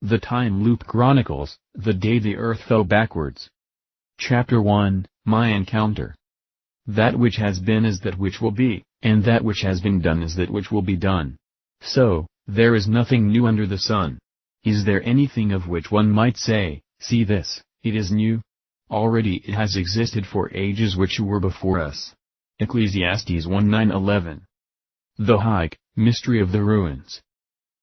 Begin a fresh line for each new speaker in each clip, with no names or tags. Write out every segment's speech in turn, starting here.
The Time Loop Chronicles, the day the earth fell backwards. Chapter 1, My Encounter. That which has been is that which will be, and that which has been done is that which will be done. So, there is nothing new under the sun. Is there anything of which one might say, see this, it is new? Already it has existed for ages which were before us. Ecclesiastes 1:9-11. The Hike, Mystery of the Ruins.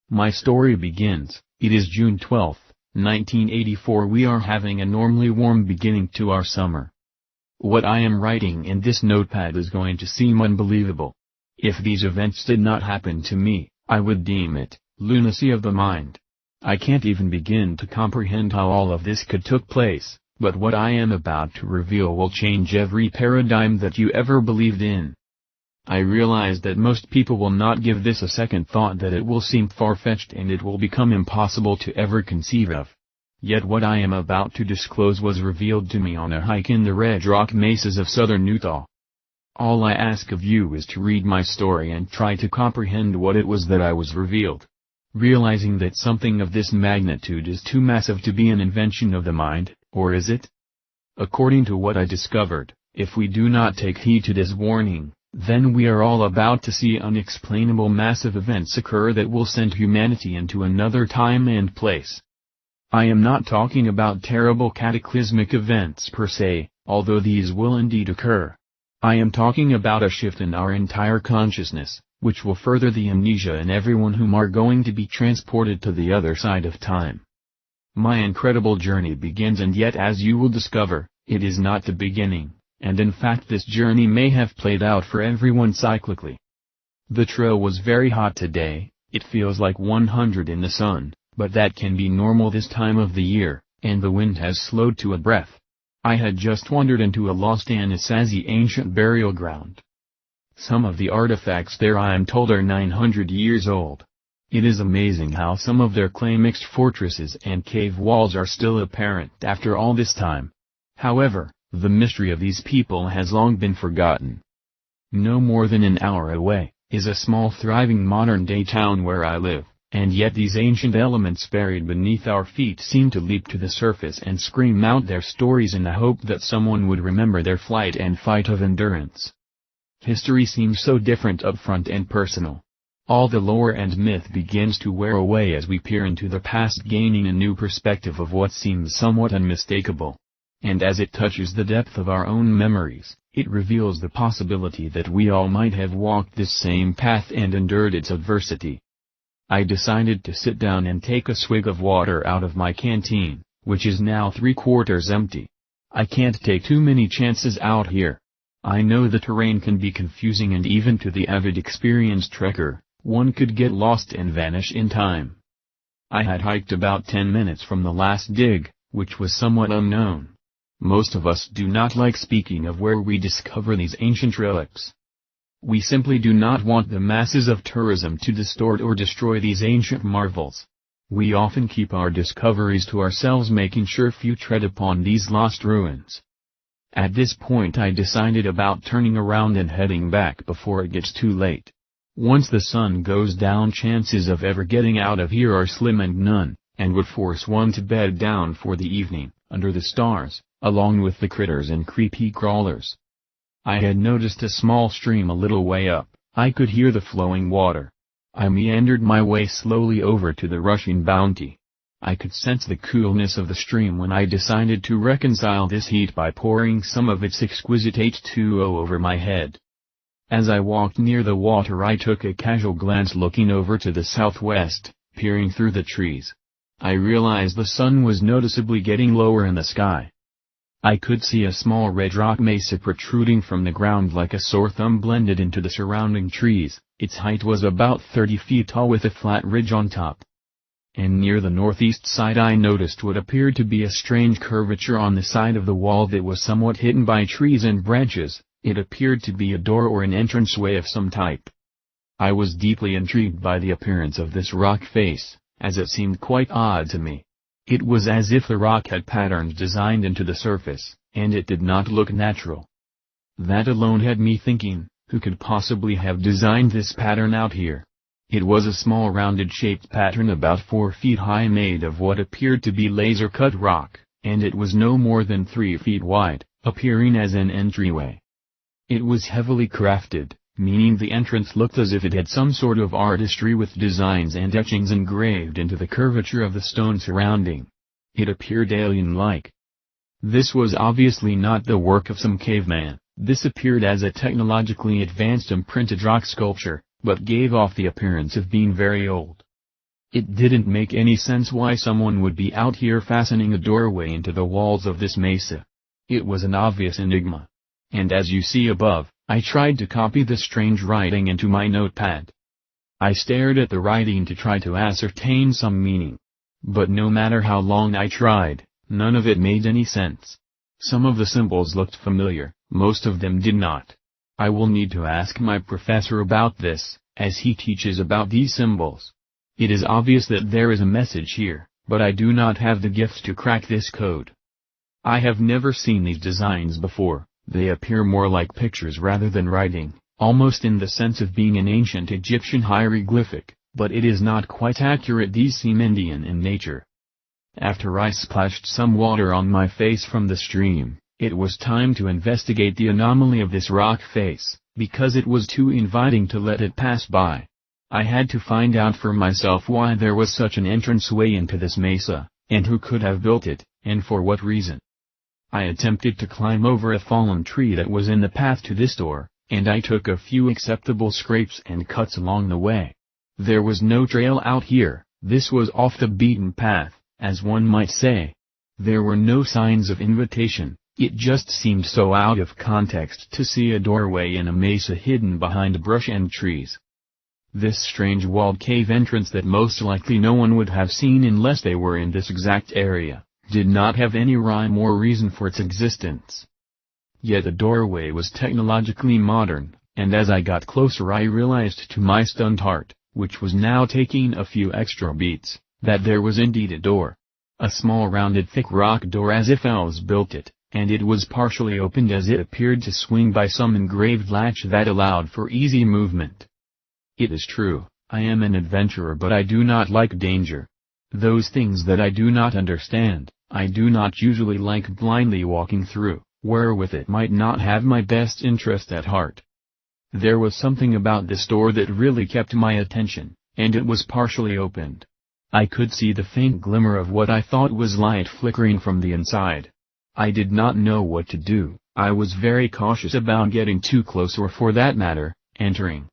My story begins. It is June 12, 1984. We are having a normally warm beginning to our summer. What I am writing in this notepad is going to seem unbelievable. If these events did not happen to me, I would deem it lunacy of the mind. I can't even begin to comprehend how all of this could took place, but what I am about to reveal will change every paradigm that you ever believed in. I realize that most people will not give this a second thought, that it will seem far-fetched and it will become impossible to ever conceive of. Yet what I am about to disclose was revealed to me on a hike in the Red Rock Mesas of southern Utah. All I ask of you is to read my story and try to comprehend what it was that I was revealed. Realizing that something of this magnitude is too massive to be an invention of the mind, or is it? According to what I discovered, if we do not take heed to this warning, then we are all about to see unexplainable massive events occur that will send humanity into another time and place. I am not talking about terrible cataclysmic events per se, although these will indeed occur. I am talking about a shift in our entire consciousness, which will further the amnesia in everyone whom are going to be transported to the other side of time. My incredible journey begins, and yet, as you will discover, it is not the beginning. And in fact this journey may have played out for everyone cyclically. The trail was very hot today. It feels like 100 in the sun, but that can be normal this time of the year, and the wind has slowed to a breath. I had just wandered into a lost Anasazi ancient burial ground. Some of the artifacts there, I am told, are 900 years old. It is amazing how some of their clay-mixed fortresses and cave walls are still apparent after all this time. However, the mystery of these people has long been forgotten. No more than an hour away is a small thriving modern-day town where I live, and yet these ancient elements buried beneath our feet seem to leap to the surface and scream out their stories in the hope that someone would remember their flight and fight of endurance. History seems so different up front and personal. All the lore and myth begins to wear away as we peer into the past, gaining a new perspective of what seems somewhat unmistakable. And as it touches the depth of our own memories, it reveals the possibility that we all might have walked this same path and endured its adversity. I decided to sit down and take a swig of water out of my canteen, which is now 3/4 empty. I can't take too many chances out here. I know the terrain can be confusing, and even to the avid experienced trekker, one could get lost and vanish in time. I had hiked about 10 minutes from the last dig, which was somewhat unknown. Most of us do not like speaking of where we discover these ancient relics. We simply do not want the masses of tourism to distort or destroy these ancient marvels. We often keep our discoveries to ourselves, making sure few tread upon these lost ruins. At this point I decided about turning around and heading back before it gets too late. Once the sun goes down, chances of ever getting out of here are slim and none, and would force one to bed down for the evening, under the stars, along with the critters and creepy crawlers. I had noticed a small stream a little way up. I could hear the flowing water. I meandered my way slowly over to the rushing bounty. I could sense the coolness of the stream when I decided to reconcile this heat by pouring some of its exquisite H2O over my head. As I walked near the water, I took a casual glance looking over to the southwest, peering through the trees. I realized the sun was noticeably getting lower in the sky. I could see a small red rock mesa protruding from the ground like a sore thumb blended into the surrounding trees. Its height was about 30 feet tall with a flat ridge on top. And near the northeast side I noticed what appeared to be a strange curvature on the side of the wall that was somewhat hidden by trees and branches. It appeared to be a door or an entranceway of some type. I was deeply intrigued by the appearance of this rock face, as it seemed quite odd to me. It was as if the rock had patterns designed into the surface, and it did not look natural. That alone had me thinking, who could possibly have designed this pattern out here? It was a small rounded-shaped pattern about 4 feet high made of what appeared to be laser-cut rock, and it was no more than 3 feet wide, appearing as an entryway. It was heavily crafted, meaning the entrance looked as if it had some sort of artistry with designs and etchings engraved into the curvature of the stone surrounding. It appeared alien-like. This was obviously not the work of some caveman. This appeared as a technologically advanced imprinted rock sculpture, but gave off the appearance of being very old. It didn't make any sense why someone would be out here fastening a doorway into the walls of this mesa. It was an obvious enigma. And as you see above, I tried to copy the strange writing into my notepad. I stared at the writing to try to ascertain some meaning. But no matter how long I tried, none of it made any sense. Some of the symbols looked familiar, most of them did not. I will need to ask my professor about this, as he teaches about these symbols. It is obvious that there is a message here, but I do not have the gift to crack this code. I have never seen these designs before. They appear more like pictures rather than writing, almost in the sense of being an ancient Egyptian hieroglyphic, but it is not quite accurate. These seem Indian in nature. After I splashed some water on my face from the stream, it was time to investigate the anomaly of this rock face, because it was too inviting to let it pass by. I had to find out for myself why there was such an entranceway into this mesa, and who could have built it, and for what reason. I attempted to climb over a fallen tree that was in the path to this door, and I took a few acceptable scrapes and cuts along the way. There was no trail out here. This was off the beaten path, as one might say. There were no signs of invitation. It just seemed so out of context to see a doorway in a mesa hidden behind brush and trees. This strange walled cave entrance that most likely no one would have seen unless they were in this exact area, did not have any rhyme or reason for its existence. Yet the doorway was technologically modern, and as I got closer I realized to my stunned heart, which was now taking a few extra beats, that there was indeed a door. A small rounded thick rock door as if elves built it, and it was partially opened as it appeared to swing by some engraved latch that allowed for easy movement. It is true, I am an adventurer, but I do not like danger. Those things that I do not understand, I do not usually like blindly walking through, wherewith it might not have my best interest at heart. There was something about this door that really kept my attention, and it was partially opened. I could see the faint glimmer of what I thought was light flickering from the inside. I did not know what to do. I was very cautious about getting too close or, for that matter, entering.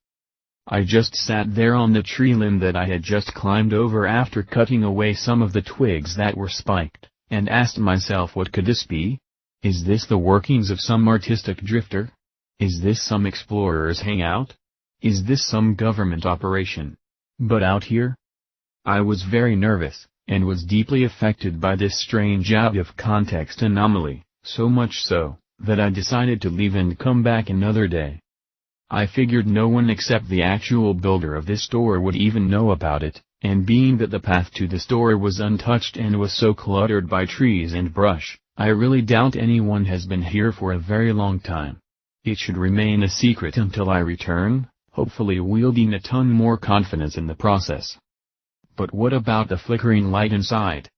I just sat there on the tree limb that I had just climbed over after cutting away some of the twigs that were spiked, and asked myself, what could this be? Is this the workings of some artistic drifter? Is this some explorer's hangout? Is this some government operation? But out here? I was very nervous, and was deeply affected by this strange out-of-context anomaly, so much so, that I decided to leave and come back another day. I figured no one except the actual builder of this door would even know about it, and being that the path to this door was untouched and was so cluttered by trees and brush, I really doubt anyone has been here for a very long time. It should remain a secret until I return, hopefully wielding a ton more confidence in the process. But what about the flickering light inside?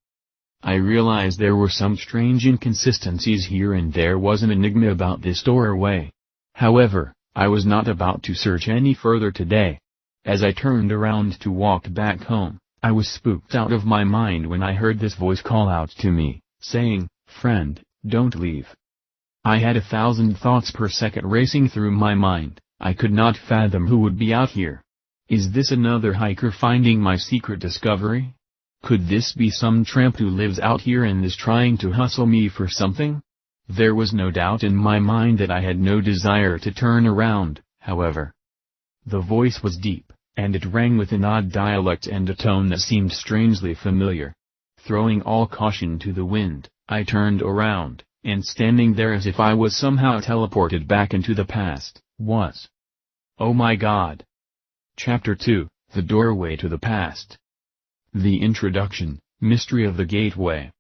I realized there were some strange inconsistencies here, and there was an enigma about this doorway. However, I was not about to search any further today. As I turned around to walk back home, I was spooked out of my mind when I heard this voice call out to me, saying, "Friend, don't leave." I had 1,000 thoughts per second racing through my mind. I could not fathom who would be out here. Is this another hiker finding my secret discovery? Could this be some tramp who lives out here and is trying to hustle me for something? There was no doubt in my mind that I had no desire to turn around, however. The voice was deep, and it rang with an odd dialect and a tone that seemed strangely familiar. Throwing all caution to the wind, I turned around, and standing there as if I was somehow teleported back into the past, was... Oh my God! Chapter 2, The Doorway to the Past. The Introduction, Mystery of the Gateway.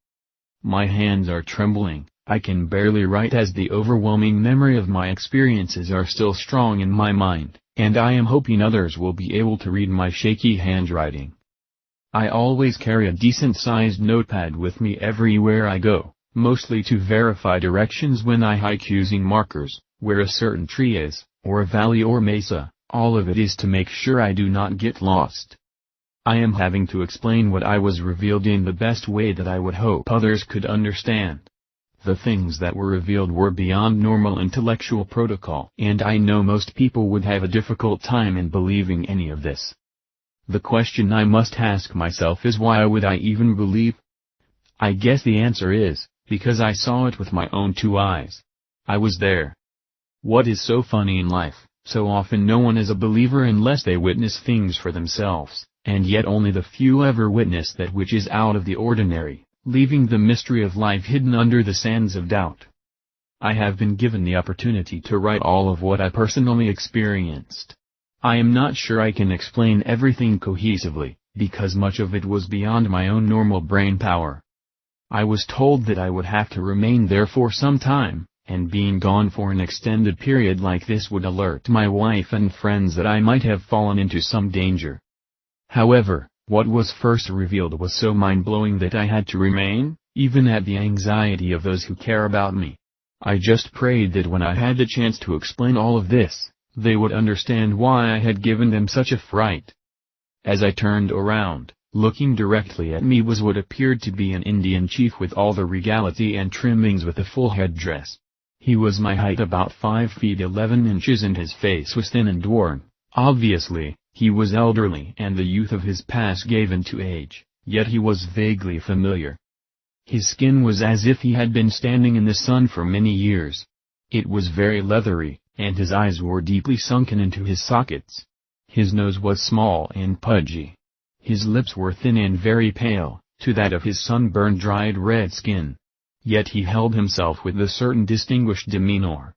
My hands are trembling. I can barely write as the overwhelming memory of my experiences are still strong in my mind, and I am hoping others will be able to read my shaky handwriting. I always carry a decent-sized notepad with me everywhere I go, mostly to verify directions when I hike using markers, where a certain tree is, or a valley or mesa. All of it is to make sure I do not get lost. I am having to explain what I was revealed in the best way that I would hope others could understand. The things that were revealed were beyond normal intellectual protocol, and I know most people would have a difficult time in believing any of this. The question I must ask myself is, why would I even believe? I guess the answer is, because I saw it with my own 2 eyes. I was there. What is so funny in life? So often no one is a believer unless they witness things for themselves, and yet only the few ever witness that which is out of the ordinary, leaving the mystery of life hidden under the sands of doubt. I have been given the opportunity to write all of what I personally experienced. I am not sure I can explain everything cohesively, because much of it was beyond my own normal brain power. I was told that I would have to remain there for some time, and being gone for an extended period like this would alert my wife and friends that I might have fallen into some danger. However, what was first revealed was so mind-blowing that I had to remain, even at the anxiety of those who care about me. I just prayed that when I had the chance to explain all of this, they would understand why I had given them such a fright. As I turned around, looking directly at me was what appeared to be an Indian chief with all the regality and trimmings with a full headdress. He was my height, about 5 feet 11 inches, and his face was thin and worn. Obviously, he was elderly and the youth of his past gave into age, yet he was vaguely familiar. His skin was as if he had been standing in the sun for many years. It was very leathery, and his eyes were deeply sunken into his sockets. His nose was small and pudgy. His lips were thin and very pale, to that of his sunburned dried red skin. Yet he held himself with a certain distinguished demeanor.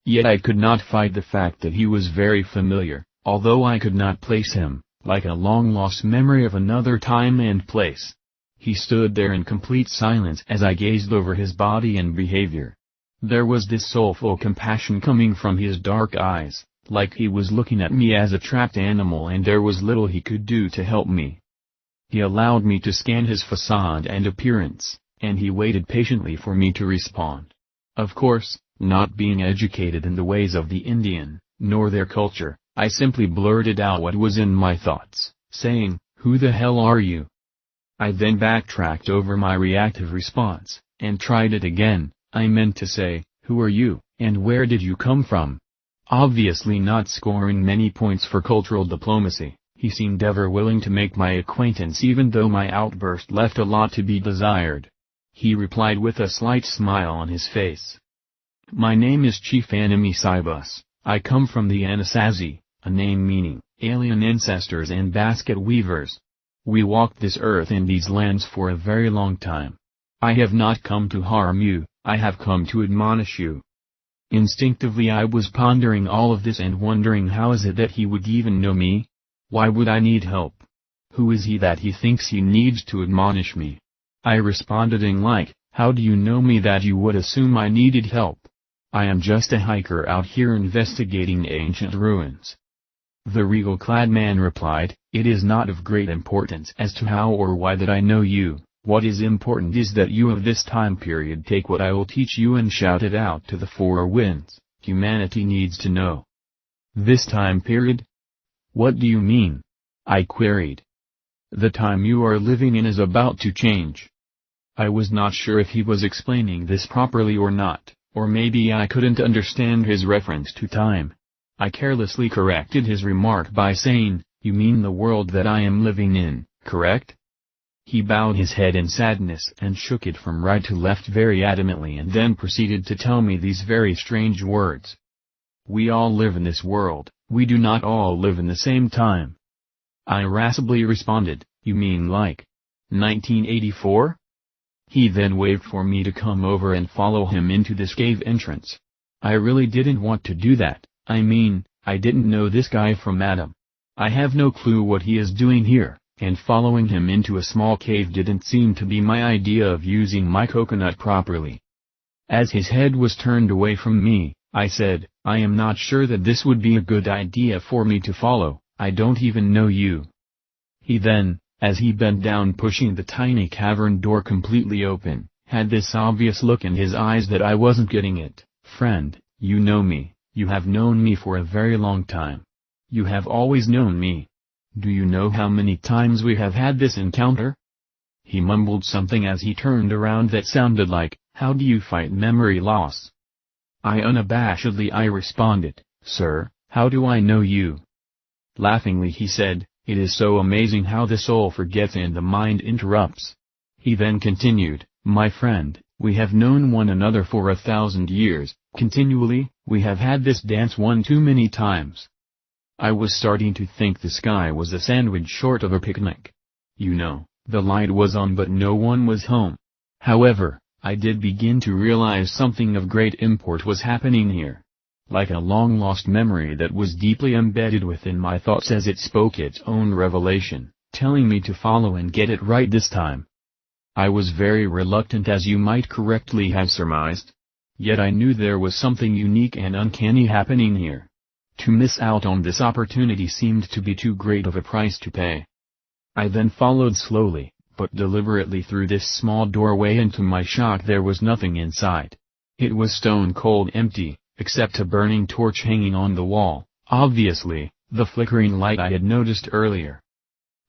Yet I could not fight the fact that he was very familiar, although I could not place him, like a long-lost memory of another time and place. He stood there in complete silence as I gazed over his body and behavior. There was this soulful compassion coming from his dark eyes, like he was looking at me as a trapped animal, and there was little he could do to help me. He allowed me to scan his facade and appearance, and he waited patiently for me to respond. Of course, not being educated in the ways of the Indian, nor their culture, I simply blurted out what was in my thoughts, saying, "Who the hell are you?" I then backtracked over my reactive response, and tried it again. I meant to say, "Who are you, and where did you come from?" Obviously not scoring many points for cultural diplomacy, he seemed ever willing to make my acquaintance even though my outburst left a lot to be desired. He replied with a slight smile on his face. "My name is Chief Anime Cybus. I come from the Anasazi, a name meaning alien ancestors and basket weavers. We walked this earth and these lands for a very long time. I have not come to harm you, I have come to admonish you." Instinctively I was pondering all of this and wondering, how is it that he would even know me? Why would I need help? Who is he that he thinks he needs to admonish me? I responded in like, "How do you know me that you would assume I needed help? I am just a hiker out here investigating ancient ruins." The regal-clad man replied, "It is not of great importance as to how or why that I know you. What is important is that you of this time period take what I will teach you and shout it out to the four winds. Humanity needs to know." "This time period? What do you mean?" I queried. "The time you are living in is about to change." I was not sure if he was explaining this properly or not, or maybe I couldn't understand his reference to time. I carelessly corrected his remark by saying, "You mean the world that I am living in, correct?" He bowed his head in sadness and shook it from right to left very adamantly, and then proceeded to tell me these very strange words. "We all live in this world, we do not all live in the same time." I irascibly responded, "You mean like 1984? He then waved for me to come over and follow him into this cave entrance. I really didn't want to do that. I mean, I didn't know this guy from Adam. I have no clue what he is doing here, and following him into a small cave didn't seem to be my idea of using my coconut properly. As his head was turned away from me, I said, "I am not sure that this would be a good idea for me to follow, I don't even know you." He then, as he bent down pushing the tiny cavern door completely open, had this obvious look in his eyes that I wasn't getting it. "Friend, you know me, you have known me for a very long time. You have always known me. Do you know how many times we have had this encounter?" He mumbled something as he turned around that sounded like, "How do you fight memory loss?" I responded, "Sir, how do I know you?" Laughingly he said, "It is so amazing how the soul forgets and the mind interrupts." He then continued, "My friend, we have known one another for 1,000 years, continually, we have had this dance one too many times." I was starting to think the sky was a sandwich short of a picnic. You know, the light was on but no one was home. However, I did begin to realize something of great import was happening here. Like a long-lost memory that was deeply embedded within my thoughts as it spoke its own revelation, telling me to follow and get it right this time. I was very reluctant as you might correctly have surmised. Yet I knew there was something unique and uncanny happening here. To miss out on this opportunity seemed to be too great of a price to pay. I then followed slowly, but deliberately through this small doorway, and to my shock there was nothing inside. It was stone cold empty, except a burning torch hanging on the wall, obviously, the flickering light I had noticed earlier.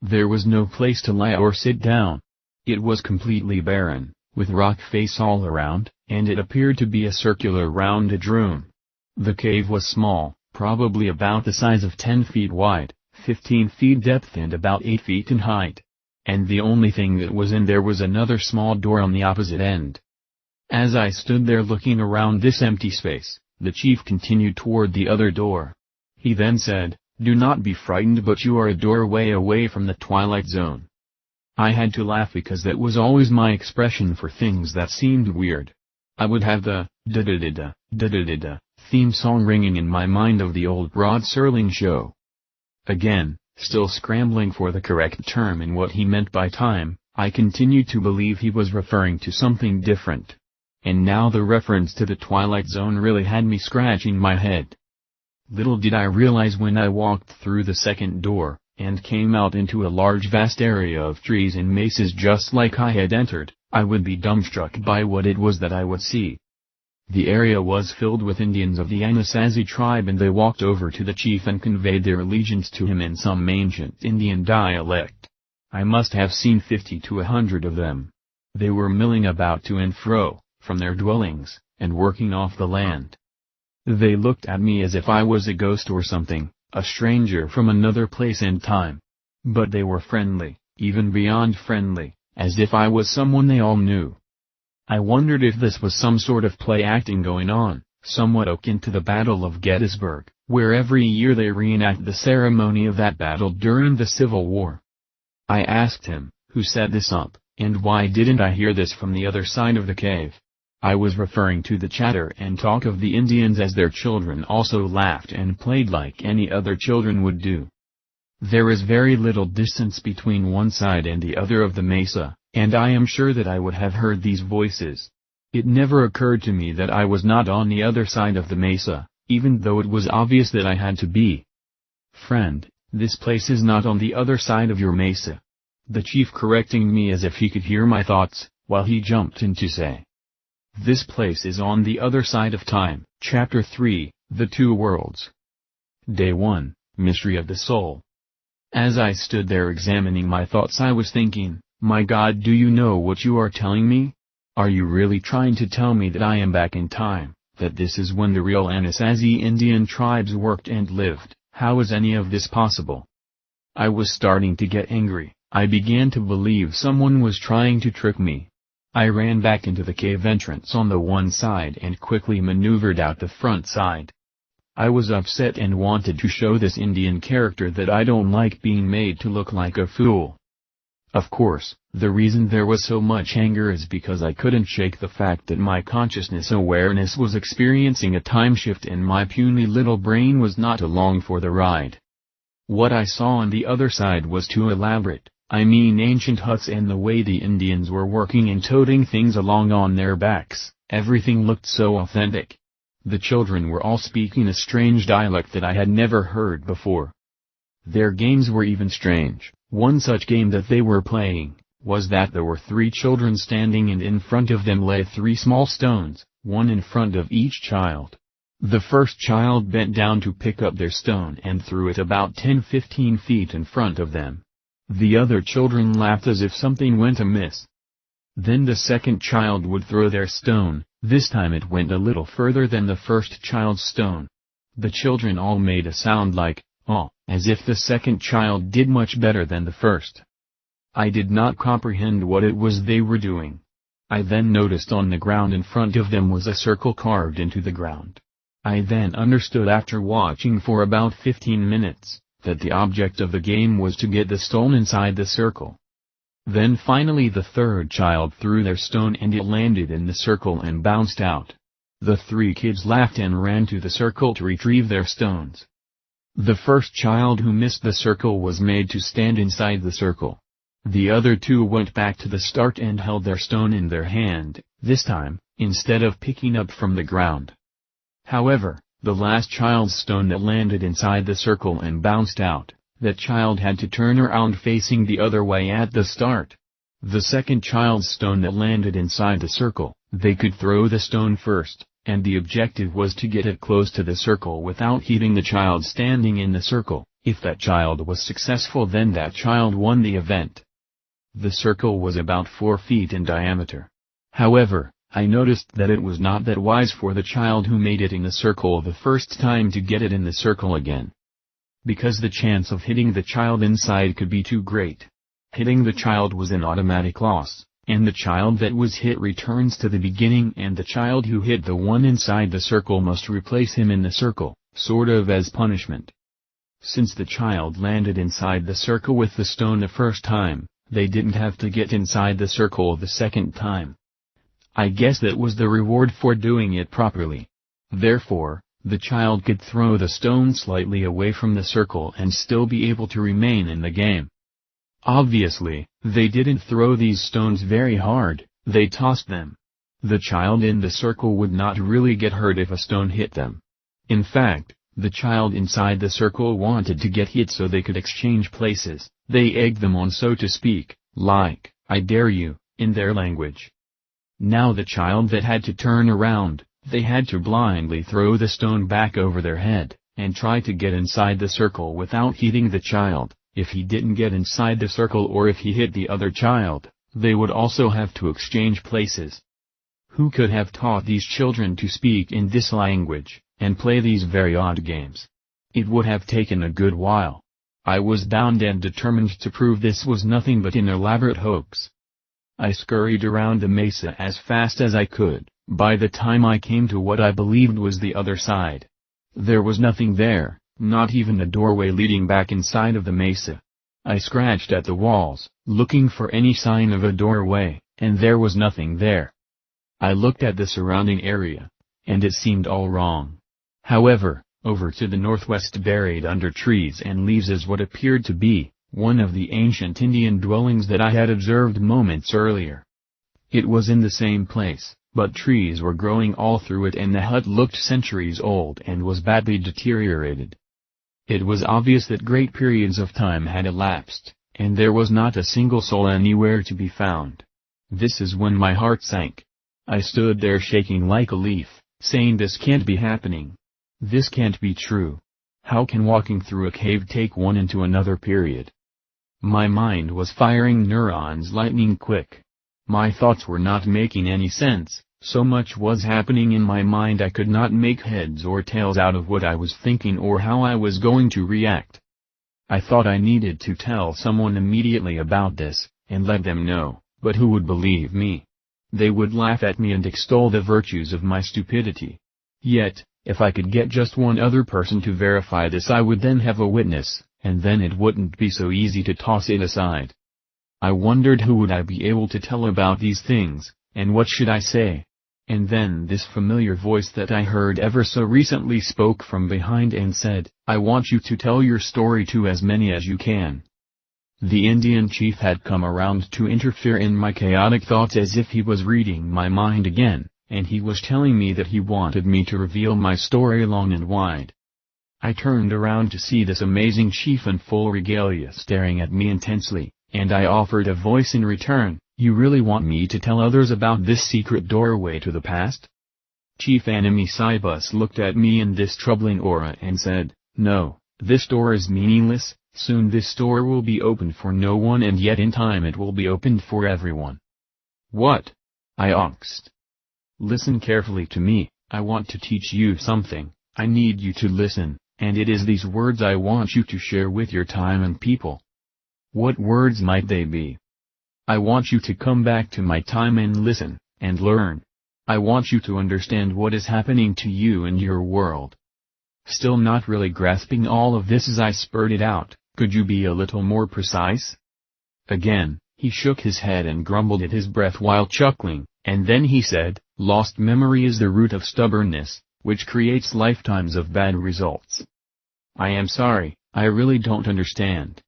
There was no place to lie or sit down. It was completely barren, with rock face all around, and it appeared to be a circular rounded room. The cave was small, probably about the size of 10 feet wide, 15 feet depth and about 8 feet in height. And the only thing that was in there was another small door on the opposite end. As I stood there looking around this empty space, the chief continued toward the other door. He then said, "Do not be frightened, but you are a doorway away from the Twilight Zone." I had to laugh because that was always my expression for things that seemed weird. I would have the da-da-da-da, da-da-da-da theme song ringing in my mind of the old Rod Serling show. Again, still scrambling for the correct term and what he meant by time, I continued to believe he was referring to something different. And now the reference to the Twilight Zone really had me scratching my head. Little did I realize when I walked through the second door, and came out into a large vast area of trees and mesas just like I had entered, I would be dumbstruck by what it was that I would see. The area was filled with Indians of the Anasazi tribe, and they walked over to the chief and conveyed their allegiance to him in some ancient Indian dialect. I must have seen 50 to 100 of them. They were milling about to and fro, from their dwellings, and working off the land. They looked at me as if I was a ghost or something, a stranger from another place and time. But they were friendly, even beyond friendly, as if I was someone they all knew. I wondered if this was some sort of play acting going on, somewhat akin to the Battle of Gettysburg, where every year they reenact the ceremony of that battle during the Civil War. I asked him, who set this up, and why didn't I hear this from the other side of the cave? I was referring to the chatter and talk of the Indians as their children also laughed and played like any other children would do. There is very little distance between one side and the other of the mesa, and I am sure that I would have heard these voices. It never occurred to me that I was not on the other side of the mesa, even though it was obvious that I had to be. "Friend, this place is not on the other side of your mesa." The chief correcting me as if he could hear my thoughts, while he jumped in to say, "This place is on the other side of time." Chapter 3, The Two Worlds. Day 1, Mystery of the Soul. As I stood there examining my thoughts, I was thinking, my God, do you know what you are telling me? Are you really trying to tell me that I am back in time, that this is when the real Anasazi Indian tribes worked and lived? How is any of this possible? I was starting to get angry. I began to believe someone was trying to trick me. I ran back into the cave entrance on the one side and quickly maneuvered out the front side. I was upset and wanted to show this Indian character that I don't like being made to look like a fool. Of course, the reason there was so much anger is because I couldn't shake the fact that my consciousness awareness was experiencing a time shift and my puny little brain was not along for the ride. What I saw on the other side was too elaborate. I mean, ancient huts and the way the Indians were working and toting things along on their backs, everything looked so authentic. The children were all speaking a strange dialect that I had never heard before. Their games were even strange. One such game that they were playing was that there were 3 children standing and in front of them lay 3 small stones, one in front of each child. The first child bent down to pick up their stone and threw it about 10-15 feet in front of them. The other children laughed as if something went amiss. Then the second child would throw their stone. This time it went a little further than the first child's stone. The children all made a sound like, "oh," as if the second child did much better than the first. I did not comprehend what it was they were doing. I then noticed on the ground in front of them was a circle carved into the ground. I then understood after watching for about 15 minutes, that the object of the game was to get the stone inside the circle. Then finally the third child threw their stone and it landed in the circle and bounced out. The 3 kids laughed and ran to the circle to retrieve their stones. The first child who missed the circle was made to stand inside the circle. The other 2 went back to the start and held their stone in their hand, this time, instead of picking up from the ground. However, the last child's stone that landed inside the circle and bounced out, that child had to turn around facing the other way at the start. The second child's stone that landed inside the circle, they could throw the stone first, and the objective was to get it close to the circle without hitting the child standing in the circle. If that child was successful, then that child won the event. The circle was about 4 feet in diameter. However, I noticed that it was not that wise for the child who made it in the circle the first time to get it in the circle again. Because the chance of hitting the child inside could be too great. Hitting the child was an automatic loss, and the child that was hit returns to the beginning and the child who hit the one inside the circle must replace him in the circle, sort of as punishment. Since the child landed inside the circle with the stone the first time, they didn't have to get inside the circle the second time. I guess that was the reward for doing it properly. Therefore, the child could throw the stone slightly away from the circle and still be able to remain in the game. Obviously, they didn't throw these stones very hard, they tossed them. The child in the circle would not really get hurt if a stone hit them. In fact, the child inside the circle wanted to get hit so they could exchange places. They egged them on, so to speak, like, "I dare you," in their language. Now the child that had to turn around, they had to blindly throw the stone back over their head, and try to get inside the circle without hitting the child. If he didn't get inside the circle or if he hit the other child, they would also have to exchange places. Who could have taught these children to speak in this language, and play these very odd games? It would have taken a good while. I was bound and determined to prove this was nothing but an elaborate hoax. I scurried around the mesa as fast as I could. By the time I came to what I believed was the other side, there was nothing there, not even a doorway leading back inside of the mesa. I scratched at the walls, looking for any sign of a doorway, and there was nothing there. I looked at the surrounding area, and it seemed all wrong. However, over to the northwest, buried under trees and leaves, is what appeared to be one of the ancient Indian dwellings that I had observed moments earlier. It was in the same place, but trees were growing all through it and the hut looked centuries old and was badly deteriorated. It was obvious that great periods of time had elapsed, and there was not a single soul anywhere to be found. This is when my heart sank. I stood there shaking like a leaf, saying, "This can't be happening. This can't be true. How can walking through a cave take one into another period?" My mind was firing neurons lightning quick. My thoughts were not making any sense, so much was happening in my mind I could not make heads or tails out of what I was thinking or how I was going to react. I thought I needed to tell someone immediately about this, and let them know, but who would believe me? They would laugh at me and extol the virtues of my stupidity. Yet, if I could get just one other person to verify this, I would then have a witness, and then it wouldn't be so easy to toss it aside. I wondered who would I be able to tell about these things, and what should I say? And then this familiar voice that I heard ever so recently spoke from behind and said, "I want you to tell your story to as many as you can." The Indian chief had come around to interfere in my chaotic thoughts as if he was reading my mind again, and he was telling me that he wanted me to reveal my story long and wide. I turned around to see this amazing chief in full regalia staring at me intensely, and I offered a voice in return. You really want me to tell others about this secret doorway to the past? Chief Enemy Cybus looked at me in this troubling aura and said, no, this door is meaningless, soon this door will be opened for no one and yet in time it will be opened for everyone. What? I asked. Listen carefully to me, I want to teach you something, I need you to listen, and it is these words I want you to share with your time and people. What words might they be? I want you to come back to my time and listen, and learn. I want you to understand what is happening to you and your world. Still not really grasping all of this as I spurted out, could you be a little more precise? Again, he shook his head and grumbled at his breath while chuckling, and then he said, lost memory is the root of stubbornness, which creates lifetimes of bad results. I am sorry, I really don't understand.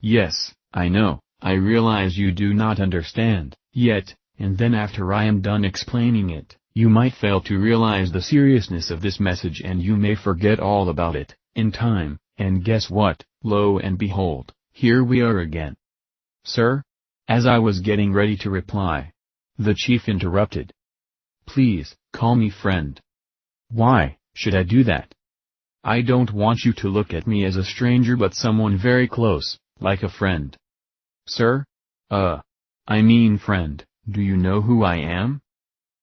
Yes, I know. I realize you do not understand, yet, and then after I am done explaining it, you might fail to realize the seriousness of this message and you may forget all about it, in time, and guess what, lo and behold, here we are again. Sir? As I was getting ready to reply, the chief interrupted. Please, call me friend. Why should I do that? I don't want you to look at me as a stranger but someone very close, like a friend. Sir? I mean friend, do you know who I am?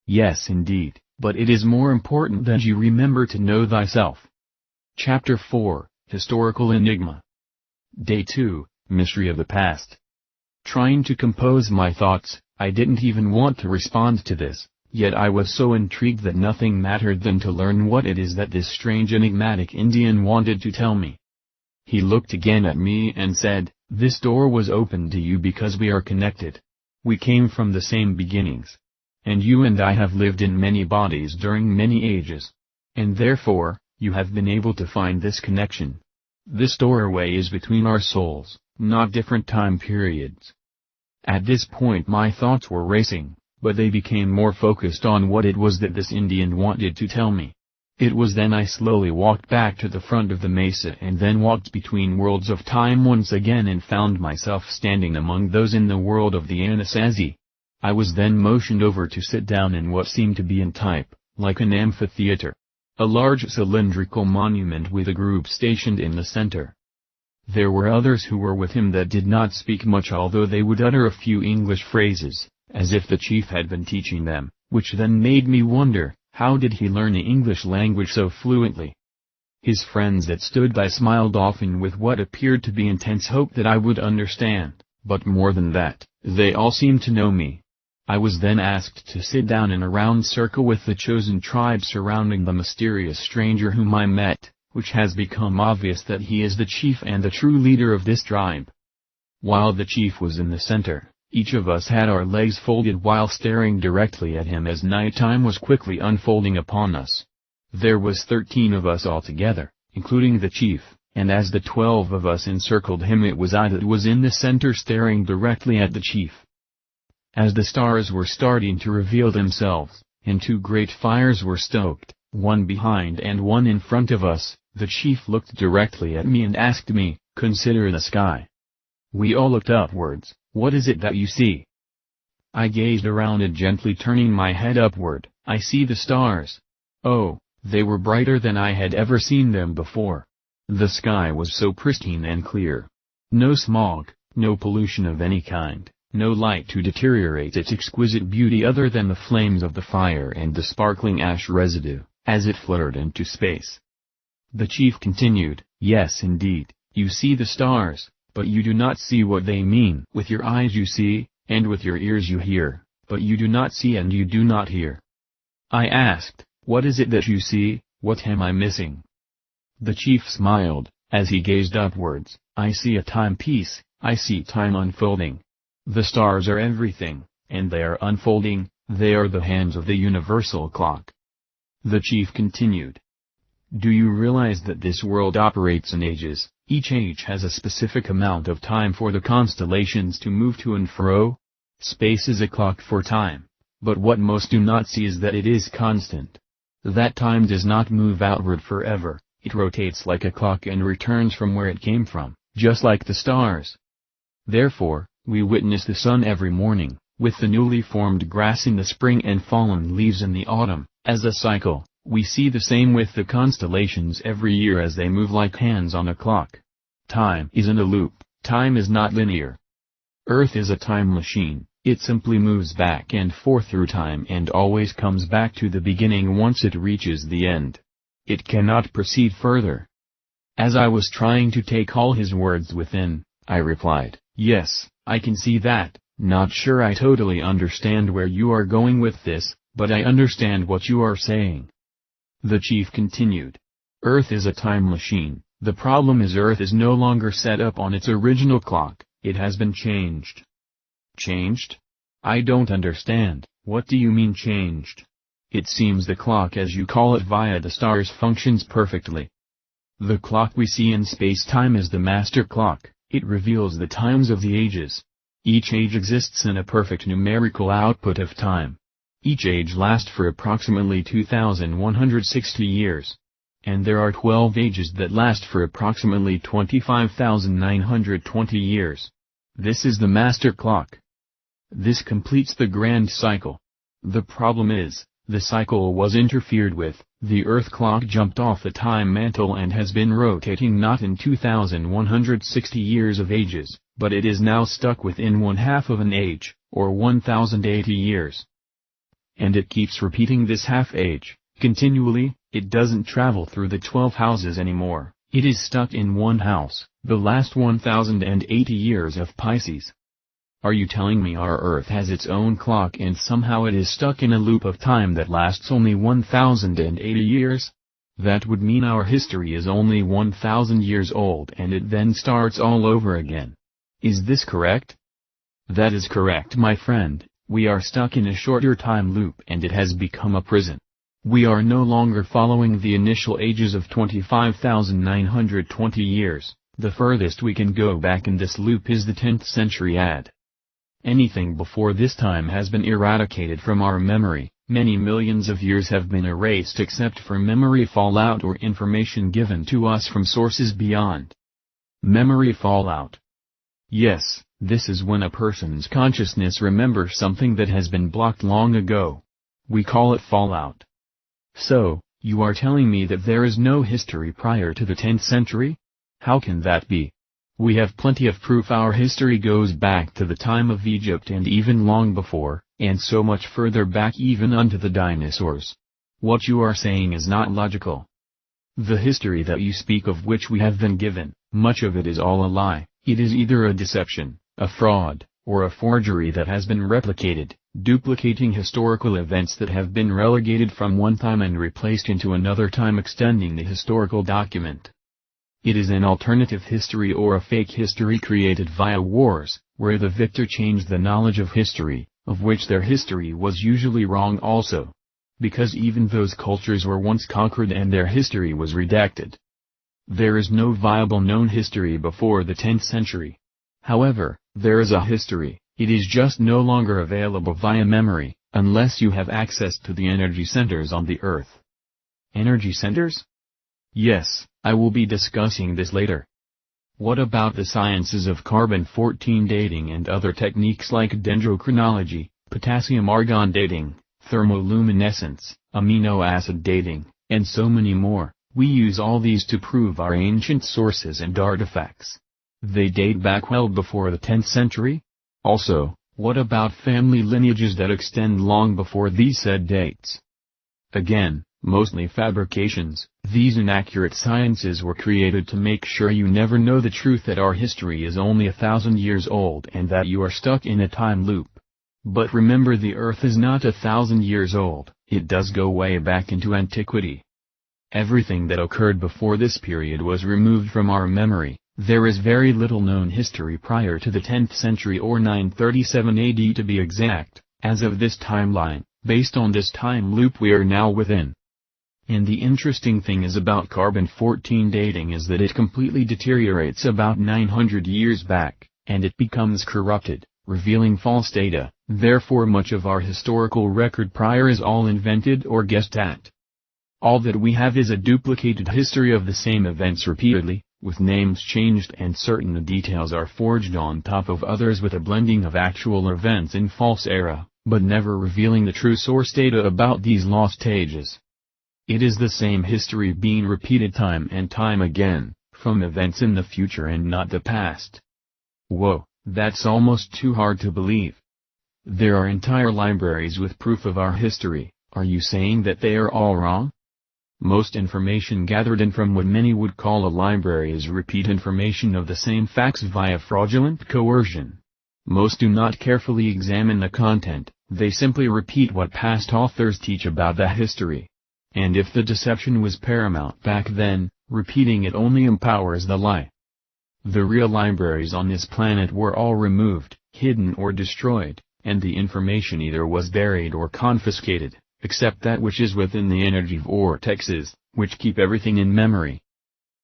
Yes indeed, but it is more important that you remember to know thyself. Chapter 4, Historical Enigma. Day 2, Mystery of the Past. Trying to compose my thoughts, I didn't even want to respond to this, yet I was so intrigued that nothing mattered than to learn what it is that this strange enigmatic Indian wanted to tell me. He looked again at me and said, this door was opened to you because we are connected. We came from the same beginnings. And you and I have lived in many bodies during many ages. And therefore, you have been able to find this connection. This doorway is between our souls, not different time periods. At this point my thoughts were racing, but they became more focused on what it was that this Indian wanted to tell me. It was then I slowly walked back to the front of the mesa and then walked between worlds of time once again and found myself standing among those in the world of the Anasazi. I was then motioned over to sit down in what seemed to be in type, like an amphitheater. A large cylindrical monument with a group stationed in the center. There were others who were with him that did not speak much although they would utter a few English phrases, as if the chief had been teaching them, which then made me wonder, how did he learn the English language so fluently? His friends that stood by smiled often with what appeared to be intense hope that I would understand, but more than that, they all seemed to know me. I was then asked to sit down in a round circle with the chosen tribe surrounding the mysterious stranger whom I met, which has become obvious that he is the chief and the true leader of this tribe. While the chief was in the center, each of us had our legs folded while staring directly at him as nighttime was quickly unfolding upon us. There was 13 of us altogether, including the chief, and as the 12 of us encircled him it was I that was in the center staring directly at the chief. As the stars were starting to reveal themselves, and 2 great fires were stoked, one behind and one in front of us, the chief looked directly at me and asked me, consider the sky. We all looked upwards. What is it that you see? I gazed around and gently turning my head upward, I see the stars. Oh, they were brighter than I had ever seen them before. The sky was so pristine and clear. No smog, no pollution of any kind, no light to deteriorate its exquisite beauty other than the flames of the fire and the sparkling ash residue, as it fluttered into space. The chief continued, yes indeed, you see the stars. But you do not see what they mean. With your eyes you see, and with your ears you hear, but you do not see and you do not hear. I asked, what is it that you see, what am I missing? The chief smiled, as he gazed upwards, I see a timepiece, I see time unfolding. The stars are everything, and they are unfolding, they are the hands of the universal clock. The chief continued. Do you realize that this world operates in ages? Each age has a specific amount of time for the constellations to move to and fro? Space is a clock for time, But what most do not see is that it is constant. That time does not move outward forever, it rotates like a clock and returns from where it came from, just like the stars. Therefore, we witness the sun every morning, with the newly formed grass in the spring and fallen leaves in the autumn, as a cycle. We see the same with the constellations every year as they move like hands on a clock. Time is in a loop, time is not linear. Earth is a time machine, it simply moves back and forth through time and always comes back to the beginning once it reaches the end. It cannot proceed further. As I was trying to take all his words within, I replied, "Yes, I can see that, not sure I totally understand where you are going with this, but I understand what you are saying." The chief continued. Earth is a time machine, the problem is Earth is no longer set up on its original clock, it has been changed. Changed? I don't understand, what do you mean changed? It seems the clock as you call it via the stars functions perfectly. The clock we see in space-time is the master clock, it reveals the times of the ages. Each age exists in a perfect numerical output of time. Each age lasts for approximately 2,160 years. And there are 12 ages that last for approximately 25,920 years. This is the master clock. This completes the grand cycle. The problem is, the cycle was interfered with, the Earth clock jumped off the time mantle and has been rotating not in 2,160 years of ages, but it is now stuck within 1/2 of an age, or 1,080 years. And it keeps repeating this half-age, continually, it doesn't travel through the 12 houses anymore, it is stuck in one house, the last 1,080 years of Pisces. Are you telling me our Earth has its own clock and somehow it is stuck in a loop of time that lasts only 1,080 years? That would mean our history is only 1,000 years old and it then starts all over again. Is this correct? That is correct, my friend. We are stuck in a shorter time loop and it has become a prison. We are no longer following the initial ages of 25,920 years, the furthest we can go back in this loop is the 10th century AD. Anything before this time has been eradicated from our memory, many millions of years have been erased except for memory fallout or information given to us from sources beyond. Memory fallout. Yes. This is when a person's consciousness remembers something that has been blocked long ago. We call it fallout. So, you are telling me that there is no history prior to the 10th century? How can that be? We have plenty of proof our history goes back to the time of Egypt and even long before, and so much further back even unto the dinosaurs. What you are saying is not logical. The history that you speak of which we have been given, much of it is all a lie, it is either a deception, a fraud, or a forgery that has been replicated, duplicating historical events that have been relegated from one time and replaced into another time extending the historical document. It is an alternative history or a fake history created via wars, where the victor changed the knowledge of history, of which their history was usually wrong also. Because even those cultures were once conquered and their history was redacted. There is no viable known history before the 10th century. However, there is a history, it is just no longer available via memory, unless you have access to the energy centers on the Earth. Energy centers? Yes, I will be discussing this later. What about the sciences of carbon-14 dating and other techniques like dendrochronology, potassium-argon dating, thermoluminescence, amino acid dating, and so many more? We use all these to prove our ancient sources and artifacts. They date back well before the 10th century? Also, what about family lineages that extend long before these said dates? Again, mostly fabrications, these inaccurate sciences were created to make sure you never know the truth that our history is only 1,000 years old and that you are stuck in a time loop. But remember, the Earth is not 1,000 years old, it does go way back into antiquity. Everything that occurred before this period was removed from our memory. There is very little known history prior to the 10th century or 937 AD to be exact, as of this timeline, based on this time loop we are now within. And the interesting thing is about carbon-14 dating is that it completely deteriorates about 900 years back, and it becomes corrupted, revealing false data. Therefore much of our historical record prior is all invented or guessed at. All that we have is a duplicated history of the same events repeatedly, with names changed and certain details are forged on top of others with a blending of actual events in false era, but never revealing the true source data about these lost ages. It is the same history being repeated time and time again, from events in the future and not the past. Whoa, that's almost too hard to believe. There are entire libraries with proof of our history. Are you saying that they are all wrong? Most information gathered in from what many would call a library is repeat information of the same facts via fraudulent coercion. Most do not carefully examine the content, they simply repeat what past authors teach about that history. And if the deception was paramount back then, repeating it only empowers the lie. The real libraries on this planet were all removed, hidden or destroyed, and the information either was buried or confiscated, except that which is within the energy vortexes, which keep everything in memory.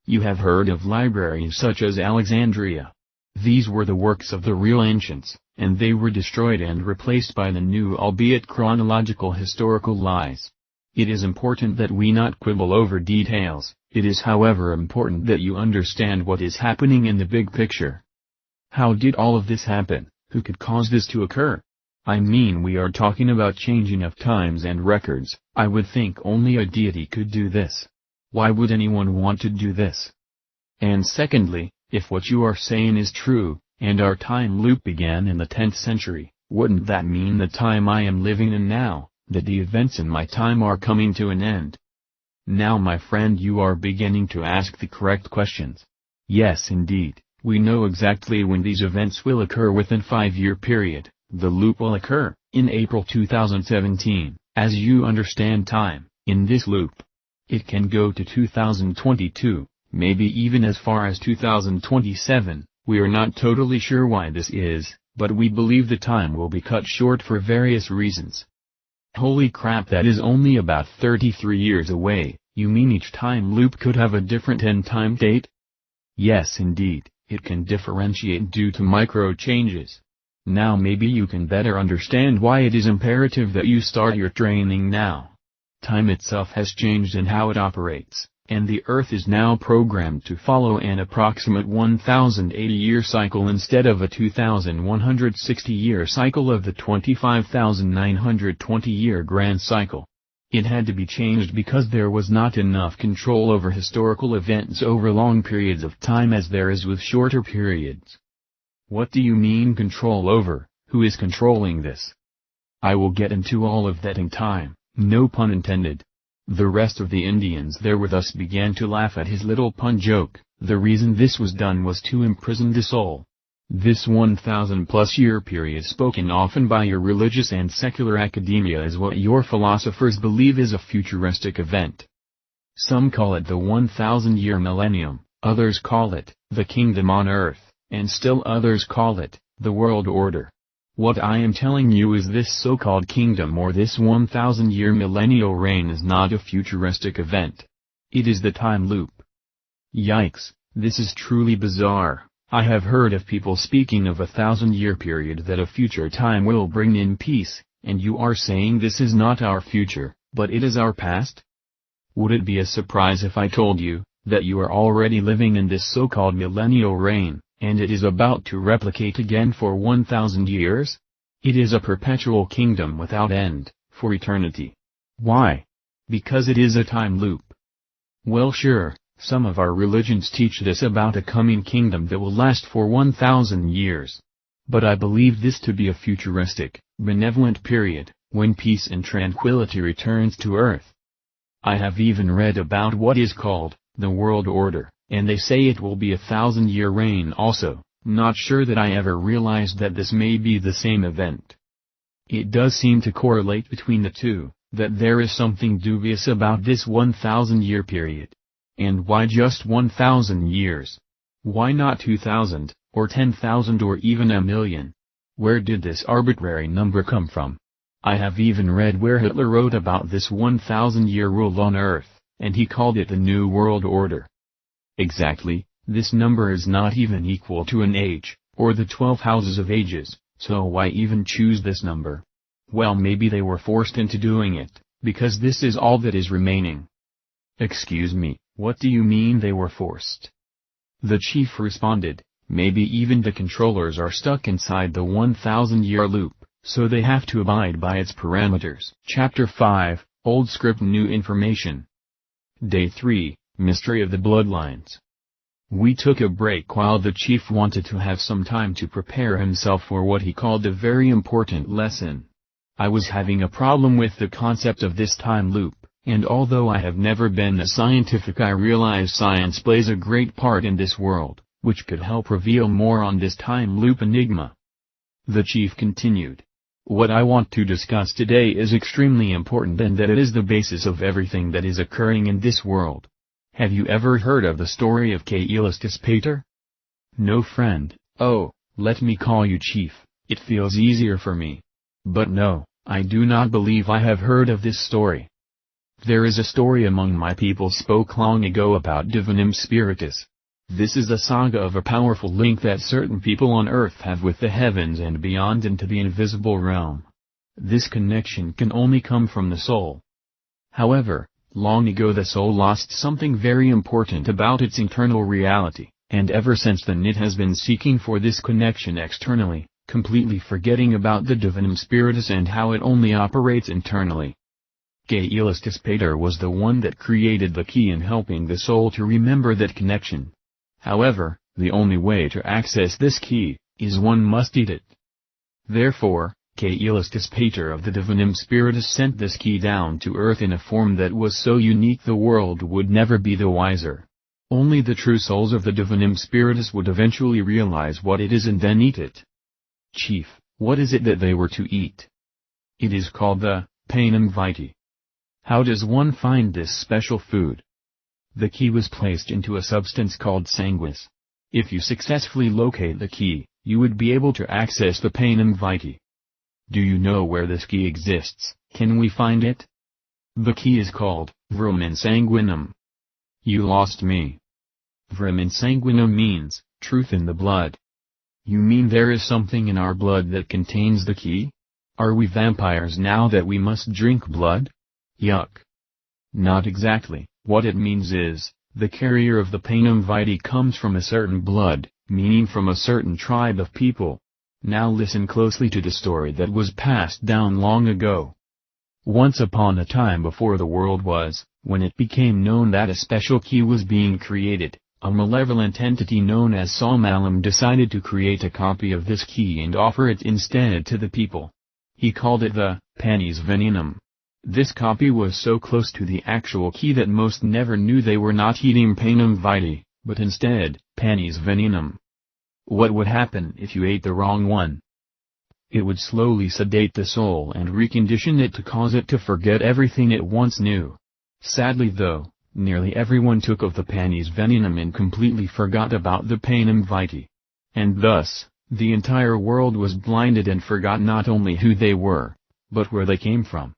You have heard of libraries such as Alexandria. These were the works of the real ancients, and they were destroyed and replaced by the new albeit chronological historical lies. It is important that we not quibble over details, it is however important that you understand what is happening in the big picture. How did all of this happen? Who could cause this to occur? I mean, we are talking about changing of times and records. I would think only a deity could do this. Why would anyone want to do this? And secondly, if what you are saying is true, and our time loop began in the 10th century, wouldn't that mean the time I am living in now, that the events in my time are coming to an end? Now my friend, you are beginning to ask the correct questions. Yes indeed, we know exactly when these events will occur within 5-year period. The loop will occur, in April 2017, as you understand time, in this loop. It can go to 2022, maybe even as far as 2027, we are not totally sure why this is, but we believe the time will be cut short for various reasons. Holy crap, that is only about 33 years away. You mean each time loop could have a different end time date? Yes indeed, it can differentiate due to micro changes. Now maybe you can better understand why it is imperative that you start your training now. Time itself has changed in how it operates, and the Earth is now programmed to follow an approximate 1080-year cycle instead of a 2160-year cycle of the 25,920-year grand cycle. It had to be changed because there was not enough control over historical events over long periods of time as there is with shorter periods. What do you mean control over? Who is controlling this? I will get into all of that in time, no pun intended. The rest of the Indians there with us began to laugh at his little pun joke. The reason this was done was to imprison the soul. This 1,000+ year period spoken often by your religious and secular academia is what your philosophers believe is a futuristic event. Some call it the 1,000-year millennium, others call it the kingdom on earth, and still others call it the world order. What I am telling you is this so-called kingdom or this 1,000-year millennial reign is not a futuristic event. It is the time loop. Yikes, this is truly bizarre. I have heard of people speaking of a 1,000-year period that a future time will bring in peace, and you are saying this is not our future, but it is our past? Would it be a surprise if I told you that you are already living in this so-called millennial reign, and it is about to replicate again for 1,000 years? It is a perpetual kingdom without end, for eternity. Why? Because it is a time loop. Well sure, some of our religions teach this about a coming kingdom that will last for 1,000 years. But I believe this to be a futuristic, benevolent period, when peace and tranquility returns to earth. I have even read about what is called the world order, and they say it will be a 1,000-year reign also. Not sure that I ever realized that this may be the same event. It does seem to correlate between the two, that there is something dubious about this 1,000-year period. And why just 1,000 years? Why not 2,000, or 10,000 or even 1,000,000? Where did this arbitrary number come from? I have even read where Hitler wrote about this 1,000-year rule on Earth, and he called it the New World Order. Exactly, this number is not even equal to an age, or the 12 houses of ages, So why even choose this number? Well, maybe they were forced into doing it, because this is all that is remaining. Excuse me, what do you mean they were forced? The chief responded, maybe even the controllers are stuck inside the 1,000-year loop, so they have to abide by its parameters. Chapter 5, Old Script New Information. Day 3, Mystery of the Bloodlines. We took a break while the chief wanted to have some time to prepare himself for what he called a very important lesson. I was having a problem with the concept of this time loop, and although I have never been a scientific, I realize science plays a great part in this world, which could help reveal more on this time loop enigma. The chief continued. What I want to discuss today is extremely important, and that it is the basis of everything that is occurring in this world. Have you ever heard of the story of Chronicles Pater? No, friend. Oh, let me call you chief, it feels easier for me. But no, I do not believe I have heard of this story. There is a story among my people spoke long ago about Divinum Spiritus. This is a saga of a powerful link that certain people on earth have with the heavens and beyond into the invisible realm. This connection can only come from the soul. However, long ago the soul lost something very important about its internal reality, and ever since then it has been seeking for this connection externally, completely forgetting about the Divinum Spiritus and how it only operates internally. Chronicles Pater was the one that created the key in helping the soul to remember that connection. However, the only way to access this key is one must eat it. Therefore, Chronicles Pater of the Divinum Spiritus sent this key down to earth in a form that was so unique the world would never be the wiser. Only the true souls of the Divinum Spiritus would eventually realize what it is and then eat it. Chief, what is it that they were to eat? It is called the panem vitae. How does one find this special food? The key was placed into a substance called sanguis. If you successfully locate the key, you would be able to access the panem vitae. Do you know where this key exists? Can we find it? The key is called vermin sanguinum. You lost me. Vermin sanguinum means truth in the blood. You mean there is something in our blood that contains the key? Are we vampires now that we must drink blood? Yuck. Not exactly. What it means is, the carrier of the panem vitae comes from a certain blood, meaning from a certain tribe of people. Now listen closely to the story that was passed down long ago. Once upon a time before the world was, when it became known that a special key was being created, a malevolent entity known as Salmalum decided to create a copy of this key and offer it instead to the people. He called it the panis venenum. This copy was so close to the actual key that most never knew they were not eating panem vitae, but instead, panis venenum. What would happen if you ate the wrong one? It would slowly sedate the soul and recondition it to cause it to forget everything it once knew. Sadly though, nearly everyone took of the panis venenum and completely forgot about the panem vitae. And thus, the entire world was blinded and forgot not only who they were, but where they came from.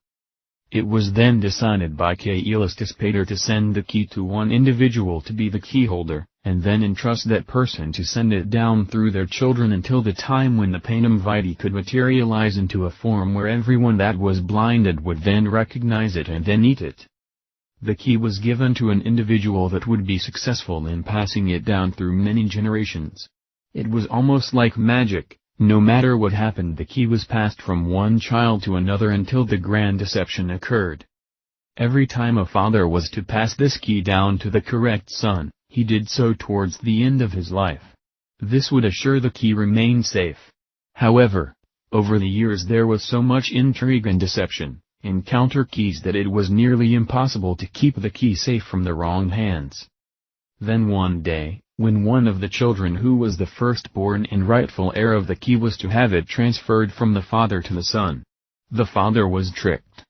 It was then decided by Chronicles Pater to send the key to one individual to be the keyholder, and then entrust that person to send it down through their children until the time when the panem vitae could materialize into a form where everyone that was blinded would then recognize it and then eat it. The key was given to an individual that would be successful in passing it down through many generations. It was almost like magic. No matter what happened, the key was passed from one child to another until the grand deception occurred. Every time a father was to pass this key down to the correct son, he did so towards the end of his life. This would assure the key remained safe. However, over the years there was so much intrigue and deception in counter keys that it was nearly impossible to keep the key safe from the wrong hands. Then one day, when one of the children who was the firstborn and rightful heir of the key was to have it transferred from the father to the son, the father was tricked.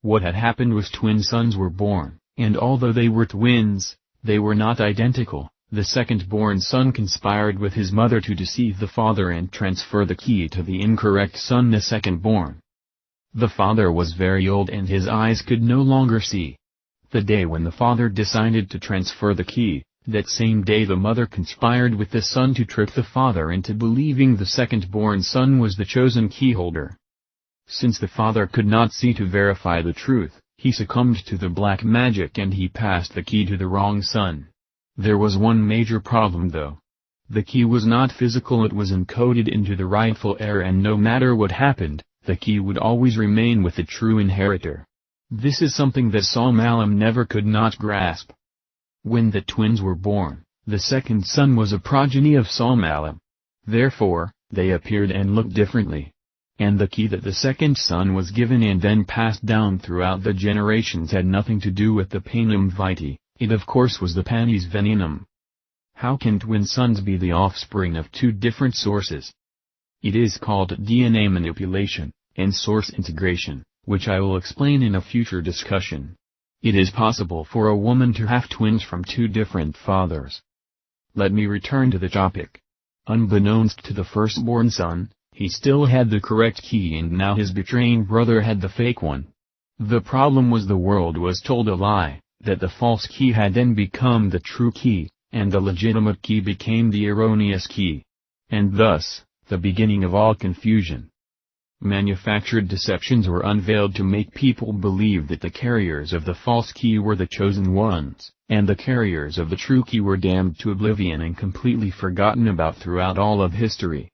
What had happened was twin sons were born, and although they were twins, they were not identical. The second-born son conspired with his mother to deceive the father and transfer the key to the incorrect son, the second-born. The father was very old and his eyes could no longer see. The day when the father decided to transfer the key, That same day the mother conspired with the son to trick the father into believing the second-born son was the chosen keyholder. Since the father could not see to verify the truth, he succumbed to the black magic and he passed the key to the wrong son. There was one major problem though. The key was not physical, it was encoded into the rightful heir, and no matter what happened, the key would always remain with the true inheritor. This is something that Saul Malam never could not grasp. When the twins were born, the second son was a progeny of Saul Malam. Therefore, they appeared and looked differently. And the key that the second son was given and then passed down throughout the generations had nothing to do with the panem vitae, it of course was the panis venenum. How can twin sons be the offspring of two different sources? It is called DNA manipulation, and source integration, which I will explain in a future discussion. It is possible for a woman to have twins from two different fathers. Let me return to the topic. Unbeknownst to the firstborn son, he still had the correct key and now his betraying brother had the fake one. The problem was the world was told a lie, that the false key had then become the true key, and the legitimate key became the erroneous key. And thus, the beginning of all confusion. Manufactured deceptions were unveiled to make people believe that the carriers of the false key were the chosen ones, and the carriers of the true key were damned to oblivion and completely forgotten about throughout all of history.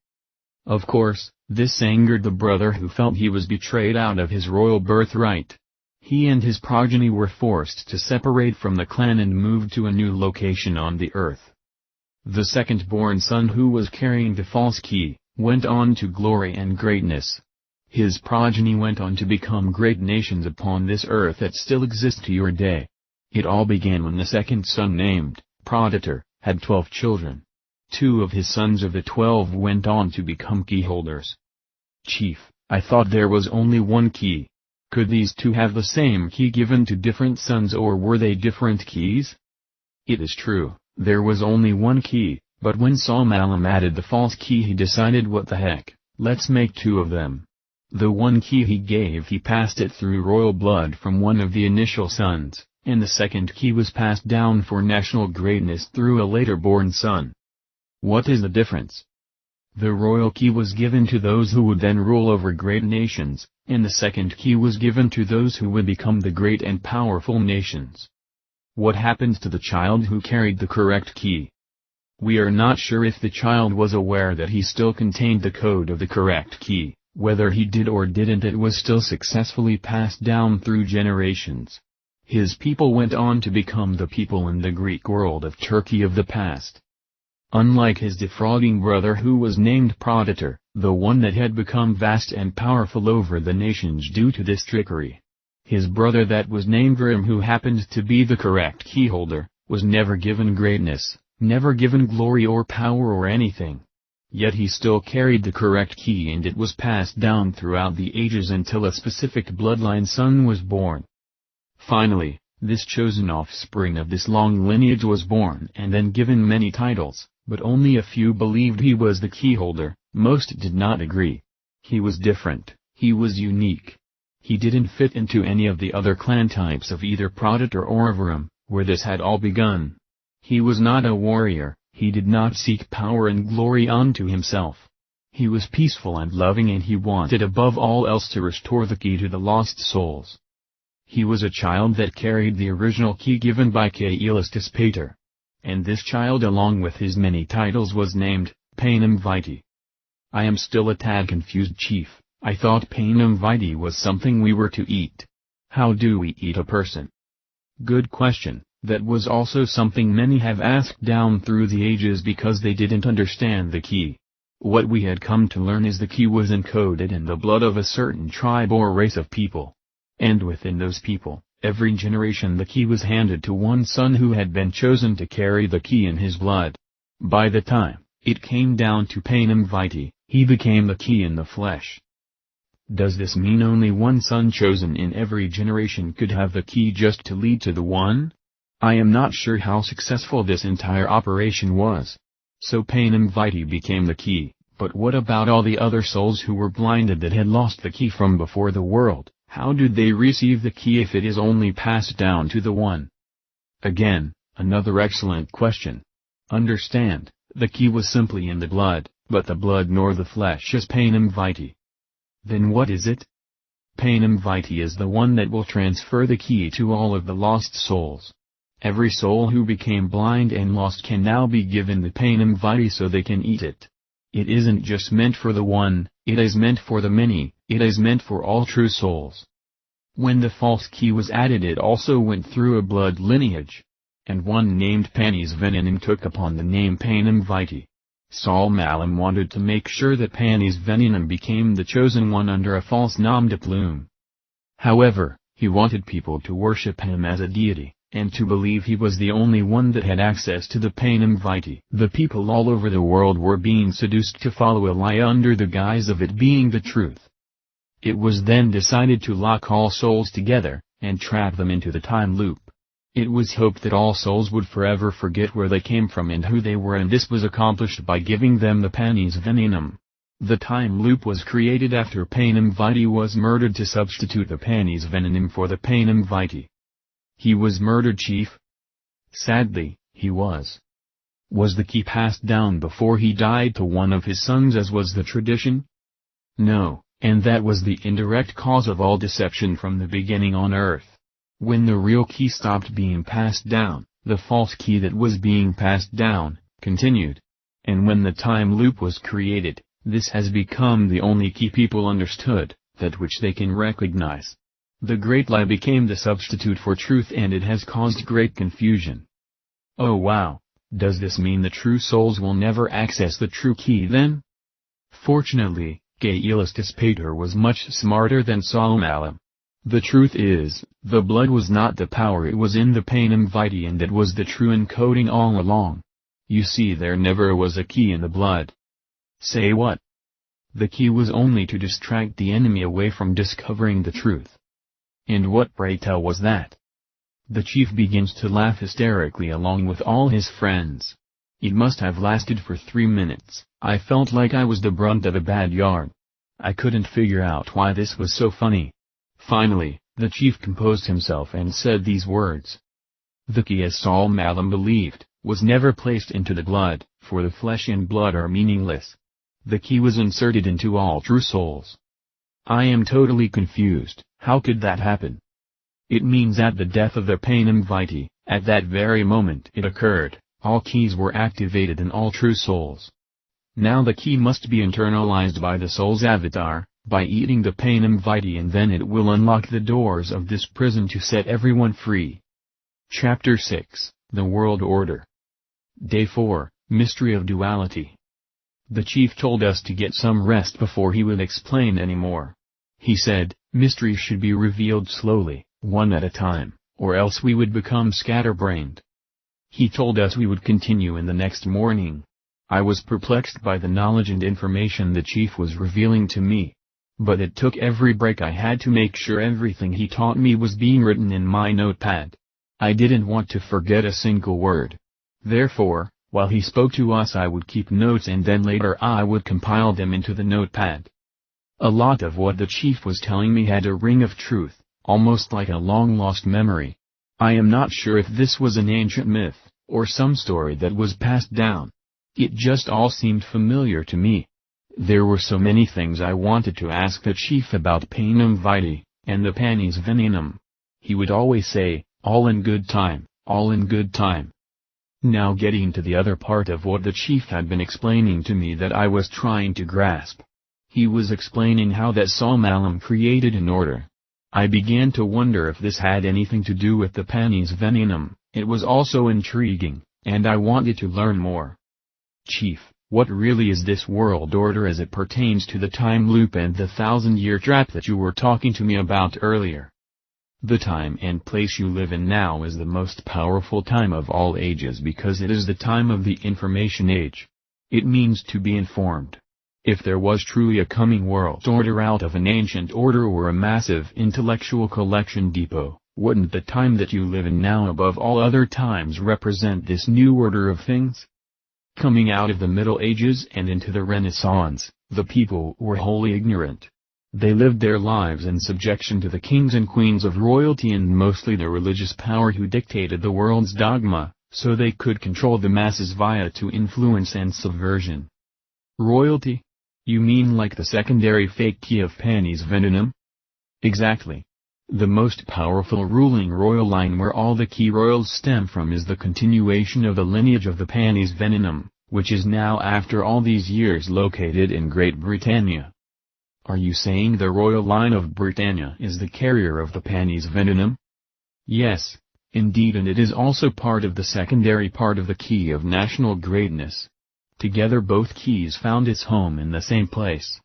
Of course, this angered the brother who felt he was betrayed out of his royal birthright. He and his progeny were forced to separate from the clan and moved to a new location on the earth. The second-born son who was carrying the false key, went on to glory and greatness. His progeny went on to become great nations upon this earth that still exist to your day. It all began when the second son, named Proditor, had 12 children. 2 of his sons of the 12 went on to become keyholders. Chief, I thought there was only one key. Could these 2 have the same key given to different sons, or were they different keys? It is true, there was only one key, but when Saul Malam added the false key he decided, what the heck, let's make 2 of them. The one key he gave, he passed it through royal blood from one of the initial sons, and the second key was passed down for national greatness through a later born son. What is the difference? The royal key was given to those who would then rule over great nations, and the second key was given to those who would become the great and powerful nations. What happened to the child who carried the correct key? We are not sure if the child was aware that he still contained the code of the correct key. Whether he did or didn't, it was still successfully passed down through generations. His people went on to become the people in the Greek world of Turkey of the past. Unlike his defrauding brother who was named Proditor, the one that had become vast and powerful over the nations due to this trickery. His brother that was named Rim, who happened to be the correct keyholder, was never given greatness, never given glory or power or anything. Yet he still carried the correct key and it was passed down throughout the ages until a specific bloodline son was born. Finally, this chosen offspring of this long lineage was born and then given many titles, but only a few believed he was the keyholder, most did not agree. He was different, he was unique. He didn't fit into any of the other clan types of either Proditor or Avram, where this had all begun. He was not a warrior. He did not seek power and glory unto himself. He was peaceful and loving, and he wanted above all else to restore the key to the lost souls. He was a child that carried the original key given by Kailistus Pater. And this child along with his many titles was named Panem Vitae. I am still a tad confused, Chief. I thought Panem Vitae was something we were to eat. How do we eat a person? Good question. That was also something many have asked down through the ages because they didn't understand the key. What we had come to learn is the key was encoded in the blood of a certain tribe or race of people. And within those people, every generation the key was handed to one son who had been chosen to carry the key in his blood. By the time it came down to Panem Vitae, he became the key in the flesh. Does this mean only one son chosen in every generation could have the key just to lead to the one? I am not sure how successful this entire operation was. So Panem Vitae became the key, but what about all the other souls who were blinded that had lost the key from before the world? How did they receive the key if it is only passed down to the one? Again, Another excellent question. Understand, the key was simply in the blood, but the blood nor the flesh is panem vitae. Then what is it? Panem vitae is the one that will transfer the key to all of the lost souls. Every soul who became blind and lost can now be given the panem vitae so they can eat it. It isn't just meant for the one, it is meant for the many, it is meant for all true souls. When the false key was added, it also went through a blood lineage. And one named Panis Venenim took upon the name panem vitae. Saul Malam wanted to make sure that Panis Venenim became the chosen one under a false nom de plume. However, he wanted people to worship him as a deity, and to believe he was the only one that had access to the panem vitae. The people all over the world were being seduced to follow a lie under the guise of it being the truth. It was then decided to lock all souls together, and trap them into the time loop. It was hoped that all souls would forever forget where they came from and who they were, and this was accomplished by giving them the panis venenem. The time loop was created after panem vitae was murdered to substitute the panis venenem for the panem vitae. He was murdered, chief? Sadly, he was. Was the key passed down before he died to one of his sons as was the tradition? No, and that was the indirect cause of all deception from the beginning on earth. When the real key stopped being passed down, the false key that was being passed down, continued. And when the time loop was created, this has become the only key people understood, that which they can recognize. The great lie became the substitute for truth, and it has caused great confusion. Oh wow, does this mean the true souls will never access the true key then? Fortunately, Gaius Pater was much smarter than Saul Malam. The truth is, the blood was not the power, it was in the panem vitae, and that was the true encoding all along. You see, there never was a key in the blood. Say what? The key was only to distract the enemy away from discovering the truth. And what, pray tell, was that? The chief begins to laugh hysterically along with all his friends. It must have lasted for 3 minutes. I felt like I was the brunt of a bad yarn. I couldn't figure out why this was so funny. Finally, the chief composed himself and said these words. The key, as Saul Malam believed, was never placed into the blood, for the flesh and blood are meaningless. The key was inserted into all true souls. I am totally confused. How could that happen? It means at the death of the panem vitae, at that very moment it occurred, all keys were activated in all true souls. Now the key must be internalized by the soul's avatar, by eating the panem vitae, and then it will unlock the doors of this prison to set everyone free. Chapter 6, The World Order. Day 4, Mystery of Duality. The chief told us to get some rest before he would explain any more. He said, mysteries should be revealed slowly, one at a time, or else we would become scatterbrained. He told us we would continue in the next morning. I was perplexed by the knowledge and information the chief was revealing to me. But it took every break I had to make sure everything he taught me was being written in my notepad. I didn't want to forget a single word. Therefore, while he spoke to us, I would keep notes, and then later I would compile them into the notepad. A lot of what the chief was telling me had a ring of truth, almost like a long-lost memory. I am not sure if this was an ancient myth, or some story that was passed down. It just all seemed familiar to me. There were so many things I wanted to ask the chief about panem vitae, and the panis venenem. He would always say, all in good time, all in good time. Now getting to the other part of what the chief had been explaining to me that I was trying to grasp. He was explaining how that Saul Malam created an order. I began to wonder if this had anything to do with the panis venenem. It was also intriguing, and I wanted to learn more. Chief, what really is this world order as it pertains to the time loop and the 1000-year trap that you were talking to me about earlier? The time and place you live in now is the most powerful time of all ages because it is the time of the information age. It means to be informed. If there was truly a coming world order out of an ancient order or a massive intellectual collection depot, wouldn't the time that you live in now above all other times represent this new order of things? Coming out of the Middle Ages and into the Renaissance, the people were wholly ignorant. They lived their lives in subjection to the kings and queens of royalty and mostly the religious power who dictated the world's dogma, so they could control the masses via to influence and subversion. Royalty? You mean like the secondary fake key of Panis Venenum? Exactly. The most powerful ruling royal line where all the key royals stem from is the continuation of the lineage of the Panis Venenum, which is now after all these years located in Great Britannia. Are you saying the royal line of Britannia is the carrier of the Panis Venenum? Yes, indeed, and it is also part of the secondary part of the key of national greatness. Together both keys found its home in the same place.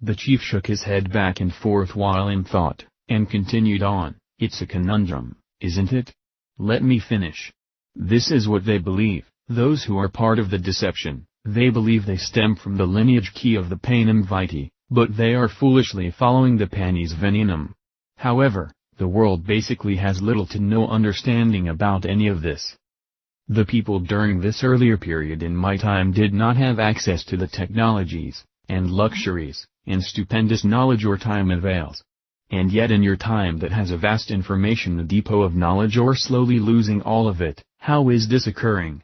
The chief shook his head back and forth while in thought, and continued on, "It's a conundrum, isn't it? Let me finish. This is what they believe, those who are part of the deception. They believe they stem from the lineage key of the Panem Vitae, but they are foolishly following the Panis Venenum. However, the world basically has little to no understanding about any of this. The people during this earlier period in my time did not have access to the technologies, and luxuries, and stupendous knowledge or time avails. And yet in your time that has a vast information depot of knowledge or slowly losing all of it, how is this occurring?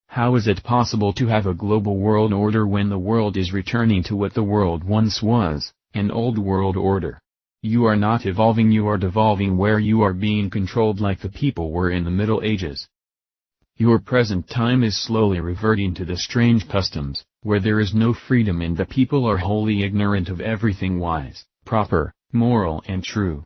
How is it possible to have a global world order when the world is returning to what the world once was, an old world order? You are not evolving, you are devolving, where you are being controlled like the people were in the Middle Ages. Your present time is slowly reverting to the strange customs, where there is no freedom and the people are wholly ignorant of everything wise, proper, moral and true.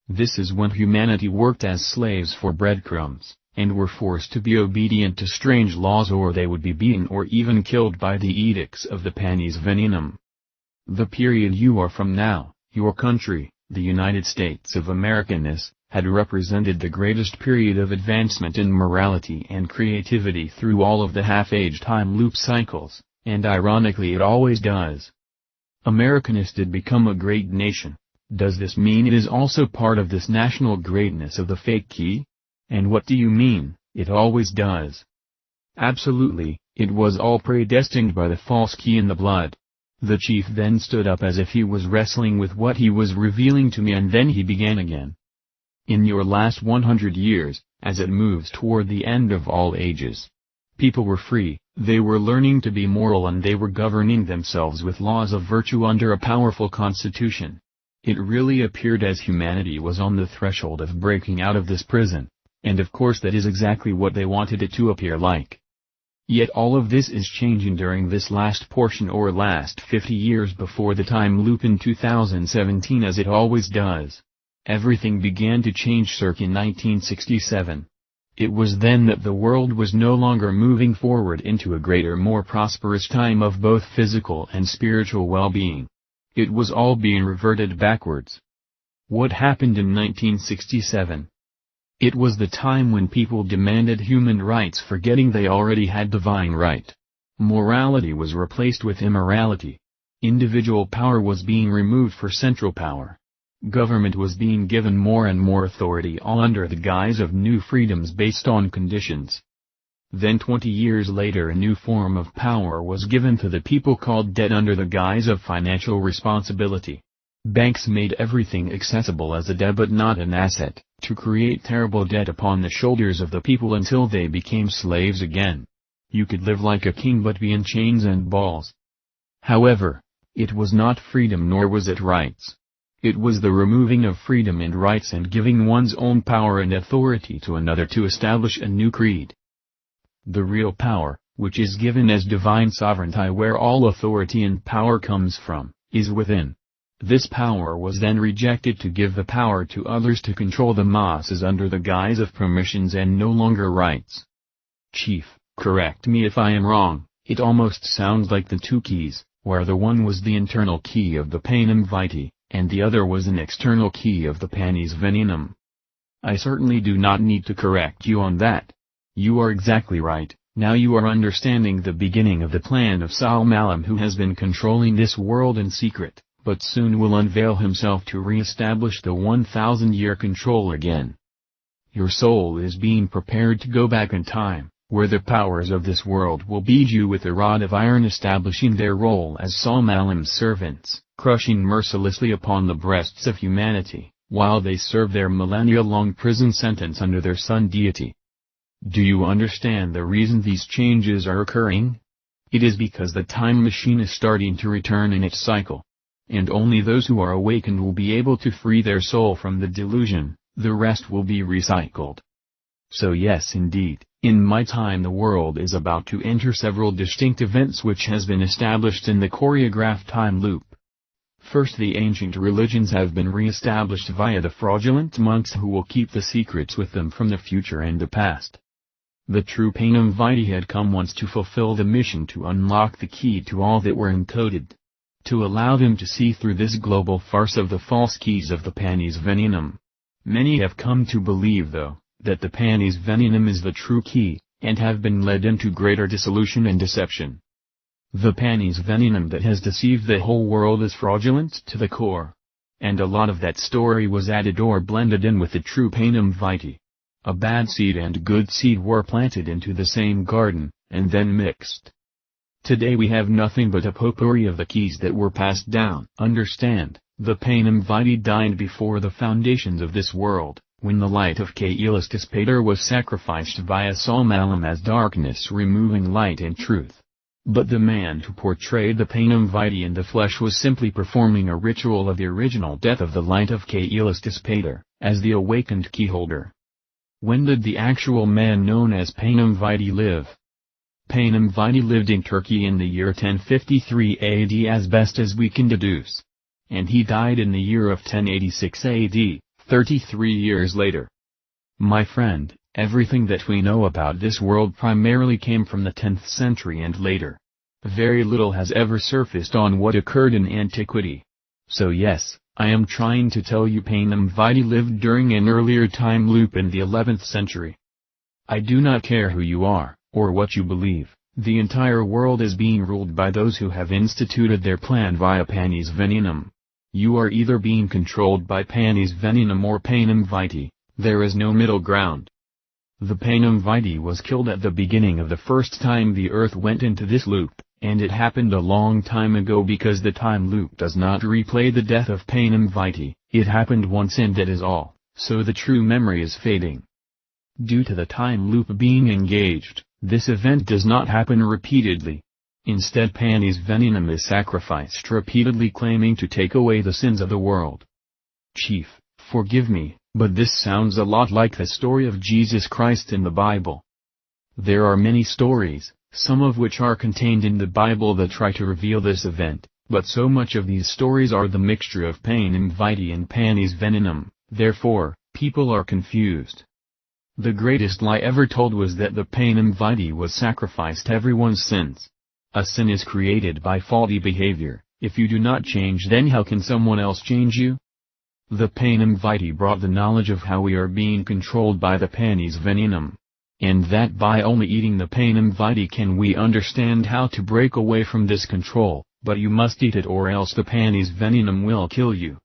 This is when humanity worked as slaves for breadcrumbs, and were forced to be obedient to strange laws or they would be beaten or even killed by the edicts of the Panis Venenum. The period you are from now, your country, the United States of Americanness, had represented the greatest period of advancement in morality and creativity through all of the half-age time loop cycles, and ironically it always does. Americanness did become a great nation. Does this mean it is also part of this national greatness of the fake key? And what do you mean, it always does? Absolutely, it was all predestined by the false key in the blood. The chief then stood up as if he was wrestling with what he was revealing to me, and then he began again. In your last 100 years, as it moves toward the end of all ages, people were free, they were learning to be moral, and they were governing themselves with laws of virtue under a powerful constitution. It really appeared as humanity was on the threshold of breaking out of this prison, and of course that is exactly what they wanted it to appear like. Yet all of this is changing during this last portion or last 50 years before the time loop in 2017, as it always does. Everything began to change circa 1967. It was then that the world was no longer moving forward into a greater, more prosperous time of both physical and spiritual well-being. It was all being reverted backwards. What happened in 1967? It was the time when people demanded human rights, forgetting they already had divine right. Morality was replaced with immorality. Individual power was being removed for central power. Government was being given more and more authority, all under the guise of new freedoms based on conditions. Then 20 years later a new form of power was given to the people called debt under the guise of financial responsibility. Banks made everything accessible as a debt but not an asset, to create terrible debt upon the shoulders of the people until they became slaves again. You could live like a king but be in chains and balls. However, it was not freedom nor was it rights. It was the removing of freedom and rights and giving one's own power and authority to another to establish a new creed. The real power, which is given as divine sovereignty, where all authority and power comes from, is within. This power was then rejected to give the power to others to control the masses under the guise of permissions and no longer rights. Chief, correct me if I am wrong, it almost sounds like the two keys, where the one was the internal key of the Panem Vitae, and the other was an external key of the Panis Venenum. I certainly do not need to correct you on that. You are exactly right. Now you are understanding the beginning of the plan of Saul Malam, who has been controlling this world in secret, but soon will unveil himself to re-establish the 1,000-year control again. Your soul is being prepared to go back in time, where the powers of this world will beat you with a rod of iron, establishing their role as Saul Malam's servants, crushing mercilessly upon the breasts of humanity, while they serve their millennia-long prison sentence under their sun deity. Do you understand the reason these changes are occurring? It is because the time machine is starting to return in its cycle. And only those who are awakened will be able to free their soul from the delusion, the rest will be recycled. So yes, indeed, in my time the world is about to enter several distinct events which has been established in the choreographed time loop. First, the ancient religions have been re-established via the fraudulent monks who will keep the secrets with them from the future and the past. The true Panem Vitae had come once to fulfill the mission to unlock the key to all that were encoded. To allow them to see through this global farce of the false keys of the Panis Venenum. Many have come to believe though, that the Panis Venenum is the true key, and have been led into greater dissolution and deception. The Panis Venenum that has deceived the whole world is fraudulent to the core. And a lot of that story was added or blended in with the true Panem Vitae. A bad seed and good seed were planted into the same garden, and then mixed. Today we have nothing but a potpourri of the keys that were passed down. Understand, the Panem Vitae died before the foundations of this world, when the light of Caelus Dispater was sacrificed via Solmalum as darkness removing light and truth. But the man who portrayed the Panem Vitae in the flesh was simply performing a ritual of the original death of the light of Caelus Dispater, as the awakened keyholder. When did the actual man known as Panem Vitae live? Panem Vitae lived in Turkey in the year 1053 AD as best as we can deduce. And he died in the year of 1086 AD, 33 years later. My friend, everything that we know about this world primarily came from the 10th century and later. Very little has ever surfaced on what occurred in antiquity. So yes, I am trying to tell you Panem Vitae lived during an earlier time loop in the 11th century. I do not care who you are, or what you believe, the entire world is being ruled by those who have instituted their plan via Panis Venenum. You are either being controlled by Panis Venenum or Panem Vitae, there is no middle ground. The Panem Vitae was killed at the beginning of the first time the earth went into this loop, and it happened a long time ago because the time loop does not replay the death of Panem Vitae, it happened once and that is all, so the true memory is fading. Due to the time loop being engaged, this event does not happen repeatedly. Instead Panis Venenum is sacrificed repeatedly claiming to take away the sins of the world. Chief, forgive me, but this sounds a lot like the story of Jesus Christ in the Bible. There are many stories, some of which are contained in the Bible that try to reveal this event, but so much of these stories are the mixture of Panem Vitae and Panis Venenum, therefore, people are confused. The greatest lie ever told was that the Panem Vitae was sacrificed to everyone's sins. A sin is created by faulty behavior. If you do not change, then how can someone else change you? The Panem Vitae brought the knowledge of how we are being controlled by the Panis Venenum. And that by only eating the Panem Vitae can we understand how to break away from this control, but you must eat it or else the Panis Venenum will kill you.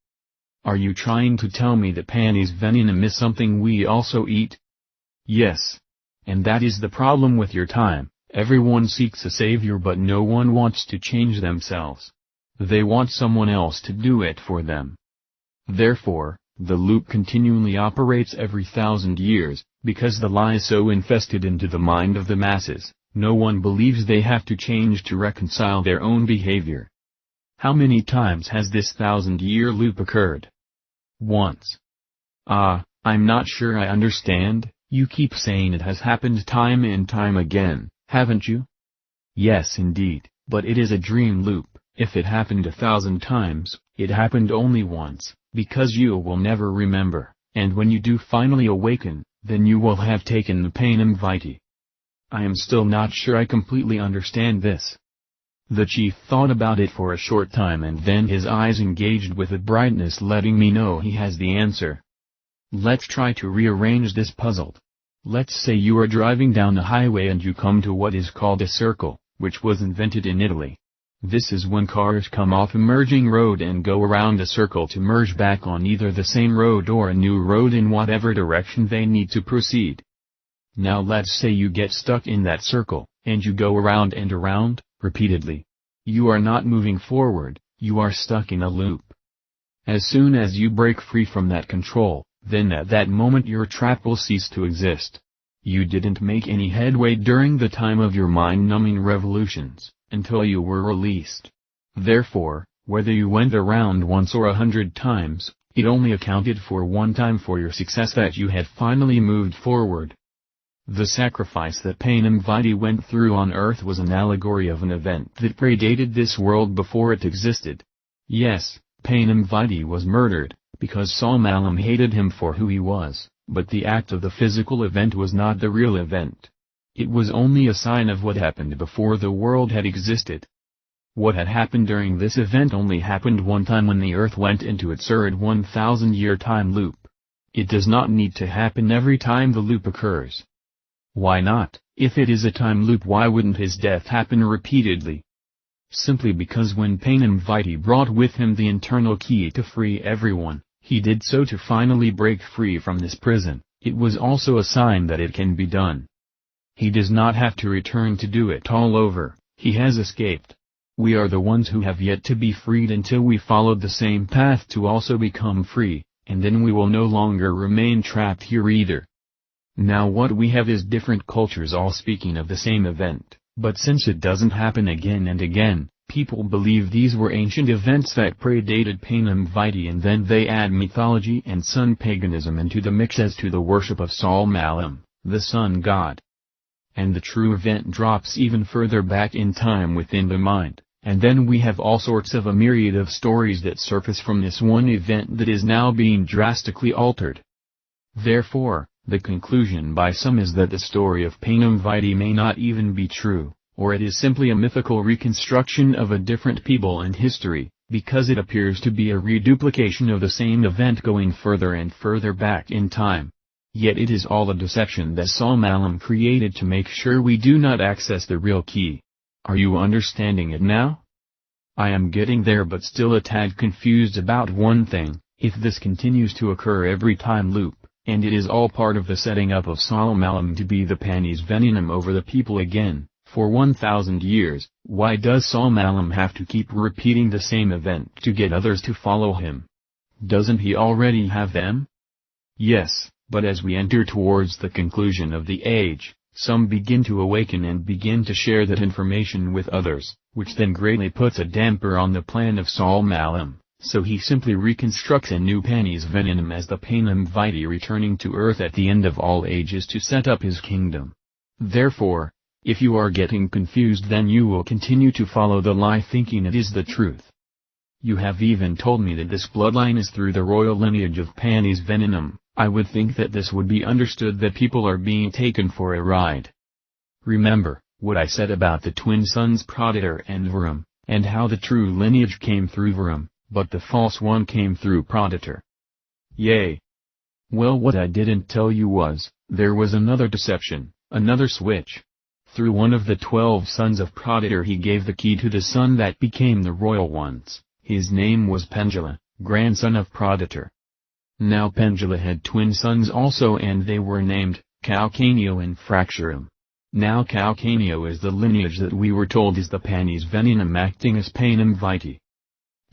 Are you trying to tell me that Panis Venenum is something we also eat? Yes. And that is the problem with your time. Everyone seeks a savior but no one wants to change themselves. They want someone else to do it for them. Therefore, the loop continually operates every 1,000 years, because the lie is so infested into the mind of the masses, no one believes they have to change to reconcile their own behavior. How many times has this 1,000-year loop occurred? Once. I'm not sure I understand, you keep saying it has happened time and time again, haven't you? Yes indeed, but it is a dream loop. If it happened 1,000 times, it happened only once, because you will never remember, and when you do finally awaken, then you will have taken the Panem Vitae. I am still not sure I completely understand this. The chief thought about it for a short time and then his eyes engaged with a brightness letting me know he has the answer. Let's try to rearrange this puzzle. Let's say you are driving down the highway and you come to what is called a circle, which was invented in Italy. This is when cars come off a merging road and go around a circle to merge back on either the same road or a new road in whatever direction they need to proceed. Now let's say you get stuck in that circle, and you go around and around, repeatedly. You are not moving forward, you are stuck in a loop. As soon as you break free from that control, then at that moment your trap will cease to exist. You didn't make any headway during the time of your mind-numbing revolutions, until you were released. Therefore, whether you went around once or 100 times, it only accounted for one time for your success that you had finally moved forward. The sacrifice that Panem Vitae went through on earth was an allegory of an event that predated this world before it existed. Yes, Panem Vitae was murdered, because Saul Malum hated him for who he was, but the act of the physical event was not the real event. It was only a sign of what happened before the world had existed. What had happened during this event only happened one time when the earth went into its 1,000-year time loop. It does not need to happen every time the loop occurs. Why not? If it is a time loop, why wouldn't his death happen repeatedly? Simply because when Panem Vitae brought with him the internal key to free everyone, he did so to finally break free from this prison. It was also a sign that it can be done. He does not have to return to do it all over. He has escaped. We are the ones who have yet to be freed until we followed the same path to also become free, and then we will no longer remain trapped here either. Now what we have is different cultures all speaking of the same event, but since it doesn't happen again and again, people believe these were ancient events that predated Panem Vitae, and then they add mythology and sun paganism into the mix as to the worship of Saul Malum, the sun god. And the true event drops even further back in time within the mind, and then we have all sorts of a myriad of stories that surface from this one event that is now being drastically altered. Therefore, the conclusion by some is that the story of Panem Vitae may not even be true, or it is simply a mythical reconstruction of a different people and history, because it appears to be a reduplication of the same event going further and further back in time. Yet it is all a deception that Saul Malum created to make sure we do not access the real key. Are you understanding it now? I am getting there, but still a tad confused about one thing. If this continues to occur every time loop, and it is all part of the setting up of Saul Malum to be the panis venenum over the people again, for 1,000 years, why does Saul Malum have to keep repeating the same event to get others to follow him? Doesn't he already have them? Yes, but as we enter towards the conclusion of the age, some begin to awaken and begin to share that information with others, which then greatly puts a damper on the plan of Saul Malum. So he simply reconstructs a new panis venenum as the Panem Vitae returning to earth at the end of all ages to set up his kingdom. Therefore, if you are getting confused, then you will continue to follow the lie thinking it is the truth. You have even told me that this bloodline is through the royal lineage of panis venenum. I would think that this would be understood that people are being taken for a ride. Remember what I said about the twin sons Proditor and Virum, and how the true lineage came through Virum, but the false one came through Proditor. Yay! Well, what I didn't tell you was, there was another deception, another switch. Through one of the 12 sons of Proditor he gave the key to the son that became the royal ones. His name was Pendula, grandson of Proditor. Now Pendula had twin sons also, and they were named Calcanio and Fracturum. Now Calcanio is the lineage that we were told is the panis venenum acting as Panem Vitae.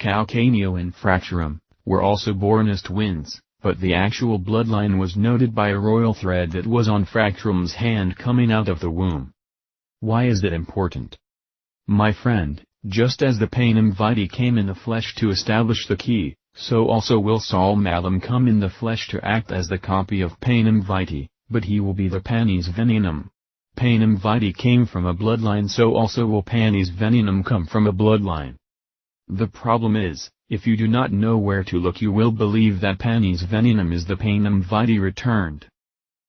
Calcanio and Fracturum were also born as twins, but the actual bloodline was noted by a royal thread that was on Fracturum's hand coming out of the womb. Why is that important? My friend, just as the Panem Vitae came in the flesh to establish the key, so also will Saul Malum come in the flesh to act as the copy of Panem Vitae, but he will be the panis venenum. Panem Vitae came from a bloodline, so also will panis venenum come from a bloodline. The problem is, if you do not know where to look, you will believe that panis venenum is the Panem Vitae returned.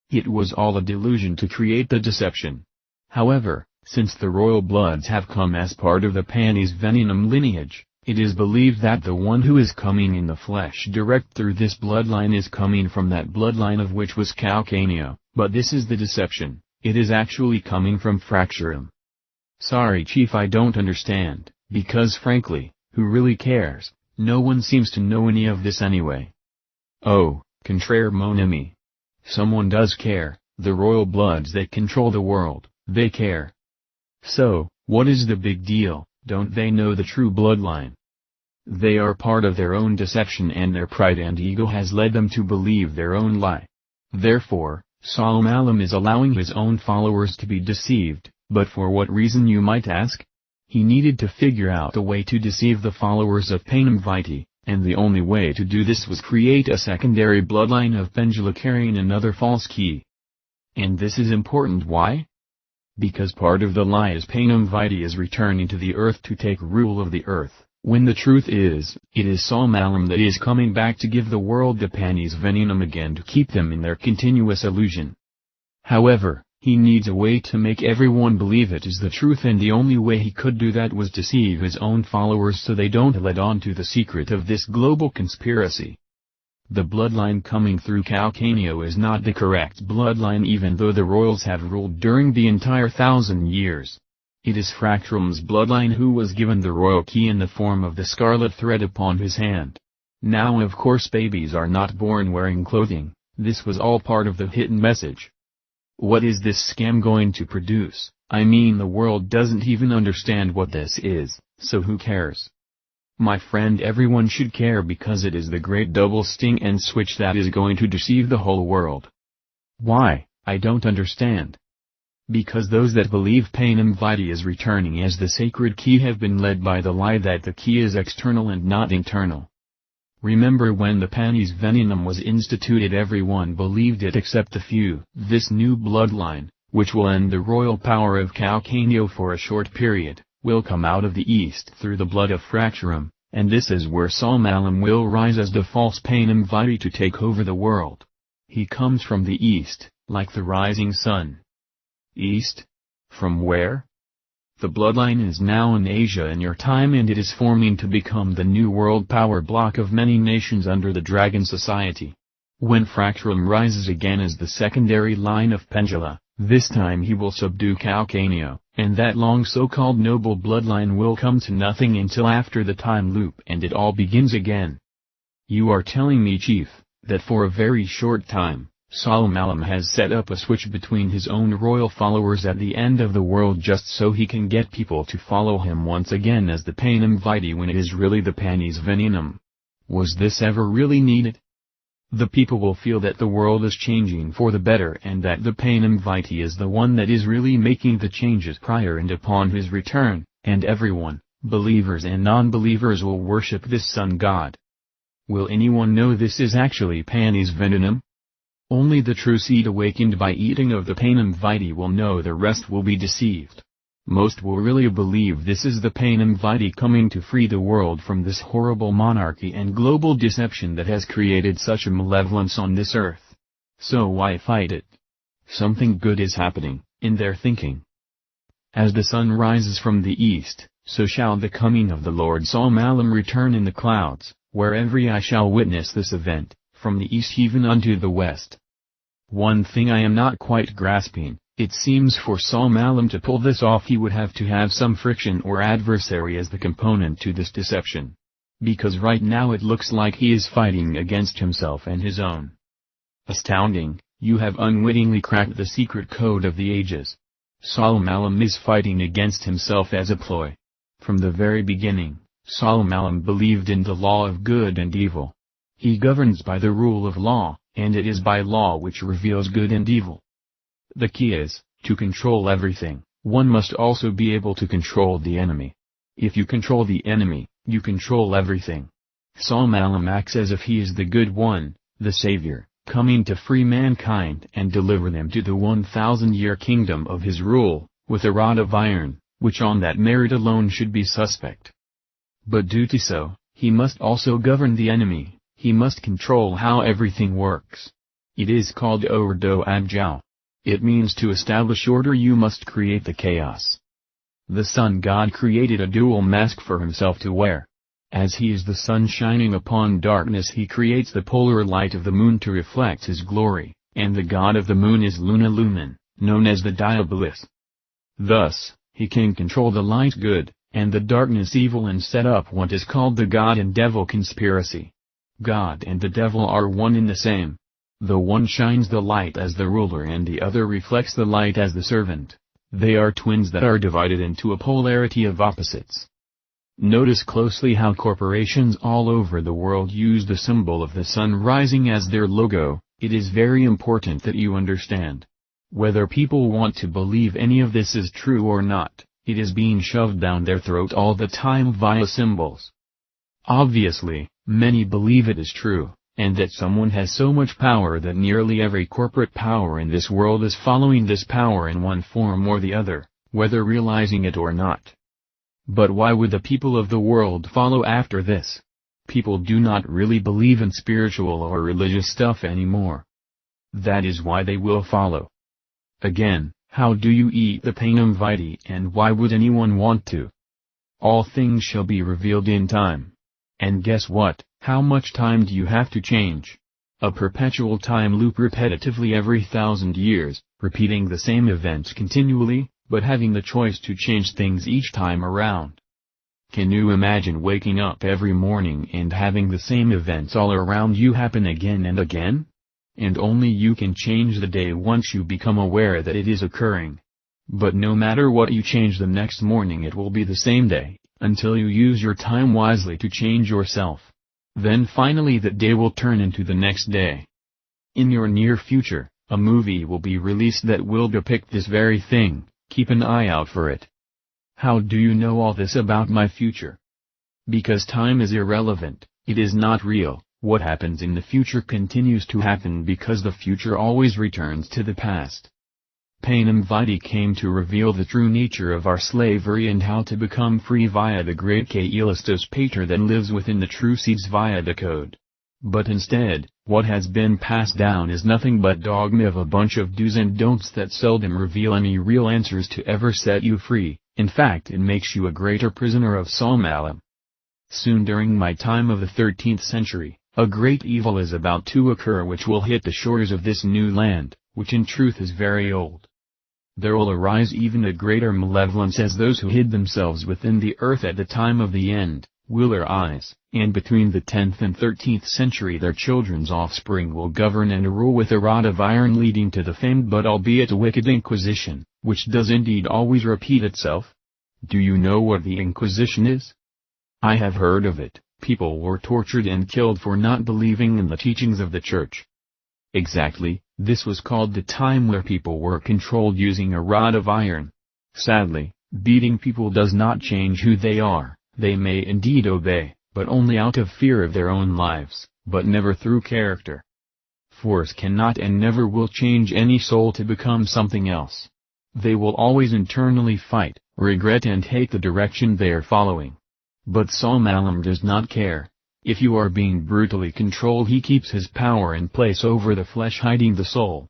It was all a delusion to create the deception. However, since the royal bloods have come as part of the panis venenum lineage, it is believed that the one who is coming in the flesh direct through this bloodline is coming from that bloodline of which was Calcanio, but this is the deception, it is actually coming from Fracturum. Sorry chief, I don't understand, because frankly, who really cares? No one seems to know any of this anyway. Oh, contraire mon ami. Someone does care, the royal bloods that control the world, they care. So, what is the big deal? Don't they know the true bloodline? They are part of their own deception, and their pride and ego has led them to believe their own lie. Therefore, Salam is allowing his own followers to be deceived, but for what reason, you might ask? He needed to figure out a way to deceive the followers of Panem Vitae, and the only way to do this was create a secondary bloodline of Pendula carrying another false key. And this is important. Why? Because part of the lie is Panem Vitae is returning to the earth to take rule of the earth, when the truth is, it is Salam that is coming back to give the world the Panis Venenum again to keep them in their continuous illusion. However, he needs a way to make everyone believe it is the truth, and the only way he could do that was deceive his own followers so they don't let on to the secret of this global conspiracy. The bloodline coming through Calcanio is not the correct bloodline, even though the royals have ruled during the entire 1,000 years. It is Fractrum's bloodline who was given the royal key in the form of the scarlet thread upon his hand. Now of course babies are not born wearing clothing, this was all part of the hidden message. What is this scam going to produce? I mean, the world doesn't even understand what this is, so who cares? My friend, everyone should care, because it is the great double sting and switch that is going to deceive the whole world. Why? I don't understand. Because those that believe Panem Vitae is returning as the sacred key have been led by the lie that the key is external and not internal. Remember, when the Panis Venenum was instituted, everyone believed it except the few. This new bloodline, which will end the royal power of Calcanio for a short period, will come out of the east through the blood of Fracturum, and this is where Salam will rise as the false Panem Vitae to take over the world. He comes from the east, like the rising sun. East? From where? The bloodline is now in Asia in your time, and it is forming to become the new world power block of many nations under the Dragon Society. When Fracturum rises again as the secondary line of Pendula, this time he will subdue Calcanio, and that long so-called noble bloodline will come to nothing until after the time loop and it all begins again. You are telling me, Chief, that for a very short time, Salam has set up a switch between his own royal followers at the end of the world just so he can get people to follow him once again as the Panem Vitae when it is really the Panis Venenum? Was this ever really needed? The people will feel that the world is changing for the better and that the Panem Vitae is the one that is really making the changes prior and upon his return, and everyone, believers and non-believers, will worship this sun god. Will anyone know this is actually Panis Venenum? Only the true seed awakened by eating of the Panem Vitae will know, the rest will be deceived. Most will really believe this is the Panem Vitae coming to free the world from this horrible monarchy and global deception that has created such a malevolence on this earth. So why fight it? Something good is happening, in their thinking. As the sun rises from the east, so shall the coming of the Lord Salam return in the clouds, where every eye shall witness this event, from the east even unto the west. One thing I am not quite grasping. It seems for Salam to pull this off he would have to have some friction or adversary as the component to this deception. Because right now it looks like he is fighting against himself and his own. Astounding, you have unwittingly cracked the secret code of the ages. Salam is fighting against himself as a ploy. From the very beginning, Salam believed in the law of good and evil. He governs by the rule of law, and it is by law which reveals good and evil. The key is, to control everything, one must also be able to control the enemy. If you control the enemy, you control everything. Salam acts as if he is the good one, the savior, coming to free mankind and deliver them to the 1,000-year kingdom of his rule, with a rod of iron, which on that merit alone should be suspect. But due to so, he must also govern the enemy, he must control how everything works. It is called Ordo Abjau. It means to establish order you must create the chaos. The sun god created a dual mask for himself to wear. As he is the sun shining upon darkness, he creates the polar light of the moon to reflect his glory, and the god of the moon is Luna Lumen, known as the Diabolus. Thus, he can control the light good, and the darkness evil, and set up what is called the God and Devil conspiracy. God and the devil are one in the same. The one shines the light as the ruler and the other reflects the light as the servant. They are twins that are divided into a polarity of opposites. Notice closely how corporations all over the world use the symbol of the sun rising as their logo. It is very important that you understand. Whether people want to believe any of this is true or not, it is being shoved down their throat all the time via symbols. Obviously, many believe it is true, and that someone has so much power that nearly every corporate power in this world is following this power in one form or the other, whether realizing it or not. But why would the people of the world follow after this? People do not really believe in spiritual or religious stuff anymore. That is why they will follow. Again, how do you eat the panem vitae, and why would anyone want to? All things shall be revealed in time. And guess what? How much time do you have to change? A perpetual time loop repetitively every 1,000 years, repeating the same events continually, but having the choice to change things each time around. Can you imagine waking up every morning and having the same events all around you happen again and again? And only you can change the day once you become aware that it is occurring. But no matter what you change the next morning, it will be the same day, until you use your time wisely to change yourself. Then finally that day will turn into the next day. In your near future, a movie will be released that will depict this very thing. Keep an eye out for it. How do you know all this about my future? Because time is irrelevant, it is not real. What happens in the future continues to happen because the future always returns to the past. Panem vitae came to reveal the true nature of our slavery and how to become free via the great Kailistos Pater that lives within the true seeds via the code. But instead, what has been passed down is nothing but dogma of a bunch of do's and don'ts that seldom reveal any real answers to ever set you free. In fact, it makes you a greater prisoner of Psalm. Soon during my time of the 13th century, a great evil is about to occur which will hit the shores of this new land, which in truth is very old. There will arise even a greater malevolence as those who hid themselves within the earth at the time of the end, will arise, and between the 10th and 13th century their children's offspring will govern and rule with a rod of iron, leading to the famed but albeit wicked Inquisition, which does indeed always repeat itself. Do you know what the Inquisition is? I have heard of it. People were tortured and killed for not believing in the teachings of the Church. Exactly, this was called the time where people were controlled using a rod of iron. Sadly, beating people does not change who they are. They may indeed obey, but only out of fear of their own lives, but never through character. Force cannot and never will change any soul to become something else. They will always internally fight, regret and hate the direction they are following. But Psalm does not care. If you are being brutally controlled, he keeps his power in place over the flesh, hiding the soul.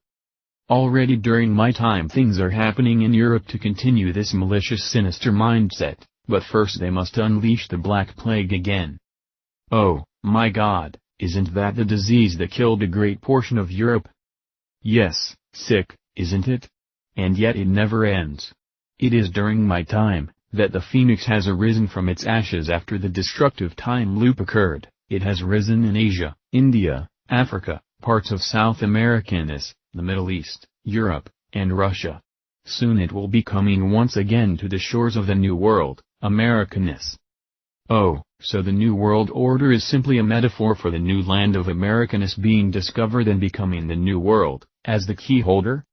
Already during my time things are happening in Europe to continue this malicious, sinister mindset, but first they must unleash the Black Plague again. Oh, my God, isn't that the disease that killed a great portion of Europe? Yes, sick, isn't it? And yet it never ends. It is during my time that the phoenix has arisen from its ashes after the destructive time loop occurred. It has risen in Asia, India, Africa, parts of South America, the Middle East, Europe, and Russia. Soon it will be coming once again to the shores of the New World, Americanus. Oh, so the New World Order is simply a metaphor for the new land of Americanus being discovered and becoming the New World, as the key holder?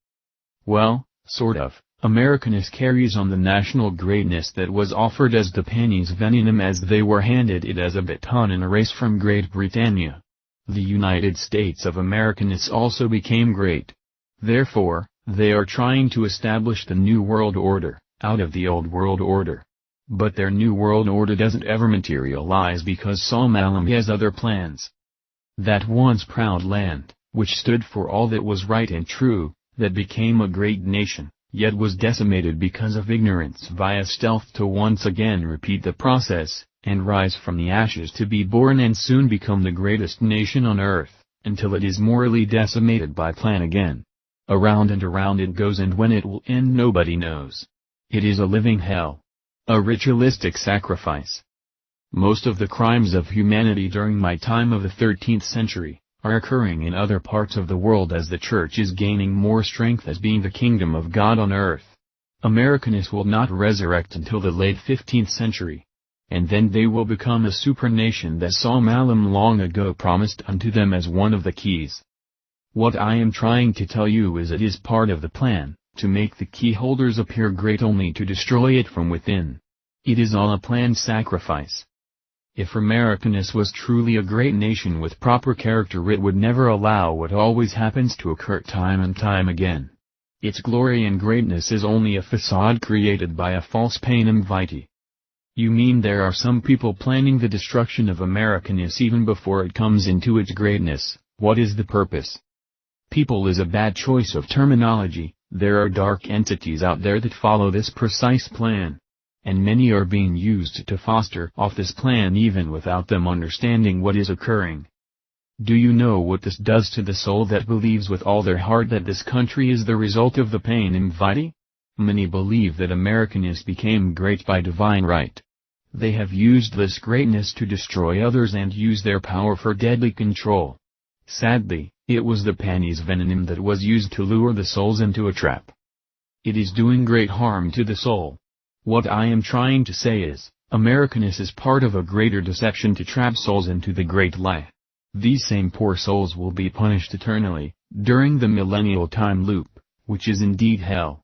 Well, sort of. Americanus carries on the national greatness that was offered as the panis venenum as they were handed it as a baton in a race from Great Britannia. The United States of Americanus also became great. Therefore, they are trying to establish the New World Order, out of the Old World Order. But their New World Order doesn't ever materialize because Psalm has other plans. That once proud land, which stood for all that was right and true, that became a great nation, yet was decimated because of ignorance via stealth, to once again repeat the process, and rise from the ashes to be born and soon become the greatest nation on earth, until it is morally decimated by plan again. Around and around it goes, and when it will end nobody knows. It is a living hell. A ritualistic sacrifice. Most of the crimes of humanity during my time of the 13th century are occurring in other parts of the world as the Church is gaining more strength as being the kingdom of God on earth. Americanus will not resurrect until the late 15th century. And then they will become a supernation that Psalm long ago promised unto them as one of the keys. What I am trying to tell you is it is part of the plan, to make the key holders appear great only to destroy it from within. It is all a planned sacrifice. If Americanus was truly a great nation with proper character, it would never allow what always happens to occur time and time again. Its glory and greatness is only a facade created by a false panem vitae. You mean there are some people planning the destruction of Americanus even before it comes into its greatness? What is the purpose? People is a bad choice of terminology. There are dark entities out there that follow this precise plan. And many are being used to foster off this plan even without them understanding what is occurring. Do you know what this does to the soul that believes with all their heart that this country is the result of the panem vitae? Many believe that Americanus became great by divine right. They have used this greatness to destroy others and use their power for deadly control. Sadly, it was the panis venom that was used to lure the souls into a trap. It is doing great harm to the soul. What I am trying to say is, Americanus is part of a greater deception to trap souls into the great lie. These same poor souls will be punished eternally, during the millennial time loop, which is indeed hell.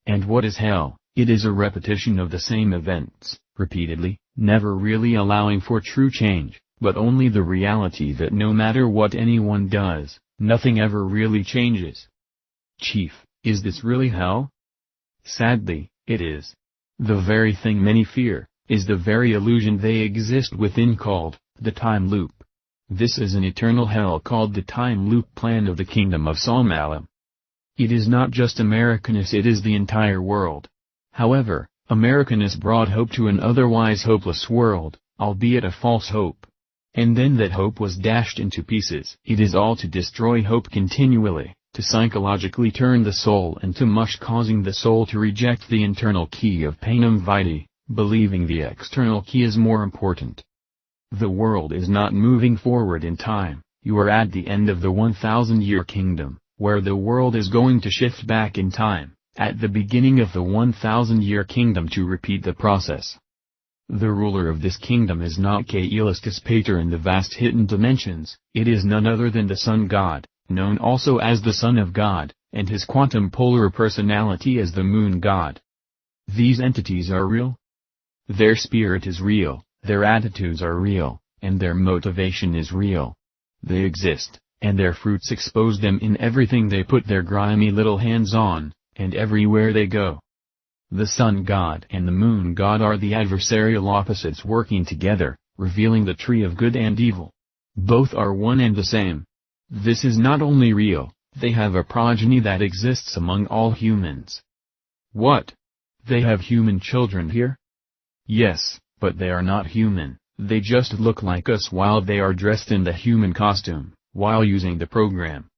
And what is hell? It is a repetition of the same events, repeatedly, never really allowing for true change, but only the reality that no matter what anyone does, nothing ever really changes. Chief, is this really hell? Sadly, it is. The very thing many fear, is the very illusion they exist within called, the time loop. This is an eternal hell called the time loop plan of the kingdom of Salmalam. It is not just Americanus, it is the entire world. However, Americanus brought hope to an otherwise hopeless world, albeit a false hope. And then that hope was dashed into pieces. It is all to destroy hope continually, to psychologically turn the soul into mush, causing the soul to reject the internal key of panem vitae, believing the external key is more important. The world is not moving forward in time. You are at the end of the 1,000-year kingdom, where the world is going to shift back in time, at the beginning of the 1,000-year kingdom to repeat the process. The ruler of this kingdom is not Caelestis Pater in the vast hidden dimensions, it is none other than the Sun God, known also as the Son of God, and his quantum polar personality as the Moon God. These entities are real. Their spirit is real. Their attitudes are real, and their motivation is real. They exist, and their fruits expose them in everything they put their grimy little hands on, and everywhere they go. The Sun God and the Moon God are the adversarial opposites working together, revealing the tree of good and evil. Both are one and the same. This is not only real, they have a progeny that exists among all humans. What? They have human children here? Yes. But they are not human, they just look like us while they are dressed in the human costume, while using the program.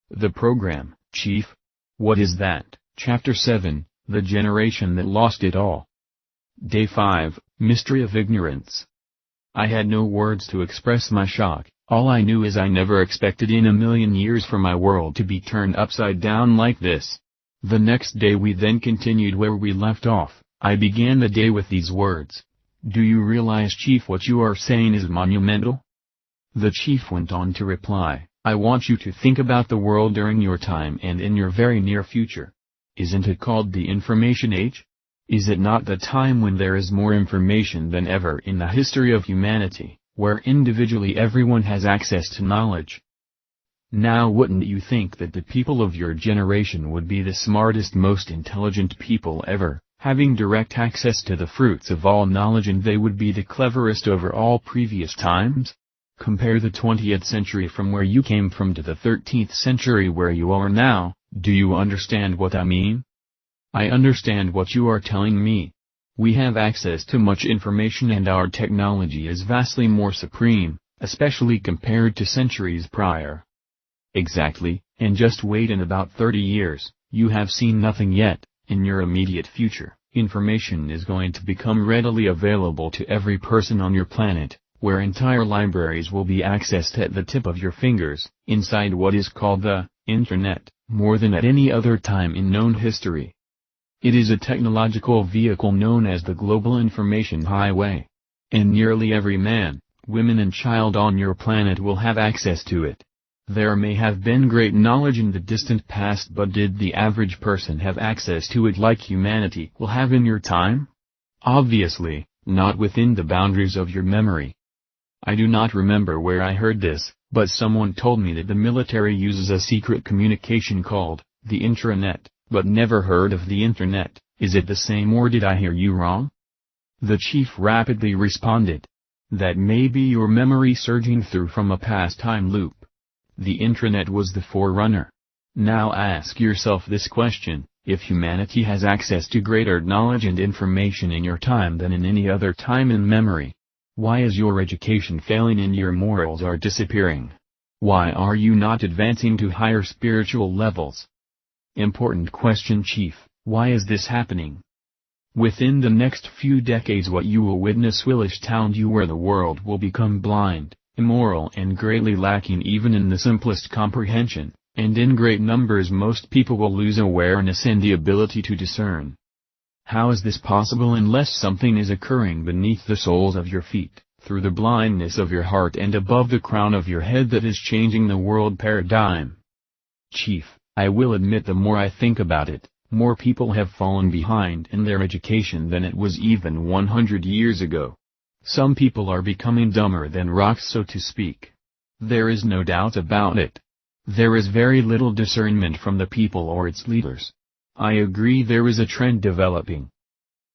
The program, Chief? What is that? Chapter 7, The Generation That Lost It All. Day 5, Mystery of Ignorance. I had no words to express my shock. All I knew is I never expected in a million years for my world to be turned upside down like this. The next day we then continued where we left off. I began the day with these words. Do you realize, Chief, what you are saying is monumental? The chief went on to reply, I want you to think about the world during your time and in your very near future. Isn't it called the information age? Is it not the time when there is more information than ever in the history of humanity, where individually everyone has access to knowledge? Now wouldn't you think that the people of your generation would be the smartest, most intelligent people ever? Having direct access to the fruits of all knowledge, and they would be the cleverest over all previous times? Compare the 20th century from where you came from to the 13th century where you are now. Do you understand what I mean? I understand what you are telling me. We have access to much information and our technology is vastly more supreme, especially compared to centuries prior. Exactly, and just wait, in about 30 years, you have seen nothing yet. In your immediate future, information is going to become readily available to every person on your planet, where entire libraries will be accessed at the tip of your fingers, inside what is called the Internet, more than at any other time in known history. It is a technological vehicle known as the Global Information Highway. And nearly every man, woman and child on your planet will have access to it. There may have been great knowledge in the distant past, but did the average person have access to it like humanity will have in your time? Obviously, not within the boundaries of your memory. I do not remember where I heard this, but someone told me that the military uses a secret communication called the intranet, but never heard of the internet. Is it the same, or did I hear you wrong? The chief rapidly responded. That may be your memory surging through from a past time loop. The intranet was the forerunner. Now ask yourself this question: if humanity has access to greater knowledge and information in your time than in any other time in memory, why is your education failing and your morals are disappearing? Why are you not advancing to higher spiritual levels? Important question, Chief. Why is this happening? Within the next few decades what you will witness will astound you, where the world will become blind, immoral and greatly lacking even in the simplest comprehension, and in great numbers most people will lose awareness and the ability to discern. How is this possible unless something is occurring beneath the soles of your feet, through the blindness of your heart and above the crown of your head, that is changing the world paradigm? Chief, I will admit the more I think about it, more people have fallen behind in their education than it was even 100 years ago. Some people are becoming dumber than rocks, so to speak. There is no doubt about it. There is very little discernment from the people or its leaders. I agree there is a trend developing.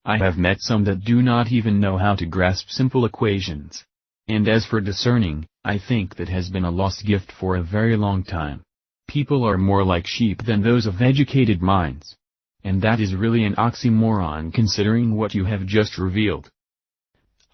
I have met some that do not even know how to grasp simple equations. And as for discerning, I think that has been a lost gift for a very long time. People are more like sheep than those of educated minds. And that is really an oxymoron considering what you have just revealed.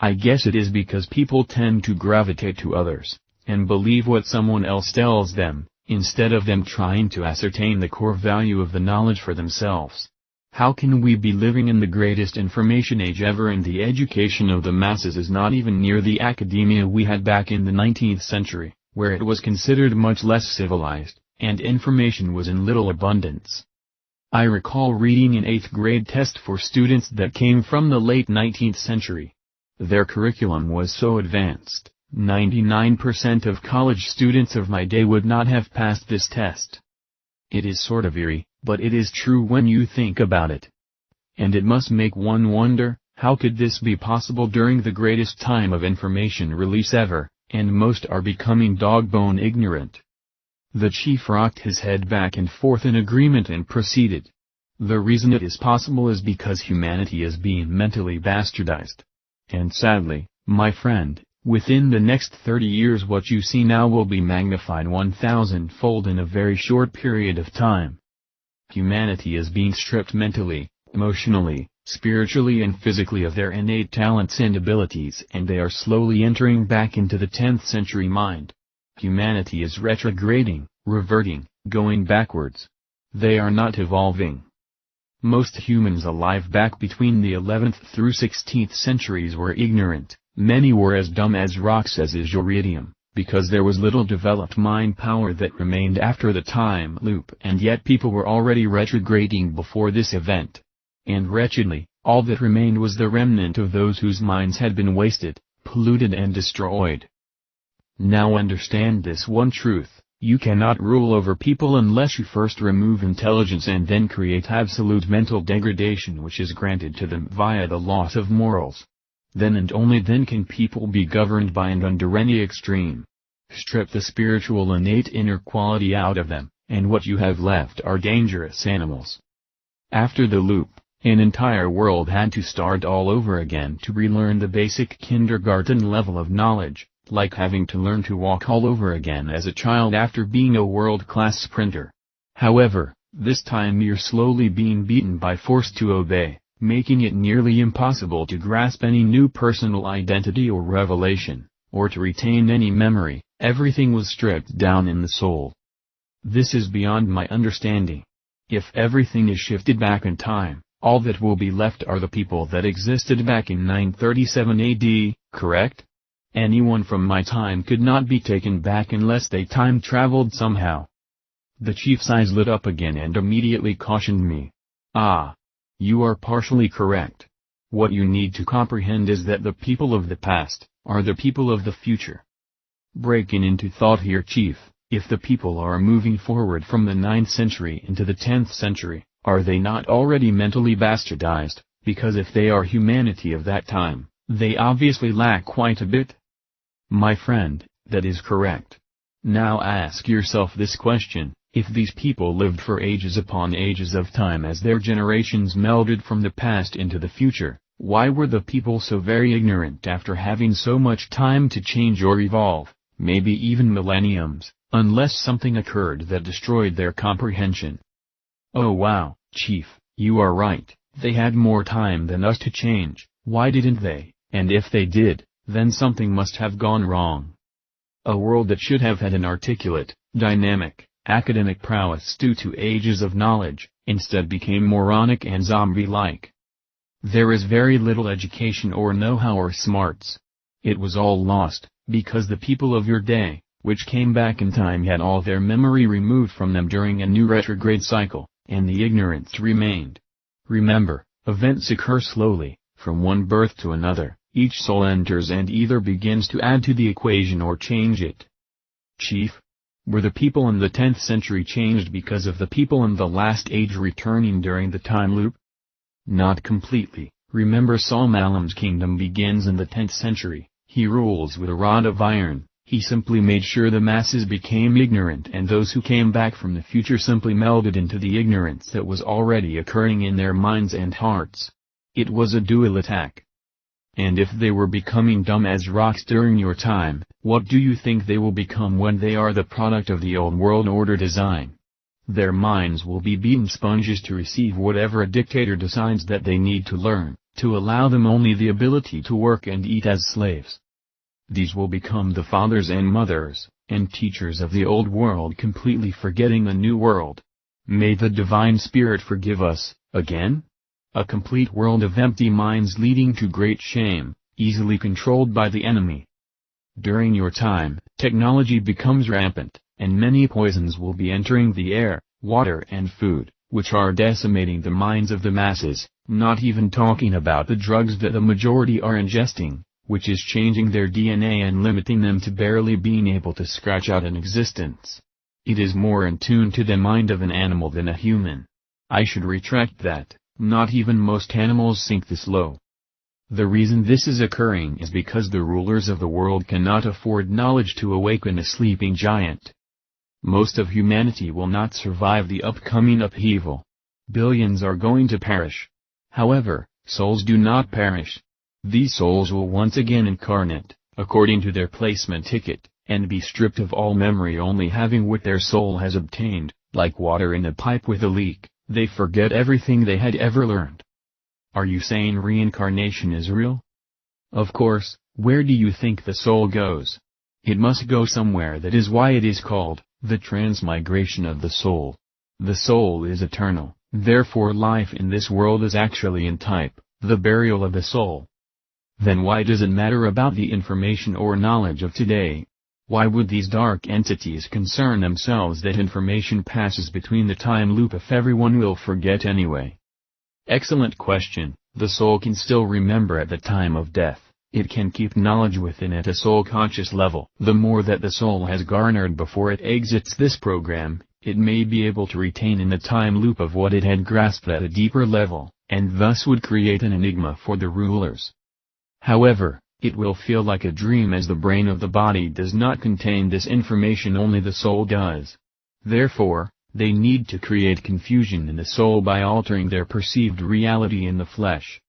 I guess it is because people tend to gravitate to others, and believe what someone else tells them, instead of them trying to ascertain the core value of the knowledge for themselves. How can we be living in the greatest information age ever and the education of the masses is not even near the academia we had back in the 19th century, where it was considered much less civilized, and information was in little abundance? I recall reading an 8th grade test for students that came from the late 19th century. Their curriculum was so advanced, 99% of college students of my day would not have passed this test. It is sort of eerie, but it is true when you think about it. And it must make one wonder, how could this be possible during the greatest time of information release ever, and most are becoming dog-bone ignorant? The chief rocked his head back and forth in agreement and proceeded. The reason it is possible is because humanity is being mentally bastardized. And sadly, my friend, within the next 30 years what you see now will be magnified 1,000-fold in a very short period of time. Humanity is being stripped mentally, emotionally, spiritually and physically of their innate talents and abilities, and they are slowly entering back into the 10th century mind. Humanity is retrograding, reverting, going backwards. They are not evolving. Most humans alive back between the 11th through 16th centuries were ignorant. Many were as dumb as rocks, as is your idiom, because there was little developed mind power that remained after the time loop, and yet people were already retrograding before this event. And wretchedly, all that remained was the remnant of those whose minds had been wasted, polluted and destroyed. Now understand this one truth: you cannot rule over people unless you first remove intelligence and then create absolute mental degradation which is granted to them via the loss of morals. Then and only then can people be governed by and under any extreme. Strip the spiritual innate inner quality out of them, and what you have left are dangerous animals. After the loop, an entire world had to start all over again to relearn the basic kindergarten level of knowledge, like having to learn to walk all over again as a child after being a world-class sprinter. However, this time you're slowly being beaten by force to obey, making it nearly impossible to grasp any new personal identity or revelation, or to retain any memory. Everything was stripped down in the soul. This is beyond my understanding. If everything is shifted back in time, all that will be left are the people that existed back in 937 AD, correct? Anyone from my time could not be taken back unless they time-traveled somehow. The chief's eyes lit up again and immediately cautioned me. Ah! You are partially correct. What you need to comprehend is that the people of the past are the people of the future. Breaking into thought here, Chief, If the people are moving forward from the 9th century into the 10th century, are they not already mentally bastardized? Because if they are humanity of that time, they obviously lack quite a bit. My friend, that is correct. Now ask yourself this question: if these people lived for ages upon ages of time as their generations melded from the past into the future, why were the people so very ignorant after having so much time to change or evolve, maybe even millenniums, unless something occurred that destroyed their comprehension? Oh wow, Chief, you are right, they had more time than us to change. Why didn't they? And if they did, then something must have gone wrong. A world that should have had an articulate, dynamic, academic prowess due to ages of knowledge, instead became moronic and zombie-like. There is very little education or know-how or smarts. It was all lost, because the people of your day, which came back in time, had all their memory removed from them during a new retrograde cycle, and the ignorance remained. Remember, events occur slowly, from one birth to another. Each soul enters and either begins to add to the equation or change it. Chief, were the people in the 10th century changed because of the people in the last age returning during the time loop? Not completely. Remember, Saul Malam's kingdom begins in the 10th century. He rules with a rod of iron. He simply made sure the masses became ignorant, and those who came back from the future simply melded into the ignorance that was already occurring in their minds and hearts. It was a dual attack. And if they were becoming dumb as rocks during your time, what do you think they will become when they are the product of the old world order design? Their minds will be beaten sponges to receive whatever a dictator decides that they need to learn, to allow them only the ability to work and eat as slaves. These will become the fathers and mothers, and teachers of the old world, completely forgetting the new world. May the Divine Spirit forgive us, again? A complete world of empty minds leading to great shame, easily controlled by the enemy. During your time, technology becomes rampant, and many poisons will be entering the air, water and food, which are decimating the minds of the masses, not even talking about the drugs that the majority are ingesting, which is changing their DNA and limiting them to barely being able to scratch out an existence. It is more in tune to the mind of an animal than a human. I should retract that. Not even most animals sink this low. The reason this is occurring is because the rulers of the world cannot afford knowledge to awaken a sleeping giant. Most of humanity will not survive the upcoming upheaval. Billions are going to perish. However, souls do not perish. These souls will once again incarnate, according to their placement ticket, and be stripped of all memory, only having what their soul has obtained, like water in a pipe with a leak. They forget everything they had ever learned. Are you saying reincarnation is real? Of course. Where do you think the soul goes? It must go somewhere. That is why it is called the transmigration of the soul. The soul is eternal, therefore life in this world is actually in type, the burial of the soul. Then why does it matter about the information or knowledge of today? Why would these dark entities concern themselves that information passes between the time loop if everyone will forget anyway? Excellent question. The soul can still remember at the time of death. It can keep knowledge within at a soul conscious level. The more that the soul has garnered before it exits this program, it may be able to retain in the time loop of what it had grasped at a deeper level, and thus would create an enigma for the rulers. However, it will feel like a dream, as the brain of the body does not contain this information, only the soul does. Therefore, they need to create confusion in the soul by altering their perceived reality in the flesh.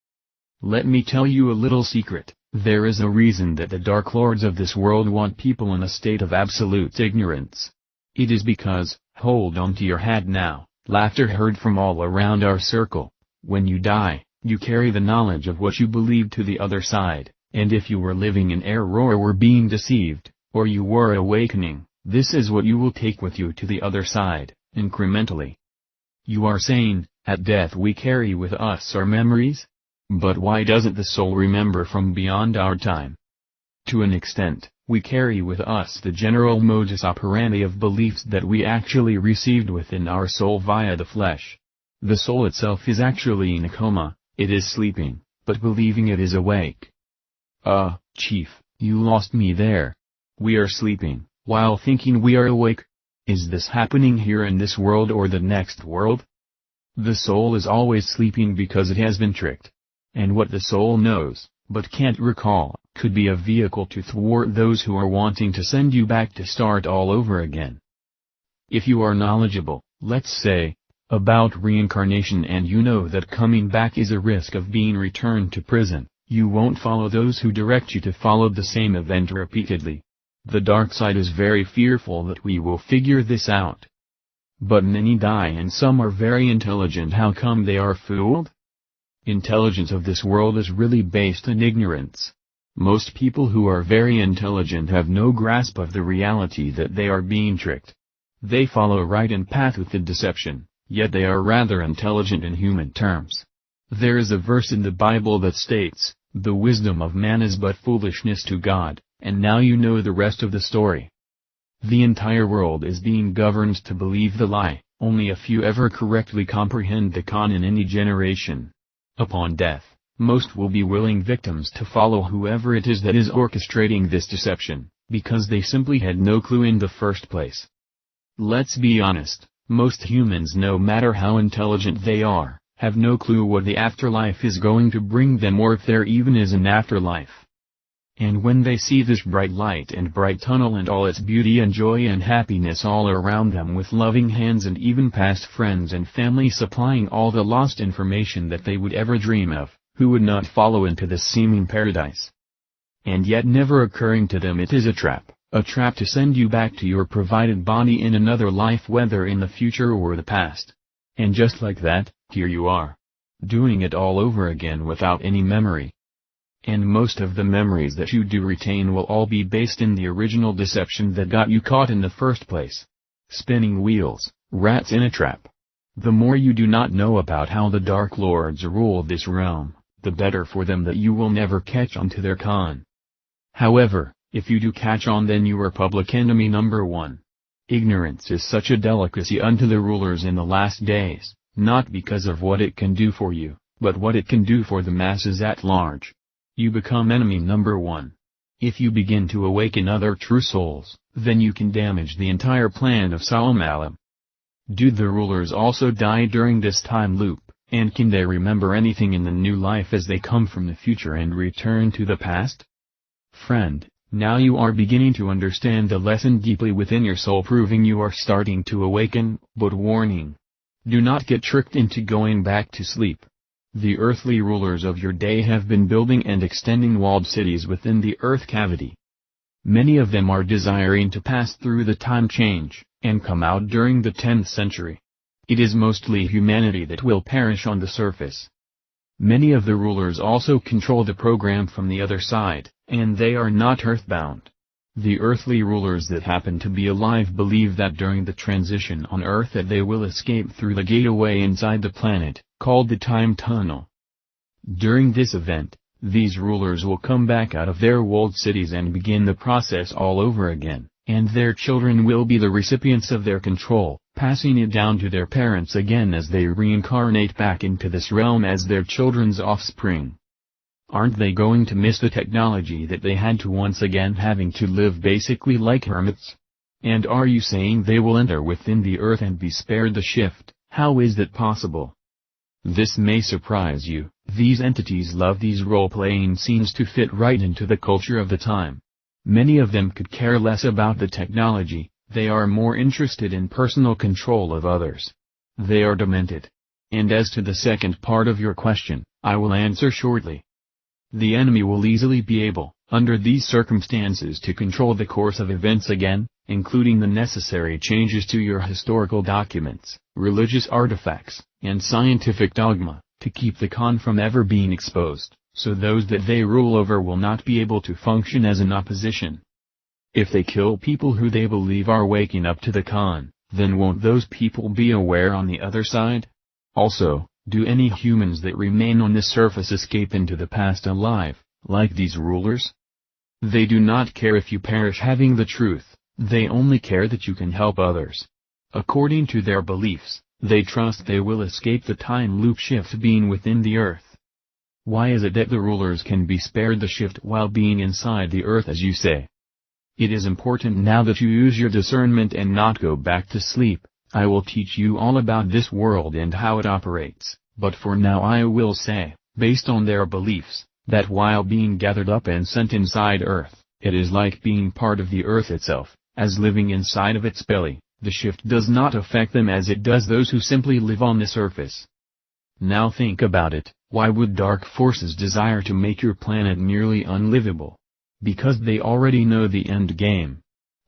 Let me tell you a little secret. There is a reason that the Dark Lords of this world want people in a state of absolute ignorance. It is because, hold on to your hat now, laughter heard from all around our circle. When you die, you carry the knowledge of what you believe to the other side. And if you were living in error or were being deceived, or you were awakening, this is what you will take with you to the other side, incrementally. You are saying, at death we carry with us our memories? But why doesn't the soul remember from beyond our time? To an extent, we carry with us the general modus operandi of beliefs that we actually received within our soul via the flesh. The soul itself is actually in a coma, it is sleeping, but believing it is awake. Chief, you lost me there. We are sleeping, while thinking we are awake. Is this happening here in this world or the next world? The soul is always sleeping because it has been tricked. And what the soul knows, but can't recall, could be a vehicle to thwart those who are wanting to send you back to start all over again. If you are knowledgeable, let's say, about reincarnation and you know that coming back is a risk of being returned to prison, you won't follow those who direct you to follow the same event repeatedly. The dark side is very fearful that we will figure this out. But many die and some are very intelligent. How come they are fooled? Intelligence of this world is really based on ignorance. Most people who are very intelligent have no grasp of the reality that they are being tricked. They follow right in path with the deception, yet they are rather intelligent in human terms. There is a verse in the Bible that states, "The wisdom of man is but foolishness to God," and now you know the rest of the story. The entire world is being governed to believe the lie, only a few ever correctly comprehend the con in any generation. Upon death, most will be willing victims to follow whoever it is that is orchestrating this deception, because they simply had no clue in the first place. Let's be honest, most humans, no matter how intelligent they are, have no clue what the afterlife is going to bring them or if there even is an afterlife. And when they see this bright light and bright tunnel and all its beauty and joy and happiness all around them with loving hands and even past friends and family supplying all the lost information that they would ever dream of, who would not follow into this seeming paradise? And yet never occurring to them it is a trap to send you back to your provided body in another life, whether in the future or the past. And just like that, here you are, doing it all over again without any memory. And most of the memories that you do retain will all be based in the original deception that got you caught in the first place. Spinning wheels, rats in a trap. The more you do not know about how the Dark Lords rule this realm, the better for them that you will never catch on to their con. However, if you do catch on, then you are public enemy number one. Ignorance is such a delicacy unto the rulers in the last days, not because of what it can do for you, but what it can do for the masses at large. You become enemy number one. If you begin to awaken other true souls, then you can damage the entire plan of Salaam. Do the rulers also die during this time loop, and can they remember anything in the new life as they come from the future and return to the past? Friend, now you are beginning to understand the lesson deeply within your soul, proving you are starting to awaken, but warning. Do not get tricked into going back to sleep. The earthly rulers of your day have been building and extending walled cities within the earth cavity. Many of them are desiring to pass through the time change, and come out during the 10th century. It is mostly humanity that will perish on the surface. Many of the rulers also control the program from the other side, and they are not earthbound. The earthly rulers that happen to be alive believe that during the transition on Earth that they will escape through the gateway inside the planet, called the time tunnel. During this event, these rulers will come back out of their walled cities and begin the process all over again, and their children will be the recipients of their control, passing it down to their parents again as they reincarnate back into this realm as their children's offspring. Aren't they going to miss the technology that they had to once again having to live basically like hermits? And are you saying they will enter within the earth and be spared the shift? How is that possible? This may surprise you. These entities love these role-playing scenes to fit right into the culture of the time. Many of them could care less about the technology, they are more interested in personal control of others. They are demented. And as to the second part of your question, I will answer shortly. The enemy will easily be able, under these circumstances, to control the course of events again, including the necessary changes to your historical documents, religious artifacts, and scientific dogma, to keep the con from ever being exposed, so those that they rule over will not be able to function as an opposition. If they kill people who they believe are waking up to the con, then won't those people be aware on the other side? Also, do any humans that remain on this surface escape into the past alive, like these rulers? They do not care if you perish having the truth, they only care that you can help others. According to their beliefs, they trust they will escape the time loop shift being within the earth. Why is it that the rulers can be spared the shift while being inside the earth, as you say? It is important now that you use your discernment and not go back to sleep. I will teach you all about this world and how it operates, but for now I will say, based on their beliefs, that while being gathered up and sent inside Earth, it is like being part of the Earth itself, as living inside of its belly. The shift does not affect them as it does those who simply live on the surface. Now think about it, why would dark forces desire to make your planet nearly unlivable? Because they already know the end game.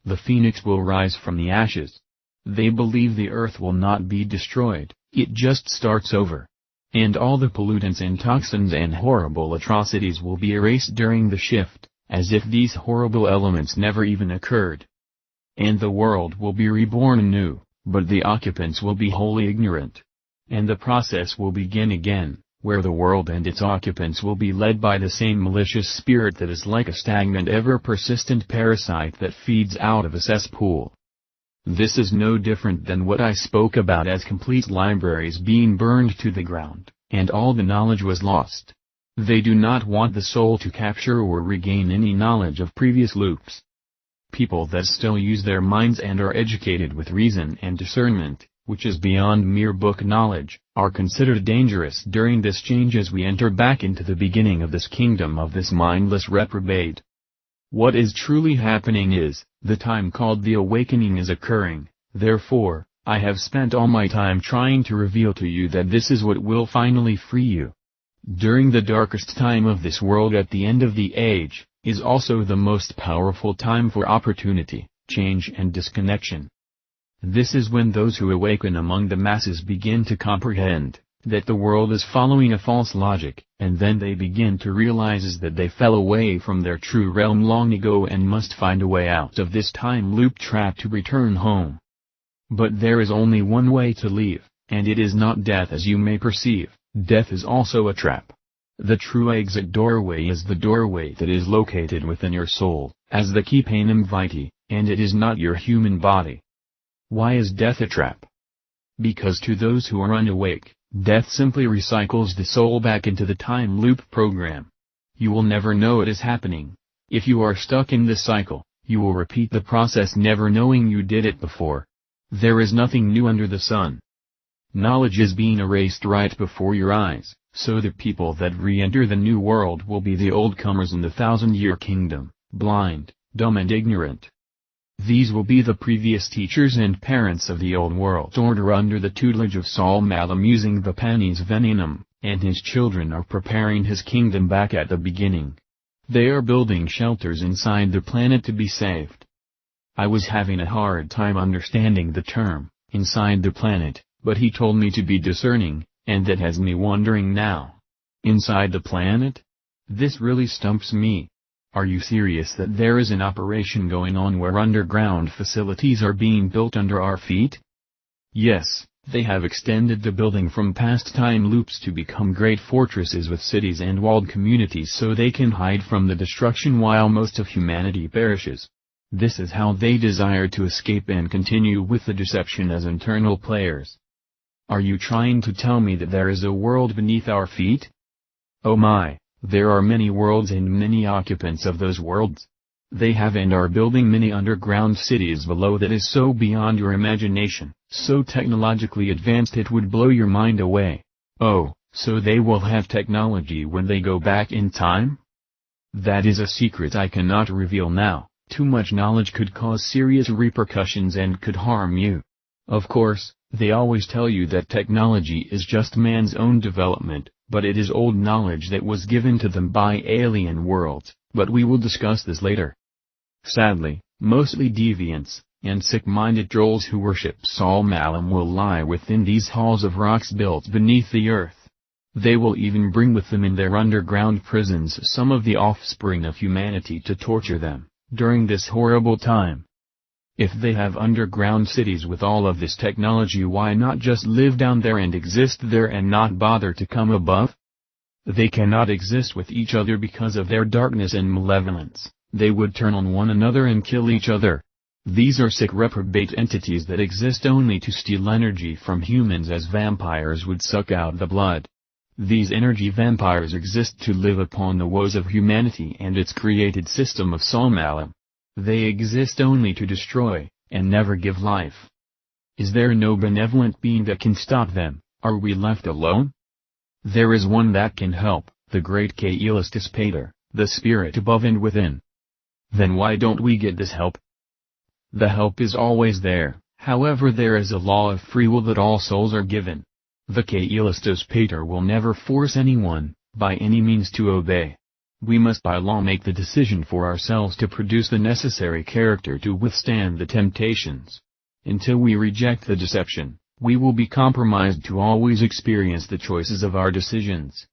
The phoenix will rise from the ashes. They believe the Earth will not be destroyed, it just starts over. And all the pollutants and toxins and horrible atrocities will be erased during the shift, as if these horrible elements never even occurred. And the world will be reborn anew, but the occupants will be wholly ignorant. And the process will begin again, where the world and its occupants will be led by the same malicious spirit that is like a stagnant ever-persistent parasite that feeds out of a cesspool. This is no different than what I spoke about as complete libraries being burned to the ground, and all the knowledge was lost. They do not want the soul to capture or regain any knowledge of previous loops. People that still use their minds and are educated with reason and discernment, which is beyond mere book knowledge, are considered dangerous during this change as we enter back into the beginning of this kingdom of this mindless reprobate. What is truly happening is, the time called the awakening is occurring, therefore, I have spent all my time trying to reveal to you that this is what will finally free you. During the darkest time of this world at the end of the age, is also the most powerful time for opportunity, change and disconnection. This is when those who awaken among the masses begin to comprehend that the world is following a false logic, and then they begin to realize that they fell away from their true realm long ago and must find a way out of this time loop trap to return home. But there is only one way to leave, and it is not death as you may perceive. Death is also a trap. The true exit doorway is the doorway that is located within your soul, as the key panem vitae, and it is not your human body. Why is death a trap? Because to those who are unawake, death simply recycles the soul back into the time loop program. You will never know it is happening. If you are stuck in this cycle, you will repeat the process never knowing you did it before. There is nothing new under the sun. Knowledge is being erased right before your eyes, so the people that re-enter the new world will be the old comers in the 1,000-year kingdom, blind, dumb and ignorant. These will be the previous teachers and parents of the old world order under the tutelage of Saul Malam using the Panis Venenum, and his children are preparing his kingdom back at the beginning. They are building shelters inside the planet to be saved. I was having a hard time understanding the term, inside the planet, but he told me to be discerning, and that has me wondering now. Inside the planet? This really stumps me. Are you serious that there is an operation going on where underground facilities are being built under our feet? Yes, they have extended the building from past time loops to become great fortresses with cities and walled communities so they can hide from the destruction while most of humanity perishes. This is how they desire to escape and continue with the deception as internal players. Are you trying to tell me that there is a world beneath our feet? Oh my, there are many worlds and many occupants of those worlds. They have and are building many underground cities below that is so beyond your imagination, so technologically advanced it would blow your mind away. Oh, so they will have technology when they go back in time? That is a secret I cannot reveal now. Too much knowledge could cause serious repercussions and could harm you. Of course, they always tell you that technology is just man's own development, but it is old knowledge that was given to them by alien worlds, but we will discuss this later. Sadly, mostly deviants, and sick-minded trolls who worship Saul Malam will lie within these halls of rocks built beneath the earth. They will even bring with them in their underground prisons some of the offspring of humanity to torture them during this horrible time. If they have underground cities with all of this technology, why not just live down there and exist there and not bother to come above? They cannot exist with each other because of their darkness and malevolence. They would turn on one another and kill each other. These are sick reprobate entities that exist only to steal energy from humans as vampires would suck out the blood. These energy vampires exist to live upon the woes of humanity and its created system of Saul Malam. They exist only to destroy, and never give life. Is there no benevolent being that can stop them? Are we left alone? There is one that can help, the great Kaelistus Pater, the spirit above and within. Then why don't we get this help? The help is always there, however there is a law of free will that all souls are given. The Kaelistus Pater will never force anyone, by any means to obey. We must by law make the decision for ourselves to produce the necessary character to withstand the temptations. Until we reject the deception, we will be compromised to always experience the choices of our decisions.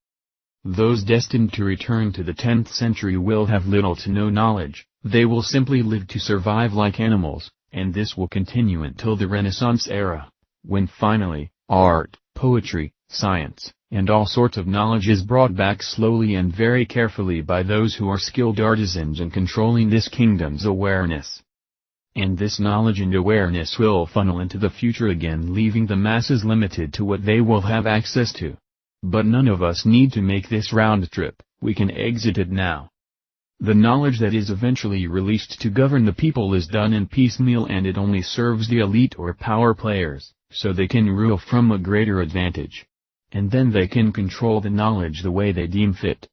Those destined to return to the 10th century will have little to no knowledge, they will simply live to survive like animals, and this will continue until the Renaissance era, when finally, art, poetry, science, and all sorts of knowledge is brought back slowly and very carefully by those who are skilled artisans in controlling this kingdom's awareness. And this knowledge and awareness will funnel into the future again, leaving the masses limited to what they will have access to. But none of us need to make this round trip, we can exit it now. The knowledge that is eventually released to govern the people is done in piecemeal, and it only serves the elite or power players, so they can rule from a greater advantage. And then they can control the knowledge the way they deem fit.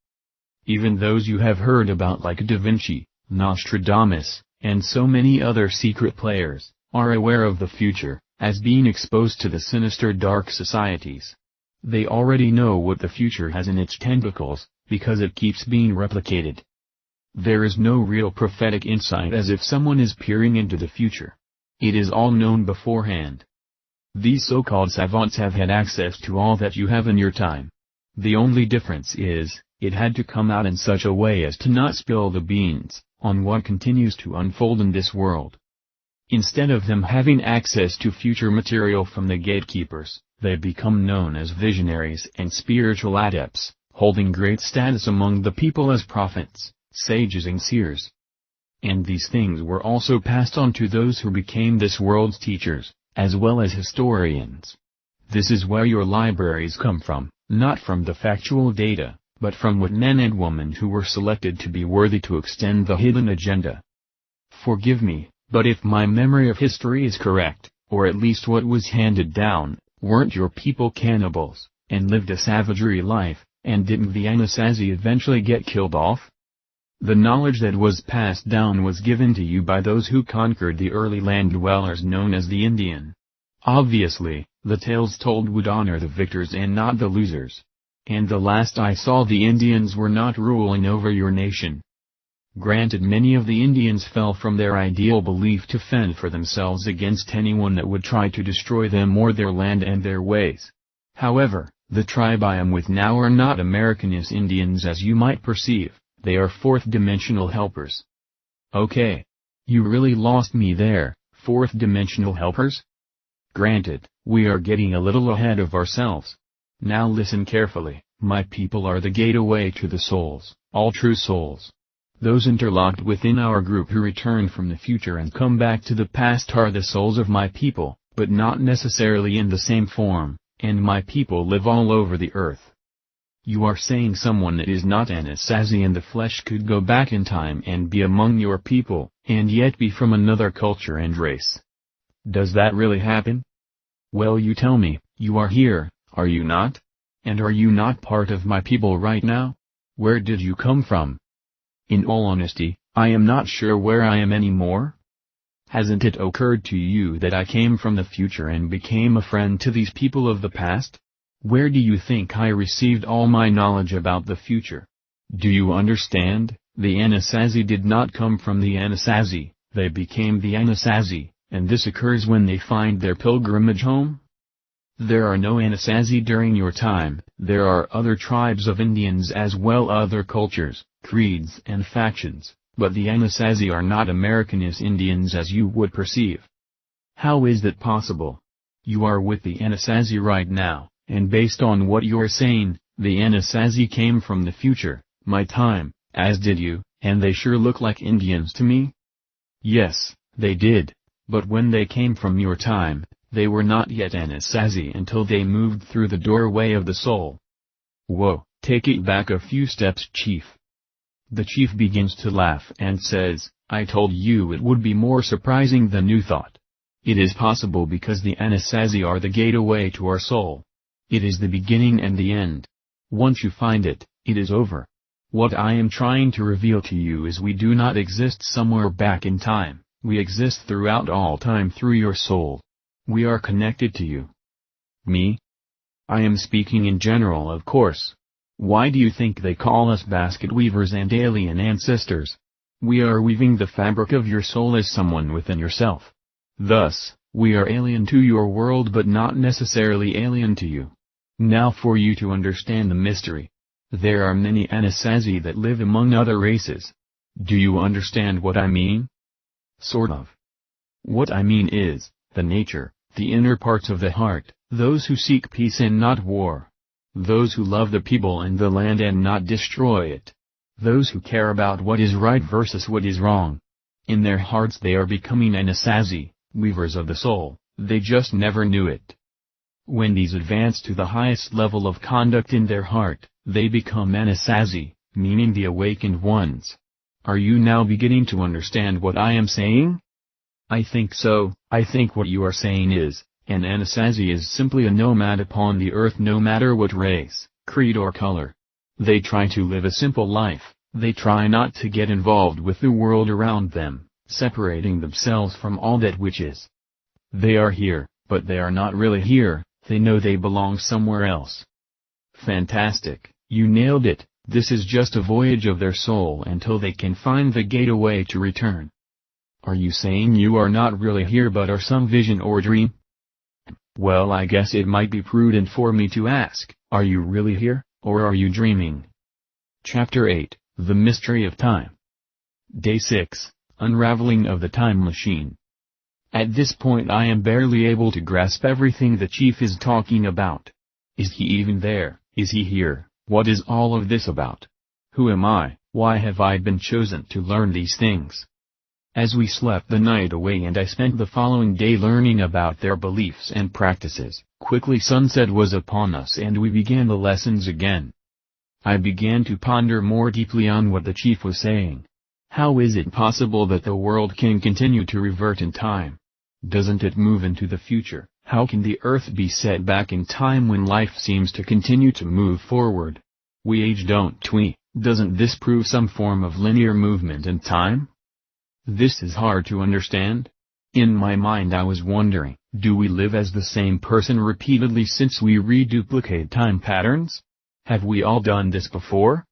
Even those you have heard about like Da Vinci, Nostradamus, and so many other secret players, are aware of the future, as being exposed to the sinister dark societies. They already know what the future has in its tentacles, because it keeps being replicated. There is no real prophetic insight as if someone is peering into the future. It is all known beforehand. These so-called savants have had access to all that you have in your time. The only difference is, it had to come out in such a way as to not spill the beans on what continues to unfold in this world. Instead of them having access to future material from the gatekeepers, they become known as visionaries and spiritual adepts, holding great status among the people as prophets, sages and seers. And these things were also passed on to those who became this world's teachers, as well as historians. This is where your libraries come from, not from the factual data, but from what men and women who were selected to be worthy to extend the hidden agenda. Forgive me, but if my memory of history is correct, or at least what was handed down, weren't your people cannibals, and lived a savagery life, and didn't the Anasazi eventually get killed off? The knowledge that was passed down was given to you by those who conquered the early land dwellers known as the Indian. Obviously, the tales told would honor the victors and not the losers. And the last I saw, the Indians were not ruling over your nation. Granted, many of the Indians fell from their ideal belief to fend for themselves against anyone that would try to destroy them or their land and their ways. However, the tribe I am with now are not Americanist Indians as you might perceive, they are fourth-dimensional helpers. Okay. You really lost me there, fourth-dimensional helpers? Granted, we are getting a little ahead of ourselves. Now listen carefully, my people are the gateway to the souls, all true souls. Those interlocked within our group who return from the future and come back to the past are the souls of my people, but not necessarily in the same form, and my people live all over the earth. You are saying someone that is not Anasazi in the flesh could go back in time and be among your people, and yet be from another culture and race. Does that really happen? Well, you tell me, you are here, are you not? And are you not part of my people right now? Where did you come from? In all honesty, I am not sure where I am anymore. Hasn't it occurred to you that I came from the future and became a friend to these people of the past? Where do you think I received all my knowledge about the future? Do you understand? The Anasazi did not come from the Anasazi, they became the Anasazi, and this occurs when they find their pilgrimage home? There are no Anasazi during your time, there are other tribes of Indians as well, other cultures, creeds and factions, but the Anasazi are not Americanist Indians as you would perceive. How is that possible? You are with the Anasazi right now, and based on what you're saying, the Anasazi came from the future, my time, as did you, and they sure look like Indians to me? Yes, they did, but when they came from your time, they were not yet Anasazi until they moved through the doorway of the soul. Whoa, take it back a few steps, Chief. The chief begins to laugh and says, I told you it would be more surprising than you thought. It is possible because the Anasazi are the gateway to our soul. It is the beginning and the end. Once you find it, it is over. What I am trying to reveal to you is we do not exist somewhere back in time, we exist throughout all time through your soul. We are connected to you. Me? I am speaking in general, of course. Why do you think they call us basket weavers and alien ancestors? We are weaving the fabric of your soul as someone within yourself. Thus, we are alien to your world but not necessarily alien to you. Now for you to understand the mystery. There are many Anasazi that live among other races. Do you understand what I mean? Sort of. What I mean is, the nature, the inner parts of the heart, those who seek peace and not war. Those who love the people and the land and not destroy it. Those who care about what is right versus what is wrong. In their hearts they are becoming Anasazi, weavers of the soul, they just never knew it. When these advance to the highest level of conduct in their heart, they become Anasazi, meaning the awakened ones. Are you now beginning to understand what I am saying? I think so. I think what you are saying is, an Anasazi is simply a nomad upon the earth no matter what race, creed or color. They try to live a simple life, they try not to get involved with the world around them, separating themselves from all that which is. They are here, but they are not really here, they know they belong somewhere else. Fantastic, you nailed it, this is just a voyage of their soul until they can find the gateway to return. Are you saying you are not really here but are some vision or dream? Well, I guess it might be prudent for me to ask, are you really here, or are you dreaming? Chapter 8, The Mystery of Time. Day 6, Unraveling of the Time Machine. At this point I am barely able to grasp everything the chief is talking about. Is he even there? Is he here? What is all of this about? Who am I? Why have I been chosen to learn these things? As we slept the night away and I spent the following day learning about their beliefs and practices, quickly sunset was upon us and we began the lessons again. I began to ponder more deeply on what the chief was saying. How is it possible that the world can continue to revert in time? Doesn't it move into the future? How can the earth be set back in time when life seems to continue to move forward? We age, don't we? Doesn't this prove some form of linear movement in time? This is hard to understand. In my mind I was wondering, do we live as the same person repeatedly since we reduplicate time patterns? Have we all done this before?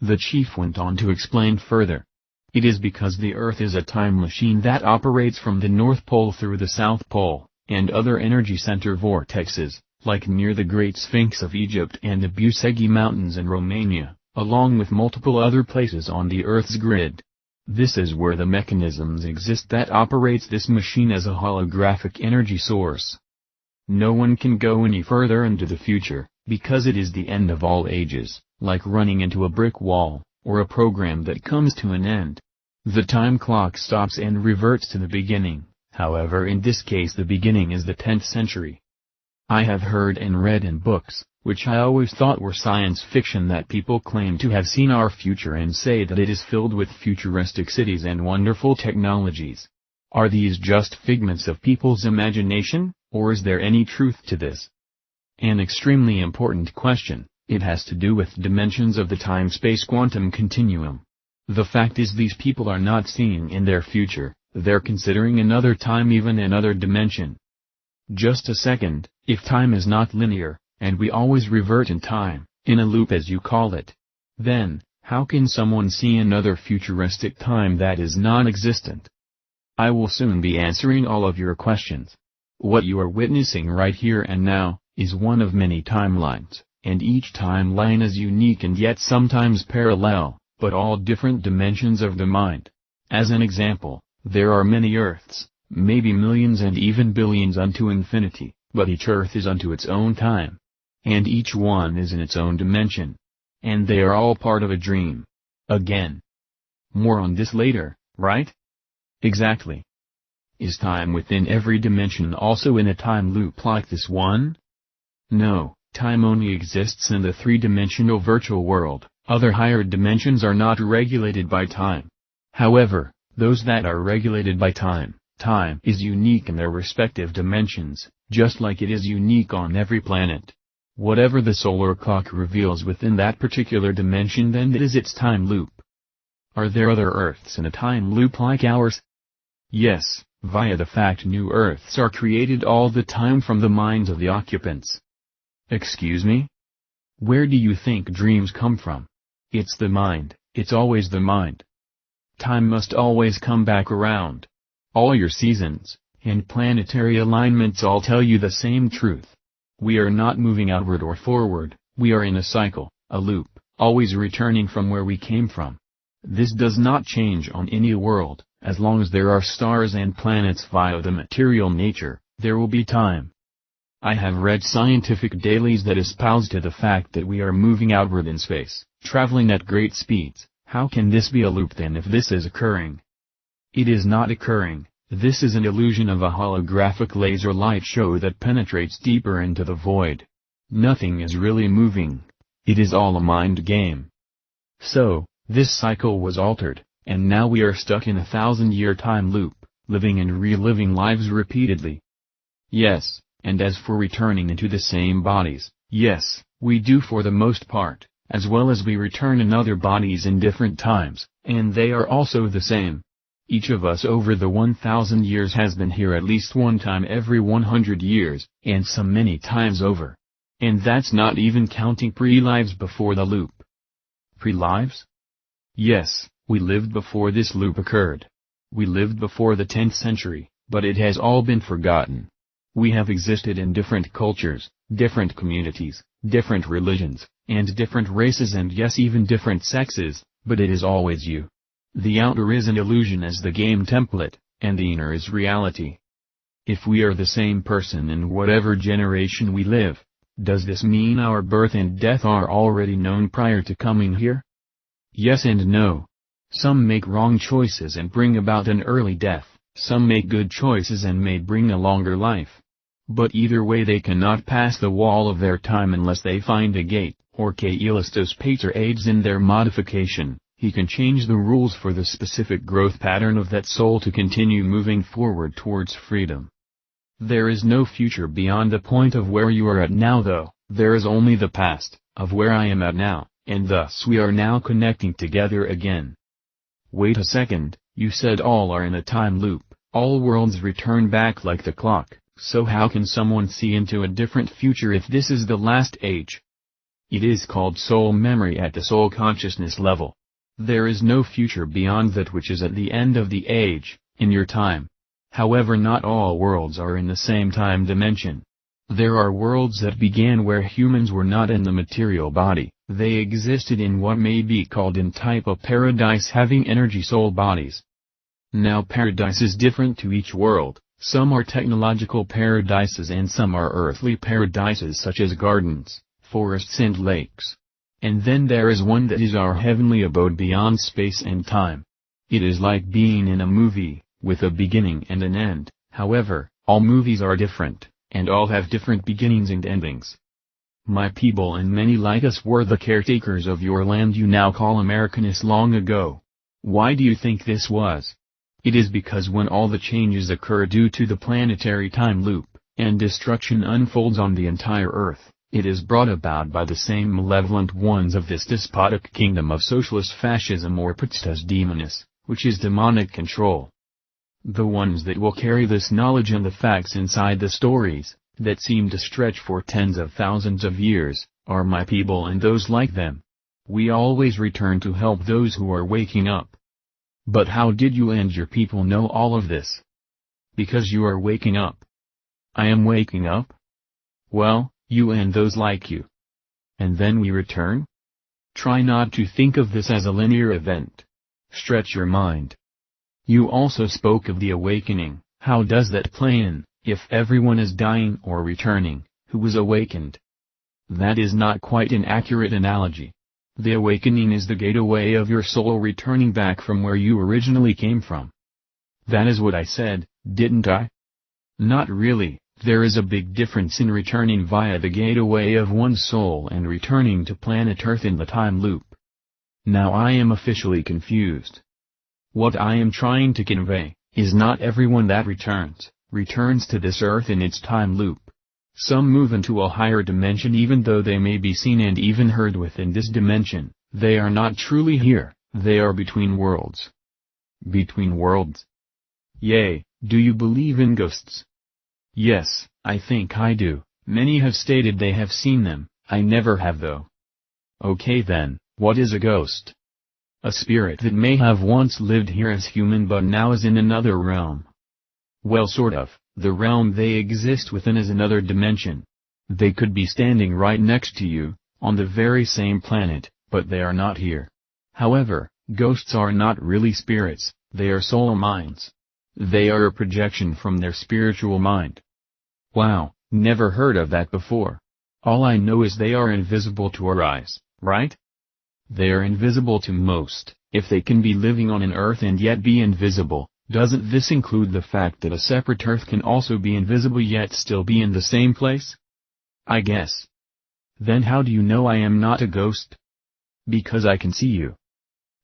The chief went on to explain further. It is because the Earth is a time machine that operates from the North Pole through the South Pole, and other energy center vortexes, like near the Great Sphinx of Egypt and the Busegi Mountains in Romania, along with multiple other places on the Earth's grid. This is where the mechanisms exist that operates this machine as a holographic energy source. No one can go any further into the future, because it is the end of all ages, like running into a brick wall, or a program that comes to an end. The time clock stops and reverts to the beginning, however in this case the beginning is the 10th century. I have heard and read in books, which I always thought were science fiction, that people claim to have seen our future and say that it is filled with futuristic cities and wonderful technologies. Are these just figments of people's imagination, or is there any truth to this? An extremely important question. It has to do with dimensions of the time-space quantum continuum. The fact is these people are not seeing in their future, they're considering another time, even another dimension. Just a second, if time is not linear, and we always revert in time, in a loop as you call it, then, how can someone see another futuristic time that is non-existent? I will soon be answering all of your questions. What you are witnessing right here and now, is one of many timelines, and each timeline is unique and yet sometimes parallel, but all different dimensions of the mind. As an example, there are many Earths, maybe millions and even billions unto infinity, but each Earth is unto its own time. And each one is in its own dimension. And they are all part of a dream. Again. More on this later, right? Exactly. Is time within every dimension also in a time loop like this one? No, time only exists in the three-dimensional virtual world, other higher dimensions are not regulated by time. However, those that are regulated by time. Time is unique in their respective dimensions, just like it is unique on every planet. Whatever the solar clock reveals within that particular dimension, then it is its time loop. Are there other Earths in a time loop like ours? Yes, via the fact new Earths are created all the time from the minds of the occupants. Excuse me? Where do you think dreams come from? It's the mind, it's always the mind. Time must always come back around. All your seasons, and planetary alignments all tell you the same truth. We are not moving outward or forward, we are in a cycle, a loop, always returning from where we came from. This does not change on any world. As long as there are stars and planets via the material nature, there will be time. I have read scientific dailies that espouse to the fact that we are moving outward in space, traveling at great speeds. How can this be a loop then if this is occurring? It is not occurring. This is an illusion of a holographic laser light show that penetrates deeper into the void. Nothing is really moving. It is all a mind game. So, this cycle was altered, and now we are stuck in a 1,000-year time loop, living and reliving lives repeatedly. Yes, and as for returning into the same bodies, yes, we do for the most part, as well as we return in other bodies in different times, and they are also the same. Each of us over the 1,000 years has been here at least one time every 100 years, and some many times over. And that's not even counting pre-lives before the loop. Pre-lives? Yes, we lived before this loop occurred. We lived before the 10th century, but it has all been forgotten. We have existed in different cultures, different communities, different religions, and different races, and yes, even different sexes, but it is always you. The outer is an illusion as the game template, and the inner is reality. If we are the same person in whatever generation we live, does this mean our birth and death are already known prior to coming here? Yes and no. Some make wrong choices and bring about an early death, some make good choices and may bring a longer life. But either way they cannot pass the wall of their time unless they find a gate, or Kailistos Pater aids in their modification. He can change the rules for the specific growth pattern of that soul to continue moving forward towards freedom. There is no future beyond the point of where you are at now, though. There is only the past, of where I am at now, and thus we are now connecting together again. Wait a second, you said all are in a time loop, all worlds return back like the clock, so how can someone see into a different future if this is the last age? It is called soul memory at the soul consciousness level. There is no future beyond that which is at the end of the age, in your time. However, not all worlds are in the same time dimension. There are worlds that began where humans were not in the material body, they existed in what may be called in type a paradise having energy soul bodies. Now paradise is different to each world, some are technological paradises and some are earthly paradises such as gardens, forests and lakes. And then there is one that is our heavenly abode beyond space and time. It is like being in a movie, with a beginning and an end. However, all movies are different, and all have different beginnings and endings. My people and many like us were the caretakers of your land you now call Americanus long ago. Why do you think this was? It is because when all the changes occur due to the planetary time loop, and destruction unfolds on the entire earth, it is brought about by the same malevolent ones of this despotic kingdom of socialist fascism or Patstas demonis, which is demonic control. The ones that will carry this knowledge and the facts inside the stories, that seem to stretch for tens of thousands of years, are my people and those like them. We always return to help those who are waking up. But how did you and your people know all of this? Because you are waking up. I am waking up? Well, you and those like you. And then we return? Try not to think of this as a linear event. Stretch your mind. You also spoke of the awakening. How does that play in, if everyone is dying or returning, who was awakened? That is not quite an accurate analogy. The awakening is the gateway of your soul returning back from where you originally came from. That is what I said, didn't I? Not really. There is a big difference in returning via the gateway of one's soul and returning to planet Earth in the time loop. Now I am officially confused. What I am trying to convey, is not everyone that returns to this earth in its time loop. Some move into a higher dimension even though they may be seen and even heard within this dimension, they are not truly here, they are between worlds. Between worlds? Yea, do you believe in ghosts? Yes, I think I do. Many have stated they have seen them, I never have though. Okay then, what is a ghost? A spirit that may have once lived here as human but now is in another realm. Well, sort of, the realm they exist within is another dimension. They could be standing right next to you, on the very same planet, but they are not here. However, ghosts are not really spirits, they are soul minds. They are a projection from their spiritual mind. Wow, never heard of that before. All I know is they are invisible to our eyes, right? They are invisible to most. If they can be living on an earth and yet be invisible, doesn't this include the fact that a separate earth can also be invisible yet still be in the same place? I guess. Then how do you know I am not a ghost? Because I can see you.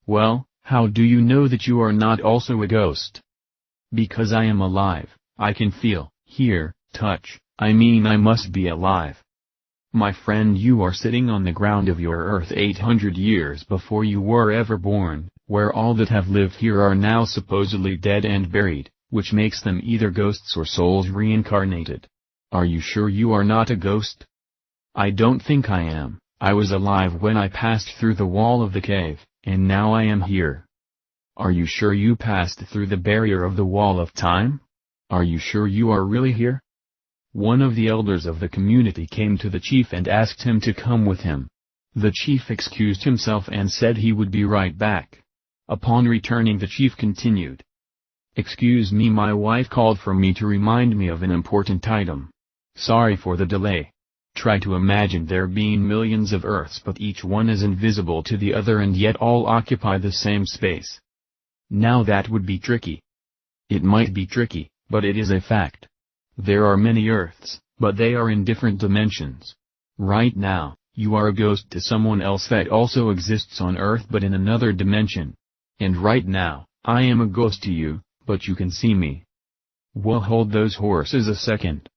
Well, how do you know that you are not also a ghost? Because I am alive, I can feel, hear, touch, I mean I must be alive. My friend, you are sitting on the ground of your earth 800 years before you were ever born, where all that have lived here are now supposedly dead and buried, which makes them either ghosts or souls reincarnated. Are you sure you are not a ghost? I don't think I am. I was alive when I passed through the wall of the cave, and now I am here. Are you sure you passed through the barrier of the wall of time? Are you sure you are really here? One of the elders of the community came to the chief and asked him to come with him. The chief excused himself and said he would be right back. Upon returning, the chief continued. Excuse me, my wife called for me to remind me of an important item. Sorry for the delay. Try to imagine there being millions of earths but each one is invisible to the other and yet all occupy the same space. Now that would be tricky. It might be tricky, but it is a fact. There are many earths, but they are in different dimensions. Right now, you are a ghost to someone else that also exists on earth but in another dimension. And right now, I am a ghost to you, but you can see me. Well, hold those horses a second.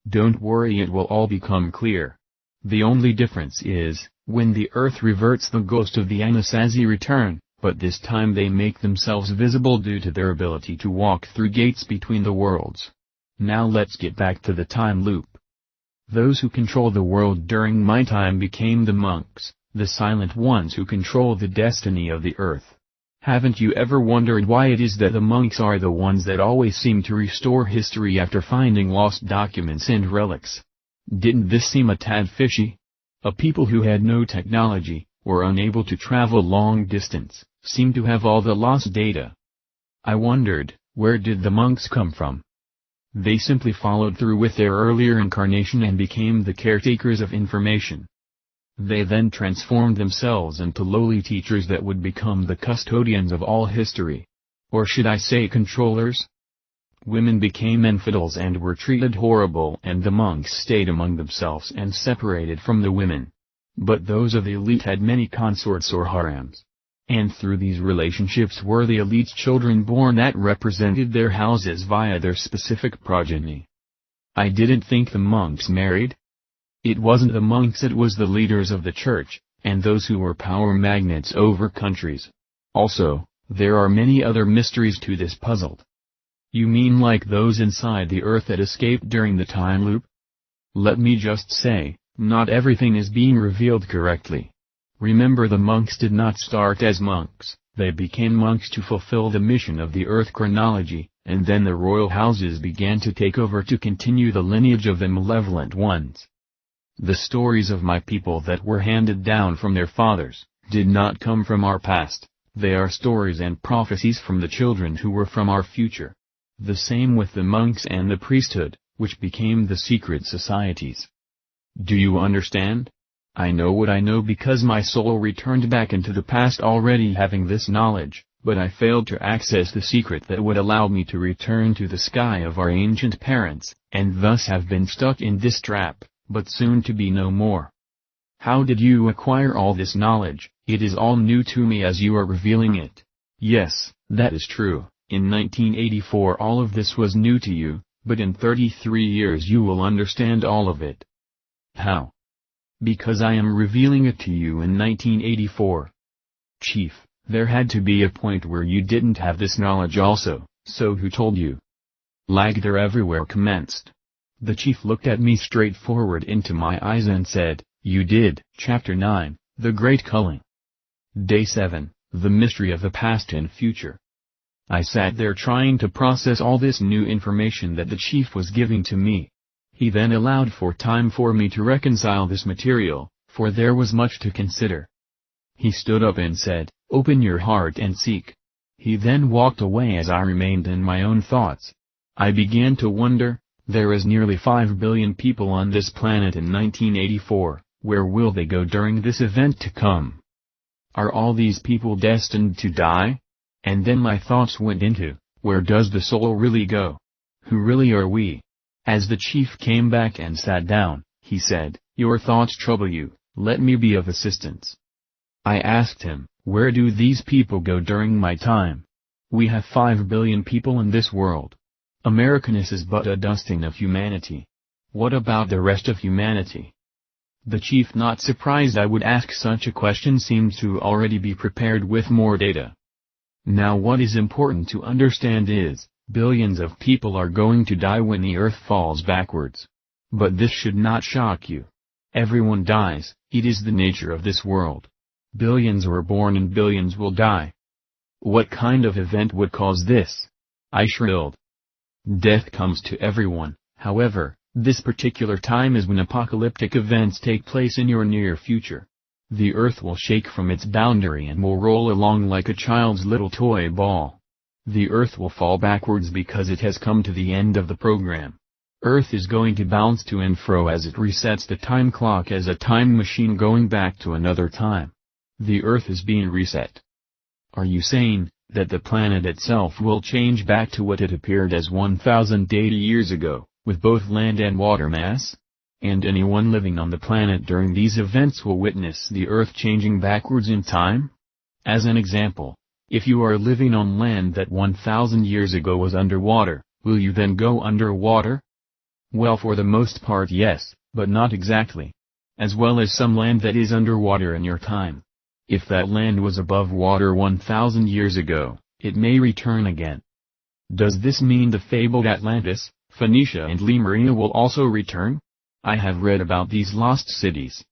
Don't worry, it will all become clear. The only difference is, when the earth reverts, the ghost of the Anasazi return, but this time they make themselves visible due to their ability to walk through gates between the worlds. Now let's get back to the time loop. Those who control the world during my time became the monks, the silent ones who control the destiny of the earth. Haven't you ever wondered why it is that the monks are the ones that always seem to restore history after finding lost documents and relics? Didn't this seem a tad fishy? A people who had no technology, were unable to travel long distance, seem to have all the lost data. I wondered, where did the monks come from? They simply followed through with their earlier incarnation and became the caretakers of information. They then transformed themselves into lowly teachers that would become the custodians of all history. Or should I say controllers? Women became infidels and were treated horrible, and the monks stayed among themselves and separated from the women. But those of the elite had many consorts or harems. And through these relationships were the elite's children born that represented their houses via their specific progeny. I didn't think the monks married. It wasn't the monks, it was the leaders of the church, and those who were power magnates over countries. Also, there are many other mysteries to this puzzle. You mean like those inside the earth that escaped during the time loop? Let me just say, not everything is being revealed correctly. Remember, the monks did not start as monks, they became monks to fulfill the mission of the earth chronology, and then the royal houses began to take over to continue the lineage of the malevolent ones. The stories of my people that were handed down from their fathers, did not come from our past, they are stories and prophecies from the children who were from our future. The same with the monks and the priesthood, which became the secret societies. Do you understand? I know what I know because my soul returned back into the past already having this knowledge, but I failed to access the secret that would allow me to return to the sky of our ancient parents, and thus have been stuck in this trap, but soon to be no more. How did you acquire all this knowledge? It is all new to me as you are revealing it. Yes, that is true. In 1984 all of this was new to you, but in 33 years you will understand all of it. How? Because I am revealing it to you in 1984. Chief, there had to be a point where you didn't have this knowledge also, so who told you? Laughter everywhere commenced. The chief looked at me straight forward into my eyes and said, "You did." Chapter 9, The Great Culling. Day 7, The Mystery of the Past and Future. I sat there trying to process all this new information that the chief was giving to me. He then allowed for time for me to reconcile this material, for there was much to consider. He stood up and said, "Open your heart and seek." He then walked away as I remained in my own thoughts. I began to wonder, there is nearly 5 billion people on this planet in 1984, where will they go during this event to come? Are all these people destined to die? And then my thoughts went into, where does the soul really go? Who really are we? As the chief came back and sat down, he said, "Your thoughts trouble you, let me be of assistance." I asked him, where do these people go during my time? We have 5 billion people in this world. Americanness is but a dusting of humanity. What about the rest of humanity? The chief, not surprised I would ask such a question, seemed to already be prepared with more data. Now what is important to understand is, billions of people are going to die when the earth falls backwards. But this should not shock you. Everyone dies, it is the nature of this world. Billions were born and billions will die. What kind of event would cause this? I shrilled. Death comes to everyone, however, this particular time is when apocalyptic events take place in your near future. The earth will shake from its boundary and will roll along like a child's little toy ball. The earth will fall backwards because it has come to the end of the program. Earth is going to bounce to and fro as it resets the time clock as a time machine going back to another time. The earth is being reset. Are you saying that the planet itself will change back to what it appeared as 1080 years ago, with both land and water mass? And anyone living on the planet during these events will witness the earth changing backwards in time? As an example, if you are living on land that 1000 years ago was underwater, will you then go underwater? Well, for the most part yes, but not exactly. As well as some land that is underwater in your time. If that land was above water 1000 years ago, it may return again. Does this mean the fabled Atlantis, Phoenicia and Lemuria will also return? I have read about these lost cities.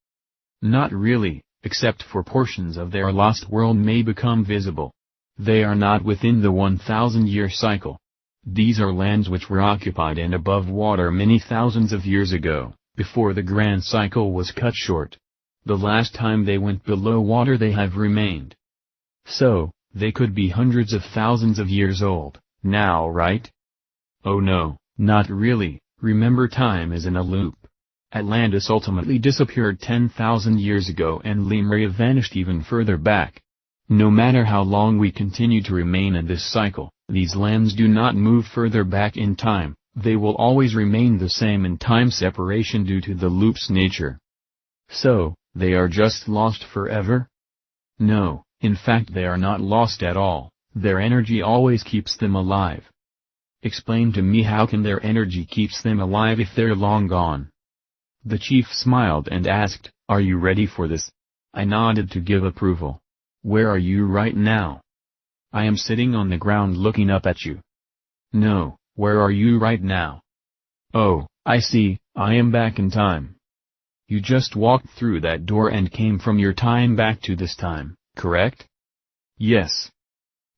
Not really, except for portions of their lost world may become visible. They are not within the 1000-year cycle. These are lands which were occupied and above water many thousands of years ago, before the grand cycle was cut short. The last time they went below water they have remained. So, they could be hundreds of thousands of years old, now, right? Oh no, not really. Remember, time is in a loop. Atlantis ultimately disappeared 10,000 years ago and Lemuria vanished even further back. No matter how long we continue to remain in this cycle, these lands do not move further back in time, they will always remain the same in time separation due to the loop's nature. So, they are just lost forever? No, in fact they are not lost at all, their energy always keeps them alive. Explain to me, how can their energy keeps them alive if they're long gone? The chief smiled and asked, "Are you ready for this?" I nodded to give approval. "Where are you right now?" "I am sitting on the ground looking up at you." "No, where are you right now?" "Oh, I see, I am back in time." "You just walked through that door and came from your time back to this time, correct?" "Yes."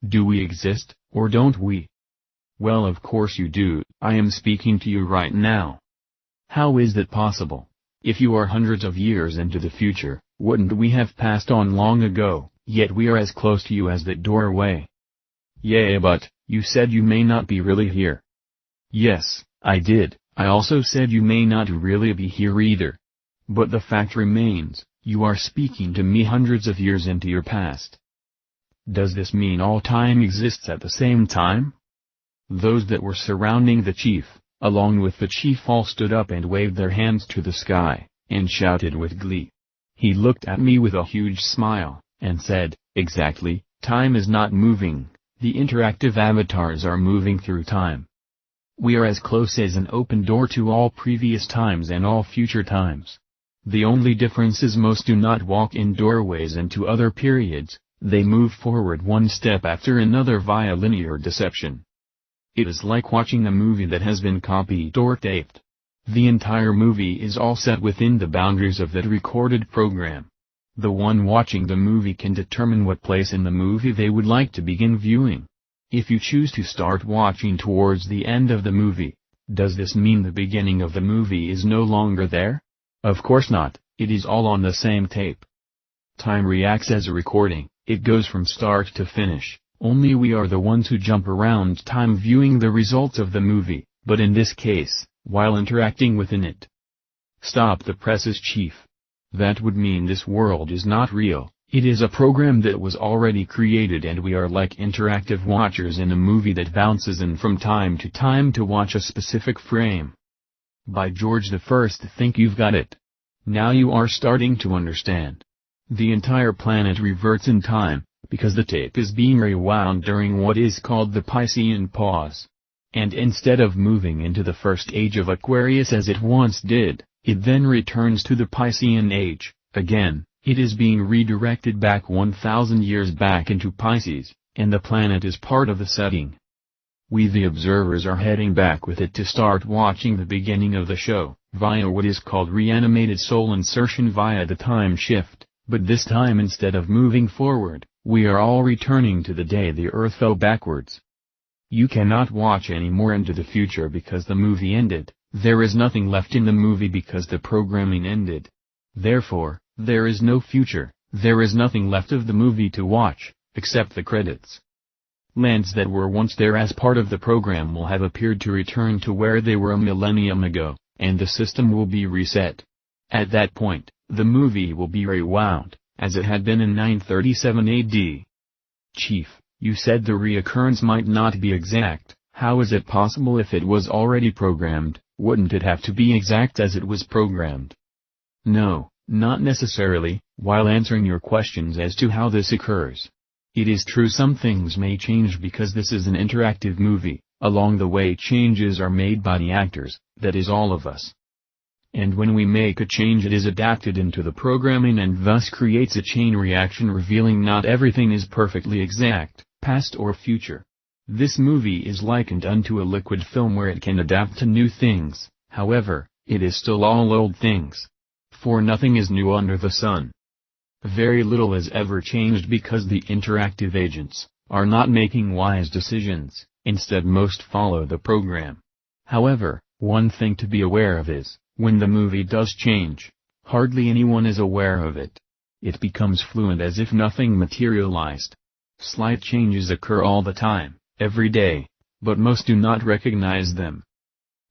"Do we exist, or don't we?" "Well, of course you do, I am speaking to you right now." "How is that possible? If you are hundreds of years into the future, wouldn't we have passed on long ago, yet we are as close to you as that doorway?" "Yeah, but, you said you may not be really here." "Yes, I did, I also said you may not really be here either. But the fact remains, you are speaking to me hundreds of years into your past. Does this mean all time exists at the same time?" Those that were surrounding the chief, along with the chief, all stood up and waved their hands to the sky, and shouted with glee. He looked at me with a huge smile, and said, "Exactly, Time is not moving, the interactive avatars are moving through time. We are as close as an open door to all previous times and all future times. The only difference is most do not walk in doorways into other periods, they move forward one step after another via linear deception. It is like watching a movie that has been copied or taped. The entire movie is all set within the boundaries of that recorded program. The one watching the movie can determine what place in the movie they would like to begin viewing. If you choose to start watching towards the end of the movie, does this mean the beginning of the movie is no longer there? Of course not, it is all on the same tape. Time reacts as a recording, it goes from start to finish, only we are the ones who jump around time viewing the results of the movie, but in this case, while interacting within it. Stop the presses, chief. That would mean this world is not real, it is a program that was already created and we are like interactive watchers in a movie that bounces in from time to watch a specific frame. By George I, think you've got it. Now you are starting to understand. The entire planet reverts in time, because the tape is being rewound during what is called the Piscean pause. And instead of moving into the first age of Aquarius as it once did, it then returns to the Piscean age, again, it is being redirected back 1,000 years back into Pisces, and the planet is part of the setting. We the observers are heading back with it to start watching the beginning of the show, via what is called reanimated soul insertion via the time shift, but this time instead of moving forward, we are all returning to the day the Earth fell backwards. You cannot watch any more into the future because the movie ended, there is nothing left in the movie because the programming ended. Therefore, there is no future, there is nothing left of the movie to watch, except the credits. Lands that were once there as part of the program will have appeared to return to where they were a millennium ago, and the system will be reset. At that point, the movie will be rewound, as it had been in 937 AD. Chief, you said the reoccurrence might not be exact, how is it possible if it was already programmed, wouldn't it have to be exact as it was programmed? No, not necessarily, while answering your questions as to how this occurs. It is true some things may change because this is an interactive movie, along the way changes are made by the actors, that is all of us. And when we make a change it is adapted into the programming and thus creates a chain reaction revealing not everything is perfectly exact, past or future. This movie is likened unto a liquid film where it can adapt to new things, however, it is still all old things. For nothing is new under the sun. Very little is ever changed because the interactive agents are not making wise decisions, instead most follow the program. However, one thing to be aware of is, when the movie does change, hardly anyone is aware of it. It becomes fluent as if nothing materialized. Slight changes occur all the time, every day, but most do not recognize them.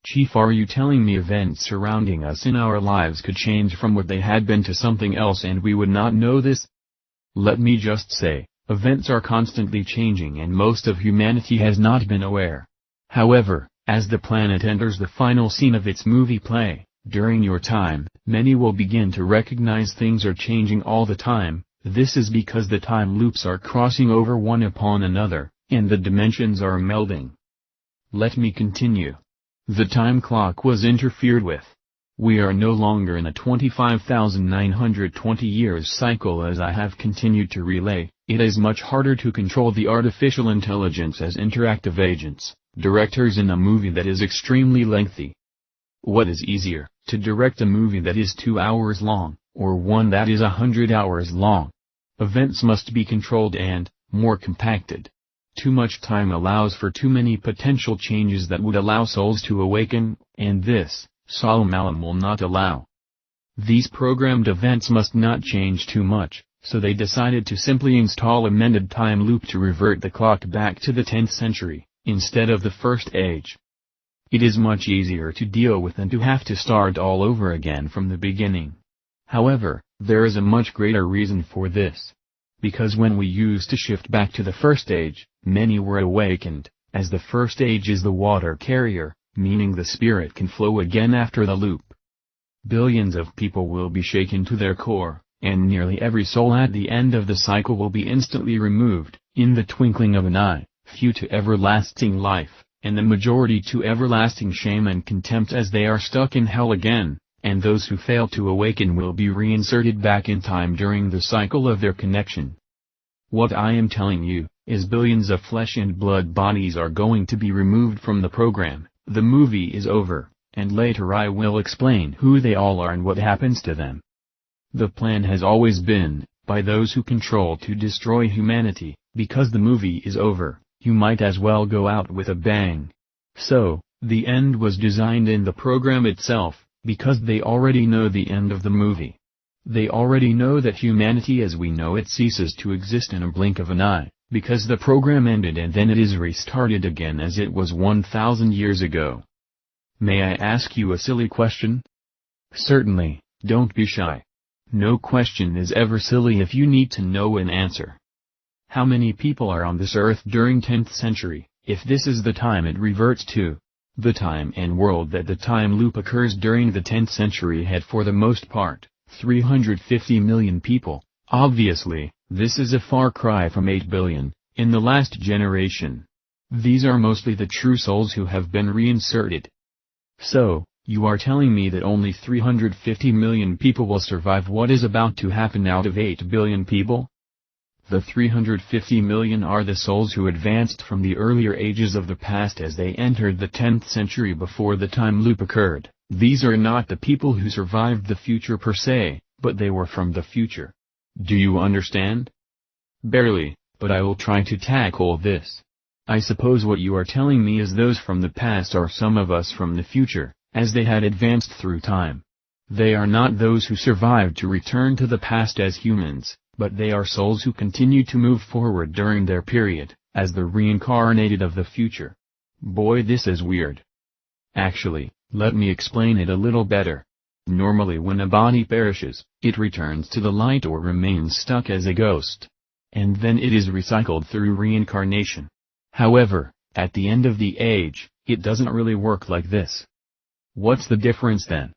Chief, are you telling me events surrounding us in our lives could change from what they had been to something else and we would not know this? Let me just say, events are constantly changing and most of humanity has not been aware. However, as the planet enters the final scene of its movie play, during your time, many will begin to recognize things are changing all the time. This is because the time loops are crossing over one upon another, and the dimensions are melding. Let me continue. The time clock was interfered with. We are no longer in a 25,920 years cycle as I have continued to relay. It is much harder to control the artificial intelligence as interactive agents, directors in a movie that is extremely lengthy. What is easier, to direct a movie that is 2 hours long, or one that is 100 hours long? Events must be controlled and, more compacted. Too much time allows for too many potential changes that would allow souls to awaken, and this, Solomon will not allow. These programmed events must not change too much, so they decided to simply install a mended time loop to revert the clock back to the 10th century, instead of the first age. It is much easier to deal with than to have to start all over again from the beginning. However, there is a much greater reason for this. Because when we used to shift back to the first age, many were awakened, as the first age is the water carrier, meaning the spirit can flow again after the loop. Billions of people will be shaken to their core, and nearly every soul at the end of the cycle will be instantly removed, In the twinkling of an eye, few to everlasting life, and the majority to everlasting shame and contempt, as they are stuck in hell again, and those who fail to awaken will be reinserted back in time during the cycle of their connection. What I am telling you, is billions of flesh and blood bodies are going to be removed from the program. The movie is over, and later I will explain who they all are and what happens to them. The plan has always been, by those who control, to destroy humanity. Because the movie is over, you might as well go out with a bang. So, the end was designed in the program itself, because they already know the end of the movie. They already know that humanity as we know it ceases to exist in a blink of an eye, because the program ended and then it is restarted again as it was 1,000 years ago. May I ask you a silly question? Certainly, don't be shy. No question is ever silly if you need to know an answer. How many people are on this earth during 10th century, if this is the time it reverts to? The time and world that the time loop occurs during the 10th century had for the most part, 350 million people. Obviously, this is a far cry from 8 billion, in the last generation. These are mostly the true souls who have been reinserted. So, you are telling me that only 350 million people will survive what is about to happen out of 8 billion people? The 350 million are the souls who advanced from the earlier ages of the past as they entered the 10th century before the time loop occurred. These are not the people who survived the future per se, but they were from the future. Do you understand? Barely, but I will try to tackle this. I suppose what you are telling me is those from the past are some of us from the future, as they had advanced through time. They are not those who survived to return to the past as humans, but they are souls who continue to move forward during their period, as the reincarnated of the future. Boy, this is weird. Actually, let me explain it a little better. Normally when a body perishes, it returns to the light or remains stuck as a ghost. And then it is recycled through reincarnation. However, at the end of the age, it doesn't really work like this. What's the difference then?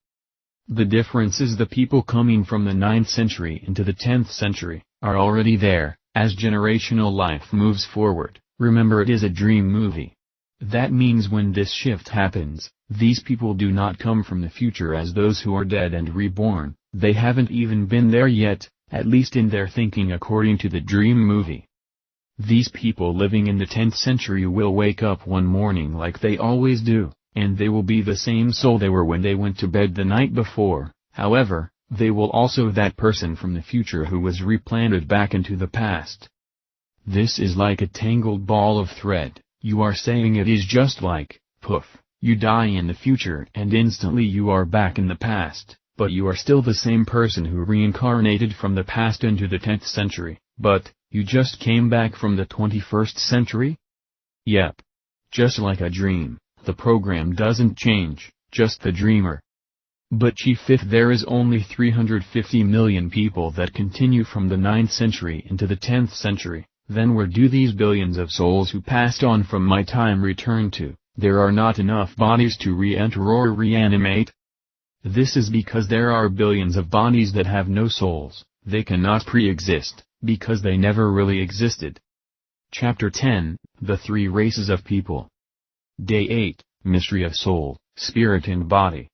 The difference is the people coming from the 9th century into the 10th century, are already there, as generational life moves forward. Remember, it is a dream movie. That means when this shift happens, these people do not come from the future as those who are dead and reborn. They haven't even been there yet, at least in their thinking according to the dream movie. These people living in the 10th century will wake up one morning like they always do, and they will be the same soul they were when they went to bed the night before. However, they will also that person from the future who was replanted back into the past. This is like a tangled ball of thread. You are saying it is just like, poof, you die in the future and instantly you are back in the past, but you are still the same person who reincarnated from the past into the 10th century, but, you just came back from the 21st century? Yep. Just like a dream, the program doesn't change, just the dreamer. But Chief, if there is only 350 million people that continue from the 9th century into the 10th century, then where do these billions of souls who passed on from my time return to? There are not enough bodies to re-enter or reanimate. This is because there are billions of bodies that have no souls. They cannot pre-exist, because they never really existed. Chapter 10, The Three Races of People. Day 8, Mystery of Soul, Spirit and Body.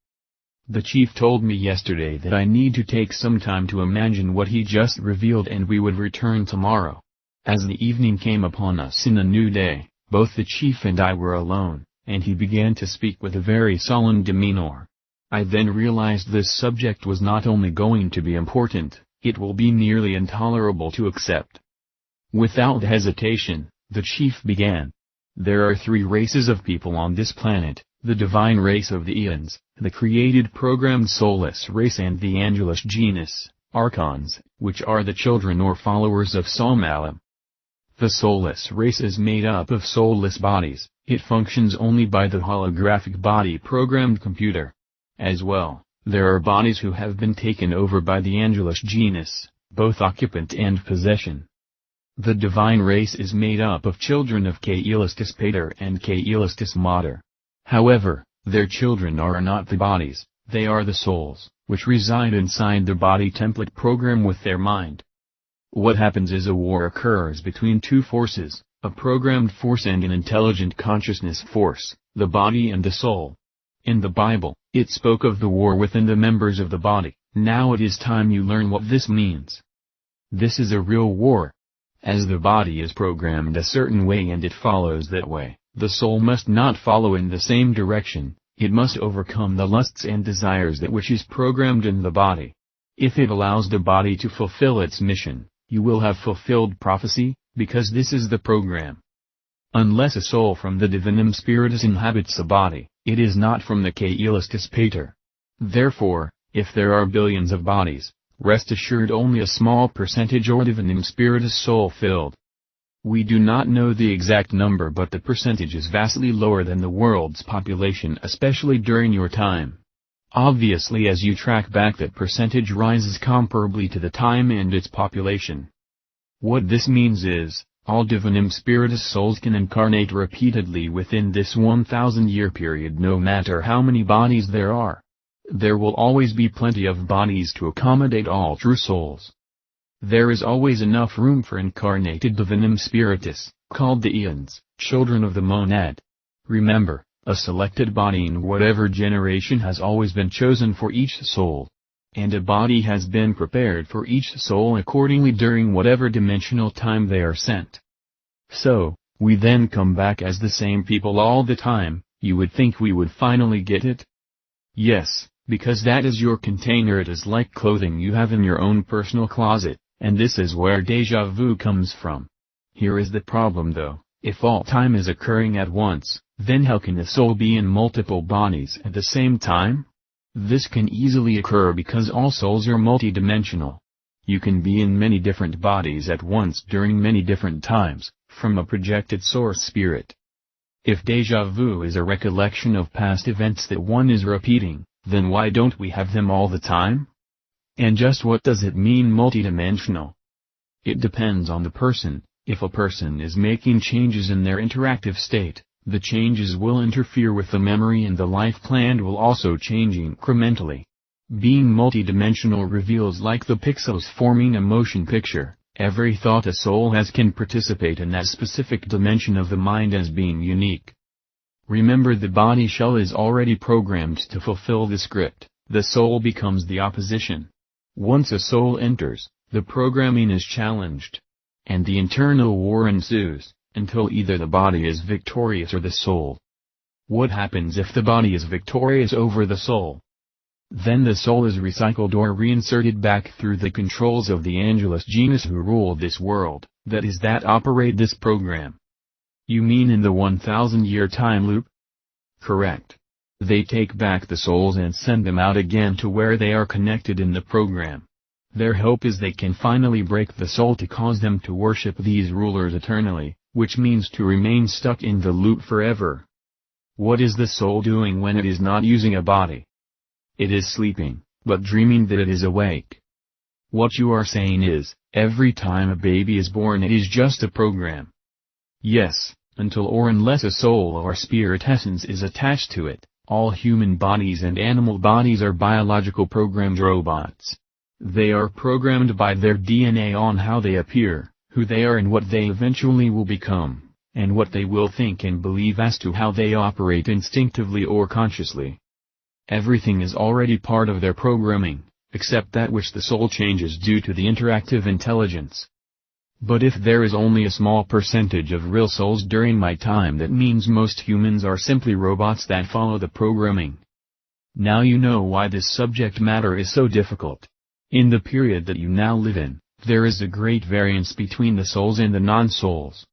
The Chief told me yesterday that I need to take some time to imagine what he just revealed and we would return tomorrow. As the evening came upon us in a new day, both the Chief and I were alone, and he began to speak with a very solemn demeanor. I then realized this subject was not only going to be important, it will be nearly intolerable to accept. Without hesitation, the Chief began. There are three races of people on this planet, the divine race of the eons, the created programmed soulless race and the angelus genus, archons, which are the children or followers of Samael. The soulless race is made up of soulless bodies, it functions only by the holographic body programmed computer. As well, there are bodies who have been taken over by the angelus genus, both occupant and possession. The divine race is made up of children of Caelestis Pater and Caelestis Mater. However, their children are not the bodies, they are the souls, which reside inside the body template program with their mind. What happens is a war occurs between two forces, a programmed force and an intelligent consciousness force, the body and the soul. In the Bible, it spoke of the war within the members of the body. Now it is time you learn what this means. This is a real war. As the body is programmed a certain way and it follows that way, the soul must not follow in the same direction. It must overcome the lusts and desires that which is programmed in the body. If it allows the body to fulfill its mission, you will have fulfilled prophecy, because this is the program. Unless a soul from the divinum spiritus inhabits a body, it is not from the Caelistus Pater. Therefore, if there are billions of bodies, rest assured only a small percentage are divinum spiritus soul-filled. We do not know the exact number, but the percentage is vastly lower than the world's population, especially during your time. Obviously, as you track back, that percentage rises comparably to the time and its population. What this means is, all divinum spiritus souls can incarnate repeatedly within this 1,000-year period, no matter how many bodies there are. There will always be plenty of bodies to accommodate all true souls. There is always enough room for incarnated divinum spiritus, called the eons, children of the monad. Remember, a selected body in whatever generation has always been chosen for each soul. And a body has been prepared for each soul accordingly during whatever dimensional time they are sent. So, we then come back as the same people all the time. You would think we would finally get it? Yes, because that is your container. It is like clothing you have in your own personal closet, and this is where déjà vu comes from. Here is the problem though, if all time is occurring at once, then how can a soul be in multiple bodies at the same time? This can easily occur because all souls are multidimensional. You can be in many different bodies at once during many different times, from a projected source spirit. If déjà vu is a recollection of past events that one is repeating, then why don't we have them all the time? And just what does it mean multidimensional? It depends on the person. If a person is making changes in their interactive state, the changes will interfere with the memory and the life plan will also change incrementally. Being multidimensional reveals like the pixels forming a motion picture. Every thought a soul has can participate in that specific dimension of the mind as being unique. Remember, the body shell is already programmed to fulfill the script. The soul becomes the opposition. Once a soul enters, the programming is challenged. And the internal war ensues, until either the body is victorious or the soul. What happens if the body is victorious over the soul? Then the soul is recycled or reinserted back through the controls of the Angelus genus who rule this world, that is, that operate this program. You mean in the 1,000-year time loop? Correct. They take back the souls and send them out again to where they are connected in the program. Their hope is they can finally break the soul to cause them to worship these rulers eternally, which means to remain stuck in the loop forever. What is the soul doing when it is not using a body? It is sleeping, but dreaming that it is awake. What you are saying is, every time a baby is born it is just a program. Yes, until or unless a soul or spirit essence is attached to it, all human bodies and animal bodies are biological programmed robots. They are programmed by their DNA on how they appear, who they are and what they eventually will become, and what they will think and believe as to how they operate instinctively or consciously. Everything is already part of their programming, except that which the soul changes due to the interactive intelligence. But if there is only a small percentage of real souls during my time, that means most humans are simply robots that follow the programming. Now you know why this subject matter is so difficult. In the period that you now live in, there is a great variance between the souls and the non-souls.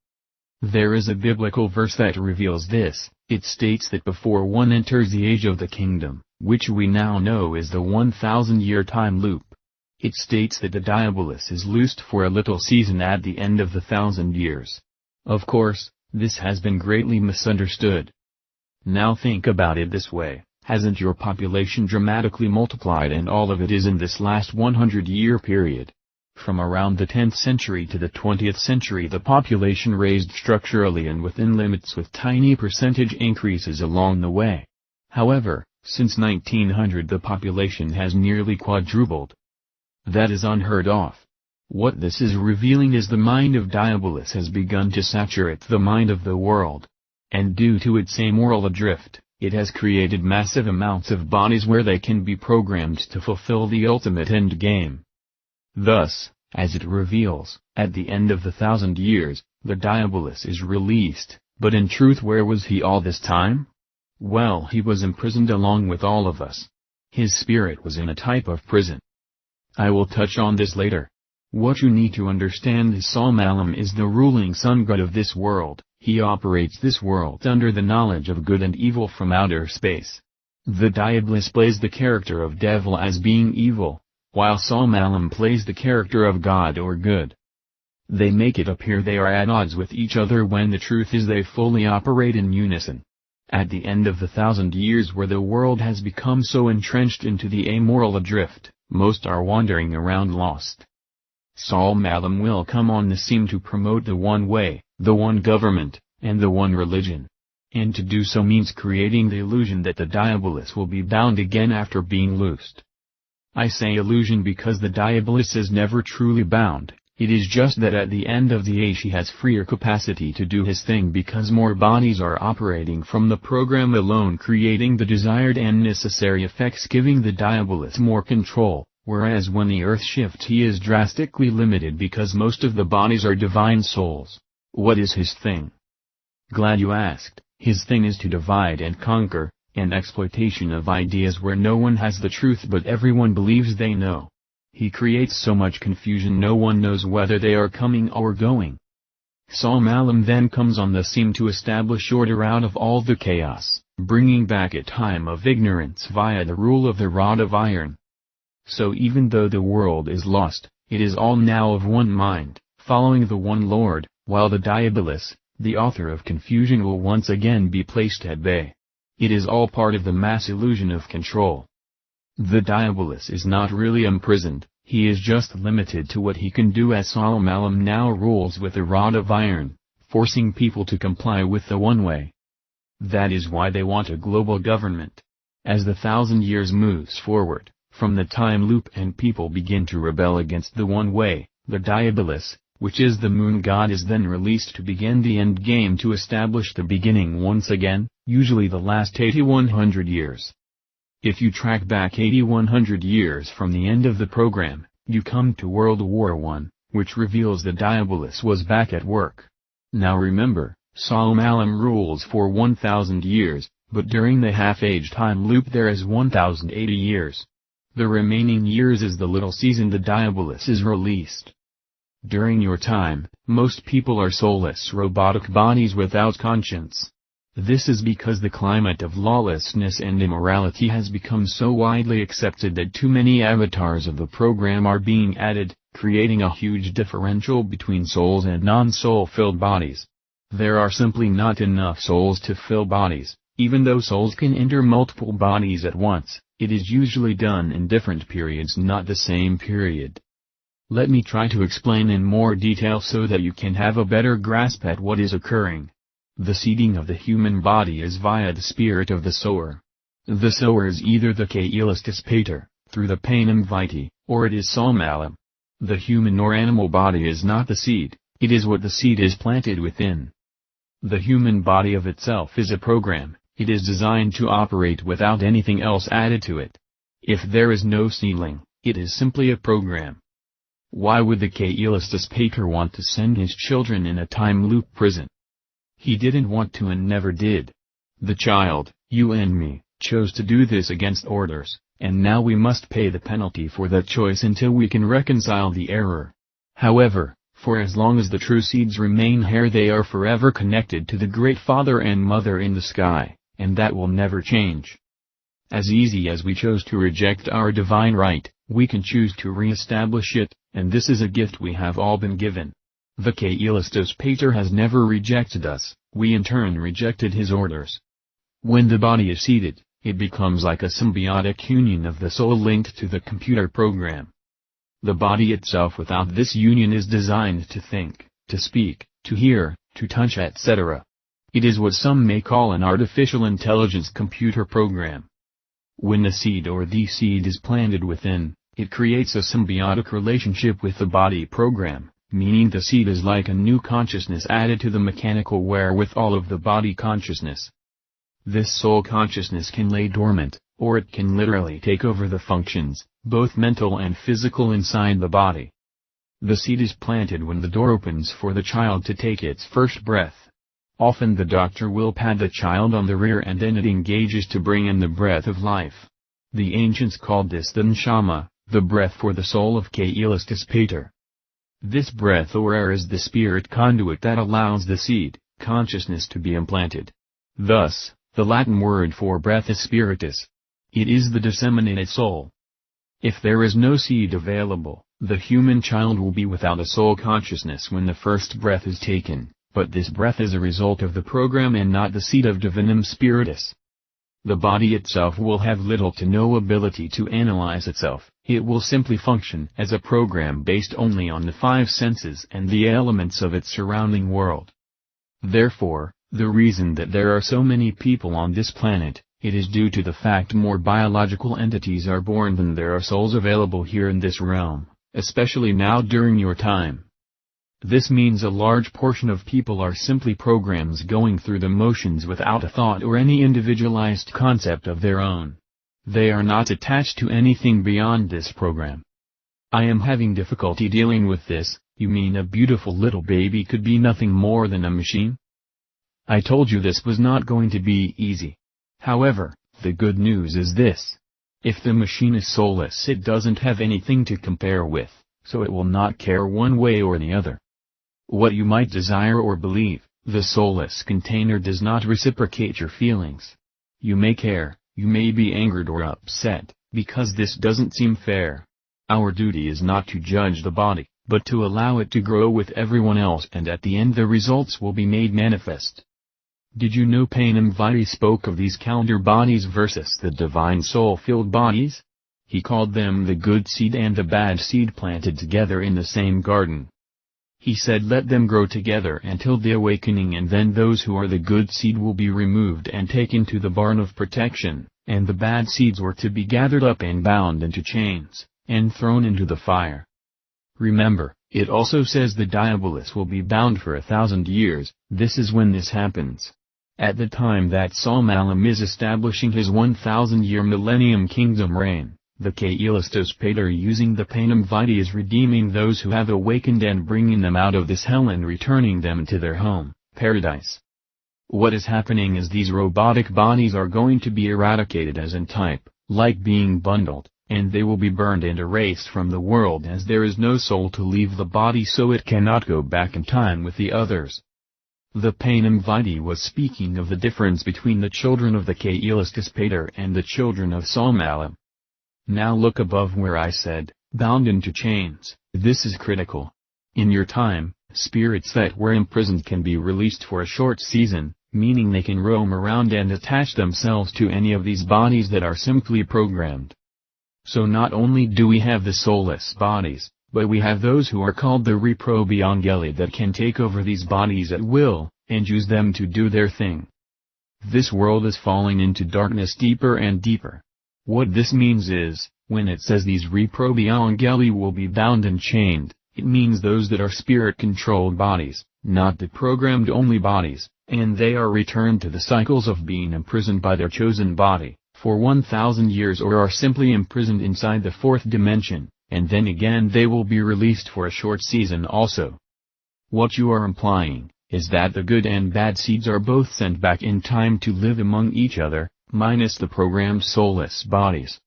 There is a biblical verse that reveals this. It states that before one enters the age of the kingdom, which we now know is the 1,000-year time loop, it states that the diabolus is loosed for a little season at the end of the 1,000 years. Of course, this has been greatly misunderstood. Now think about it this way. Hasn't your population dramatically multiplied, and all of it is in this last 100-year period? From around the 10th century to the 20th century the population raised structurally and within limits with tiny percentage increases along the way. However, since 1900 the population has nearly quadrupled. That is unheard of. What this is revealing is the mind of Diabolus has begun to saturate the mind of the world. And due to its amoral adrift, it has created massive amounts of bodies where they can be programmed to fulfill the ultimate end game. Thus, as it reveals, at the end of the 1,000 years, the Diabolus is released, but in truth where was he all this time? Well, he was imprisoned along with all of us. His spirit was in a type of prison. I will touch on this later. What you need to understand is Salmalam is the ruling sun god of this world. He operates this world under the knowledge of good and evil from outer space. The Diabolus plays the character of devil as being evil, while Salmalam plays the character of God or good. They make it appear they are at odds with each other when the truth is they fully operate in unison. At the end of the 1,000 years where the world has become so entrenched into the amoral adrift, most are wandering around lost. Salmalam will come on the scene to promote the one way, the one government, and the one religion. And to do so means creating the illusion that the Diabolus will be bound again after being loosed. I say illusion because the Diabolus is never truly bound, it is just that at the end of the age he has freer capacity to do his thing because more bodies are operating from the program alone creating the desired and necessary effects giving the Diabolus more control. Whereas when the earth shifts he is drastically limited because most of the bodies are divine souls. What is his thing? Glad you asked. His thing is to divide and conquer, an exploitation of ideas where no one has the truth but everyone believes they know. He creates so much confusion no one knows whether they are coming or going. Salmalam then comes on the scene to establish order out of all the chaos, bringing back a time of ignorance via the rule of the rod of iron. So even though the world is lost, it is all now of one mind, following the one Lord, while the Diabolus, the author of confusion will once again be placed at bay. It is all part of the mass illusion of control. The Diabolus is not really imprisoned, he is just limited to what he can do as Salmalam now rules with a rod of iron, forcing people to comply with the one way. That is why they want a global government. As the 1,000 years moves forward, from the time loop and people begin to rebel against the one way, the Diabolus, which is the moon god is then released to begin the end game to establish the beginning once again, usually the last 8100 years. If you track back 8100 years from the end of the program, you come to World War I, which reveals the Diabolus was back at work. Now remember, Salmalam rules for 1000 years, but during the half-age time loop there is 1080 years. The remaining years is the little season the Diabolus is released. During your time, most people are soulless robotic bodies without conscience. This is because the climate of lawlessness and immorality has become so widely accepted that too many avatars of the program are being added, creating a huge differential between souls and non-soul-filled bodies. There are simply not enough souls to fill bodies, even though souls can enter multiple bodies at once. It is usually done in different periods, not the same period. Let me try to explain in more detail so that you can have a better grasp at what is occurring. The seeding of the human body is via the spirit of the sower. The sower is either the Kailastus Pater, through the Panem Vitae, or it is Salmalam. The human or animal body is not the seed, it is what the seed is planted within. The human body of itself is a program. It is designed to operate without anything else added to it. If there is no seedling, it is simply a program. Why would the Kailastus Pater want to send his children in a time loop prison? He didn't want to and never did. The child, you and me, chose to do this against orders, and now we must pay the penalty for that choice until we can reconcile the error. However, for as long as the true seeds remain here they are forever connected to the Great Father and Mother in the sky. And that will never change. As easy as we chose to reject our divine right, we can choose to re-establish it, and this is a gift we have all been given. The Kailastus Pater has never rejected us, we in turn rejected his orders. When the body is seeded, it becomes like a symbiotic union of the soul linked to the computer program. The body itself without this union is designed to think, to speak, to hear, to touch etc. It is what some may call an artificial intelligence computer program. When the seed or the seed is planted within, It creates a symbiotic relationship with the body program, meaning the seed is like a new consciousness added to the mechanical wherewithal of the body consciousness. This soul consciousness can lay dormant, or it can literally take over the functions, both mental and physical, inside the body. The seed is planted when the door opens for the child to take its first breath. Often the doctor will pat the child on the rear and then it engages to bring in the breath of life. The ancients called this the neshama, the breath for the soul of Kailastus Pater. This breath or air is the spirit conduit that allows the seed, consciousness to be implanted. Thus, the Latin word for breath is spiritus. It is the disseminated soul. If there is no seed available, the human child will be without a soul consciousness when the first breath is taken, but this breath is a result of the program and not the seed of divinum spiritus. The body itself will have little to no ability to analyze itself, it will simply function as a program based only on the five senses and the elements of its surrounding world. Therefore, the reason that there are so many people on this planet, it is due to the fact more biological entities are born than there are souls available here in this realm, especially now during your time. This means a large portion of people are simply programs going through the motions without a thought or any individualized concept of their own. They are not attached to anything beyond this program. I am having difficulty dealing with this. You mean a beautiful little baby could be nothing more than a machine? I told you this was not going to be easy. However, the good news is this. If the machine is soulless, it doesn't have anything to compare with, so it will not care one way or the other. What you might desire or believe, the soulless container does not reciprocate your feelings. You may care, you may be angered or upset, because this doesn't seem fair. Our duty is not to judge the body, but to allow it to grow with everyone else, and at the end the results will be made manifest. Did you know Panem Vitae spoke of these counter bodies versus the divine soul-filled bodies? He called them the good seed and the bad seed planted together in the same garden. He said let them grow together until the awakening, and then those who are the good seed will be removed and taken to the barn of protection, and the bad seeds were to be gathered up and bound into chains, and thrown into the fire. Remember, it also says the diabolus will be bound for 1,000 years, this is when this happens. At the time that Salmalam is establishing his 1,000-year millennium kingdom reign, the Kailastos Pater using the Panem Vitae is redeeming those who have awakened and bringing them out of this hell and returning them to their home, paradise. What is happening is these robotic bodies are going to be eradicated as in type, like being bundled, and they will be burned and erased from the world, as there is no soul to leave the body, so it cannot go back in time with the others. The Panem Vitae was speaking of the difference between the children of the Kailastos Pater and the children of Salmalam. Now look above where I said, bound into chains, this is critical. In your time, spirits that were imprisoned can be released for a short season, meaning they can roam around and attach themselves to any of these bodies that are simply programmed. So not only do we have the soulless bodies, but we have those who are called the reprobi angeli that can take over these bodies at will, and use them to do their thing. This world is falling into darkness deeper and deeper. What this means is, when it says these reprobi angeli will be bound and chained, it means those that are spirit-controlled bodies, not the programmed-only bodies, and they are returned to the cycles of being imprisoned by their chosen body, for 1,000 years, or are simply imprisoned inside the fourth dimension, and then again they will be released for a short season also. What you are implying, is that the good and bad seeds are both sent back in time to live among each other, minus the programmed soulless bodies.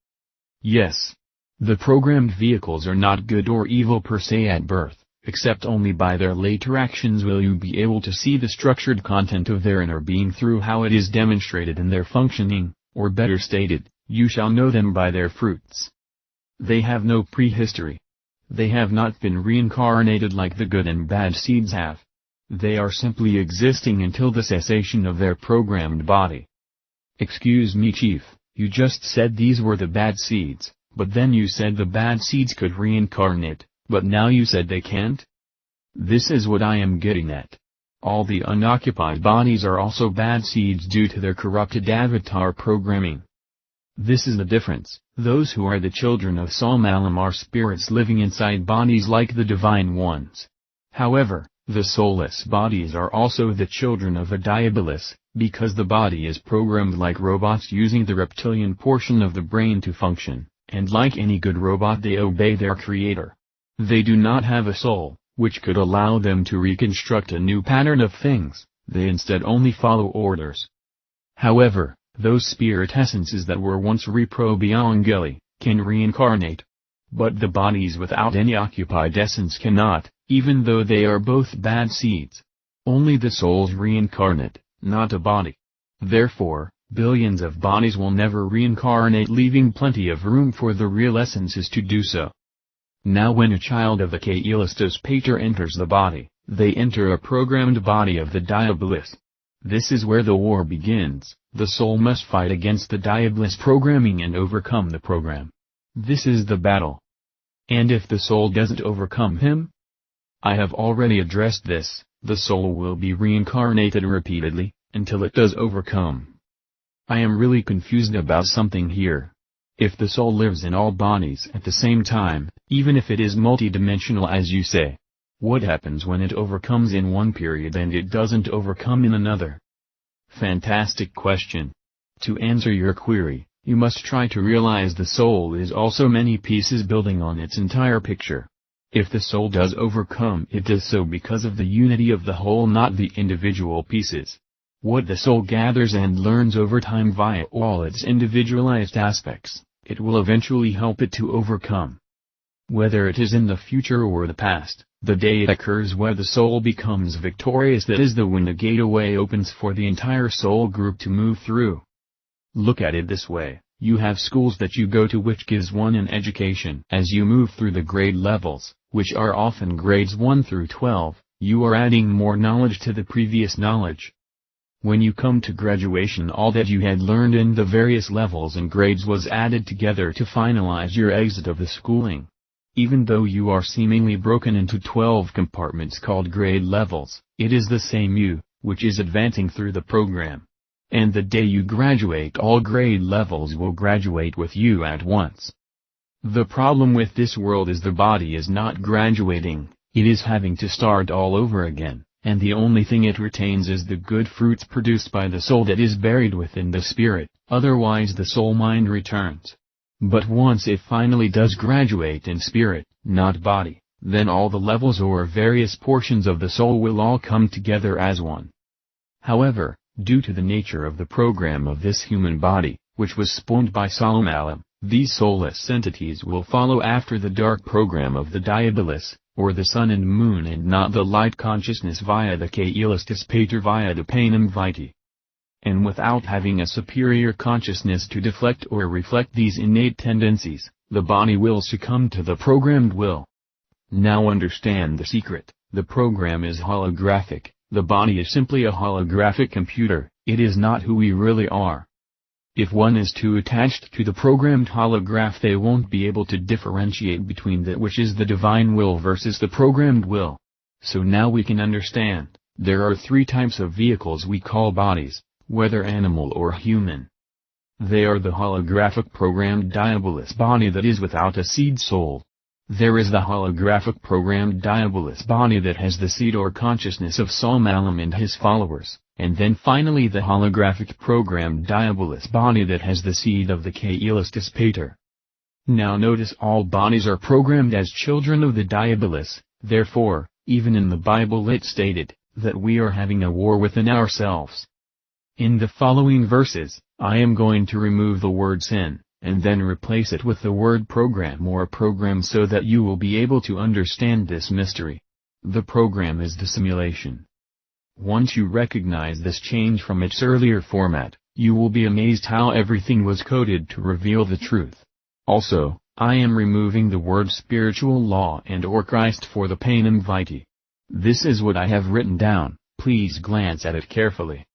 Yes. The programmed vehicles are not good or evil per se at birth, except only by their later actions will you be able to see the structured content of their inner being through how it is demonstrated in their functioning, or better stated, you shall know them by their fruits. They have no prehistory. They have not been reincarnated like the good and bad seeds have. They are simply existing until the cessation of their programmed body. Excuse me, Chief, you just said these were the bad seeds, but then you said the bad seeds could reincarnate, but now you said they can't? This is what I am getting at. All the unoccupied bodies are also bad seeds due to their corrupted avatar programming. This is the difference. Those who are the children of Salmalim are spirits living inside bodies like the divine ones. However, the soulless bodies are also the children of the Diabolus, because the body is programmed like robots using the reptilian portion of the brain to function, and like any good robot they obey their creator. They do not have a soul, which could allow them to reconstruct a new pattern of things, they instead only follow orders. However, those spirit essences that were once reprobiangeli, can reincarnate. But the bodies without any occupied essence cannot, even though they are both bad seeds. Only the souls reincarnate, not a body. Therefore, billions of bodies will never reincarnate, leaving plenty of room for the real essences to do so. Now when a child of the Kailistos Pater enters the body, they enter a programmed body of the Diabolus. This is where the war begins. The soul must fight against the Diabolus programming and overcome the program. This is the battle. And if the soul doesn't overcome him? I have already addressed this, the soul will be reincarnated repeatedly, until it does overcome. I am really confused about something here. If the soul lives in all bodies at the same time, even if it is multidimensional as you say, what happens when it overcomes in one period and it doesn't overcome in another? Fantastic question. To answer your query, you must try to realize the soul is also many pieces building on its entire picture. If the soul does overcome, it does so because of the unity of the whole, not the individual pieces. What the soul gathers and learns over time via all its individualized aspects, it will eventually help it to overcome. Whether it is in the future or the past, the day it occurs where the soul becomes victorious, that is when the gateway opens for the entire soul group to move through. Look at it this way, you have schools that you go to which gives one an education. As you move through the grade levels, which are often grades 1 through 12, you are adding more knowledge to the previous knowledge. When you come to graduation, all that you had learned in the various levels and grades was added together to finalize your exit of the schooling. Even though you are seemingly broken into 12 compartments called grade levels, it is the same you, which is advancing through the program. And the day you graduate, all grade levels will graduate with you at once. The problem with this world is the body is not graduating, it is having to start all over again, and the only thing it retains is the good fruits produced by the soul that is buried within the spirit, otherwise the soul mind returns. But once it finally does graduate in spirit, not body, then all the levels or various portions of the soul will all come together as one. However, due to the nature of the program of this human body, which was spawned by Salmalim, these soulless entities will follow after the dark program of the Diabolus, or the sun and moon, and not the light consciousness via the Kailistos Pater via the Panem Vitae. And without having a superior consciousness to deflect or reflect these innate tendencies, the body will succumb to the programmed will. Now understand the secret, the program is holographic, the body is simply a holographic computer, it is not who we really are. If one is too attached to the programmed holograph, they won't be able to differentiate between that which is the divine will versus the programmed will. So now we can understand, there are 3 types of vehicles we call bodies, whether animal or human. They are the holographic programmed Diabolus body that is without a seed soul. There is the holographic programmed Diabolus body that has the seed or consciousness of Salmalim and his followers, and then finally the holographic programmed Diabolus body that has the seed of the Kailistos Pater. Now notice all bodies are programmed as children of the Diabolus, therefore, even in the Bible it stated, that we are having a war within ourselves. In the following verses, I am going to remove the word sin, and then replace it with the word program or program so that you will be able to understand this mystery. The program is the simulation. Once you recognize this change from its earlier format, you will be amazed how everything was coded to reveal the truth. Also, I am removing the word spiritual law and or Christ for the Panem Vitae. This is what I have written down, please glance at it carefully.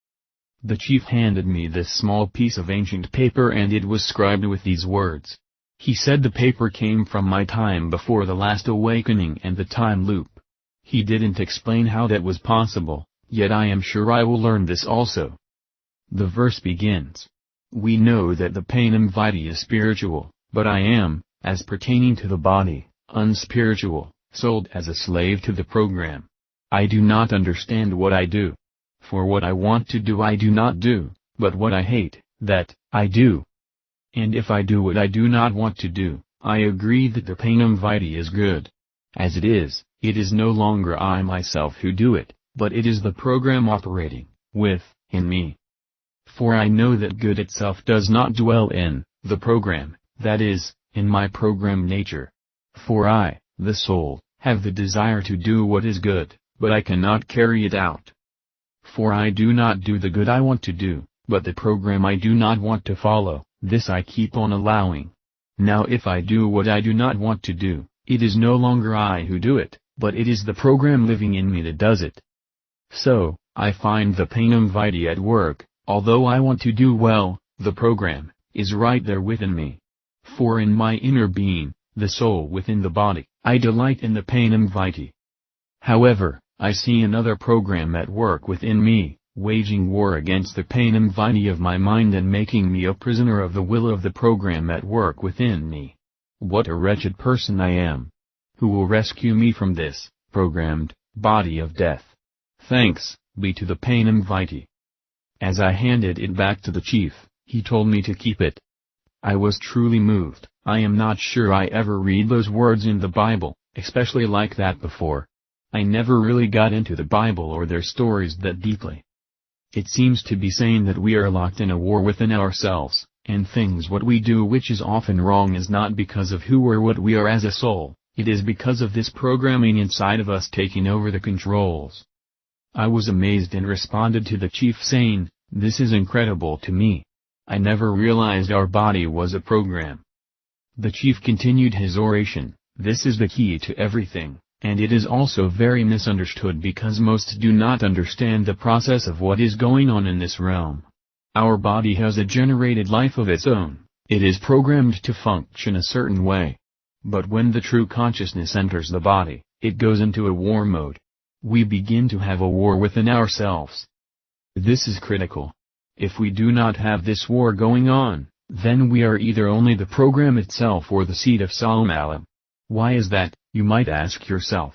The chief handed me this small piece of ancient paper and it was scribed with these words. He said the paper came from my time before the last awakening and the time loop. He didn't explain how that was possible, yet I am sure I will learn this also. The verse begins. We know that the panem vitae is spiritual, but I am, as pertaining to the body, unspiritual, sold as a slave to the program. I do not understand what I do. For what I want to do I do not do, but what I hate, that, I do. And if I do what I do not want to do, I agree that the panem vitae is good. As it is no longer I myself who do it, but it is the program operating, in me. For I know that good itself does not dwell in, the program, that is, in my program nature. For I, the soul, have the desire to do what is good, but I cannot carry it out. For I do not do the good I want to do, but the program I do not want to follow, this I keep on allowing. Now if I do what I do not want to do, it is no longer I who do it, but it is the program living in me that does it. So, I find the panem vitae at work, although I want to do well, the program, is right there within me. For in my inner being, the soul within the body, I delight in the panem vitae. However, I see another program at work within me, waging war against the panem vitae of my mind and making me a prisoner of the will of the program at work within me. What a wretched person I am! Who will rescue me from this, programmed, body of death? Thanks be to the panem vitae. As I handed it back to the chief, he told me to keep it. I was truly moved. I am not sure I ever read those words in the Bible, especially like that before. I never really got into the Bible or their stories that deeply. It seems to be saying that we are locked in a war within ourselves, and things what we do which is often wrong is not because of who or what we are as a soul, it is because of this programming inside of us taking over the controls. I was amazed and responded to the chief saying, "This is incredible to me. I never realized our body was a program." The chief continued his oration, "This is the key to everything, and it is also very misunderstood because most do not understand the process of what is going on in this realm. Our body has a generated life of its own, it is programmed to function a certain way. But when the true consciousness enters the body, it goes into a war mode. We begin to have a war within ourselves. This is critical. If we do not have this war going on, then we are either only the program itself or the seed of Solomon. Why is that, you might ask yourself?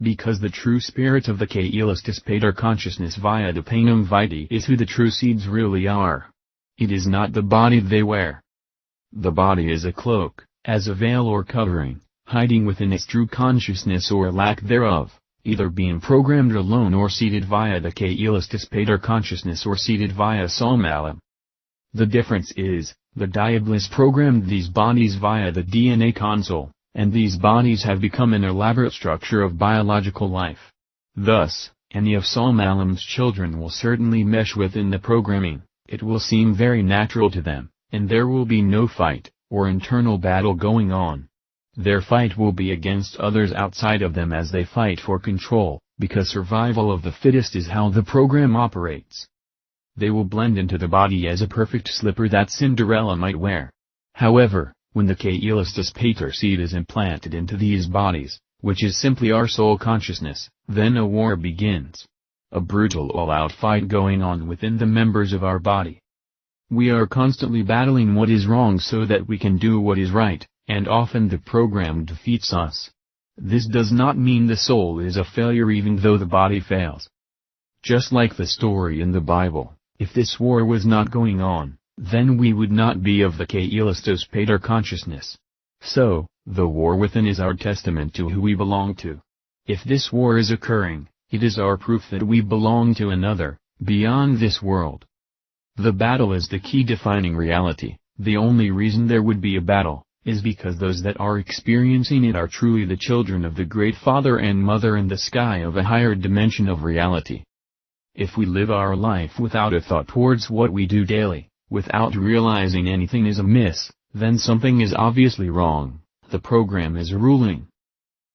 Because the true spirit of the Kailastis Pater consciousness via the panem vitae is who the true seeds really are. It is not the body they wear. The body is a cloak, as a veil or covering, hiding within its true consciousness or lack thereof, either being programmed alone or seated via the Kailastis Pater consciousness or seated via Solomon. The difference is, the Diabolus programmed these bodies via the DNA console, and these bodies have become an elaborate structure of biological life. Thus, any of Solomon's children will certainly mesh within the programming, it will seem very natural to them, and there will be no fight, or internal battle going on. Their fight will be against others outside of them as they fight for control, because survival of the fittest is how the program operates. They will blend into the body as a perfect slipper that Cinderella might wear. However, when the Kailastis Pater seed is implanted into these bodies, which is simply our soul consciousness, then a war begins. A brutal all-out fight going on within the members of our body. We are constantly battling what is wrong so that we can do what is right, and often the program defeats us. This does not mean the soul is a failure even though the body fails. Just like the story in the Bible, if this war was not going on, then we would not be of the Kailastis Pater consciousness. So, the war within is our testament to who we belong to. If this war is occurring, it is our proof that we belong to another, beyond this world. The battle is the key defining reality. The only reason there would be a battle, is because those that are experiencing it are truly the children of the Great Father and Mother in the sky of a higher dimension of reality. If we live our life without a thought towards what we do daily, without realizing anything is amiss, then something is obviously wrong, the program is ruling.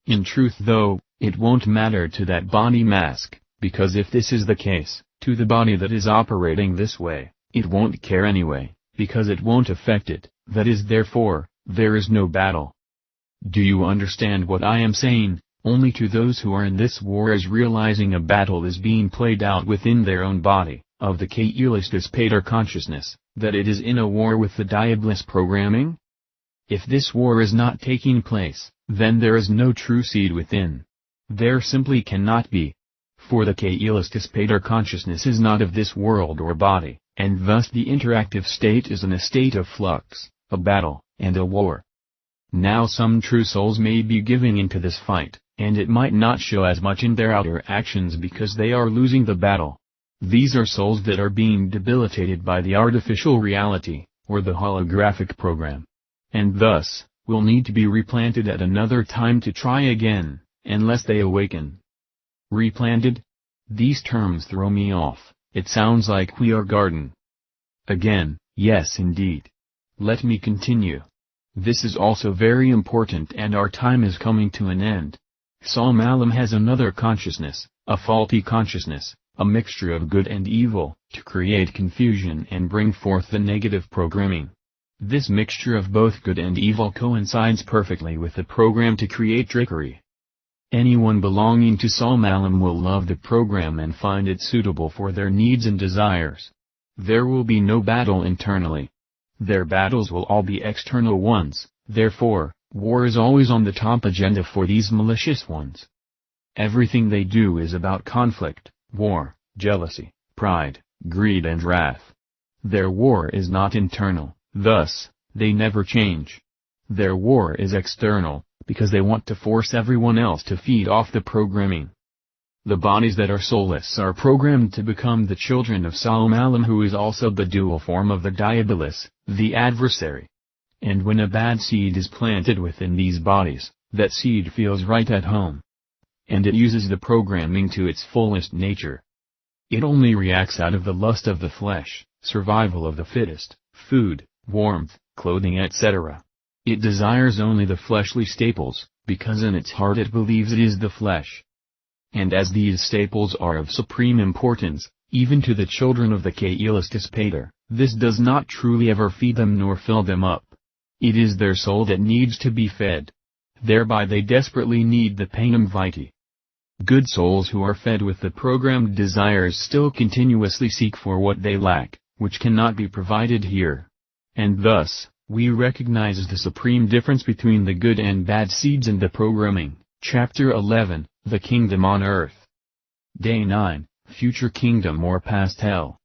In truth though, it won't matter to that body mask, because if this is the case, to the body that is operating this way, it won't care anyway, because it won't affect it, that is therefore, there is no battle. Do you understand what I am saying? Only to those who are in this war is realizing a battle is being played out within their own body, of the Kaelistispater consciousness, that it is in a war with the Diabolus programming? If this war is not taking place, then there is no true seed within. There simply cannot be. For the Kaelistispater consciousness is not of this world or body, and thus the interactive state is in a state of flux, a battle, and a war. Now some true souls may be giving into this fight, and it might not show as much in their outer actions because they are losing the battle. These are souls that are being debilitated by the artificial reality, or the holographic program. And thus, will need to be replanted at another time to try again, unless they awaken. Replanted? These terms throw me off. It sounds like we are garden. Again, yes indeed. Let me continue. This is also very important and our time is coming to an end. Psalm Alam has another consciousness, a faulty consciousness, a mixture of good and evil, to create confusion and bring forth the negative programming. This mixture of both good and evil coincides perfectly with the program to create trickery. Anyone belonging to Psalm Alam will love the program and find it suitable for their needs and desires. There will be no battle internally. Their battles will all be external ones, therefore, war is always on the top agenda for these malicious ones. Everything they do is about conflict, war, jealousy, pride, greed and wrath. Their war is not internal, thus, they never change. Their war is external, because they want to force everyone else to feed off the programming. The bodies that are soulless are programmed to become the children of Psalm Alam, who is also the dual form of the Diabolus, the adversary. And when a bad seed is planted within these bodies, that seed feels right at home. And it uses the programming to its fullest nature. It only reacts out of the lust of the flesh, survival of the fittest, food, warmth, clothing etc. It desires only the fleshly staples, because in its heart it believes it is the flesh. And as these staples are of supreme importance, even to the children of the Kaelistispater, this does not truly ever feed them nor fill them up. It is their soul that needs to be fed. Thereby they desperately need the panem vitae. Good souls who are fed with the programmed desires still continuously seek for what they lack, which cannot be provided here. And thus, we recognize the supreme difference between the good and bad seeds in the programming. Chapter 11, The Kingdom on Earth. Day 9, Future Kingdom or Past Hell.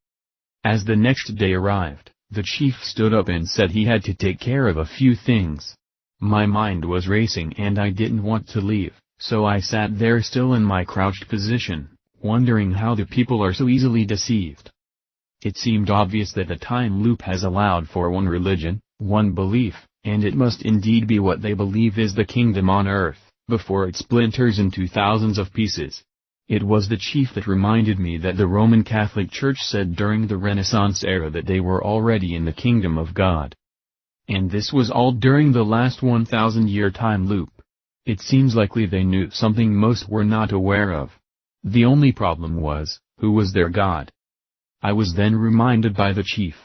As the next day arrived, the chief stood up and said he had to take care of a few things. My mind was racing and I didn't want to leave, so I sat there still in my crouched position, wondering how the people are so easily deceived. It seemed obvious that the time loop has allowed for one religion, one belief, and it must indeed be what they believe is the kingdom on earth, before it splinters into thousands of pieces. It was the chief that reminded me that the Roman Catholic Church said during the Renaissance era that they were already in the kingdom of God. And this was all during the last 1,000-year time loop. It seems likely they knew something most were not aware of. The only problem was, who was their God? I was then reminded by the chief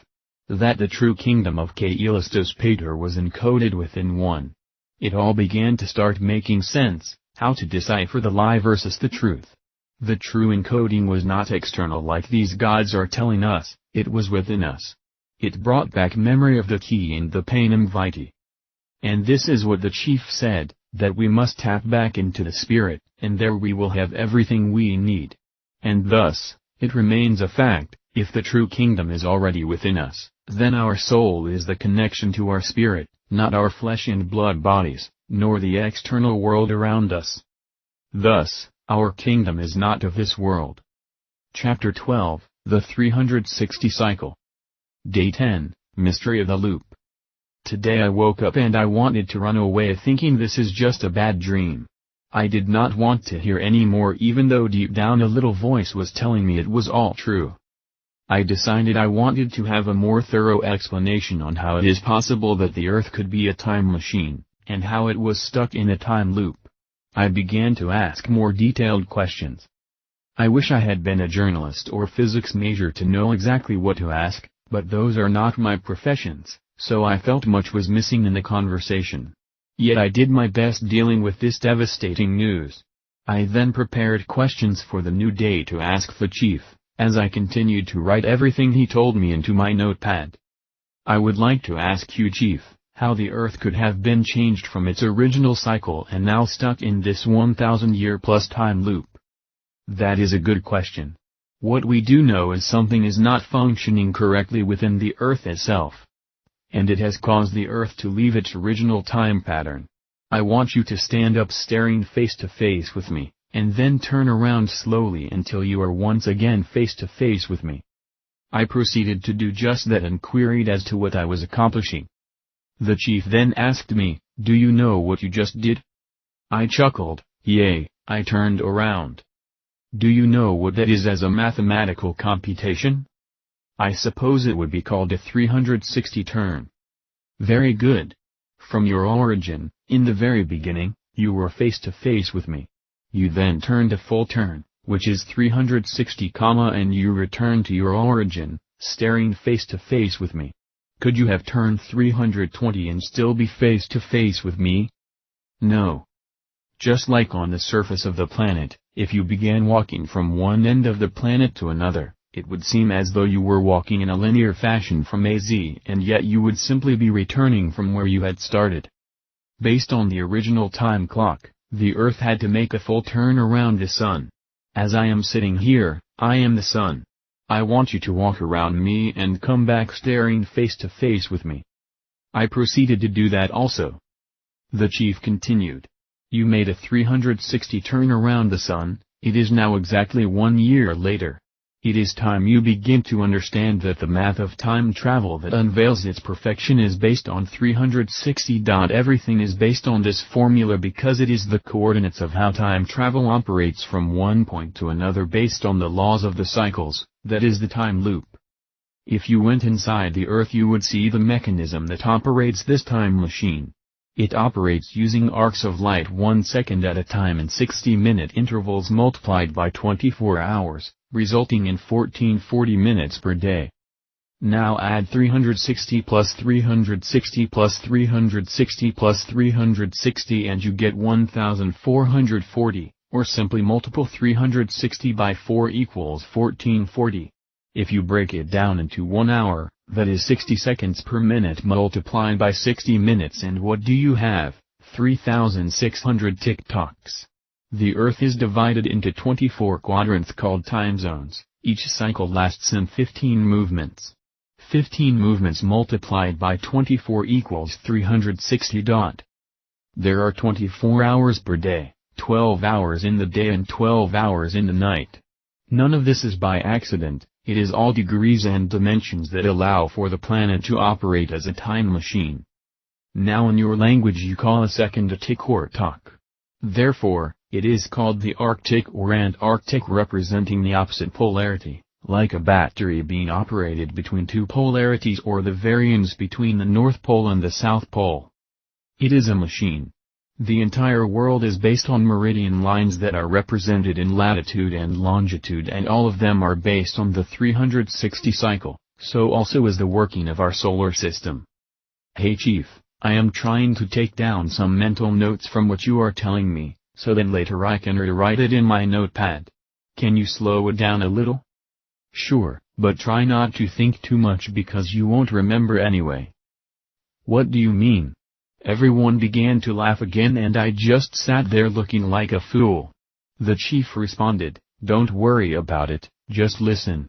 that the true kingdom of Kaelistispater was encoded within one. It all began to start making sense, how to decipher the lie versus the truth. The true encoding was not external like these gods are telling us, it was within us. It brought back memory of the key and the panem vitae. And this is what the chief said, that we must tap back into the spirit, and there we will have everything we need. And thus, it remains a fact, if the true kingdom is already within us, then our soul is the connection to our spirit, not our flesh and blood bodies, nor the external world around us. Thus, our kingdom is not of this world. Chapter 12, The 360 Cycle. Day 10, Mystery of the Loop. Today I woke up and I wanted to run away thinking this is just a bad dream. I did not want to hear any more even though deep down a little voice was telling me it was all true. I decided I wanted to have a more thorough explanation on how it is possible that the Earth could be a time machine, and how it was stuck in a time loop. I began to ask more detailed questions. I wish I had been a journalist or physics major to know exactly what to ask, but those are not my professions, so I felt much was missing in the conversation. Yet I did my best dealing with this devastating news. I then prepared questions for the new day to ask the chief, as I continued to write everything he told me into my notepad. I would like to ask you, Chief, how the Earth could have been changed from its original cycle and now stuck in this 1,000-year-plus time loop. That is a good question. What we do know is something is not functioning correctly within the Earth itself. And it has caused the Earth to leave its original time pattern. I want you to stand up staring face to face with me, and then turn around slowly until you are once again face to face with me. I proceeded to do just that and queried as to what I was accomplishing. The chief then asked me, "Do you know what you just did?" I chuckled, "Yay." I turned around. "Do you know what that is as a mathematical computation?" "I suppose it would be called a 360 turn." "Very good. From your origin, in the very beginning, you were face to face with me. You then turned a full turn, which is 360, and you returned to your origin, staring face to face with me. Could you have turned 320 and still be face to face with me? No. Just like on the surface of the planet, if you began walking from one end of the planet to another, it would seem as though you were walking in a linear fashion from A to Z, and yet you would simply be returning from where you had started. Based on the original time clock, the Earth had to make a full turn around the Sun. As I am sitting here, I am the Sun. I want you to walk around me and come back staring face to face with me." I proceeded to do that also. The chief continued. "You made a 360 turn around the Sun. It is now exactly 1 year later. It is time you begin to understand that the math of time travel that unveils its perfection is based on 360. Everything is based on this formula because it is the coordinates of how time travel operates from one point to another based on the laws of the cycles, that is the time loop. If you went inside the Earth you would see the mechanism that operates this time machine. It operates using arcs of light 1 second at a time in 60-minute intervals multiplied by 24 hours, resulting in 1440 minutes per day. Now add 360 plus 360 plus 360 plus 360 and you get 1440, or simply multiple 360 by 4 equals 1440. If you break it down into 1 hour, that is 60 seconds per minute multiplied by 60 minutes, and what do you have? 3,600 tick-tocks. The Earth is divided into 24 quadrants called time zones. Each cycle lasts in 15 movements. 15 movements multiplied by 24 equals 360. There are 24 hours per day, 12 hours in the day and 12 hours in the night. None of this is by accident. It is all degrees and dimensions that allow for the planet to operate as a time machine. Now in your language you call a second a tick or tock. Therefore, it is called the Arctic or Antarctic, representing the opposite polarity, like a battery being operated between two polarities or the variance between the North Pole and the South Pole. It is a machine. The entire world is based on meridian lines that are represented in latitude and longitude, and all of them are based on the 360 cycle, so also is the working of our solar system. Hey Chief, I am trying to take down some mental notes from what you are telling me, so then later I can rewrite it in my notepad. Can you slow it down a little? Sure, but try not to think too much because you won't remember anyway. What do you mean? Everyone began to laugh again and I just sat there looking like a fool. The chief responded, "Don't worry about it, just listen."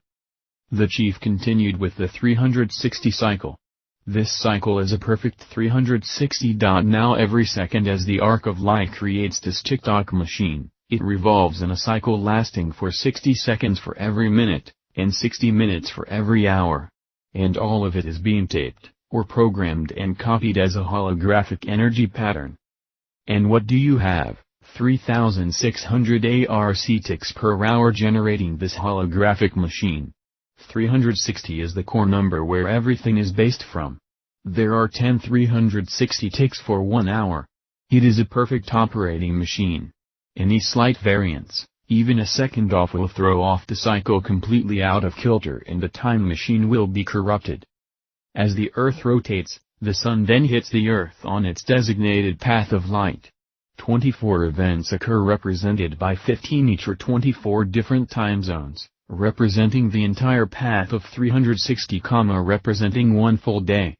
The chief continued with the 360 cycle. This cycle is a perfect 360. Now every second as the arc of light creates this tick-tock machine, it revolves in a cycle lasting for 60 seconds for every minute, and 60 minutes for every hour. And all of it is being taped, or programmed and copied as a holographic energy pattern. And what do you have? 3,600 ARC ticks per hour generating this holographic machine. 360 is the core number where everything is based from. There are 10 360 ticks for 1 hour. It is a perfect operating machine. Any slight variance, even a second off, will throw off the cycle completely out of kilter and the time machine will be corrupted. As the Earth rotates, the Sun then hits the Earth on its designated path of light. 24 events occur represented by 15 each, or 24 different time zones, representing the entire path of 360, representing one full day.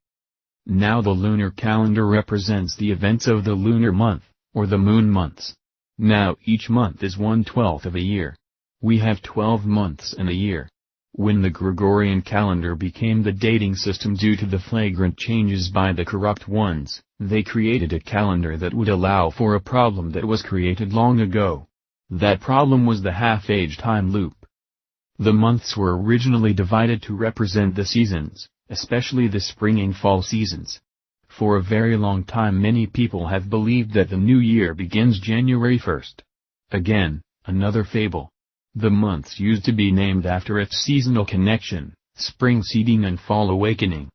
Now the lunar calendar represents the events of the lunar month, or the moon months. Now each month is 1/12 of a year. We have 12 months in a year. When the Gregorian calendar became the dating system due to the flagrant changes by the corrupt ones, they created a calendar that would allow for a problem that was created long ago. That problem was the half-age time loop. The months were originally divided to represent the seasons, especially the spring and fall seasons. For a very long time many people have believed that the new year begins January 1st. Again, another fable. The months used to be named after its seasonal connection, spring seeding and fall awakening.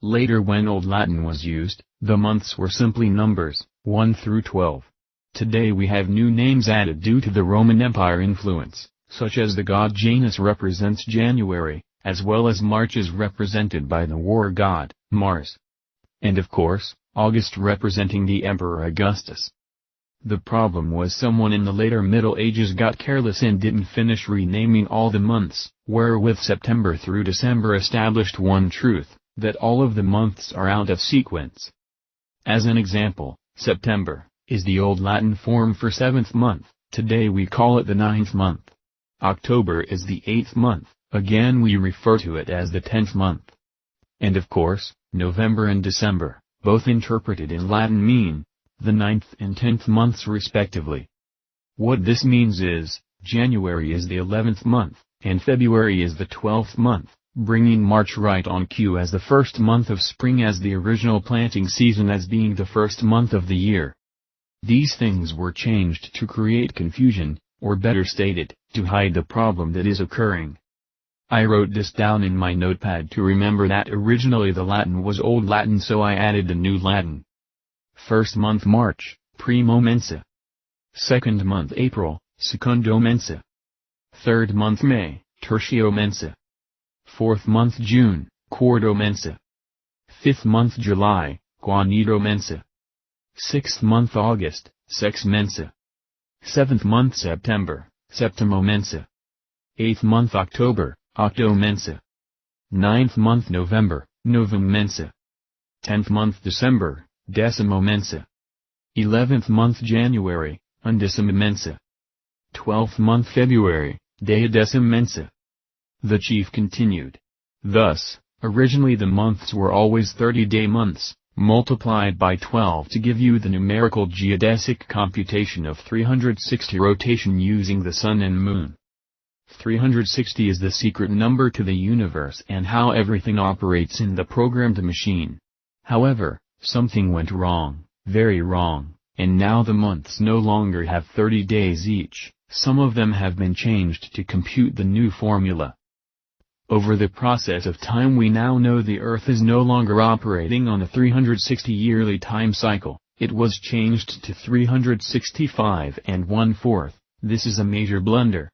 Later when Old Latin was used, the months were simply numbers, 1 through 12. Today we have new names added due to the Roman Empire influence, such as the god Janus represents January, as well as March is represented by the war god, Mars. And of course, August representing the Emperor Augustus. The problem was someone in the later Middle Ages got careless and didn't finish renaming all the months, wherewith September through December established one truth, that all of the months are out of sequence. As an example, September is the Old Latin form for 7th month, today we call it the 9th month. October is the 8th month, again we refer to it as the 10th month. And of course, November and December, both interpreted in Latin mean the 9th and 10th months respectively. What this means is, January is the 11th month, and February is the 12th month, bringing March right on cue as the first month of spring, as the original planting season as being the first month of the year. These things were changed to create confusion, or better stated, to hide the problem that is occurring. I wrote this down in my notepad to remember that originally the Latin was Old Latin, so I added the New Latin. First month March, primo mensa. Second month April, secundo mensa. Third month May, tertio mensa. Fourth month June, quarto mensa. Fifth month July, quinto mensa. Sixth month August, sex mensa. Seventh month September, septimo mensa. Eighth month October, octo mensa. Ninth month November, novum mensa. 10th month December, decimo mensa. 11th month January, undecima mensa. 12th month February, duodecima mensa. The chief continued. Thus, originally the months were always 30-day months, multiplied by 12 to give you the numerical geodesic computation of 360 rotation using the sun and moon. 360 is the secret number to the universe and how everything operates in the programmed machine. However, something went wrong, very wrong, and now the months no longer have 30 days each, some of them have been changed to compute the new formula. Over the process of time we now know the Earth is no longer operating on a 360 yearly time cycle, it was changed to 365 and 1/4, this is a major blunder.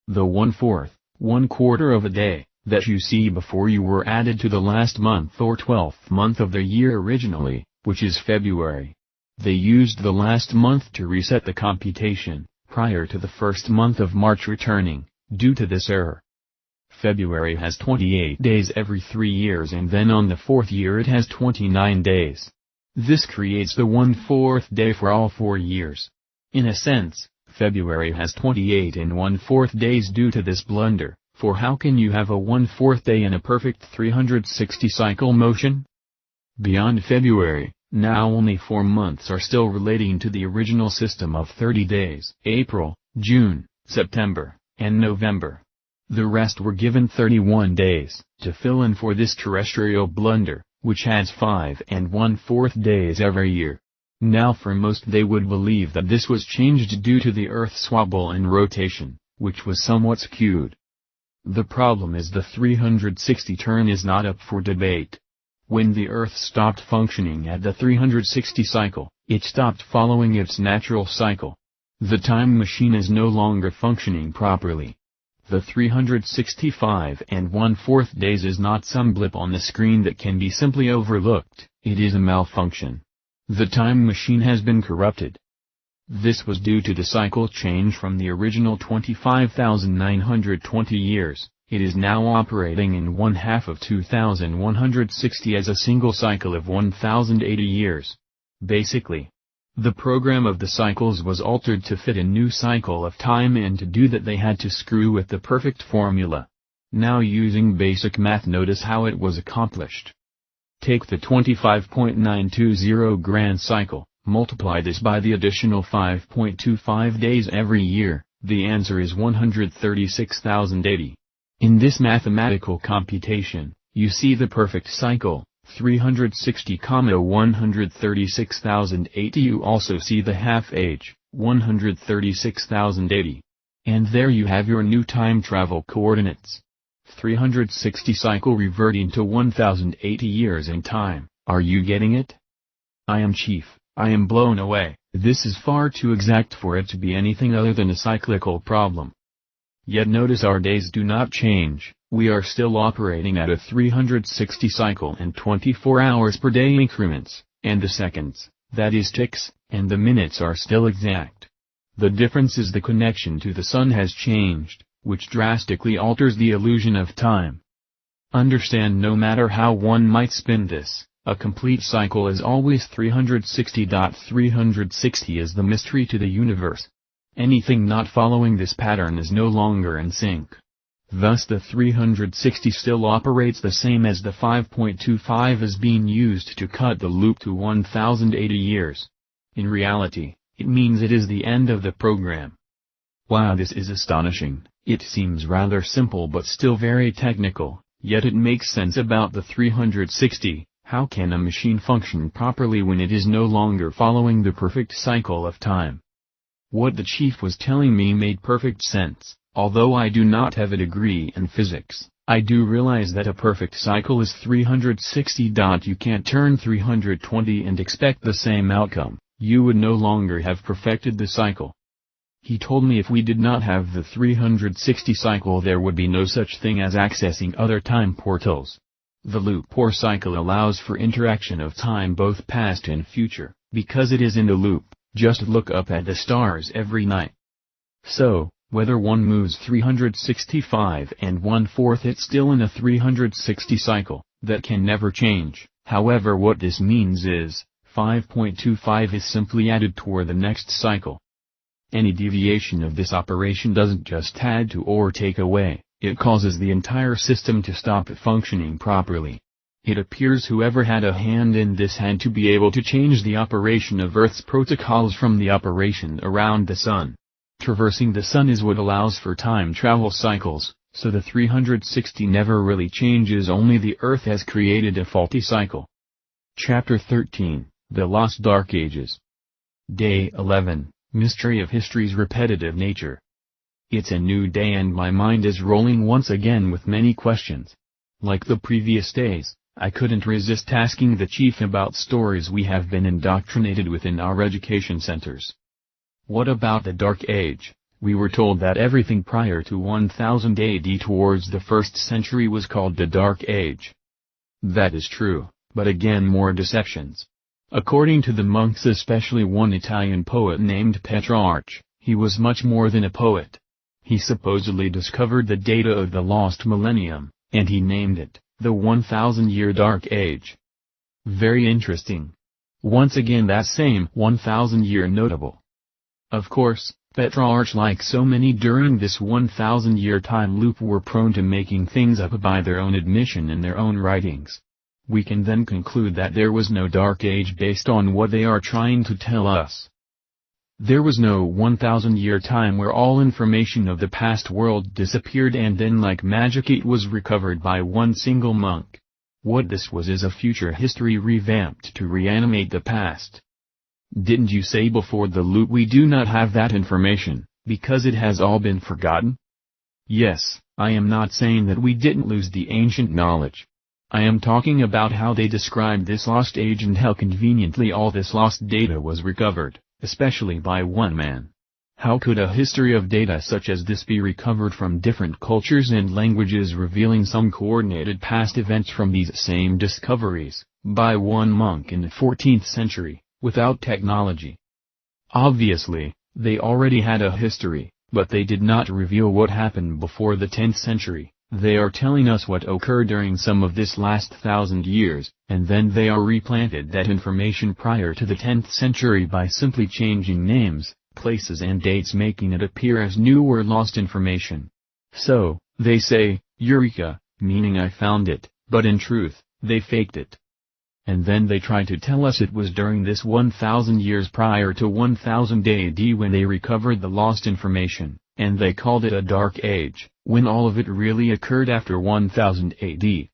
The 1/4, 1/4 of a day, that you see before you were added to the last month or 12th month of the year originally, which is February. They used the last month to reset the computation, prior to the first month of March returning, due to this error. February has 28 days every 3 years, and then on the 4th year it has 29 days. This creates the 1/4 day for all 4 years. In a sense, February has 28 and 1/4 days due to this blunder, for how can you have a 1/4 day in a perfect 360 cycle motion? Beyond February, now only 4 months are still relating to the original system of 30 days: April, June, September, and November. The rest were given 31 days, to fill in for this terrestrial blunder, which has 5 and 1/4 days every year. Now for most they would believe that this was changed due to the Earth's wobble and rotation, which was somewhat skewed. The problem is the 360 turn is not up for debate. When the Earth stopped functioning at the 360 cycle, it stopped following its natural cycle. The time machine is no longer functioning properly. The 365 and 1/4 days is not some blip on the screen that can be simply overlooked, it is a malfunction. The time machine has been corrupted. This was due to the cycle change from the original 25,920 years. It is now operating in 1/2 of 2160 as a single cycle of 1080 years. Basically, the program of the cycles was altered to fit a new cycle of time, and to do that they had to screw with the perfect formula. Now, using basic math, notice how it was accomplished. Take the 25.920 grand cycle, multiply this by the additional 5.25 days every year, the answer is 136,080. In this mathematical computation, you see the perfect cycle, 360,136,080. You also see the half age, 136,080. And there you have your new time travel coordinates. 360 cycle reverting to 1080 years in time. Are you getting it? I am Chief. I am blown away. This is far too exact for it to be anything other than a cyclical problem. Yet notice our days do not change. We are still operating at a 360 cycle and 24 hours per day increments, and the seconds, that is ticks, and the minutes are still exact. The difference is the connection to the sun has changed, which drastically alters the illusion of time. Understand, no matter how one might spin this, a complete cycle is always 360. 360 is the mystery to the universe. Anything not following this pattern is no longer in sync. Thus the 360 still operates the same as the 5.25 is being used to cut the loop to 1080 years. In reality, it means it is the end of the program. Wow, this is astonishing. It seems rather simple but still very technical, yet it makes sense about the 360. How can a machine function properly when it is no longer following the perfect cycle of time? What the chief was telling me made perfect sense. Although I do not have a degree in physics, I do realize that a perfect cycle is 360. You can't turn 320 and expect the same outcome. You would no longer have perfected the cycle. He told me if we did not have the 360 cycle, there would be no such thing as accessing other time portals. The loop or cycle allows for interaction of time, both past and future, because it is in the loop. Just look up at the stars every night. So, whether one moves 365 and 1/4, it's still in a 360 cycle, that can never change. However, what this means is, 5.25 is simply added toward the next cycle. Any deviation of this operation doesn't just add to or take away, it causes the entire system to stop functioning properly. It appears whoever had a hand in this had to be able to change the operation of Earth's protocols from the operation around the sun. Traversing the sun is what allows for time travel cycles, so the 360 never really changes, only the Earth has created a faulty cycle. Chapter 13, The Lost Dark Ages. Day 11, Mystery of History's Repetitive Nature. It's a new day and my mind is rolling once again with many questions. Like the previous days, I couldn't resist asking the chief about stories we have been indoctrinated with in our education centers. What about the Dark Age? We were told that everything prior to 1000 AD towards the 1st century was called the Dark Age. That is true, but again more deceptions. According to the monks, especially one Italian poet named Petrarch, he was much more than a poet. He supposedly discovered the data of the lost millennium, and he named it the 1000-year Dark Age. Very interesting. Once again that same 1000-year notable. Of course, Petrarch, like so many during this 1000-year time loop, were prone to making things up by their own admission in their own writings. We can then conclude that there was no Dark Age based on what they are trying to tell us. There was no 1000-year time where all information of the past world disappeared and then like magic it was recovered by one single monk. What this was is a future history revamped to reanimate the past. Didn't you say before the loop we do not have that information, because it has all been forgotten? Yes, I am not saying that we didn't lose the ancient knowledge. I am talking about how they described this lost age and how conveniently all this lost data was recovered, especially by one man. How could a history of data such as this be recovered from different cultures and languages, revealing some coordinated past events from these same discoveries, by one monk in the 14th century, without technology? Obviously, they already had a history, but they did not reveal what happened before the 10th century. They are telling us what occurred during some of this last 1,000 years, and then they are replanted that information prior to the 10th century by simply changing names, places and dates, making it appear as new or lost information. So, they say, Eureka, meaning I found it, but in truth, they faked it. And then they try to tell us it was during this 1,000 years prior to 1000 AD when they recovered the lost information, and they called it a dark age, when all of it really occurred after 1000 AD.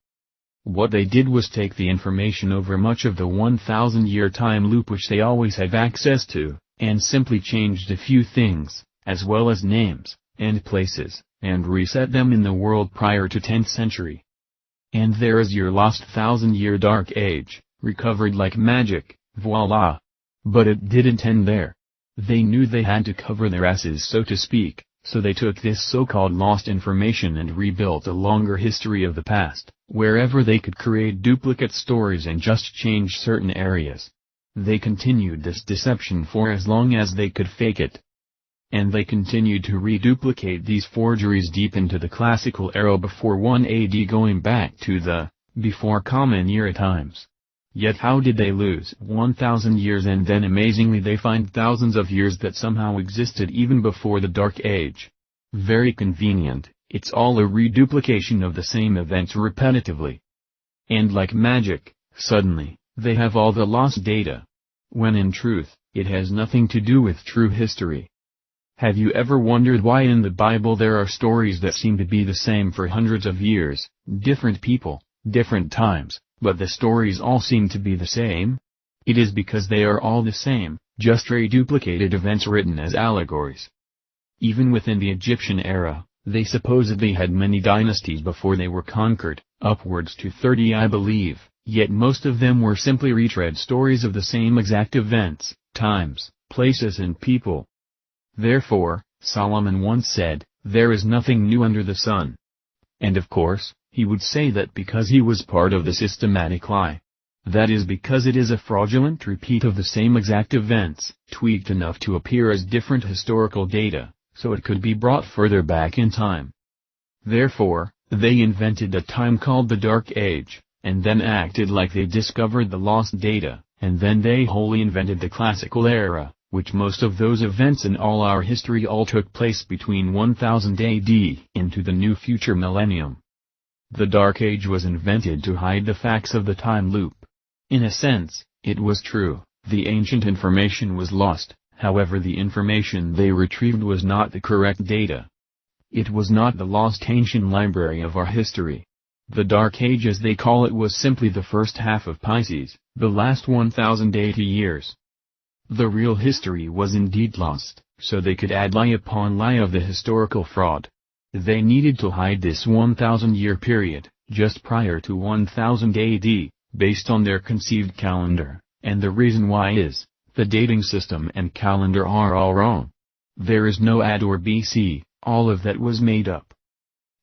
What they did was take the information over much of the 1,000-year time loop which they always have access to, and simply changed a few things, as well as names, and places, and reset them in the world prior to 10th century. And there is your lost 1,000-year dark age, recovered like magic, voila! But it didn't end there. They knew they had to cover their asses, so to speak, so they took this so-called lost information and rebuilt a longer history of the past, wherever they could create duplicate stories and just change certain areas. They continued this deception for as long as they could fake it. And they continued to reduplicate these forgeries deep into the classical era before 1 AD, going back to the before Common Era times. Yet how did they lose 1,000 years, and then amazingly they find thousands of years that somehow existed even before the Dark Age? Very convenient, it's all a reduplication of the same events repetitively. And like magic, suddenly, they have all the lost data. When in truth, it has nothing to do with true history. Have you ever wondered why in the Bible there are stories that seem to be the same for hundreds of years, different people, different times, but the stories all seem to be the same? It is because they are all the same, just reduplicated events written as allegories. Even within the Egyptian era, they supposedly had many dynasties before they were conquered, upwards to 30 I believe, yet most of them were simply retread stories of the same exact events, times, places and people. Therefore, Solomon once said, there is nothing new under the sun. And of course, he would say that because he was part of the systematic lie. That is because it is a fraudulent repeat of the same exact events, tweaked enough to appear as different historical data, so it could be brought further back in time. Therefore, they invented a time called the Dark Age, and then acted like they discovered the lost data, and then they wholly invented the classical era, which most of those events in all our history all took place between 1000 AD into the new future millennium. The Dark Age was invented to hide the facts of the time loop. In a sense, it was true, the ancient information was lost, however the information they retrieved was not the correct data. It was not the lost ancient library of our history. The Dark Age as they call it was simply the first half of Pisces, the last 1080 years. The real history was indeed lost, so they could add lie upon lie of the historical fraud. They needed to hide this 1,000-year period, just prior to 1000 AD, based on their conceived calendar, and the reason why is, the dating system and calendar are all wrong. There is no AD or BC, all of that was made up.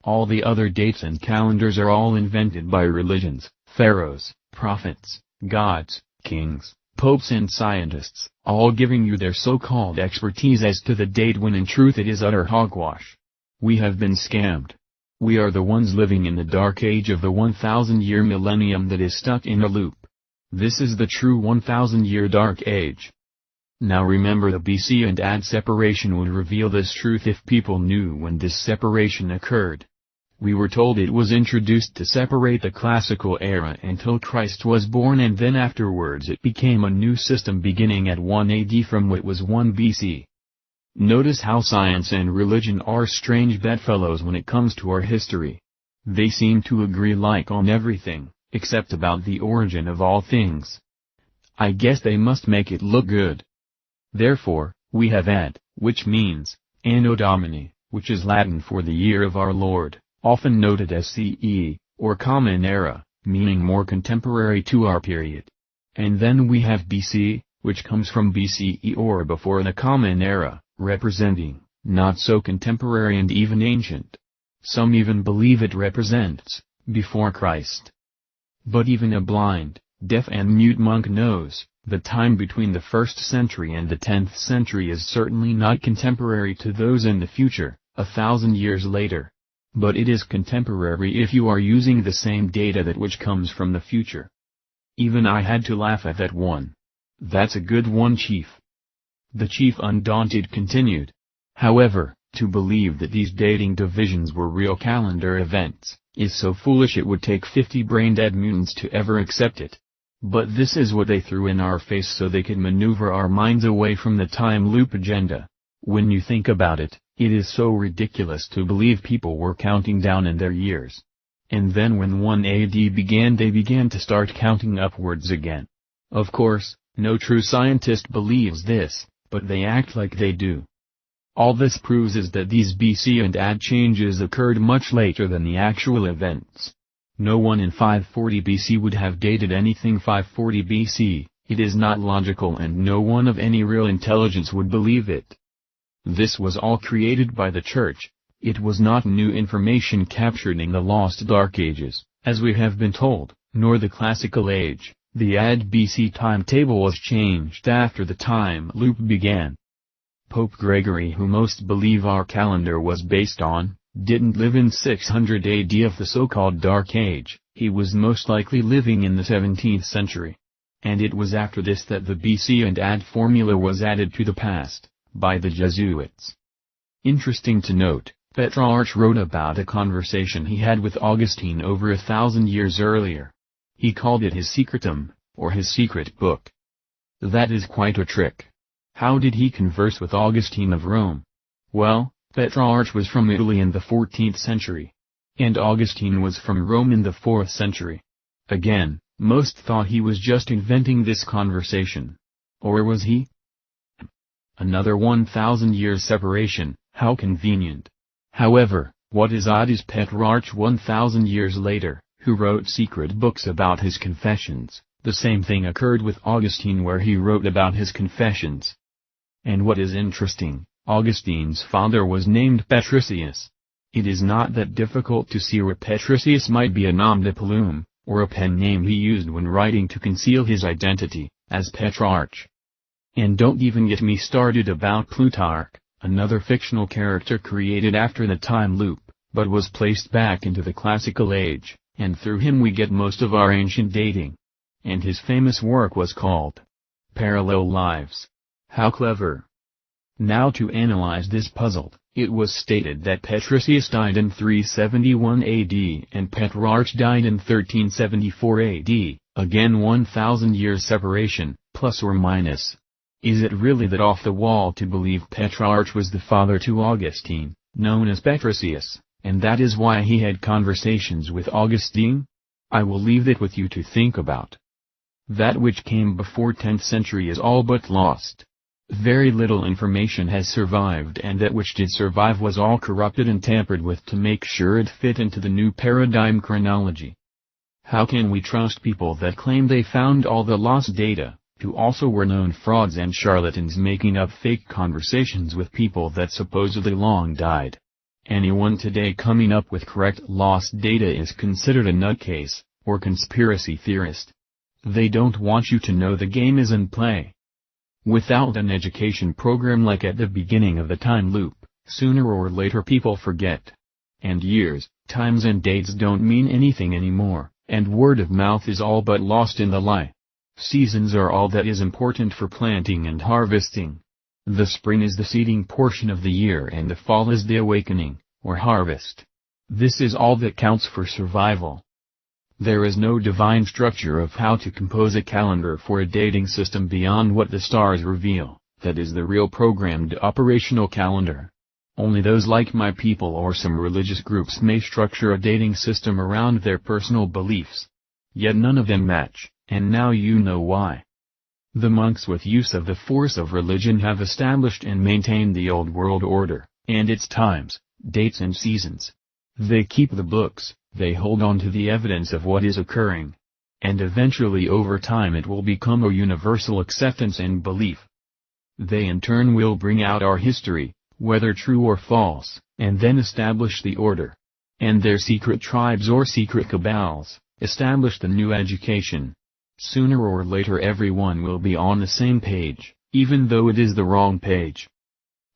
All the other dates and calendars are all invented by religions, pharaohs, prophets, gods, kings, popes and scientists, all giving you their so-called expertise as to the date when in truth it is utter hogwash. We have been scammed. We are the ones living in the dark age of the 1000-year millennium that is stuck in a loop. This is the true 1000-year dark age. Now remember, the BC and AD separation would reveal this truth if people knew when this separation occurred. We were told it was introduced to separate the classical era until Christ was born, and then afterwards it became a new system beginning at 1 AD from what was 1 BC. Notice how science and religion are strange bedfellows when it comes to our history. They seem to agree like on everything, except about the origin of all things. I guess they must make it look good. Therefore, we have AD, which means, Anno Domini, which is Latin for the year of our Lord, often noted as CE, or Common Era, meaning more contemporary to our period. And then we have BC, which comes from BCE or before the Common Era, representing, not so contemporary and even ancient. Some even believe it represents, before Christ. But even a blind, deaf and mute monk knows, The time between the 1st century and the 10th century is certainly not contemporary to those in the future, 1,000 years later. But it is contemporary if you are using the same data that which comes from the future. Even I had to laugh at that one. That's a good one, Chief. The chief undaunted continued. However, to believe that these dating divisions were real calendar events, is so foolish it would take 50 brain-dead mutants to ever accept it. But this is what they threw in our face so they could maneuver our minds away from the time loop agenda. When you think about it, it is so ridiculous to believe people were counting down in their years. And then when 1 AD began, they began to start counting upwards again. Of course, no true scientist believes this, but they act like they do. All this proves is that these BC and AD changes occurred much later than the actual events. No one in 540 BC would have dated anything 540 BC, it is not logical, and no one of any real intelligence would believe it. This was all created by the Church. It was not new information captured in the lost Dark Ages, as we have been told, nor the Classical Age. The AD BC timetable was changed after the time loop began. Pope Gregory, who most believe our calendar was based on, didn't live in 600 AD of the so-called Dark Age, he was most likely living in the 17th century. And it was after this that the BC and AD formula was added to the past, by the Jesuits. Interesting to note, Petrarch wrote about a conversation he had with Augustine over 1,000 years earlier. He called it his secretum, or his secret book. That is quite a trick. How did he converse with Augustine of Rome? Well, Petrarch was from Italy in the 14th century. And Augustine was from Rome in the 4th century. Again, most thought he was just inventing this conversation. Or was he? Another 1,000 years separation, how convenient. However, what is odd is Petrarch 1,000 years later, who wrote secret books about his confessions. The same thing occurred with Augustine, where he wrote about his confessions. And what is interesting, Augustine's father was named Patricius. It is not that difficult to see where Patricius might be a nom de plume, or a pen name he used when writing to conceal his identity, as Petrarch. And don't even get me started about Plutarch, another fictional character created after the time loop, but was placed back into the Classical Age, and through him we get most of our ancient dating. And his famous work was called Parallel Lives. How clever! Now to analyze this puzzle, it was stated that Patricius died in 371 AD and Petrarch died in 1374 AD, again 1,000 years separation, plus or minus. Is it really that off the wall to believe Petrarch was the father to Augustine, known as Patricius, and that is why he had conversations with Augustine? I will leave it with you to think about. That which came before 10th century is all but lost. Very little information has survived, and that which did survive was all corrupted and tampered with to make sure it fit into the new paradigm chronology. How can we trust people that claim they found all the lost data, who also were known frauds and charlatans making up fake conversations with people that supposedly long died? Anyone today coming up with correct lost data is considered a nutcase, or conspiracy theorist. They don't want you to know the game is in play. Without an education program like at the beginning of the time loop, sooner or later people forget. And years, times and dates don't mean anything anymore, and word of mouth is all but lost in the lie. Seasons are all that is important for planting and harvesting. The spring is the seeding portion of the year and the fall is the awakening, or harvest. This is all that counts for survival. There is no divine structure of how to compose a calendar for a dating system beyond what the stars reveal, that is the real programmed operational calendar. Only those like my people or some religious groups may structure a dating system around their personal beliefs. Yet none of them match, and now you know why. The monks with use of the force of religion have established and maintained the old world order, and its times, dates and seasons. They keep the books, they hold on to the evidence of what is occurring. And eventually over time it will become a universal acceptance and belief. They in turn will bring out our history, whether true or false, and then establish the order. And their secret tribes or secret cabals, establish the new education. Sooner or later everyone will be on the same page, even though it is the wrong page.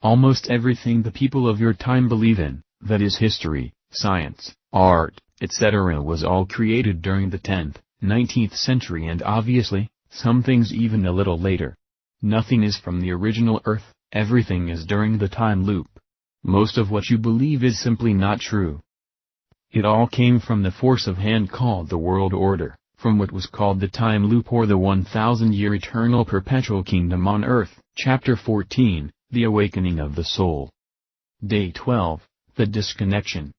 Almost everything the people of your time believe in, that is history, science, art, etc., was all created during the 10th, 19th century, and obviously, some things even a little later. Nothing is from the original Earth, everything is during the time loop. Most of what you believe is simply not true. It all came from the force of hand called the world order, from what was called the time loop or the 1,000-year eternal perpetual kingdom on earth. Chapter 14, The Awakening of the Soul. Day 12, The Disconnection.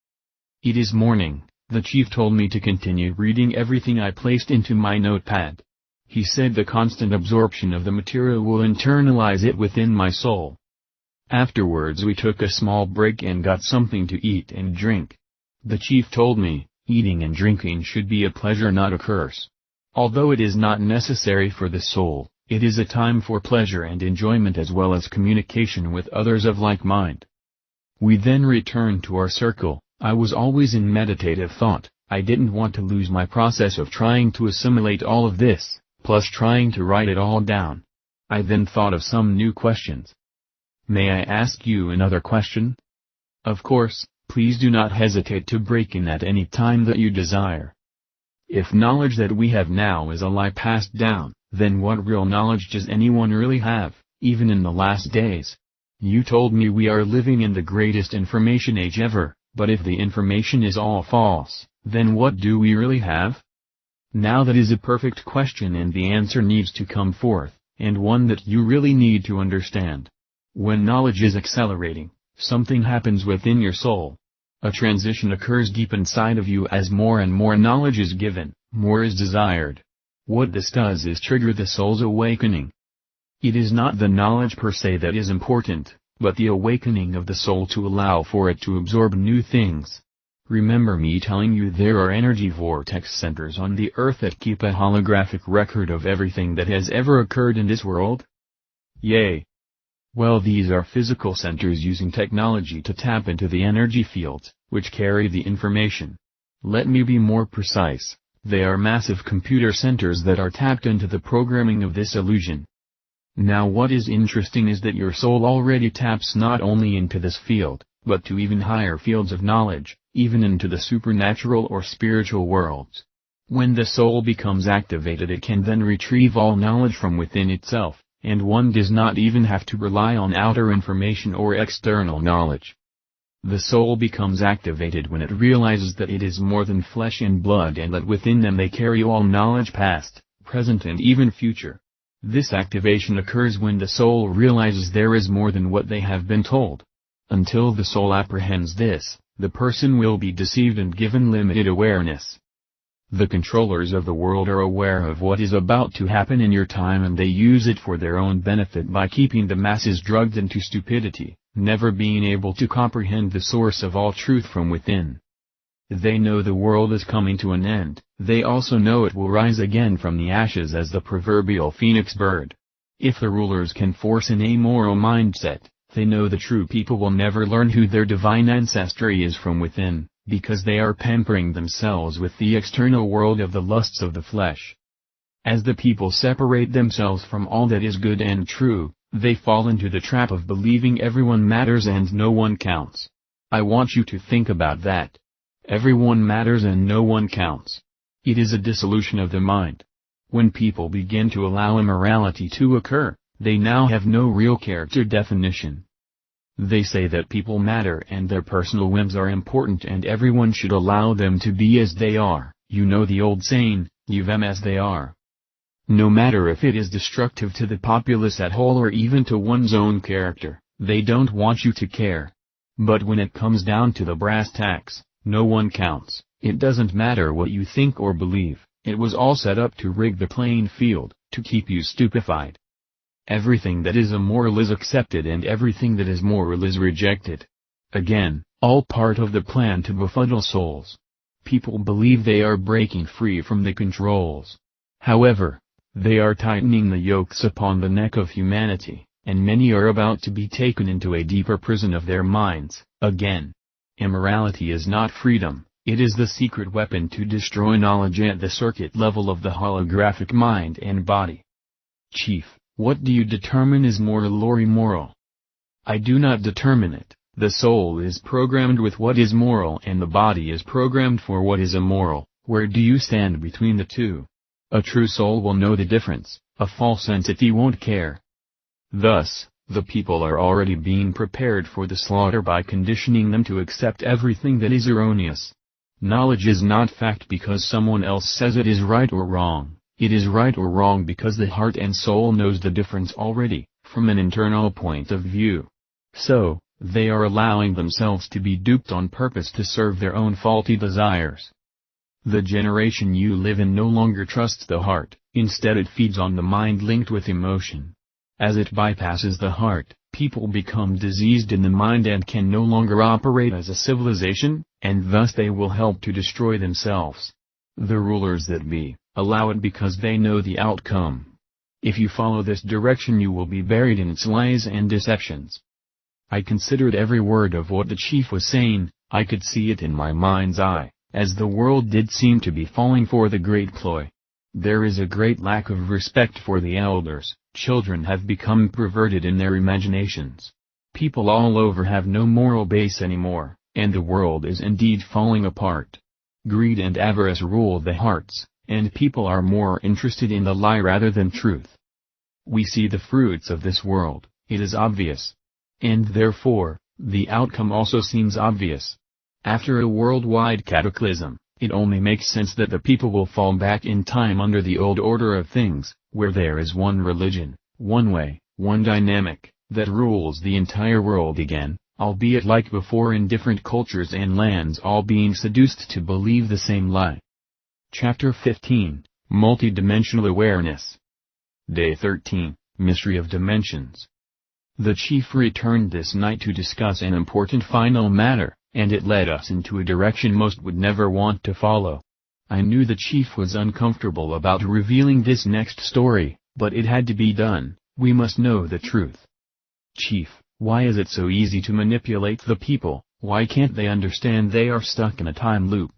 It is morning. The chief told me to continue reading everything I placed into my notepad. He said the constant absorption of the material will internalize it within my soul. Afterwards we took a small break and got something to eat and drink. The chief told me, eating and drinking should be a pleasure, not a curse. Although it is not necessary for the soul, it is a time for pleasure and enjoyment as well as communication with others of like mind. We then returned to our circle. I was always in meditative thought. I didn't want to lose my process of trying to assimilate all of this, plus trying to write it all down. I then thought of some new questions. May I ask you another question? Of course, please do not hesitate to break in at any time that you desire. If knowledge that we have now is a lie passed down, then what real knowledge does anyone really have, even in the last days? You told me we are living in the greatest information age ever, but if the information is all false, then what do we really have? Now that is a perfect question, and the answer needs to come forth, and one that you really need to understand. When knowledge is accelerating, something happens within your soul. A transition occurs deep inside of you as more and more knowledge is given, more is desired. What this does is trigger the soul's awakening. It is not the knowledge per se that is important, but the awakening of the soul to allow for it to absorb new things. Remember me telling you there are energy vortex centers on the earth that keep a holographic record of everything that has ever occurred in this world? Yay! Well, these are physical centers using technology to tap into the energy fields, which carry the information. Let me be more precise. They are massive computer centers that are tapped into the programming of this illusion. Now what is interesting is that your soul already taps not only into this field, but to even higher fields of knowledge, even into the supernatural or spiritual worlds. When the soul becomes activated, it can then retrieve all knowledge from within itself, and one does not even have to rely on outer information or external knowledge. The soul becomes activated when it realizes that it is more than flesh and blood, and that within them they carry all knowledge past, present and even future. This activation occurs when the soul realizes there is more than what they have been told. Until the soul apprehends this, the person will be deceived and given limited awareness. The controllers of the world are aware of what is about to happen in your time, and they use it for their own benefit by keeping the masses drugged into stupidity, never being able to comprehend the source of all truth from within. They know the world is coming to an end. They also know it will rise again from the ashes as the proverbial phoenix bird. If the rulers can force an amoral mindset, they know the true people will never learn who their divine ancestry is from within, because they are pampering themselves with the external world of the lusts of the flesh. As the people separate themselves from all that is good and true, they fall into the trap of believing everyone matters and no one counts. I want you to think about that. Everyone matters and no one counts. It is a dissolution of the mind. When people begin to allow immorality to occur, they now have no real character definition. They say that people matter and their personal whims are important and everyone should allow them to be as they are. You know the old saying, leave them as they are. No matter if it is destructive to the populace at whole or even to one's own character, they don't want you to care. But when it comes down to the brass tacks, no one counts. It doesn't matter what you think or believe, it was all set up to rig the playing field, to keep you stupefied. Everything that is immoral is accepted and everything that is moral is rejected. Again, all part of the plan to befuddle souls. People believe they are breaking free from the controls. However, they are tightening the yokes upon the neck of humanity, and many are about to be taken into a deeper prison of their minds. Again, immorality is not freedom, It is the secret weapon to destroy knowledge at the circuit level of the holographic mind and body. Chief, what do you determine is mortal or immoral? I do not determine it. The soul is programmed with what is moral and the body is programmed for what is immoral. Where do you stand between the two? A true soul will know the difference, a false entity won't care. Thus, the people are already being prepared for the slaughter by conditioning them to accept everything that is erroneous. Knowledge is not fact because someone else says it is right or wrong, it is right or wrong because the heart and soul knows the difference already, from an internal point of view. So, they are allowing themselves to be duped on purpose to serve their own faulty desires. The generation you live in no longer trusts the heart, instead it feeds on the mind linked with emotion. As it bypasses the heart, people become diseased in the mind and can no longer operate as a civilization, and thus they will help to destroy themselves. The rulers that be, allow it because they know the outcome. If you follow this direction you will be buried in its lies and deceptions. I considered every word of what the chief was saying, I could see it in my mind's eye, as the world did seem to be falling for the great ploy. There is a great lack of respect for the elders, children have become perverted in their imaginations. People all over have no moral base anymore, and the world is indeed falling apart. Greed and avarice rule the hearts, and people are more interested in the lie rather than truth. We see the fruits of this world, it is obvious. And therefore, the outcome also seems obvious. After a worldwide cataclysm, it only makes sense that the people will fall back in time under the old order of things, where there is one religion, one way, one dynamic, that rules the entire world again, albeit like before in different cultures and lands all being seduced to believe the same lie. Chapter 15, Multidimensional Awareness. Day 13, Mystery of Dimensions. The chief returned this night to discuss an important final matter, and it led us into a direction most would never want to follow. I knew the chief was uncomfortable about revealing this next story, but it had to be done, we must know the truth. Chief, why is it so easy to manipulate the people, why can't they understand they are stuck in a time loop?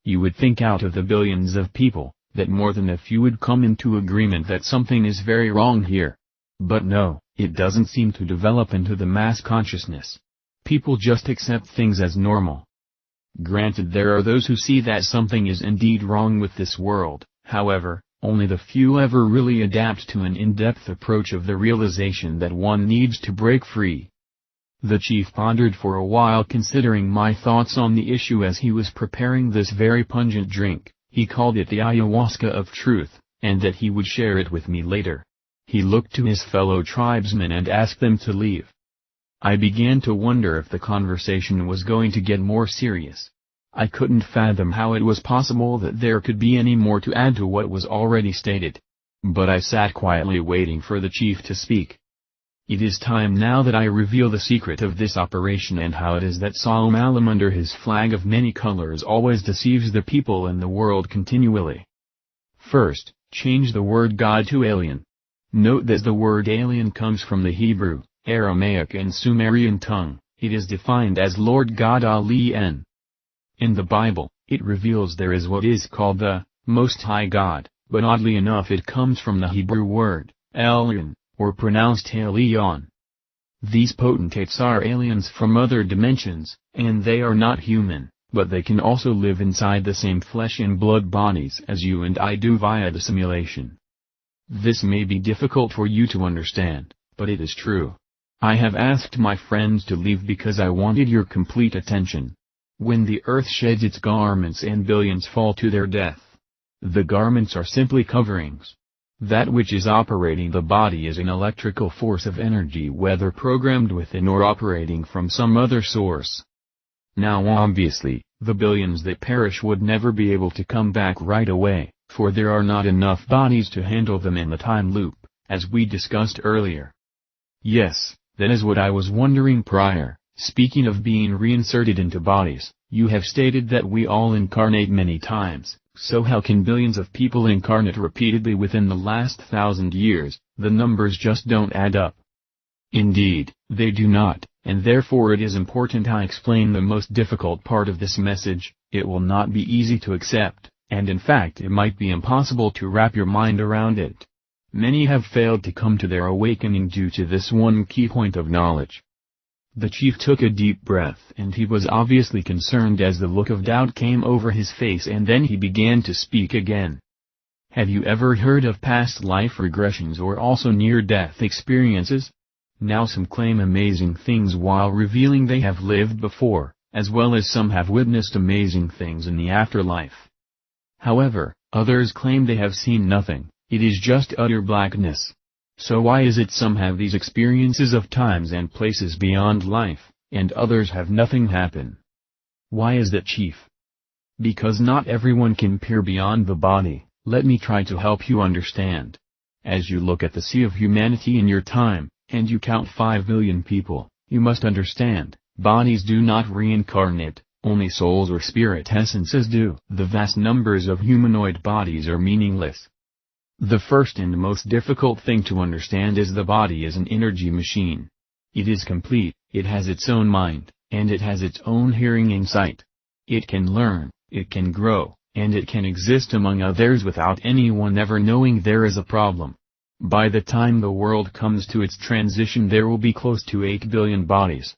You would think out of the billions of people, that more than a few would come into agreement that something is very wrong here. But no, it doesn't seem to develop into the mass consciousness. People just accept things as normal. Granted, there are those who see that something is indeed wrong with this world, however, only the few ever really adapt to an in-depth approach of the realization that one needs to break free. The chief pondered for a while considering my thoughts on the issue as he was preparing this very pungent drink. He called it the ayahuasca of truth, and that he would share it with me later. He looked to his fellow tribesmen and asked them to leave. I began to wonder if the conversation was going to get more serious. I couldn't fathom how it was possible that there could be any more to add to what was already stated. But I sat quietly waiting for the chief to speak. It is time now that I reveal the secret of this operation and how it is that Saul Malam under his flag of many colors always deceives the people and the world continually. First, change the word God to alien. Note that the word alien comes from the Hebrew, Aramaic and Sumerian tongue. It is defined as Lord God Ali-en. In the Bible, it reveals there is what is called the Most High God, but oddly enough it comes from the Hebrew word, Elyon, or pronounced Elion. These potentates are aliens from other dimensions, and they are not human, but they can also live inside the same flesh and blood bodies as you and I do via the simulation. This may be difficult for you to understand, but it is true. I have asked my friends to leave because I wanted your complete attention. When the earth sheds its garments and billions fall to their death, the garments are simply coverings. That which is operating the body is an electrical force of energy, whether programmed within or operating from some other source. Now obviously, the billions that perish would never be able to come back right away, for there are not enough bodies to handle them in the time loop, as we discussed earlier. Yes, that is what I was wondering prior. Speaking of being reinserted into bodies, you have stated that we all incarnate many times, so how can billions of people incarnate repeatedly within the last 1,000 years? The numbers just don't add up. Indeed, they do not, and therefore it is important I explain the most difficult part of this message. it will not be easy to accept, and in fact it might be impossible to wrap your mind around it. Many have failed to come to their awakening due to this one key point of knowledge. The chief took a deep breath, and he was obviously concerned as the look of doubt came over his face, and then he began to speak again. Have you ever heard of past life regressions or also near-death experiences? Now some claim amazing things while revealing they have lived before, as well as some have witnessed amazing things in the afterlife. However, others claim they have seen nothing, it is just utter blackness. So why is it some have these experiences of times and places beyond life, and others have nothing happen? Why is that, chief? Because not everyone can peer beyond the body. Let me try to help you understand. As you look at the sea of humanity in your time, and you count 5 billion people, you must understand, bodies do not reincarnate, only souls or spirit essences do. The vast numbers of humanoid bodies are meaningless. The first and most difficult thing to understand is the body is an energy machine. It is complete, it has its own mind, and it has its own hearing and sight. It can learn, it can grow, and it can exist among others without anyone ever knowing there is a problem. By the time the world comes to its transition there will be close to 8 billion bodies.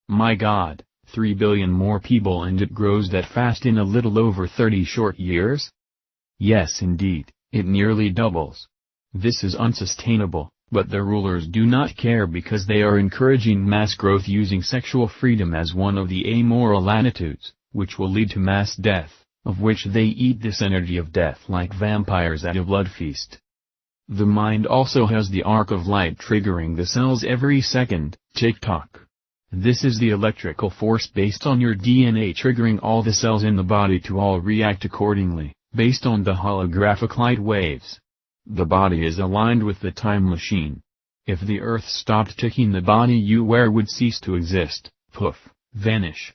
My God, 3 billion more people, and it grows that fast in a little over 30 short years? Yes indeed, it nearly doubles. This is unsustainable, but the rulers do not care because they are encouraging mass growth using sexual freedom as one of the amoral attitudes, which will lead to mass death, of which they eat this energy of death like vampires at a blood feast. The mind also has the arc of light triggering the cells every second, tick-tock. This is the electrical force based on your DNA triggering all the cells in the body to all react accordingly, based on the holographic light waves. The body is aligned with the time machine. If the earth stopped ticking, the body you wear would cease to exist, poof, vanish.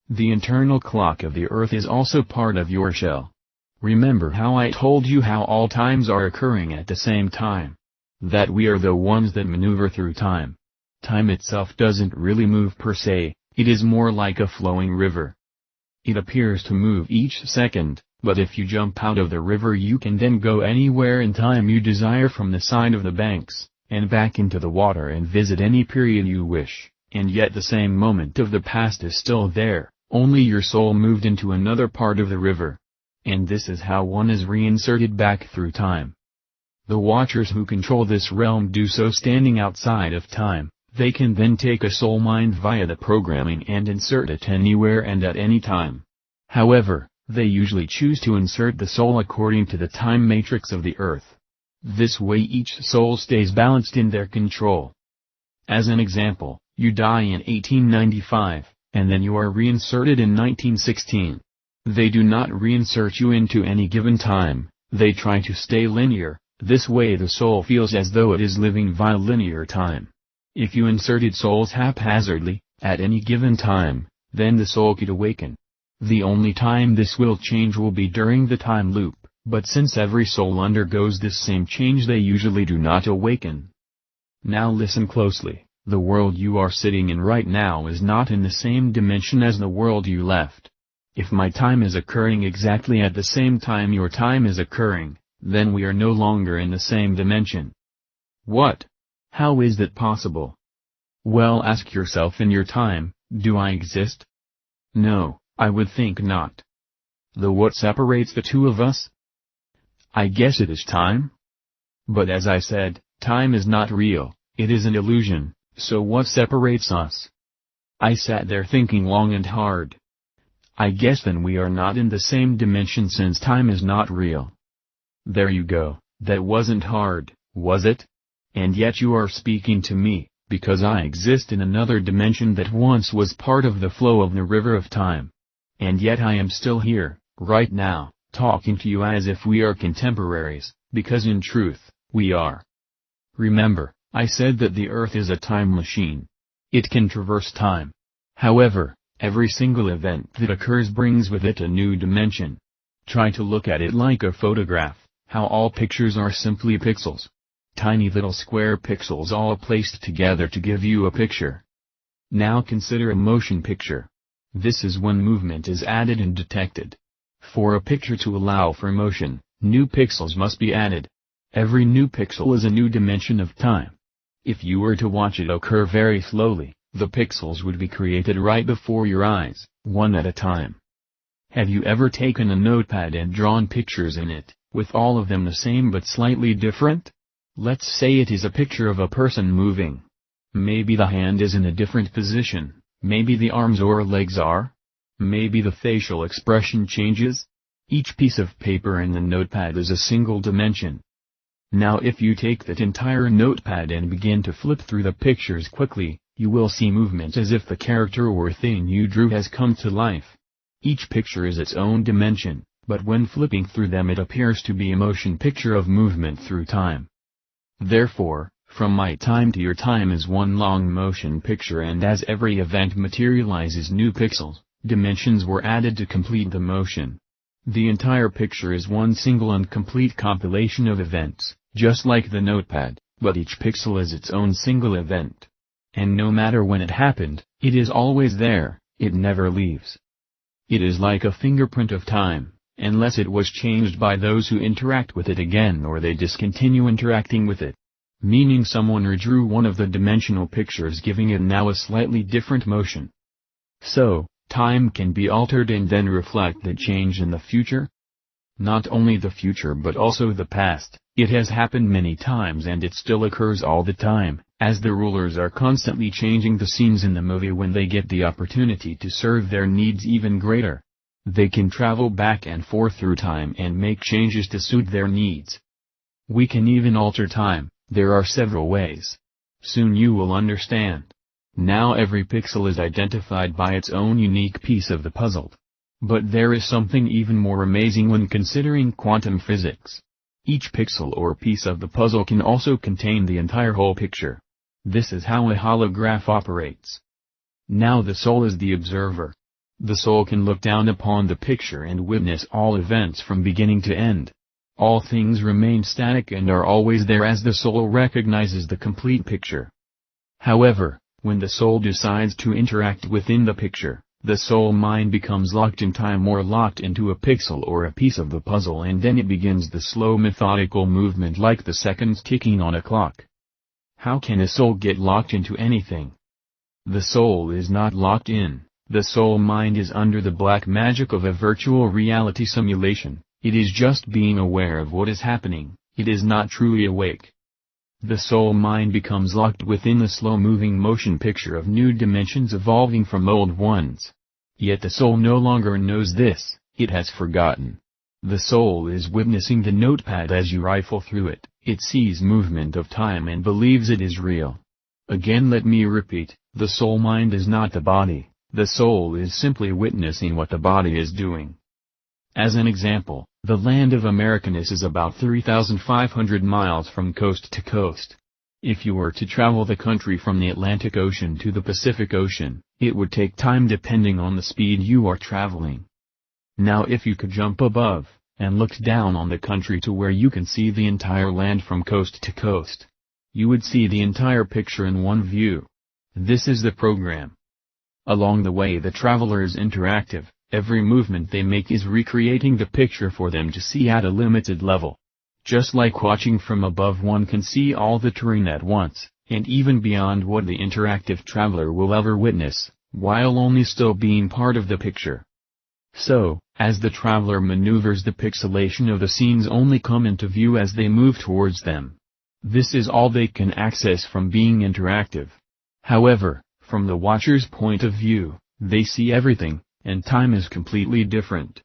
The internal clock of the earth is also part of your shell. Remember how I told you how all times are occurring at the same time? That we are the ones that maneuver through time. Time itself doesn't really move per se, it is more like a flowing river. It appears to move each second, but if you jump out of the river you can then go anywhere in time you desire from the side of the banks, and back into the water and visit any period you wish, and yet the same moment of the past is still there, only your soul moved into another part of the river. And this is how one is reinserted back through time. The watchers who control this realm do so standing outside of time. They can then take a soul mind via the programming and insert it anywhere and at any time. However, they usually choose to insert the soul according to the time matrix of the earth. This way each soul stays balanced in their control. As an example, you die in 1895, and then you are reinserted in 1916. They do not reinsert you into any given time, they try to stay linear. This way the soul feels as though it is living via linear time. If you inserted souls haphazardly, at any given time, then the soul could awaken. The only time this will change will be during the time loop, but since every soul undergoes this same change they usually do not awaken. Now listen closely, the world you are sitting in right now is not in the same dimension as the world you left. If my time is occurring exactly at the same time your time is occurring, then we are no longer in the same dimension. What? How is that possible? Well, ask yourself in your time, do I exist? No, I would think not. What separates the two of us? I guess it is time? But as I said, time is not real, it is an illusion, so what separates us? I sat there thinking long and hard. I guess then we are not in the same dimension since time is not real. There you go, that wasn't hard, was it? And yet you are speaking to me, because I exist in another dimension that once was part of the flow of the river of time. And yet I am still here, right now, talking to you as if we are contemporaries, because in truth, we are. Remember, I said that the earth is a time machine. It can traverse time. However, every single event that occurs brings with it a new dimension. Try to look at it like a photograph, how all pictures are simply pixels. Tiny little square pixels all placed together to give you a picture. Now consider a motion picture. This is when movement is added and detected. For a picture to allow for motion, new pixels must be added. Every new pixel is a new dimension of time. If you were to watch it occur very slowly, the pixels would be created right before your eyes, one at a time. Have you ever taken a notepad and drawn pictures in it, with all of them the same but slightly different? Let's say it is a picture of a person moving. Maybe the hand is in a different position, maybe the arms or legs are. Maybe the facial expression changes. Each piece of paper in the notepad is a single dimension. Now if you take that entire notepad and begin to flip through the pictures quickly, you will see movement as if the character or thing you drew has come to life. Each picture is its own dimension, but when flipping through them it appears to be a motion picture of movement through time. Therefore, from my time to your time is one long motion picture, and as every event materializes new pixels, dimensions were added to complete the motion. The entire picture is one single and complete compilation of events, just like the notepad, but each pixel is its own single event. And no matter when it happened, it is always there, it never leaves. It is like a fingerprint of time, unless it was changed by those who interact with it again or they discontinue interacting with it. Meaning someone redrew one of the dimensional pictures, giving it now a slightly different motion. So, time can be altered and then reflect the change in the future? Not only the future but also the past. It has happened many times and it still occurs all the time, as the rulers are constantly changing the scenes in the movie when they get the opportunity to serve their needs even greater. They can travel back and forth through time and make changes to suit their needs. We can even alter time. There are several ways. Soon you will understand. Now every pixel is identified by its own unique piece of the puzzle. But there is something even more amazing when considering quantum physics. Each pixel or piece of the puzzle can also contain the entire whole picture. This is how a holograph operates. Now the soul is the observer. The soul can look down upon the picture and witness all events from beginning to end. All things remain static and are always there as the soul recognizes the complete picture. However, when the soul decides to interact within the picture, the soul mind becomes locked in time or locked into a pixel or a piece of the puzzle, and then it begins the slow methodical movement like the seconds ticking on a clock. How can a soul get locked into anything? The soul is not locked in. The soul mind is under the black magic of a virtual reality simulation. It is just being aware of what is happening. It is not truly awake. The soul mind becomes locked within the slow-moving motion picture of new dimensions evolving from old ones. Yet the soul no longer knows this, it has forgotten. The soul is witnessing the notepad as you rifle through it, it sees movement of time and believes it is real. Again let me repeat, the soul mind is not the body, the soul is simply witnessing what the body is doing. As an example, the land of Americanus is about 3,500 miles from coast to coast. If you were to travel the country from the Atlantic Ocean to the Pacific Ocean, it would take time depending on the speed you are traveling. Now if you could jump above, and look down on the country to where you can see the entire land from coast to coast, you would see the entire picture in one view. This is the program. Along the way the traveler is interactive. Every movement they make is recreating the picture for them to see at a limited level. Just like watching from above, one can see all the terrain at once, and even beyond what the interactive traveler will ever witness, while only still being part of the picture. So, as the traveler maneuvers, the pixelation of the scenes only come into view as they move towards them. This is all they can access from being interactive. However, from the watcher's point of view, they see everything, and time is completely different.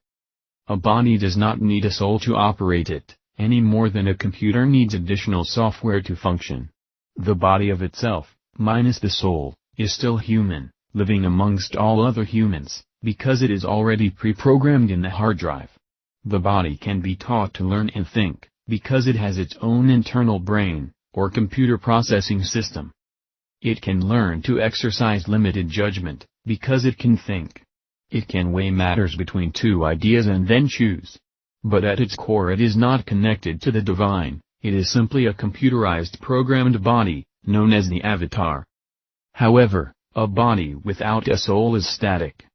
A body does not need a soul to operate it, any more than a computer needs additional software to function. The body of itself, minus the soul, is still human, living amongst all other humans, because it is already pre-programmed in the hard drive. The body can be taught to learn and think, because it has its own internal brain, or computer processing system. It can learn to exercise limited judgment, because it can think. It can weigh matters between two ideas and then choose. But at its core it is not connected to the divine, it is simply a computerized programmed body, known as the avatar. However, a body without a soul is static.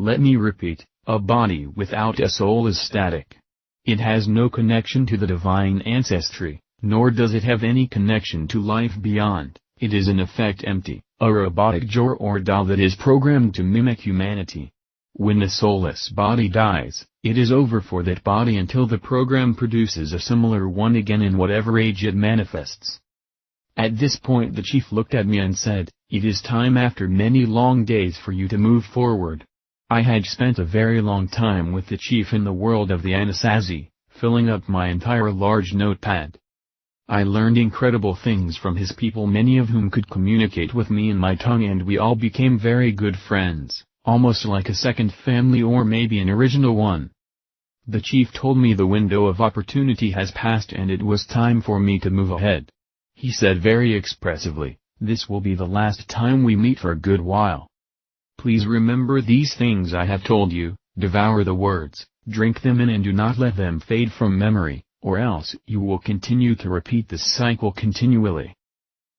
Let me repeat, a body without a soul is static. It has no connection to the divine ancestry, nor does it have any connection to life beyond. It is in effect empty, a robotic jar or doll that is programmed to mimic humanity. When the soulless body dies, it is over for that body until the program produces a similar one again in whatever age it manifests. At this point the chief looked at me and said, "It is time after many long days for you to move forward." I had spent a very long time with the chief in the world of the Anasazi, filling up my entire large notepad. I learned incredible things from his people, many of whom could communicate with me in my tongue, and we all became very good friends, almost like a second family or maybe an original one. The chief told me the window of opportunity has passed and it was time for me to move ahead. He said very expressively, "This will be the last time we meet for a good while. Please remember these things I have told you, devour the words, drink them in and do not let them fade from memory, or else you will continue to repeat this cycle continually."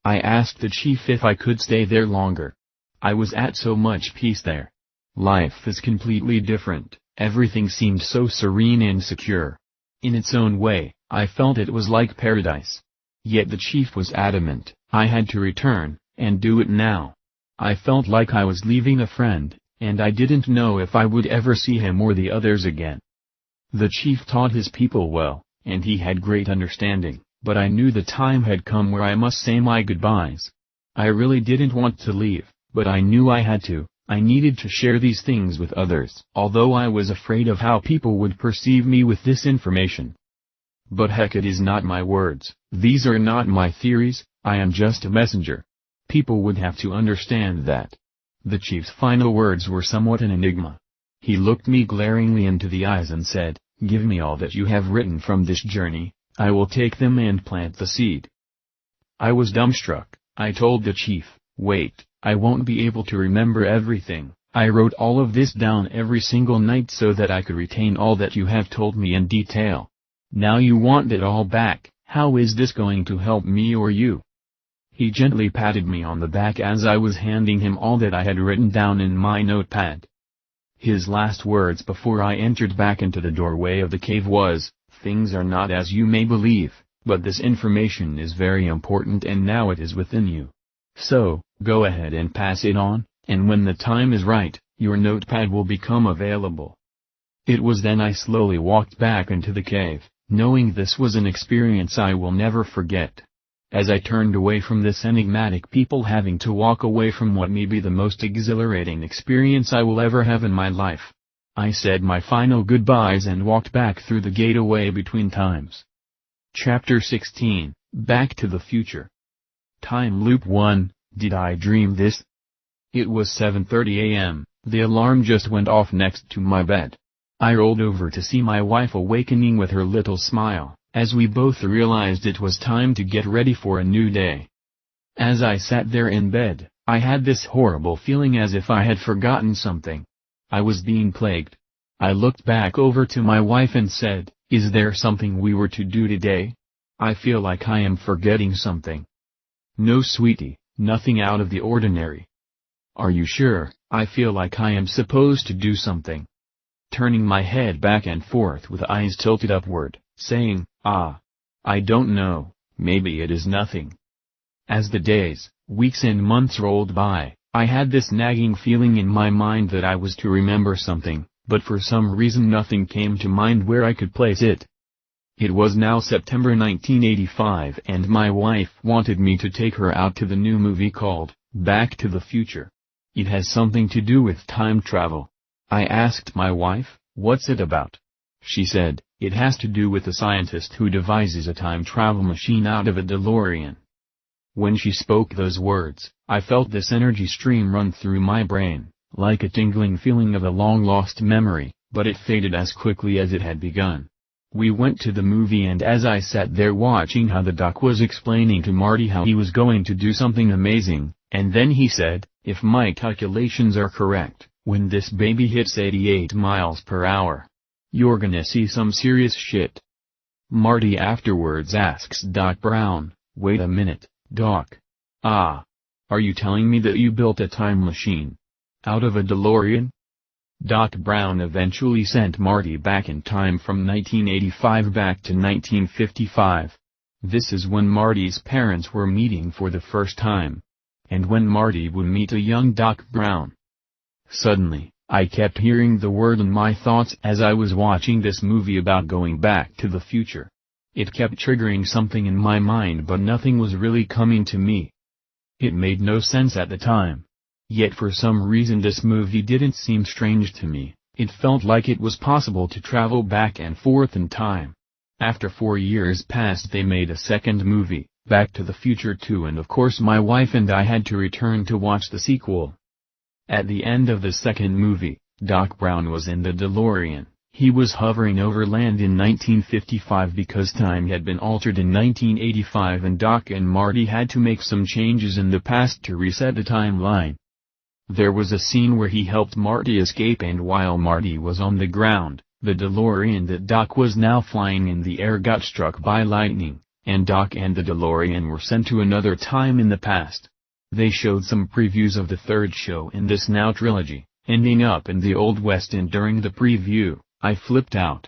I asked the chief if I could stay there longer. I was at so much peace there. Life is completely different, everything seemed so serene and secure. In its own way, I felt it was like paradise. Yet the chief was adamant, I had to return, and do it now. I felt like I was leaving a friend, and I didn't know if I would ever see him or the others again. The chief taught his people well, and he had great understanding, but I knew the time had come where I must say my goodbyes. I really didn't want to leave, but I knew I had to. I needed to share these things with others, although I was afraid of how people would perceive me with this information. But heck, it is not my words, these are not my theories, I am just a messenger. People would have to understand that. The chief's final words were somewhat an enigma. He looked me glaringly into the eyes and said, "Give me all that you have written from this journey, I will take them and plant the seed." I was dumbstruck. I told the chief, "Wait, I won't be able to remember everything. I wrote all of this down every single night so that I could retain all that you have told me in detail. Now you want it all back, how is this going to help me or you?" He gently patted me on the back as I was handing him all that I had written down in my notepad. His last words before I entered back into the doorway of the cave was, "Things are not as you may believe, but this information is very important and now it is within you. So, go ahead and pass it on, and when the time is right, your notepad will become available." It was then I slowly walked back into the cave, knowing this was an experience I will never forget. As I turned away from this enigmatic people, having to walk away from what may be the most exhilarating experience I will ever have in my life, I said my final goodbyes and walked back through the gateway between times. Chapter 16, Back to the Future. Time Loop 1, Did I Dream This? It was 7:30 a.m., the alarm just went off next to my bed. I rolled over to see my wife awakening with her little smile, as we both realized it was time to get ready for a new day. As I sat there in bed, I had this horrible feeling as if I had forgotten something. I was being plagued. I looked back over to my wife and said, "Is there something we were to do today? I feel like I am forgetting something." "No, sweetie, nothing out of the ordinary." "Are you sure? I feel like I am supposed to do something." Turning my head back and forth with eyes tilted upward, saying, I don't know, maybe it is nothing." As the days, weeks and months rolled by, I had this nagging feeling in my mind that I was to remember something, but for some reason nothing came to mind where I could place it. It was now September 1985 and my wife wanted me to take her out to the new movie called, Back to the Future. It has something to do with time travel. I asked my wife, "What's it about?" She said, "It has to do with a scientist who devises a time travel machine out of a DeLorean." When she spoke those words, I felt this energy stream run through my brain, like a tingling feeling of a long-lost memory, but it faded as quickly as it had begun. We went to the movie and as I sat there watching how the doc was explaining to Marty how he was going to do something amazing, and then he said, "If my calculations are correct, when this baby hits 88 miles per hour, you're gonna see some serious shit." Marty afterwards asks Doc Brown, "Wait a minute, Doc. Are you telling me that you built a time machine out of a DeLorean?" Doc Brown eventually sent Marty back in time from 1985 back to 1955. This is when Marty's parents were meeting for the first time. And when Marty would meet a young Doc Brown. Suddenly, I kept hearing the word in my thoughts as I was watching this movie about going back to the future. It kept triggering something in my mind, but nothing was really coming to me. It made no sense at the time. Yet for some reason this movie didn't seem strange to me. It felt like it was possible to travel back and forth in time. After 4 years passed, they made a second movie, Back to the Future 2, and of course my wife and I had to return to watch the sequel. At the end of the second movie, Doc Brown was in the DeLorean. He was hovering over land in 1955 because time had been altered in 1985 and Doc and Marty had to make some changes in the past to reset the timeline. There was a scene where he helped Marty escape, and while Marty was on the ground, the DeLorean that Doc was now flying in the air got struck by lightning, and Doc and the DeLorean were sent to another time in the past. They showed some previews of the third show in this now trilogy, ending up in the Old West, and during the preview, I flipped out.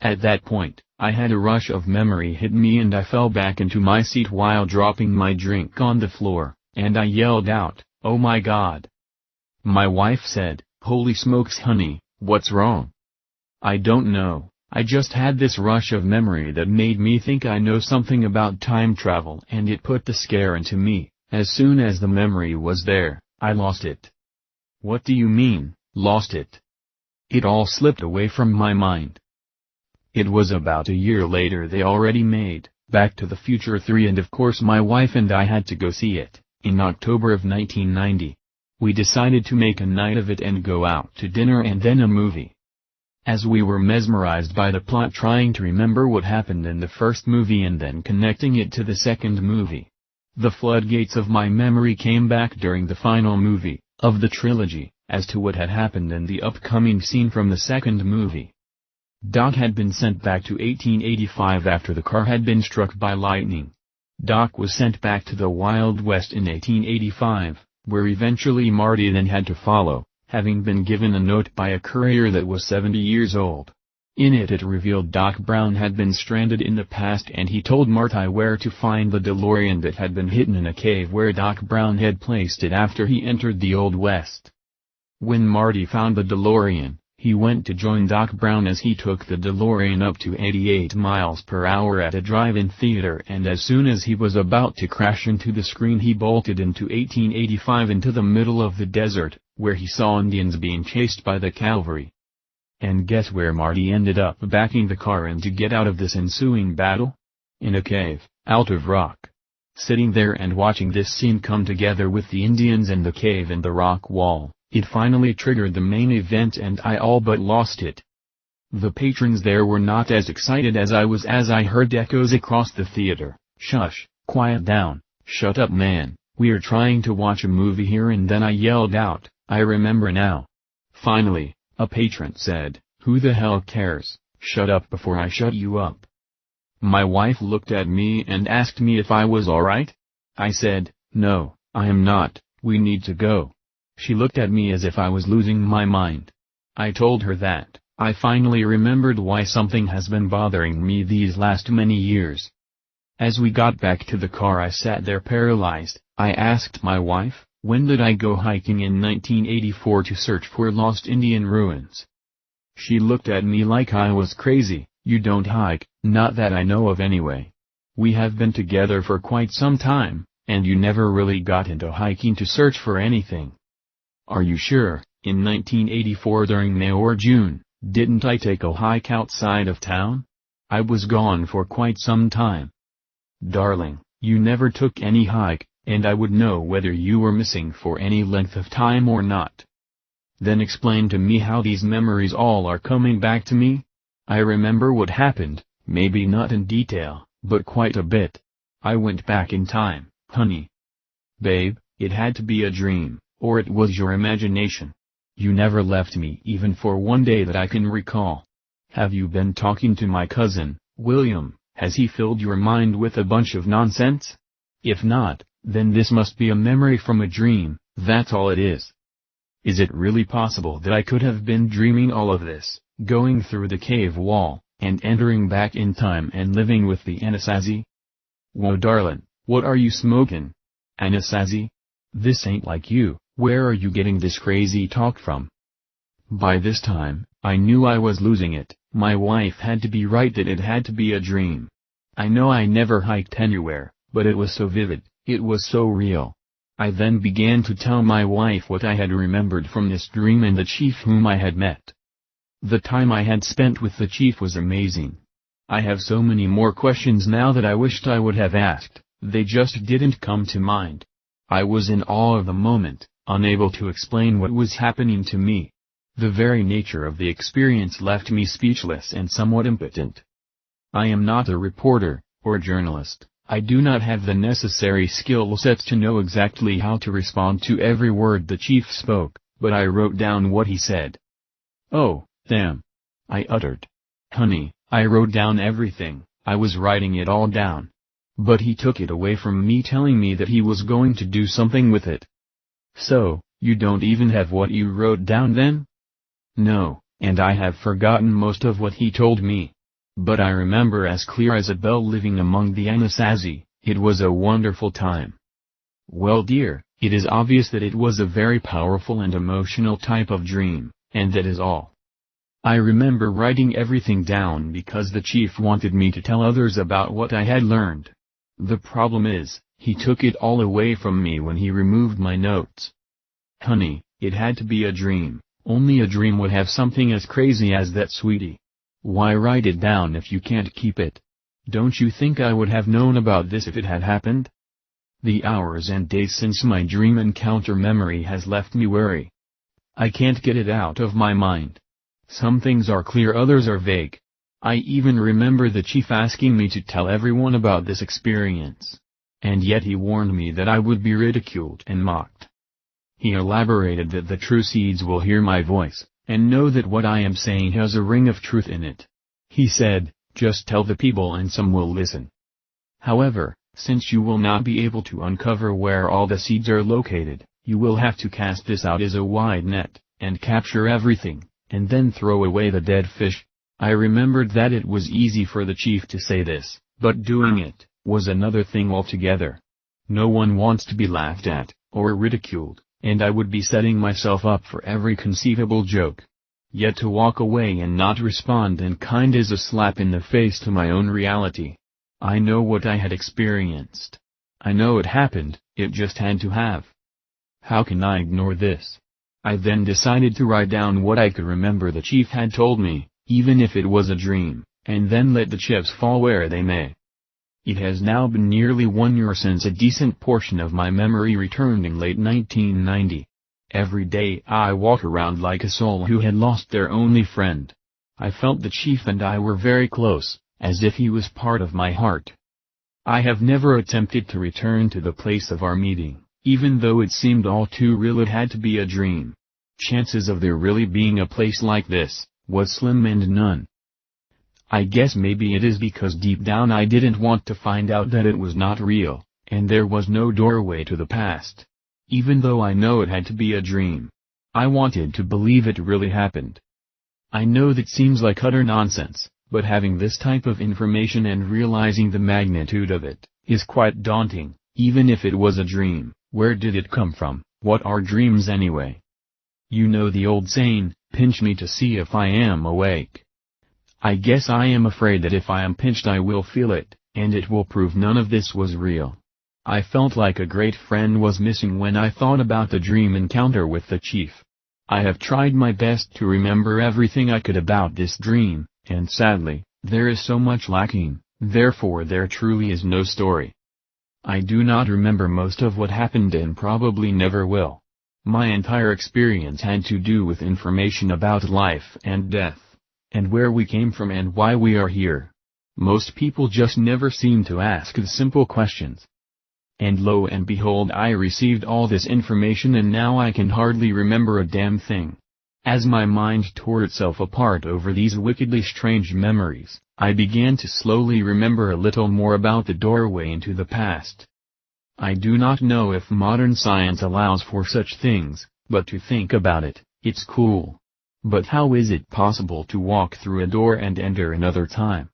At that point, I had a rush of memory hit me and I fell back into my seat while dropping my drink on the floor, and I yelled out, "Oh my God!" My wife said, "Holy smokes honey, what's wrong?" I don't know, I just had this rush of memory that made me think I know something about time travel, and it put the scare into me. As soon as the memory was there, I lost it. What do you mean, lost it? It all slipped away from my mind. It was about a year later they already made Back to the Future 3, and of course my wife and I had to go see it, in October of 1990. We decided to make a night of it and go out to dinner and then a movie. As we were mesmerized by the plot, trying to remember what happened in the first movie and then connecting it to the second movie. The floodgates of my memory came back during the final movie of the trilogy, as to what had happened in the upcoming scene from the second movie. Doc had been sent back to 1885 after the car had been struck by lightning. Doc was sent back to the Wild West in 1885, where eventually Marty then had to follow, having been given a note by a courier that was 70 years old. In it revealed Doc Brown had been stranded in the past, and he told Marty where to find the DeLorean that had been hidden in a cave where Doc Brown had placed it after he entered the Old West. When Marty found the DeLorean, he went to join Doc Brown as he took the DeLorean up to 88 miles per hour at a drive-in theater, and as soon as he was about to crash into the screen he bolted into 1885 into the middle of the desert, where he saw Indians being chased by the cavalry. And guess where Marty ended up backing the car in to get out of this ensuing battle? In a cave, out of rock. Sitting there and watching this scene come together with the Indians and the cave and the rock wall, it finally triggered the main event and I all but lost it. The patrons there were not as excited as I was as I heard echoes across the theater, "Shush, quiet down, shut up man, we're trying to watch a movie here," and then I yelled out, "I remember now." Finally, a patron said, "Who the hell cares, shut up before I shut you up." My wife looked at me and asked me if I was alright. I said, "No, I am not, we need to go." She looked at me as if I was losing my mind. I told her that I finally remembered why something has been bothering me these last many years. As we got back to the car I sat there paralyzed. I asked my wife, "When did I go hiking in 1984 to search for lost Indian ruins?" She looked at me like I was crazy. "You don't hike, not that I know of anyway. We have been together for quite some time, and you never really got into hiking to search for anything." "Are you sure? In 1984 during May or June, didn't I take a hike outside of town? I was gone for quite some time." "Darling, you never took any hike, and I would know whether you were missing for any length of time or not." Then explain to me how these memories all are coming back to me. I remember what happened, maybe not in detail, but quite a bit. I went back in time, honey. Babe, it had to be a dream, or it was your imagination. You never left me even for one day that I can recall. Have you been talking to my cousin, William? Has he filled your mind with a bunch of nonsense? If not, then this must be a memory from a dream, that's all it is. Is it really possible that I could have been dreaming all of this, going through the cave wall, and entering back in time and living with the Anasazi? Whoa darlin', what are you smoking? Anasazi? This ain't like you, where are you getting this crazy talk from? By this time, I knew I was losing it. My wife had to be right that it had to be a dream. I know I never hiked anywhere, but it was so vivid, it was so real. I then began to tell my wife what I had remembered from this dream and the chief whom I had met. The time I had spent with the chief was amazing. I have so many more questions now that I wished I would have asked, they just didn't come to mind. I was in awe of the moment, unable to explain what was happening to me. The very nature of the experience left me speechless and somewhat impotent. I am not a reporter, or journalist. I do not have the necessary skill sets to know exactly how to respond to every word the chief spoke, but I wrote down what he said. "Oh, damn!" I uttered. "Honey, I wrote down everything, I was writing it all down." But he took it away from me, telling me that he was going to do something with it. "So, you don't even have what you wrote down then?" "No, and I have forgotten most of what he told me. But I remember as clear as a bell living among the Anasazi. It was a wonderful time." "Well dear, it is obvious that it was a very powerful and emotional type of dream, and that is all. I remember writing everything down because the chief wanted me to tell others about what I had learned. The problem is, he took it all away from me when he removed my notes." "Honey, it had to be a dream. Only a dream would have something as crazy as that, sweetie. Why write it down if you can't keep it? Don't you think I would have known about this if it had happened?" The hours and days since my dream encounter memory has left me weary. I can't get it out of my mind. Some things are clear, others are vague. I even remember the chief asking me to tell everyone about this experience. And yet he warned me that I would be ridiculed and mocked. He elaborated that the true seeds will hear my voice, and know that what I am saying has a ring of truth in it. He said, "Just tell the people and some will listen." However, since you will not be able to uncover where all the seeds are located, you will have to cast this out as a wide net, and capture everything, and then throw away the dead fish. I remembered that it was easy for the chief to say this, but doing it was another thing altogether. No one wants to be laughed at, or ridiculed, and I would be setting myself up for every conceivable joke. Yet to walk away and not respond in kind is a slap in the face to my own reality. I know what I had experienced. I know it happened, it just had to have. How can I ignore this? I then decided to write down what I could remember the chief had told me, even if it was a dream, and then let the chips fall where they may. It has now been nearly 1 year since a decent portion of my memory returned in late 1990. Every day I walk around like a soul who had lost their only friend. I felt the chief and I were very close, as if he was part of my heart. I have never attempted to return to the place of our meeting, even though it seemed all too real. It had to be a dream. Chances of there really being a place like this was slim and none. I guess maybe it is because deep down I didn't want to find out that it was not real, and there was no doorway to the past. Even though I know it had to be a dream, I wanted to believe it really happened. I know that seems like utter nonsense, but having this type of information and realizing the magnitude of it is quite daunting. Even if it was a dream, where did it come from? What are dreams anyway? You know the old saying, pinch me to see if I am awake. I guess I am afraid that if I am pinched I will feel it, and it will prove none of this was real. I felt like a great friend was missing when I thought about the dream encounter with the chief. I have tried my best to remember everything I could about this dream, and sadly, there is so much lacking, therefore there truly is no story. I do not remember most of what happened and probably never will. My entire experience had to do with information about life and death, and where we came from and why we are here. Most people just never seem to ask the simple questions. And lo and behold, I received all this information and now I can hardly remember a damn thing. As my mind tore itself apart over these wickedly strange memories, I began to slowly remember a little more about the doorway into the past. I do not know if modern science allows for such things, But to think about it, it's cool. But how is it possible to walk through a door and enter another time?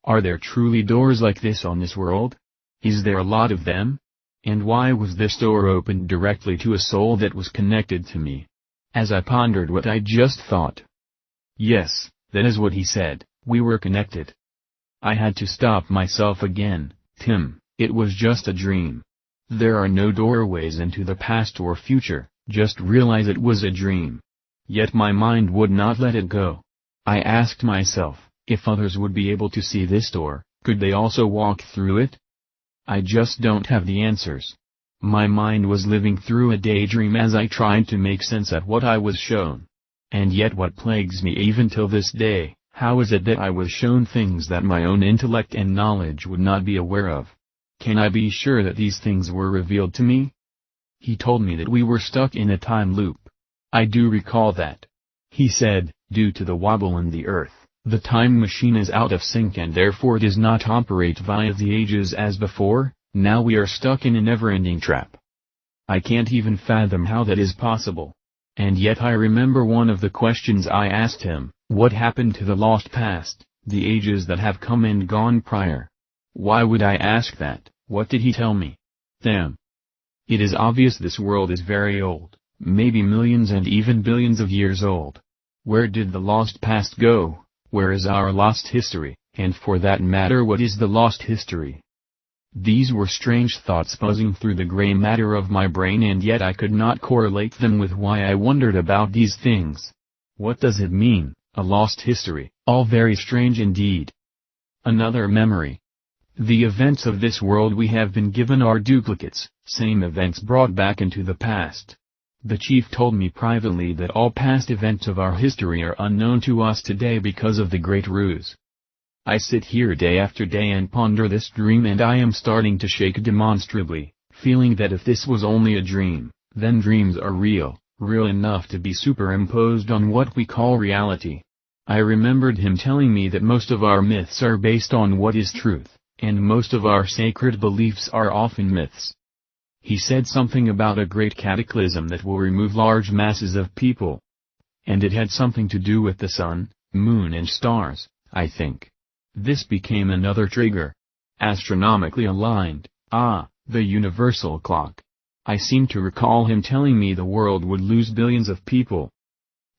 Are there truly doors like this on this world? Is there a lot of them? And why was this door opened directly to a soul that was connected to me? As I pondered what I just thought. Yes, that is what he said, we were connected. I had to stop myself again. Tim, it was just a dream. There are no doorways into the past or future, just realize it was a dream. Yet my mind would not let it go. I asked myself, if others would be able to see this door, could they also walk through it? I just don't have the answers. My mind was living through a daydream as I tried to make sense of what I was shown. And yet what plagues me even till this day, how is it that I was shown things that my own intellect and knowledge would not be aware of? Can I be sure that these things were revealed to me? He told me that we were stuck in a time loop. I do recall that. He said, due to the wobble in the earth, the time machine is out of sync and therefore does not operate via the ages as before. Now we are stuck in a never-ending trap. I can't even fathom how that is possible. And yet I remember one of the questions I asked him, what happened to the lost past, the ages that have come and gone prior? Why would I ask that? What did he tell me? Damn. It is obvious this world is very old, maybe millions and even billions of years old. Where did the lost past go? Where is our lost history, and for that matter what is the lost history? These were strange thoughts buzzing through the gray matter of my brain and yet I could not correlate them with why I wondered about these things. What does it mean, a lost history? All very strange indeed. Another memory. The events of this world we have been given are duplicates, same events brought back into the past. The chief told me privately that all past events of our history are unknown to us today because of the Great Ruse. I sit here day after day and ponder this dream and I am starting to shake demonstrably, feeling that if this was only a dream, then dreams are real, real enough to be superimposed on what we call reality. I remembered him telling me that most of our myths are based on what is truth, and most of our sacred beliefs are often myths. He said something about a great cataclysm that will remove large masses of people. And it had something to do with the sun, moon and stars, I think. This became another trigger. Astronomically aligned, the universal clock. I seem to recall him telling me the world would lose billions of people.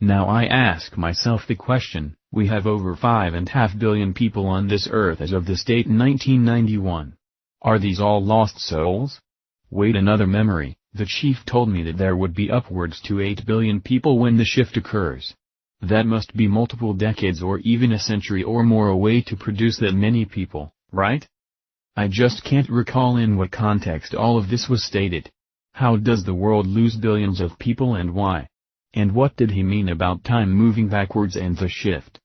Now I ask myself the question, we have over 5.5 billion people on this earth as of this date in 1991. Are these all lost souls? Wait, another memory, the chief told me that there would be upwards to 8 billion people when the shift occurs. That must be multiple decades or even a century or more away to produce that many people, right? I just can't recall in what context all of this was stated. How does the world lose billions of people and why? And what did he mean about time moving backwards and the shift?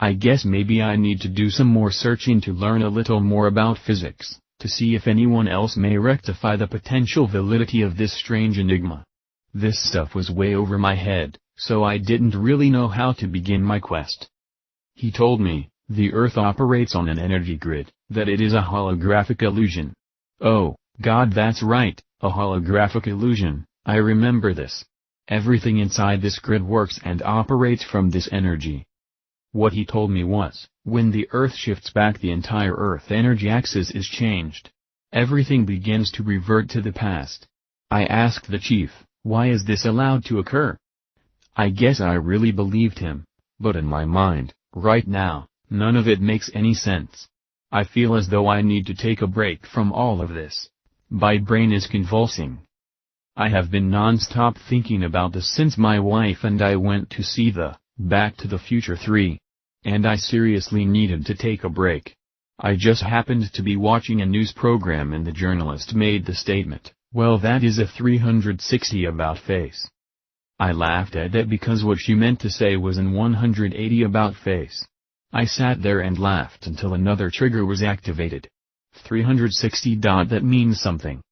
I guess maybe I need to do some more searching to learn a little more about physics, to see if anyone else may rectify the potential validity of this strange enigma. This stuff was way over my head, so I didn't really know how to begin my quest. He told me, the Earth operates on an energy grid, that it is a holographic illusion. Oh, God, that's right, a holographic illusion, I remember this. Everything inside this grid works and operates from this energy. What he told me was, when the Earth shifts back, the entire Earth energy axis is changed. Everything begins to revert to the past. I asked the chief, why is this allowed to occur? I guess I really believed him, but in my mind, right now, none of it makes any sense. I feel as though I need to take a break from all of this. My brain is convulsing. I have been non-stop thinking about this since my wife and I went to see the Back to the Future 3. And I seriously needed to take a break. I just happened to be watching a news program and the journalist made the statement, well, that is a 360 about face. I laughed at that because what she meant to say was an 180 about face. I sat there and laughed until another trigger was activated. 360. That means something.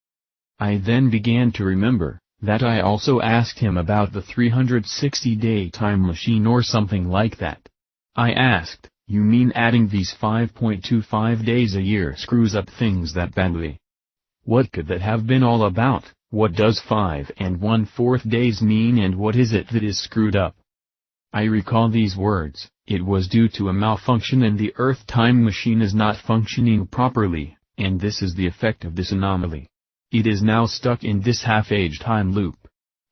I then began to remember that I also asked him about the 360-day time machine or something like that. I asked, you mean adding these 5.25 days a year screws up things that badly? What could that have been all about? What does 5 1/4 days mean, and what is it that is screwed up? I recall these words: it was due to a malfunction and the Earth time machine is not functioning properly, and this is the effect of this anomaly. It is now stuck in this half-age time loop.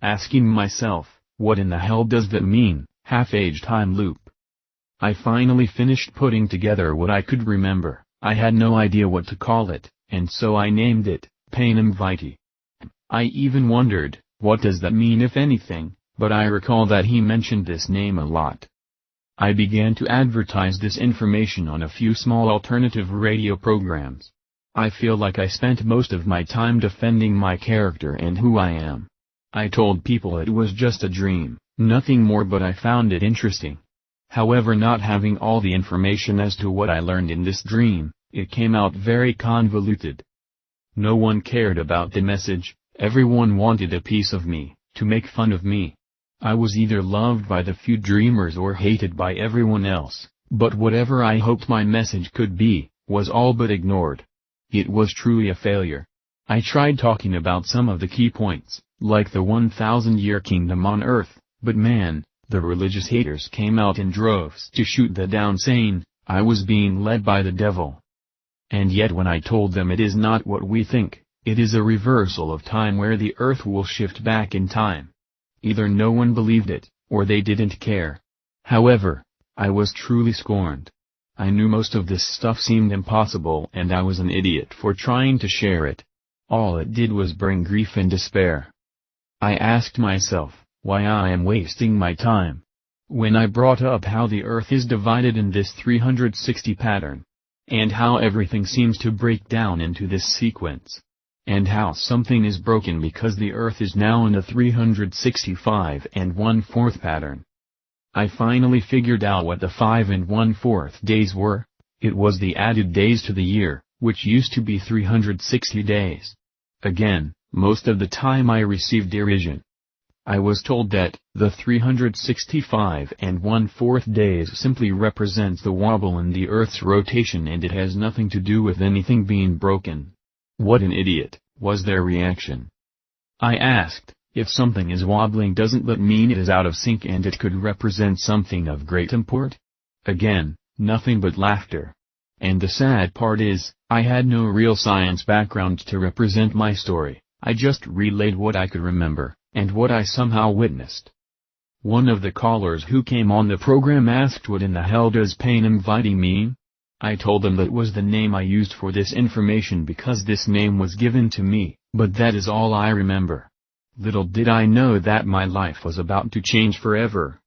Asking myself, what in the hell does that mean, half-age time loop? I finally finished putting together what I could remember. I had no idea what to call it, and so I named it, Panem Vitae. I even wondered, what does that mean if anything, but I recall that he mentioned this name a lot. I began to advertise this information on a few small alternative radio programs. I feel like I spent most of my time defending my character and who I am. I told people it was just a dream, nothing more, but I found it interesting. However, not having all the information as to what I learned in this dream, it came out very convoluted. No one cared about the message, everyone wanted a piece of me, to make fun of me. I was either loved by the few dreamers or hated by everyone else, but whatever I hoped my message could be, was all but ignored. It was truly a failure. I tried talking about some of the key points, like the 1,000-year kingdom on Earth, but man, the religious haters came out in droves to shoot that down, saying I was being led by the devil. And yet when I told them it is not what we think, it is a reversal of time where the Earth will shift back in time. Either no one believed it, or they didn't care. However, I was truly scorned. I knew most of this stuff seemed impossible and I was an idiot for trying to share it. All it did was bring grief and despair. I asked myself, why I am wasting my time. When I brought up how the Earth is divided in this 360 pattern, and how everything seems to break down into this sequence, and how something is broken because the Earth is now in a 365 1/4 pattern. I finally figured out what the 5 1/4 days were. It was the added days to the year, which used to be 360 days. Again, most of the time I received derision. I was told that the 365 1/4 days simply represents the wobble in the Earth's rotation and it has nothing to do with anything being broken. What an idiot, was their reaction. I asked, if something is wobbling, doesn't that mean it is out of sync and it could represent something of great import? Again, nothing but laughter. And the sad part is, I had no real science background to represent my story, I just relayed what I could remember, and what I somehow witnessed. One of the callers who came on the program asked, what in the hell does Panem Vitae mean? I told them that was the name I used for this information because this name was given to me, but that is all I remember. Little did I know that my life was about to change forever.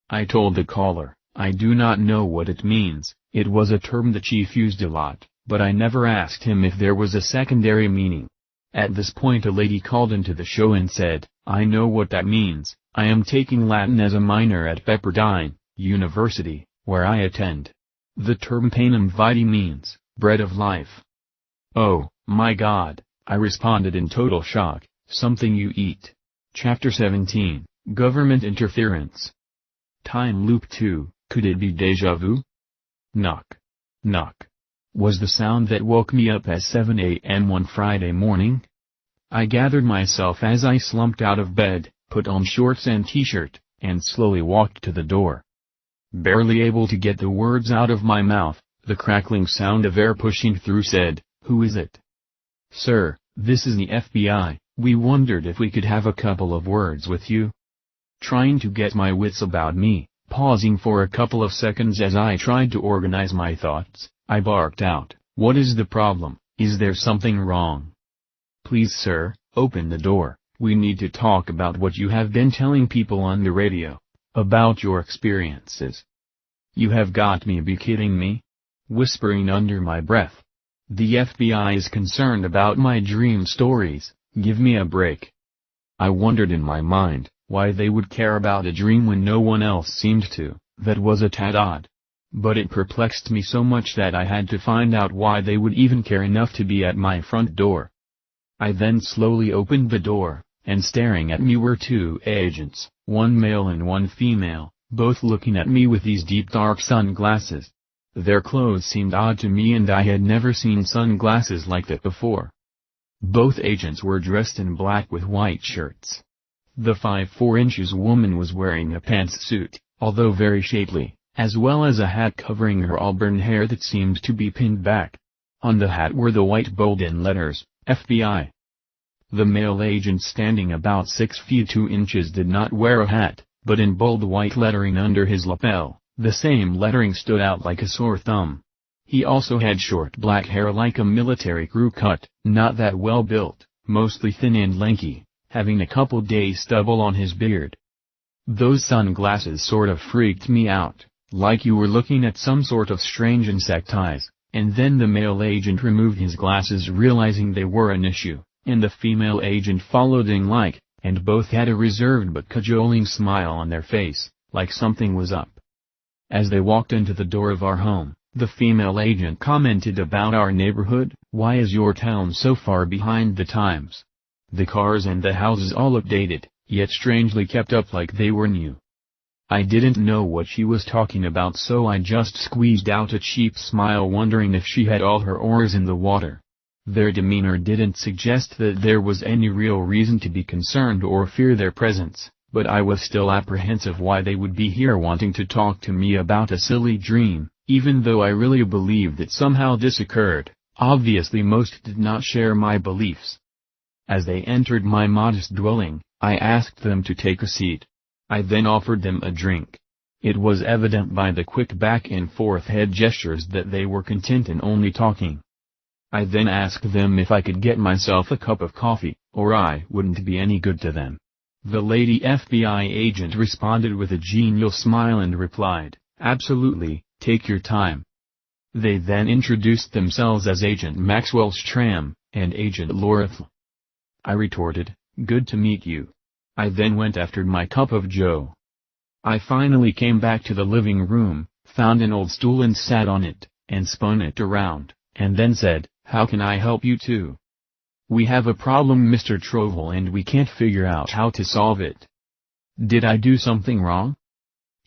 I told the caller, I do not know what it means. It was a term the chief used a lot, but I never asked him if there was a secondary meaning. At this point a lady called into the show and said, I know what that means, I am taking Latin as a minor at Pepperdine University, where I attend. The term Panem Vitae means, bread of life. Oh, my God, I responded in total shock, something you eat. Chapter 17, Government Interference. Time Loop 2, could it be deja vu? Knock. Knock. Was the sound that woke me up at 7 a.m. one Friday morning. I gathered myself as I slumped out of bed, put on shorts and t-shirt, and slowly walked to the door. Barely able to get the words out of my mouth, the crackling sound of air pushing through said, Who is it? Sir, this is the FBI, we wondered if we could have a couple of words with you. Trying to get my wits about me, pausing for a couple of seconds as I tried to organize my thoughts, I barked out, What is the problem? Is there something wrong? Please sir, open the door, we need to talk about what you have been telling people on the radio, about your experiences. You have got to be kidding me? Whispering under my breath. The FBI is concerned about my dream stories, give me a break. I wondered in my mind, why they would care about a dream when no one else seemed to, that was a tad odd. But it perplexed me so much that I had to find out why they would even care enough to be at my front door. I then slowly opened the door, and staring at me were two agents, one male and one female, both looking at me with these deep dark sunglasses. Their clothes seemed odd to me and I had never seen sunglasses like that before. Both agents were dressed in black with white shirts. The 5'4" woman was wearing a pantsuit, although very shapely, as well as a hat covering her auburn hair that seemed to be pinned back. On the hat were the white bold-in letters, FBI. The male agent, standing about 6 feet 2 inches, did not wear a hat, but in bold white lettering under his lapel, the same lettering stood out like a sore thumb. He also had short black hair like a military crew cut, not that well built, mostly thin and lanky, having a couple days stubble on his beard. Those sunglasses sort of freaked me out, like you were looking at some sort of strange insect eyes, and then the male agent removed his glasses, realizing they were an issue, and the female agent followed in like, and both had a reserved but cajoling smile on their face, like something was up. As they walked into the door of our home, the female agent commented about our neighborhood. "Why is your town so far behind the times? The cars and the houses all updated, yet strangely kept up like they were new." I didn't know what she was talking about, so I just squeezed out a cheap smile, wondering if she had all her oars in the water. Their demeanor didn't suggest that there was any real reason to be concerned or fear their presence, but I was still apprehensive why they would be here wanting to talk to me about a silly dream, even though I really believed that somehow this occurred. Obviously most did not share my beliefs. As they entered my modest dwelling, I asked them to take a seat. I then offered them a drink. It was evident by the quick back and forth head gestures that they were content in only talking. I then asked them if I could get myself a cup of coffee, or I wouldn't be any good to them. The lady FBI agent responded with a genial smile and replied, "Absolutely, take your time." They then introduced themselves as Agent Maxwell Stram, and Agent Loreth. I retorted, "Good to meet you." I then went after my cup of joe. I finally came back to the living room, found an old stool and sat on it, and spun it around, and then said, "How can I help you two?" "We have a problem, Mr. Trovel, and we can't figure out how to solve it." "Did I do something wrong?"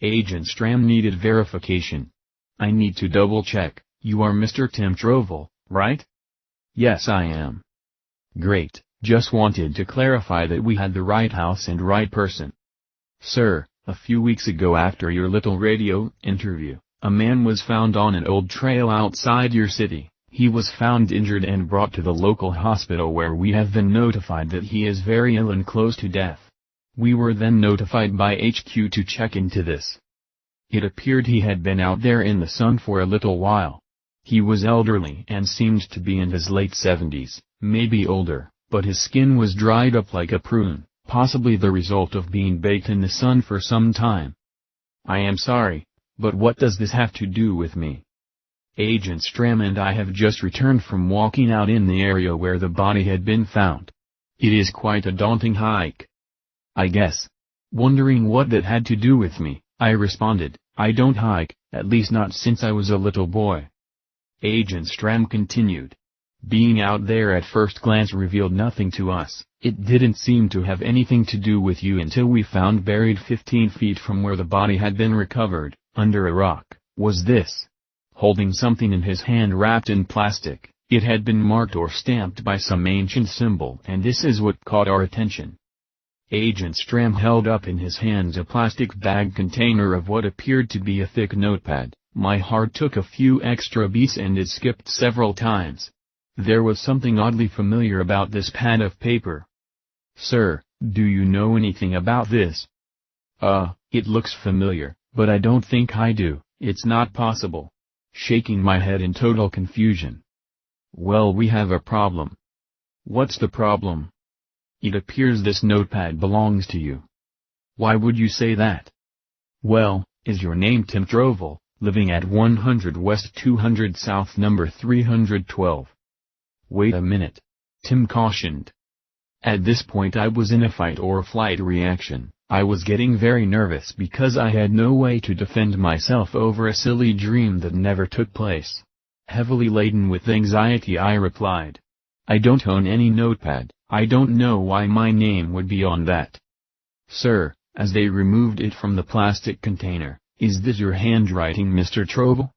Agent Stram needed verification. "I need to double-check, you are Mr. Tim Trovel, right?" "Yes, I am." "Great, just wanted to clarify that we had the right house and right person." "Sir, a few weeks ago after your little radio interview, a man was found on an old trail outside your city. He was found injured and brought to the local hospital, where we have been notified that he is very ill and close to death. We were then notified by HQ to check into this. It appeared he had been out there in the sun for a little while. He was elderly and seemed to be in his late 70s, maybe older, but his skin was dried up like a prune, possibly the result of being baked in the sun for some time." "I am sorry, but what does this have to do with me?" "Agent Stram and I have just returned from walking out in the area where the body had been found. It is quite a daunting hike." "I guess." Wondering what that had to do with me, I responded, "I don't hike, at least not since I was a little boy." Agent Stram continued, "Being out there at first glance revealed nothing to us. It didn't seem to have anything to do with you until we found buried 15 feet from where the body had been recovered, under a rock, was this." Holding something in his hand wrapped in plastic, it had been marked or stamped by some ancient symbol, and this is what caught our attention. Agent Stram held up in his hands a plastic bag container of what appeared to be a thick notepad. My heart took a few extra beats and it skipped several times. There was something oddly familiar about this pad of paper. "Sir, do you know anything about this?" It looks familiar, but I don't think I do. It's not possible." Shaking my head in total confusion. "Well, we have a problem." "What's the problem?" "It appears this notepad belongs to you." "Why would you say that?" "Well, is your name Tim Trovel, living at 100 West 200 South number 312? "Wait a minute," Tim cautioned. At this point I was in a fight or flight reaction. I was getting very nervous because I had no way to defend myself over a silly dream that never took place. Heavily laden with anxiety I replied, "I don't own any notepad, I don't know why my name would be on that." "Sir," as they removed it from the plastic container, "is this your handwriting, Mr. Trovel?"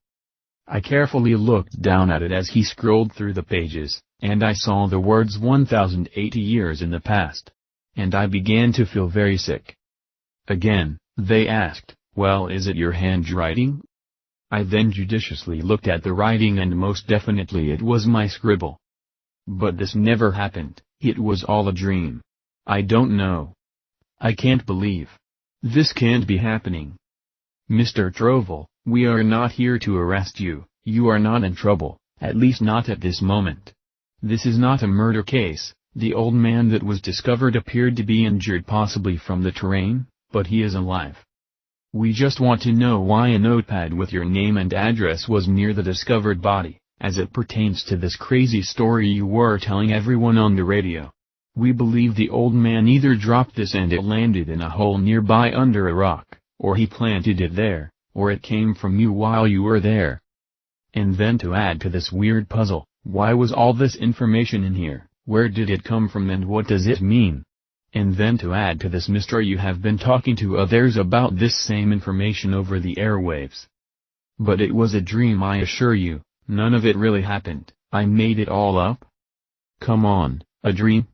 I carefully looked down at it as he scrolled through the pages, and I saw the words 1080 years in the past. And I began to feel very sick. Again, they asked, "Well, is it your handwriting?" I then judiciously looked at the writing, and most definitely it was my scribble. But this never happened, it was all a dream. I don't know. I can't believe. This can't be happening. Mr. Trovel, we are not here to arrest you, you are not in trouble, at least not at this moment. This is not a murder case. The old man that was discovered appeared to be injured, possibly from the terrain, but he is alive. We just want to know why a notepad with your name and address was near the discovered body, as it pertains to this crazy story you were telling everyone on the radio. We believe the old man either dropped this and it landed in a hole nearby under a rock, or he planted it there, or it came from you while you were there. And then to add to this weird puzzle, why was all this information in here? Where did it come from and what does it mean? And then to add to this mystery, you have been talking to others about this same information over the airwaves. But it was a dream, I assure you, none of it really happened, I made it all up? Come on, a dream?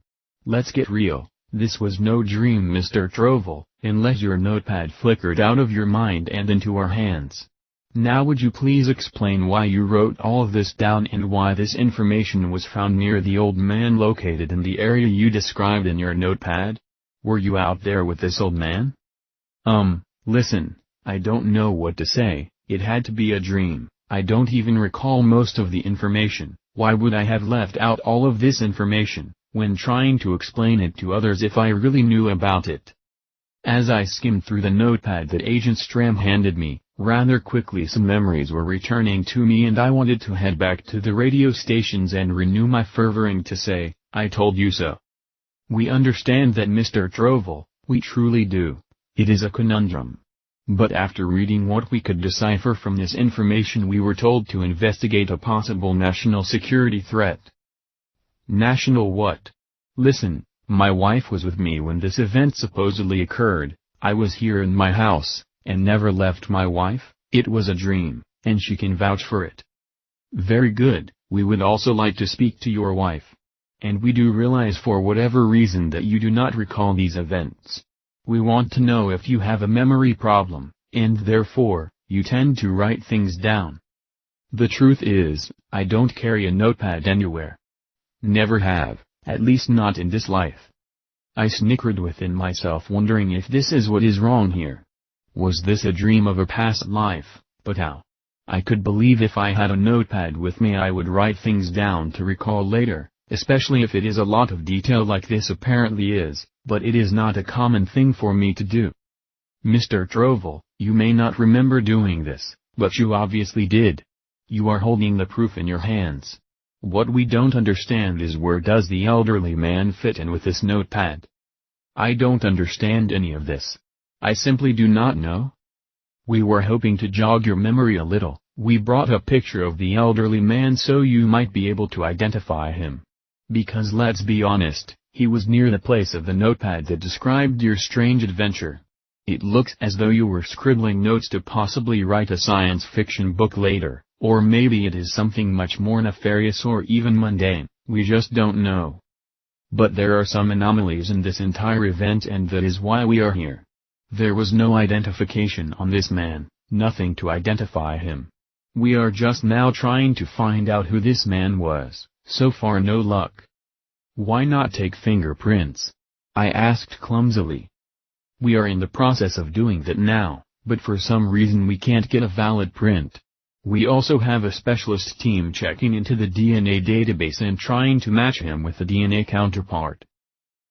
Let's get real, this was no dream, Mr. Trovel, unless your notepad flickered out of your mind and into our hands. Now would you please explain why you wrote all of this down and why this information was found near the old man located in the area you described in your notepad? Were you out there with this old man? Listen, I don't know what to say, it had to be a dream, I don't even recall most of the information, why would I have left out all of this information, when trying to explain it to others if I really knew about it? As I skimmed through the notepad that Agent Stram handed me, rather quickly some memories were returning to me and I wanted to head back to the radio stations and renew my fervoring to say, I told you so. We understand that, Mr. Trovel, we truly do. It is a conundrum. But after reading what we could decipher from this information, we were told to investigate a possible national security threat. National what? Listen, my wife was with me when this event supposedly occurred, I was here in my house, and never left my wife, it was a dream, and she can vouch for it. Very good, we would also like to speak to your wife. And we do realize for whatever reason that you do not recall these events. We want to know if you have a memory problem, and therefore, you tend to write things down. The truth is, I don't carry a notepad anywhere. Never have, at least not in this life. I snickered within myself, wondering if this is what is wrong here. Was this a dream of a past life, but how? I could believe if I had a notepad with me I would write things down to recall later, especially if it is a lot of detail like this apparently is, but it is not a common thing for me to do. Mr. Trovel, you may not remember doing this, but you obviously did. You are holding the proof in your hands. What we don't understand is where does the elderly man fit in with this notepad? I don't understand any of this. I simply do not know. We were hoping to jog your memory a little, we brought a picture of the elderly man so you might be able to identify him. Because let's be honest, he was near the place of the notepad that described your strange adventure. It looks as though you were scribbling notes to possibly write a science fiction book later, or maybe it is something much more nefarious or even mundane, we just don't know. But there are some anomalies in this entire event and that is why we are here. There was no identification on this man, nothing to identify him. We are just now trying to find out who this man was, so far no luck. Why not take fingerprints? I asked clumsily. We are in the process of doing that now, but for some reason we can't get a valid print. We also have a specialist team checking into the DNA database and trying to match him with the DNA counterpart.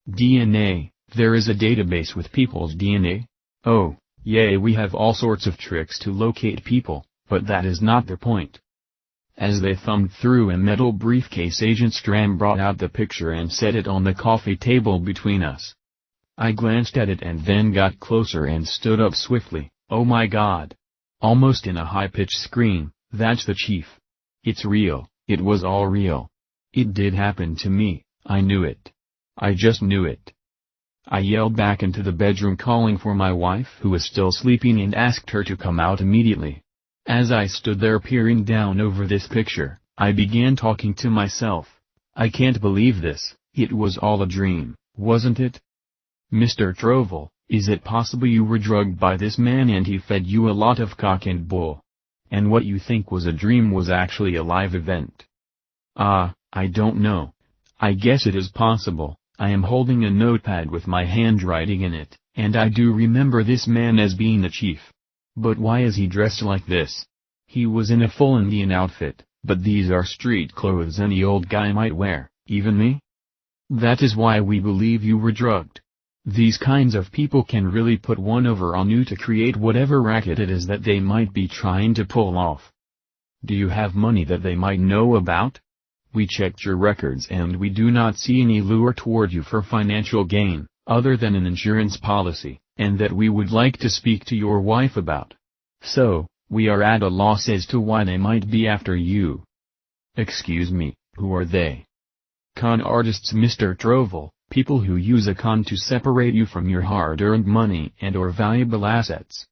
DNA, there is a database with people's DNA? Oh, yay, we have all sorts of tricks to locate people, but that is not the point. As they thumbed through a metal briefcase, Agent Stram brought out the picture and set it on the coffee table between us. I glanced at it and then got closer and stood up swiftly. Oh my God! Almost in a high-pitched scream, that's the chief. It's real, it was all real. It did happen to me, I knew it. I just knew it. I yelled back into the bedroom calling for my wife who was still sleeping and asked her to come out immediately. As I stood there peering down over this picture, I began talking to myself. I can't believe this, it was all a dream, wasn't it? Mr. Trovel, is it possible you were drugged by this man and he fed you a lot of cock and bull? And what you think was a dream was actually a live event? I don't know. I guess it is possible. I am holding a notepad with my handwriting in it, and I do remember this man as being the chief. But why is he dressed like this? He was in a full Indian outfit, but these are street clothes any old guy might wear, even me? That is why we believe you were drugged. These kinds of people can really put one over on you to create whatever racket it is that they might be trying to pull off. Do you have money that they might know about? We checked your records and we do not see any lure toward you for financial gain, other than an insurance policy, and that we would like to speak to your wife about. So, we are at a loss as to why they might be after you. Excuse me, who are they? Con artists, Mr. Trovel, people who use a con to separate you from your hard-earned money and/or valuable assets.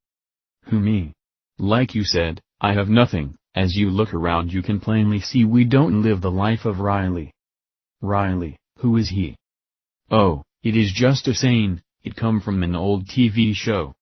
Who, me? Like you said, I have nothing. As you look around you can plainly see we don't live the life of Riley. Riley, who is he? Oh, it is just a saying, it come from an old TV show.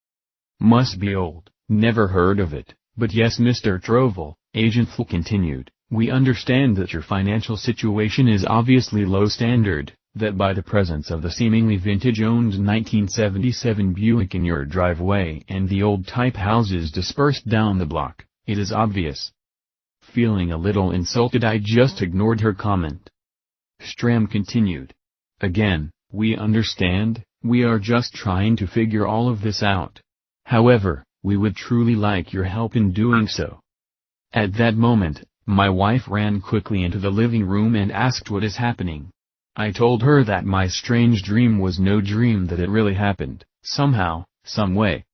Must be old, never heard of it, but yes, Mr. Trovel, Agent Phil continued, we understand that your financial situation is obviously low standard, that by the presence of the seemingly vintage-owned 1977 Buick in your driveway and the old-type houses dispersed down the block, it is obvious. Feeling a little insulted, I just ignored her comment. Stram continued. Again, we understand, we are just trying to figure all of this out. However, we would truly like your help in doing so. At that moment, my wife ran quickly into the living room and asked what is happening. I told her that my strange dream was no dream, that it really happened, somehow, some way.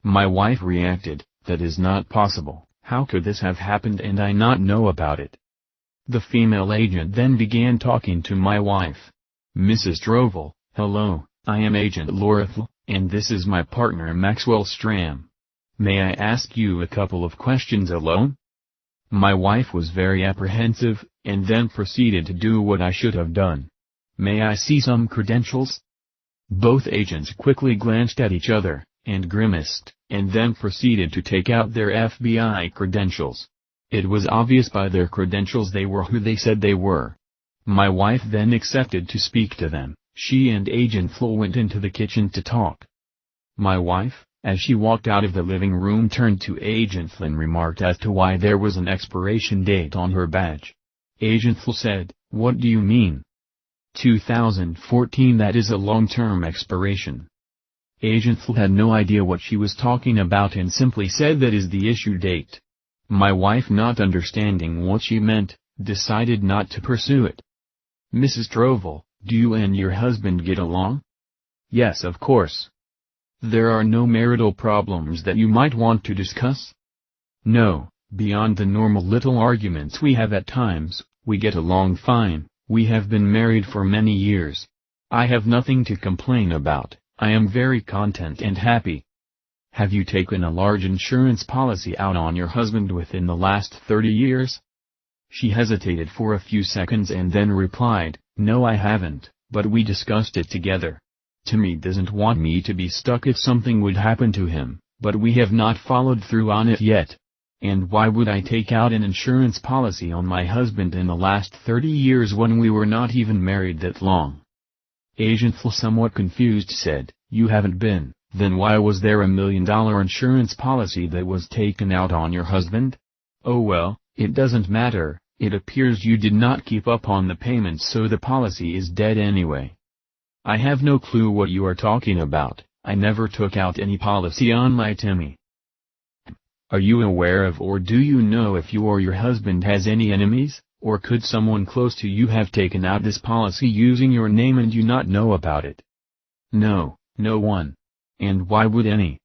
My wife reacted, that is not possible. How could this have happened and I not know about it? The female agent then began talking to my wife. Mrs. Trovel, hello, I am Agent Lorethel, and this is my partner Maxwell Stram. May I ask you a couple of questions alone? My wife was very apprehensive, and then proceeded to do what I should have done. May I see some credentials? Both agents quickly glanced at each other, and grimaced, and then proceeded to take out their FBI credentials. It was obvious by their credentials they were who they said they were. My wife then accepted to speak to them. She and Agent Flo went into the kitchen to talk. My wife, as she walked out of the living room, turned to Agent Flynn and remarked as to why there was an expiration date on her badge. Agent Flo said, "What do you mean?" 2014, that is a long-term expiration. Agent Flo had no idea what she was talking about and simply said that is the issue date. My wife, not understanding what she meant, decided not to pursue it. Mrs. Trovel, do you and your husband get along? Yes, of course. There are no marital problems that you might want to discuss? No, beyond the normal little arguments we have at times, we get along fine. We have been married for many years. I have nothing to complain about, I am very content and happy. Have you taken a large insurance policy out on your husband within the last 30 years? She hesitated for a few seconds and then replied, "No, I haven't, but we discussed it together. Timmy doesn't want me to be stuck if something would happen to him, but we have not followed through on it yet. And why would I take out an insurance policy on my husband in the last 30 years when we were not even married that long?" Agent Phil, somewhat confused, said, "You haven't been, then why was there $1 million insurance policy that was taken out on your husband?" "Oh well, it doesn't matter, it appears you did not keep up on the payments, so the policy is dead anyway." "I have no clue what you are talking about, I never took out any policy on my Timmy." "Are you aware of or do you know if you or your husband has any enemies, or could someone close to you have taken out this policy using your name and you not know about it?" "No, no one. And why would any?"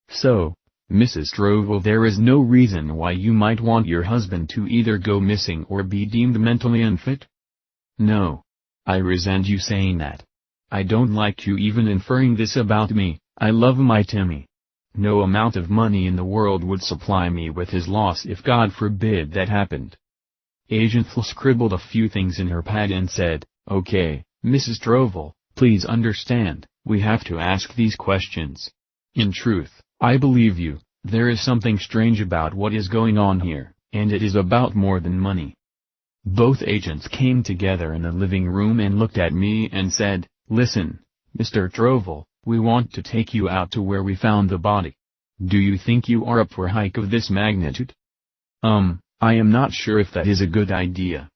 "So, Mrs. Trovel, there is no reason why you might want your husband to either go missing or be deemed mentally unfit?" "No. I resent you saying that. I don't like you even inferring this about me, I love my Timmy. No amount of money in the world would supply me with his loss if God forbid that happened. Agent Phil scribbled a few things in her pad and said, "Okay, Mrs. Trovel, please understand, we have to ask these questions. In truth, I believe you, there is something strange about what is going on here, and it is about more than money." Both agents came together in the living room and looked at me and said, "Listen, Mr. Trovel, we want to take you out to where we found the body. Do you think you are up for a hike of this magnitude?" I am not sure if that is a good idea.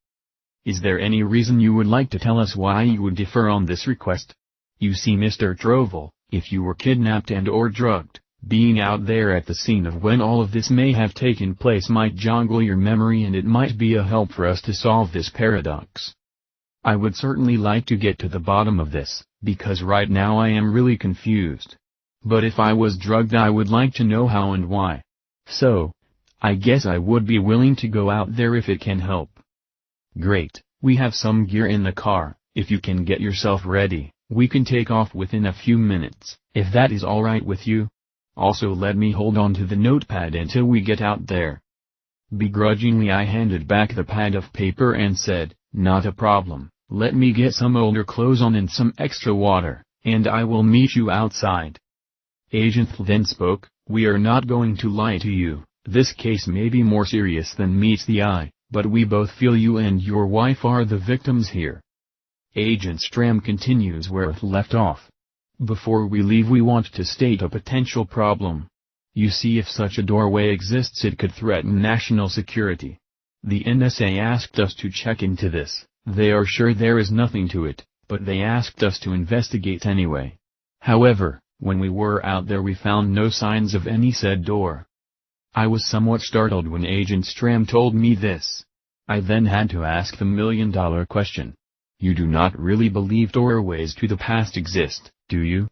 Is there any reason you would like to tell us why you would defer on this request? You see, Mr. Trovel, if you were kidnapped and or drugged, being out there at the scene of when all of this may have taken place might joggle your memory, and it might be a help for us to solve this paradox. I would certainly like to get to the bottom of this, because right now I am really confused. But if I was drugged, I would like to know how and why. So, I guess I would be willing to go out there if it can help. Great, we have some gear in the car. If you can get yourself ready, we can take off within a few minutes, if that is alright with you. Also, let me hold on to the notepad until we get out there. Begrudgingly I handed back the pad of paper and said, "Not a problem, let me get some older clothes on and some extra water, and I will meet you outside." Agent then spoke, "We are not going to lie to you, this case may be more serious than meets the eye, but we both feel you and your wife are the victims here." Agent Stram continues where it left off. "Before we leave, we want to state a potential problem. You see, if such a doorway exists, it could threaten national security. The NSA asked us to check into this. They are sure there is nothing to it, but they asked us to investigate anyway. However, when we were out there we found no signs of any said door." I was somewhat startled when Agent Stram told me this. I then had to ask the million-dollar question. "You do not really believe doorways to the past exist, do you?"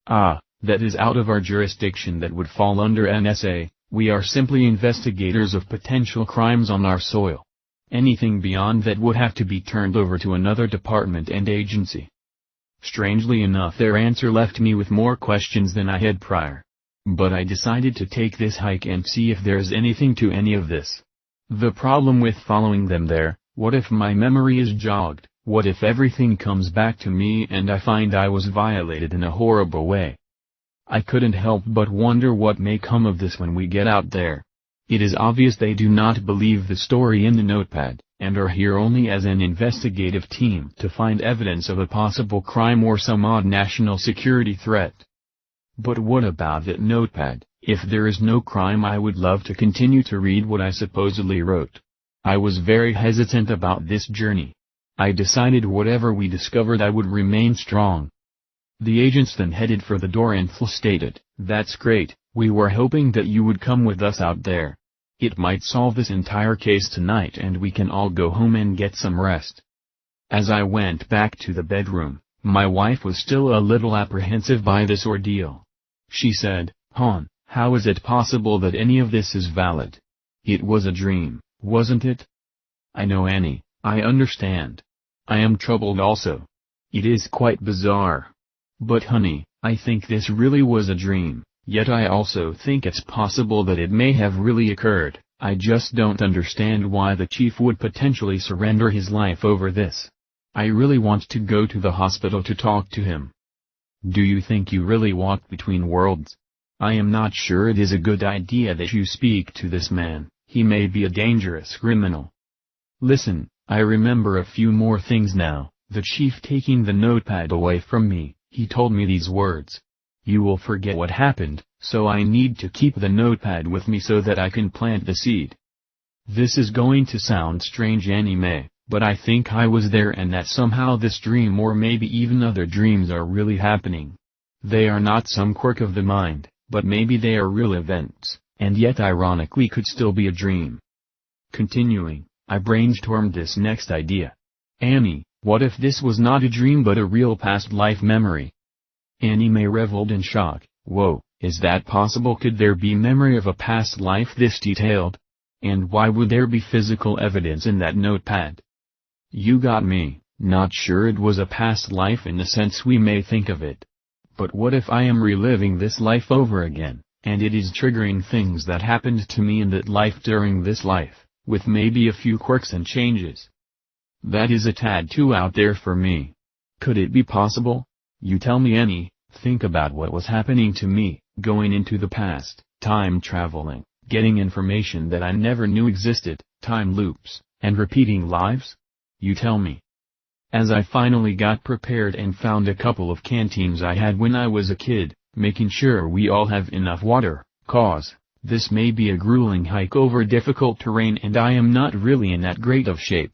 "Ah, that is out of our jurisdiction. That would fall under NSA, we are simply investigators of potential crimes on our soil. Anything beyond that would have to be turned over to another department and agency." Strangely enough, their answer left me with more questions than I had prior. But I decided to take this hike and see if there's anything to any of this. The problem with following them there, what if my memory is jogged, what if everything comes back to me and I find I was violated in a horrible way? I couldn't help but wonder what may come of this when we get out there. It is obvious they do not believe the story in the notepad, and are here only as an investigative team to find evidence of a possible crime or some odd national security threat. But what about that notepad? If there is no crime, I would love to continue to read what I supposedly wrote. I was very hesitant about this journey. I decided whatever we discovered, I would remain strong. The agents then headed for the door and Phil stated, "That's great, we were hoping that you would come with us out there. It might solve this entire case tonight and we can all go home and get some rest." As I went back to the bedroom, my wife was still a little apprehensive by this ordeal. She said, "Hon, how is it possible that any of this is valid? It was a dream, wasn't it?" "I know, Annie, I understand. I am troubled also. It is quite bizarre. But honey, I think this really was a dream, yet I also think it's possible that it may have really occurred. I just don't understand why the chief would potentially surrender his life over this. I really want to go to the hospital to talk to him." "Do you think you really walked between worlds? I am not sure it is a good idea that you speak to this man, he may be a dangerous criminal." "Listen, I remember a few more things now." The chief taking the notepad away from me, he told me these words. "You will forget what happened, so I need to keep the notepad with me so that I can plant the seed." This is going to sound strange, Annie Mae, but I think I was there and that somehow this dream or maybe even other dreams are really happening. They are not some quirk of the mind, but maybe they are real events, and yet ironically could still be a dream. Continuing, I brainstormed this next idea. "Annie, what if this was not a dream but a real past life memory?" Annie Mae reveled in shock. "Whoa, is that possible? Could there be memory of a past life this detailed? And why would there be physical evidence in that notepad?" "You got me, not sure it was a past life in the sense we may think of it. But what if I am reliving this life over again, And it is triggering things that happened to me in that life during this life, with maybe a few quirks and changes. That is a tad too out there for me. Could it be possible? You tell me think about what was happening to me, going into the past, time traveling, getting information that I never knew existed, time loops, and repeating lives? You tell me. As I finally got prepared and found a couple of canteens I had when I was a kid, making sure we all have enough water, cause this may be a grueling hike over difficult terrain and I am not really in that great of shape.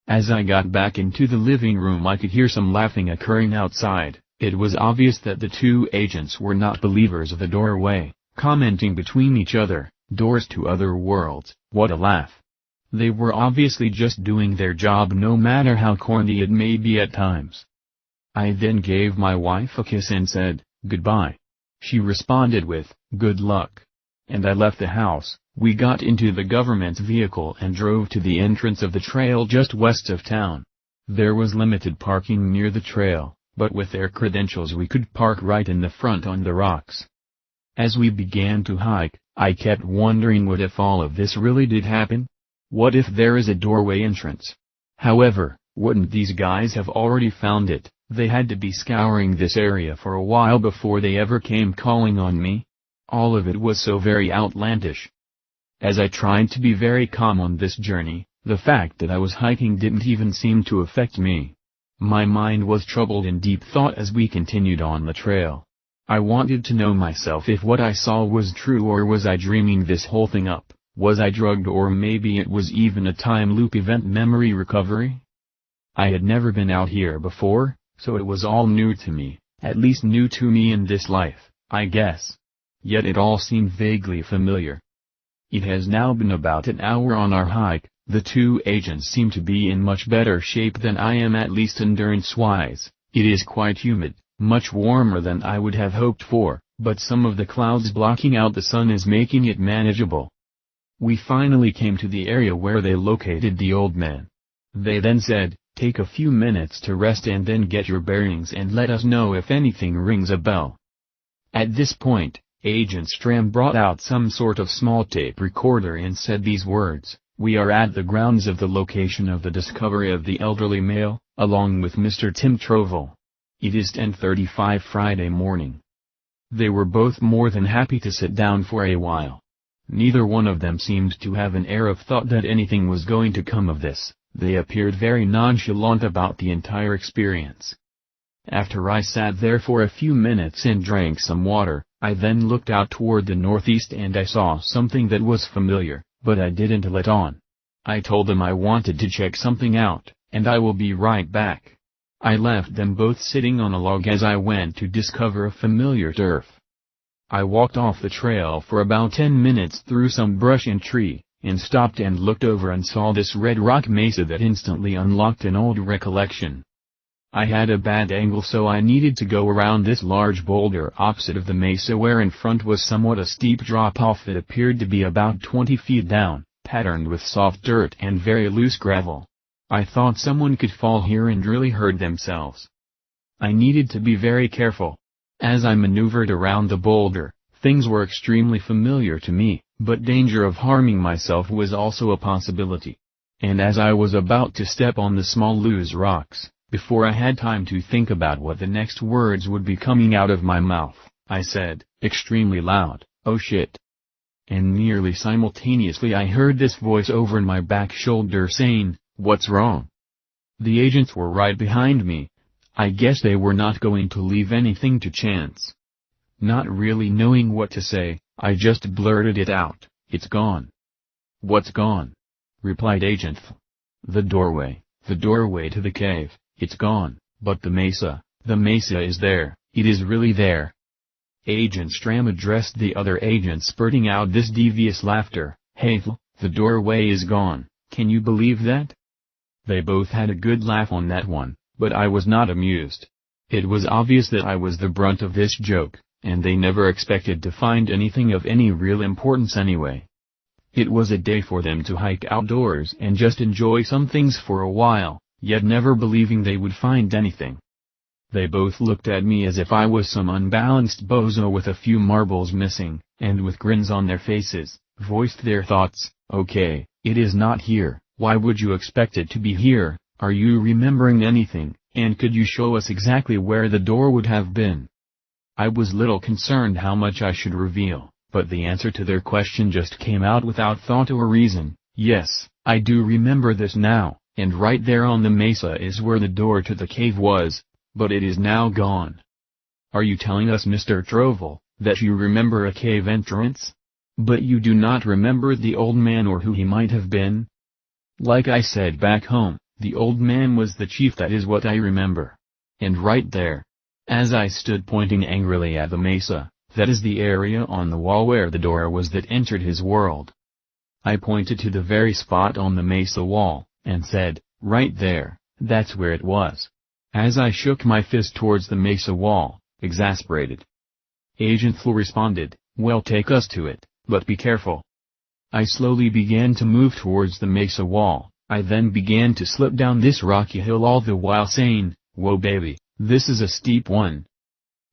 As I got back into the living room I could hear some laughing occurring outside. It was obvious that the two agents were not believers of the doorway, commenting between each other, doors to other worlds, what a laugh. They were obviously just doing their job no matter how corny it may be at times. I then gave my wife a kiss and said, goodbye. She responded with, good luck. And I left the house. We got into the government's vehicle and drove to the entrance of the trail just west of town. There was limited parking near the trail, but with their credentials we could park right in the front on the rocks. As we began to hike, I kept wondering what if all of this really did happen? What if there is a doorway entrance? However, wouldn't these guys have already found it? They had to be scouring this area for a while before they ever came calling on me. All of it was so very outlandish. As I tried to be very calm on this journey, the fact that I was hiking didn't even seem to affect me. My mind was troubled in deep thought as we continued on the trail. I wanted to know myself if what I saw was true or was I dreaming this whole thing up, was I drugged or maybe it was even a time loop event memory recovery? I had never been out here before, so it was all new to me, at least new to me in this life, I guess. Yet it all seemed vaguely familiar. It has now been about an hour on our hike. The two agents seem to be in much better shape than I am, at least endurance-wise. It is quite humid, much warmer than I would have hoped for, but some of the clouds blocking out the sun is making it manageable. We finally came to the area where they located the old man. They then said, take a few minutes to rest and then get your bearings and let us know if anything rings a bell. At this point, Agent Stram brought out some sort of small tape recorder and said these words, we are at the grounds of the location of the discovery of the elderly male, along with Mr. Tim Trovel. It is 10:35 Friday morning. They were both more than happy to sit down for a while. Neither one of them seemed to have an air of thought that anything was going to come of this. They appeared very nonchalant about the entire experience. After I sat there for a few minutes and drank some water, I then looked out toward the northeast and I saw something that was familiar, but I didn't let on. I told them I wanted to check something out, and I will be right back. I left them both sitting on a log as I went to discover a familiar turf. I walked off the trail for about 10 minutes through some brush and tree, and stopped and looked over and saw this red rock mesa that instantly unlocked an old recollection. I had a bad angle, so I needed to go around this large boulder opposite of the mesa, where in front was somewhat a steep drop-off that appeared to be about 20 feet down, patterned with soft dirt and very loose gravel. I thought someone could fall here and really hurt themselves. I needed to be very careful. As I maneuvered around the boulder, things were extremely familiar to me, but danger of harming myself was also a possibility. And as I was about to step on the small loose rocks, before I had time to think about what the next words would be coming out of my mouth, I said, extremely loud, "Oh shit." And nearly simultaneously I heard this voice over my back shoulder saying, "What's wrong?" The agents were right behind me. I guess they were not going to leave anything to chance. Not really knowing what to say, I just blurted it out, "It's gone." "What's gone?" replied Agent F. The doorway to the cave. It's gone, but the mesa is there, it is really there. Agent Stram addressed the other agent, spurting out this devious laughter. "Hey, the doorway is gone, can you believe that?" They both had a good laugh on that one, but I was not amused. It was obvious that I was the brunt of this joke, and they never expected to find anything of any real importance anyway. It was a day for them to hike outdoors and just enjoy some things for a while, yet never believing they would find anything. They both looked at me as if I was some unbalanced bozo with a few marbles missing, and with grins on their faces, voiced their thoughts. "Okay, it is not here. Why would you expect it to be here? Are you remembering anything, and could you show us exactly where the door would have been?" I was little concerned how much I should reveal, but the answer to their question just came out without thought or reason. "Yes, I do remember this now, and right there on the mesa is where the door to the cave was, but it is now gone." "Are you telling us, Mr. Trovel, that you remember a cave entrance? But you do not remember the old man or who he might have been?" "Like I said back home, the old man was the chief, that is what I remember. And right there," as I stood pointing angrily at the mesa, "that is the area on the wall where the door was that entered his world." I pointed to the very spot on the mesa wall, and said, "Right there, that's where it was." As I shook my fist towards the mesa wall, exasperated. Agent Flu responded, "Well, take us to it, but be careful." I slowly began to move towards the mesa wall. I then began to slip down this rocky hill, all the while saying, "Whoa baby, this is a steep one."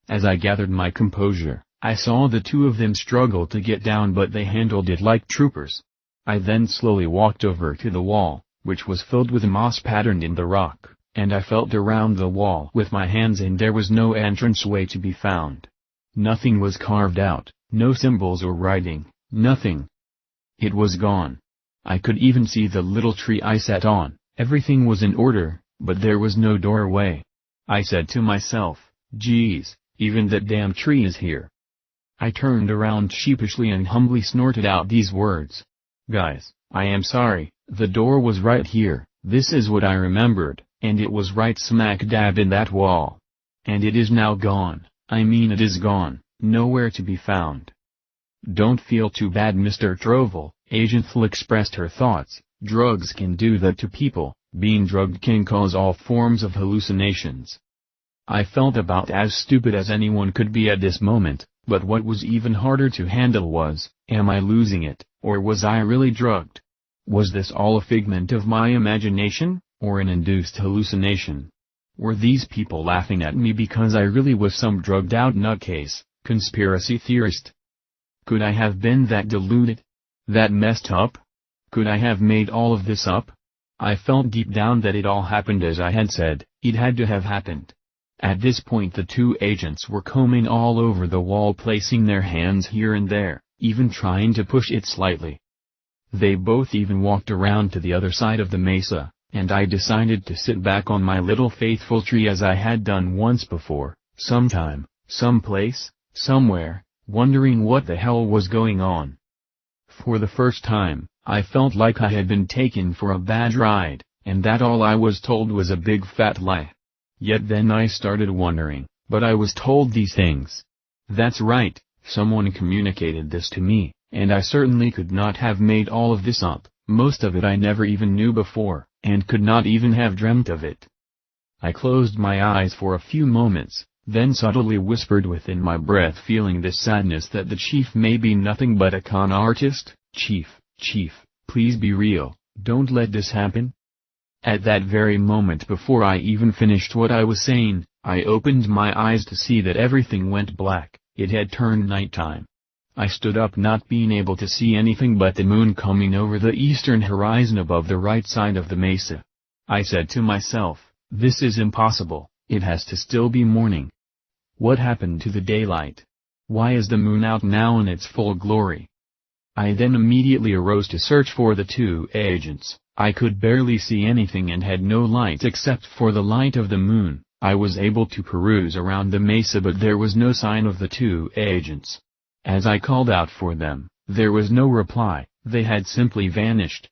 As I gathered my composure, I saw the two of them struggle to get down, but they handled it like troopers. I then slowly walked over to the wall, which was filled with moss patterned in the rock, and I felt around the wall with my hands, and there was no entranceway to be found. Nothing was carved out, no symbols or writing, nothing. It was gone. I could even see the little tree I sat on. Everything was in order, but there was no doorway. I said to myself, "Geez, even that damn tree is here." I turned around sheepishly and humbly snorted out these words. "Guys, I am sorry, the door was right here, this is what I remembered, and it was right smack dab in that wall. And it is now gone, I mean it is gone, nowhere to be found." "Don't feel too bad, Mr. Trovel," Agent Fl expressed her thoughts. "Drugs can do that to people, being drugged can cause all forms of hallucinations." I felt about as stupid as anyone could be at this moment, but what was even harder to handle was, am I losing it, or was I really drugged? Was this all a figment of my imagination, or an induced hallucination? Were these people laughing at me because I really was some drugged-out nutcase, conspiracy theorist? Could I have been that deluded? That messed up? Could I have made all of this up? I felt deep down that it all happened as I had said, it had to have happened. At this point the two agents were combing all over the wall, placing their hands here and there, even trying to push it slightly. They both even walked around to the other side of the mesa, and I decided to sit back on my little faithful tree as I had done once before, sometime, someplace, somewhere, wondering what the hell was going on. For the first time, I felt like I had been taken for a bad ride, and that all I was told was a big fat lie. Yet then I started wondering, but I was told these things. That's right, someone communicated this to me, and I certainly could not have made all of this up. Most of it I never even knew before, and could not even have dreamt of it. I closed my eyes for a few moments, then subtly whispered within my breath, feeling this sadness that the chief may be nothing but a con artist. Chief, please be real, don't let this happen." At that very moment, before I even finished what I was saying, I opened my eyes to see that everything went black. It had turned nighttime. I stood up, not being able to see anything but the moon coming over the eastern horizon above the right side of the mesa. I said to myself, "This is impossible, it has to still be morning. What happened to the daylight? Why is the moon out now in its full glory?" I then immediately arose to search for the two agents. I could barely see anything and had no light except for the light of the moon. I was able to peruse around the mesa, but there was no sign of the two agents. As I called out for them, there was no reply, they had simply vanished.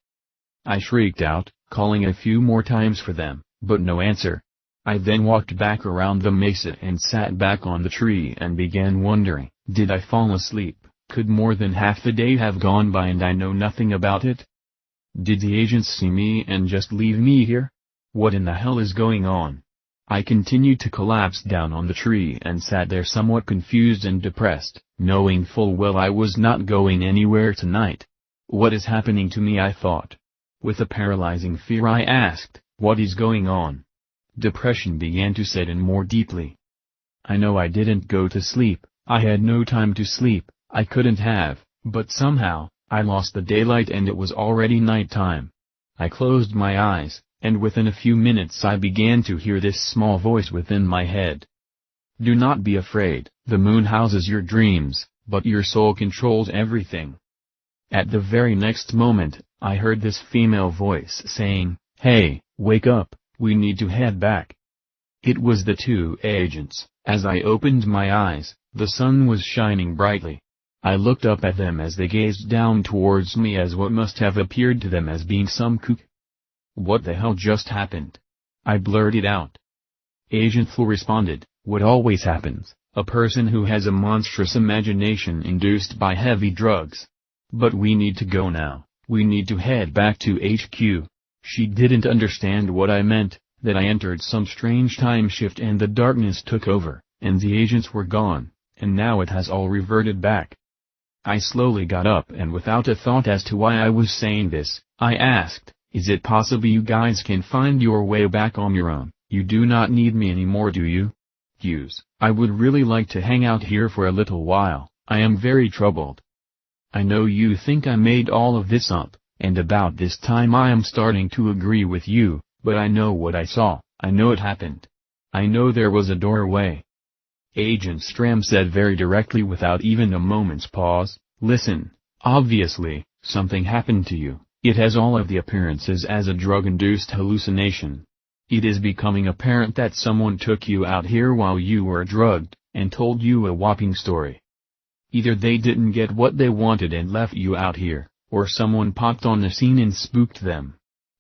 I shrieked out, calling a few more times for them, but no answer. I then walked back around the mesa and sat back on the tree and began wondering, did I fall asleep? Could more than half the day have gone by and I know nothing about it? Did the agents see me and just leave me here? What in the hell is going on? I continued to collapse down on the tree and sat there somewhat confused and depressed, knowing full well I was not going anywhere tonight. What is happening to me, I thought. With a paralyzing fear I asked, what is going on? depression began to set in more deeply. I know I didn't go to sleep, I had no time to sleep, I couldn't have, but somehow, I lost the daylight and it was already night time. I closed my eyes, and within a few minutes I began to hear this small voice within my head. Do not be afraid, the moon houses your dreams, but your soul controls everything. At the very next moment, I heard this female voice saying, "Hey, wake up, we need to head back." It was the two agents. As I opened my eyes, the sun was shining brightly. I looked up at them as they gazed down towards me as what must have appeared to them as being some kook. What the hell just happened? I blurted out. Agent Flo responded, what always happens, a person who has a monstrous imagination induced by heavy drugs. But we need to go now, we need to head back to HQ. She didn't understand what I meant, that I entered some strange time shift and the darkness took over, and the agents were gone, and now it has all reverted back. I slowly got up and without a thought as to why I was saying this, I asked, is it possible you guys can find your way back on your own? You do not need me anymore, do you? Hughes, I would really like to hang out here for a little while, I am very troubled. I know you think I made all of this up, and about this time I am starting to agree with you. But I know what I saw, I know it happened. I know there was a doorway. Agent Stram said very directly without even a moment's pause, listen, obviously, something happened to you, it has all of the appearances as a drug-induced hallucination. It is becoming apparent that someone took you out here while you were drugged, and told you a whopping story. Either they didn't get what they wanted and left you out here, or someone popped on the scene and spooked them.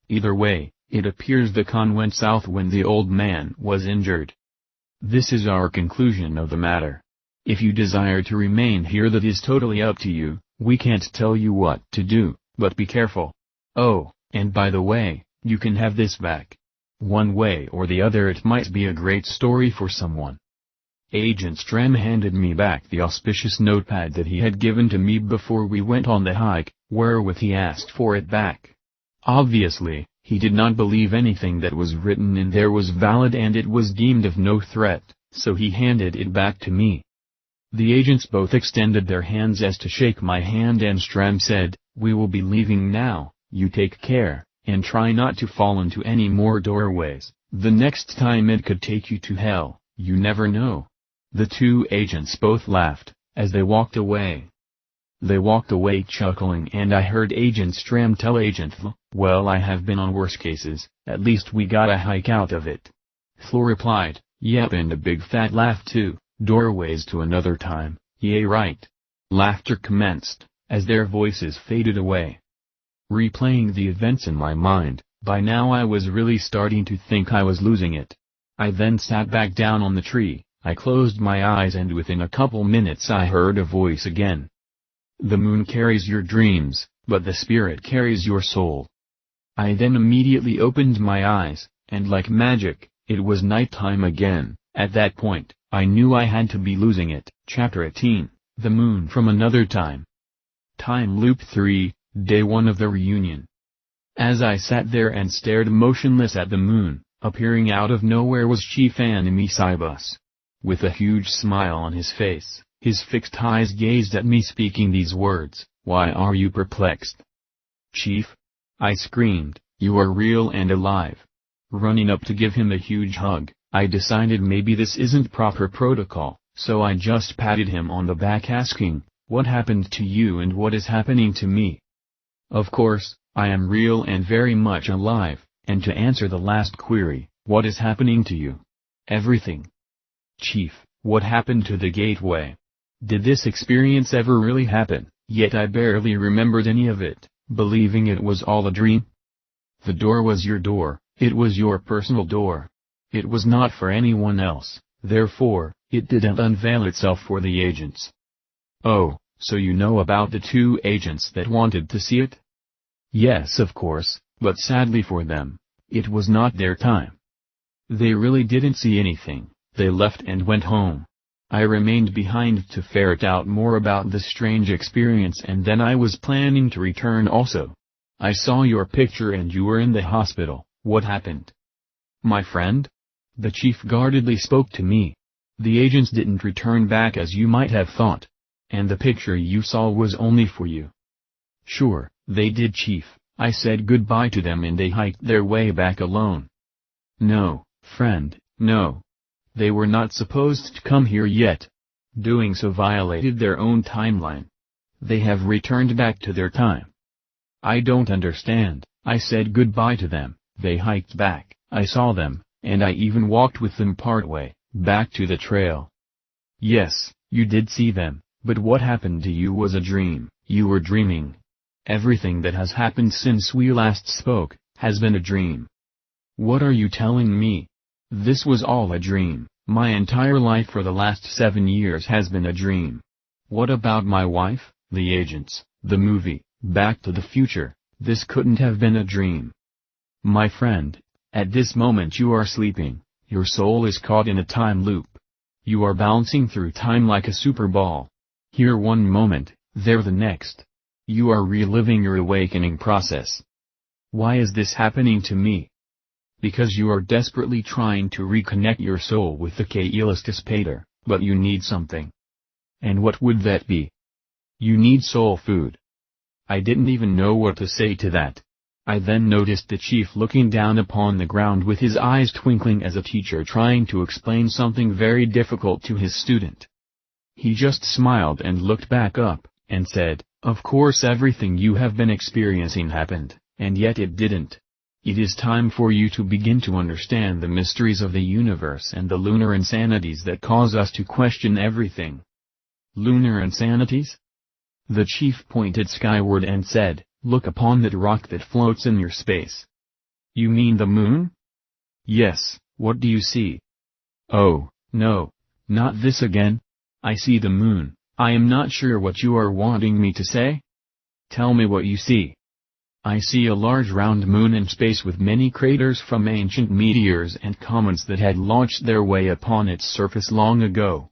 Either way, it appears the con went south when the old man was injured. This is our conclusion of the matter. If you desire to remain here, that is totally up to you, we can't tell you what to do, but be careful. Oh, and by the way, you can have this back. One way or the other it might be a great story for someone. Agent Stram handed me back the auspicious notepad that he had given to me before we went on the hike, wherewith he asked for it back. Obviously, he did not believe anything that was written in there was valid and it was deemed of no threat, so he handed it back to me. The agents both extended their hands as to shake my hand and Stram said, we will be leaving now, you take care, and try not to fall into any more doorways, the next time it could take you to hell, you never know. The two agents both laughed, as they walked away. They walked away chuckling and I heard Agent Stram tell Agent Flo, well, I have been on worse cases, at least we got a hike out of it. Flo replied, yep, and a big fat laugh too, doorways to another time, yay right. Laughter commenced, as their voices faded away. Replaying the events in my mind, by now I was really starting to think I was losing it. I then sat back down on the tree, I closed my eyes and within a couple minutes I heard a voice again. The moon carries your dreams, but the spirit carries your soul. I then immediately opened my eyes, and like magic, it was nighttime again. At that point, I knew I had to be losing it. Chapter 18, The Moon from Another Time. Time Loop 3, Day 1 of the Reunion. As I sat there and stared motionless at the moon, appearing out of nowhere was Chief Enemy Cybus. With a huge smile on his face, his fixed eyes gazed at me speaking these words, why are you perplexed? Chief? I screamed, you are real and alive. Running up to give him a huge hug, I decided maybe this isn't proper protocol, so I just patted him on the back asking, what happened to you and what is happening to me? Of course, I am real and very much alive, and to answer the last query, what is happening to you? Everything. Chief, what happened to the gateway? Did this experience ever really happen? Yet I barely remembered any of it, believing it was all a dream. The door was your door, it was your personal door. It was not for anyone else, therefore, it didn't unveil itself for the agents. Oh, so you know about the two agents that wanted to see it? Yes, of course, but sadly for them, it was not their time. They really didn't see anything, they left and went home. I remained behind to ferret out more about the strange experience and then I was planning to return also. I saw your picture and you were in the hospital, what happened? My friend? The chief guardedly spoke to me. The agents didn't return back as you might have thought. And the picture you saw was only for you. Sure, they did, Chief. I said goodbye to them and they hiked their way back alone. No, friend, no. They were not supposed to come here yet. Doing so violated their own timeline. They have returned back to their time. I don't understand. I said goodbye to them, they hiked back, I saw them, and I even walked with them partway, back to the trail. Yes, you did see them, but what happened to you was a dream, you were dreaming. Everything that has happened since we last spoke, has been a dream. What are you telling me? This was all a dream, my entire life for the last 7 years has been a dream. What about my wife, the agents, the movie, Back to the Future? This couldn't have been a dream. My friend, at this moment you are sleeping, your soul is caught in a time loop. You are bouncing through time like a super ball. Here one moment, there the next. You are reliving your awakening process. Why is this happening to me? Because you are desperately trying to reconnect your soul with the Kailastas Pater, but you need something. And what would that be? You need soul food. I didn't even know what to say to that. I then noticed the chief looking down upon the ground with his eyes twinkling as a teacher trying to explain something very difficult to his student. He just smiled and looked back up, and said, "Of course everything you have been experiencing happened, and yet it didn't. It is time for you to begin to understand the mysteries of the universe and the lunar insanities that cause us to question everything." Lunar insanities? The chief pointed skyward and said, "Look upon that rock that floats in your space." "You mean the moon?" "Yes, what do you see?" "Oh, no, not this again. I see the moon. I am not sure what you are wanting me to say." "Tell me what you see." "I see a large round moon in space with many craters from ancient meteors and comets that had launched their way upon its surface long ago."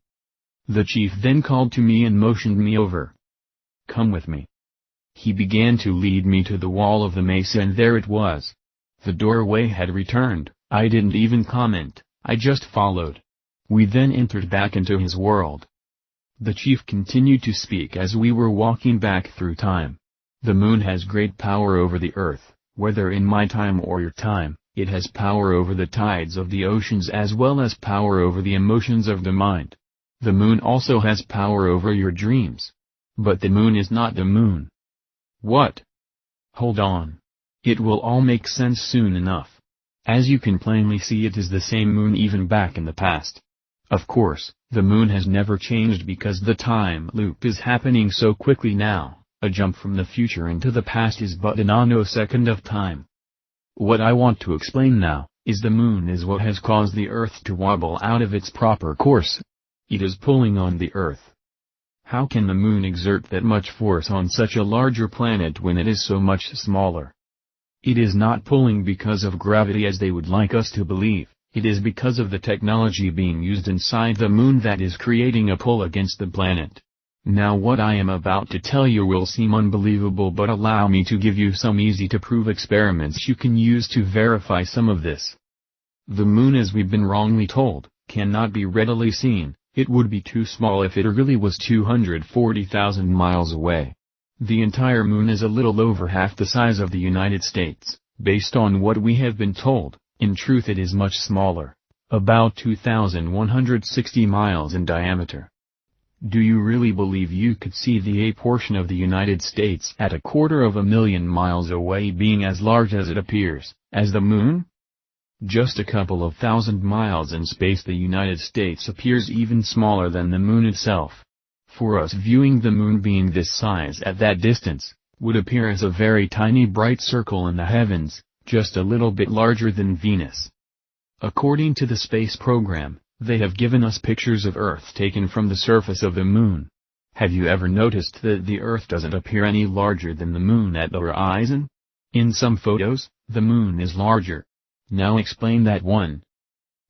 The chief then called to me and motioned me over. "Come with me." He began to lead me to the wall of the mesa and there it was. The doorway had returned, I didn't even comment, I just followed. We then entered back into his world. The chief continued to speak as we were walking back through time. "The moon has great power over the earth, whether in my time or your time, it has power over the tides of the oceans as well as power over the emotions of the mind. The moon also has power over your dreams. But the moon is not the moon." "What?" "Hold on. It will all make sense soon enough. As you can plainly see, it is the same moon even back in the past. Of course, the moon has never changed because the time loop is happening so quickly now. A jump from the future into the past is but a nanosecond of time. What I want to explain now, is the moon is what has caused the Earth to wobble out of its proper course. It is pulling on the Earth. How can the moon exert that much force on such a larger planet when it is so much smaller? It is not pulling because of gravity as they would like us to believe, it is because of the technology being used inside the moon that is creating a pull against the planet. Now what I am about to tell you will seem unbelievable, but allow me to give you some easy-to-prove experiments you can use to verify some of this. The moon, as we've been wrongly told, cannot be readily seen. It would be too small if it really was 240,000 miles away. The entire moon is a little over half the size of the United States, based on what we have been told. In truth it is much smaller, about 2,160 miles in diameter. Do you really believe you could see the A portion of the United States at 250,000 miles away being as large as it appears, as the moon? Just a couple of thousand miles in space the United States appears even smaller than the moon itself. For us, viewing the moon being this size at that distance, would appear as a very tiny bright circle in the heavens, just a little bit larger than Venus. According to the space program, they have given us pictures of Earth taken from the surface of the moon. Have you ever noticed that the Earth doesn't appear any larger than the moon at the horizon? In some photos, the moon is larger. Now explain that one.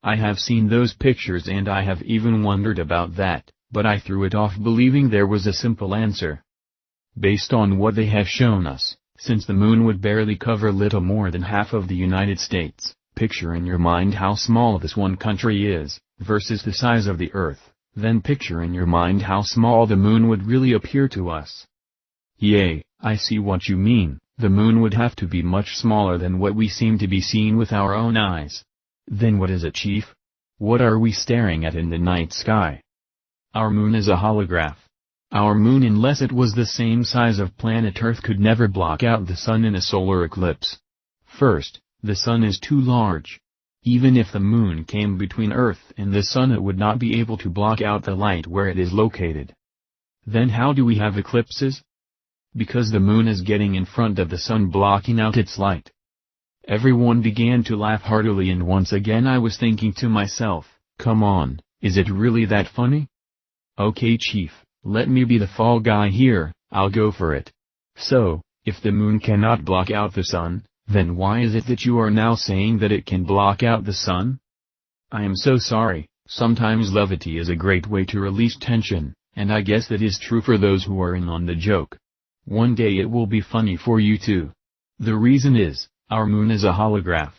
I have seen those pictures and I have even wondered about that, but I threw it off believing there was a simple answer. Based on what they have shown us, since the moon would barely cover little more than half of the United States, Picture in your mind how small this one country is, versus the size of the earth, then picture in your mind how small the moon would really appear to us. Yea, I see what you mean, the moon would have to be much smaller than what we seem to be seeing with our own eyes. Then what is it, Chief? What are we staring at in the night sky? Our moon is a holograph. Our moon, unless it was the same size of planet Earth, could never block out the sun in a solar eclipse. First, the sun is too large. Even if the moon came between Earth and the sun, it would not be able to block out the light where it is located. Then how do we have eclipses? Because the moon is getting in front of the sun, blocking out its light. Everyone began to laugh heartily, and once again I was thinking to myself, come on, is it really that funny? Okay, Chief, let me be the fall guy here, I'll go for it. So, if the moon cannot block out the sun, then why is it that you are now saying that it can block out the sun? I am so sorry, sometimes levity is a great way to release tension, and I guess that is true for those who are in on the joke. One day it will be funny for you too. The reason is, our moon is a holograph.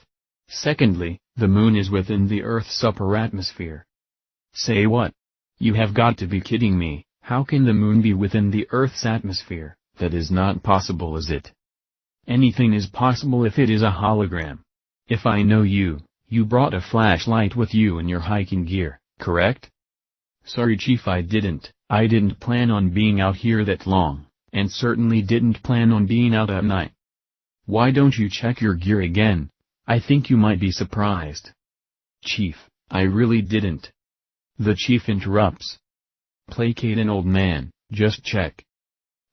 Secondly, the moon is within the Earth's upper atmosphere. Say what? You have got to be kidding me. How can the moon be within the Earth's atmosphere? That is not possible, is it? Anything is possible if it is a hologram. If I know you, you brought a flashlight with you in your hiking gear, correct? Sorry, Chief, I didn't plan on being out here that long, and certainly didn't plan on being out at night. Why don't you check your gear again? I think you might be surprised. Chief, I really didn't. The Chief interrupts. Placate an old man, just check.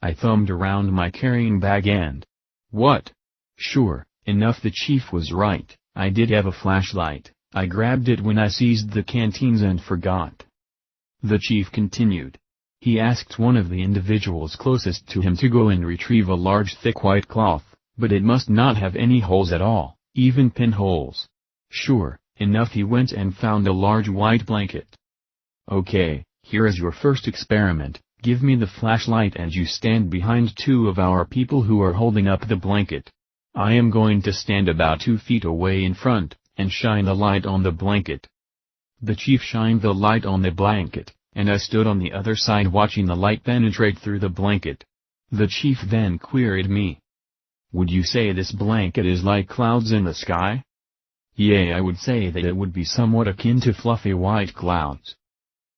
I thumbed around my carrying bag and... What? Sure, enough, the Chief was right, I did have a flashlight, I grabbed it when I seized the canteens and forgot. The Chief continued. He asked one of the individuals closest to him to go and retrieve a large thick white cloth, but it must not have any holes at all, even pinholes. Sure, enough, he went and found a large white blanket. Okay, here is your first experiment. Give me the flashlight and you stand behind two of our people who are holding up the blanket. I am going to stand about 2 feet away in front, and shine the light on the blanket. The Chief shined the light on the blanket, and I stood on the other side watching the light penetrate through the blanket. The Chief then queried me. Would you say this blanket is like clouds in the sky? Yea, I would say that it would be somewhat akin to fluffy white clouds.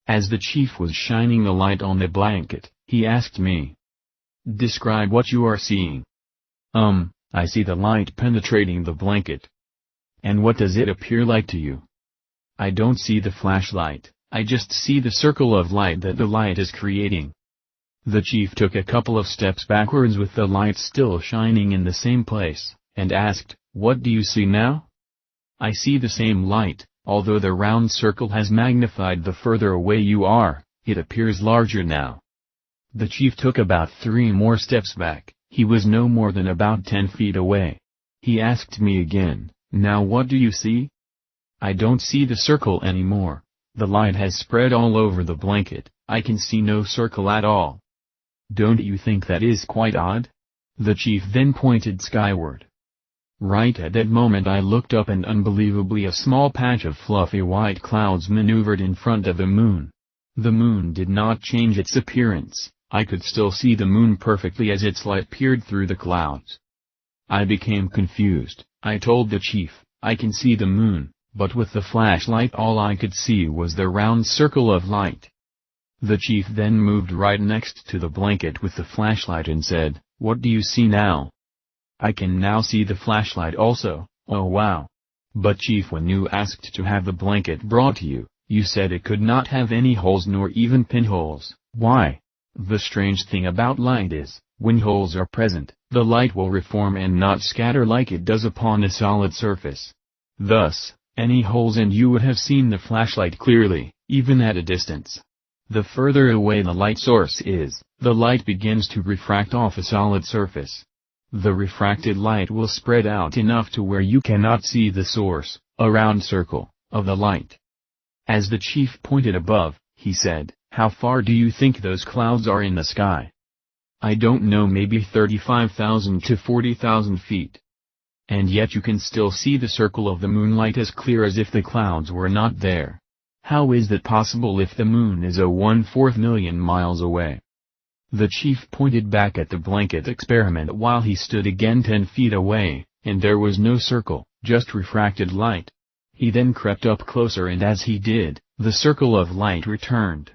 As the Chief was shining the light on the blanket, he asked me. Describe what you are seeing. I see the light penetrating the blanket. And what does it appear like to you? I don't see the flashlight, I just see the circle of light that the light is creating. The Chief took a couple of steps backwards with the light still shining in the same place, and asked, What do you see now? I see the same light. Although the round circle has magnified the further away you are, it appears larger now. The Chief took about 3 more steps back, he was no more than about 10 feet away. He asked me again, Now what do you see? I don't see the circle anymore, the light has spread all over the blanket, I can see no circle at all. Don't you think that is quite odd? The Chief then pointed skyward. Right at that moment I looked up, and unbelievably a small patch of fluffy white clouds maneuvered in front of the moon. The moon did not change its appearance, I could still see the moon perfectly as its light peered through the clouds. I became confused. I told the Chief, I can see the moon, but with the flashlight all I could see was the round circle of light. The Chief then moved right next to the blanket with the flashlight and said, What do you see now? I can now see the flashlight also. Oh wow. But Chief, when you asked to have the blanket brought to you, you said it could not have any holes nor even pinholes. Why? The strange thing about light is, when holes are present, the light will reform and not scatter like it does upon a solid surface. Thus, any holes and you would have seen the flashlight clearly, even at a distance. The further away the light source is, the light begins to refract off a solid surface. The refracted light will spread out enough to where you cannot see the source, a round circle, of the light. As the Chief pointed above, he said, How far do you think those clouds are in the sky? I don't know, maybe 35,000 to 40,000 feet. and yet you can still see the circle of the moonlight as clear as if the clouds were not there. How is that possible if the moon is a 1/4 million miles away? The chief pointed back at the blanket experiment while he stood again 10 feet away, and there was no circle, just refracted light. He then crept up closer, and as he did, the circle of light returned.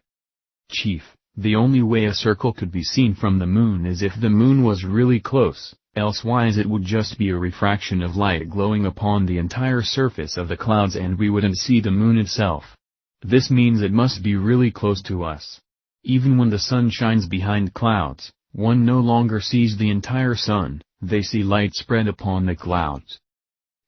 Chief, the only way a circle could be seen from the moon is if the moon was really close, elsewise it would just be a refraction of light glowing upon the entire surface of the clouds and we wouldn't see the moon itself. This means it must be really close to us. Even when the sun shines behind clouds, one no longer sees the entire sun, they see light spread upon the clouds.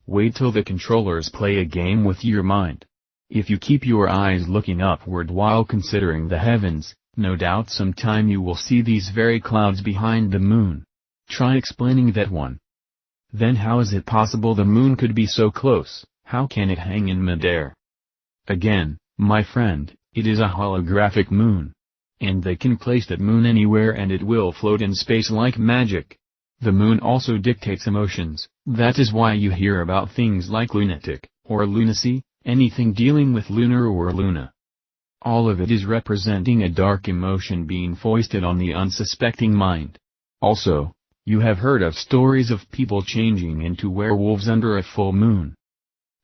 Wait till the controllers play a game with your mind. If you keep your eyes looking upward while considering the heavens, no doubt sometime you will see these very clouds behind the moon. Try explaining that one. Then how is it possible the moon could be so close? How can it hang in midair? Again, my friend, it is a holographic moon. And they can place that moon anywhere and it will float in space like magic. The moon also dictates emotions, that is why you hear about things like lunatic, or lunacy, anything dealing with lunar or luna. All of it is representing a dark emotion being foisted on the unsuspecting mind. Also, you have heard of stories of people changing into werewolves under a full moon.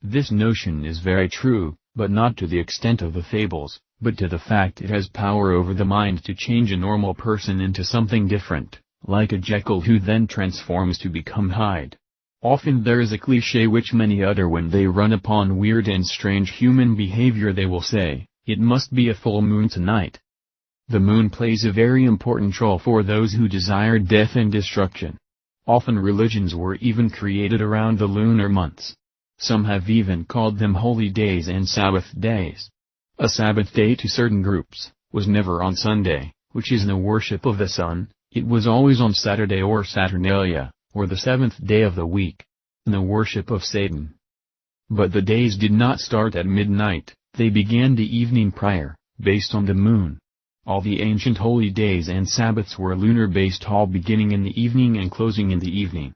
This notion is very true, but not to the extent of the fables, but to the fact it has power over the mind to change a normal person into something different, like a Jekyll who then transforms to become Hyde. Often there is a cliché which many utter when they run upon weird and strange human behavior. They will say, "It must be a full moon tonight." The moon plays a very important role for those who desire death and destruction. Often religions were even created around the lunar months. Some have even called them holy days and Sabbath days. A Sabbath day to certain groups was never on Sunday, which is the worship of the sun. It was always on Saturday or Saturnalia, or the seventh day of the week, the worship of Satan. But the days did not start at midnight, they began the evening prior, based on the moon. All the ancient holy days and Sabbaths were lunar-based, all beginning in the evening and closing in the evening.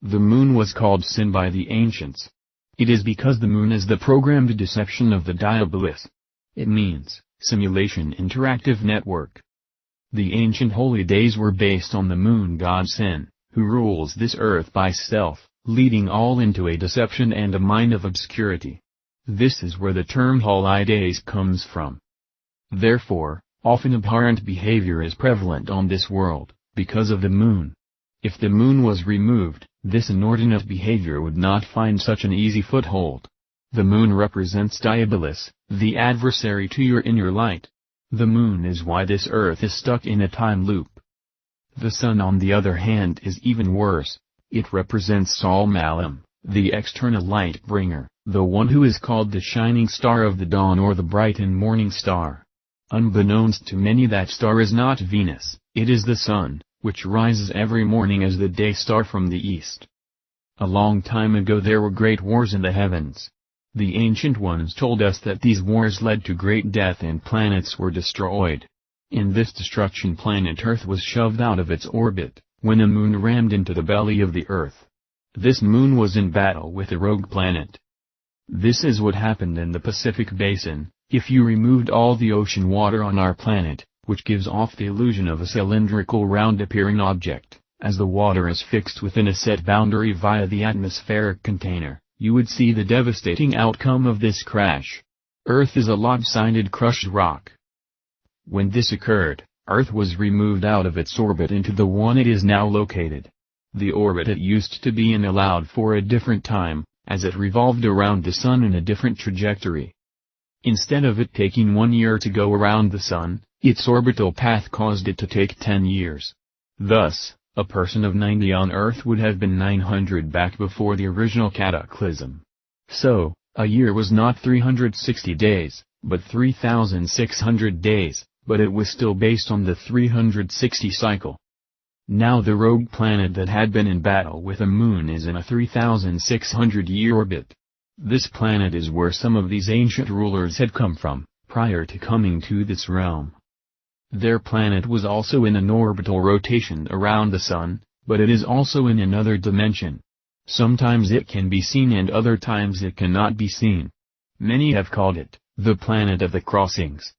The moon was called sin by the ancients. It is because the moon is the programmed deception of the diabolus. It means, simulation interactive network. The ancient holy days were based on the moon god Sin, who rules this earth by stealth, leading all into a deception and a mind of obscurity. This is where the term holy days comes from. Therefore, often abhorrent behavior is prevalent on this world, because of the moon. If the moon was removed, this inordinate behavior would not find such an easy foothold. The moon represents diabolus, the adversary to your inner light. The moon is why this earth is stuck in a time loop. The sun on the other hand is even worse. It represents Sol Malam, the external light bringer, the one who is called the shining star of the dawn or the bright and morning star. Unbeknownst to many, that star is not Venus, it is the sun, which rises every morning as the day star from the east. A long time ago there were great wars in the heavens. The ancient ones told us that these wars led to great death and planets were destroyed. In this destruction planet Earth was shoved out of its orbit, when a moon rammed into the belly of the Earth. This moon was in battle with a rogue planet. This is what happened in the Pacific Basin. If you removed all the ocean water on our planet, which gives off the illusion of a cylindrical round-appearing object, as the water is fixed within a set boundary via the atmospheric container, you would see the devastating outcome of this crash. Earth is a lopsided crushed rock. When this occurred, Earth was removed out of its orbit into the one it is now located. The orbit it used to be in allowed for a different time, as it revolved around the sun in a different trajectory. Instead of it taking 1 year to go around the sun, its orbital path caused it to take 10 years. Thus, a person of 90 on Earth would have been 900 back before the original cataclysm. So, a year was not 360 days, but 3,600 days, but it was still based on the 360 cycle. Now the rogue planet that had been in battle with a moon is in a 3,600-year orbit. This planet is where some of these ancient rulers had come from, prior to coming to this realm. Their planet was also in an orbital rotation around the sun, but it is also in another dimension. Sometimes it can be seen and other times it cannot be seen. Many have called it, the planet of the crossings.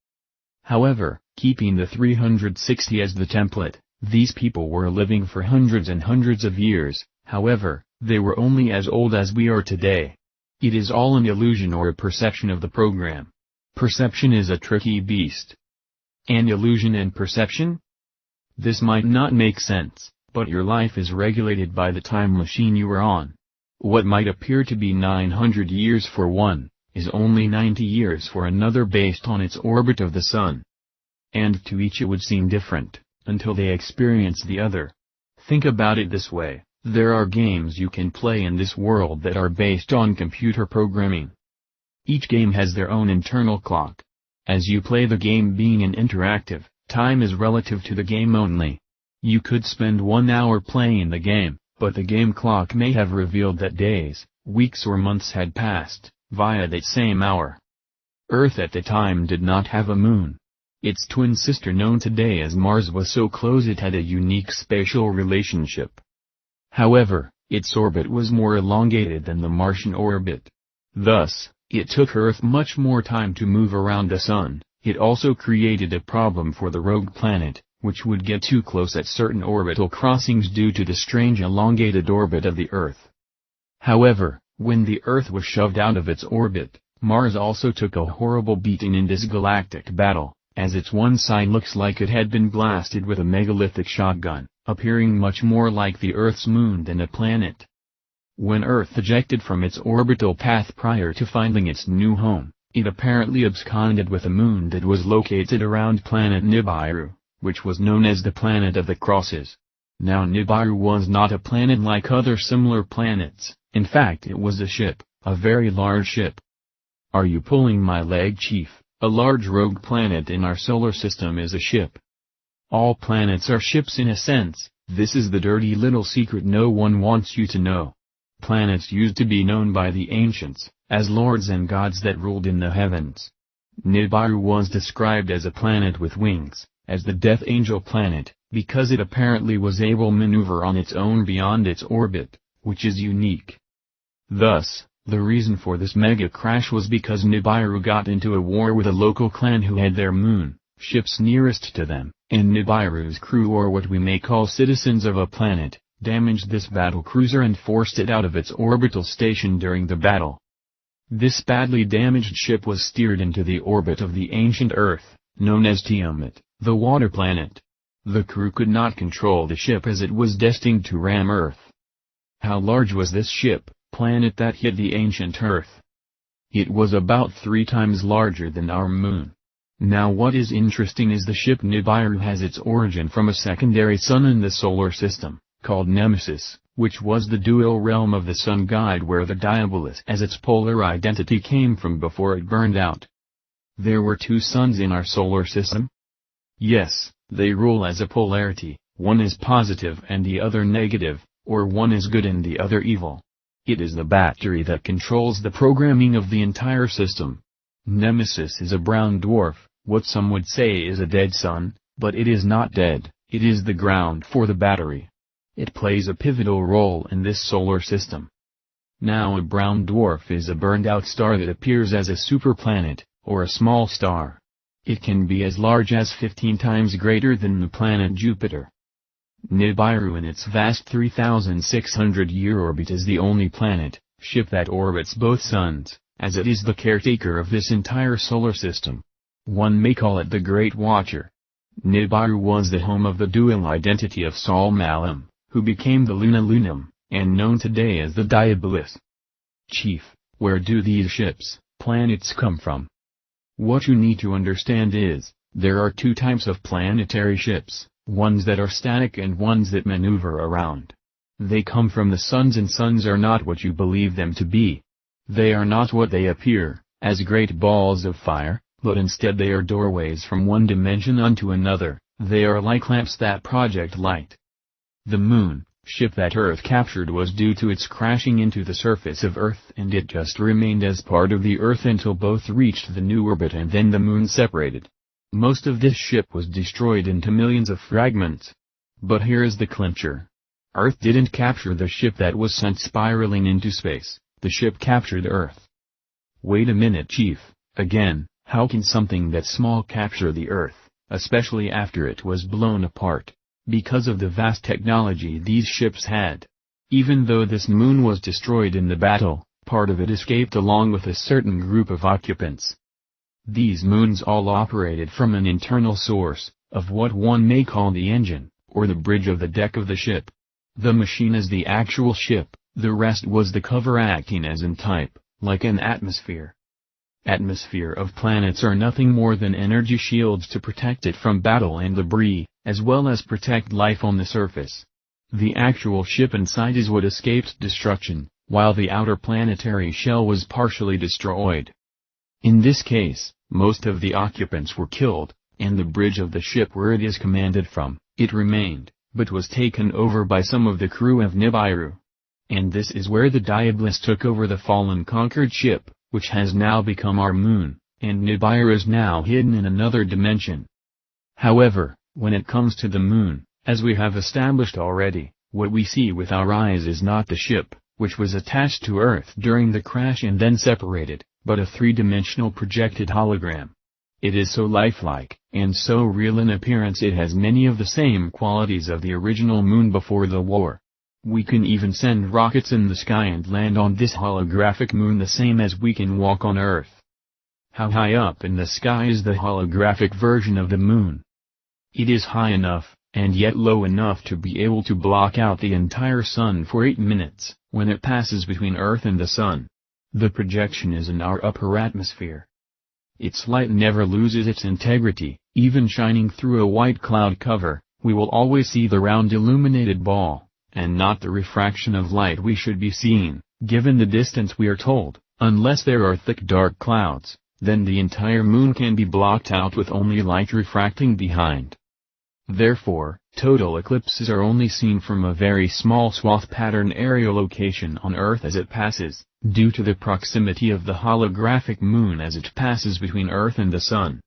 However, keeping the 360 as the template, these people were living for hundreds and hundreds of years. However, they were only as old as we are today. It is all an illusion or a perception of the program. Perception is a tricky beast. An illusion and perception? This might not make sense, but your life is regulated by the time machine you are on. What might appear to be 900 years for one, is only 90 years for another based on its orbit of the sun. And to each it would seem different, until they experience the other. Think about it this way, there are games you can play in this world that are based on computer programming. Each game has their own internal clock. As you play the game being an interactive, time is relative to the game only. You could spend 1 hour playing the game, but the game clock may have revealed that days, weeks or months had passed, via that same hour. Earth at the time did not have a moon. Its twin sister known today as Mars was so close it had a unique spatial relationship. However, its orbit was more elongated than the Martian orbit. Thus, it took Earth much more time to move around the Sun. It also created a problem for the rogue planet, which would get too close at certain orbital crossings due to the strange elongated orbit of the Earth. However, when the Earth was shoved out of its orbit, Mars also took a horrible beating in this galactic battle, as its one side looks like it had been blasted with a megalithic shotgun, appearing much more like the Earth's moon than a planet. When Earth ejected from its orbital path prior to finding its new home, it apparently absconded with a moon that was located around planet Nibiru, which was known as the planet of the crosses. Now Nibiru was not a planet like other similar planets, in fact it was a ship, a very large ship. Are you pulling my leg, Chief? A large rogue planet in our solar system is a ship. All planets are ships in a sense. This is the dirty little secret no one wants you to know. Planets used to be known by the ancients, as lords and gods that ruled in the heavens. Nibiru was described as a planet with wings, as the Death Angel planet, because it apparently was able to maneuver on its own beyond its orbit, which is unique. Thus, the reason for this mega crash was because Nibiru got into a war with a local clan who had their moon, ships nearest to them, and Nibiru's crew, or what we may call citizens of a planet, damaged this battle cruiser and forced it out of its orbital station during the battle. This badly damaged ship was steered into the orbit of the ancient Earth, known as Tiamat, the water planet. The crew could not control the ship as it was destined to ram Earth. How large was this ship, planet that hit the ancient Earth? It was about 3 times larger than our moon. Now what is interesting is the ship Nibiru has its origin from a secondary sun in the solar system, called Nemesis, which was the dual realm of the sun god where the Diabolus as its polar identity came from before it burned out. There were 2 suns in our solar system? Yes, they rule as a polarity, one is positive and the other negative, or one is good and the other evil. It is the battery that controls the programming of the entire system. Nemesis is a brown dwarf, what some would say is a dead sun, but it is not dead, it is the ground for the battery. It plays a pivotal role in this solar system. Now a brown dwarf is a burned-out star that appears as a superplanet, or a small star. It can be as large as 15 times greater than the planet Jupiter. Nibiru in its vast 3,600-year orbit is the only planet, ship that orbits both suns, as it is the caretaker of this entire solar system. One may call it the Great Watcher. Nibiru was the home of the dual identity of Sol Malam, who became the Luna Lunum, and known today as the Diabolus. Chief, where do these ships, planets come from? What you need to understand is, there are 2 types of planetary ships. Ones that are static and ones that maneuver around. They come from the suns, and suns are not what you believe them to be. They are not what they appear, as great balls of fire, but instead they are doorways from one dimension unto another. They are like lamps that project light. The moon, ship that Earth captured, was due to its crashing into the surface of Earth, and it just remained as part of the Earth until both reached the new orbit and then the moon separated. Most of this ship was destroyed into millions of fragments. But here is the clincher. Earth didn't capture the ship that was sent spiraling into space, the ship captured Earth. Wait a minute, Chief, again, how can something that small capture the Earth, especially after it was blown apart? Because of the vast technology these ships had. Even though this moon was destroyed in the battle, part of it escaped along with a certain group of occupants. These moons all operated from an internal source, of what one may call the engine, or the bridge of the deck of the ship. The machine is the actual ship, the rest was the cover acting as in type, like an atmosphere. Atmosphere of planets are nothing more than energy shields to protect it from battle and debris, as well as protect life on the surface. The actual ship inside is what escaped destruction, while the outer planetary shell was partially destroyed. In this case, most of the occupants were killed, and the bridge of the ship where it is commanded from, it remained, but was taken over by some of the crew of Nibiru. And this is where the Diabolus took over the fallen conquered ship, which has now become our moon, and Nibiru is now hidden in another dimension. However, when it comes to the moon, as we have established already, what we see with our eyes is not the ship, which was attached to Earth during the crash and then separated, but a three-dimensional projected hologram. It is so lifelike, and so real in appearance it has many of the same qualities of the original moon before the war. We can even send rockets in the sky and land on this holographic moon the same as we can walk on Earth. How high up in the sky is the holographic version of the moon? It is high enough, and yet low enough to be able to block out the entire sun for 8 minutes, when it passes between Earth and the sun. The projection is in our upper atmosphere. Its light never loses its integrity, even shining through a white cloud cover, we will always see the round illuminated ball, and not the refraction of light we should be seeing, given the distance we are told, unless there are thick dark clouds, then the entire moon can be blocked out with only light refracting behind. Therefore, total eclipses are only seen from a very small swath pattern area location on Earth as it passes, due to the proximity of the holographic moon as it passes between Earth and the sun.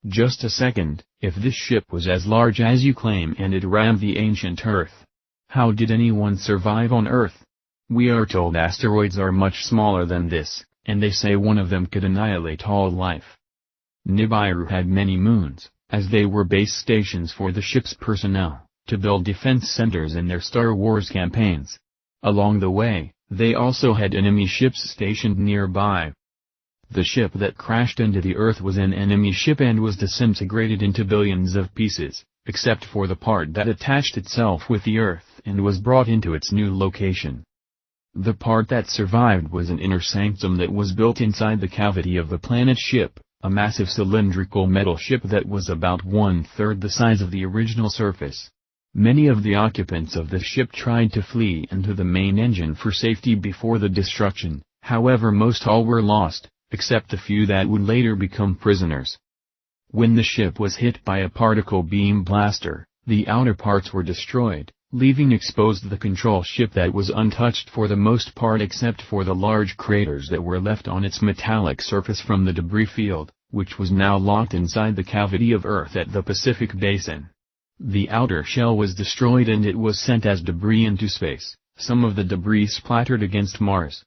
Just a second, if this ship was as large as you claim and it rammed the ancient Earth, how did anyone survive on Earth? We are told asteroids are much smaller than this, and they say one of them could annihilate all life. Nibiru had many moons, as they were base stations for the ship's personnel, to build defense centers in their Star Wars campaigns. Along the way, they also had enemy ships stationed nearby. The ship that crashed into the Earth was an enemy ship and was disintegrated into billions of pieces, except for the part that attached itself with the Earth and was brought into its new location. The part that survived was an inner sanctum that was built inside the cavity of the planet ship, a massive cylindrical metal ship that was about 1/3 the size of the original surface. Many of the occupants of the ship tried to flee into the main engine for safety before the destruction, however most all were lost, except the few that would later become prisoners. When the ship was hit by a particle beam blaster, the outer parts were destroyed, leaving exposed the control ship that was untouched for the most part except for the large craters that were left on its metallic surface from the debris field, which was now locked inside the cavity of Earth at the Pacific Basin. The outer shell was destroyed and it was sent as debris into space. Some of the debris splattered against Mars.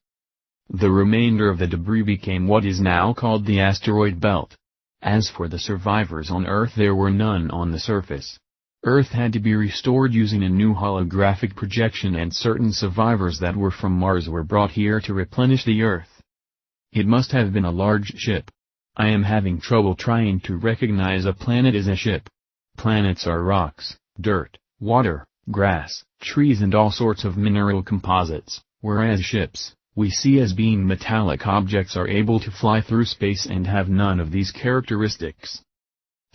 The remainder of the debris became what is now called the asteroid belt. As for the survivors on Earth, there were none on the surface. Earth had to be restored using a new holographic projection, and certain survivors that were from Mars were brought here to replenish the Earth. It must have been a large ship. I am having trouble trying to recognize a planet as a ship. Planets are rocks, dirt, water, grass, trees and all sorts of mineral composites, whereas ships, we see as being metallic objects, are able to fly through space and have none of these characteristics.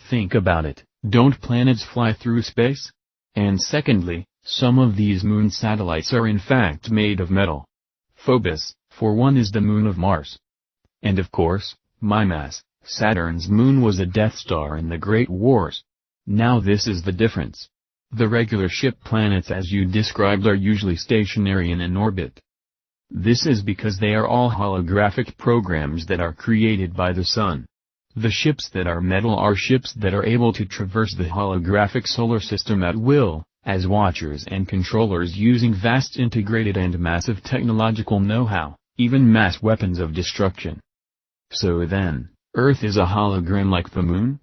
Think about it, don't planets fly through space? And secondly, some of these moon satellites are in fact made of metal. Phobos, for one, is the moon of Mars. And of course, Mimas, Saturn's moon, was a Death Star in the Great Wars. Now this is the difference. The regular ship planets as you described are usually stationary and in orbit. This is because they are all holographic programs that are created by the sun. The ships that are metal are ships that are able to traverse the holographic solar system at will, as watchers and controllers using vast integrated and massive technological know-how, even mass weapons of destruction. So then, Earth is a hologram like the Moon?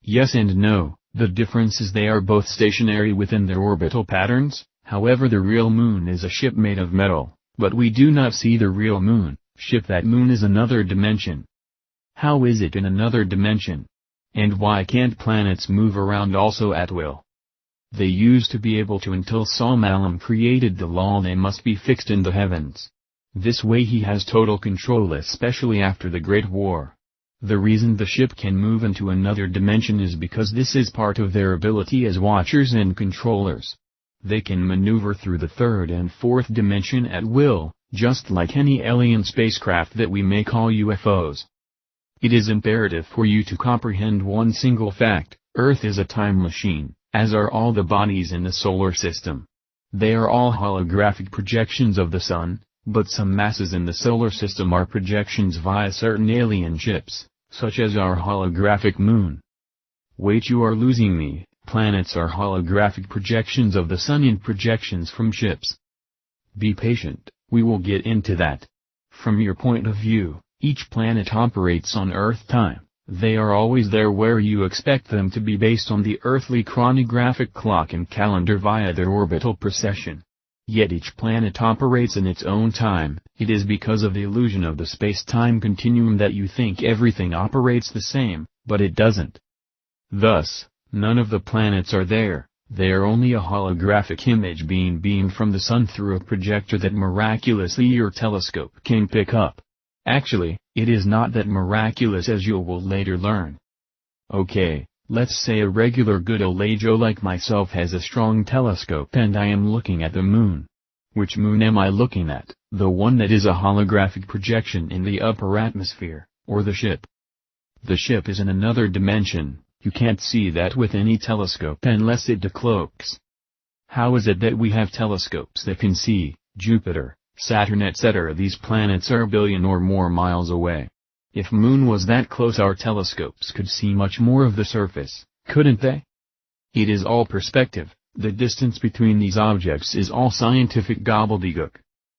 Yes and no. The difference is they are both stationary within their orbital patterns. However, the real Moon is a ship made of metal, but we do not see the real Moon. Ship that Moon is another dimension. How is it in another dimension? And why can't planets move around also at will? They used to be able to until Solmalam created the law they must be fixed in the heavens. This way he has total control, especially after the Great War. The reason the ship can move into another dimension is because this is part of their ability as watchers and controllers. They can maneuver through the third and fourth dimension at will, just like any alien spacecraft that we may call UFOs. It is imperative for you to comprehend one single fact: Earth is a time machine, as are all the bodies in the solar system. They are all holographic projections of the Sun, but some masses in the solar system are projections via certain alien ships, such as our holographic Moon. Wait, you are losing me. Planets are holographic projections of the Sun and projections from ships. Be patient, we will get into that. From your point of view, each planet operates on Earth time. They are always there where you expect them to be based on the earthly chronographic clock and calendar via their orbital precession. Yet each planet operates in its own time. It is because of the illusion of the space-time continuum that you think everything operates the same, but it doesn't. Thus, none of the planets are there. They are only a holographic image being beamed from the Sun through a projector that miraculously your telescope can pick up. Actually, it is not that miraculous, as you will later learn. Okay, let's say a regular good old Joe like myself has a strong telescope and I am looking at the Moon. Which Moon am I looking at, the one that is a holographic projection in the upper atmosphere, or the ship? The ship is in another dimension. You can't see that with any telescope unless it decloaks. How is it that we have telescopes that can see Jupiter, Saturn, etc.? These planets are a billion or more miles away. If Moon was that close, our telescopes could see much more of the surface, couldn't they? It is all perspective. The distance between these objects is all scientific gobbledygook.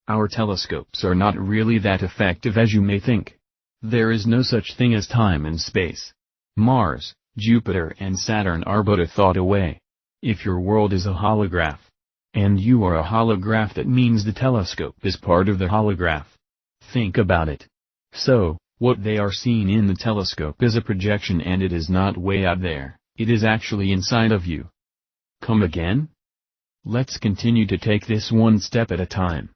Our telescopes are not really that effective as you may think. There is no such thing as time and space. Mars, Jupiter and Saturn are but a thought away. If your world is a holograph, and you are a holograph, that means the telescope is part of the holograph. Think about it. So, what they are seeing in the telescope is a projection, and it is not way out there, it is actually inside of you. Come again? Let's continue to take this one step at a time.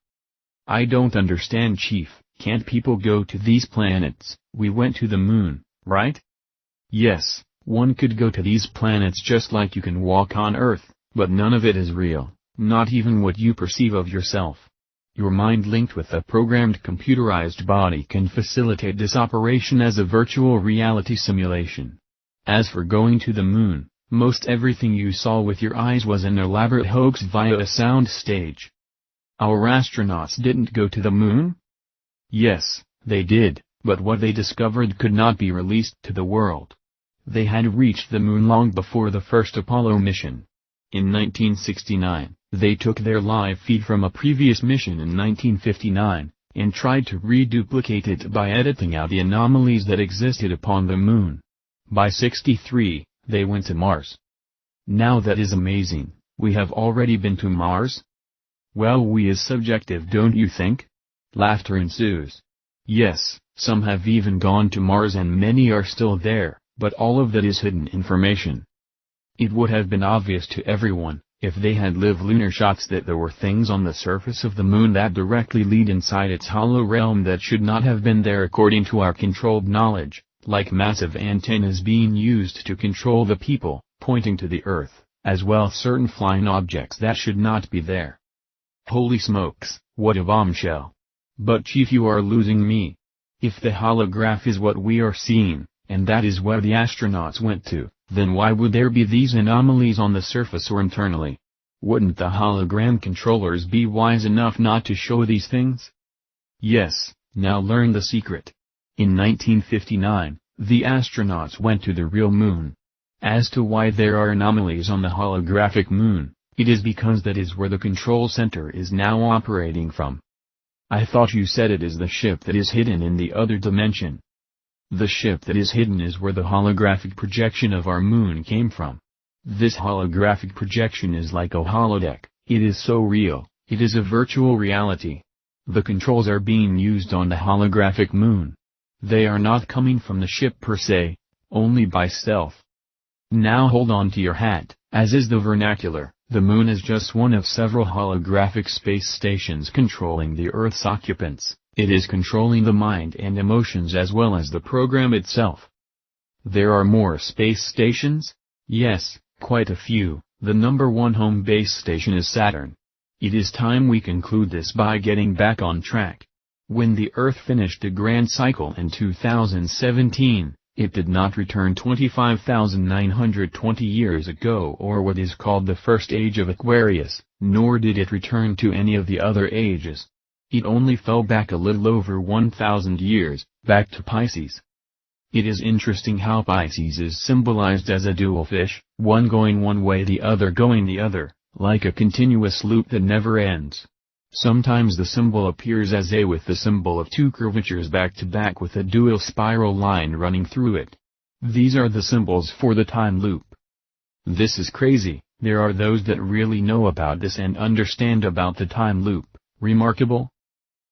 I don't understand, Chief. Can't people go to these planets? We went to the Moon, right? Yes, one could go to these planets just like you can walk on Earth, but none of it is real, not even what you perceive of yourself. Your mind linked with a programmed computerized body can facilitate this operation as a virtual reality simulation. As for going to the Moon, most everything you saw with your eyes was an elaborate hoax via a sound stage. Our astronauts didn't go to the Moon? Yes, they did, but what they discovered could not be released to the world. They had reached the Moon long before the first Apollo mission. In 1969, they took their live feed from a previous mission in 1959, and tried to reduplicate it by editing out the anomalies that existed upon the Moon. By 1963, they went to Mars. Now that is amazing. We have already been to Mars? Well, we is subjective, don't you think? Laughter ensues. Yes, some have even gone to Mars and many are still there, but all of that is hidden information. It would have been obvious to everyone, if they had live lunar shots, that there were things on the surface of the Moon that directly lead inside its hollow realm that should not have been there according to our controlled knowledge, like massive antennas being used to control the people, pointing to the Earth, as well certain flying objects that should not be there. Holy smokes, what a bombshell. But Chief, you are losing me. If the holograph is what we are seeing, and that is where the astronauts went to, then why would there be these anomalies on the surface or internally? Wouldn't the hologram controllers be wise enough not to show these things? Yes, now learn the secret. In 1959, the astronauts went to the real Moon. As to why there are anomalies on the holographic Moon, It is because that is where the control center is now operating from. I thought you said it is the ship that is hidden in the other dimension. The ship that is hidden is where the holographic projection of our moon came from. This holographic projection is like a holodeck, it is so real, it is a virtual reality. The controls are being used on the holographic moon. They are not coming from the ship per se, only by stealth. Now hold on to your hat, as is the vernacular. The moon is just one of several holographic space stations controlling the Earth's occupants. It is controlling the mind and emotions as well as the program itself. There are more space stations? Yes, quite a few. The number one home base station is Saturn. It is time we conclude this by getting back on track. When the Earth finished a grand cycle in 2017, it did not return 25,920 years ago or what is called the first age of Aquarius, nor did it return to any of the other ages. It only fell back a little over 1,000 years, back to Pisces. It is interesting how Pisces is symbolized as a dual fish, one going one way the other going the other, like a continuous loop that never ends. Sometimes the symbol appears as A with the symbol of two curvatures back to back with a dual spiral line running through it. These are the symbols for the time loop. This is crazy. There are those that really know about this and understand about the time loop. Remarkable?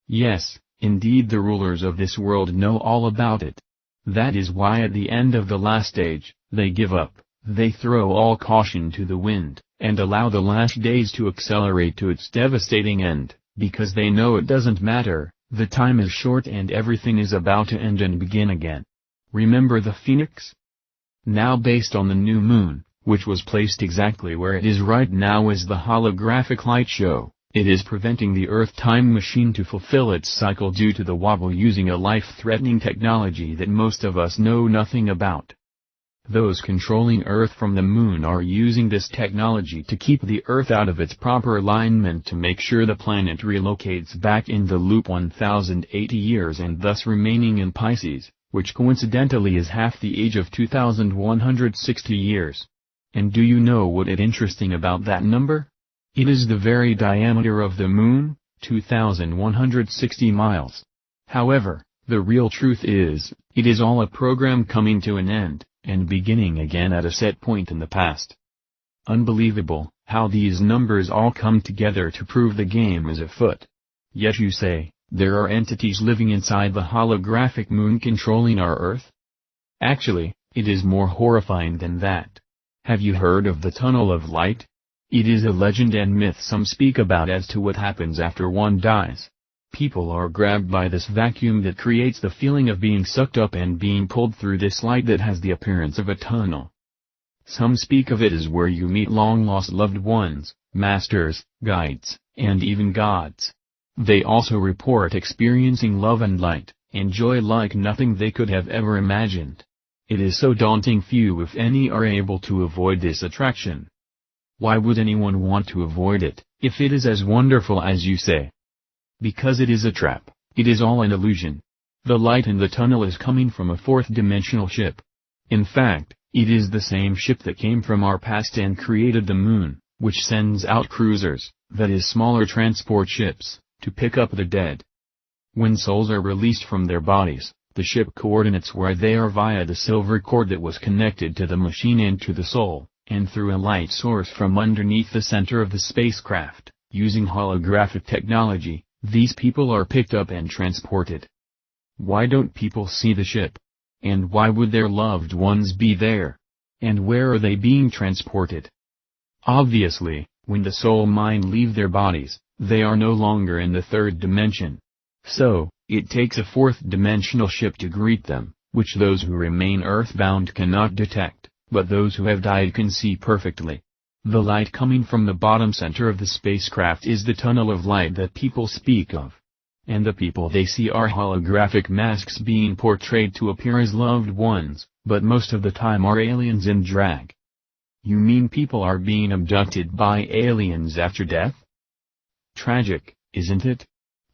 Yes, indeed the rulers of this world know all about it. That is why at the end of the last age, they give up, they throw all caution to the wind, and allow the last days to accelerate to its devastating end, because they know it doesn't matter, the time is short and everything is about to end and begin again. Remember the phoenix? Now based on the new moon, which was placed exactly where it is right now as the holographic light show, it is preventing the Earth time machine to fulfill its cycle due to the wobble using a life-threatening technology that most of us know nothing about. Those controlling Earth from the moon are using this technology to keep the Earth out of its proper alignment to make sure the planet relocates back in the loop 1080 years and thus remaining in Pisces, which coincidentally is half the age of 2160 years. And do you know what is interesting about that number? It is the very diameter of the moon, 2160 miles. However, the real truth is, it is all a program coming to an end, and beginning again at a set point in the past. Unbelievable, how these numbers all come together to prove the game is afoot. Yet you say, there are entities living inside the holographic moon controlling our Earth? Actually, it is more horrifying than that. Have you heard of the Tunnel of Light? It is a legend and myth some speak about as to what happens after one dies. People are grabbed by this vacuum that creates the feeling of being sucked up and being pulled through this light that has the appearance of a tunnel. Some speak of it as where you meet long-lost loved ones, masters, guides, and even gods. They also report experiencing love and light, and joy like nothing they could have ever imagined. It is so daunting few if any are able to avoid this attraction. Why would anyone want to avoid it, if it is as wonderful as you say? Because it is a trap, it is all an illusion. The light in the tunnel is coming from a fourth-dimensional ship. In fact, it is the same ship that came from our past and created the moon, which sends out cruisers, that is smaller transport ships, to pick up the dead. When souls are released from their bodies, the ship coordinates where they are via the silver cord that was connected to the machine and to the soul, and through a light source from underneath the center of the spacecraft, using holographic technology, these people are picked up and transported. Why don't people see the ship? And why would their loved ones be there? And where are they being transported? Obviously, when the soul mind leave their bodies, they are no longer in the third dimension. So, it takes a fourth-dimensional ship to greet them, which those who remain earthbound cannot detect, but those who have died can see perfectly. The light coming from the bottom center of the spacecraft is the tunnel of light that people speak of. And the people they see are holographic masks being portrayed to appear as loved ones, but most of the time are aliens in drag. You mean people are being abducted by aliens after death? Tragic, isn't it?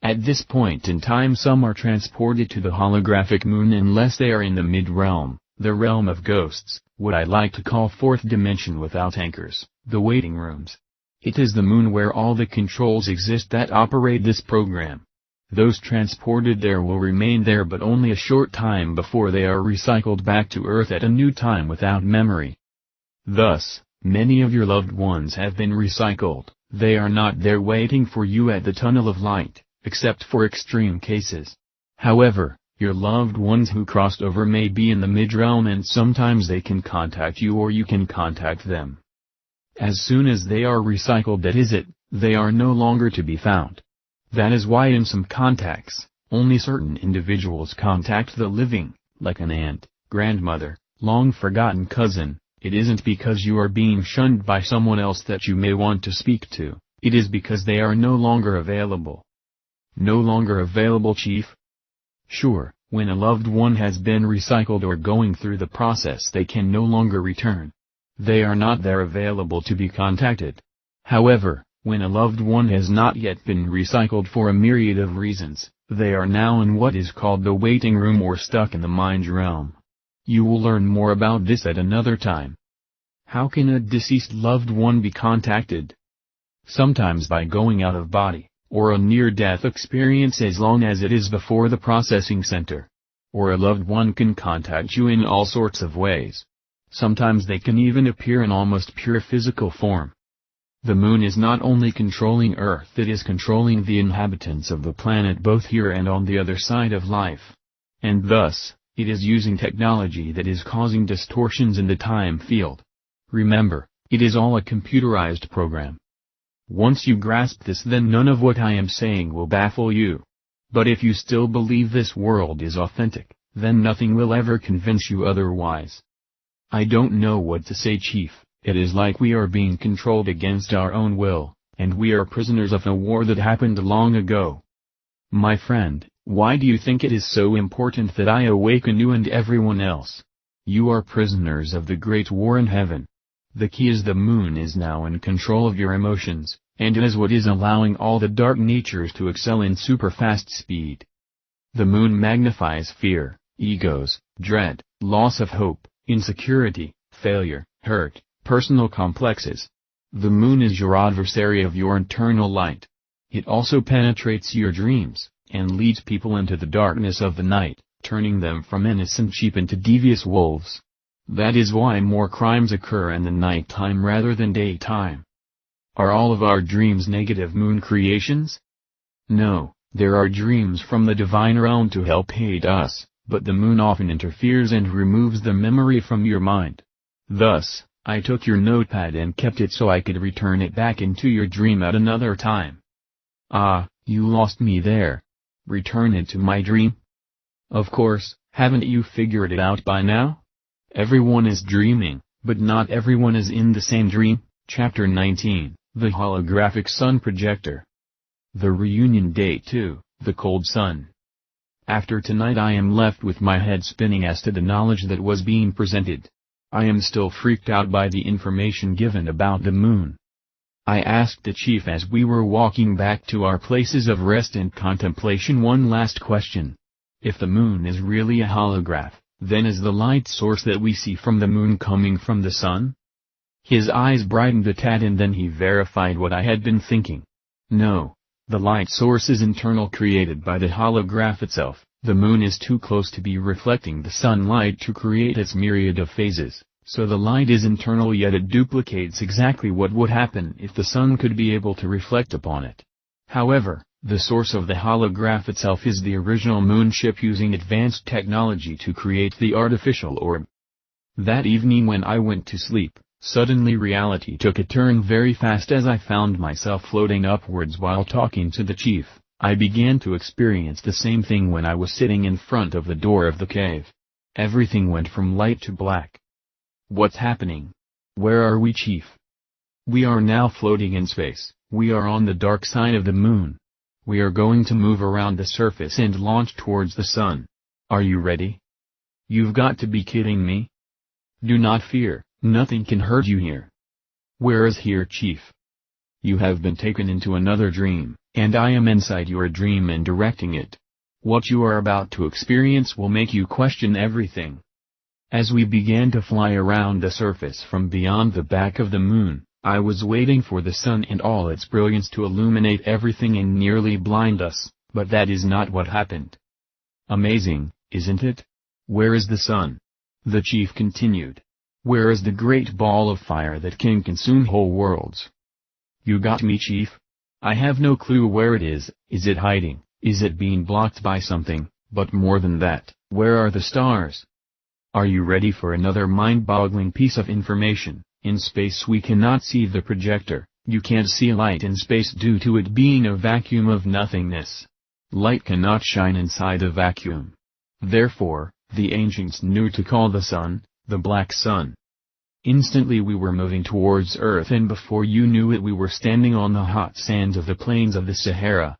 At this point in time some are transported to the holographic moon unless they are in the mid-realm, the realm of ghosts, what I like to call fourth dimension without anchors, the waiting rooms. It is the moon where all the controls exist that operate this program. Those transported there will remain there but only a short time before they are recycled back to Earth at a new time without memory. Thus, many of your loved ones have been recycled. They are not there waiting for you at the tunnel of light, except for extreme cases. However, your loved ones who crossed over may be in the mid-realm and sometimes they can contact you or you can contact them. As soon as they are recycled, that is it, they are no longer to be found. That is why in some contacts, only certain individuals contact the living, like an aunt, grandmother, long-forgotten cousin. It isn't because you are being shunned by someone else that you may want to speak to, it is because they are no longer available. No longer available, Chief? Sure, when a loved one has been recycled or going through the process they can no longer return. They are not there available to be contacted. However, when a loved one has not yet been recycled for a myriad of reasons, they are now in what is called the waiting room or stuck in the mind realm. You will learn more about this at another time. How can a deceased loved one be contacted? Sometimes by going out of body, or a near-death experience as long as it is before the processing center. Or a loved one can contact you in all sorts of ways. Sometimes they can even appear in almost pure physical form. The moon is not only controlling Earth, it is controlling the inhabitants of the planet both here and on the other side of life. And thus, it is using technology that is causing distortions in the time field. Remember, it is all a computerized program. Once you grasp this, then none of what I am saying will baffle you. But if you still believe this world is authentic, then nothing will ever convince you otherwise. I don't know what to say, Chief. It is like we are being controlled against our own will, and we are prisoners of a war that happened long ago. My friend, why do you think it is so important that I awaken you and everyone else? You are prisoners of the great war in heaven. The key is the moon is now in control of your emotions, and it is what is allowing all the dark natures to excel in super-fast speed. The moon magnifies fear, egos, dread, loss of hope, insecurity, failure, hurt, personal complexes. The moon is your adversary of your internal light. It also penetrates your dreams, and leads people into the darkness of the night, turning them from innocent sheep into devious wolves. That is why more crimes occur in the night time rather than daytime. Are all of our dreams negative moon creations? No, there are dreams from the divine realm to help aid us, but the moon often interferes and removes the memory from your mind. Thus, I took your notepad and kept it so I could return it back into your dream at another time. Ah, you lost me there. Return it to my dream? Of course, haven't you figured it out by now? Everyone is dreaming, but not everyone is in the same dream. Chapter 19, The Holographic Sun Projector. The Reunion Day 2, The Cold Sun. After tonight I am left with my head spinning as to the knowledge that was being presented. I am still freaked out by the information given about the moon. I asked the chief as we were walking back to our places of rest and contemplation one last question. If the moon is really a holograph, then is the light source that we see from the moon coming from the sun? His eyes brightened a tad and then he verified what I had been thinking. No, the light source is internal, created by the holograph itself. The moon is too close to be reflecting the sunlight to create its myriad of phases, so the light is internal, yet it duplicates exactly what would happen if the sun could be able to reflect upon it. However, the source of the holograph itself is the original moon ship using advanced technology to create the artificial orb. That evening when I went to sleep, suddenly reality took a turn very fast as I found myself floating upwards while talking to the chief. I began to experience the same thing when I was sitting in front of the door of the cave. Everything went from light to black. What's happening? Where are we, Chief? We are now floating in space. We are on the dark side of the moon. We are going to move around the surface and launch towards the sun. Are you ready? You've got to be kidding me. Do not fear, nothing can hurt you here. Where is here, Chief? You have been taken into another dream, and I am inside your dream and directing it. What you are about to experience will make you question everything. As we began to fly around the surface from beyond the back of the moon, I was waiting for the sun and all its brilliance to illuminate everything and nearly blind us, but that is not what happened. Amazing, isn't it? Where is the sun? The chief continued. Where is the great ball of fire that can consume whole worlds? You got me, chief? I have no clue where it is it hiding, is it being blocked by something, but more than that, where are the stars? Are you ready for another mind-boggling piece of information? In space we cannot see the projector, you can't see light in space due to it being a vacuum of nothingness. Light cannot shine inside a vacuum. Therefore, the ancients knew to call the sun, the black sun. Instantly we were moving towards Earth and before you knew it we were standing on the hot sands of the plains of the Sahara.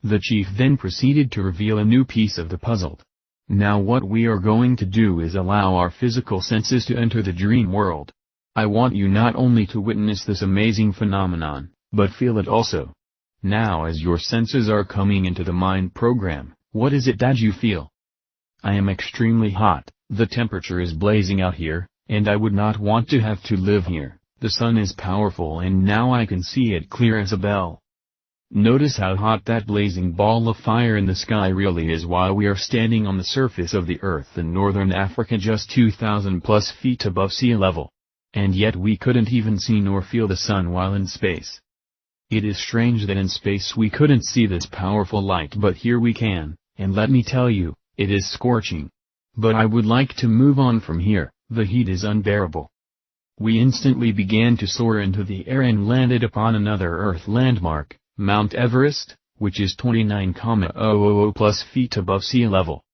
The chief then proceeded to reveal a new piece of the puzzle. Now what we are going to do is allow our physical senses to enter the dream world. I want you not only to witness this amazing phenomenon, but feel it also. Now as your senses are coming into the mind program, what is it that you feel? I am extremely hot, the temperature is blazing out here, and I would not want to have to live here. The sun is powerful and now I can see it clear as a bell. Notice how hot that blazing ball of fire in the sky really is while we are standing on the surface of the earth in northern Africa just 2,000 plus feet above sea level. And yet we couldn't even see nor feel the sun while in space. It is strange that in space we couldn't see this powerful light but here we can, and let me tell you, it is scorching. But I would like to move on from here, the heat is unbearable. We instantly began to soar into the air and landed upon another Earth landmark, Mount Everest, which is 29,000 plus feet above sea level.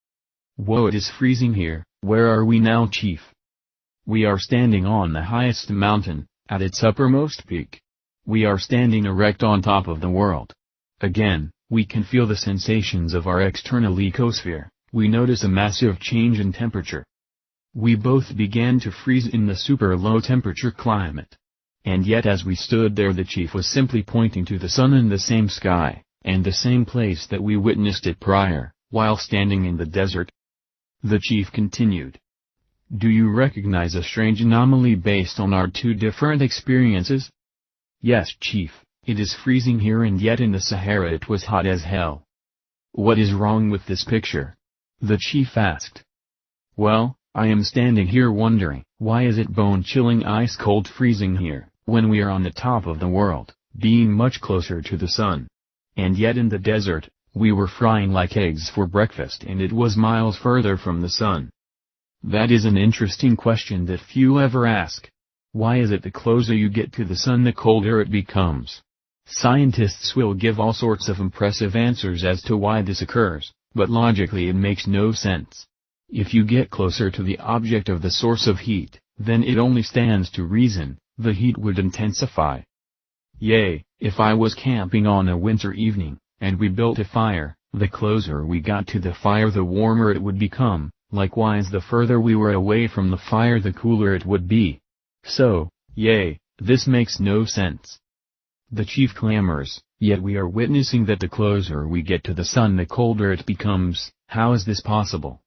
Whoa, it is freezing here. Where are we now, chief? We are standing on the highest mountain, at its uppermost peak. We are standing erect on top of the world. Again, we can feel the sensations of our external ecosphere, we notice a massive change in temperature. We both began to freeze in the super low temperature climate. And yet as we stood there the chief was simply pointing to the sun in the same sky, and the same place that we witnessed it prior, while standing in the desert. The chief continued. Do you recognize a strange anomaly based on our two different experiences? Yes, chief, it is freezing here and yet in the Sahara it was hot as hell. What is wrong with this picture? The chief asked. Well, I am standing here wondering, why is it bone-chilling ice-cold freezing here, when we are on the top of the world, being much closer to the sun? And yet in the desert, we were frying like eggs for breakfast and it was miles further from the sun. That is an interesting question that few ever ask. Why is it the closer you get to the sun the colder it becomes? Scientists will give all sorts of impressive answers as to why this occurs, but logically it makes no sense. If you get closer to the object of the source of heat, then it only stands to reason, the heat would intensify. Yea, if I was camping on a winter evening, and we built a fire, the closer we got to the fire the warmer it would become. Likewise the further we were away from the fire the cooler it would be. So, yea, this makes no sense. The chief clamors, yet we are witnessing that the closer we get to the sun the colder it becomes. How is this possible?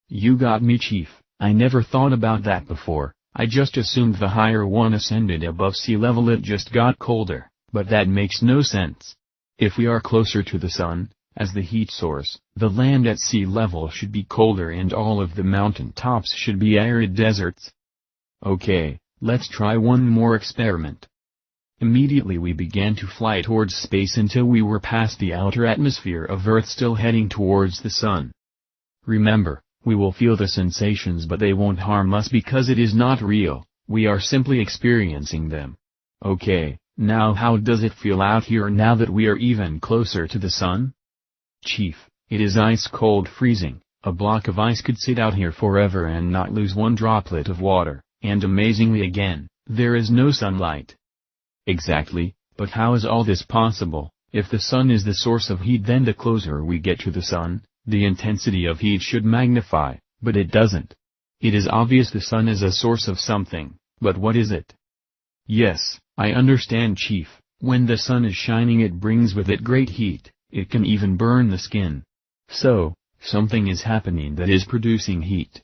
You got me, chief. I never thought about that before. I just assumed the higher one ascended above sea level it just got colder, but that makes no sense. If we are closer to the sun, as the heat source, the land at sea level should be colder and all of the mountain tops should be arid deserts. Okay, let's try one more experiment. Immediately we began to fly towards space until we were past the outer atmosphere of Earth still heading towards the sun. Remember, we will feel the sensations but they won't harm us because it is not real, we are simply experiencing them. Okay, now how does it feel out here now that we are even closer to the sun? Chief, it is ice-cold freezing. A block of ice could sit out here forever and not lose one droplet of water, and amazingly again, there is no sunlight. Exactly, but how is all this possible? If the sun is the source of heat then the closer we get to the sun, the intensity of heat should magnify, but it doesn't. It is obvious the sun is a source of something, but what is it? Yes, I understand, Chief, when the sun is shining it brings with it great heat. It can even burn the skin. So, something is happening that is producing heat.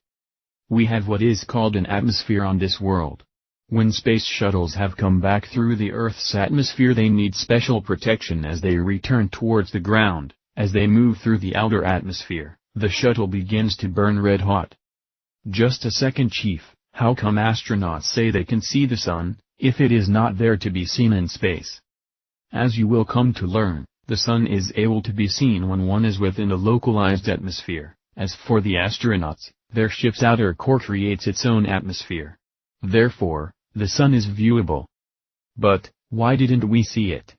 We have what is called an atmosphere on this world. When space shuttles have come back through the Earth's atmosphere, they need special protection as they return towards the ground. As they move through the outer atmosphere, the shuttle begins to burn red hot. Just a second, Chief, how come astronauts say they can see the sun, if it is not there to be seen in space? As you will come to learn, the sun is able to be seen when one is within a localized atmosphere. As for the astronauts, their ship's outer core creates its own atmosphere. Therefore, the sun is viewable. But, why didn't we see it?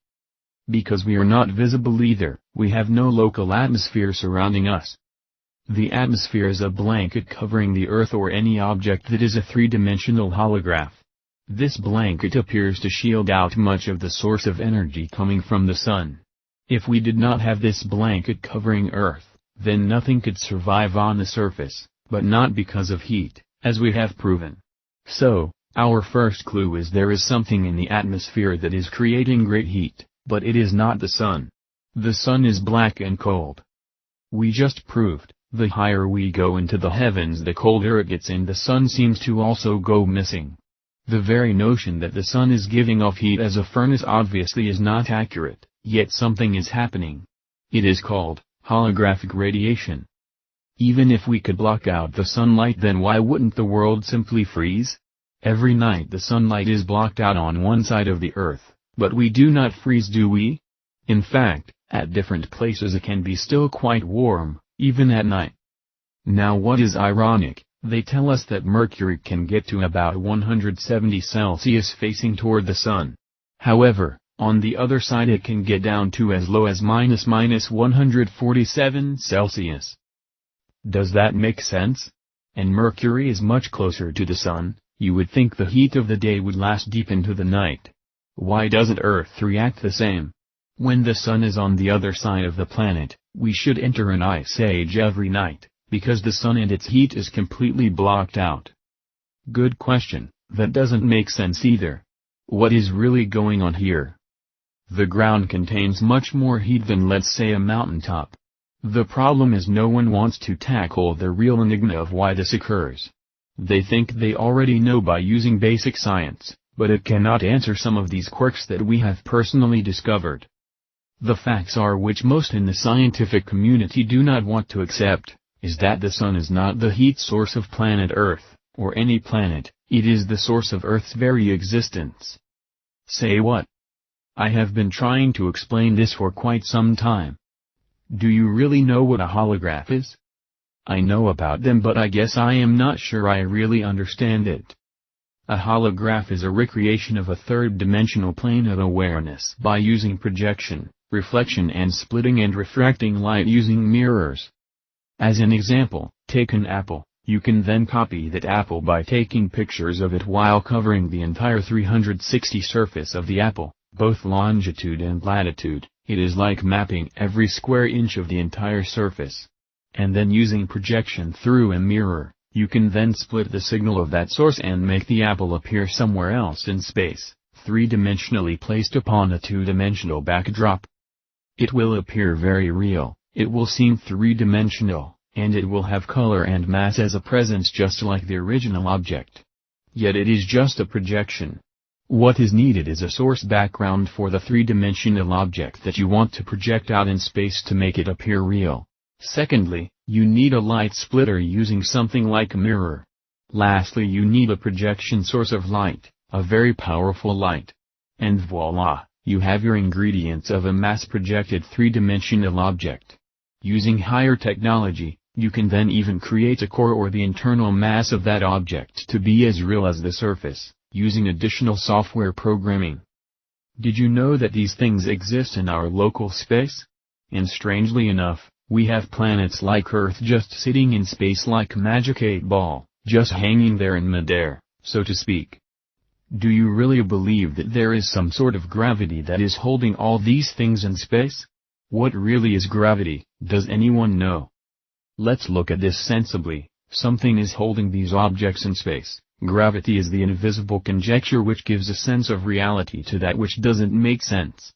Because we are not visible either, we have no local atmosphere surrounding us. The atmosphere is a blanket covering the Earth or any object that is a three-dimensional holograph. This blanket appears to shield out much of the source of energy coming from the sun. If we did not have this blanket covering Earth, then nothing could survive on the surface, but not because of heat, as we have proven. So, our first clue is there is something in the atmosphere that is creating great heat, but it is not the sun. The sun is black and cold. We just proved, the higher we go into the heavens the colder it gets, and the sun seems to also go missing. The very notion that the sun is giving off heat as a furnace obviously is not accurate, yet something is happening. It is called holographic radiation. Even if we could block out the sunlight, then why wouldn't the world simply freeze? Every night the sunlight is blocked out on one side of the Earth, but we do not freeze, do we? In fact, at different places it can be still quite warm, even at night. Now what is ironic, they tell us that Mercury can get to about 170 Celsius facing toward the sun. However, on the other side it can get down to as low as minus 147 Celsius. Does that make sense? And Mercury is much closer to the sun, you would think the heat of the day would last deep into the night. Why doesn't Earth react the same? When the sun is on the other side of the planet, we should enter an ice age every night, because the sun and its heat is completely blocked out. Good question, that doesn't make sense either. What is really going on here? The ground contains much more heat than, let's say, a mountaintop. The problem is no one wants to tackle the real enigma of why this occurs. They think they already know by using basic science, but it cannot answer some of these quirks that we have personally discovered. The facts are, which most in the scientific community do not want to accept, is that the sun is not the heat source of planet Earth, or any planet, it is the source of Earth's very existence. Say what? I have been trying to explain this for quite some time. Do you really know what a holograph is? I know about them, but I guess I am not sure I really understand it. A holograph is a recreation of a third-dimensional plane of awareness by using projection, reflection and splitting and refracting light using mirrors. As an example, take an apple. You can then copy that apple by taking pictures of it while covering the entire 360 surface of the apple, both longitude and latitude. It is like mapping every square inch of the entire surface. And then using projection through a mirror, you can then split the signal of that source and make the apple appear somewhere else in space, three-dimensionally placed upon a two-dimensional backdrop. It will appear very real, it will seem three-dimensional, and it will have color and mass as a presence just like the original object. Yet it is just a projection. What is needed is a source background for the three-dimensional object that you want to project out in space to make it appear real. Secondly, you need a light splitter using something like a mirror. Lastly, you need a projection source of light, a very powerful light. And voila, you have your ingredients of a mass-projected three-dimensional object. Using higher technology, you can then even create a core or the internal mass of that object to be as real as the surface, using additional software programming. Did you know that these things exist in our local space? And strangely enough, we have planets like Earth just sitting in space like a magic 8-ball, just hanging there in midair, so to speak. Do you really believe that there is some sort of gravity that is holding all these things in space? What really is gravity, does anyone know? Let's look at this sensibly. Something is holding these objects in space. Gravity is the invisible conjecture which gives a sense of reality to that which doesn't make sense.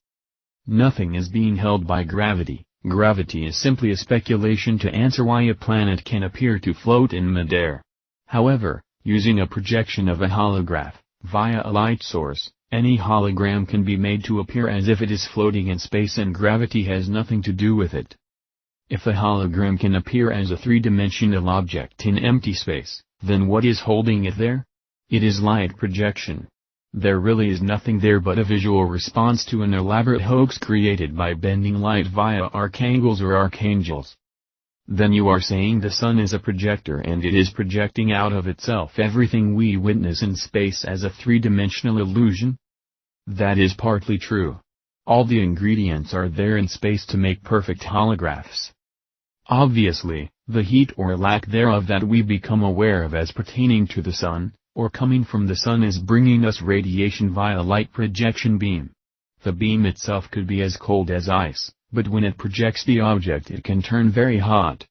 Nothing is being held by gravity. Gravity is simply a speculation to answer why a planet can appear to float in midair. However, using a projection of a holograph, Via a light source, any hologram can be made to appear as if it is floating in space and gravity has nothing to do with it. If a hologram can appear as a three-dimensional object in empty space, then what is holding it there? It is light projection. There really is nothing there but a visual response to an elaborate hoax created by bending light via archangels or archangels. Then you are saying the sun is a projector and it is projecting out of itself everything we witness in space as a three-dimensional illusion? That is partly true. All the ingredients are there in space to make perfect holographs. Obviously, the heat or lack thereof that we become aware of as pertaining to the sun, or coming from the sun is bringing us radiation via light projection beam. The beam itself could be as cold as ice, but when it projects the object it can turn very hot.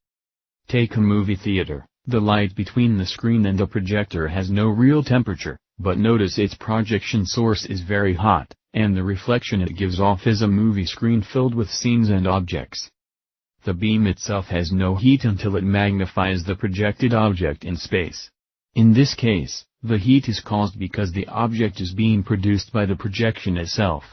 Take a movie theater, the light between the screen and the projector has no real temperature, but notice its projection source is very hot, and the reflection it gives off is a movie screen filled with scenes and objects. The beam itself has no heat until it magnifies the projected object in space. In this case, the heat is caused because the object is being produced by the projection itself.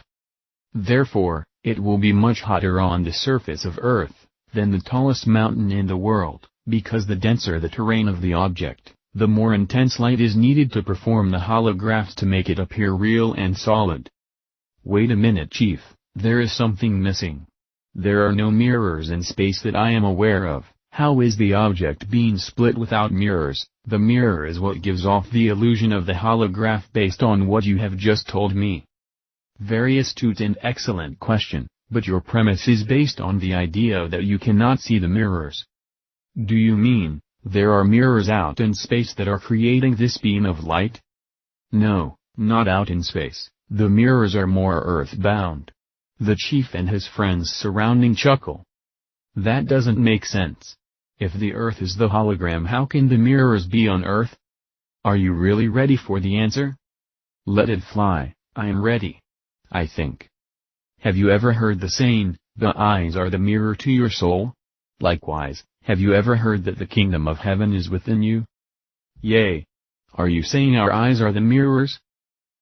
Therefore, it will be much hotter on the surface of Earth than the tallest mountain in the world, because the denser the terrain of the object, the more intense light is needed to perform the holographs to make it appear real and solid. Wait a minute, Chief, there is something missing. There are no mirrors in space that I am aware of. How is the object being split without mirrors? The mirror is what gives off the illusion of the holograph based on what you have just told me. Very astute and excellent question, but your premise is based on the idea that you cannot see the mirrors. Do you mean, there are mirrors out in space that are creating this beam of light? No, not out in space, the mirrors are more earth-bound. The chief and his friends surrounding chuckle. That doesn't make sense. If the Earth is the hologram, how can the mirrors be on Earth? Are you really ready for the answer? Let it fly, I am ready. I think. Have you ever heard the saying, the eyes are the mirror to your soul? Likewise, have you ever heard that the kingdom of heaven is within you? Yea. Are you saying our eyes are the mirrors?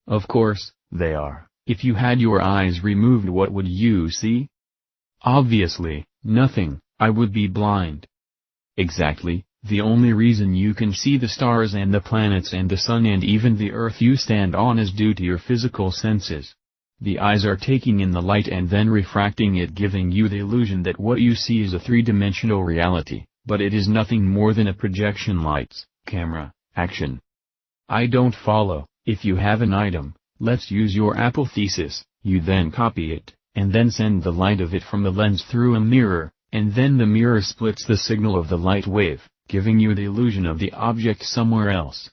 Of course, they are. If you had your eyes removed, what would you see? Obviously, nothing. I would be blind. Exactly, the only reason you can see the stars and the planets and the sun and even the earth you stand on is due to your physical senses. The eyes are taking in the light and then refracting it, giving you the illusion that what you see is a three-dimensional reality, but it is nothing more than a projection. Lights, camera, action. I don't follow. If you have an item, let's use your Apple thesis, you then copy it, and then send the light of it from the lens through a mirror, and then the mirror splits the signal of the light wave, giving you the illusion of the object somewhere else.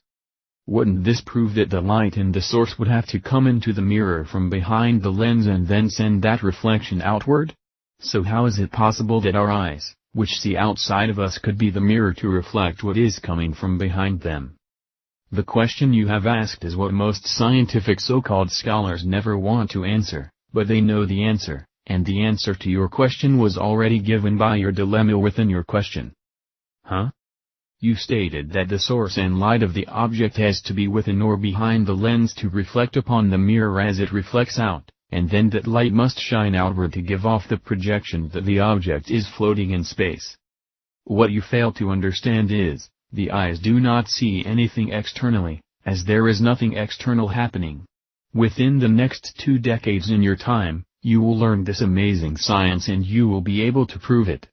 Wouldn't this prove that the light in the source would have to come into the mirror from behind the lens and then send that reflection outward? So how is it possible that our eyes, which see outside of us, could be the mirror to reflect what is coming from behind them? The question you have asked is what most scientific so-called scholars never want to answer, but they know the answer, and the answer to your question was already given by your dilemma within your question. Huh? You stated that the source and light of the object has to be within or behind the lens to reflect upon the mirror as it reflects out, and then that light must shine outward to give off the projection that the object is floating in space. What you fail to understand is, the eyes do not see anything externally, as there is nothing external happening. Within the next 2 decades in your time, you will learn this amazing science and you will be able to prove it.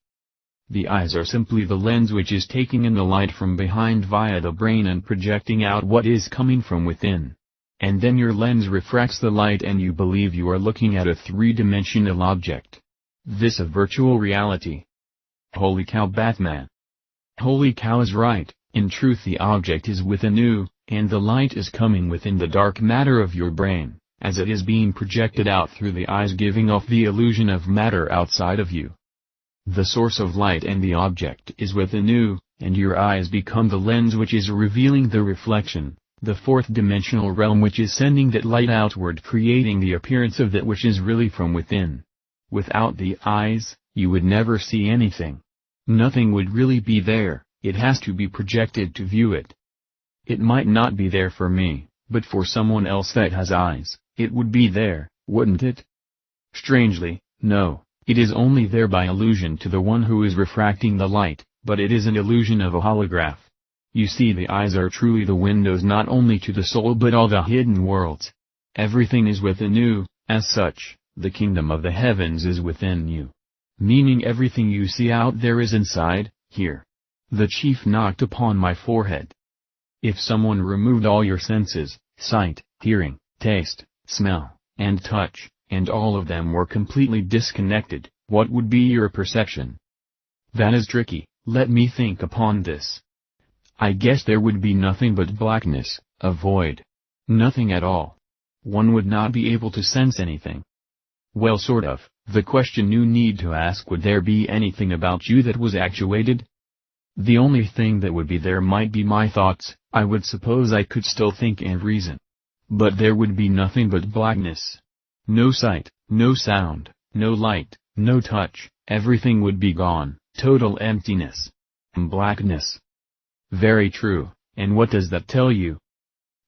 The eyes are simply the lens which is taking in the light from behind via the brain and projecting out what is coming from within. And then your lens refracts the light and you believe you are looking at a three-dimensional object. This a virtual reality. Holy cow, Batman. Holy cow is right. In truth the object is within you, and the light is coming within the dark matter of your brain, as it is being projected out through the eyes, giving off the illusion of matter outside of you. The source of light and the object is within you, and your eyes become the lens which is revealing the reflection, the fourth-dimensional realm which is sending that light outward, creating the appearance of that which is really from within. Without the eyes, you would never see anything. Nothing would really be there, it has to be projected to view it. It might not be there for me, But for someone else that has eyes, it would be there, wouldn't it? Strangely, no, it is only there by illusion to the one who is refracting the light, but it is an illusion of a holograph. You see, the eyes are truly the windows not only to the soul but all the hidden worlds. Everything is within you, as such, the kingdom of the heavens is within you. Meaning everything you see out there is inside, here. The chief knocked upon my forehead. If someone removed all your senses, sight, hearing, taste, smell, and touch, and all of them were completely disconnected, what would be your perception? That is tricky, let me think upon this. I guess there would be nothing but blackness, a void. Nothing at all. One would not be able to sense anything. Well, sort of. The question you need to ask, would there be anything about you that was actuated? The only thing that would be there might be my thoughts. I would suppose I could still think and reason. But there would be nothing but blackness. No sight, no sound, no light, no touch, everything would be gone, total emptiness. And blackness. Very true, and what does that tell you?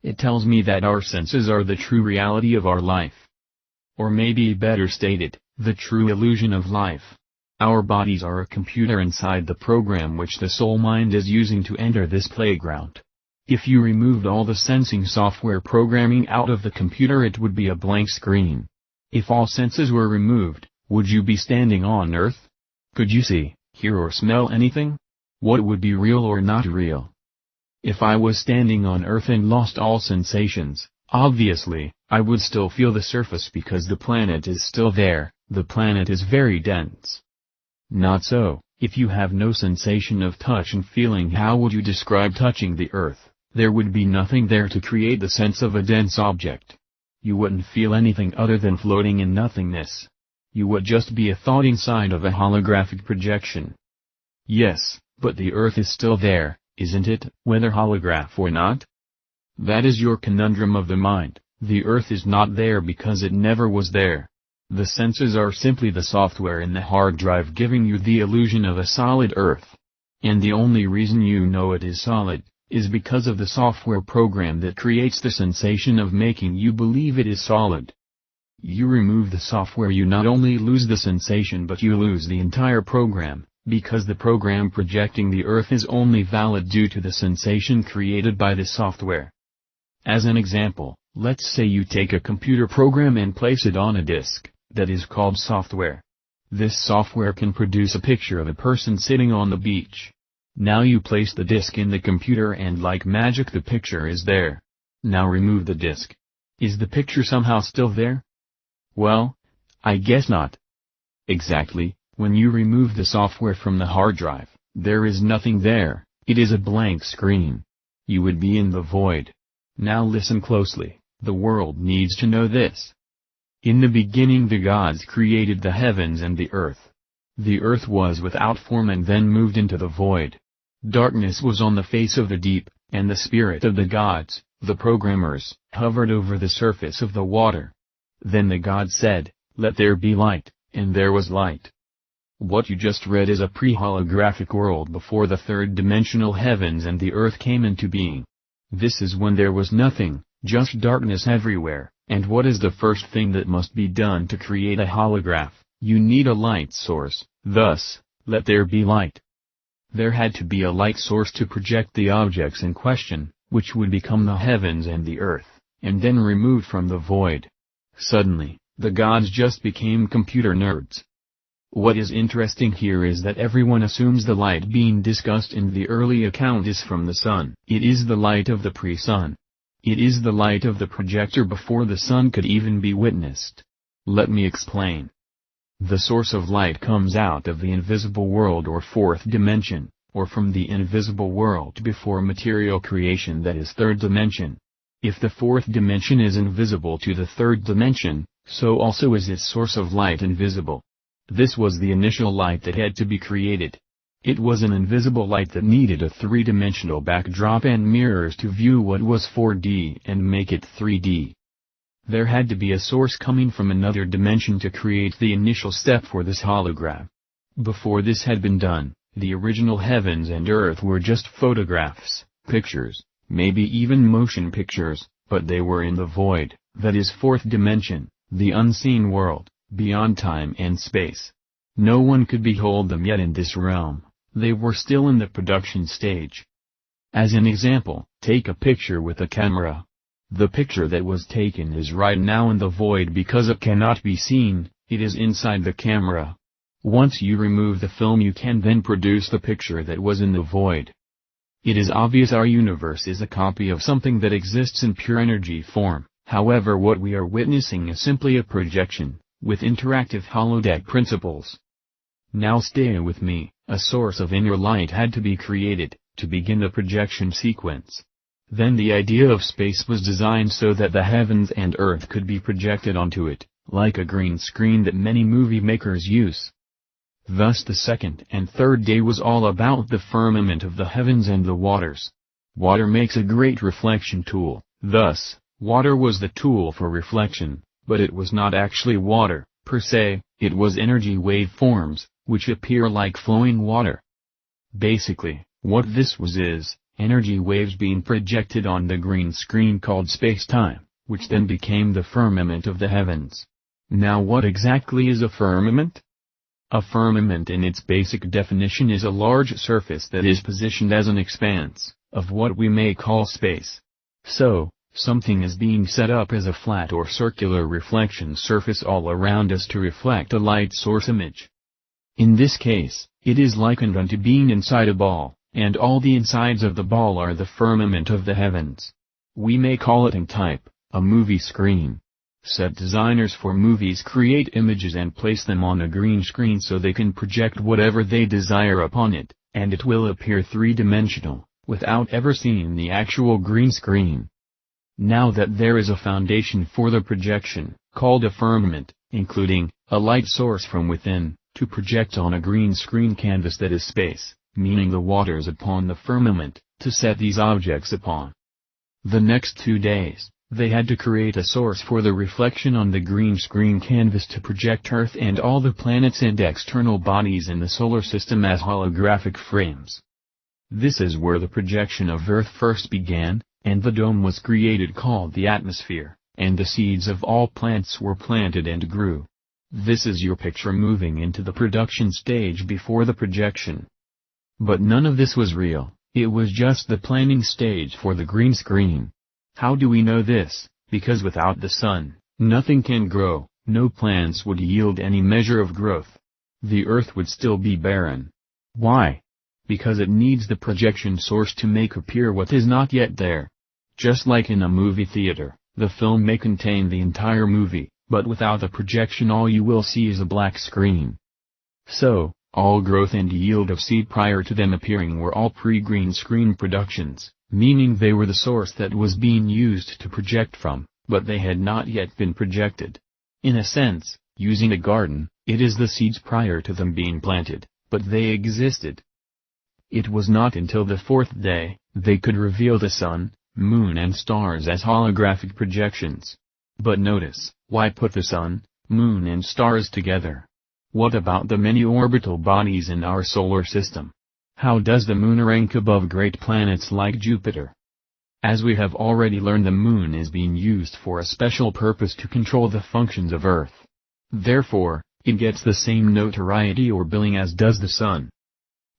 It tells me that our senses are the true reality of our life. Or maybe better stated, the true illusion of life. Our bodies are a computer inside the program which the soul mind is using to enter this playground. If you removed all the sensing software programming out of the computer, it would be a blank screen. If all senses were removed, would you be standing on Earth? Could you see, hear or smell anything? What would be real or not real? If I was standing on Earth and lost all sensations, obviously, I would still feel the surface because the planet is still there, the planet is very dense. Not so, if you have no sensation of touch and feeling, how would you describe touching the Earth? There would be nothing there to create the sense of a dense object. You wouldn't feel anything other than floating in nothingness. You would just be a thought inside of a holographic projection. Yes, but the Earth is still there, isn't it, whether holograph or not? That is your conundrum of the mind. The Earth is not there because it never was there. The senses are simply the software in the hard drive giving you the illusion of a solid Earth. And the only reason you know it is solid, is because of the software program that creates the sensation of making you believe it is solid. You remove the software, you not only lose the sensation but you lose the entire program, because the program projecting the Earth is only valid due to the sensation created by the software. As an example, let's say you take a computer program and place it on a disk, that is called software. This software can produce a picture of a person sitting on the beach. Now you place the disk in the computer and like magic the picture is there. Now remove the disk. Is the picture somehow still there? Well, I guess not. Exactly, when you remove the software from the hard drive, there is nothing there, it is a blank screen. You would be in the void. Now listen closely, the world needs to know this. In the beginning the gods created the heavens and the earth. The earth was without form and then moved into the void. Darkness was on the face of the deep, and the spirit of the gods, the programmers, hovered over the surface of the water. Then the gods said, "Let there be light," and there was light. What you just read is a pre-holographic world before the third-dimensional heavens and the earth came into being. This is when there was nothing, just darkness everywhere, and what is the first thing that must be done to create a holograph? You need a light source, thus, let there be light. There had to be a light source to project the objects in question, which would become the heavens and the earth, and then removed from the void. Suddenly, the gods just became computer nerds. What is interesting here is that everyone assumes the light being discussed in the early account is from the sun. It is the light of the pre-sun. It is the light of the projector before the sun could even be witnessed. Let me explain. The source of light comes out of the invisible world or fourth dimension, or from the invisible world before material creation, that is third dimension. If the fourth dimension is invisible to the third dimension, so also is its source of light invisible. This was the initial light that had to be created. It was an invisible light that needed a three-dimensional backdrop and mirrors to view what was 4D and make it 3D. There had to be a source coming from another dimension to create the initial step for this hologram. Before this had been done, the original heavens and earth were just photographs, pictures, maybe even motion pictures, but they were in the void, that is fourth dimension, the unseen world, beyond time and space. No one could behold them yet in this realm, they were still in the production stage. As an example, take a picture with a camera. The picture that was taken is right now in the void because it cannot be seen, it is inside the camera. Once you remove the film you can then produce the picture that was in the void. It is obvious our universe is a copy of something that exists in pure energy form, however what we are witnessing is simply a projection, with interactive holodeck principles. Now stay with me, a source of inner light had to be created, to begin the projection sequence. Then the idea of space was designed so that the heavens and earth could be projected onto it, like a green screen that many movie makers use. Thus the second and third day was all about the firmament of the heavens and the waters. Water makes a great reflection tool, thus, water was the tool for reflection, but it was not actually water, per se, it was energy wave forms, which appear like flowing water. Basically, what this was is, energy waves being projected on the green screen called space-time, which then became the firmament of the heavens. Now what exactly is a firmament? A firmament in its basic definition is a large surface that is positioned as an expanse, of what we may call space. So, something is being set up as a flat or circular reflection surface all around us to reflect a light source image. In this case, it is likened unto being inside a ball, and all the insides of the ball are the firmament of the heavens. We may call it in type, a movie screen. Set designers for movies create images and place them on a green screen so they can project whatever they desire upon it, and it will appear three-dimensional, without ever seeing the actual green screen. Now that there is a foundation for the projection, called a firmament, including a light source from within, to project on a green screen canvas that is space, meaning the waters upon the firmament, to set these objects upon. The next 2 days, they had to create a source for the reflection on the green screen canvas to project Earth and all the planets and external bodies in the solar system as holographic frames. This is where the projection of Earth first began, and the dome was created called the atmosphere, and the seeds of all plants were planted and grew. This is your picture moving into the production stage before the projection. But none of this was real, it was just the planning stage for the green screen. How do we know this? Because without the sun, nothing can grow, no plants would yield any measure of growth. The earth would still be barren. Why? Because it needs the projection source to make appear what is not yet there. Just like in a movie theater, the film may contain the entire movie, but without the projection all you will see is a black screen. So, all growth and yield of seed prior to them appearing were all pre-green screen productions, meaning they were the source that was being used to project from, but they had not yet been projected. In a sense, using a garden, it is the seeds prior to them being planted, but they existed. It was not until the fourth day, they could reveal the sun, moon and stars as holographic projections. But notice, why put the sun, moon and stars together? What about the many orbital bodies in our solar system? How does the moon rank above great planets like Jupiter? As we have already learned, the moon is being used for a special purpose to control the functions of Earth. Therefore, it gets the same notoriety or billing as does the sun.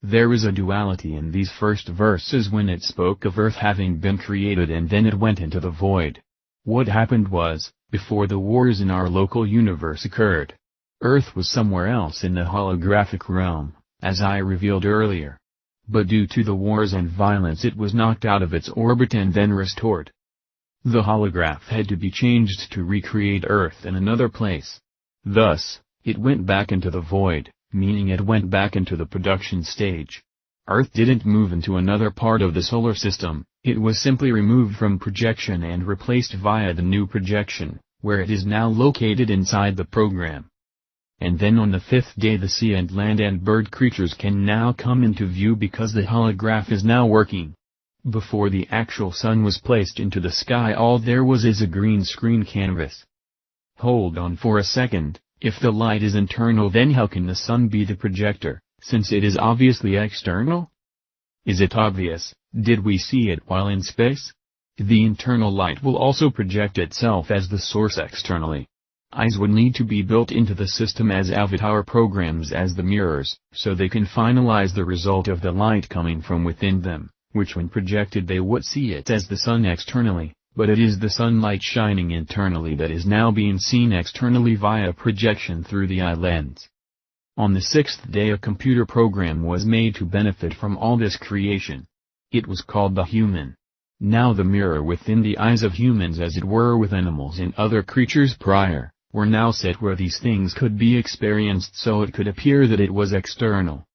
There is a duality in these first verses when it spoke of Earth having been created and then it went into the void. What happened was, before the wars in our local universe occurred, Earth was somewhere else in the holographic realm, as I revealed earlier. But due to the wars and violence it was knocked out of its orbit and then restored. The holograph had to be changed to recreate Earth in another place. Thus, it went back into the void, meaning it went back into the production stage. Earth didn't move into another part of the solar system, it was simply removed from projection and replaced via the new projection, where it is now located inside the program. And then on the fifth day the sea and land and bird creatures can now come into view because the holograph is now working. Before the actual sun was placed into the sky all there was is a green screen canvas. Hold on for a second, if the light is internal then how can the sun be the projector, since it is obviously external? Is it obvious? Did we see it while in space? The internal light will also project itself as the source externally. Eyes would need to be built into the system as avatar programs as the mirrors, so they can finalize the result of the light coming from within them, which when projected they would see it as the sun externally, but it is the sunlight shining internally that is now being seen externally via projection through the eye lens. On the sixth day a computer program was made to benefit from all this creation. It was called the human. Now the mirror within the eyes of humans, as it were with animals and other creatures prior, were now set where these things could be experienced, so it could appear that it was external.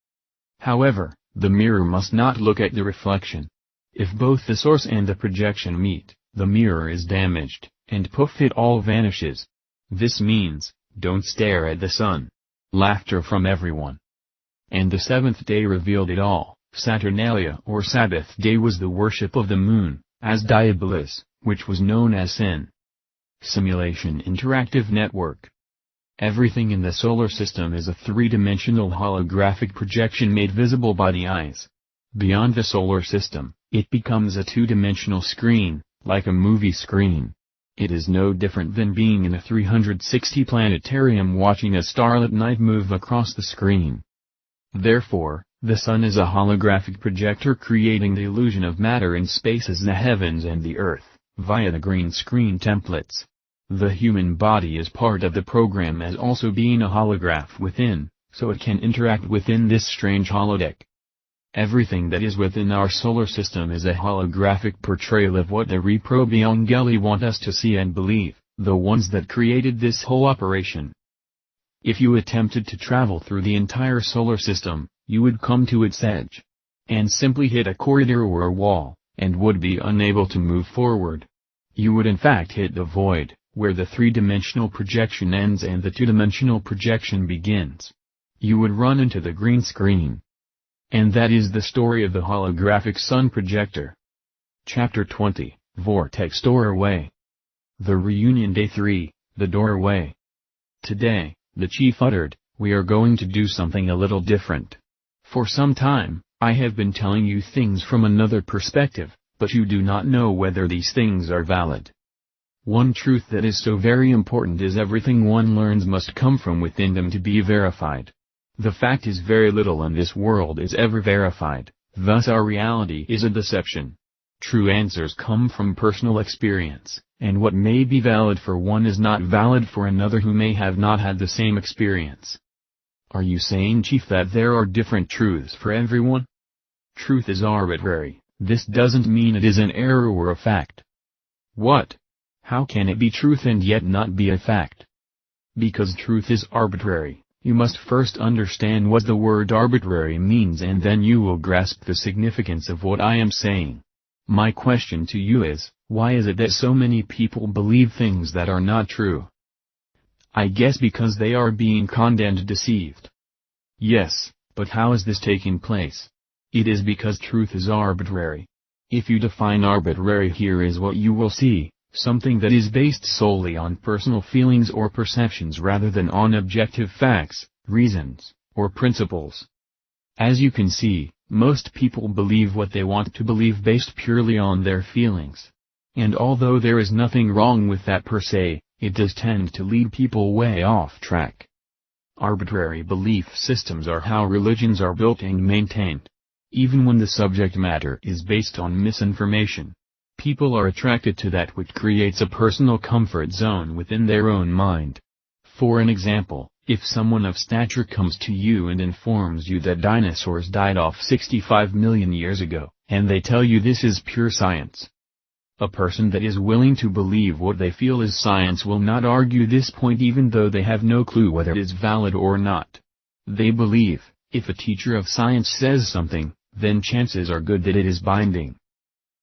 However, the mirror must not look at the reflection. If both the source and the projection meet, the mirror is damaged, and poof, it all vanishes. This means, don't stare at the sun. Laughter from everyone. And the seventh day revealed it all. Saturnalia or Sabbath day was the worship of the moon, as Diabolis, which was known as sin. Simulation Interactive Network. Everything in the solar system is a three-dimensional holographic projection made visible by the eyes. Beyond the solar system, it becomes a two-dimensional screen, like a movie screen. It is no different than being in a 360 planetarium watching a starlit night move across the screen. Therefore, the sun is a holographic projector creating the illusion of matter in space as the heavens and the earth, via the green screen templates. The human body is part of the program as also being a holograph within, so it can interact within this strange holodeck. Everything that is within our solar system is a holographic portrayal of what the reprobi angeli want us to see and believe, the ones that created this whole operation. If you attempted to travel through the entire solar system, you would come to its edge. And simply hit a corridor or a wall, and would be unable to move forward. You would in fact hit the void, where the three-dimensional projection ends and the two-dimensional projection begins. You would run into the green screen. And that is the story of the holographic sun projector. Chapter 20, Vortex Doorway. The Reunion Day 3, The Doorway. Today, the chief uttered, we are going to do something a little different. For some time, I have been telling you things from another perspective, but you do not know whether these things are valid. One truth that is so very important is everything one learns must come from within them to be verified. The fact is very little in this world is ever verified, thus our reality is a deception. True answers come from personal experience, and what may be valid for one is not valid for another who may have not had the same experience. Are you saying, Chief, that there are different truths for everyone? Truth is arbitrary. This doesn't mean it is an error or a fact. What? How can it be truth and yet not be a fact? Because truth is arbitrary. You must first understand what the word arbitrary means, and then you will grasp the significance of what I am saying. My question to you is, why is it that so many people believe things that are not true? I guess because they are being conned and deceived. Yes, but how is this taking place? It is because truth is arbitrary. If you define arbitrary, here is what you will see. Something that is based solely on personal feelings or perceptions rather than on objective facts, reasons, or principles. As you can see, most people believe what they want to believe based purely on their feelings. And although there is nothing wrong with that per se, it does tend to lead people way off track. Arbitrary belief systems are how religions are built and maintained. Even when the subject matter is based on misinformation, people are attracted to that which creates a personal comfort zone within their own mind. For an example, if someone of stature comes to you and informs you that dinosaurs died off 65 million years ago, and they tell you this is pure science. A person that is willing to believe what they feel is science will not argue this point even though they have no clue whether it is valid or not. They believe, if a teacher of science says something, then chances are good that it is binding.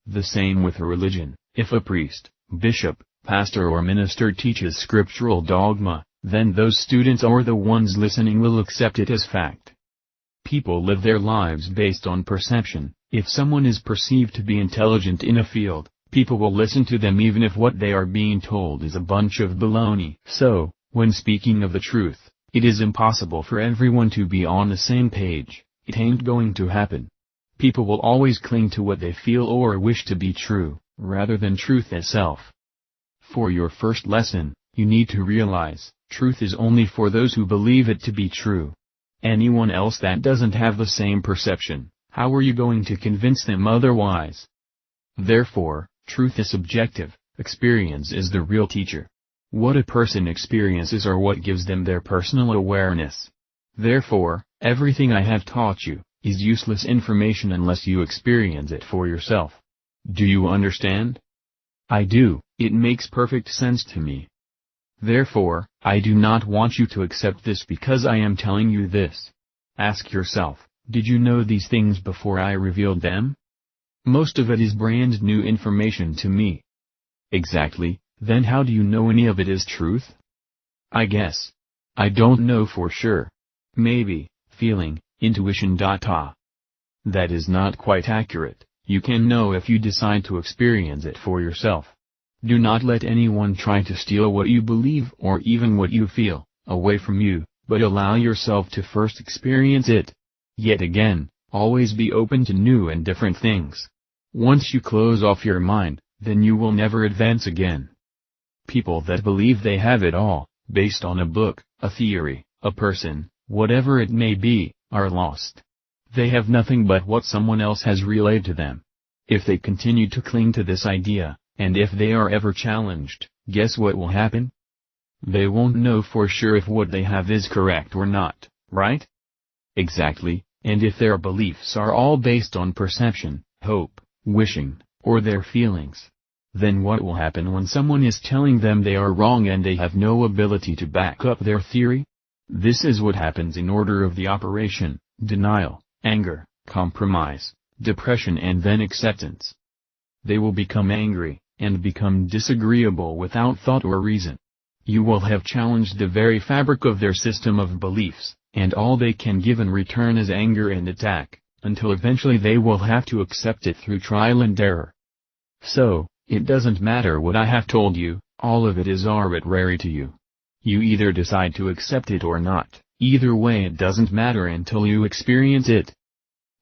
The same with a religion. If a priest, bishop, pastor or minister teaches scriptural dogma, then those students or the ones listening will accept it as fact. People live their lives based on perception. If someone is perceived to be intelligent in a field, people will listen to them even if what they are being told is a bunch of baloney. So, when speaking of the truth, it is impossible for everyone to be on the same page. It ain't going to happen. People will always cling to what they feel or wish to be true, rather than truth itself. For your first lesson, you need to realize, truth is only for those who believe it to be true. Anyone else that doesn't have the same perception, how are you going to convince them otherwise? Therefore, truth is subjective, experience is the real teacher. What a person experiences are what gives them their personal awareness. Therefore, everything I have taught you is useless information unless you experience it for yourself. Do you understand? I do, it makes perfect sense to me. Therefore, I do not want you to accept this because I am telling you this. Ask yourself, did you know these things before I revealed them? Most of it is brand new information to me. Exactly, then how do you know any of it is truth? I guess. I don't know for sure. Maybe, feeling, intuition. That is not quite accurate. You can know if you decide to experience it for yourself. Do not let anyone try to steal what you believe or even what you feel, away from you, but allow yourself to first experience it. Yet again, always be open to new and different things. Once you close off your mind, then you will never advance again. People that believe they have it all, based on a book, a theory, a person, whatever it may be, are lost. They have nothing but what someone else has relayed to them. If they continue to cling to this idea, and if they are ever challenged, guess what will happen? They won't know for sure if what they have is correct or not, right? Exactly, and if their beliefs are all based on perception, hope, wishing, or their feelings, then what will happen when someone is telling them they are wrong and they have no ability to back up their theory? This is what happens in order of the operation: denial, anger, compromise, depression, and then acceptance. They will become angry, and become disagreeable without thought or reason. You will have challenged the very fabric of their system of beliefs, and all they can give in return is anger and attack, until eventually they will have to accept it through trial and error. So, it doesn't matter what I have told you, all of it is arbitrary to you. You either decide to accept it or not, either way it doesn't matter until you experience it.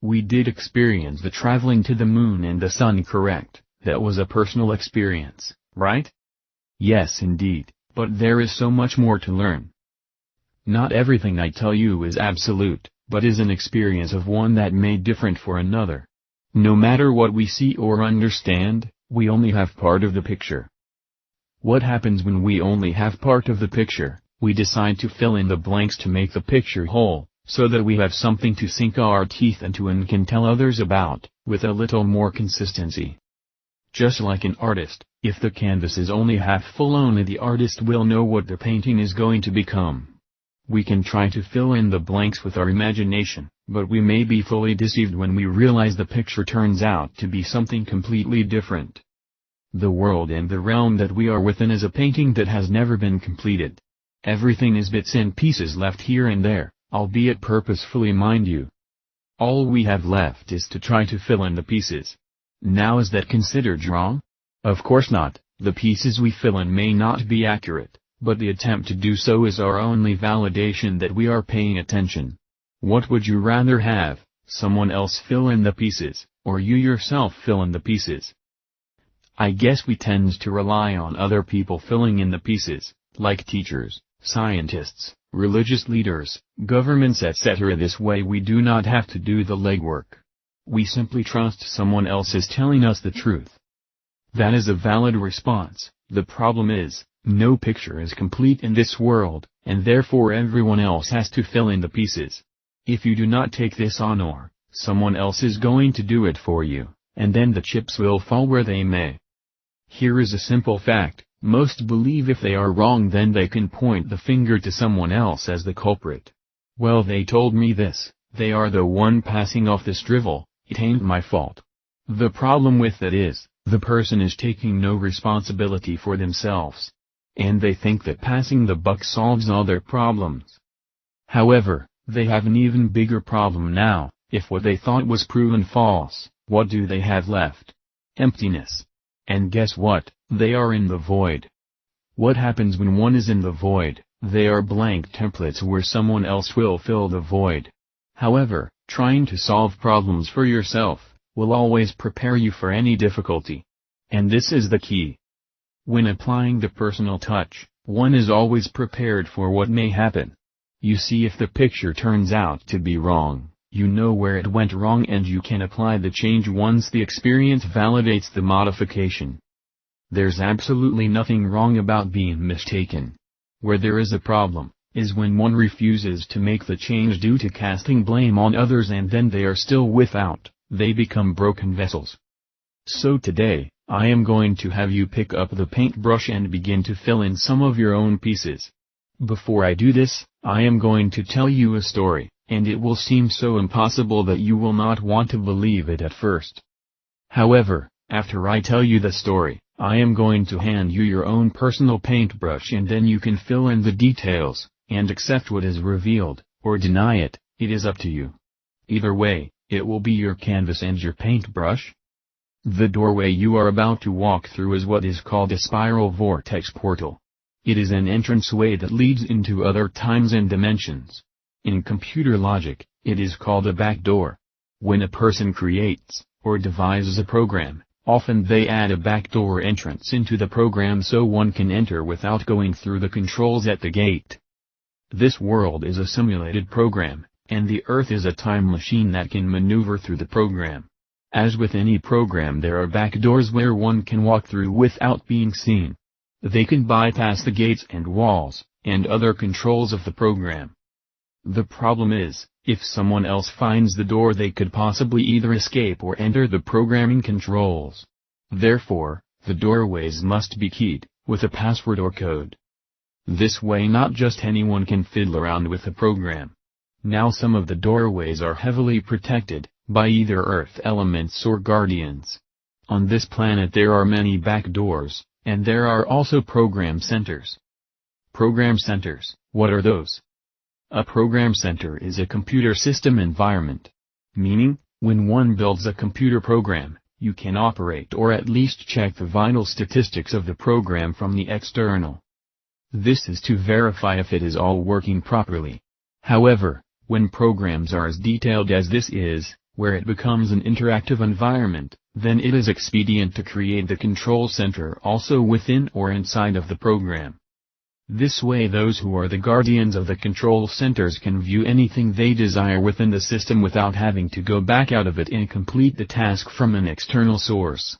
We did experience the traveling to the moon and the sun, correct? That was a personal experience, right? Yes indeed, but there is so much more to learn. Not everything I tell you is absolute, but is an experience of one that may different for another. No matter what we see or understand, we only have part of the picture. What happens when we only have part of the picture? We decide to fill in the blanks to make the picture whole, so that we have something to sink our teeth into and can tell others about, with a little more consistency. Just like an artist, if the canvas is only half full, only the artist will know what the painting is going to become. We can try to fill in the blanks with our imagination, but we may be fully deceived when we realize the picture turns out to be something completely different. The world and the realm that we are within is a painting that has never been completed. Everything is bits and pieces left here and there, albeit purposefully, mind you. All we have left is to try to fill in the pieces. Now, is that considered wrong? Of course not. The pieces we fill in may not be accurate, but the attempt to do so is our only validation that we are paying attention. What would you rather have, someone else fill in the pieces, or you yourself fill in the pieces? I guess we tend to rely on other people filling in the pieces, like teachers, scientists, religious leaders, governments, etc. This way we do not have to do the legwork. We simply trust someone else is telling us the truth. That is a valid response. The problem is, no picture is complete in this world, and therefore everyone else has to fill in the pieces. If you do not take this on, or someone else is going to do it for you, and then the chips will fall where they may. Here is a simple fact: most believe if they are wrong then they can point the finger to someone else as the culprit. Well, they told me this, they are the one passing off this drivel, it ain't my fault. The problem with that is, the person is taking no responsibility for themselves. And they think that passing the buck solves all their problems. However, they have an even bigger problem now. If what they thought was proven false, what do they have left? Emptiness. And guess what? They are in the void. What happens when one is in the void? They are blank templates where someone else will fill the void. However, trying to solve problems for yourself will always prepare you for any difficulty. And this is the key. When applying the personal touch, one is always prepared for what may happen. You see, if the picture turns out to be wrong, you know where it went wrong and you can apply the change once the experience validates the modification. There's absolutely nothing wrong about being mistaken. Where there is a problem, is when one refuses to make the change due to casting blame on others, and then they are still without, they become broken vessels. So today, I am going to have you pick up the paintbrush and begin to fill in some of your own pieces. Before I do this, I am going to tell you a story, and it will seem so impossible that you will not want to believe it at first. However, after I tell you the story, I am going to hand you your own personal paintbrush, and then you can fill in the details, and accept what is revealed, or deny it. It is up to you. Either way, it will be your canvas and your paintbrush. The doorway you are about to walk through is what is called a spiral vortex portal. It is an entranceway that leads into other times and dimensions. In computer logic, it is called a backdoor. When a person creates, or devises a program, often they add a backdoor entrance into the program so one can enter without going through the controls at the gate. This world is a simulated program, and the Earth is a time machine that can maneuver through the program. As with any program, there are backdoors where one can walk through without being seen. They can bypass the gates and walls, and other controls of the program. The problem is, if someone else finds the door, they could possibly either escape or enter the programming controls. Therefore, the doorways must be keyed, with a password or code. This way not just anyone can fiddle around with the program. Now some of the doorways are heavily protected, by either Earth elements or guardians. On this planet there are many backdoors, and there are also program centers. Program centers, what are those? A program center is a computer system environment. Meaning, when one builds a computer program, you can operate or at least check the vital statistics of the program from the external. This is to verify if it is all working properly. However, when programs are as detailed as this is, where it becomes an interactive environment, then it is expedient to create the control center also within or inside of the program. This way those who are the guardians of the control centers can view anything they desire within the system without having to go back out of it and complete the task from an external source.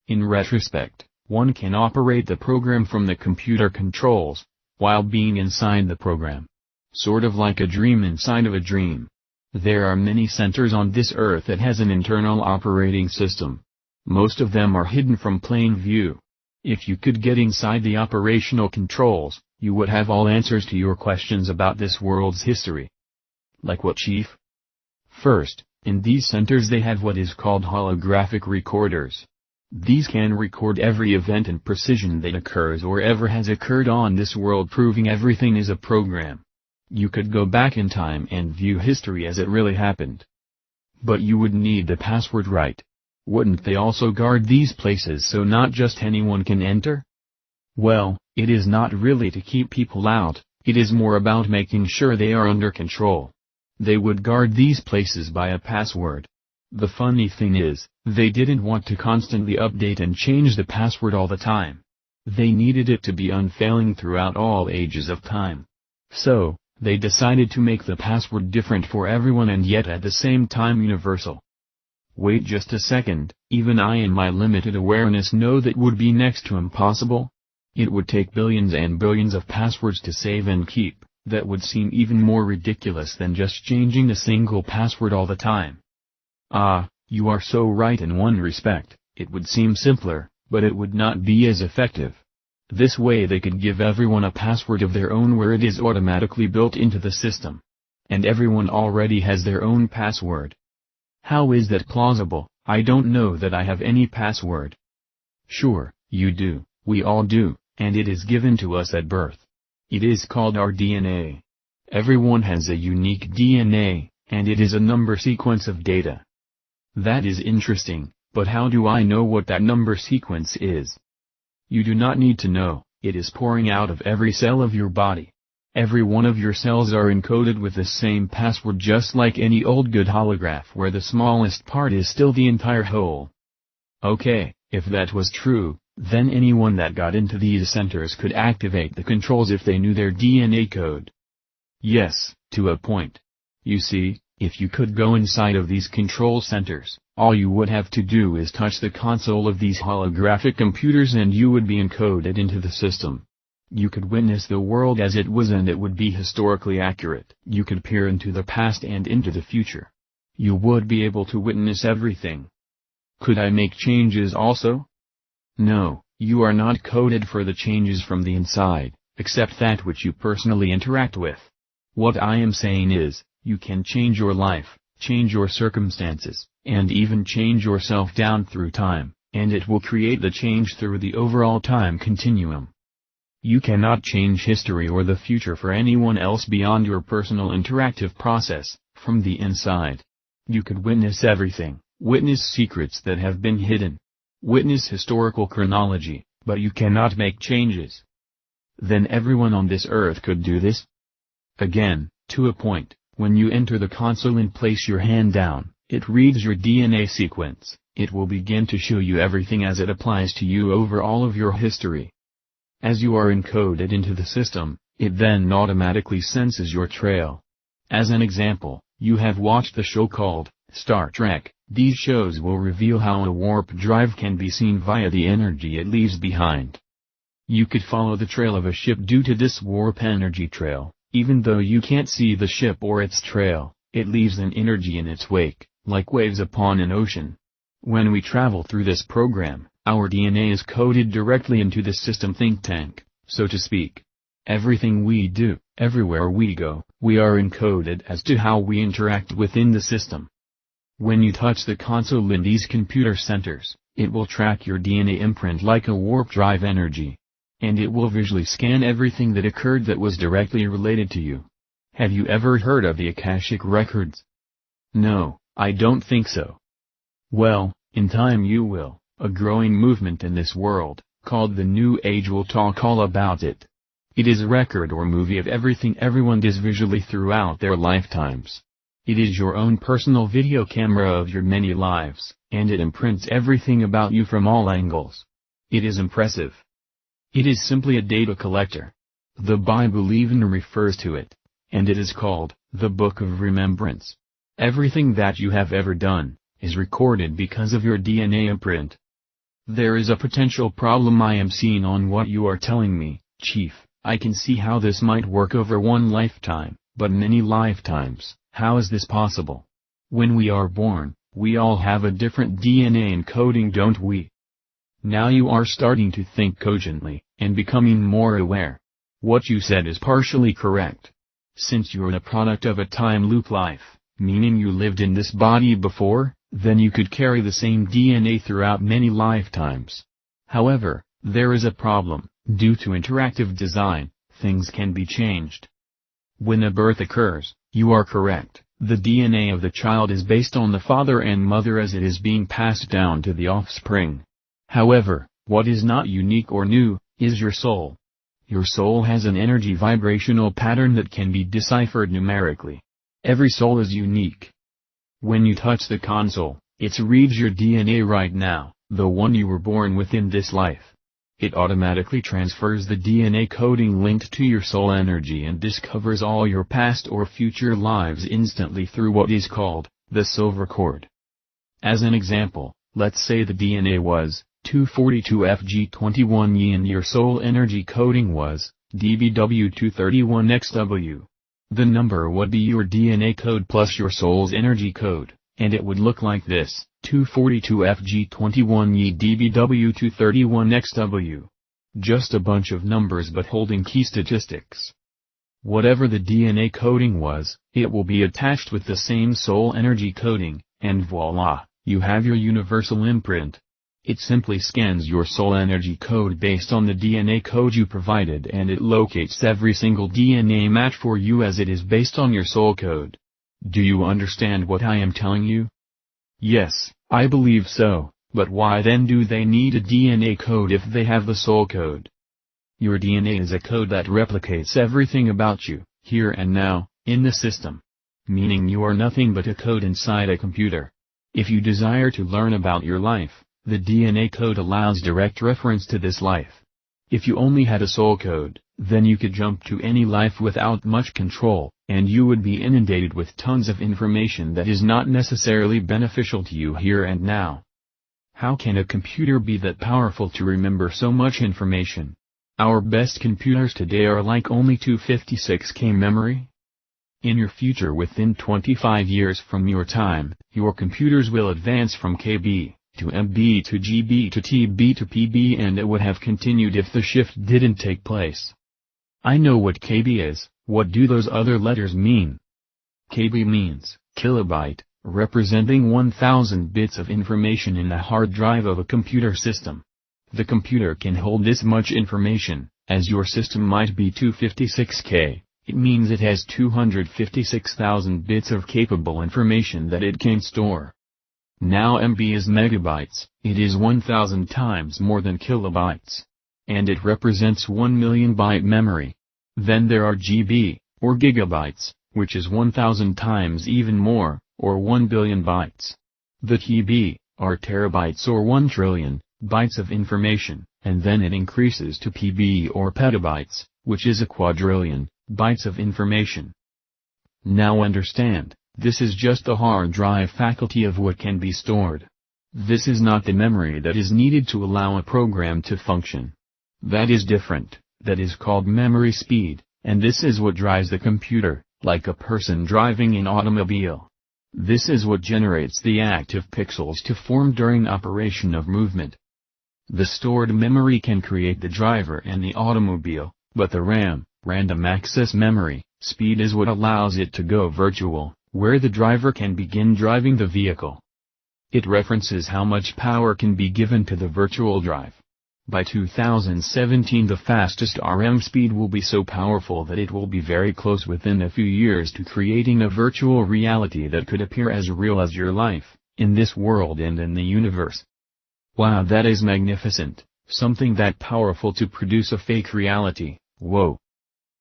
In retrospect, one can operate the program from the computer controls, while being inside the program. Sort of like a dream inside of a dream. There are many centers on this Earth that has an internal operating system. Most of them are hidden from plain view. If you could get inside the operational controls, you would have all answers to your questions about this world's history. Like what, Chief? First, in these centers they have what is called holographic recorders. These can record every event in precision that occurs or ever has occurred on this world, proving everything is a program. You could go back in time and view history as it really happened. But you would need the password right. Wouldn't they also guard these places so not just anyone can enter? Well, it is not really to keep people out, it is more about making sure they are under control. They would guard these places by a password. The funny thing is, they didn't want to constantly update and change the password all the time. They needed it to be unfailing throughout all ages of time. So, they decided to make the password different for everyone and yet at the same time universal. Wait just a second, even I in my limited awareness know that would be next to impossible. It would take billions and billions of passwords to save and keep. That would seem even more ridiculous than just changing a single password all the time. Ah, you are so right in one respect, it would seem simpler, but it would not be as effective. This way they could give everyone a password of their own where it is automatically built into the system. And everyone already has their own password. How is that plausible? I don't know that I have any password. Sure, you do, we all do, and it is given to us at birth. It is called our DNA. Everyone has a unique DNA, and it is a number sequence of data. That is interesting, but how do I know what that number sequence is? You do not need to know, it is pouring out of every cell of your body. Every one of your cells are encoded with the same password, just like any old good holograph where the smallest part is still the entire whole. Okay, If that was true, then anyone that got into these centers could activate the controls if they knew their DNA code. Yes, to a point. You see, if you could go inside of these control centers, all you would have to do is touch the console of these holographic computers and you would be encoded into the system. You could witness the world as it was and it would be historically accurate. You could peer into the past and into the future. You would be able to witness everything. Could I make changes also? No, you are not coded for the changes from the inside, except that which you personally interact with. What I am saying is, you can change your life, change your circumstances, and even change yourself down through time, and it will create the change through the overall time continuum. You cannot change history or the future for anyone else beyond your personal interactive process, from the inside. You could witness everything, witness secrets that have been hidden, witness historical chronology, but you cannot make changes. Then everyone on this earth could do this? Again, to a point, when you enter the console and place your hand down, it reads your DNA sequence. It will begin to show you everything as it applies to you over all of your history. As you are encoded into the system, it then automatically senses your trail. As an example, you have watched the show called Star Trek. These shows will reveal how a warp drive can be seen via the energy it leaves behind. You could follow the trail of a ship due to this warp energy trail. Even though you can't see the ship or its trail, it leaves an energy in its wake, like waves upon an ocean. When we travel through this program, our DNA is coded directly into the system think tank, so to speak. Everything we do, everywhere we go, we are encoded as to how we interact within the system. When you touch the console in these computer centers, it will track your DNA imprint like a warp drive energy. And it will visually scan everything that occurred that was directly related to you. Have you ever heard of the Akashic Records? No, I don't think so. Well, in time you will. A growing movement in this world, called the New Age, will talk all about it. It is a record or movie of everything everyone does visually throughout their lifetimes. It is your own personal video camera of your many lives, and it imprints everything about you from all angles. It is impressive. It is simply a data collector. The Bible even refers to it, and it is called the Book of Remembrance. Everything that you have ever done is recorded because of your DNA imprint. There is a potential problem I am seeing on what you are telling me, Chief. I can see how this might work over one lifetime, but many lifetimes. How is this possible? When we are born, we all have a different DNA encoding, don't we? Now you are starting to think cogently, and becoming more aware. What you said is partially correct. Since you're a product of a time loop life, meaning you lived in this body before, then you could carry the same DNA throughout many lifetimes. However, there is a problem. Due to interactive design, things can be changed. When a birth occurs, you are correct. The DNA of the child is based on the father and mother as it is being passed down to the offspring. However, what is not unique or new, is your soul. Your soul has an energy vibrational pattern that can be deciphered numerically. Every soul is unique. When you touch the console, it reads your DNA right now, the one you were born with in this life. It automatically transfers the DNA coding linked to your soul energy and discovers all your past or future lives instantly through what is called the soul record. As an example, let's say the DNA was 242FG21Y and your soul energy coding was DBW231XW. The number would be your DNA code plus your soul's energy code, and it would look like this: 242FG21Y DBW231XW. Just a bunch of numbers but holding key statistics. Whatever the DNA coding was, it will be attached with the same soul energy coding, and voila, you have your universal imprint. It simply scans your soul energy code based on the DNA code you provided, and it locates every single DNA match for you as it is based on your soul code. Do you understand what I am telling you? Yes, I believe so, but why then do they need a DNA code if they have the soul code? Your DNA is a code that replicates everything about you, here and now, in the system. Meaning you are nothing but a code inside a computer. If you desire to learn about your life, The DNA code allows direct reference to this life. If you only had a soul code, then you could jump to any life without much control, and you would be inundated with tons of information that is not necessarily beneficial to you here and now. How can a computer be that powerful to remember so much information? Our best computers today are like only 256K memory. In your future, within 25 years from your time, your computers will advance from KB to MB to GB to TB to PB, and it would have continued if the shift didn't take place. I know what KB is. What do those other letters mean? KB means kilobyte, representing 1000 bits of information in the hard drive of a computer system. The computer can hold this much information, as your system might be 256K. It means it has 256,000 bits of capable information that it can store. Now MB is megabytes. It is 1000 times more than kilobytes. And it represents 1 million byte memory. Then there are GB, or gigabytes, which is 1000 times even more, or 1 billion bytes. The TB, are terabytes or 1 trillion bytes of information, and then it increases to PB or petabytes, which is a quadrillion bytes of information. Now understand, this is just the hard drive faculty of what can be stored. This is not the memory that is needed to allow a program to function. That is different, that is called memory speed, and this is what drives the computer, like a person driving an automobile. This is what generates the active pixels to form during operation of movement. The stored memory can create the driver and the automobile, but the RAM, random access memory, speed is what allows it to go virtual, where the driver can begin driving the vehicle. It references how much power can be given to the virtual drive. By 2017 the fastest RM speed will be so powerful that it will be very close within a few years to creating a virtual reality that could appear as real as your life, in this world and in the universe. Wow, that is magnificent, something that powerful to produce a fake reality. Whoa.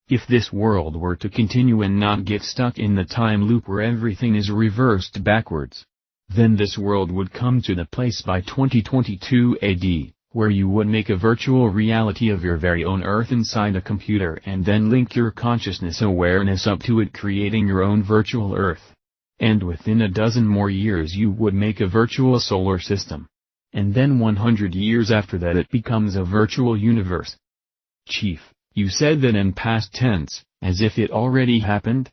If this world were to continue and not get stuck in the time loop where everything is reversed backwards, then this world would come to the place by 2022 AD, where you would make a virtual reality of your very own Earth inside a computer and then link your consciousness awareness up to it, creating your own virtual Earth. And within a dozen more years you would make a virtual solar system. And then 100 years after that it becomes a virtual universe. Chief, you said that in past tense, as if it already happened?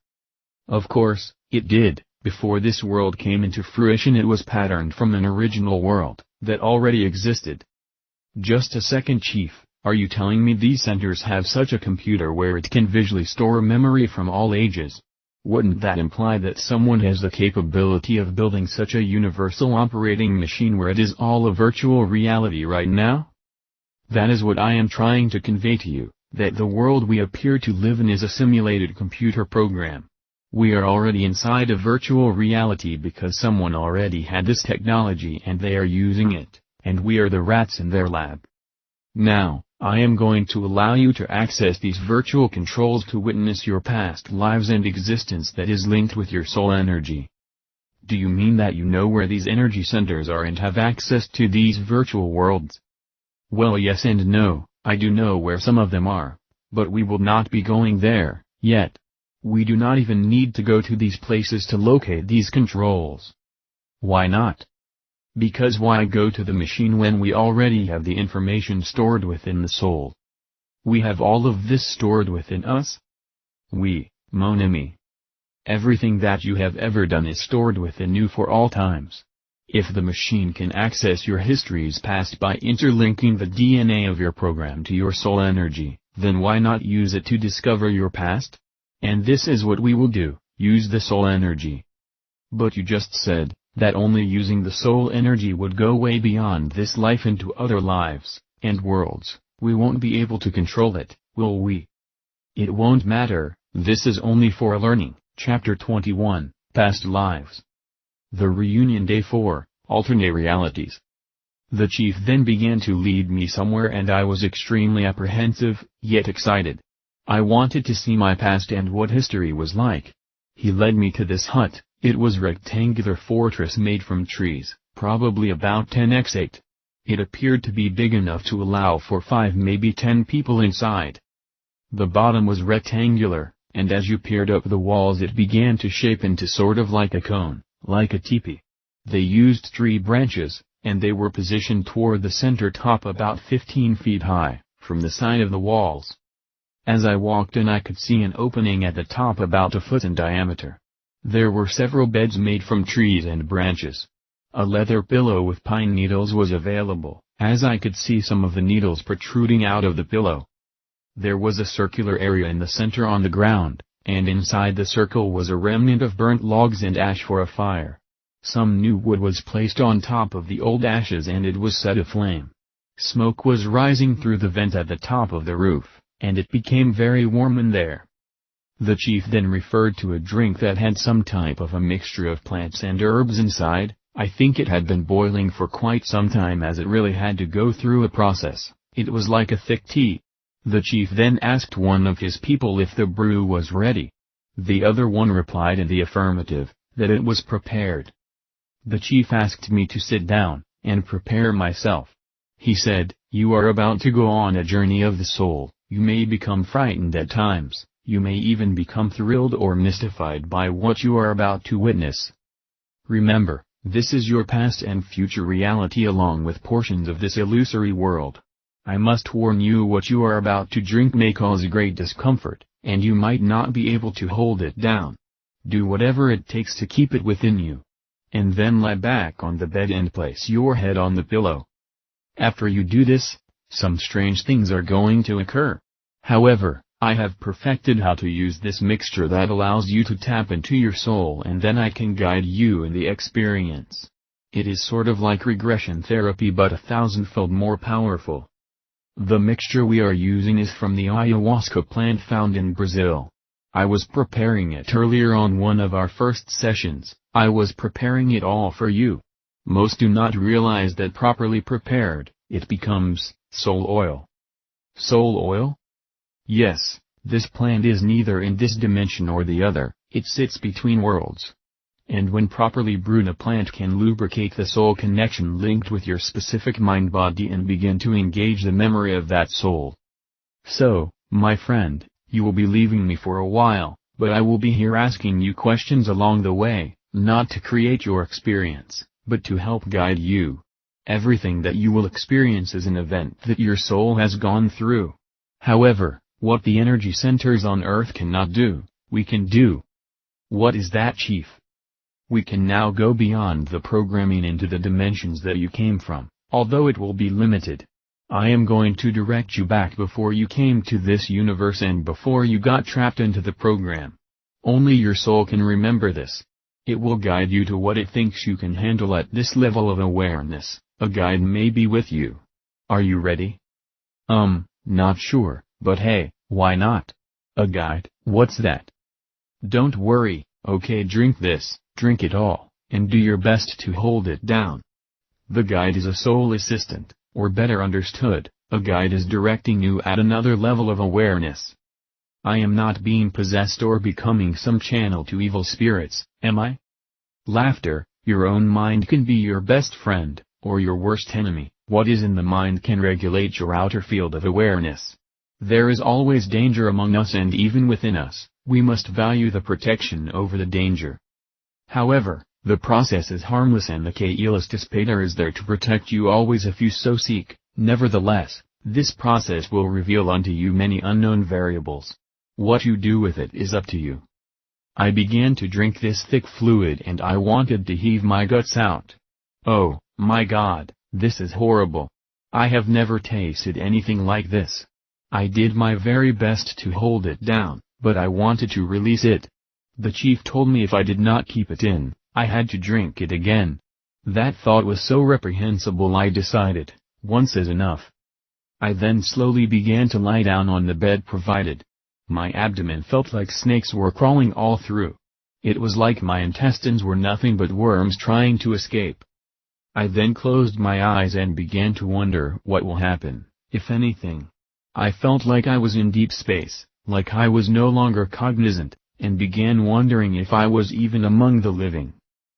Of course, it did. Before this world came into fruition it was patterned from an original world, that already existed. Just a second, Chief, are you telling me these centers have such a computer where it can visually store memory from all ages? Wouldn't that imply that someone has the capability of building such a universal operating machine where it is all a virtual reality right now? That is what I am trying to convey to you, that the world we appear to live in is a simulated computer program. We are already inside a virtual reality because someone already had this technology and they are using it, and we are the rats in their lab. Now, I am going to allow you to access these virtual controls to witness your past lives and existence that is linked with your soul energy. Do you mean that you know where these energy centers are and have access to these virtual worlds? Well, yes and no, I do know where some of them are, but we will not be going there, yet. We do not even need to go to these places to locate these controls. Why not? Because why go to the machine when we already have the information stored within the soul? We have all of this stored within us? Oui, mon ami. Everything that you have ever done is stored within you for all times. If the machine can access your histories past by interlinking the DNA of your program to your soul energy, then why not use it to discover your past? And this is what we will do, use the soul energy. But you just said that only using the soul energy would go way beyond this life into other lives and worlds. We won't be able to control it, will we? It won't matter, this is only for learning. Chapter 21, Past Lives. The Reunion Day 4, Alternate Realities. The chief then began to lead me somewhere and I was extremely apprehensive, yet excited. I wanted to see my past and what history was like. He led me to this hut. It was a rectangular fortress made from trees, probably about 10x8. It appeared to be big enough to allow for 5 maybe 10 people inside. The bottom was rectangular, and as you peered up the walls it began to shape into sort of like a cone, like a teepee. They used tree branches, and they were positioned toward the center top about 15 feet high, from the side of the walls. As I walked in I could see an opening at the top about a foot in diameter. There were several beds made from trees and branches. A leather pillow with pine needles was available, as I could see some of the needles protruding out of the pillow. There was a circular area in the center on the ground, and inside the circle was a remnant of burnt logs and ash for a fire. Some new wood was placed on top of the old ashes and it was set aflame. Smoke was rising through the vent at the top of the roof, and it became very warm in there. The chief then referred to a drink that had some type of a mixture of plants and herbs inside. I think it had been boiling for quite some time as it really had to go through a process. It was like a thick tea. The chief then asked one of his people if the brew was ready. The other one replied in the affirmative, that it was prepared. The chief asked me to sit down, and prepare myself. He said, "You are about to go on a journey of the soul, you may become frightened at times, you may even become thrilled or mystified by what you are about to witness. Remember, this is your past and future reality along with portions of this illusory world. I must warn you what you are about to drink may cause great discomfort, and you might not be able to hold it down. Do whatever it takes to keep it within you. And then lie back on the bed and place your head on the pillow. After you do this, some strange things are going to occur. However, I have perfected how to use this mixture that allows you to tap into your soul and then I can guide you in the experience. It is sort of like regression therapy but 1,000-fold more powerful. The mixture we are using is from the ayahuasca plant found in Brazil. I was preparing it earlier on one of our first sessions. I was preparing it all for you. Most do not realize that properly prepared, it becomes soul oil. Soul oil? Yes, this plant is neither in this dimension or the other, it sits between worlds. And when properly brewed a plant can lubricate the soul connection linked with your specific mind-body and begin to engage the memory of that soul. So, my friend, you will be leaving me for a while, but I will be here asking you questions along the way, not to create your experience, but to help guide you. Everything that you will experience is an event that your soul has gone through. However, what the energy centers on earth cannot do, we can do. What is that, Chief? We can now go beyond the programming into the dimensions that you came from, although it will be limited. I am going to direct you back before you came to this universe and before you got trapped into the program. Only your soul can remember this. It will guide you to what it thinks you can handle at this level of awareness. A guide may be with you. Are you ready? Not sure, but hey, why not? A guide, what's that? Don't worry, okay, drink this, drink it all, and do your best to hold it down. The guide is a soul assistant, or better understood, a guide is directing you at another level of awareness. I am not being possessed or becoming some channel to evil spirits, am I? Laughter, your own mind can be your best friend, or your worst enemy. What is in the mind can regulate your outer field of awareness. There is always danger among us and even within us, we must value the protection over the danger. However, the process is harmless and the Kaelastispater is there to protect you always if you so seek. Nevertheless, this process will reveal unto you many unknown variables. What you do with it is up to you. I began to drink this thick fluid and I wanted to heave my guts out. Oh, my God, this is horrible. I have never tasted anything like this. I did my very best to hold it down, but I wanted to release it. The chief told me if I did not keep it in, I had to drink it again. That thought was so reprehensible I decided, once is enough. I then slowly began to lie down on the bed provided. My abdomen felt like snakes were crawling all through. It was like my intestines were nothing but worms trying to escape. I then closed my eyes and began to wonder what will happen, if anything. I felt like I was in deep space, like I was no longer cognizant, and began wondering if I was even among the living.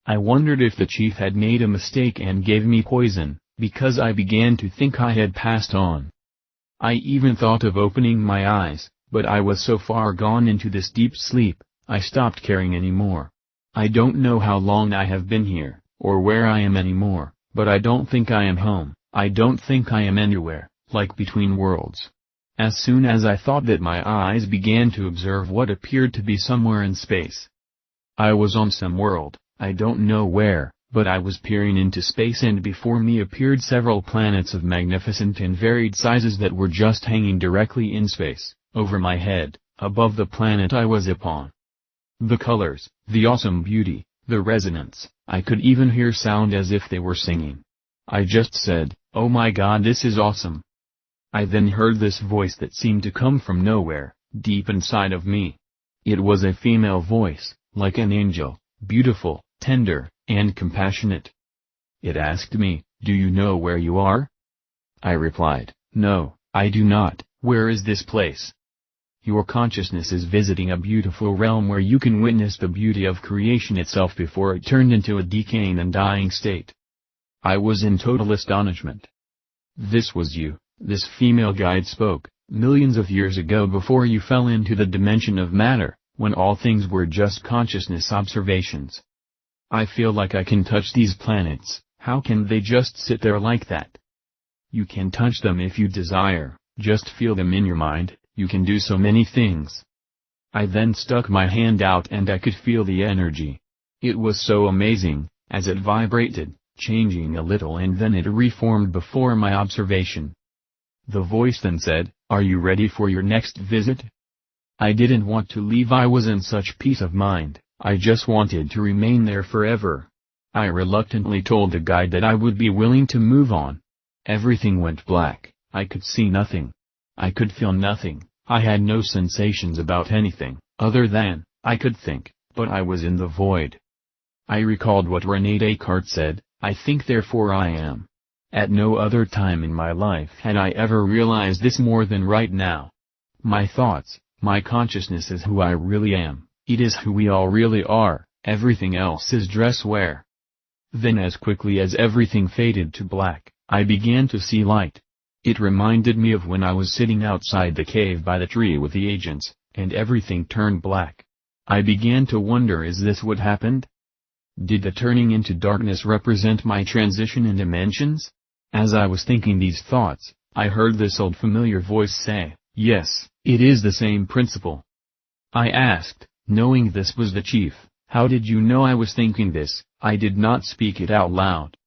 I wondered if the chief had made a mistake and gave me poison, because I began to think I had passed on. I even thought of opening my eyes, but I was so far gone into this deep sleep, I stopped caring anymore. I don't know how long I have been here, or where I am anymore, but I don't think I am home. I don't think I am anywhere, like between worlds. As soon as I thought that, my eyes began to observe what appeared to be somewhere in space. I was on some world, I don't know where, but I was peering into space, and before me appeared several planets of magnificent and varied sizes that were just hanging directly in space, over my head, above the planet I was upon. The colors, the awesome beauty, the resonance, I could even hear sound as if they were singing. I just said, "Oh my God, this is awesome." I then heard this voice that seemed to come from nowhere, deep inside of me. It was a female voice, like an angel, beautiful, tender, and compassionate. It asked me, "Do you know where you are?" I replied, "No, I do not." "Where is this place?" "Your consciousness is visiting a beautiful realm where you can witness the beauty of creation itself before it turned into a decaying and dying state." I was in total astonishment. "This was you," this female guide spoke, "millions of years ago, before you fell into the dimension of matter, when all things were just consciousness observations. I feel like I can touch these planets. How can they just sit there like that?" "You can touch them if you desire, just feel them in your mind, you can do so many things." I then stuck my hand out and I could feel the energy. It was so amazing, as it vibrated, changing a little, and then it reformed before my observation. The voice then said, "Are you ready for your next visit?" I didn't want to leave. I was in such peace of mind, I just wanted to remain there forever. I reluctantly told the guide that I would be willing to move on. Everything went black, I could see nothing. I could feel nothing, I had no sensations about anything, other than, I could think, but I was in the void. I recalled what René Descartes said, "I think therefore I am." At no other time in my life had I ever realized this more than right now. My thoughts, my consciousness is who I really am, it is who we all really are, everything else is dress wear. Then as quickly as everything faded to black, I began to see light. It reminded me of when I was sitting outside the cave by the tree with the agents, and everything turned black. I began to wonder, is this what happened? Did the turning into darkness represent my transition in dimensions? As I was thinking these thoughts, I heard this old familiar voice say, "Yes, it is the same principle." I asked, knowing this was the chief, "How did you know I was thinking this?" I did not speak it out loud.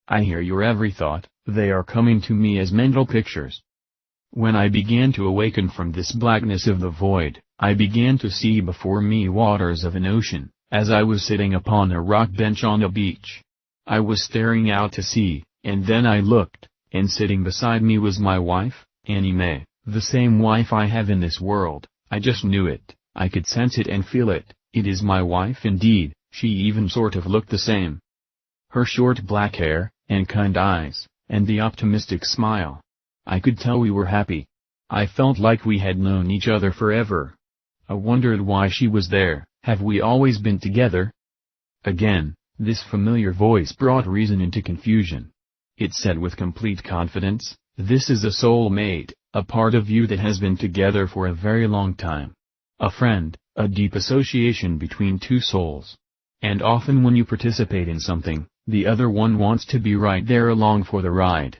"I hear your every thought, they are coming to me as mental pictures." When I began to awaken from this blackness of the void, I began to see before me waters of an ocean, as I was sitting upon a rock bench on a beach. I was staring out to sea, and then I looked, and sitting beside me was my wife, Annie Mae, the same wife I have in this world. I just knew it, I could sense it and feel it. It is my wife indeed. She even sort of looked the same. Her short black hair, and kind eyes, and the optimistic smile. I could tell we were happy. I felt like we had known each other forever. I wondered why she was there. Have we always been together? Again, this familiar voice brought reason into confusion. It said with complete confidence, "This is a soul mate, a part of you that has been together for a very long time. A friend, a deep association between two souls. And often when you participate in something, the other one wants to be right there along for the ride."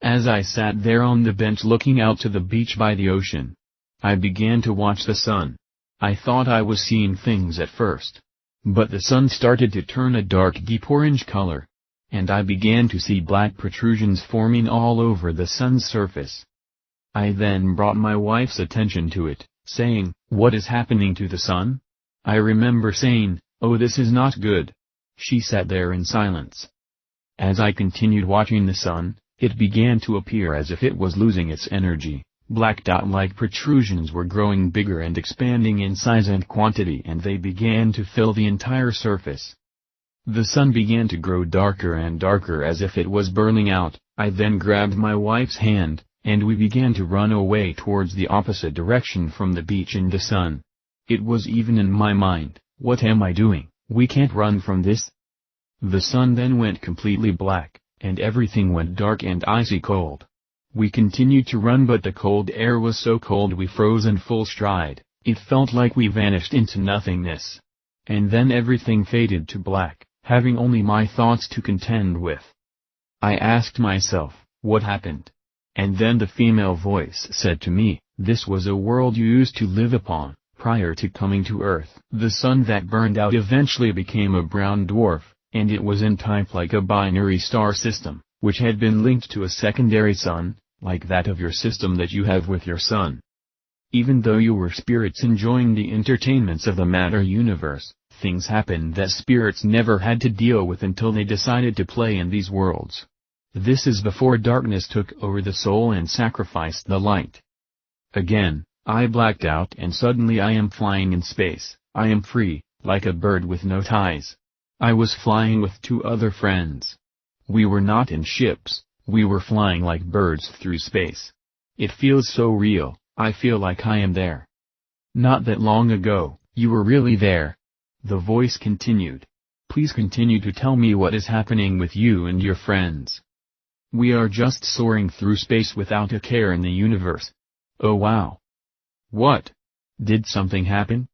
As I sat there on the bench looking out to the beach by the ocean, I began to watch the sun. I thought I was seeing things at first. But the sun started to turn a dark deep orange color. And I began to see black protrusions forming all over the sun's surface. I then brought my wife's attention to it, saying, "What is happening to the sun?" I remember saying, "Oh, this is not good." She sat there in silence. As I continued watching the sun, it began to appear as if it was losing its energy. Black dot-like protrusions were growing bigger and expanding in size and quantity, and they began to fill the entire surface. The sun began to grow darker and darker as if it was burning out. I then grabbed my wife's hand, and we began to run away towards the opposite direction from the beach and the sun. It was even in my mind, what am I doing? We can't run from this. The sun then went completely black, and everything went dark and icy cold. We continued to run, but the cold air was so cold we froze in full stride. It felt like we vanished into nothingness. And then everything faded to black, having only my thoughts to contend with. I asked myself, what happened? And then the female voice said to me, this was a world you used to live upon, prior to coming to Earth. The sun that burned out eventually became a brown dwarf, and it was in type like a binary star system, which had been linked to a secondary sun, like that of your system that you have with your sun. Even though you were spirits enjoying the entertainments of the matter universe, things happened that spirits never had to deal with until they decided to play in these worlds. This is before darkness took over the soul and sacrificed the light. Again, I blacked out and suddenly I am flying in space. I am free, like a bird with no ties. I was flying with 2 other friends. We were not in ships, we were flying like birds through space. It feels so real, I feel like I am there. Not that long ago, you were really there. The voice continued. Please continue to tell me what is happening with you and your friends. We are just soaring through space without a care in the universe. Oh wow. What? Did something happen?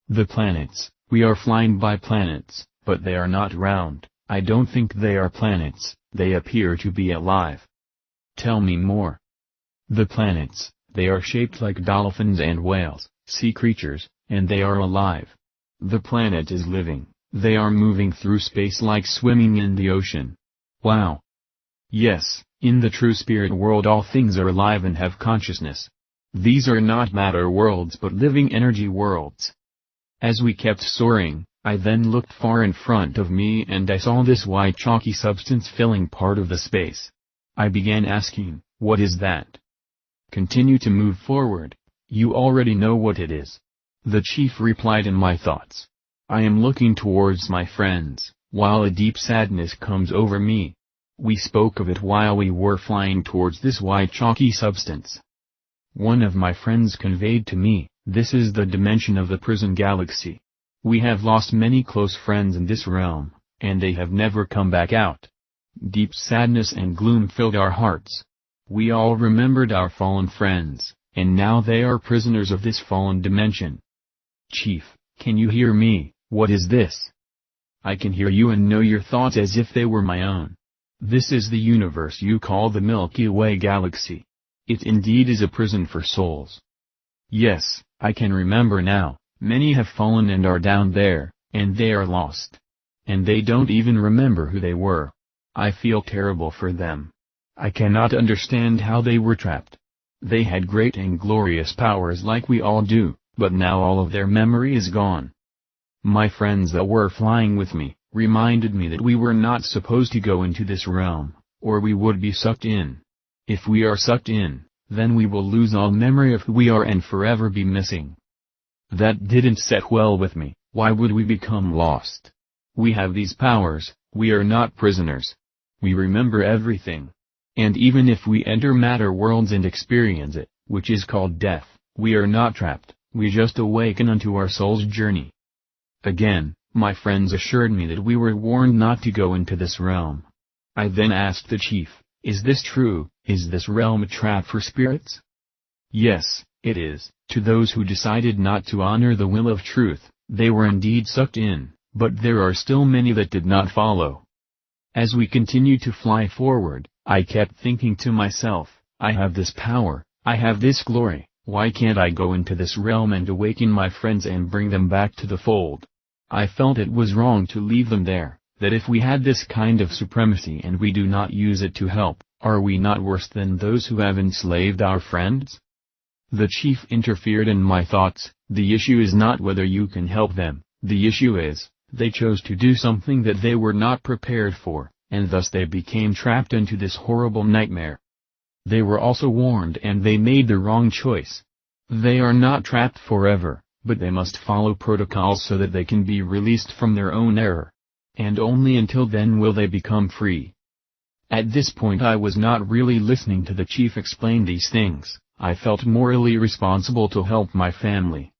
The planets, we are flying by planets, but they are not round. I don't think they are planets, they appear to be alive. Tell me more. The planets, they are shaped like dolphins and whales, sea creatures, and they are alive. The planet is living, they are moving through space like swimming in the ocean. Wow. Yes, in the true spirit world all things are alive and have consciousness. These are not matter worlds but living energy worlds. As we kept soaring, I then looked far in front of me and I saw this white chalky substance filling part of the space. I began asking, what is that? Continue to move forward, you already know what it is. The chief replied in my thoughts. I am looking towards my friends, while a deep sadness comes over me. We spoke of it while we were flying towards this white chalky substance. One of my friends conveyed to me, this is the dimension of the prison galaxy. We have lost many close friends in this realm, and they have never come back out. Deep sadness and gloom filled our hearts. We all remembered our fallen friends, and now they are prisoners of this fallen dimension. Chief, can you hear me? What is this? I can hear you and know your thoughts as if they were my own. This is the universe you call the Milky Way galaxy. It indeed is a prison for souls. Yes, I can remember now, many have fallen and are down there, and they are lost. And they don't even remember who they were. I feel terrible for them. I cannot understand how they were trapped. They had great and glorious powers like we all do, but now all of their memory is gone. My friends that were flying with me, reminded me that we were not supposed to go into this realm, or we would be sucked in. If we are sucked in, then we will lose all memory of who we are and forever be missing. That didn't set well with me. Why would we become lost? We have these powers, we are not prisoners. We remember everything. And even if we enter matter worlds and experience it, which is called death, we are not trapped, we just awaken unto our soul's journey. Again, my friends assured me that we were warned not to go into this realm. I then asked the chief, is this true? Is this realm a trap for spirits? Yes, it is. To those who decided not to honor the will of truth, they were indeed sucked in, but there are still many that did not follow. As we continued to fly forward, I kept thinking to myself, I have this power, I have this glory, why can't I go into this realm and awaken my friends and bring them back to the fold? I felt it was wrong to leave them there, that if we had this kind of supremacy and we do not use it to help, are we not worse than those who have enslaved our friends? The chief interfered in my thoughts. The issue is not whether you can help them, the issue is, they chose to do something that they were not prepared for, and thus they became trapped into this horrible nightmare. They were also warned and they made the wrong choice. They are not trapped forever, but they must follow protocols so that they can be released from their own error. And only until then will they become free. At this point I was not really listening to the chief explain these things. I felt morally responsible to help my family.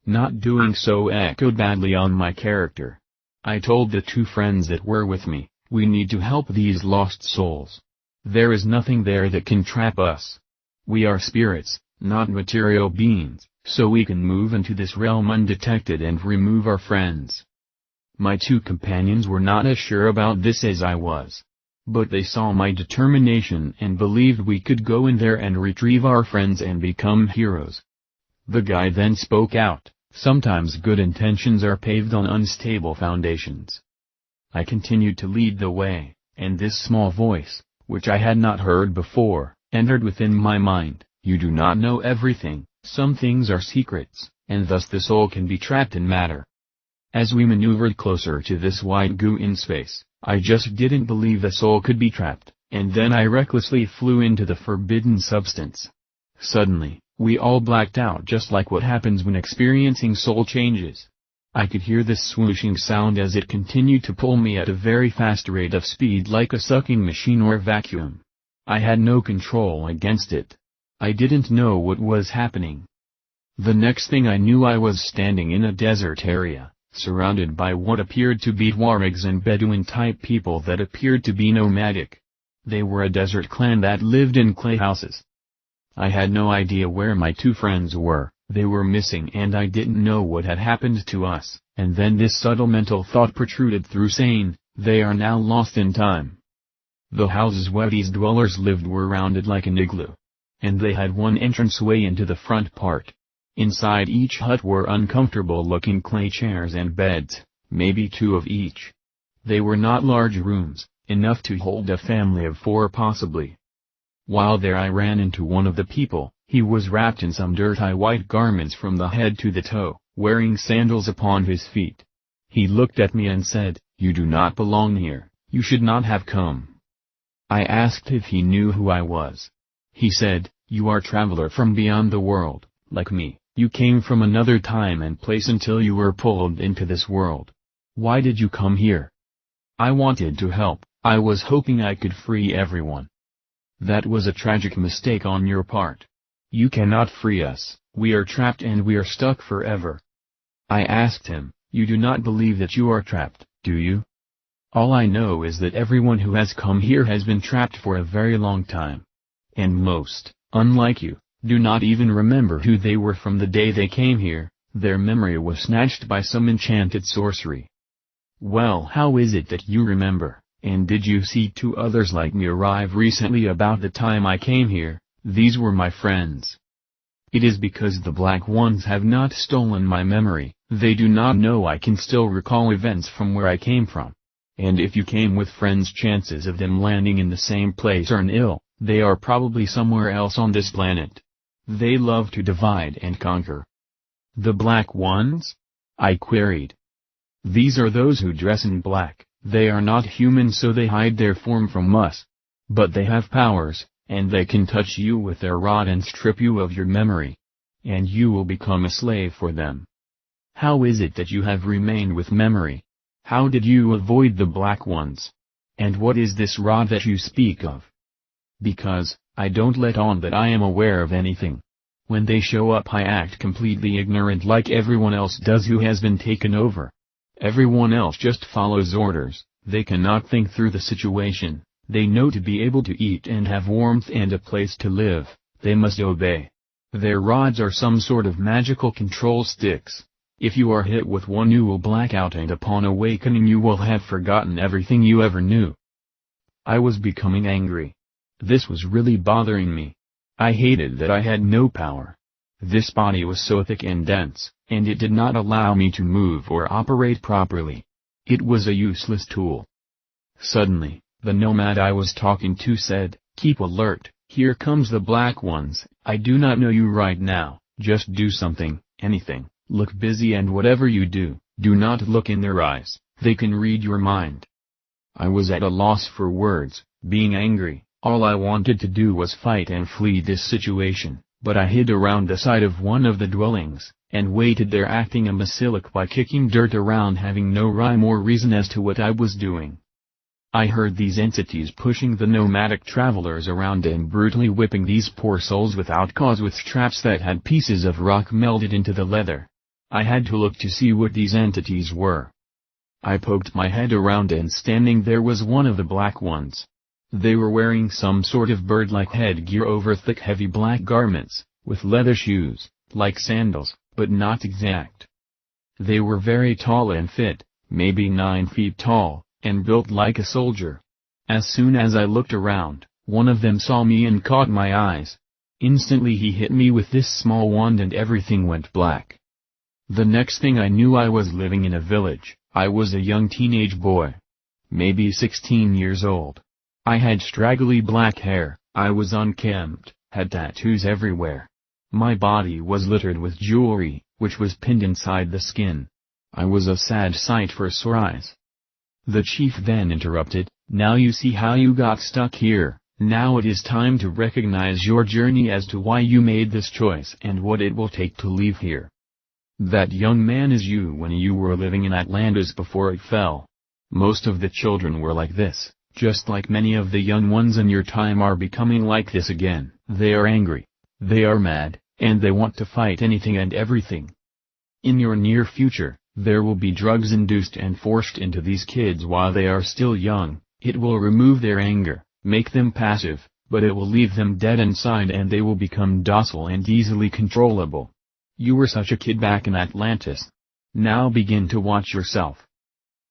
Not doing so echoed badly on my character. I told the 2 friends that were with me, We need to help these lost souls. There is nothing there that can trap us. We are spirits, not material beings, so we can move into this realm undetected and remove our friends. My two companions were not as sure about this as I was. But they saw my determination and believed we could go in there and retrieve our friends and become heroes. The guide then spoke out, "Sometimes good intentions are paved on unstable foundations." I continued to lead the way, and this small voice, which I had not heard before, entered within my mind, "You do not know everything, some things are secrets, and thus the soul can be trapped in matter." As we maneuvered closer to this white goo in space, I just didn't believe the soul could be trapped, and then I recklessly flew into the forbidden substance. Suddenly, we all blacked out just like what happens when experiencing soul changes. I could hear this swooshing sound as it continued to pull me at a very fast rate of speed like a sucking machine or vacuum. I had no control against it. I didn't know what was happening. The next thing I knew I was standing in a desert area, surrounded by what appeared to be Tuaregs and Bedouin-type people that appeared to be nomadic. They were a desert clan that lived in clay houses. I had no idea where my two friends were, they were missing and I didn't know what had happened to us, and then this subtle mental thought protruded through saying, "They are now lost in time." The houses where these dwellers lived were rounded like an igloo. And they had one entranceway into the front part. Inside each hut were uncomfortable-looking clay chairs and beds, maybe two of each. They were not large rooms, enough to hold a family of four possibly. While there I ran into one of the people. He was wrapped in some dirty white garments from the head to the toe, wearing sandals upon his feet. He looked at me and said, "You do not belong here, you should not have come." I asked if he knew who I was. He said, "You are a traveler from beyond the world, like me. You came from another time and place until you were pulled into this world. Why did you come here?" I wanted to help, I was hoping I could free everyone. "That was a tragic mistake on your part. You cannot free us, we are trapped and we are stuck forever." I asked him, "You do not believe that you are trapped, do you?" "All I know is that everyone who has come here has been trapped for a very long time. And most, unlike you, do not even remember who they were from the day they came here, their memory was snatched by some enchanted sorcery." "Well, how is it that you remember, and did you see two others like me arrive recently about the time I came here? These were my friends." "It is because the Black Ones have not stolen my memory, they do not know I can still recall events from where I came from. And if you came with friends, chances of them landing in the same place are nil, they are probably somewhere else on this planet. They love to divide and conquer." "The Black Ones?" I queried. "These are those who dress in black, they are not human so they hide their form from us. But they have powers, and they can touch you with their rod and strip you of your memory. And you will become a slave for them." "How is it that you have remained with memory? How did you avoid the Black Ones? And what is this rod that you speak of?" "Because, I don't let on that I am aware of anything. When they show up I act completely ignorant like everyone else does who has been taken over. Everyone else just follows orders, they cannot think through the situation, they know to be able to eat and have warmth and a place to live, they must obey. Their rods are some sort of magical control sticks. If you are hit with one you will black out and upon awakening you will have forgotten everything you ever knew." I was becoming angry. This was really bothering me. I hated that I had no power. This body was so thick and dense, and it did not allow me to move or operate properly. It was a useless tool. Suddenly, the nomad I was talking to said, "Keep alert, here comes the Black Ones. I do not know you right now, just do something, anything, look busy and whatever you do, do not look in their eyes, they can read your mind." I was at a loss for words, being angry. All I wanted to do was fight and flee this situation, but I hid around the side of one of the dwellings, and waited there acting imbecilic by kicking dirt around having no rhyme or reason as to what I was doing. I heard these entities pushing the nomadic travelers around and brutally whipping these poor souls without cause with straps that had pieces of rock melded into the leather. I had to look to see what these entities were. I poked my head around and standing there was one of the black ones. They were wearing some sort of bird-like headgear over thick heavy black garments, with leather shoes, like sandals, but not exact. They were very tall and fit, maybe 9 feet tall, and built like a soldier. As soon as I looked around, one of them saw me and caught my eyes. Instantly he hit me with this small wand and everything went black. The next thing I knew I was living in a village. I was a young teenage boy. Maybe 16 years old. I had straggly black hair, I was unkempt, had tattoos everywhere. My body was littered with jewelry, which was pinned inside the skin. I was a sad sight for sore eyes. The chief then interrupted, "Now you see how you got stuck here, now it is time to recognize your journey as to why you made this choice and what it will take to leave here. That young man is you when you were living in Atlantis before it fell. Most of the children were like this, just like many of the young ones in your time are becoming like this again. They are angry, they are mad, and they want to fight anything and everything. In your near future, there will be drugs induced and forced into these kids while they are still young. It will remove their anger, make them passive, but it will leave them dead inside and they will become docile and easily controllable. You were such a kid back in Atlantis. Now begin to watch yourself."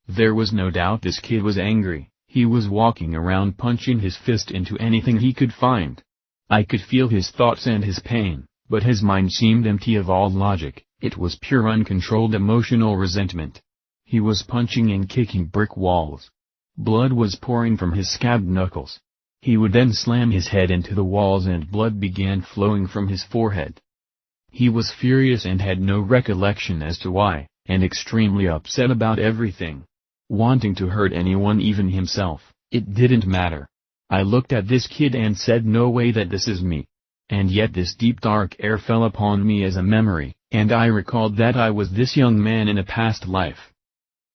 There was no doubt this kid was angry. He was walking around punching his fist into anything he could find. I could feel his thoughts and his pain, but his mind seemed empty of all logic. It was pure uncontrolled emotional resentment. He was punching and kicking brick walls. Blood was pouring from his scabbed knuckles. He would then slam his head into the walls and blood began flowing from his forehead. He was furious and had no recollection as to why, and extremely upset about everything. Wanting to hurt anyone, even himself, it didn't matter. I looked at this kid and said, no way that this is me. And yet this deep dark air fell upon me as a memory, and I recalled that I was this young man in a past life.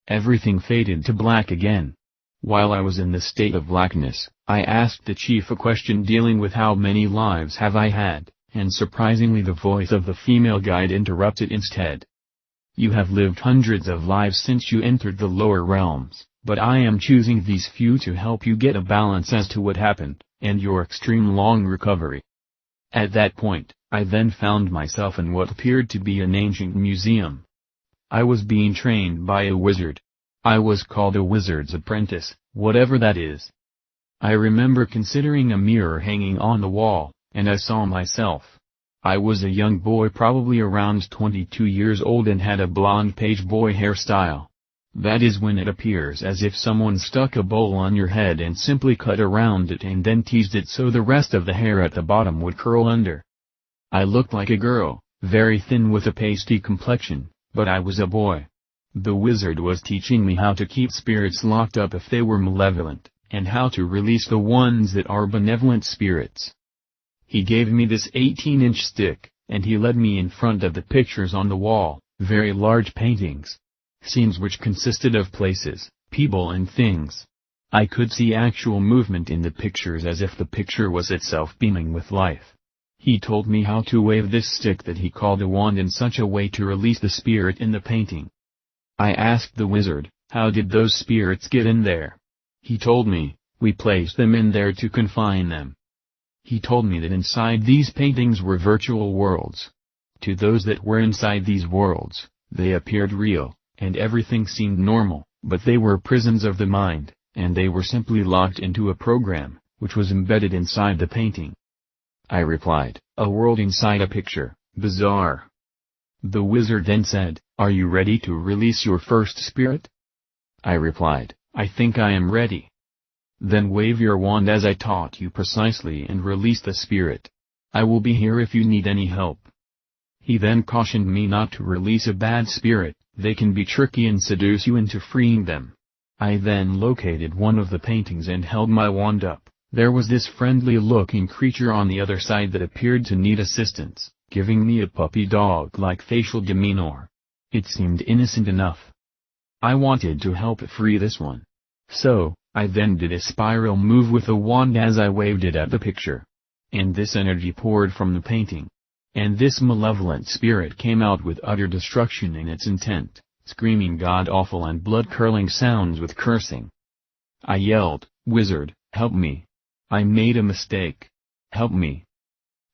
Everything faded to black again. While I was in the state of blackness, I asked the chief a question dealing with how many lives have I had. And surprisingly the voice of the female guide interrupted instead. "You have lived hundreds of lives since you entered the lower realms, but I am choosing these few to help you get a balance as to what happened, and your extreme long recovery." At that point, I then found myself in what appeared to be an ancient museum. I was being trained by a wizard. I was called a wizard's apprentice, whatever that is. I remember considering a mirror hanging on the wall, and I saw myself. I was a young boy probably around 22 years old and had a blonde page boy hairstyle. That is when it appears as if someone stuck a bowl on your head and simply cut around it and then teased it so the rest of the hair at the bottom would curl under. I looked like a girl, very thin with a pasty complexion, but I was a boy. The wizard was teaching me how to keep spirits locked up if they were malevolent, and how to release the ones that are benevolent spirits. He gave me this 18-inch stick, and he led me in front of the pictures on the wall, very large paintings. Scenes which consisted of places, people and things. I could see actual movement in the pictures as if the picture was itself beaming with life. He told me how to wave this stick that he called a wand in such a way to release the spirit in the painting. I asked the wizard, how did those spirits get in there? He told me, we placed them in there to confine them. He told me that inside these paintings were virtual worlds. To those that were inside these worlds, they appeared real, and everything seemed normal, but they were prisons of the mind, and they were simply locked into a program, which was embedded inside the painting. I replied, a world inside a picture, bizarre. The wizard then said, are you ready to release your first spirit? I replied, I think I am ready. Then wave your wand as I taught you precisely and release the spirit. I will be here if you need any help. He then cautioned me not to release a bad spirit, they can be tricky and seduce you into freeing them. I then located one of the paintings and held my wand up. There was this friendly-looking creature on the other side that appeared to need assistance, giving me a puppy dog-like facial demeanor. It seemed innocent enough. I wanted to help free this one. So, I then did a spiral move with the wand as I waved it at the picture. And this energy poured from the painting. And this malevolent spirit came out with utter destruction in its intent, screaming god-awful and blood-curdling sounds with cursing. I yelled, "Wizard, help me! I made a mistake. Help me!"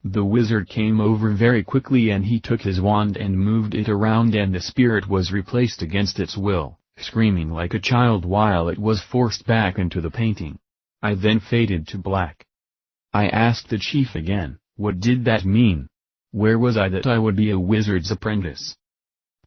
The wizard came over very quickly and he took his wand and moved it around and the spirit was replaced against its will, screaming like a child while it was forced back into the painting. I then faded to black. I asked the chief again, what did that mean? Where was I that I would be a wizard's apprentice?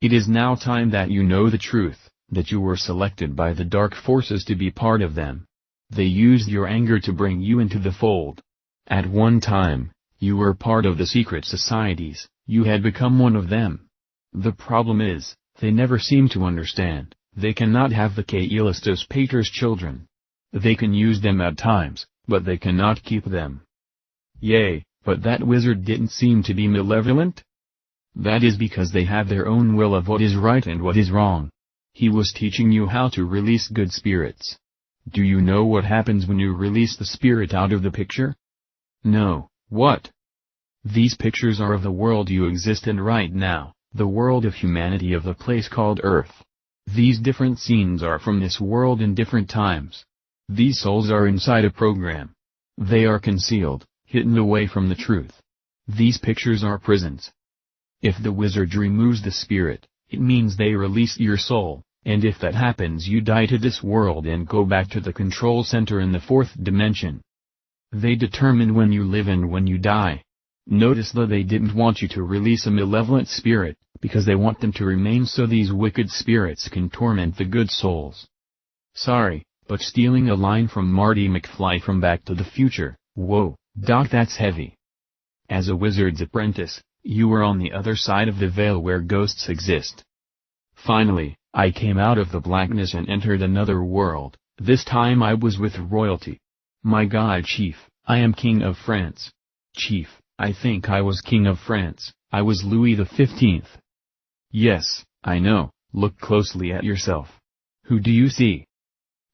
It is now time that you know the truth, that you were selected by the dark forces to be part of them. They used your anger to bring you into the fold. At one time, you were part of the secret societies, you had become one of them. The problem is, they never seem to understand, they cannot have the Kaelistos Pater's children. They can use them at times, but they cannot keep them. Yea, but that wizard didn't seem to be malevolent? That is because they have their own will of what is right and what is wrong. He was teaching you how to release good spirits. Do you know what happens when you release the spirit out of the picture? No. What? These pictures are of the world you exist in right now, the world of humanity of the place called Earth. These different scenes are from this world in different times. These souls are inside a program. They are concealed, hidden away from the truth. These pictures are prisons. If the wizard removes the spirit, it means they release your soul, and if that happens you die to this world and go back to the control center in the fourth dimension. They determine when you live and when you die. Notice that they didn't want you to release a malevolent spirit, because they want them to remain so these wicked spirits can torment the good souls. Sorry, but stealing a line from Marty McFly from Back to the Future, whoa, Doc, that's heavy. As a wizard's apprentice, you were on the other side of the veil where ghosts exist. Finally, I came out of the blackness and entered another world. This time I was with royalty. My God, Chief, I am King of France. Chief, I think I was King of France, I was Louis XV. Yes, I know, look closely at yourself. Who do you see?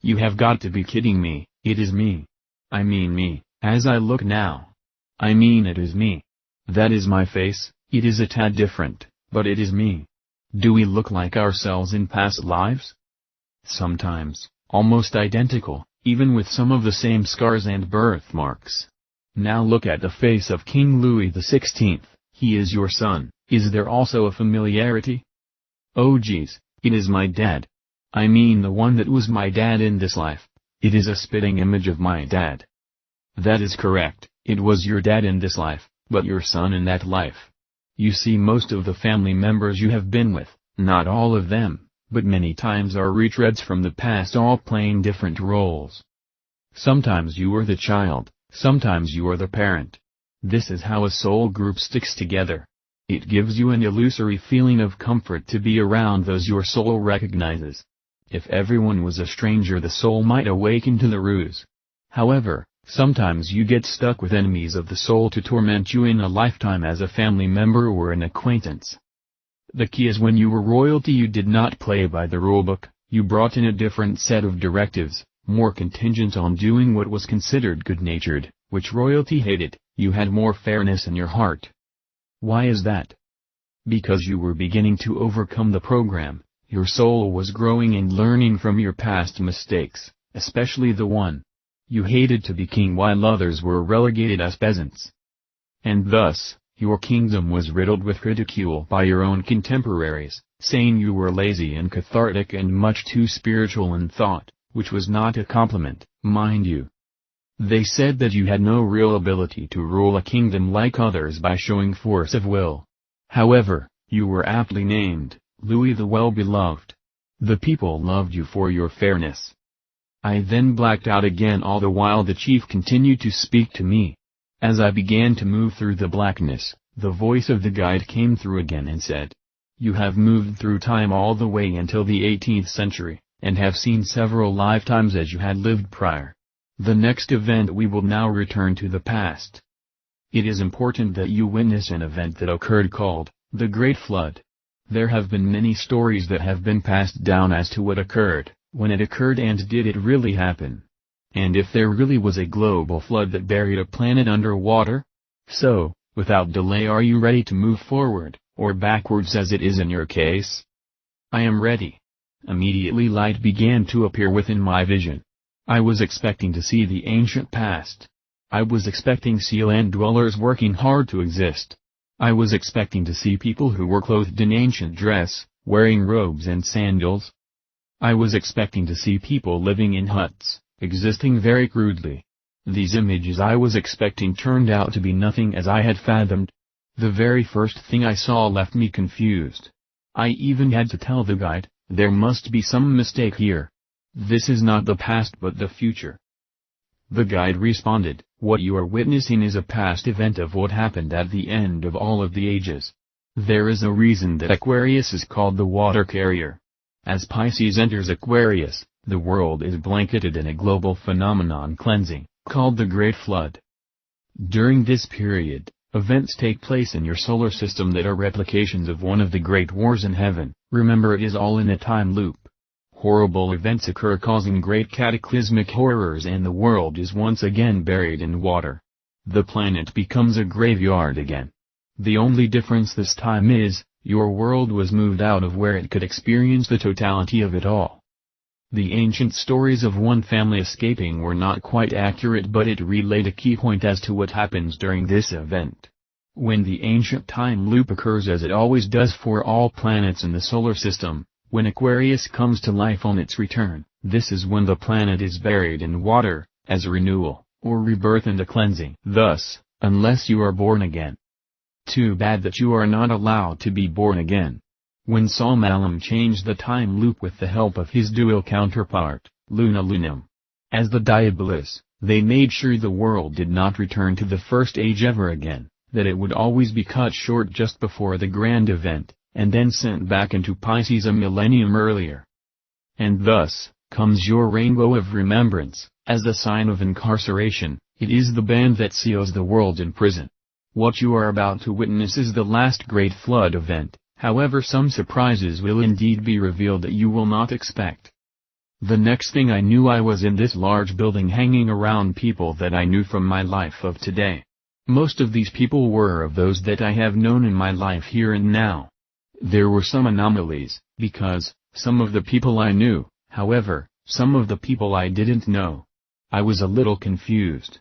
You have got to be kidding me, it is me. I mean me, as I look now. I mean it is me. That is my face, it is a tad different, but it is me. Do we look like ourselves in past lives? Sometimes, almost identical, even with some of the same scars and birthmarks. Now look at the face of King Louis XVI, he is your son, is there also a familiarity? Oh geez, it is my dad. I mean the one that was my dad in this life, it is a spitting image of my dad. That is correct, it was your dad in this life, but your son in that life. You see, most of the family members you have been with, not all of them, but many times are retreads from the past, all playing different roles. Sometimes you are the child, sometimes you are the parent. This is how a soul group sticks together. It gives you an illusory feeling of comfort to be around those your soul recognizes. If everyone was a stranger, the soul might awaken to the ruse. However, sometimes you get stuck with enemies of the soul to torment you in a lifetime as a family member or an acquaintance. The key is when you were royalty you did not play by the rulebook, you brought in a different set of directives, more contingent on doing what was considered good-natured, which royalty hated, you had more fairness in your heart. Why is that? Because you were beginning to overcome the program, your soul was growing and learning from your past mistakes, especially the one. You hated to be king while others were relegated as peasants. And thus, your kingdom was riddled with ridicule by your own contemporaries, saying you were lazy and cathartic and much too spiritual in thought, which was not a compliment, mind you. They said that you had no real ability to rule a kingdom like others by showing force of will. However, you were aptly named, Louis the Well-Beloved. The people loved you for your fairness. I then blacked out again, all the while the chief continued to speak to me. As I began to move through the blackness, the voice of the guide came through again and said, "You have moved through time all the way until the 18th century, and have seen several lifetimes as you had lived prior. The next event we will now return to the past. It is important that you witness an event that occurred called, the Great Flood. There have been many stories that have been passed down as to what occurred, when it occurred, and did it really happen? And if there really was a global flood that buried a planet under water? So, without delay, are you ready to move forward, or backwards as it is in your case?" I am ready. Immediately light began to appear within my vision. I was expecting to see the ancient past. I was expecting sea land dwellers working hard to exist. I was expecting to see people who were clothed in ancient dress, wearing robes and sandals. I was expecting to see people living in huts, existing very crudely. These images I was expecting turned out to be nothing as I had fathomed. The very first thing I saw left me confused. I even had to tell the guide, there must be some mistake here. This is not the past but the future. The guide responded, what you are witnessing is a past event of what happened at the end of all of the ages. There is a reason that Aquarius is called the water carrier. As Pisces enters Aquarius, the world is blanketed in a global phenomenon cleansing, called the Great Flood. During this period, events take place in your solar system that are replications of one of the great wars in heaven. Remember, it is all in a time loop. Horrible events occur causing great cataclysmic horrors and the world is once again buried in water. The planet becomes a graveyard again. The only difference this time is, your world was moved out of where it could experience the totality of it all. The ancient stories of one family escaping were not quite accurate, but it relayed a key point as to what happens during this event. When the ancient time loop occurs, as it always does for all planets in the solar system, when Aquarius comes to life on its return, this is when the planet is buried in water, as a renewal, or rebirth and a cleansing. Thus, unless you are born again. Too bad that you are not allowed to be born again. When Salmalam changed the time loop with the help of his dual counterpart, Luna Lunam, as the Diabolus, they made sure the world did not return to the first age ever again, that it would always be cut short just before the grand event, and then sent back into Pisces a millennium earlier. And thus, comes your rainbow of remembrance, as a sign of incarceration. It is the band that seals the world in prison. What you are about to witness is the last great flood event, however some surprises will indeed be revealed that you will not expect. The next thing I knew, I was in this large building hanging around people that I knew from my life of today. Most of these people were of those that I have known in my life here and now. There were some anomalies, because, some of the people I knew, however, some of the people I didn't know. I was a little confused.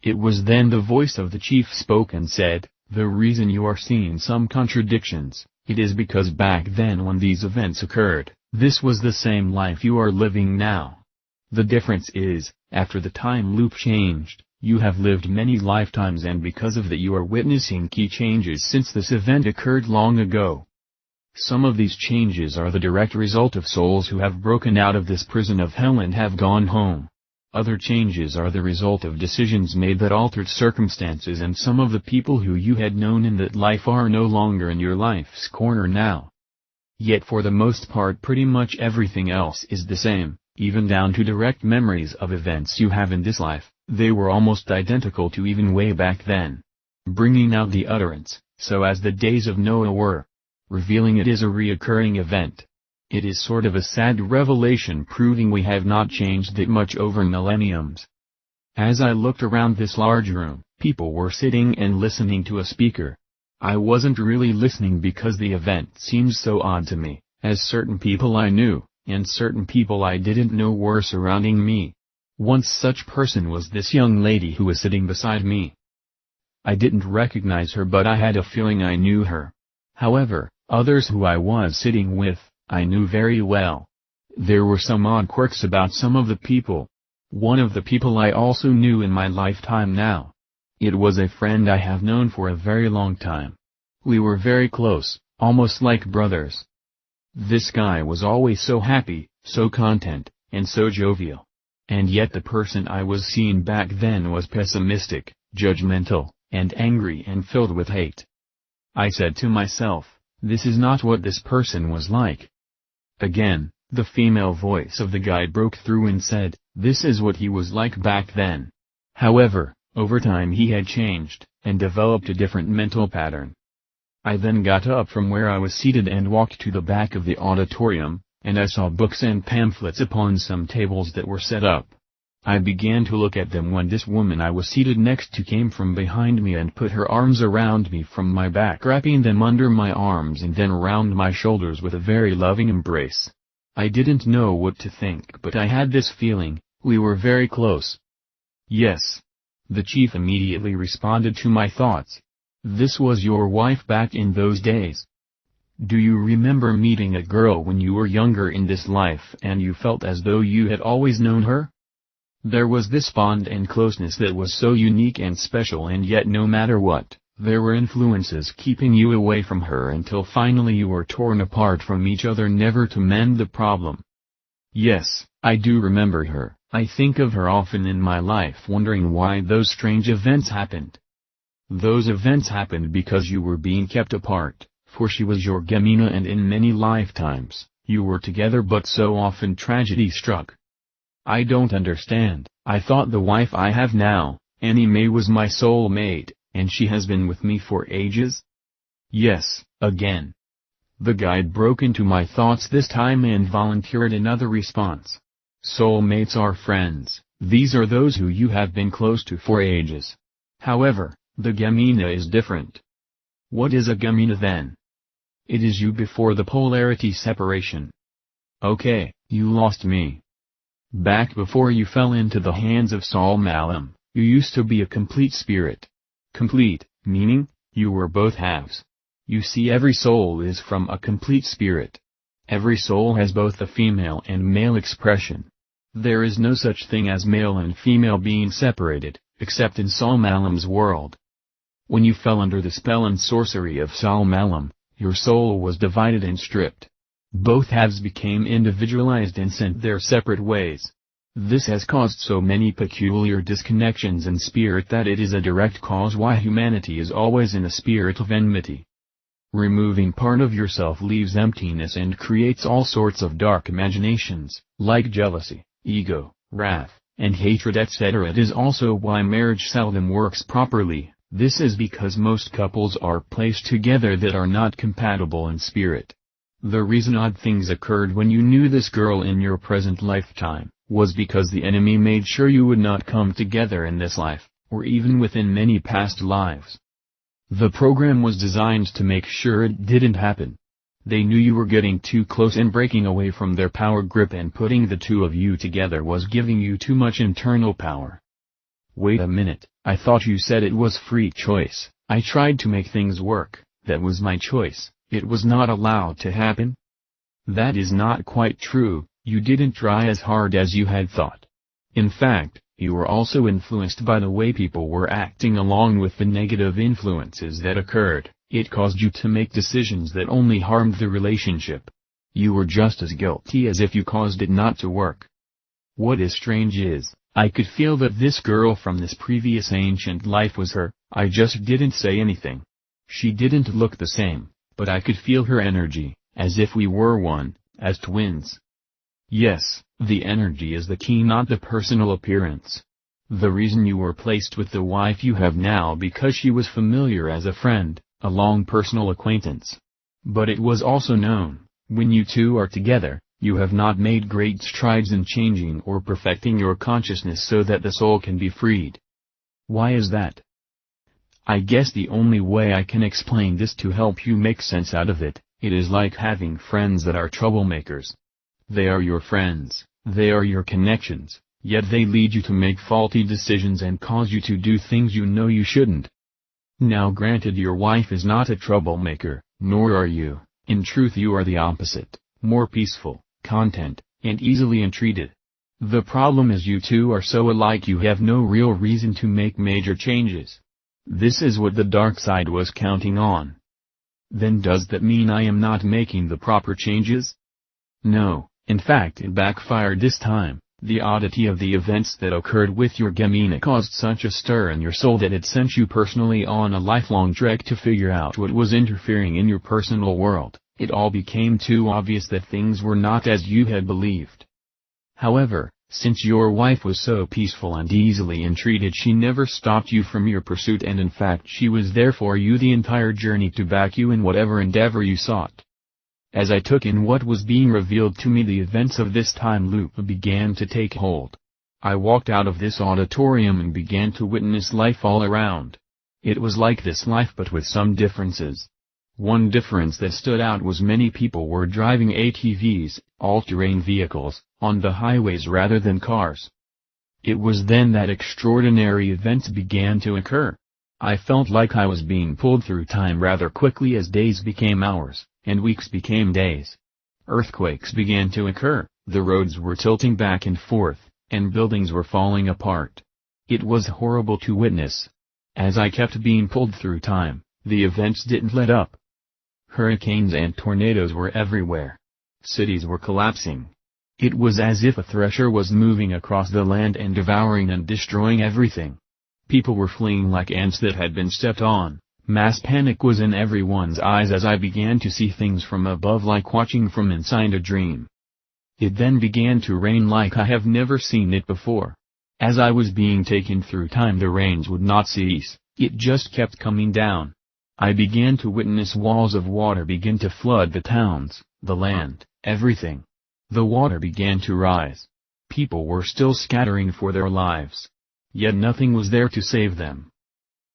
It was then the voice of the chief spoke and said, the reason you are seeing some contradictions, it is because back then when these events occurred, this was the same life you are living now. The difference is, after the time loop changed, you have lived many lifetimes, and because of that you are witnessing key changes since this event occurred long ago. Some of these changes are the direct result of souls who have broken out of this prison of hell and have gone home. Other changes are the result of decisions made that altered circumstances, and some of the people who you had known in that life are no longer in your life's corner now. Yet for the most part pretty much everything else is the same, even down to direct memories of events you have in this life. They were almost identical to even way back then. Bringing out the utterance, so as the days of Noah were. Revealing it is a reoccurring event. It is sort of a sad revelation, proving we have not changed that much over millenniums. As I looked around this large room, people were sitting and listening to a speaker. I wasn't really listening because the event seemed so odd to me, as certain people I knew, and certain people I didn't know were surrounding me. One such person was this young lady who was sitting beside me. I didn't recognize her, but I had a feeling I knew her. However, others who I was sitting with, I knew very well. There were some odd quirks about some of the people. One of the people I also knew in my lifetime now. It was a friend I have known for a very long time. We were very close, almost like brothers. This guy was always so happy, so content, and so jovial. And yet the person I was seeing back then was pessimistic, judgmental, and angry and filled with hate. I said to myself, this is not what this person was like. Again, the female voice of the guide broke through and said, this is what he was like back then. However, over time he had changed, and developed a different mental pattern. I then got up from where I was seated and walked to the back of the auditorium, and I saw books and pamphlets upon some tables that were set up. I began to look at them when this woman I was seated next to came from behind me and put her arms around me from my back, wrapping them under my arms and then around my shoulders with a very loving embrace. I didn't know what to think, but I had this feeling, we were very close. Yes. The chief immediately responded to my thoughts. This was your wife back in those days. Do you remember meeting a girl when you were younger in this life and you felt as though you had always known her? There was this bond and closeness that was so unique and special, and yet no matter what, there were influences keeping you away from her until finally you were torn apart from each other, never to mend the problem. Yes, I do remember her. I think of her often in my life, wondering why those strange events happened. Those events happened because you were being kept apart, for she was your Gemina, and in many lifetimes, you were together, but so often tragedy struck. I don't understand. I thought the wife I have now, Annie Mae, was my soul mate, and she has been with me for ages? Yes, again. The guide broke into my thoughts this time and volunteered another response. Soulmates are friends, these are those who you have been close to for ages. However, the Gemina is different. What is a Gemina then? It is you before the polarity separation. Okay, you lost me. Back before you fell into the hands of Saul Malam, you used to be a complete spirit. Complete, meaning, you were both halves. You see, every soul is from a complete spirit. Every soul has both a female and male expression. There is no such thing as male and female being separated, except in Saul Malam's world. When you fell under the spell and sorcery of Saul Malam, your soul was divided and stripped. Both halves became individualized and sent their separate ways. This has caused so many peculiar disconnections in spirit that it is a direct cause why humanity is always in a spirit of enmity. Removing part of yourself leaves emptiness and creates all sorts of dark imaginations, like jealousy, ego, wrath, and hatred, etc. It is also why marriage seldom works properly. This is because most couples are placed together that are not compatible in spirit. The reason odd things occurred when you knew this girl in your present lifetime, was because the enemy made sure you would not come together in this life, or even within many past lives. The program was designed to make sure it didn't happen. They knew you were getting too close and breaking away from their power grip, and putting the two of you together was giving you too much internal power. Wait a minute, I thought you said it was free choice. I tried to make things work, that was my choice, it was not allowed to happen? That is not quite true, you didn't try as hard as you had thought. In fact, you were also influenced by the way people were acting along with the negative influences that occurred. It caused you to make decisions that only harmed the relationship. You were just as guilty as if you caused it not to work. What is strange is, I could feel that this girl from this previous ancient life was her. I just didn't say anything. She didn't look the same, but I could feel her energy, as if we were one, as twins. Yes, the energy is the key, not the personal appearance. The reason you were placed with the wife you have now because she was familiar as a friend, a long personal acquaintance. But it was also known, when you two are together, you have not made great strides in changing or perfecting your consciousness so that the soul can be freed. Why is that? I guess the only way I can explain this to help you make sense out of it, it is like having friends that are troublemakers. They are your friends, they are your connections, yet they lead you to make faulty decisions and cause you to do things you know you shouldn't. Now granted, your wife is not a troublemaker, nor are you. In truth you are the opposite, more peaceful, content, and easily entreated. The problem is you two are so alike you have no real reason to make major changes. This is what the dark side was counting on. Then does that mean I am not making the proper changes? No, in fact it backfired this time. The oddity of the events that occurred with your Gemina caused such a stir in your soul that it sent you personally on a lifelong trek to figure out what was interfering in your personal world. It all became too obvious that things were not as you had believed. However, since your wife was so peaceful and easily entreated, she never stopped you from your pursuit, and in fact she was there for you the entire journey to back you in whatever endeavor you sought. As I took in what was being revealed to me, the events of this time loop began to take hold. I walked out of this auditorium and began to witness life all around. It was like this life but with some differences. One difference that stood out was many people were driving ATVs, all-terrain vehicles, on the highways rather than cars. It was then that extraordinary events began to occur. I felt like I was being pulled through time rather quickly as days became hours, and weeks became days. Earthquakes began to occur, the roads were tilting back and forth, and buildings were falling apart. It was horrible to witness. As I kept being pulled through time, the events didn't let up. Hurricanes and tornadoes were everywhere. Cities were collapsing. It was as if a thresher was moving across the land and devouring and destroying everything. People were fleeing like ants that had been stepped on. Mass panic was in everyone's eyes as I began to see things from above like watching from inside a dream. It then began to rain like I have never seen it before. As I was being taken through time, the rains would not cease, it just kept coming down. I began to witness walls of water begin to flood the towns, the land, everything. The water began to rise. People were still scattering for their lives. Yet nothing was there to save them.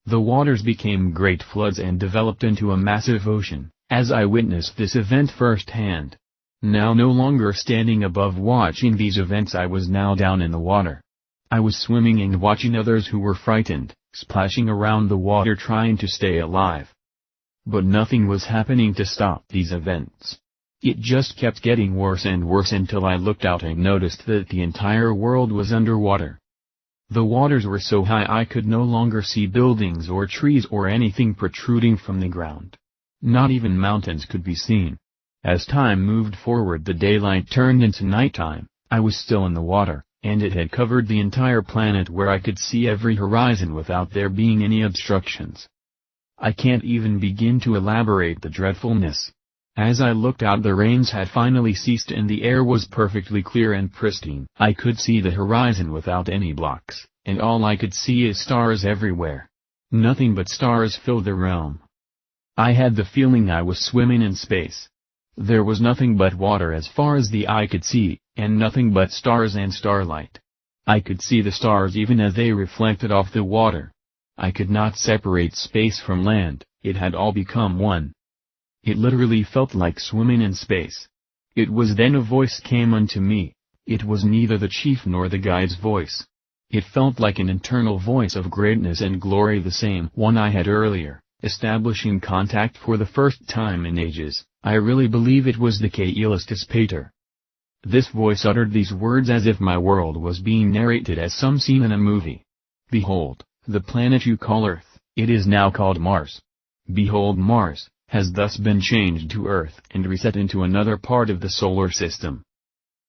The waters became great floods and developed into a massive ocean, as I witnessed this event firsthand. Now no longer standing above watching these events, I was now down in the water. I was swimming and watching others who were frightened, splashing around the water trying to stay alive. But nothing was happening to stop these events. It just kept getting worse and worse until I looked out and noticed that the entire world was underwater. The waters were so high I could no longer see buildings or trees or anything protruding from the ground. Not even mountains could be seen. As time moved forward, the daylight turned into nighttime. I was still in the water, and it had covered the entire planet where I could see every horizon without there being any obstructions. I can't even begin to elaborate the dreadfulness. As I looked out, the rains had finally ceased and the air was perfectly clear and pristine. I could see the horizon without any blocks, and all I could see is stars everywhere. Nothing but stars filled the realm. I had the feeling I was swimming in space. There was nothing but water as far as the eye could see, and nothing but stars and starlight. I could see the stars even as they reflected off the water. I could not separate space from land, it had all become one. It literally felt like swimming in space. It was then a voice came unto me. It was neither the chief nor the guide's voice. It felt like an internal voice of greatness and glory, the same one I had earlier, establishing contact for the first time in ages. I really believe it was the Kaelistus Pater. This voice uttered these words as if my world was being narrated as some scene in a movie. Behold, the planet you call Earth, it is now called Mars. Behold, Mars has thus been changed to Earth and reset into another part of the solar system.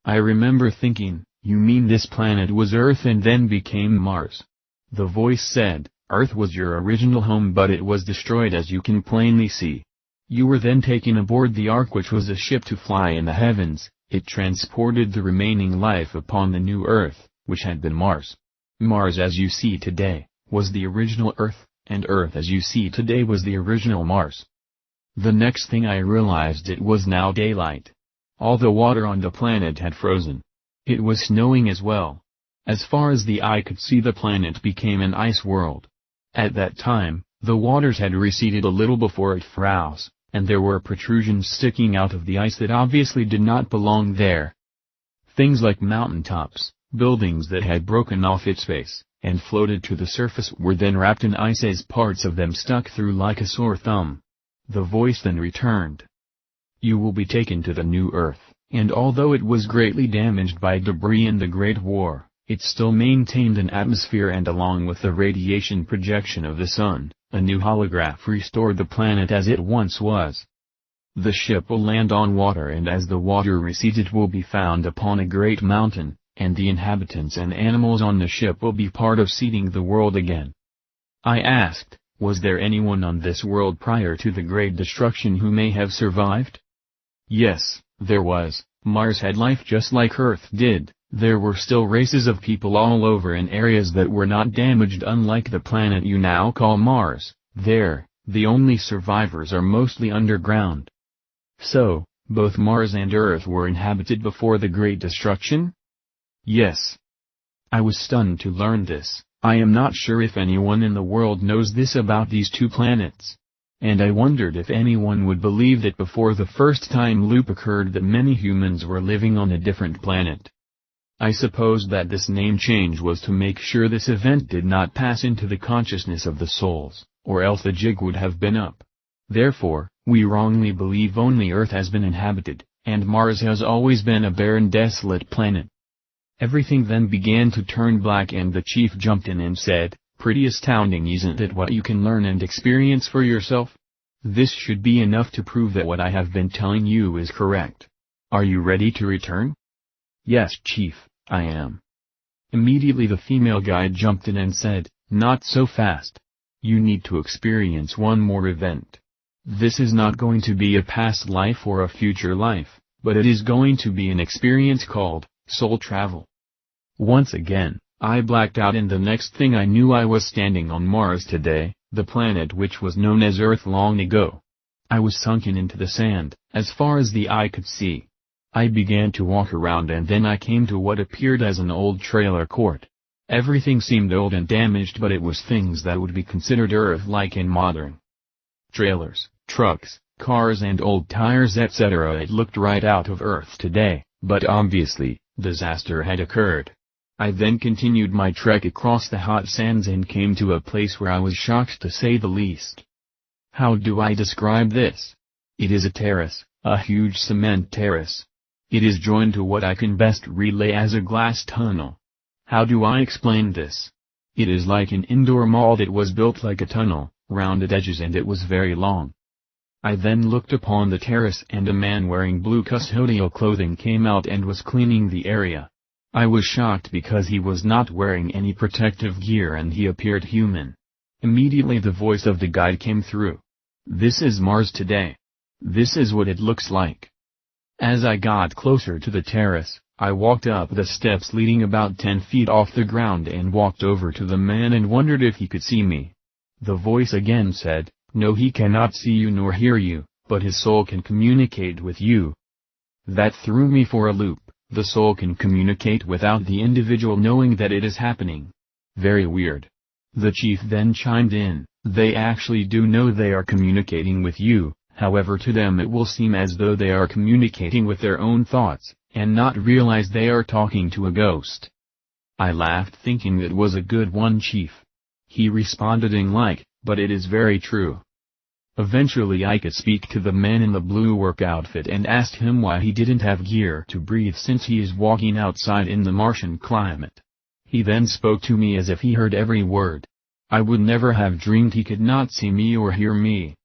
I remember thinking, you mean this planet was Earth and then became Mars? The voice said, Earth was your original home but it was destroyed as you can plainly see. You were then taken aboard the Ark, which was a ship to fly in the heavens. It transported the remaining life upon the new Earth, which had been Mars. Mars as you see today, was the original Earth, and Earth as you see today was the original Mars. The next thing I realized, it was now daylight. All the water on the planet had frozen. It was snowing as well. As far as the eye could see, the planet became an ice world. At that time, the waters had receded a little before it froze, and there were protrusions sticking out of the ice that obviously did not belong there. Things like mountaintops, buildings that had broken off its base, and floated to the surface were then wrapped in ice as parts of them stuck through like a sore thumb. The voice then returned. You will be taken to the new Earth, and although it was greatly damaged by debris in the Great War, it still maintained an atmosphere, and along with the radiation projection of the sun, a new holograph restored the planet as it once was. The ship will land on water, and as the water recedes it will be found upon a great mountain, and the inhabitants and animals on the ship will be part of seeding the world again. I asked, was there anyone on this world prior to the Great Destruction who may have survived? Yes, there was. Mars had life just like Earth did. There were still races of people all over in areas that were not damaged, unlike the planet you now call Mars. There, the only survivors are mostly underground. So, both Mars and Earth were inhabited before the Great Destruction? Yes. I was stunned to learn this. I am not sure if anyone in the world knows this about these two planets. And I wondered if anyone would believe that before the first time loop occurred that many humans were living on a different planet. I supposed that this name change was to make sure this event did not pass into the consciousness of the souls, or else the jig would have been up. Therefore, we wrongly believe only Earth has been inhabited, and Mars has always been a barren desolate planet. Everything then began to turn black and the chief jumped in and said, "Pretty astounding, isn't it, what you can learn and experience for yourself? This should be enough to prove that what I have been telling you is correct. Are you ready to return?" "Yes, Chief, I am." Immediately the female guide jumped in and said, "Not so fast. You need to experience one more event. This is not going to be a past life or a future life, but it is going to be an experience called soul travel." Once again, I blacked out, and the next thing I knew I was standing on Mars today, the planet which was known as Earth long ago. I was sunken into the sand, as far as the eye could see. I began to walk around and then I came to what appeared as an old trailer court. Everything seemed old and damaged, but it was things that would be considered Earth-like and modern. Trailers, trucks, cars and old tires etc. It looked right out of Earth today, but obviously, disaster had occurred. I then continued my trek across the hot sands and came to a place where I was shocked to say the least. How do I describe this? It is a terrace, a huge cement terrace. It is joined to what I can best relay as a glass tunnel. How do I explain this? It is like an indoor mall that was built like a tunnel, rounded edges, and it was very long. I then looked upon the terrace and a man wearing blue custodial clothing came out and was cleaning the area. I was shocked because he was not wearing any protective gear and he appeared human. Immediately the voice of the guide came through. "This is Mars today. This is what it looks like." As I got closer to the terrace, I walked up the steps leading about 10 feet off the ground and walked over to the man and wondered if he could see me. The voice again said, "No, he cannot see you nor hear you, but his soul can communicate with you." That threw me for a loop. The soul can communicate without the individual knowing that it is happening. Very weird. The chief then chimed in, "They actually do know they are communicating with you, however to them it will seem as though they are communicating with their own thoughts, and not realize they are talking to a ghost." I laughed thinking it was a good one, Chief. He responded in like, "But it is very true." Eventually I could speak to the man in the blue work outfit and asked him why he didn't have gear to breathe since he is walking outside in the Martian climate. He then spoke to me as if he heard every word. I would never have dreamed he could not see me or hear me.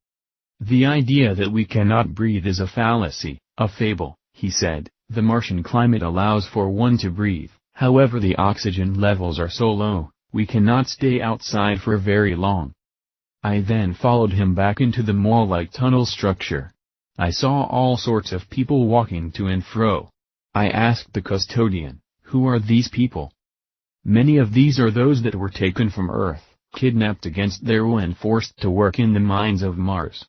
"The idea that we cannot breathe is a fallacy, a fable," he said. "The Martian climate allows for one to breathe, however the oxygen levels are so low, we cannot stay outside for very long." I then followed him back into the mall-like tunnel structure. I saw all sorts of people walking to and fro. I asked the custodian, "Who are these people?" "Many of these are those that were taken from Earth, kidnapped against their will and forced to work in the mines of Mars."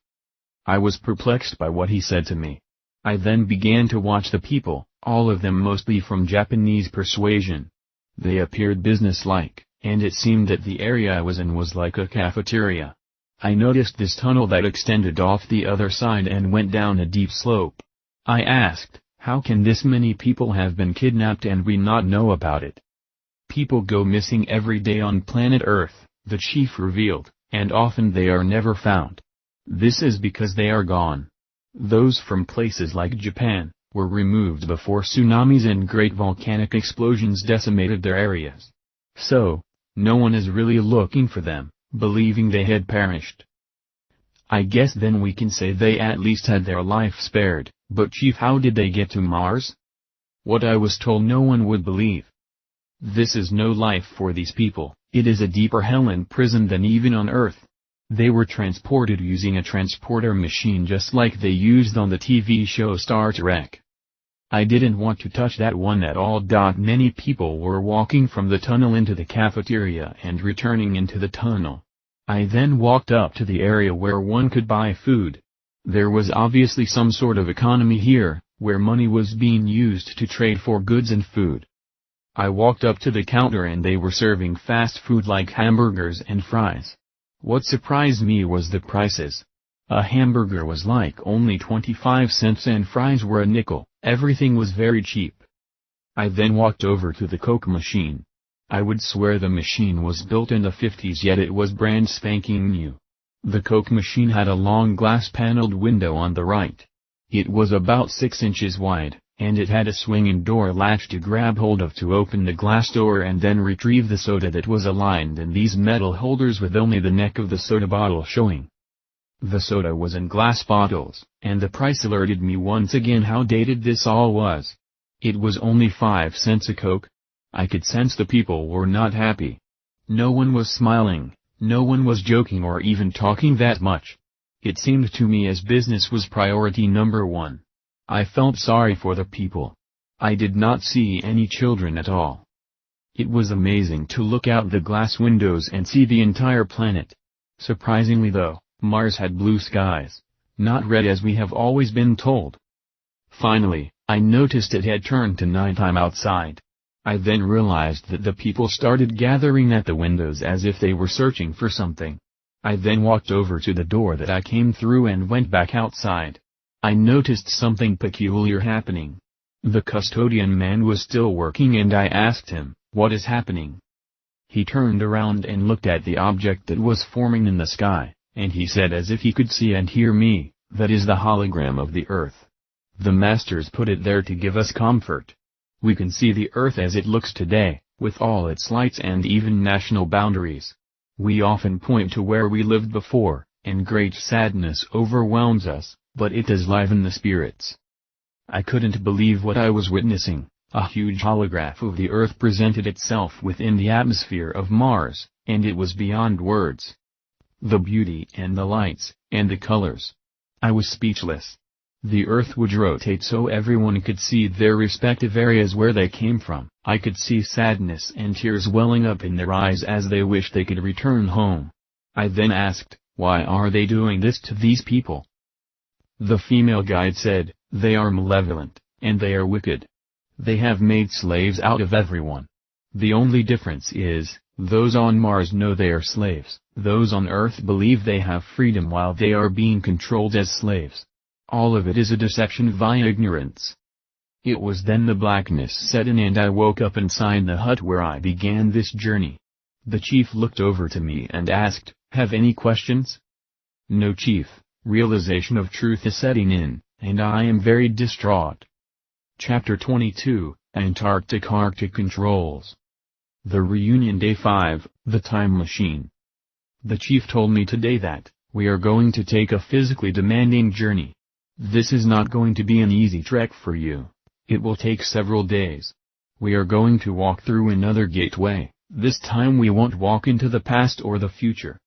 I was perplexed by what he said to me. I then began to watch the people, all of them mostly from Japanese persuasion. They appeared businesslike, and it seemed that the area I was in was like a cafeteria. I noticed this tunnel that extended off the other side and went down a deep slope. I asked, "How can this many people have been kidnapped and we not know about it?" "People go missing every day on planet Earth," the chief revealed, "and often they are never found. This is because they are gone. Those from places like Japan were removed before tsunamis and great volcanic explosions decimated their areas. So, no one is really looking for them, believing they had perished. I guess then we can say they at least had their life spared, but Chief, how did they get to Mars?" "What I was told no one would believe. This is no life for these people, it is a deeper hell and prison than even on Earth. They were transported using a transporter machine just like they used on the TV show Star Trek. I didn't want to touch that one at all. Many people were walking from the tunnel into the cafeteria and returning into the tunnel. I then walked up to the area where one could buy food. There was obviously some sort of economy here, where money was being used to trade for goods and food. I walked up to the counter and they were serving fast food like hamburgers and fries. What surprised me was the prices. A hamburger was like only 25 cents and fries were a nickel. Everything was very cheap. I then walked over to the Coke machine. I would swear the machine was built in the 50s, yet it was brand spanking new. The Coke machine had a long glass-paneled window on the right. It was about 6 inches wide, and it had a swinging door latch to grab hold of to open the glass door and then retrieve the soda that was aligned in these metal holders with only the neck of the soda bottle showing. The soda was in glass bottles, and the price alerted me once again how dated this all was. It was only 5 cents a Coke. I could sense the people were not happy. No one was smiling, no one was joking or even talking that much. It seemed to me as business was priority number one. I felt sorry for the people. I did not see any children at all. It was amazing to look out the glass windows and see the entire planet. Surprisingly though, Mars had blue skies, not red as we have always been told. Finally, I noticed it had turned to nighttime outside. I then realized that the people started gathering at the windows as if they were searching for something. I then walked over to the door that I came through and went back outside. I noticed something peculiar happening. The custodian man was still working and I asked him, "What is happening?" He turned around and looked at the object that was forming in the sky, and he said as if he could see and hear me, "That is the hologram of the Earth. The masters put it there to give us comfort. We can see the Earth as it looks today, with all its lights and even national boundaries. We often point to where we lived before, and great sadness overwhelms us, but it is live in the spirits." I couldn't believe what I was witnessing. A huge holograph of the Earth presented itself within the atmosphere of Mars, and it was beyond words. The beauty and the lights, and the colors. I was speechless. The Earth would rotate so everyone could see their respective areas where they came from. I could see sadness and tears welling up in their eyes as they wished they could return home. I then asked, "Why are they doing this to these people?" The female guide said, "They are malevolent, and they are wicked. They have made slaves out of everyone. The only difference is, those on Mars know they are slaves, those on Earth believe they have freedom while they are being controlled as slaves. All of it is a deception via ignorance." It was then the blackness set in and I woke up inside the hut where I began this journey. The chief looked over to me and asked, "Have any questions?" "No, chief, realization of truth is setting in, and I am very distraught." Chapter 22, Antarctic Arctic Controls. The Reunion Day 5, The Time Machine. The chief told me today that, "We are going to take a physically demanding journey. This is not going to be an easy trek for you. It will take several days. We are going to walk through another gateway. This time we won't walk into the past or the future.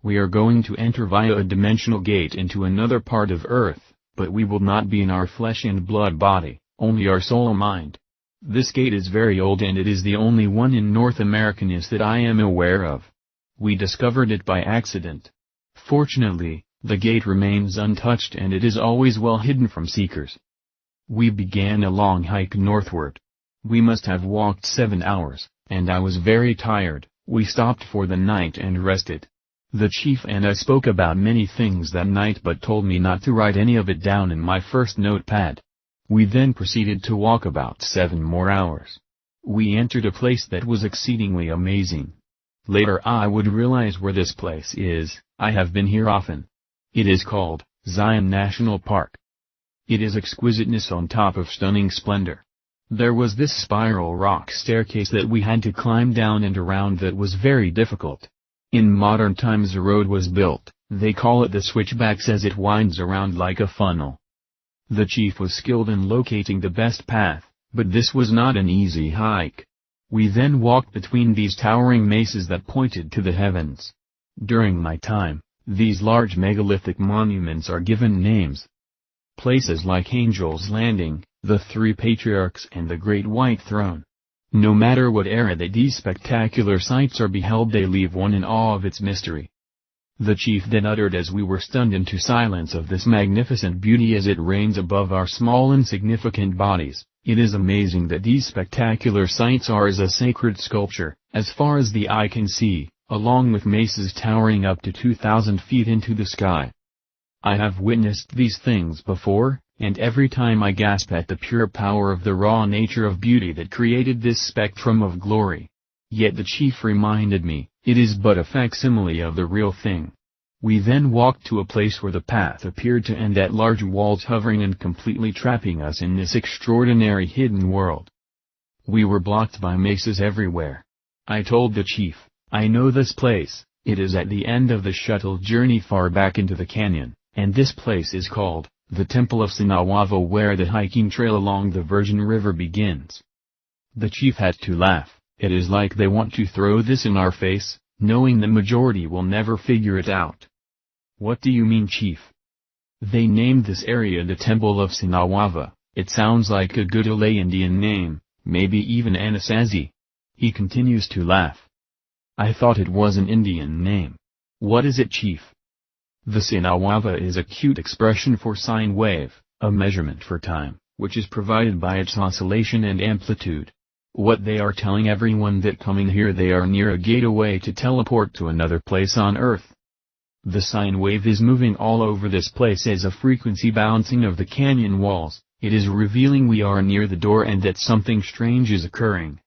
We are going to enter via a dimensional gate into another part of Earth, but we will not be in our flesh and blood body, only our soul and mind. This gate is very old and it is the only one in North Americanness that I am aware of. We discovered it by accident. Fortunately, the gate remains untouched and it is always well hidden from seekers." We began a long hike northward. We must have walked 7 hours, and I was very tired. We stopped for the night and rested. The chief and I spoke about many things that night but told me not to write any of it down in my first notepad. We then proceeded to walk about 7 more hours. We entered a place that was exceedingly amazing. Later I would realize where this place is. I have been here often. It is called Zion National Park. It is exquisiteness on top of stunning splendor. There was this spiral rock staircase that we had to climb down and around that was very difficult. In modern times a road was built, they call it the switchbacks as it winds around like a funnel. The chief was skilled in locating the best path, but this was not an easy hike. We then walked between these towering mesas that pointed to the heavens. During my time, these large megalithic monuments are given names. Places like Angel's Landing, the Three Patriarchs and the Great White Throne. No matter what era that these spectacular sights are beheld, they leave one in awe of its mystery. The chief then uttered as we were stunned into silence of this magnificent beauty as it reigns above our small insignificant bodies, It is amazing that these spectacular sights are as a sacred sculpture, as far as the eye can see, along with mesas towering up to 2,000 feet into the sky. I have witnessed these things before, and every time I gasp at the pure power of the raw nature of beauty that created this spectrum of glory. Yet the chief reminded me, it is but a facsimile of the real thing. We then walked to a place where the path appeared to end at large walls hovering and completely trapping us in this extraordinary hidden world. We were blocked by mesas everywhere. I told the chief, I know this place, it is at the end of the shuttle journey far back into the canyon, and this place is called, the Temple of Sinawava, where the hiking trail along the Virgin River begins. The chief had to laugh. It is like they want to throw this in our face, knowing the majority will never figure it out. What do you mean, chief? They named this area the Temple of Sinawava. It sounds like a good Malay Indian name, maybe even Anasazi. He continues to laugh. I thought it was an Indian name. What is it, chief? The Sinawava is a cute expression for sine wave, a measurement for time, which is provided by its oscillation and amplitude. What they are telling everyone that coming here they are near a gateway to teleport to another place on Earth. The sine wave is moving all over this place as a frequency bouncing of the canyon walls. It is revealing we are near the door and that something strange is occurring.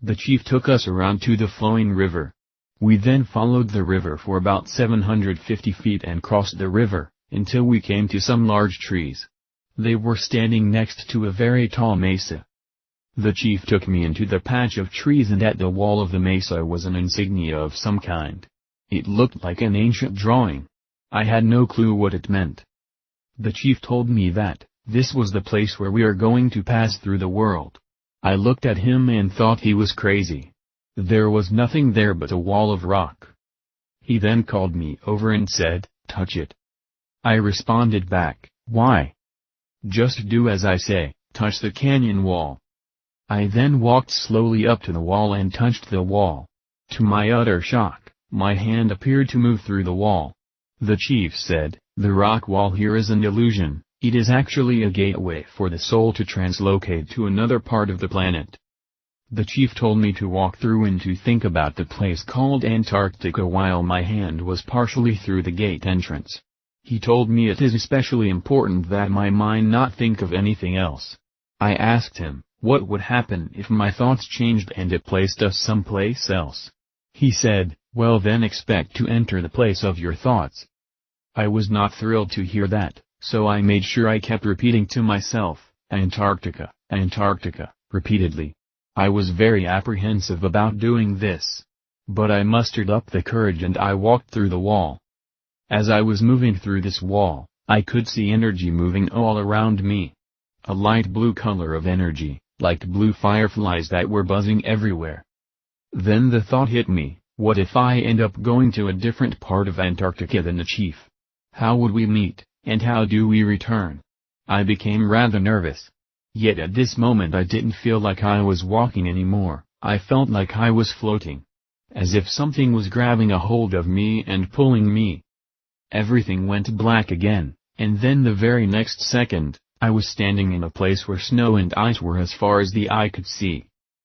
The chief took us around to the flowing river. We then followed the river for about 750 feet and crossed the river, until we came to some large trees. They were standing next to a very tall mesa. The chief took me into the patch of trees, and at the wall of the mesa was an insignia of some kind. It looked like an ancient drawing. I had no clue what it meant. The chief told me that this was the place where we are going to pass through the world. I looked at him and thought he was crazy. There was nothing there but a wall of rock. He then called me over and said, "Touch it." I responded back, "Why?" "Just do as I say, touch the canyon wall." I then walked slowly up to the wall and touched the wall. To my utter shock, my hand appeared to move through the wall. The chief said, "The rock wall here is an illusion, it is actually a gateway for the soul to translocate to another part of the planet." The chief told me to walk through and to think about the place called Antarctica while my hand was partially through the gate entrance. He told me it is especially important that my mind not think of anything else. I asked him, what would happen if my thoughts changed and it placed us someplace else? He said, "Well then expect to enter the place of your thoughts." I was not thrilled to hear that, so I made sure I kept repeating to myself, "Antarctica, Antarctica," repeatedly. I was very apprehensive about doing this. But I mustered up the courage and I walked through the wall. As I was moving through this wall, I could see energy moving all around me. A light blue color of energy, like blue fireflies that were buzzing everywhere. Then the thought hit me, what if I end up going to a different part of Antarctica than the chief? How would we meet, and how do we return? I became rather nervous. Yet at this moment I didn't feel like I was walking anymore, I felt like I was floating. As if something was grabbing a hold of me and pulling me. Everything went black again, and then the very next second, I was standing in a place where snow and ice were as far as the eye could see.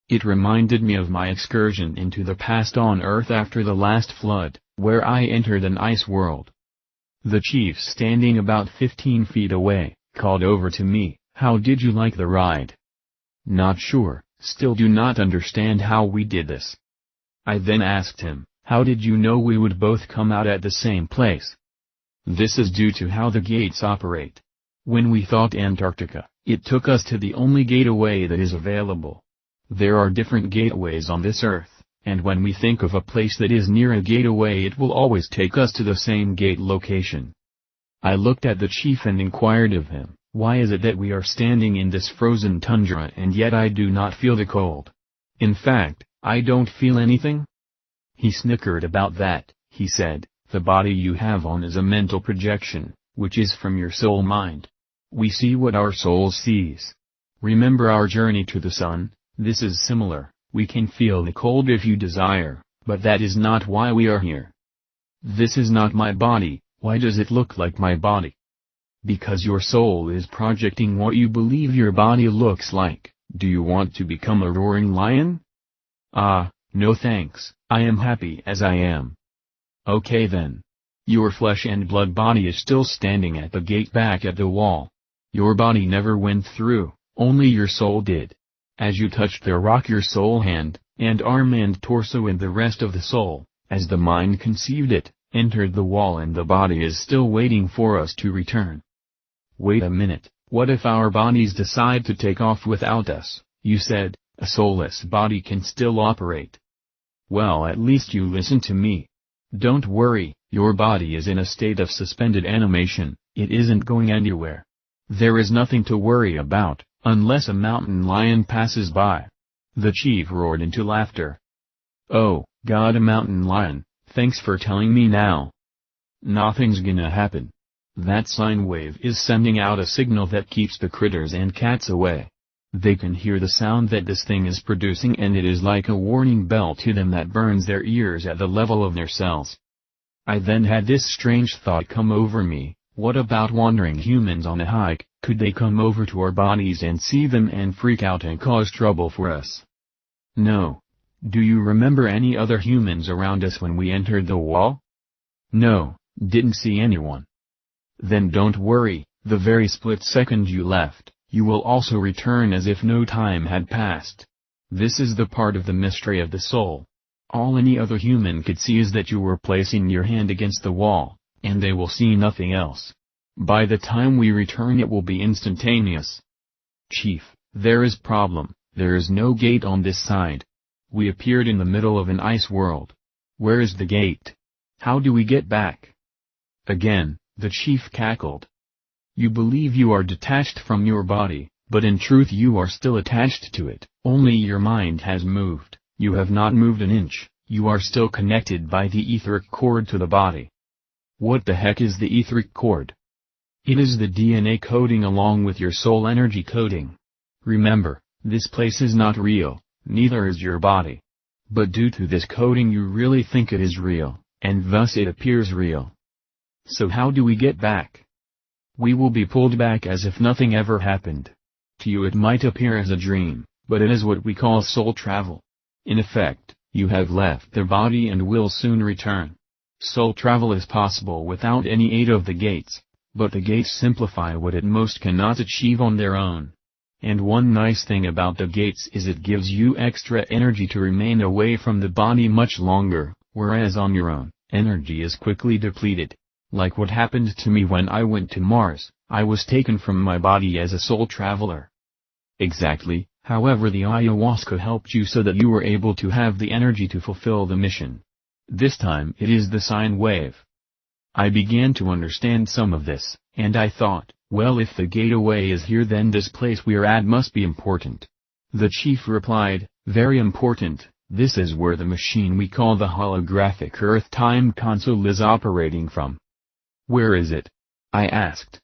It reminded me of my excursion into the past on Earth after the last flood, where I entered an ice world. The chief, standing about 15 feet away, called over to me, "How did you like the ride?" "Not sure, still do not understand how we did this." I then asked him, "How did you know we would both come out at the same place?" "This is due to how the gates operate. When we thought Antarctica, it took us to the only gateway that is available. There are different gateways on this Earth, and when we think of a place that is near a gateway it will always take us to the same gate location." I looked at the chief and inquired of him, "Why is it that we are standing in this frozen tundra and yet I do not feel the cold? In fact, I don't feel anything?" He snickered about that. He said, "The body you have on is a mental projection, which is from your soul mind. We see what our soul sees. Remember our journey to the sun? This is similar. We can feel the cold if you desire, but that is not why we are here. This is not my body, why does it look like my body?" Because your soul is projecting what you believe your body looks like. Do you want to become a roaring lion? Ah, no thanks, I am happy as I am. Okay then. Your flesh and blood body is still standing at the gate back at the wall. Your body never went through, only your soul did. As you touched the rock, your soul hand, and arm and torso and the rest of the soul, as the mind conceived it, entered the wall, and the body is still waiting for us to return. Wait a minute, what if our bodies decide to take off without us? You said, a soulless body can still operate. Well, at least you listen to me. Don't worry, your body is in a state of suspended animation, it isn't going anywhere. There is nothing to worry about, unless a mountain lion passes by. The chief roared into laughter. Oh, God, a mountain lion, thanks for telling me now. Nothing's gonna happen. That sine wave is sending out a signal that keeps the critters and cats away. They can hear the sound that this thing is producing, and it is like a warning bell to them that burns their ears at the level of their cells. I then had this strange thought come over me, what about wandering humans on a hike? Could they come over to our bodies and see them and freak out and cause trouble for us? No. Do you remember any other humans around us when we entered the wall? No, didn't see anyone. Then don't worry, the very split second you left, you will also return as if no time had passed. This is the part of the mystery of the soul. All any other human could see is that you were placing your hand against the wall, and they will see nothing else. By the time we return it will be instantaneous. Chief, there is problem, there is no gate on this side. We appeared in the middle of an ice world. Where is the gate? How do we get back? Again, the chief cackled. You believe you are detached from your body, but in truth you are still attached to it, only your mind has moved. You have not moved an inch, you are still connected by the etheric cord to the body. What the heck is the etheric cord? It is the DNA coding along with your soul energy coding. Remember, this place is not real, neither is your body. But due to this coding you really think it is real, and thus it appears real. So how do we get back? We will be pulled back as if nothing ever happened. To you it might appear as a dream, but it is what we call soul travel. In effect, you have left the body and will soon return. Soul travel is possible without any aid of the gates, but the gates simplify what it most cannot achieve on their own. And one nice thing about the gates is it gives you extra energy to remain away from the body much longer, whereas on your own, energy is quickly depleted. Like what happened to me when I went to Mars, I was taken from my body as a soul traveler. Exactly, however the ayahuasca helped you so that you were able to have the energy to fulfill the mission. This time it is the sine wave. I began to understand some of this, and I thought, well, if the gateway is here then this place we're at must be important. The chief replied, very important, this is where the machine we call the holographic Earth Time Console is operating from. Where is it? I asked.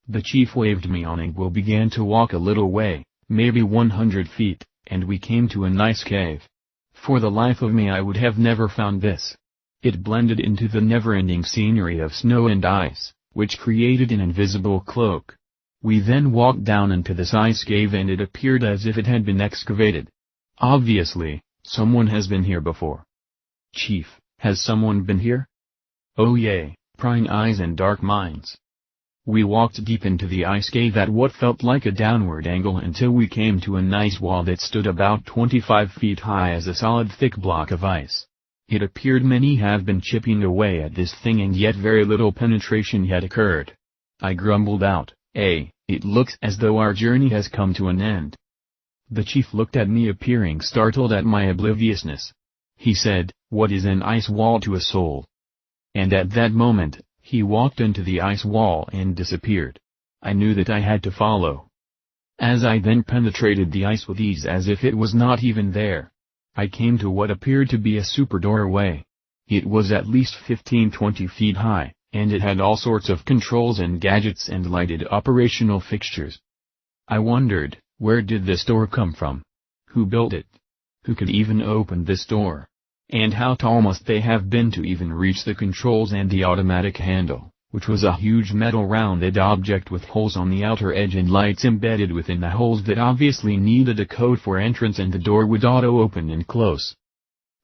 The chief waved me on and we began to walk a little way, maybe 100 feet, and we came to a nice cave. For the life of me I would have never found this. It blended into the never-ending scenery of snow and ice, which created an invisible cloak. We then walked down into this ice cave and it appeared as if it had been excavated. Obviously, someone has been here before. Chief, has someone been here? Oh yay, prying eyes and dark minds. We walked deep into the ice cave at what felt like a downward angle until we came to a nice wall that stood about 25 feet high as a solid thick block of ice. It appeared many have been chipping away at this thing and yet very little penetration had occurred. I grumbled out, it looks as though our journey has come to an end. The chief looked at me appearing startled at my obliviousness. He said, what is an ice wall to a soul? And at that moment, he walked into the ice wall and disappeared. I knew that I had to follow. As I then penetrated the ice with ease as if it was not even there, I came to what appeared to be a super doorway. It was at least 15-20 feet high, and it had all sorts of controls and gadgets and lighted operational fixtures. I wondered, where did this door come from? Who built it? Who could even open this door? And how tall must they have been to even reach the controls and the automatic handle? which was a huge metal rounded object with holes on the outer edge and lights embedded within the holes that obviously needed a code for entrance, and the door would auto-open and close.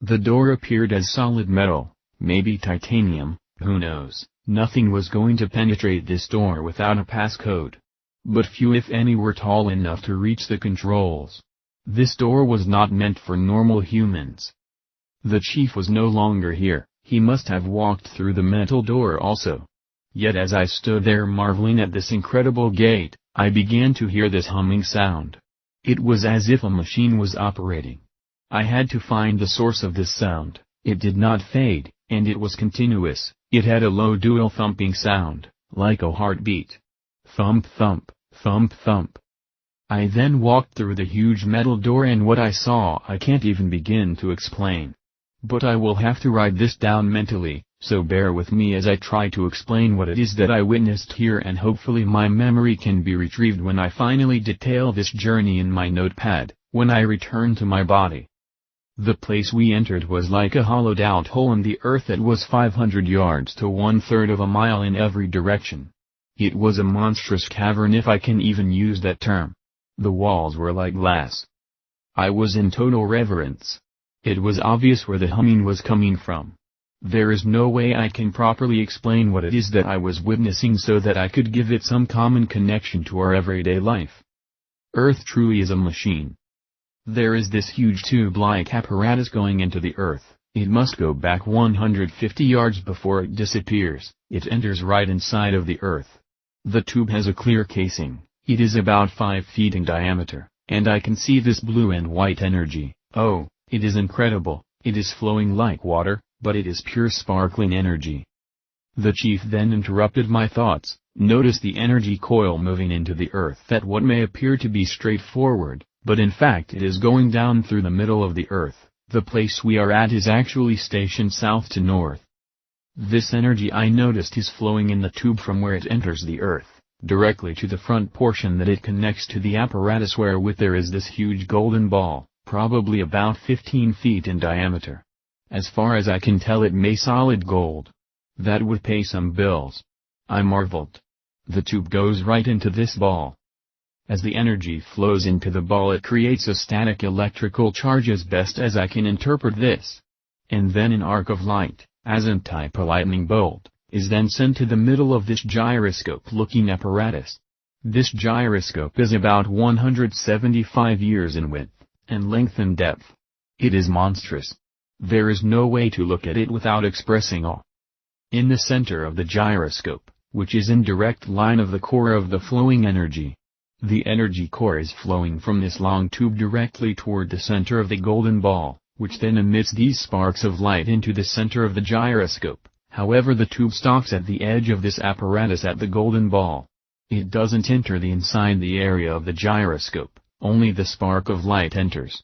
The door appeared as solid metal, maybe titanium, who knows. Nothing was going to penetrate this door without a passcode. But few if any were tall enough to reach the controls. This door was not meant for normal humans. The chief was no longer here, he must have walked through the metal door also. Yet as I stood there marveling at this incredible gate, I began to hear this humming sound. It was as if a machine was operating. I had to find the source of this sound. It did not fade, and it was continuous. It had a low dual thumping sound, like a heartbeat. Thump thump, thump thump. I then walked through the huge metal door, and what I saw I can't even begin to explain. But I will have to write this down mentally, so bear with me as I try to explain what it is that I witnessed here, and hopefully my memory can be retrieved when I finally detail this journey in my notepad, when I return to my body. The place we entered was like a hollowed-out hole in the earth that was 500 yards to 1/3 of a mile in every direction. It was a monstrous cavern, if I can even use that term. The walls were like glass. I was in total reverence. It was obvious where the humming was coming from. There is no way I can properly explain what it is that I was witnessing so that I could give it some common connection to our everyday life. Earth truly is a machine. There is this huge tube-like apparatus going into the earth. It must go back 150 yards before it disappears. It enters right inside of the earth. The tube has a clear casing. It is about 5 feet in diameter, and I can see this blue and white energy. Oh, it is incredible. It is flowing like water, but it is pure sparkling energy. The chief then interrupted my thoughts. Notice the energy coil moving into the earth, that what may appear to be straightforward, but in fact it is going down through the middle of the earth. The place we are at is actually stationed south to north. This energy I noticed is flowing in the tube from where it enters the earth, directly to the front portion that it connects to the apparatus, wherewith there is this huge golden ball, probably about 15 feet in diameter. As far as I can tell, it may solid gold. That would pay some bills. I marveled. The tube goes right into this ball. As the energy flows into the ball, it creates a static electrical charge, as best as I can interpret this. And then an arc of light, as in type a lightning bolt, is then sent to the middle of this gyroscope-looking apparatus. This gyroscope is about 175 years in width, and length and depth. It is monstrous. There is no way to look at it without expressing awe. In the center of the gyroscope, which is in direct line of the core of the flowing energy, the energy core is flowing from this long tube directly toward the center of the golden ball, which then emits these sparks of light into the center of the gyroscope. However, the tube stops at the edge of this apparatus at the golden ball. It doesn't enter inside the area of the gyroscope, only the spark of light enters.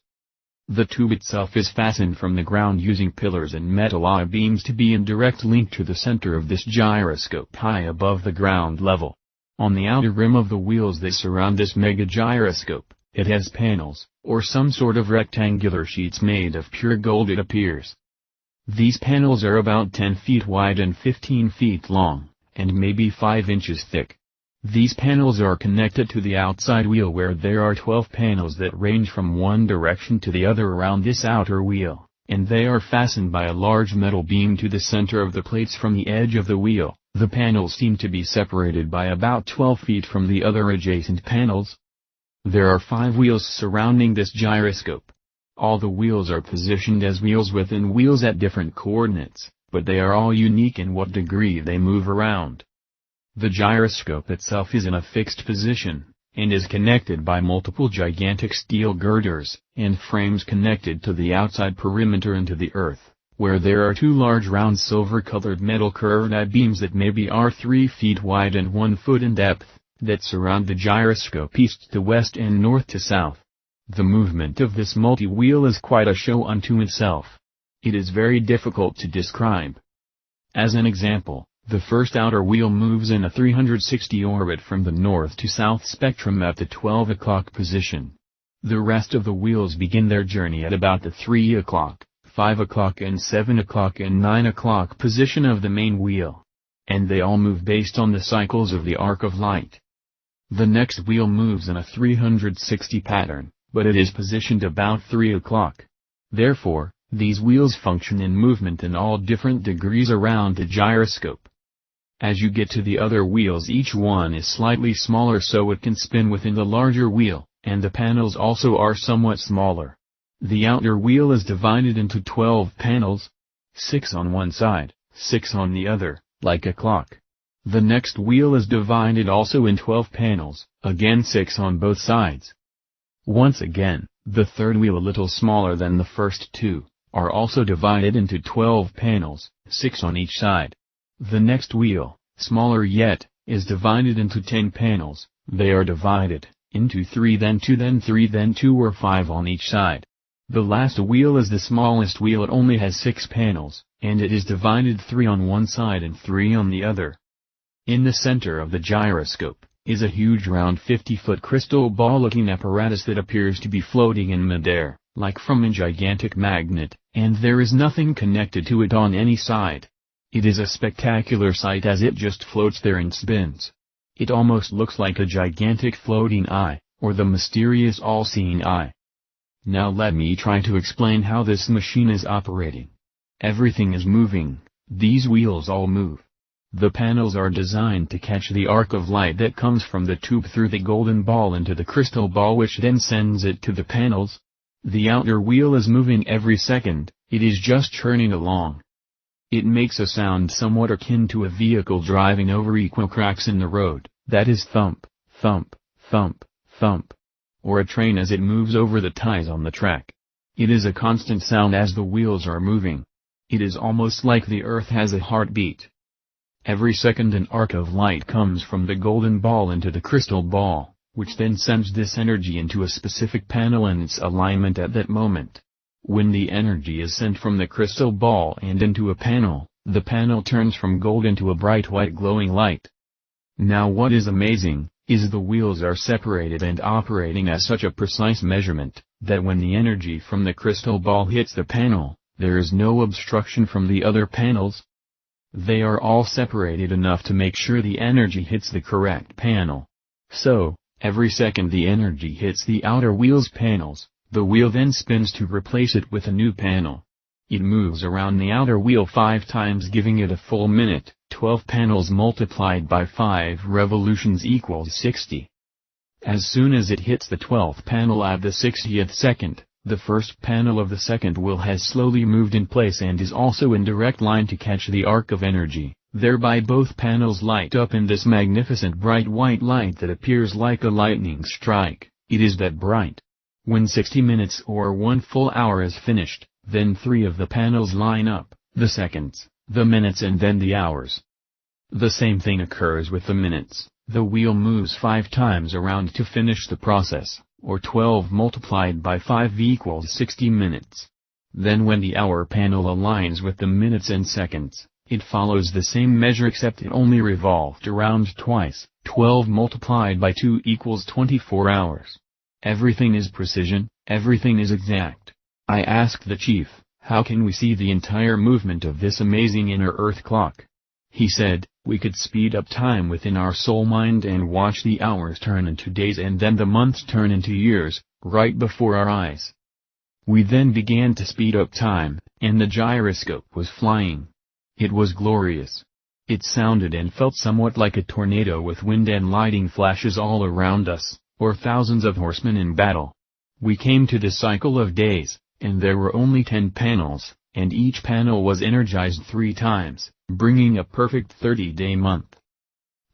The tube itself is fastened from the ground using pillars and metal I-beams to be in direct link to the center of this gyroscope high above the ground level. On the outer rim of the wheels that surround this mega gyroscope, it has panels, or some sort of rectangular sheets made of pure gold, it appears. These panels are about 10 feet wide and 15 feet long, and maybe 5 inches thick. These panels are connected to the outside wheel, where there are 12 panels that range from one direction to the other around this outer wheel, and they are fastened by a large metal beam to the center of the plates from the edge of the wheel. The panels seem to be separated by about 12 feet from the other adjacent panels. There are 5 wheels surrounding this gyroscope. All the wheels are positioned as wheels within wheels at different coordinates, but they are all unique in what degree they move around. The gyroscope itself is in a fixed position, and is connected by multiple gigantic steel girders, and frames connected to the outside perimeter and to the earth, where there are 2 large round silver-colored metal curved I-beams that maybe are 3 feet wide and 1 foot in depth, that surround the gyroscope east to west and north to south. The movement of this multi-wheel is quite a show unto itself. It is very difficult to describe. As an example, the first outer wheel moves in a 360 orbit from the north to south spectrum at the 12 o'clock position. The rest of the wheels begin their journey at about the 3 o'clock, 5 o'clock and 7 o'clock and 9 o'clock position of the main wheel. and they all move based on the cycles of the arc of light. The next wheel moves in a 360 pattern, but it is positioned about 3 o'clock. Therefore, these wheels function in movement in all different degrees around the gyroscope. As you get to the other wheels, each one is slightly smaller so it can spin within the larger wheel, and the panels also are somewhat smaller. The outer wheel is divided into 12 panels, 6 on one side, 6 on the other, like a clock. The next wheel is divided also in 12 panels, again 6 on both sides. Once again, the third wheel, a little smaller than the first two, are also divided into 12 panels, 6 on each side. The next wheel, smaller yet, is divided into 10 panels. They are divided into 3, then 2, then 3, then 2 or 5 on each side. The last wheel is the smallest wheel. It only has 6 panels, and it is divided 3 on one side and 3 on the other. In the center of the gyroscope is a huge round 50-foot crystal ball-looking apparatus that appears to be floating in midair, like from a gigantic magnet, and there is nothing connected to it on any side. It is a spectacular sight as it just floats there and spins. It almost looks like a gigantic floating eye, or the mysterious all-seeing eye. Now let me try to explain how this machine is operating. Everything is moving, these wheels all move. The panels are designed to catch the arc of light that comes from the tube through the golden ball into the crystal ball, which then sends it to the panels. The outer wheel is moving every second, it is just churning along. It makes a sound somewhat akin to a vehicle driving over equal cracks in the road, that is thump, thump, thump, thump. Or a train as it moves over the ties on the track. It is a constant sound as the wheels are moving. It is almost like the earth has a heartbeat. Every second an arc of light comes from the golden ball into the crystal ball, which then sends this energy into a specific panel in its alignment at that moment. When the energy is sent from the crystal ball and into a panel, the panel turns from gold into a bright white glowing light. Now what is amazing, is the wheels are separated and operating at such a precise measurement, that when the energy from the crystal ball hits the panel, there is no obstruction from the other panels. They are all separated enough to make sure the energy hits the correct panel. So, every second the energy hits the outer wheel's panels, the wheel then spins to replace it with a new panel. It moves around the outer wheel 5 times, giving it a full minute. 12 panels multiplied by 5 revolutions equals 60. As soon as it hits the 12th panel at the 60th second, the first panel of the second wheel has slowly moved in place and is also in direct line to catch the arc of energy, thereby both panels light up in this magnificent bright white light that appears like a lightning strike. It is that bright. When 60 minutes or 1 full hour is finished, then 3 of the panels line up, the seconds, the minutes and then the hours. The same thing occurs with the minutes. The wheel moves 5 times around to finish the process, or 12 multiplied by 5 equals 60 minutes. Then when the hour panel aligns with the minutes and seconds, it follows the same measure except it only revolved around twice. 12 multiplied by 2 equals 24 hours. Everything is precision, everything is exact. I asked the chief, how can we see the entire movement of this amazing inner earth clock? He said, we could speed up time within our soul mind and watch the hours turn into days and then the months turn into years, right before our eyes. We then began to speed up time, and the gyroscope was flying. It was glorious. It sounded and felt somewhat like a tornado with wind and lightning flashes all around us, or thousands of horsemen in battle. We came to the cycle of days, and there were only 10 panels, and each panel was energized 3 times, bringing a perfect 30-day month.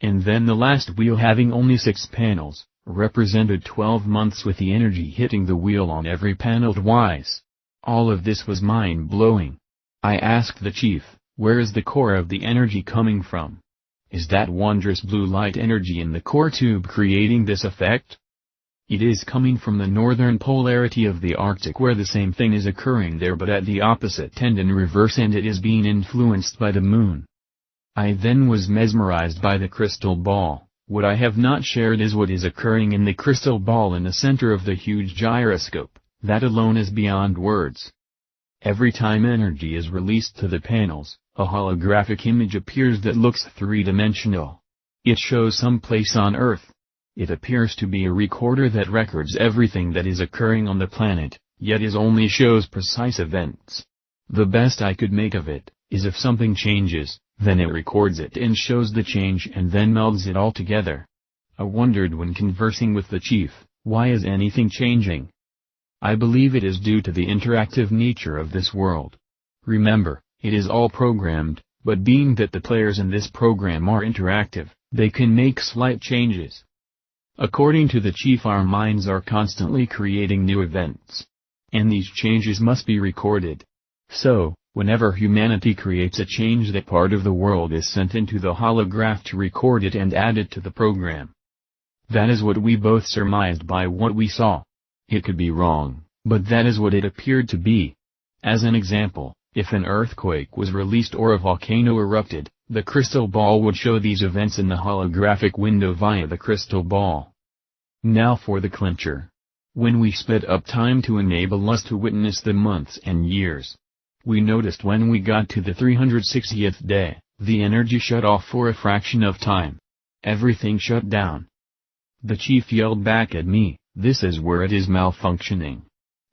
And then the last wheel, having only 6 panels, represented 12 months with the energy hitting the wheel on every panel twice. All of this was mind-blowing. I asked the chief, where is the core of the energy coming from? Is that wondrous blue light energy in the core tube creating this effect? It is coming from the northern polarity of the Arctic, where the same thing is occurring there but at the opposite end in reverse, and it is being influenced by the moon. I then was mesmerized by the crystal ball. What I have not shared is what is occurring in the crystal ball in the center of the huge gyroscope. That alone is beyond words. Every time energy is released to the panels, a holographic image appears that looks three-dimensional. It shows some place on Earth. It appears to be a recorder that records everything that is occurring on the planet, yet it only shows precise events. The best I could make of it is if something changes, then it records it and shows the change and then melds it all together. I wondered when conversing with the chief, why is anything changing? I believe it is due to the interactive nature of this world. Remember, it is all programmed, but being that the players in this program are interactive, they can make slight changes. According to the chief, our minds are constantly creating new events. And these changes must be recorded. So, whenever humanity creates a change, that part of the world is sent into the holograph to record it and add it to the program. That is what we both surmised by what we saw. It could be wrong, but that is what it appeared to be. As an example, if an earthquake was released or a volcano erupted, the crystal ball would show these events in the holographic window via the crystal ball. Now for the clincher. When we sped up time to enable us to witness the months and years, we noticed when we got to the 360th day, the energy shut off for a fraction of time. Everything shut down. The chief yelled back at me, "This is where it is malfunctioning.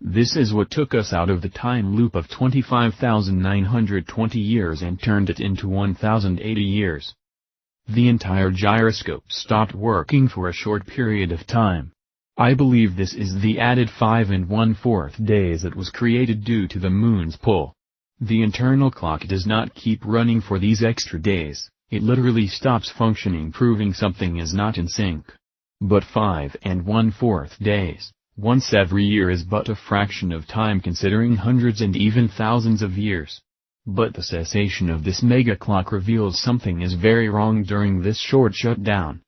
This is what took us out of the time loop of 25,920 years and turned it into 1,080 years." The entire gyroscope stopped working for a short period of time. I believe this is the added 5 1/4 days that was created due to the moon's pull. The internal clock does not keep running for these extra days, it literally stops functioning, proving something is not in sync. But 5 1/4 days, once every year, is but a fraction of time considering hundreds and even thousands of years. But the cessation of this mega clock reveals something is very wrong during this short shutdown.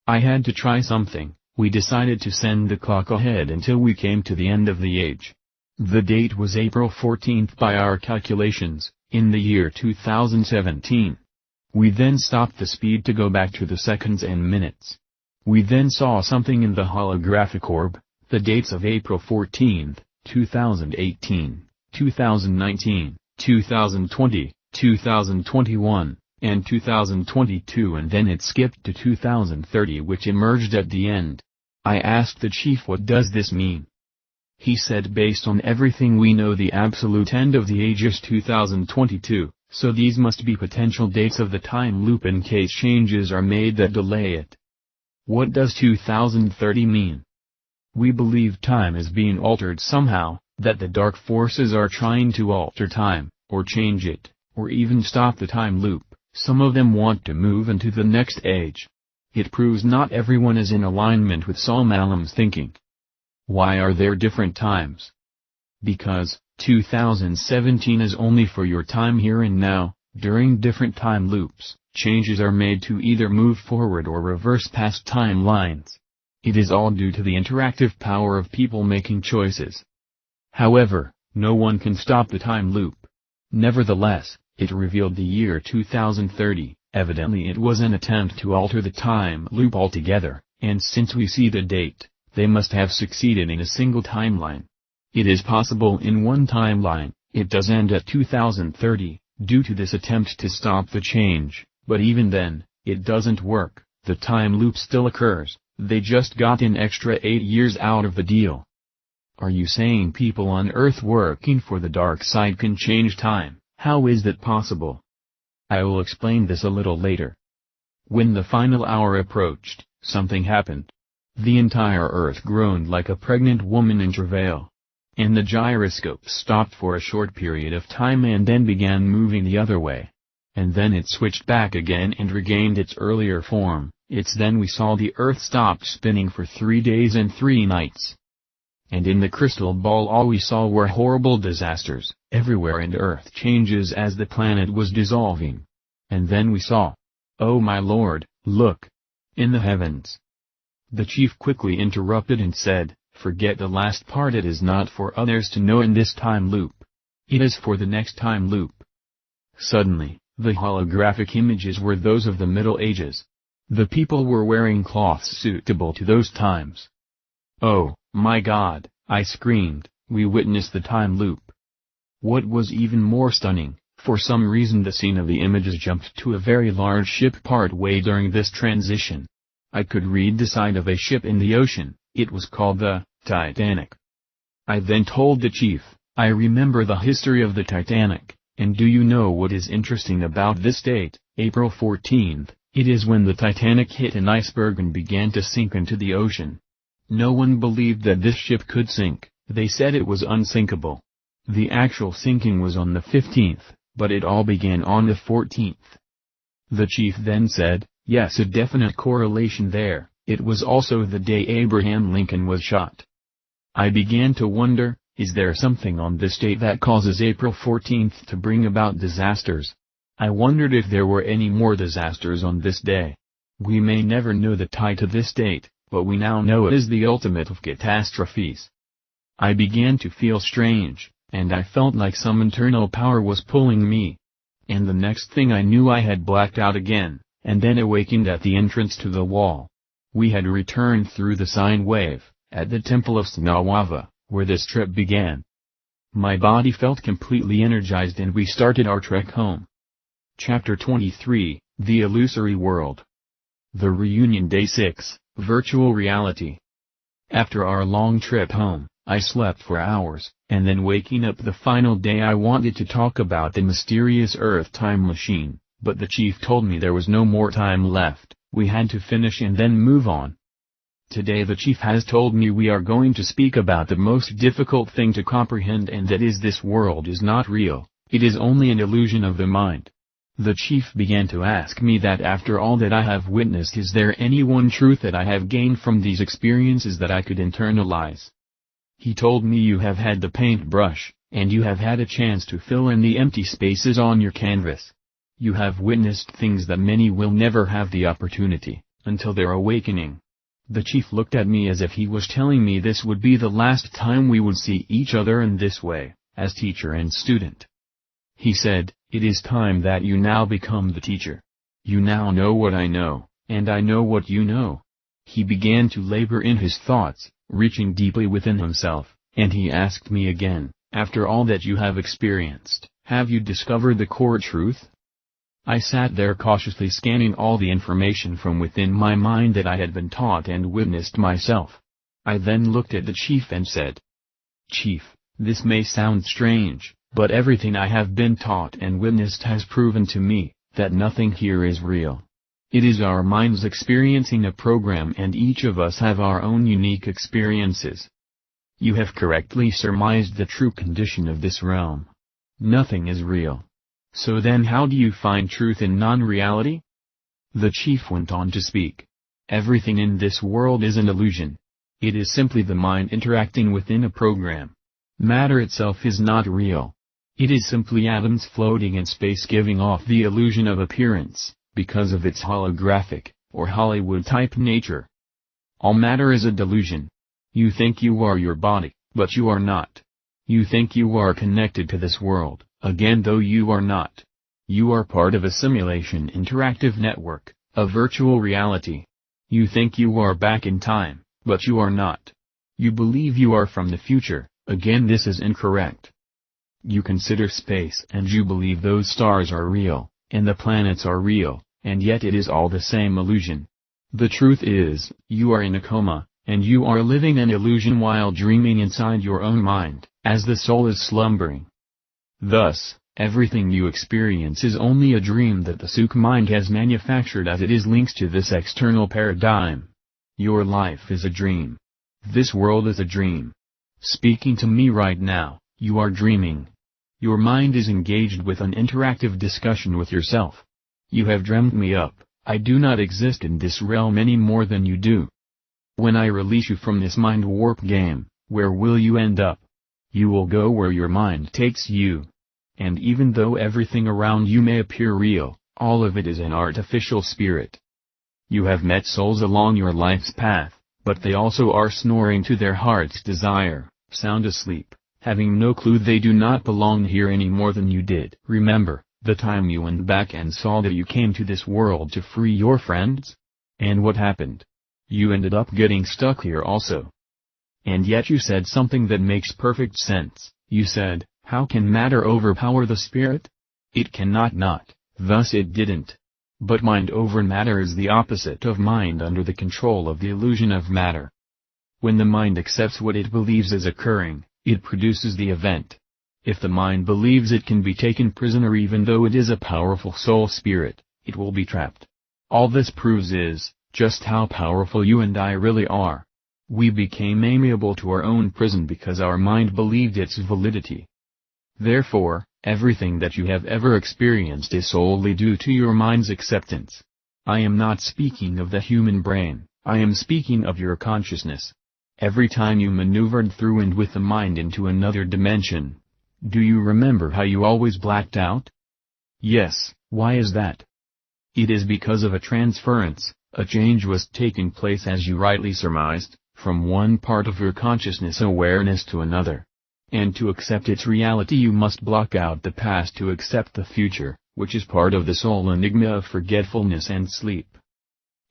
I had to try something. We decided to send the clock ahead until we came to the end of the age. The date was April 14th by our calculations, in the year 2017. We then stopped the speed to go back to the seconds and minutes. We then saw something in the holographic orb, the dates of April 14th, 2018, 2019, 2020, 2021, and 2022, and then it skipped to 2030, which emerged at the end. I asked the chief, what does this mean? He said, based on everything we know, the absolute end of the age is 2022, so these must be potential dates of the time loop in case changes are made that delay it. What does 2030 mean? We believe time is being altered somehow, that the dark forces are trying to alter time, or change it, or even stop the time loop. Some of them want to move into the next age. It proves not everyone is in alignment with Saul Malam's thinking. Why are there different times? Because 2017 is only for your time here and now. During different time loops, changes are made to either move forward or reverse past timelines. It is all due to the interactive power of people making choices. However, no one can stop the time loop. Nevertheless, it revealed the year 2030. Evidently it was an attempt to alter the time loop altogether, and since we see the date, they must have succeeded in a single timeline. It is possible in one timeline, it does end at 2030, due to this attempt to stop the change, but even then, it doesn't work, the time loop still occurs, they just got an extra 8 years out of the deal. Are you saying people on Earth working for the dark side can change time? How is that possible? I will explain this a little later. When the final hour approached, something happened. The entire Earth groaned like a pregnant woman in travail. And the gyroscope stopped for a short period of time and then began moving the other way. And then it switched back again and regained its earlier form. It's then we saw the Earth stopped spinning for 3 days and 3 nights. And in the crystal ball all we saw were horrible disasters, everywhere, and Earth changes as the planet was dissolving. And then we saw, oh my lord, look! In the heavens. The chief quickly interrupted and said, forget the last part, it is not for others to know in this time loop. It is for the next time loop. Suddenly, the holographic images were those of the Middle Ages. The people were wearing cloths suitable to those times. Oh, my God, I screamed, we witnessed the time loop. What was even more stunning, For some reason the scene of the images jumped to a very large ship part way during this transition. I could read the side of a ship in the ocean. It was called the Titanic. I then told the chief, I remember the history of the Titanic, and do you know what is interesting about this date, April 14th, it is when the Titanic hit an iceberg and began to sink into the ocean. No one believed that this ship could sink, they said it was unsinkable. The actual sinking was on the 15th, but it all began on the 14th. The chief then said, yes, a definite correlation there, it was also the day Abraham Lincoln was shot. I began to wonder, is there something on this date that causes April 14th to bring about disasters? I wondered if there were any more disasters on this day. We may never know the tie to this date, but we now know it is the ultimate of catastrophes. I began to feel strange, and I felt like some internal power was pulling me. And the next thing I knew I had blacked out again, and then awakened at the entrance to the wall. We had returned through the sine wave, at the temple of Snawava, where this trip began. My body felt completely energized and we started our trek home. Chapter 23, The Illusory World. The Reunion Day 6, Virtual Reality. After our long trip home, I slept for hours, and then waking up the final day I wanted to talk about the mysterious Earth time machine, but the chief told me there was no more time left, we had to finish and then move on. Today the chief has told me we are going to speak about the most difficult thing to comprehend, and that is this world is not real, it is only an illusion of the mind. The chief began to ask me that after all that I have witnessed, is there any one truth that I have gained from these experiences that I could internalize? He told me you have had the paintbrush, and you have had a chance to fill in the empty spaces on your canvas. You have witnessed things that many will never have the opportunity, until their awakening. The chief looked at me as if he was telling me this would be the last time we would see each other in this way, as teacher and student. He said, it is time that you now become the teacher. You now know what I know, and I know what you know. He began to labor in his thoughts, reaching deeply within himself, and he asked me again, after all that you have experienced, have you discovered the core truth? I sat there cautiously scanning all the information from within my mind that I had been taught and witnessed myself. I then looked at the chief and said, Chief, this may sound strange, but everything I have been taught and witnessed has proven to me, that nothing here is real. It is our minds experiencing a program, and each of us have our own unique experiences. You have correctly surmised the true condition of this realm. Nothing is real. So then how do you find truth in non-reality? The chief went on to speak. Everything in this world is an illusion. It is simply the mind interacting within a program. Matter itself is not real. It is simply atoms floating in space giving off the illusion of appearance, because of its holographic, or Hollywood-type nature. All matter is a delusion. You think you are your body, but you are not. You think you are connected to this world, again though you are not. You are part of a simulation interactive network, a virtual reality. You think you are back in time, but you are not. You believe you are from the future, again this is incorrect. You consider space and you believe those stars are real, and the planets are real, and yet it is all the same illusion. The truth is, you are in a coma, and you are living an illusion while dreaming inside your own mind, as the soul is slumbering. Thus, everything you experience is only a dream that the Sukh mind has manufactured, as it is linked to this external paradigm. Your life is a dream. This world is a dream. Speaking to me right now, you are dreaming. Your mind is engaged with an interactive discussion with yourself. You have dreamt me up. I do not exist in this realm any more than you do. When I release you from this mind warp game, where will you end up? You will go where your mind takes you. And even though everything around you may appear real, all of it is an artificial spirit. You have met souls along your life's path, but they also are snoring to their heart's desire, sound asleep, having no clue they do not belong here any more than you did. Remember, the time you went back and saw that you came to this world to free your friends? And what happened? You ended up getting stuck here also. And yet you said something that makes perfect sense. You said, how can matter overpower the spirit? It cannot not, thus it didn't. But mind over matter is the opposite of mind under the control of the illusion of matter. When the mind accepts what it believes is occurring, it produces the event. If the mind believes it can be taken prisoner even though it is a powerful soul spirit, it will be trapped. All this proves is, just how powerful you and I really are. We became amiable to our own prison because our mind believed its validity. Therefore, everything that you have ever experienced is solely due to your mind's acceptance. I am not speaking of the human brain, I am speaking of your consciousness. Every time you maneuvered through and with the mind into another dimension, do you remember how you always blacked out? Yes, why is that? It is because of a transference, a change was taking place as you rightly surmised, from one part of your consciousness awareness to another. And to accept its reality you must block out the past to accept the future, which is part of the soul enigma of forgetfulness and sleep.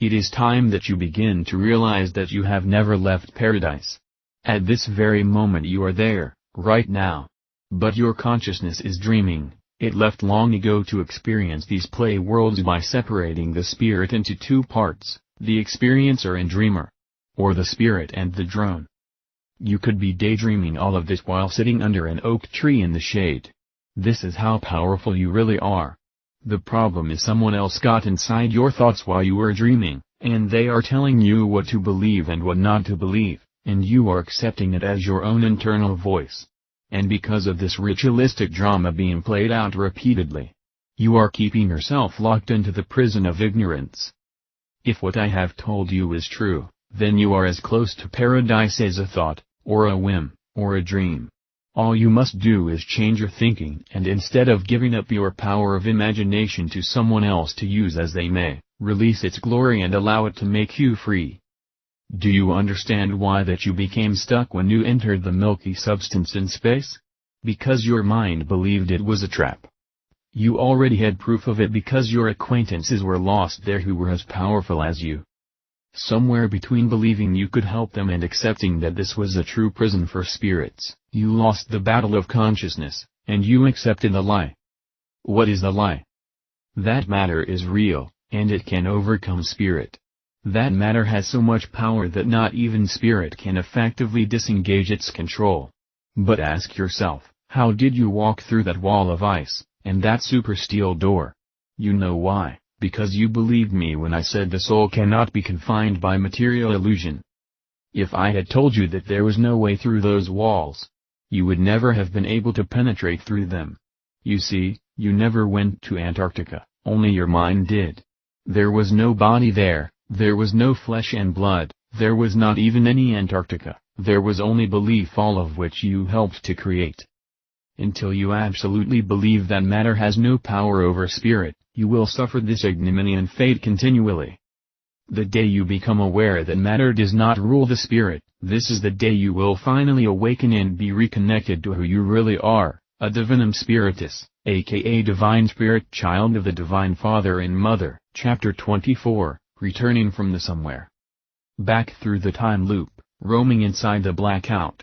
It is time that you begin to realize that you have never left paradise. At this very moment you are there, right now. But your consciousness is dreaming. It left long ago to experience these play worlds by separating the spirit into two parts, the experiencer and dreamer. Or the spirit and the drone. You could be daydreaming all of this while sitting under an oak tree in the shade. This is how powerful you really are. The problem is someone else got inside your thoughts while you were dreaming, and they are telling you what to believe and what not to believe, and you are accepting it as your own internal voice. And because of this ritualistic drama being played out repeatedly, you are keeping yourself locked into the prison of ignorance. If what I have told you is true, then you are as close to paradise as a thought, or a whim, or a dream. All you must do is change your thinking and instead of giving up your power of imagination to someone else to use as they may, release its glory and allow it to make you free. Do you understand why that you became stuck when you entered the milky substance in space? Because your mind believed it was a trap. You already had proof of it because your acquaintances were lost there who were as powerful as you. Somewhere between believing you could help them and accepting that this was a true prison for spirits, you lost the battle of consciousness, and you accepted the lie. What is the lie? That matter is real, and it can overcome spirit. That matter has so much power that not even spirit can effectively disengage its control. But ask yourself, how did you walk through that wall of ice, and that super steel door? You know why. Because you believed me when I said the soul cannot be confined by material illusion. If I had told you that there was no way through those walls, you would never have been able to penetrate through them. You see, you never went to Antarctica, only your mind did. There was no body there, there was no flesh and blood, there was not even any Antarctica, there was only belief, all of which you helped to create. Until you absolutely believe that matter has no power over spirit, you will suffer this ignominy and fate continually. The day you become aware that matter does not rule the spirit, this is the day you will finally awaken and be reconnected to who you really are, a divinum spiritus, aka divine spirit, child of the divine Father and Mother. Chapter 24, Returning from the Somewhere. Back through the time loop, roaming inside the blackout.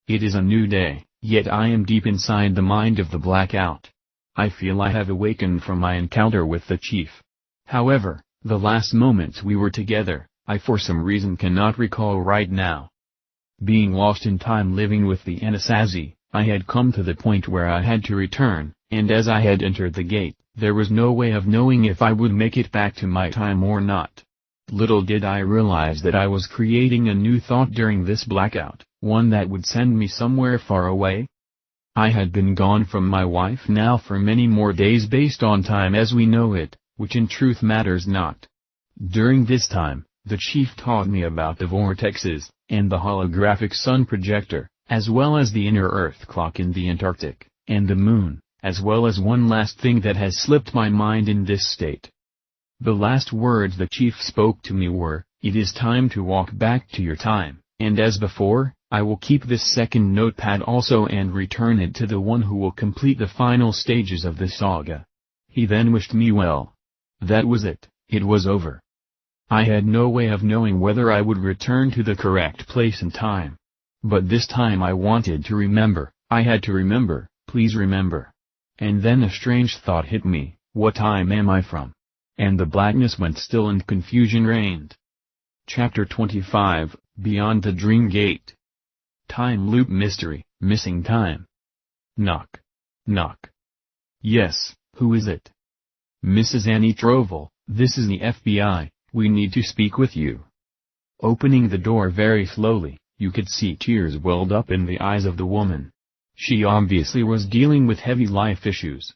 It is a new day, yet I am deep inside the mind of the blackout. I feel I have awakened from my encounter with the chief. However, the last moments we were together, I for some reason cannot recall right now. Being lost in time living with the Anasazi, I had come to the point where I had to return, and as I had entered the gate, there was no way of knowing if I would make it back to my time or not. Little did I realize that I was creating a new thought during this blackout, one that would send me somewhere far away. I had been gone from my wife now for many more days based on time as we know it, which in truth matters not. During this time, the chief taught me about the vortexes, and the holographic sun projector, as well as the inner earth clock in the Antarctic, and the moon, as well as one last thing that has slipped my mind in this state. The last words the chief spoke to me were, "It is time to walk back to your time, and as before, I will keep this second notepad also and return it to the one who will complete the final stages of this saga." He then wished me well. That was it was over. I had no way of knowing whether I would return to the correct place and time. But this time I wanted to remember, I had to remember, please remember. And then a strange thought hit me, what time am I from? And the blackness went still and confusion reigned. Chapter 25, Beyond the Dream Gate. Time Loop Mystery, Missing Time. Knock. Knock. Yes, who is it? Mrs. Annie Trovel, this is the FBI, we need to speak with you. Opening the door very slowly, you could see tears welled up in the eyes of the woman. She obviously was dealing with heavy life issues.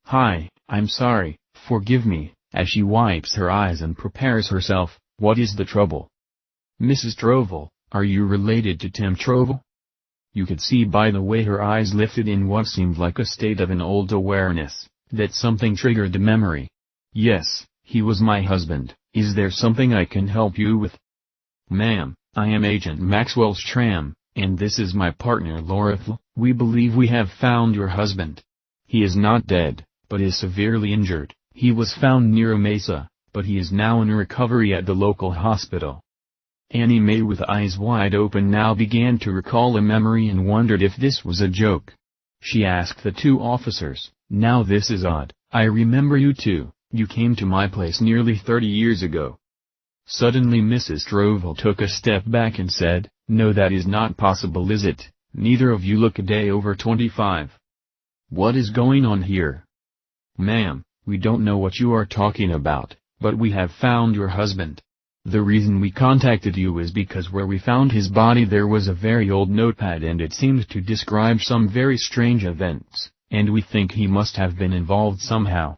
Hi, I'm sorry, forgive me, as she wipes her eyes and prepares herself, what is the trouble? Mrs. Trovel, are you related to Tim Trovel? You could see by the way her eyes lifted in what seemed like a state of an old awareness, that something triggered the memory. Yes, he was my husband, is there something I can help you with? Ma'am, I am Agent Maxwell Stram, and this is my partner Laura. We believe we have found your husband. He is not dead, but is severely injured. He was found near a mesa, but he is now in recovery at the local hospital. Annie Mae with eyes wide open now began to recall a memory and wondered if this was a joke. She asked the two officers, now this is odd, I remember you too, you came to my place nearly 30 years ago. Suddenly Mrs. Trovel took a step back and said, no, that is not possible, is it? Neither of you look a day over 25. What is going on here? Ma'am, we don't know what you are talking about, but we have found your husband. The reason we contacted you is because where we found his body there was a very old notepad and it seemed to describe some very strange events, and we think he must have been involved somehow.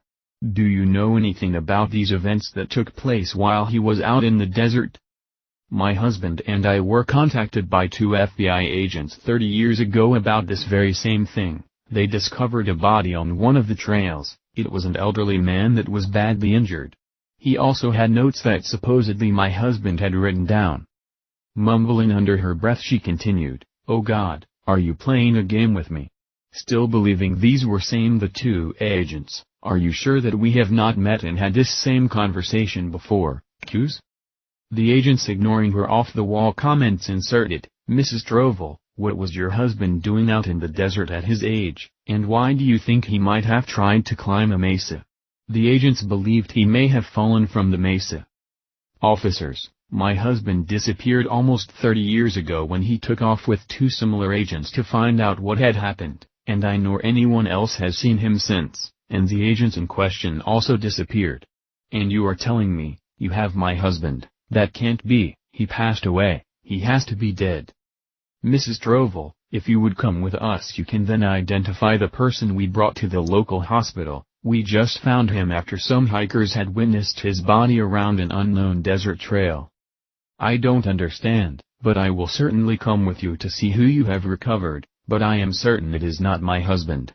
Do you know anything about these events that took place while he was out in the desert? My husband and I were contacted by two FBI agents 30 years ago about this very same thing. They discovered a body on one of the trails. It was an elderly man that was badly injured. He also had notes that supposedly my husband had written down. Mumbling under her breath she continued, oh God, are you playing a game with me? Still believing these were the two agents, are you sure that we have not met and had this same conversation before, Q's? The agents ignoring her off-the-wall comments inserted, Mrs. Trovel, what was your husband doing out in the desert at his age, and why do you think he might have tried to climb a mesa? The agents believed he may have fallen from the mesa. Officers, my husband disappeared almost 30 years ago when he took off with two similar agents to find out what had happened, and I nor anyone else has seen him since, and the agents in question also disappeared. And you are telling me, you have my husband? That can't be, he passed away, he has to be dead. Mrs. Trovel, if you would come with us you can then identify the person we brought to the local hospital. We just found him after some hikers had witnessed his body around an unknown desert trail. I don't understand, but I will certainly come with you to see who you have recovered, but I am certain it is not my husband.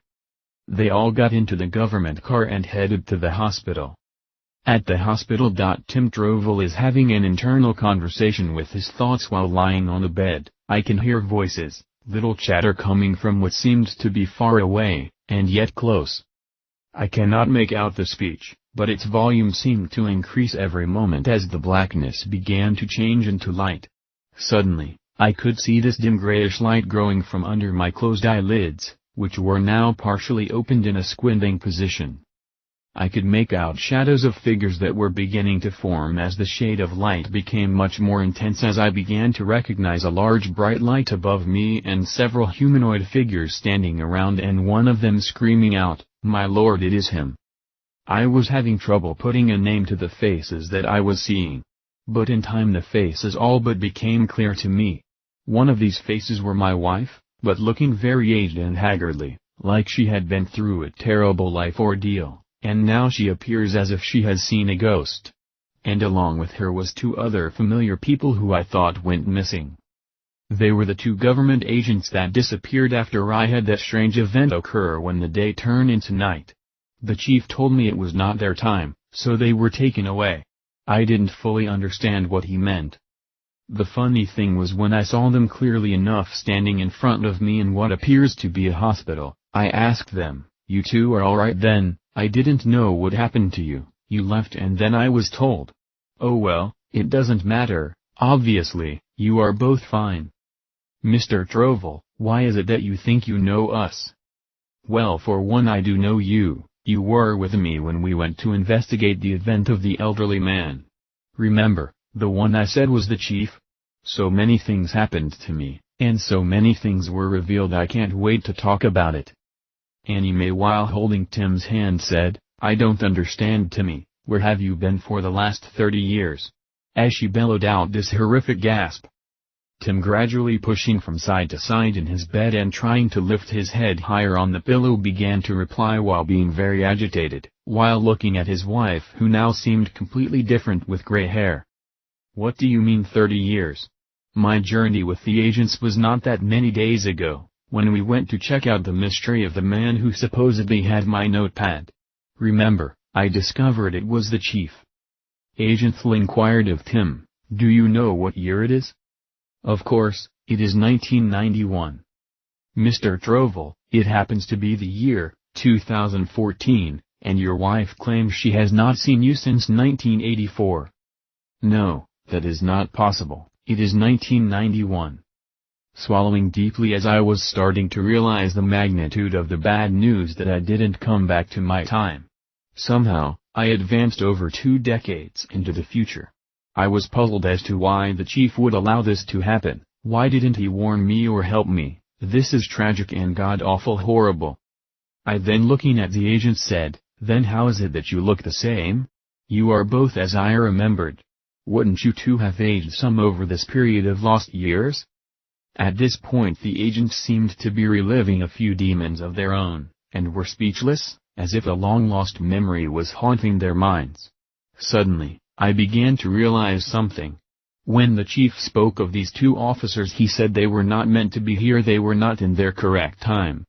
They all got into the government car and headed to the hospital. At the hospital. Tim Trovel is having an internal conversation with his thoughts while lying on the bed. I can hear voices, little chatter coming from what seemed to be far away, and yet close. I cannot make out the speech, but its volume seemed to increase every moment as the blackness began to change into light. Suddenly, I could see this dim grayish light growing from under my closed eyelids, which were now partially opened in a squinting position. I could make out shadows of figures that were beginning to form as the shade of light became much more intense as I began to recognize a large bright light above me and several humanoid figures standing around and one of them screaming out, my lord, it is him. I was having trouble putting a name to the faces that I was seeing. But in time the faces all but became clear to me. One of these faces were my wife, but looking very aged and haggardly, like she had been through a terrible life ordeal. And now she appears as if she has seen a ghost. And along with her was two other familiar people who I thought went missing. They were the two government agents that disappeared after I had that strange event occur when the day turned into night. The chief told me it was not their time, so they were taken away. I didn't fully understand what he meant. The funny thing was when I saw them clearly enough standing in front of me in what appears to be a hospital, I asked them, you two are alright then? I didn't know what happened to you, you left and then I was told. Oh well, it doesn't matter, obviously, you are both fine. Mr. Trovel, why is it that you think you know us? Well, for one, I do know you. You were with me when we went to investigate the event of the elderly man. Remember, the one I said was the chief? So many things happened to me, and so many things were revealed, I can't wait to talk about it. Annie Mae, while holding Tim's hand, said, I don't understand, Timmy, where have you been for the last 30 years? As she bellowed out this horrific gasp. Tim, gradually pushing from side to side in his bed and trying to lift his head higher on the pillow, began to reply while being very agitated, while looking at his wife, who now seemed completely different with gray hair. What do you mean 30 years? My journey with the agents was not that many days ago, when we went to check out the mystery of the man who supposedly had my notepad. Remember, I discovered it was the chief. Agent Thiel inquired of Tim, do you know what year it is? Of course, it is 1991. Mr. Trovel, it happens to be the year, 2014, and your wife claims she has not seen you since 1984. No, that is not possible, it is 1991. Swallowing deeply as I was starting to realize the magnitude of the bad news that I didn't come back to my time. Somehow, I advanced over 2 decades into the future. I was puzzled as to why the chief would allow this to happen. Why didn't he warn me or help me? This is tragic and god-awful horrible. I then, looking at the agent, said, then how is it that you look the same? You are both as I remembered. Wouldn't you two have aged some over this period of lost years? At this point the agents seemed to be reliving a few demons of their own, and were speechless, as if a long-lost memory was haunting their minds. Suddenly, I began to realize something. When the chief spoke of these 2 officers, he said they were not meant to be here, they were not in their correct time.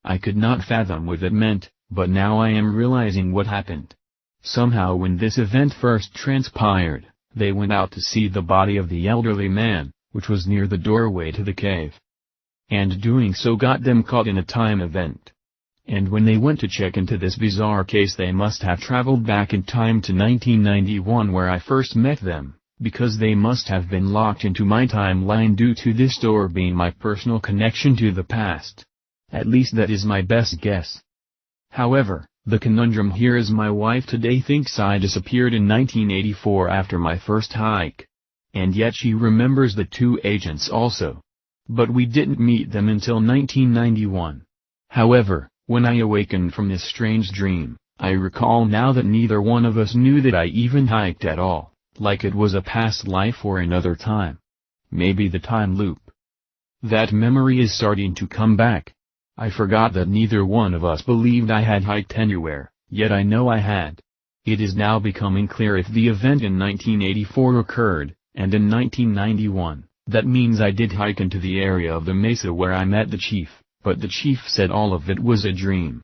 I could not fathom what it meant, but now I am realizing what happened. Somehow when this event first transpired, they went out to see the body of the elderly man, which was near the doorway to the cave. And doing so got them caught in a time event. And when they went to check into this bizarre case, they must have traveled back in time to 1991, where I first met them, because they must have been locked into my timeline due to this door being my personal connection to the past. At least that is my best guess. However, the conundrum here is my wife today thinks I disappeared in 1984 after my first hike. And yet she remembers the 2 agents also. But we didn't meet them until 1991. However, when I awakened from this strange dream, I recall now that neither one of us knew that I even hiked at all, like it was a past life or another time. Maybe the time loop. That memory is starting to come back. I forgot that neither one of us believed I had hiked anywhere, yet I know I had. It is now becoming clear if the event in 1984 occurred, and in 1991, that means I did hike into the area of the mesa where I met the chief. But the chief said all of it was a dream.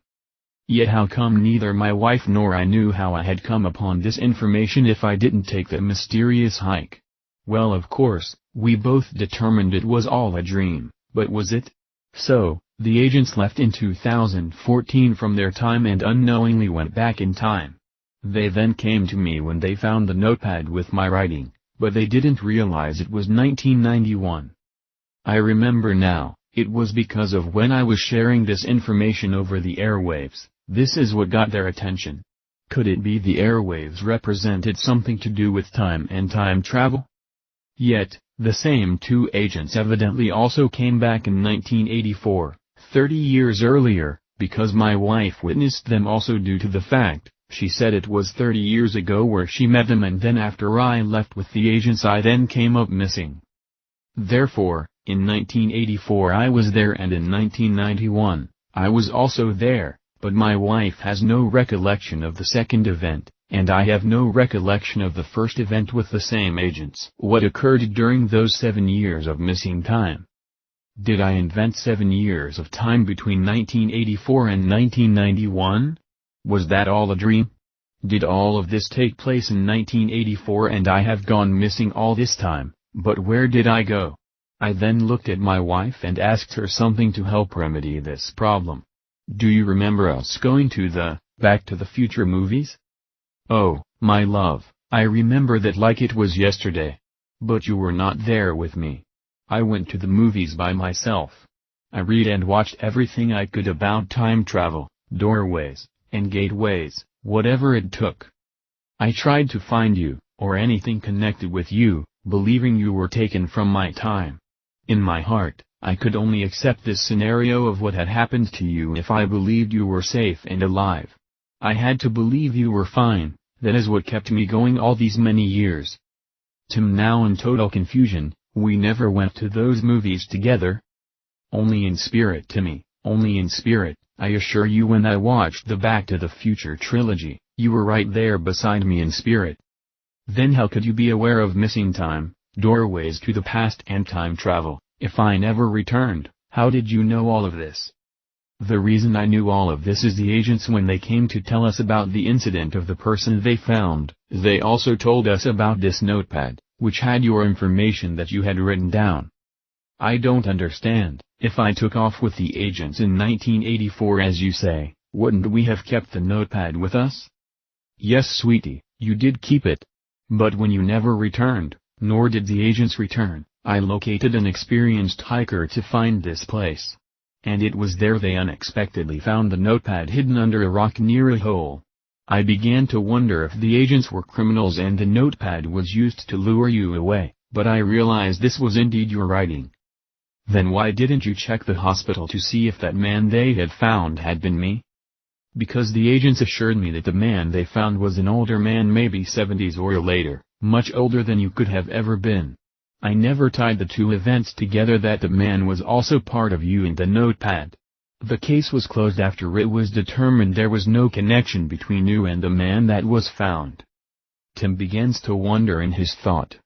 Yet how come neither my wife nor I knew how I had come upon this information if I didn't take that mysterious hike? Well, of course, we both determined it was all a dream, but was it? So, the agents left in 2014 from their time and unknowingly went back in time. They then came to me when they found the notepad with my writing, but they didn't realize it was 1991. I remember now. It was because of when I was sharing this information over the airwaves. This is what got their attention. Could it be the airwaves represented something to do with time and time travel? Yet, the same 2 agents evidently also came back in 1984, 30 years earlier, because my wife witnessed them also, due to the fact, she said it was 30 years ago where she met them, and then after I left with the agents I then came up missing. Therefore, in 1984 I was there, and in 1991, I was also there, but my wife has no recollection of the second event, and I have no recollection of the first event with the same agents. What occurred during those 7 years of missing time? Did I invent 7 years of time between 1984 and 1991? Was that all a dream? Did all of this take place in 1984 and I have gone missing all this time, but where did I go? I then looked at my wife and asked her something to help remedy this problem. Do you remember us going to the Back to the Future movies? Oh, my love, I remember that like it was yesterday. But you were not there with me. I went to the movies by myself. I read and watched everything I could about time travel, doorways, and gateways, whatever it took. I tried to find you, or anything connected with you, believing you were taken from my time. In my heart, I could only accept this scenario of what had happened to you if I believed you were safe and alive. I had to believe you were fine. That is what kept me going all these many years. Tim, now in total confusion, we never went to those movies together. Only in spirit, Timmy, only in spirit. I assure you, when I watched the Back to the Future trilogy, you were right there beside me in spirit. Then how could you be aware of missing time, doorways to the past and time travel, if I never returned? How did you know all of this? The reason I knew all of this is the agents, when they came to tell us about the incident of the person they found, they also told us about this notepad, which had your information that you had written down. I don't understand. If I took off with the agents in 1984 as you say, wouldn't we have kept the notepad with us? Yes, sweetie, you did keep it. But when you never returned, nor did the agents return, I located an experienced hiker to find this place. And it was there they unexpectedly found the notepad hidden under a rock near a hole. I began to wonder if the agents were criminals and the notepad was used to lure you away, but I realized this was indeed your writing. Then why didn't you check the hospital to see if that man they had found had been me? Because the agents assured me that the man they found was an older man, maybe 70s or later, much older than you could have ever been. I never tied the two events together, that the man was also part of you and the notepad. The case was closed after it was determined there was no connection between you and the man that was found. Tim begins to wonder in his thought.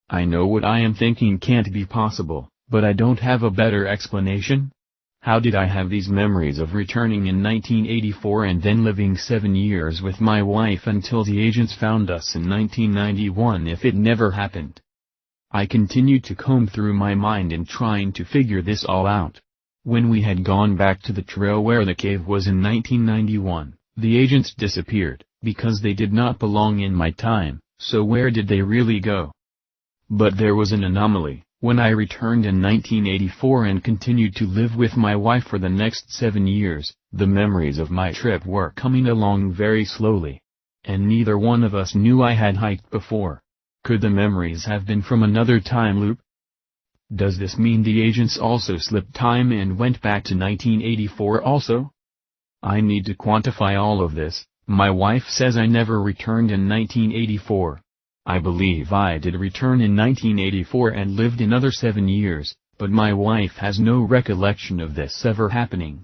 I know what I am thinking can't be possible, but I don't have a better explanation. How did I have these memories of returning in 1984 and then living 7 years with my wife until the agents found us in 1991 if it never happened? I continued to comb through my mind in trying to figure this all out. When we had gone back to the trail where the cave was in 1991, the agents disappeared, because they did not belong in my time, so where did they really go? But there was an anomaly. When I returned in 1984 and continued to live with my wife for the next 7 years, the memories of my trip were coming along very slowly. And neither one of us knew I had hiked before. Could the memories have been from another time loop? Does this mean the agents also slipped time and went back to 1984 also? I need to quantify all of this. My wife says I never returned in 1984. I believe I did return in 1984 and lived another 7 years, but my wife has no recollection of this ever happening.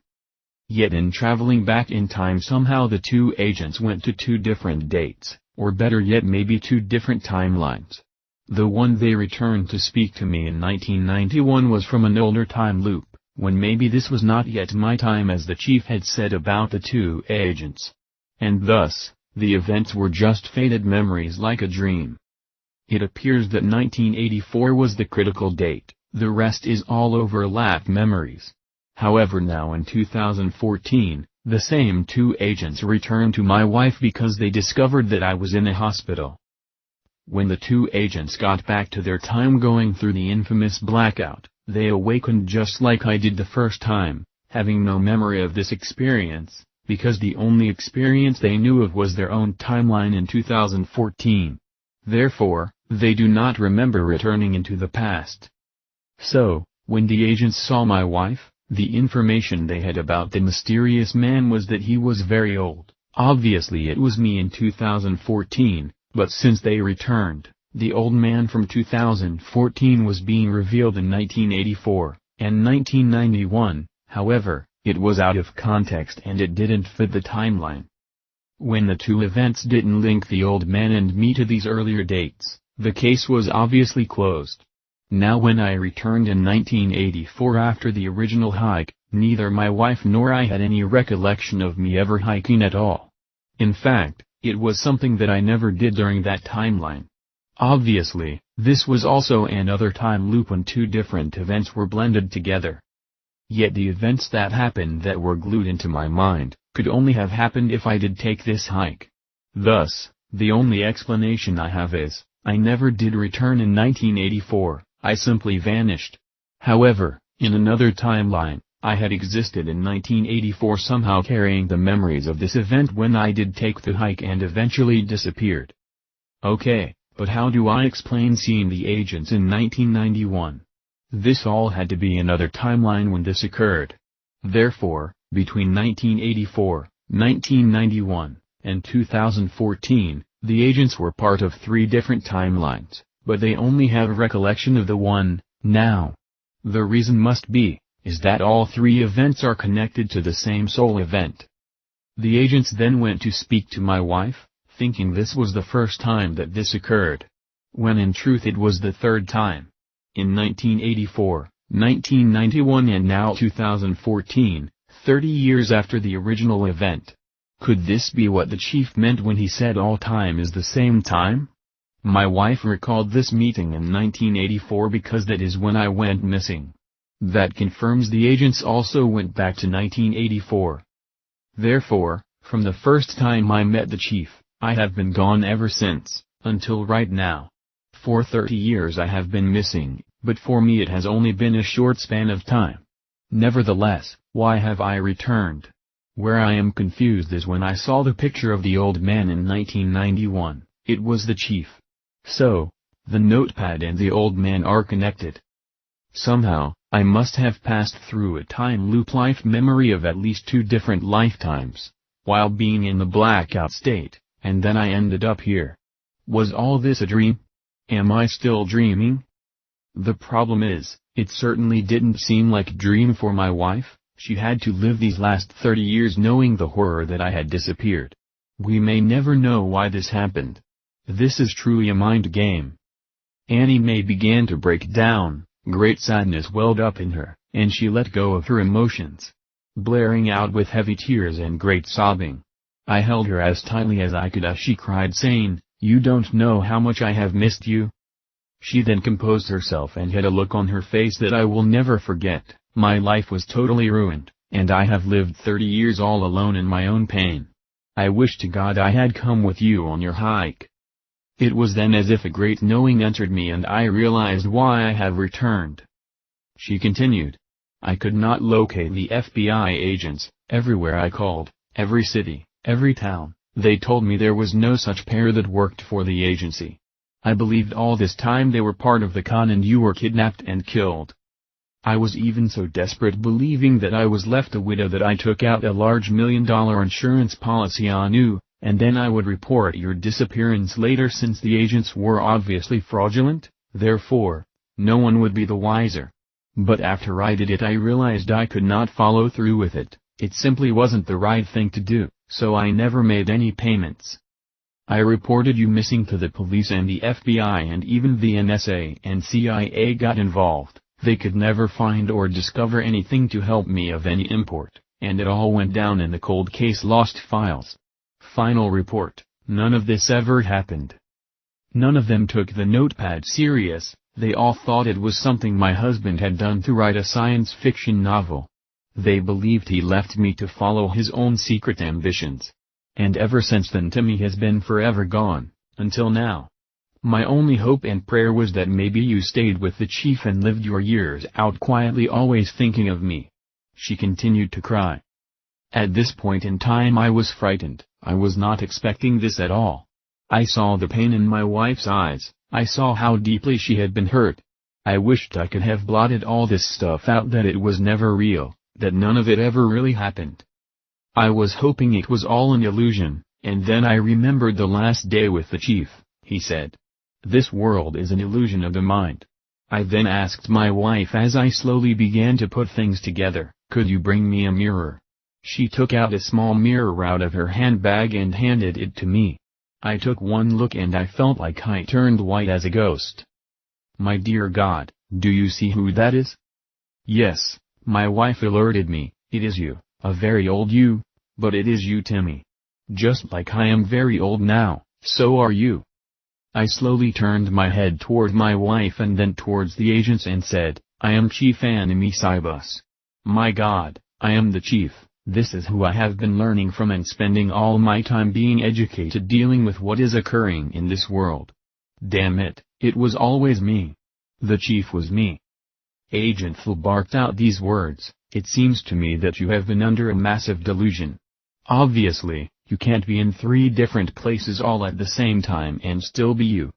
Yet in traveling back in time somehow the two agents went to 2 different dates, or better yet maybe 2 different timelines. The one they returned to speak to me in 1991 was from an older time loop, when maybe this was not yet my time as the chief had said about the 2 agents. And thus, the events were just faded memories like a dream. It appears that 1984 was the critical date, the rest is all overlapped memories. However, now in 2014, the same 2 agents returned to my wife because they discovered that I was in a hospital. When the 2 agents got back to their time going through the infamous blackout, they awakened just like I did the first time, having no memory of this experience, because the only experience they knew of was their own timeline in 2014. Therefore, they do not remember returning into the past. So, when the agents saw my wife, the information they had about the mysterious man was that he was very old. Obviously it was me in 2014, but since they returned, the old man from 2014 was being revealed in 1984, and 1991, however, it was out of context and it didn't fit the timeline. When the 2 events didn't link the old man and me to these earlier dates, the case was obviously closed. Now when I returned in 1984 after the original hike, neither my wife nor I had any recollection of me ever hiking at all. In fact, it was something that I never did during that timeline. Obviously, this was also another time loop when 2 different events were blended together. Yet the events that happened that were glued into my mind, could only have happened if I did take this hike. Thus, the only explanation I have is, I never did return in 1984, I simply vanished. However, in another timeline, I had existed in 1984 somehow carrying the memories of this event when I did take the hike and eventually disappeared. Okay, but how do I explain seeing the agents in 1991? This all had to be another timeline when this occurred. Therefore, between 1984, 1991, and 2014, the agents were part of 3 different timelines, but they only have recollection of the one, now. The reason must be, is that all 3 events are connected to the same sole event. The agents then went to speak to my wife, thinking this was the first time that this occurred, when in truth it was the 3rd time. In 1984, 1991 and now 2014, 30 years after the original event. Could this be what the chief meant when he said all time is the same time? My wife recalled this meeting in 1984 because that is when I went missing. That confirms the agents also went back to 1984. Therefore, from the first time I met the chief, I have been gone ever since, until right now. For 30 years I have been missing, but for me it has only been a short span of time. Nevertheless, why have I returned? Where I am confused is when I saw the picture of the old man in 1991, it was the chief. So, the notepad and the old man are connected. Somehow, I must have passed through a time loop life memory of at least 2 different lifetimes, while being in the blackout state, and then I ended up here. Was all this a dream? Am I still dreaming? The problem is, it certainly didn't seem like a dream for my wife. She had to live these last 30 years knowing the horror that I had disappeared. We may never know why this happened. This is truly a mind game. Annie Mae began to break down. Great sadness welled up in her, and she let go of her emotions, blaring out with heavy tears and great sobbing. I held her as tightly as I could as she cried, saying, "You don't know how much I have missed you." She then composed herself and had a look on her face that I will never forget. My life was totally ruined, and I have lived 30 years all alone in my own pain. I wish to God I had come with you on your hike. It was then as if a great knowing entered me and I realized why I have returned. She continued. I could not locate the FBI agents. Everywhere I called, every city, every town, they told me there was no such pair that worked for the agency. I believed all this time they were part of the con and you were kidnapped and killed. I was even so desperate believing that I was left a widow that I took out a large $1 million insurance policy on you, and then I would report your disappearance later since the agents were obviously fraudulent, therefore, no one would be the wiser. But after I did it I realized I could not follow through with it, it simply wasn't the right thing to do, so I never made any payments. I reported you missing to the police and the FBI and even the NSA and CIA got involved. They could never find or discover anything to help me of any import, and it all went down in the cold case lost files. Final report, none of this ever happened. None of them took the notepad serious, they all thought it was something my husband had done to write a science fiction novel. They believed he left me to follow his own secret ambitions. And ever since then Timmy has been forever gone, until now. My only hope and prayer was that maybe you stayed with the chief and lived your years out quietly always thinking of me. She continued to cry. At this point in time I was frightened, I was not expecting this at all. I saw the pain in my wife's eyes, I saw how deeply she had been hurt. I wished I could have blotted all this stuff out, that it was never real, that none of it ever really happened. I was hoping it was all an illusion, and then I remembered the last day with the chief, he said. This world is an illusion of the mind. I then asked my wife as I slowly began to put things together, could you bring me a mirror? She took out a small mirror out of her handbag and handed it to me. I took one look and I felt like I turned white as a ghost. My dear God, do you see who that is? Yes, my wife alerted me, it is you, a very old you, but it is you, Timmy. Just like I am very old now, so are you. I slowly turned my head toward my wife and then towards the agents and said, I am Chief Enemy Cybus. My God, I am the chief, this is who I have been learning from and spending all my time being educated dealing with what is occurring in this world. Damn it, it was always me. The chief was me. Agent Phil barked out these words, It seems to me that you have been under a massive delusion. Obviously, you can't be in 3 different places all at the same time and still be you.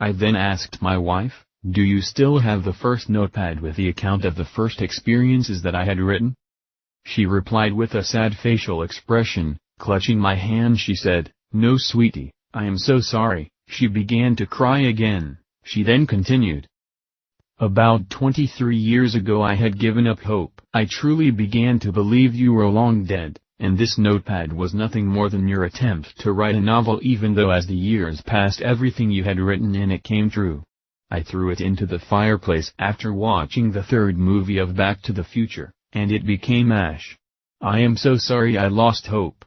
I then asked my wife, do you still have the first notepad with the account of the first experiences that I had written? She replied with a sad facial expression, clutching my hand. She said, no sweetie, I am so sorry. She began to cry again. She then continued. About 23 years ago I had given up hope. I truly began to believe you were long dead, and this notepad was nothing more than your attempt to write a novel, even though as the years passed everything you had written in it came true. I threw it into the fireplace after watching the 3rd movie of Back to the Future, and it became ash. I am so sorry I lost hope.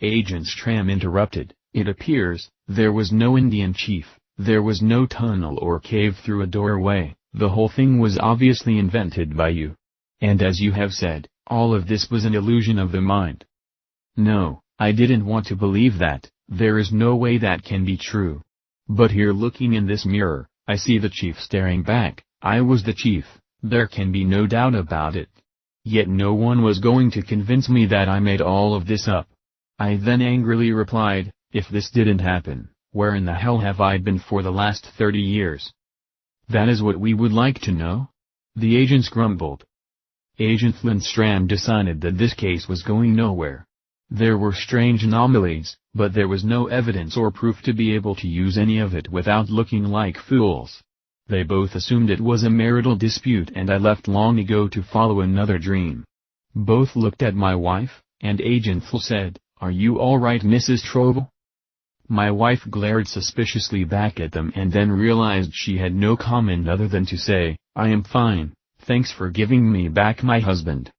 Agent Stram interrupted. It appears, there was no Indian chief, there was no tunnel or cave through a doorway, the whole thing was obviously invented by you. And as you have said, all of this was an illusion of the mind. No, I didn't want to believe that, there is no way that can be true. But here looking in this mirror, I see the chief staring back. I was the chief, there can be no doubt about it. Yet no one was going to convince me that I made all of this up. I then angrily replied, if this didn't happen, where in the hell have I been for the last 30 years? That is what we would like to know? The agents grumbled. Agent Lindstrom decided that this case was going nowhere. There were strange anomalies, but there was no evidence or proof to be able to use any of it without looking like fools. They both assumed it was a marital dispute and I left long ago to follow another dream. Both looked at my wife, and Agent Phil said, are you all right, Mrs. Trovel? My wife glared suspiciously back at them and then realized she had no comment other than to say, I am fine, thanks for giving me back my husband.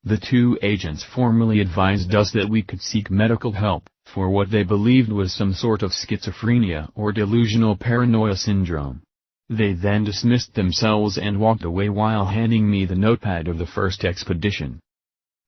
The 2 agents formally advised us that we could seek medical help, for what they believed was some sort of schizophrenia or delusional paranoia syndrome. They then dismissed themselves and walked away while handing me the notepad of the first expedition.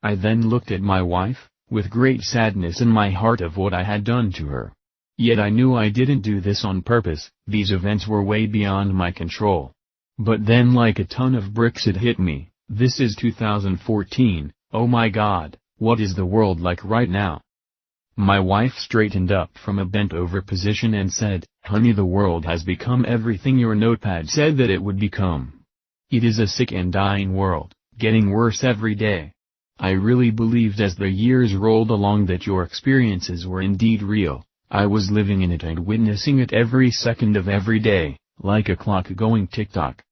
I then looked at my wife, with great sadness in my heart of what I had done to her. Yet I knew I didn't do this on purpose, these events were way beyond my control. But then like a ton of bricks it hit me, this is 2014, oh my God, what is the world like right now? My wife straightened up from a bent-over position and said, honey, the world has become everything your notepad said that it would become. It is a sick and dying world, getting worse every day. I really believed as the years rolled along that your experiences were indeed real. I was living in it and witnessing it every second of every day, like a clock going tick-tock.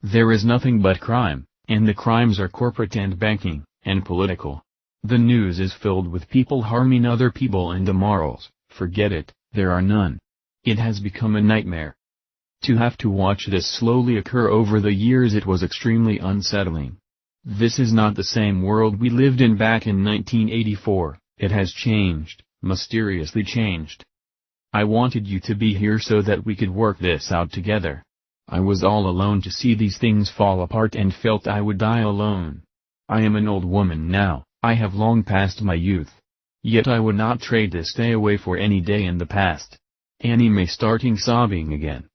There is nothing but crime, and the crimes are corporate and banking, and political. The news is filled with people harming other people and the morals, forget it, there are none. It has become a nightmare. To have to watch this slowly occur over the years, it was extremely unsettling. This is not the same world we lived in back in 1984, it has changed. Mysteriously changed. I wanted you to be here so that we could work this out together. I was all alone to see these things fall apart and felt I would die alone. I am an old woman now, I have long passed my youth. Yet I would not trade this day away for any day in the past. Annie Mae starting sobbing again.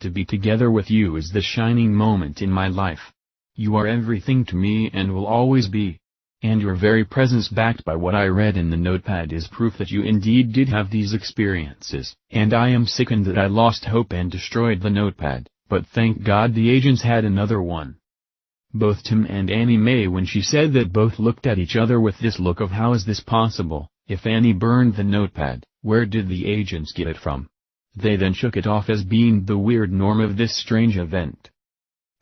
To be together with you is the shining moment in my life. You are everything to me and will always be. And your very presence backed by what I read in the notepad is proof that you indeed did have these experiences. And I am sickened that I lost hope and destroyed the notepad, but thank God the agents had another one. Both Tim and Annie Mae, when she said that, both looked at each other with this look of how is this possible. If Annie burned the notepad, where did the agents get it from? They then shook it off as being the weird norm of this strange event.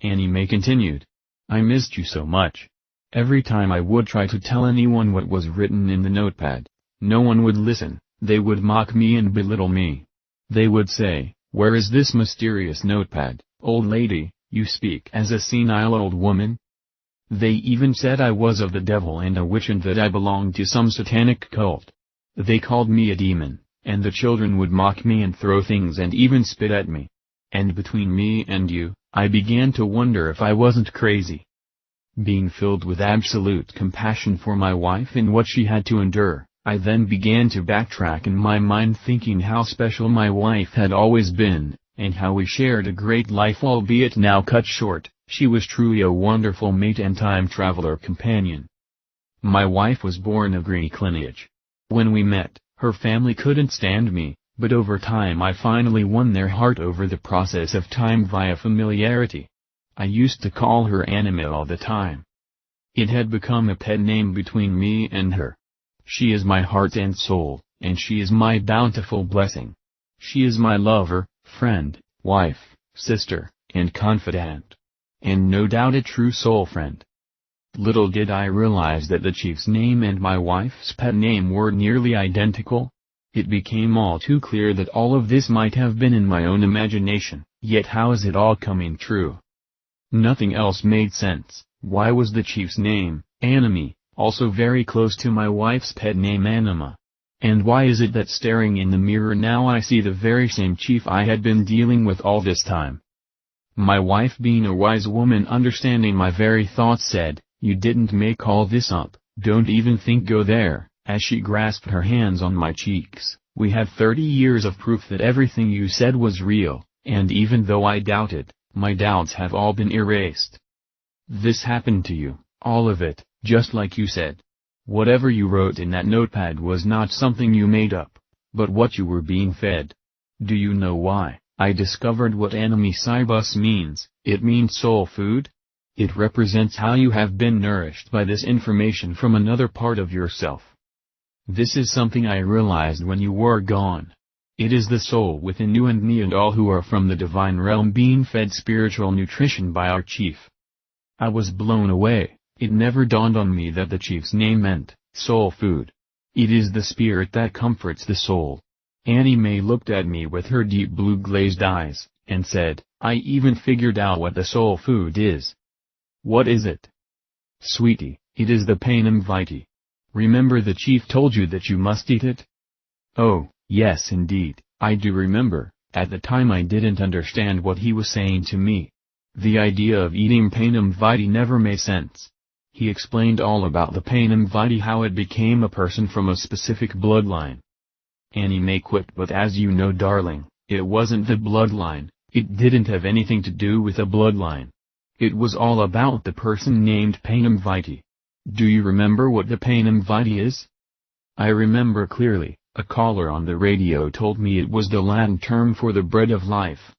Annie Mae continued. I missed you so much. Every time I would try to tell anyone what was written in the notepad, no one would listen, they would mock me and belittle me. They would say, where is this mysterious notepad, old lady, you speak as a senile old woman? They even said I was of the devil and a witch and that I belonged to some satanic cult. They called me a demon, and the children would mock me and throw things and even spit at me. And between me and you, I began to wonder if I wasn't crazy. Being filled with absolute compassion for my wife and what she had to endure, I then began to backtrack in my mind, thinking how special my wife had always been, and how we shared a great life, albeit now cut short, She was truly a wonderful mate and time traveler companion. My wife was born of Greek lineage. When we met, her family couldn't stand me, but over time I finally won their heart over the process of time via familiarity. I used to call her Anime all the time. It had become a pet name between me and her. She is my heart and soul, and she is my bountiful blessing. She is my lover, friend, wife, sister, and confidant. And no doubt a true soul friend. Little did I realize that the chief's name and my wife's pet name were nearly identical. It became all too clear that all of this might have been in my own imagination, yet how is it all coming true? Nothing else made sense. Why was the chief's name, Anime, also very close to my wife's pet name Anima? And why is it that staring in the mirror now I see the very same chief I had been dealing with all this time? My wife, being a wise woman understanding my very thoughts, said, "You didn't make all this up, don't even think go there," as she grasped her hands on my cheeks. "We have 30 years of proof that everything you said was real, and even though I doubted, my doubts have all been erased. This happened to you, all of it, just like you said. Whatever you wrote in that notepad was not something you made up, but what you were being fed. Do you know why? I discovered what Anime Cybus means. It means soul food. It represents how you have been nourished by this information from another part of yourself. This is something I realized when you were gone. It is the soul within you and me and all who are from the divine realm being fed spiritual nutrition by our chief." I was blown away. It never dawned on me that the chief's name meant soul food. It is the spirit that comforts the soul. Anime looked at me with her deep blue glazed eyes, and said, "I even figured out what the soul food is." "What is it?" "Sweetie, it is the panem vitae. Remember the chief told you that you must eat it?" "Oh, yes indeed, I do remember. At the time I didn't understand what he was saying to me. The idea of eating panem vitae never made sense. He explained all about the panem vitae, how it became a person from a specific bloodline." Anime quipped, "But as you know darling, it wasn't the bloodline, it didn't have anything to do with a bloodline. It was all about the person named panem vitae. Do you remember what the panem vitae is?" I remember clearly, a caller on the radio told me it was the Latin term for the bread of life.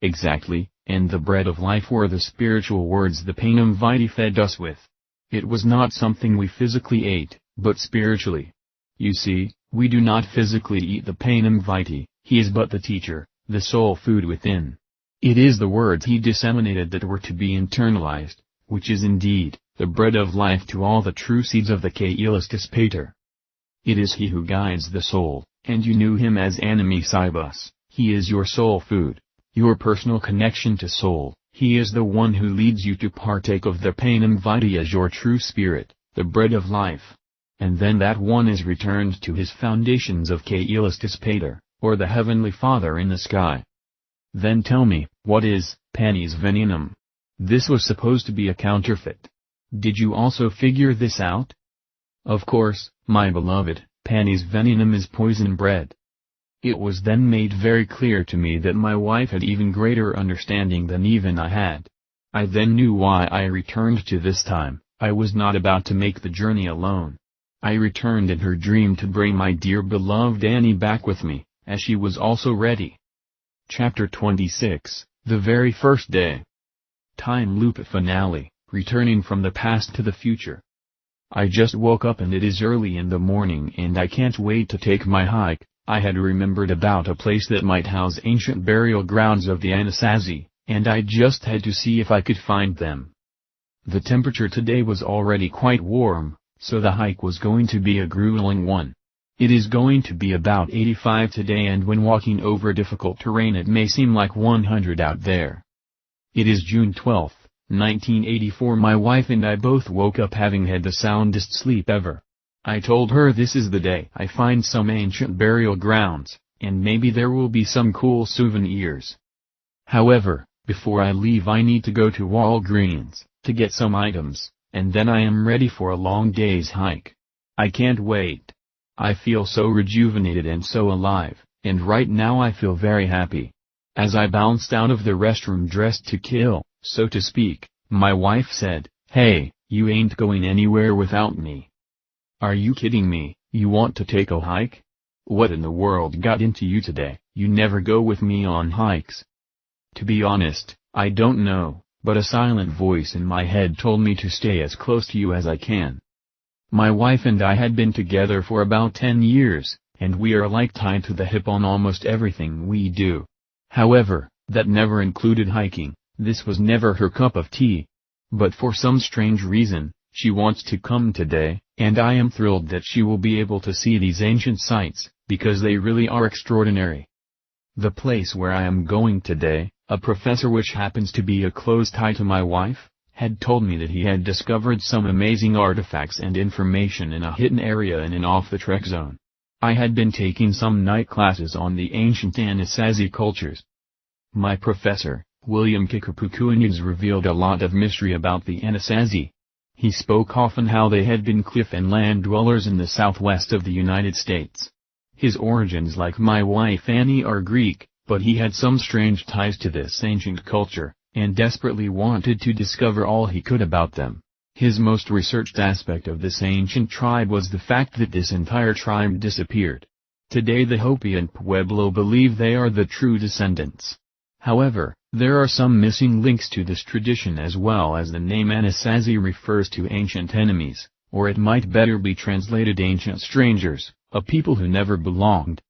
Exactly, and the bread of life were the spiritual words the panem vitae fed us with. It was not something we physically ate, but spiritually. You see, we do not physically eat the panem vitae, he is but the teacher, the soul food within. It is the words he disseminated that were to be internalized, which is indeed, the bread of life to all the true seeds of the Kaelistus Pater. It is he who guides the soul, and you knew him as Anime Cybus. He is your soul food, your personal connection to soul. He is the one who leads you to partake of the panem vitae as your true spirit, the bread of life. And then that one is returned to his foundations of Kaelistus Pater, or the Heavenly Father in the sky. Then tell me, what is panis venenum? This was supposed to be a counterfeit. Did you also figure this out? Of course, my beloved, panis venenum is poison bread. It was then made very clear to me that my wife had even greater understanding than even I had. I then knew why I returned to this time. I was not about to make the journey alone. I returned in her dream to bring my dear beloved Annie back with me, as she was also ready. Chapter 26, The Very First Day. Time loop finale, returning from the past to the future. I just woke up and it is early in the morning and I can't wait to take my hike. I had remembered about a place that might house ancient burial grounds of the Anasazi, and I just had to see if I could find them. The temperature today was already quite warm, so the hike was going to be a grueling one. It is going to be about 85 today, and when walking over difficult terrain it may seem like 100 out there. It is June 12, 1984. My wife and I both woke up having had the soundest sleep ever. I told her this is the day I find some ancient burial grounds, and maybe there will be some cool souvenirs. However, before I leave I need to go to Walgreens, to get some items, and then I am ready for a long day's hike. I can't wait. I feel so rejuvenated and so alive, and right now I feel very happy. As I bounced out of the restroom dressed to kill, so to speak, my wife said, "Hey, you ain't going anywhere without me. Are you kidding me? You want to take a hike? What in the world got into you today? You never go with me on hikes." To be honest, I don't know, but a silent voice in my head told me to stay as close to you as I can. My wife and I had been together for about 10 years, and we are like tied to the hip on almost everything we do. However, that never included hiking. This was never her cup of tea. But for some strange reason, she wants to come today, and I am thrilled that she will be able to see these ancient sites, because they really are extraordinary. The place where I am going today, a professor which happens to be a close tie to my wife, had told me that he had discovered some amazing artifacts and information in a hidden area in an off-the-trek zone. I had been taking some night classes on the ancient Anasazi cultures. My professor, William Kikapukuanyas, revealed a lot of mystery about the Anasazi. He spoke often how they had been cliff and land dwellers in the southwest of the United States. His origins, like my wife Annie, are Greek, but he had some strange ties to this ancient culture, and desperately wanted to discover all he could about them. His most researched aspect of this ancient tribe was the fact that this entire tribe disappeared. Today the Hopi and Pueblo believe they are the true descendants. However, there are some missing links to this tradition, as well as the name Anasazi refers to ancient enemies, or it might better be translated ancient strangers, a people who never belonged.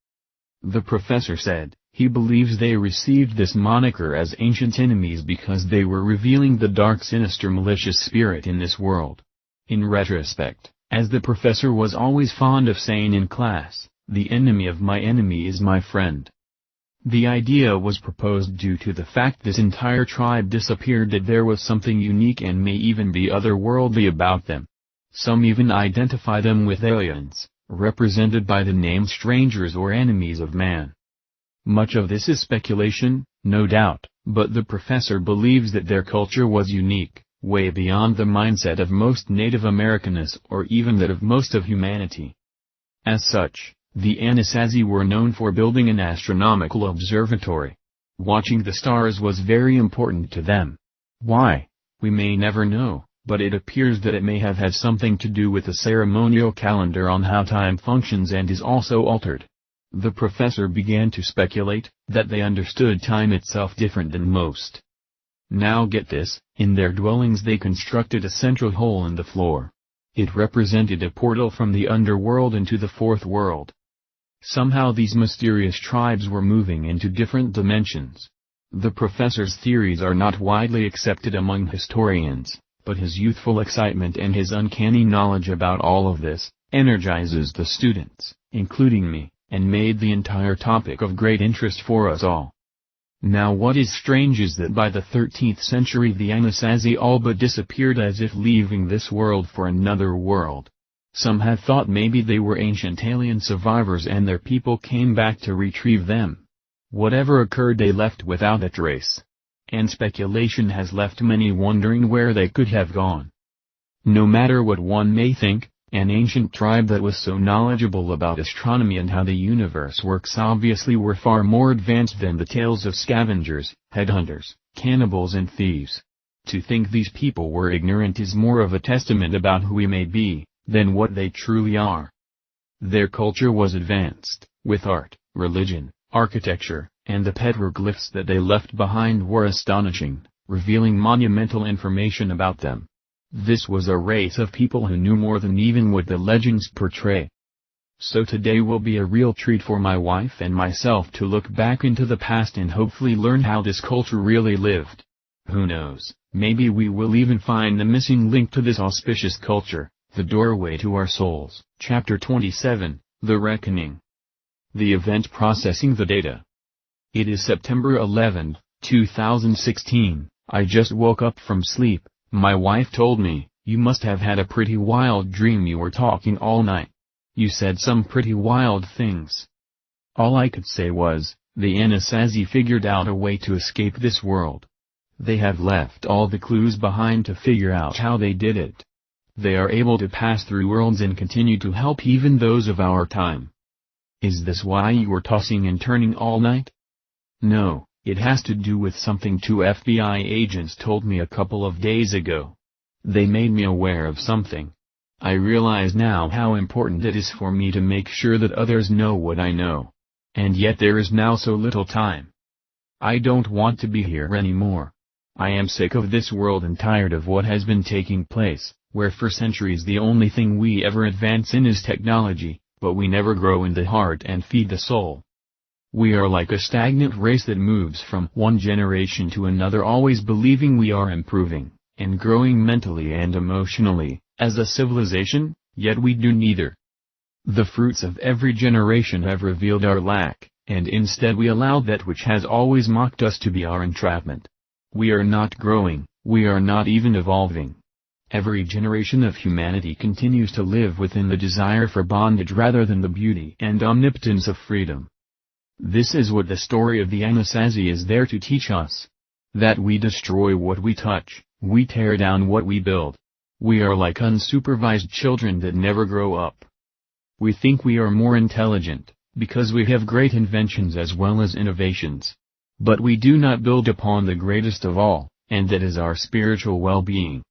The professor said, he believes they received this moniker as ancient enemies because they were revealing the dark, sinister, malicious spirit in this world. In retrospect, as the professor was always fond of saying in class, the enemy of my enemy is my friend. The idea was proposed due to the fact this entire tribe disappeared, that there was something unique and may even be otherworldly about them. Some even identify them with aliens, represented by the name strangers or enemies of man. Much of this is speculation, no doubt, but the professor believes that their culture was unique, way beyond the mindset of most Native Americanists or even that of most of humanity. As such, the Anasazi were known for building an astronomical observatory. Watching the stars was very important to them. Why? We may never know, but it appears that it may have had something to do with the ceremonial calendar on how time functions and is also altered. The professor began to speculate that they understood time itself different than most. Now get this, in their dwellings they constructed a central hole in the floor. It represented a portal from the underworld into the fourth world. Somehow these mysterious tribes were moving into different dimensions. The professor's theories are not widely accepted among historians, but his youthful excitement and his uncanny knowledge about all of this energizes the students, including me, and made the entire topic of great interest for us all. Now what is strange is that by the 13th century the Anasazi all but disappeared, as if leaving this world for another world. Some have thought maybe they were ancient alien survivors and their people came back to retrieve them. Whatever occurred, they left without a trace. And speculation has left many wondering where they could have gone. No matter what one may think, an ancient tribe that was so knowledgeable about astronomy and how the universe works obviously were far more advanced than the tales of scavengers, headhunters, cannibals and thieves. To think these people were ignorant is more of a testament about who we may be, than what they truly are. Their culture was advanced, with art, religion, architecture, and the petroglyphs that they left behind were astonishing, revealing monumental information about them. This was a race of people who knew more than even what the legends portray. So today will be a real treat for my wife and myself to look back into the past and hopefully learn how this culture really lived. Who knows, maybe we will even find the missing link to this auspicious culture, the doorway to our souls. Chapter 27, The Reckoning. The event processing the data. It is September 11, 2016, I just woke up from sleep. My wife told me, "You must have had a pretty wild dream. You were talking all night. You said some pretty wild things." All I could say was, the Anasazi figured out a way to escape this world. They have left all the clues behind to figure out how they did it. They are able to pass through worlds and continue to help even those of our time. Is this why you were tossing and turning all night? No, It has to do with something two FBI agents told me a couple of days ago. They made me aware of something. I realize now how important it is for me to make sure that others know what I know. And yet there is now so little time. I don't want to be here anymore. I am sick of this world and tired of what has been taking place, where for centuries the only thing we ever advance in is technology, but we never grow in the heart and feed the soul. We are like a stagnant race that moves from one generation to another, always believing we are improving, and growing mentally and emotionally, as a civilization, yet we do neither. The fruits of every generation have revealed our lack, and instead we allow that which has always mocked us to be our entrapment. We are not growing, we are not even evolving. Every generation of humanity continues to live within the desire for bondage rather than the beauty and omnipotence of freedom. This is what the story of the Anasazi is there to teach us. That we destroy what we touch, we tear down what we build. We are like unsupervised children that never grow up. We think we are more intelligent, because we have great inventions as well as innovations. But we do not build upon the greatest of all, and that is our spiritual well-being.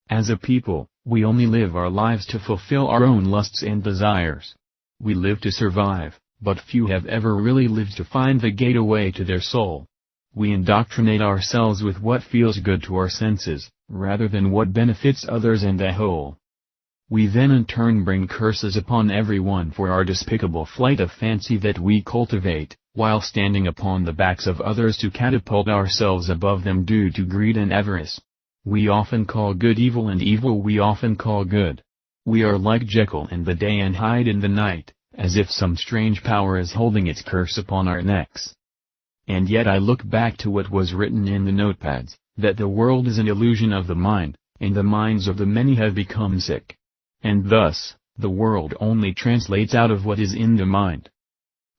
As a people, we only live our lives to fulfill our own lusts and desires. We live to survive, but few have ever really lived to find the gateway to their soul. We indoctrinate ourselves with what feels good to our senses, rather than what benefits others and the whole. We then in turn bring curses upon everyone for our despicable flight of fancy that we cultivate, while standing upon the backs of others to catapult ourselves above them due to greed and avarice. We often call good evil and evil we often call good. We are like Jekyll in the day and Hyde in the night, as if some strange power is holding its curse upon our necks. And yet I look back to what was written in the notepads, that the world is an illusion of the mind, and the minds of the many have become sick. And thus, the world only translates out of what is in the mind.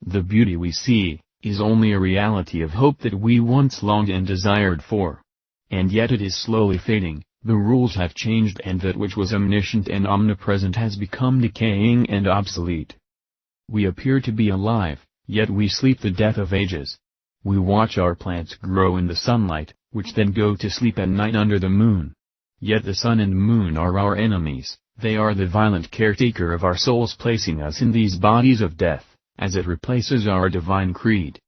The beauty we see, is only a reality of hope that we once longed and desired for. And yet it is slowly fading, the rules have changed and that which was omniscient and omnipresent has become decaying and obsolete. We appear to be alive, yet we sleep the death of ages. We watch our plants grow in the sunlight, which then go to sleep at night under the moon. Yet the sun and moon are our enemies, they are the violent caretaker of our souls, placing us in these bodies of death, as it replaces our divine creed.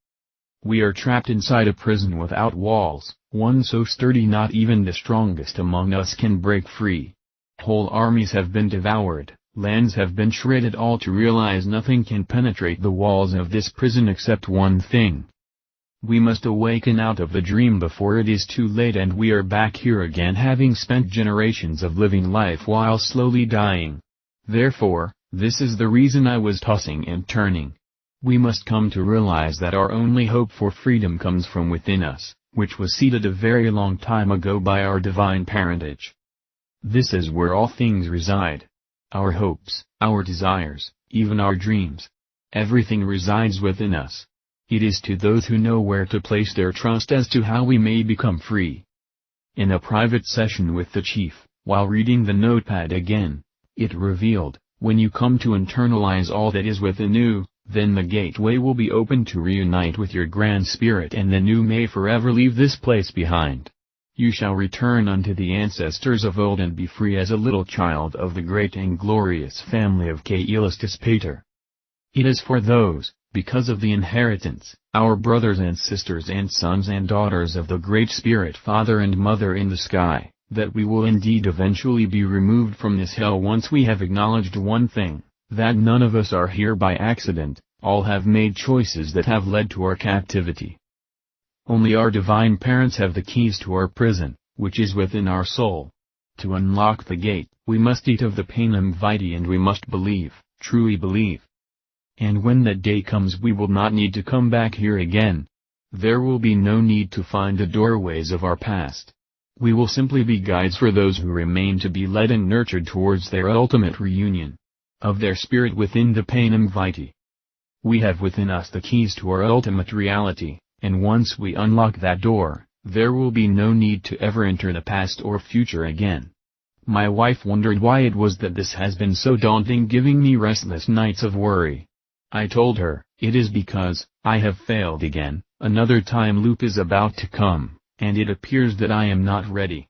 We are trapped inside a prison without walls, one so sturdy not even the strongest among us can break free. Whole armies have been devoured, lands have been shredded, all to realize nothing can penetrate the walls of this prison except one thing. We must awaken out of the dream before it is too late, and we are back here again, having spent generations of living life while slowly dying. Therefore, this is the reason I was tossing and turning. We must come to realize that our only hope for freedom comes from within us, which was seeded a very long time ago by our divine parentage. This is where all things reside. Our hopes, our desires, even our dreams. Everything resides within us. It is to those who know where to place their trust as to how we may become free. In a private session with the chief, while reading the notepad again, it revealed, when you come to internalize all that is within you, then the gateway will be open to reunite with your grand spirit, and then you may forever leave this place behind. You shall return unto the ancestors of old and be free as a little child of the great and glorious family of Kailastus Pater. It is for those, because of the inheritance, our brothers and sisters and sons and daughters of the Great Spirit Father and Mother in the sky, that we will indeed eventually be removed from this hell once we have acknowledged one thing, that none of us are here by accident, all have made choices that have led to our captivity. Only our divine parents have the keys to our prison, which is within our soul. To unlock the gate, we must eat of the panem vitae and we must believe, truly believe. And when that day comes we will not need to come back here again. There will be no need to find the doorways of our past. We will simply be guides for those who remain to be led and nurtured towards their ultimate reunion of their spirit within the panem vitae. We have within us the keys to our ultimate reality, and once we unlock that door, there will be no need to ever enter the past or future again. My wife wondered why it was that this has been so daunting, giving me restless nights of worry. I told her, it is because, I have failed again, Another time loop is about to come, and it appears that I am not ready.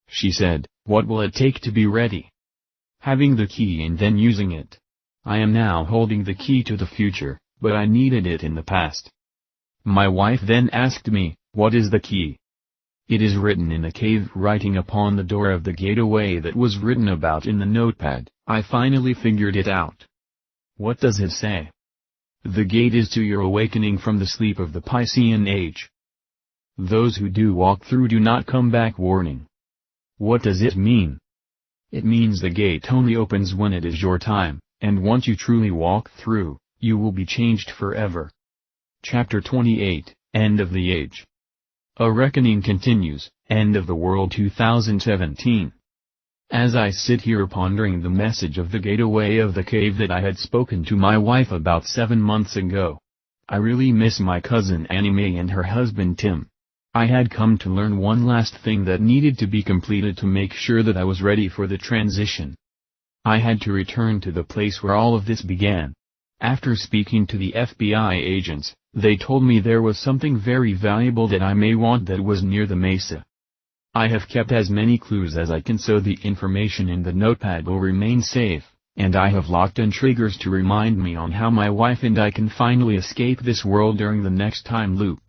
She said, what will it take to be ready? Having the key and then using it. I am now holding the key to the future, but I needed it in the past. My wife then asked me, what is the key? It is written in a cave writing upon the door of the gateway that was written about in the notepad. I finally figured it out. What does it say? The gate is to your awakening from the sleep of the Piscean age. Those who do walk through do not come back warning. What does it mean? It means the gate only opens when it is your time, and once you truly walk through, you will be changed forever. Chapter 28, End of the Age. A Reckoning Continues, End of the World 2017. As I sit here pondering the message of the gateway of the cave that I had spoken to my wife about 7 months ago, I really miss my cousin Annie Mae and her husband Tim. I had come to learn one last thing that needed to be completed to make sure that I was ready for the transition. I had to return to the place where all of this began. After speaking to the FBI agents, they told me there was something very valuable that I may want that was near the mesa. I have kept as many clues as I can so the information in the notepad will remain safe, and I have locked in triggers to remind me on how my wife and I can finally escape this world during the next time loop.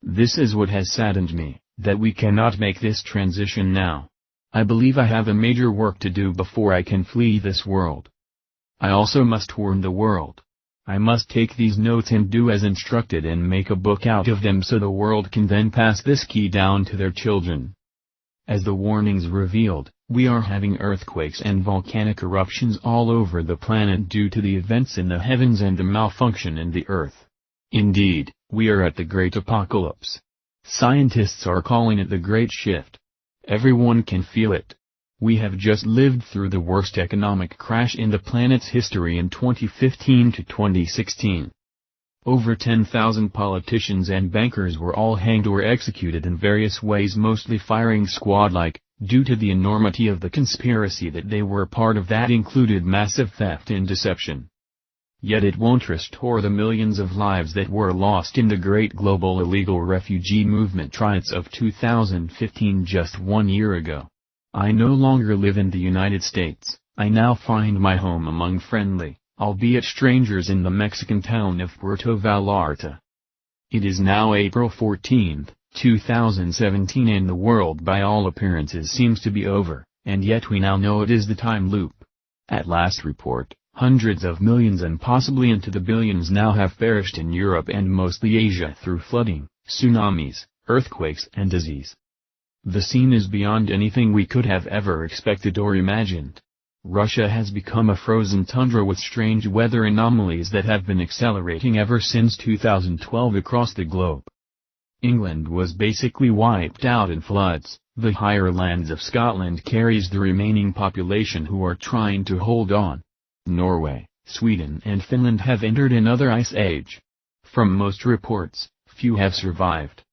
This is what has saddened me, that we cannot make this transition now. I believe I have a major work to do before I can flee this world. I also must warn the world. I must take these notes and do as instructed and make a book out of them so the world can then pass this key down to their children. As the warnings revealed, we are having earthquakes and volcanic eruptions all over the planet due to the events in the heavens and the malfunction in the earth. Indeed, we are at the Great Apocalypse. Scientists are calling it the Great Shift. Everyone can feel it. We have just lived through the worst economic crash in the planet's history in 2015 to 2016. Over 10,000 politicians and bankers were all hanged or executed in various ways, mostly firing squad-like, due to the enormity of the conspiracy that they were part of that included massive theft and deception. Yet it won't restore the millions of lives that were lost in the great global illegal refugee movement riots of 2015 just 1 year ago. I no longer live in the United States. I now find my home among friendly, albeit strangers in the Mexican town of Puerto Vallarta. It is now April 14, 2017 and the world by all appearances seems to be over, and yet we now know it is the time loop. At last report, hundreds of millions and possibly into the billions now have perished in Europe and mostly Asia through flooding, tsunamis, earthquakes and disease. The scene is beyond anything we could have ever expected or imagined. Russia has become a frozen tundra with strange weather anomalies that have been accelerating ever since 2012 across the globe. England was basically wiped out in floods. The higher lands of Scotland carries the remaining population who are trying to hold on. Norway, Sweden and Finland have entered another ice age. From most reports, few have survived.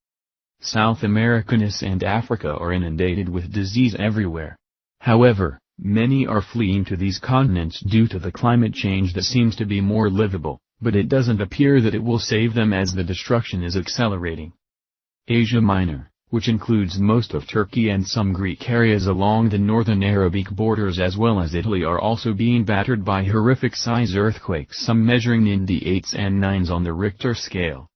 South America and Africa are inundated with disease everywhere. However, many are fleeing to these continents due to the climate change that seems to be more livable, but it doesn't appear that it will save them as the destruction is accelerating. Asia Minor, which includes most of Turkey and some Greek areas along the northern Arabic borders as well as Italy, are also being battered by horrific size earthquakes, some measuring in the 8s and 9s on the Richter scale.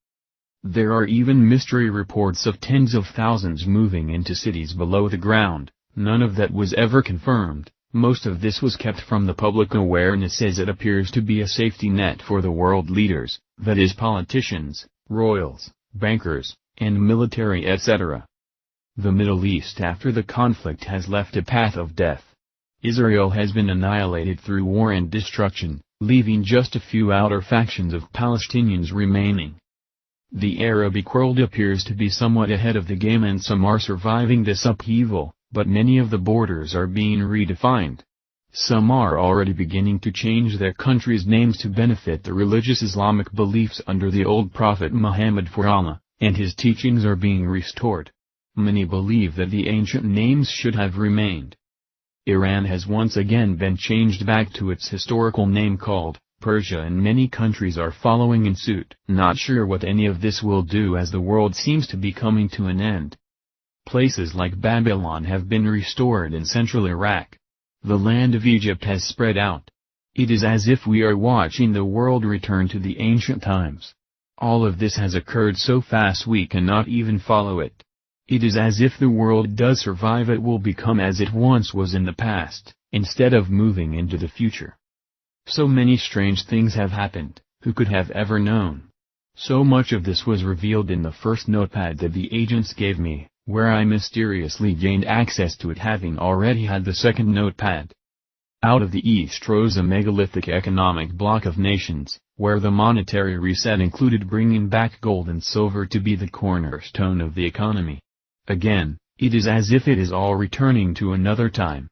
There are even mystery reports of tens of thousands moving into cities below the ground. None of that was ever confirmed. Most of this was kept from the public awareness as it appears to be a safety net for the world leaders, that is politicians, royals, bankers, and military etc. The Middle East after the conflict has left a path of death. Israel has been annihilated through war and destruction, leaving just a few outer factions of Palestinians remaining. The Arabic world appears to be somewhat ahead of the game and some are surviving this upheaval, but many of the borders are being redefined. Some are already beginning to change their countries' names to benefit the religious Islamic beliefs under the old Prophet Muhammad for Allah, and his teachings are being restored. Many believe that the ancient names should have remained. Iran has once again been changed back to its historical name called Persia and many countries are following in suit. Not sure what any of this will do, as the world seems to be coming to an end. Places like Babylon have been restored in central Iraq. The land of Egypt has spread out. It is as if we are watching the world return to the ancient times. All of this has occurred so fast we cannot even follow it. It is as if the world does survive, it will become as it once was in the past, instead of moving into the future. So many strange things have happened, who could have ever known? So much of this was revealed in the first notepad that the agents gave me, where I mysteriously gained access to it, having already had the second notepad. Out of the east rose a megalithic economic bloc of nations, where the monetary reset included bringing back gold and silver to be the cornerstone of the economy. Again, it is as if it is all returning to another time.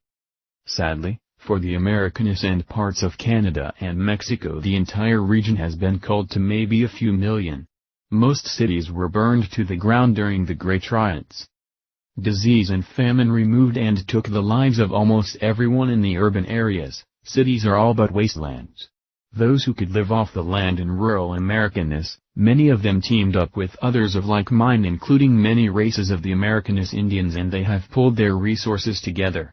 Sadly, for the Americas and parts of Canada and Mexico, the entire region has been culled to maybe a few million. Most cities were burned to the ground during the Great Riots. Disease and famine removed and took the lives of almost everyone in the urban areas. Cities are all but wastelands. Those who could live off the land in rural Americanness, many of them teamed up with others of like mind, including many races of the Americanous Indians, and they have pulled their resources together.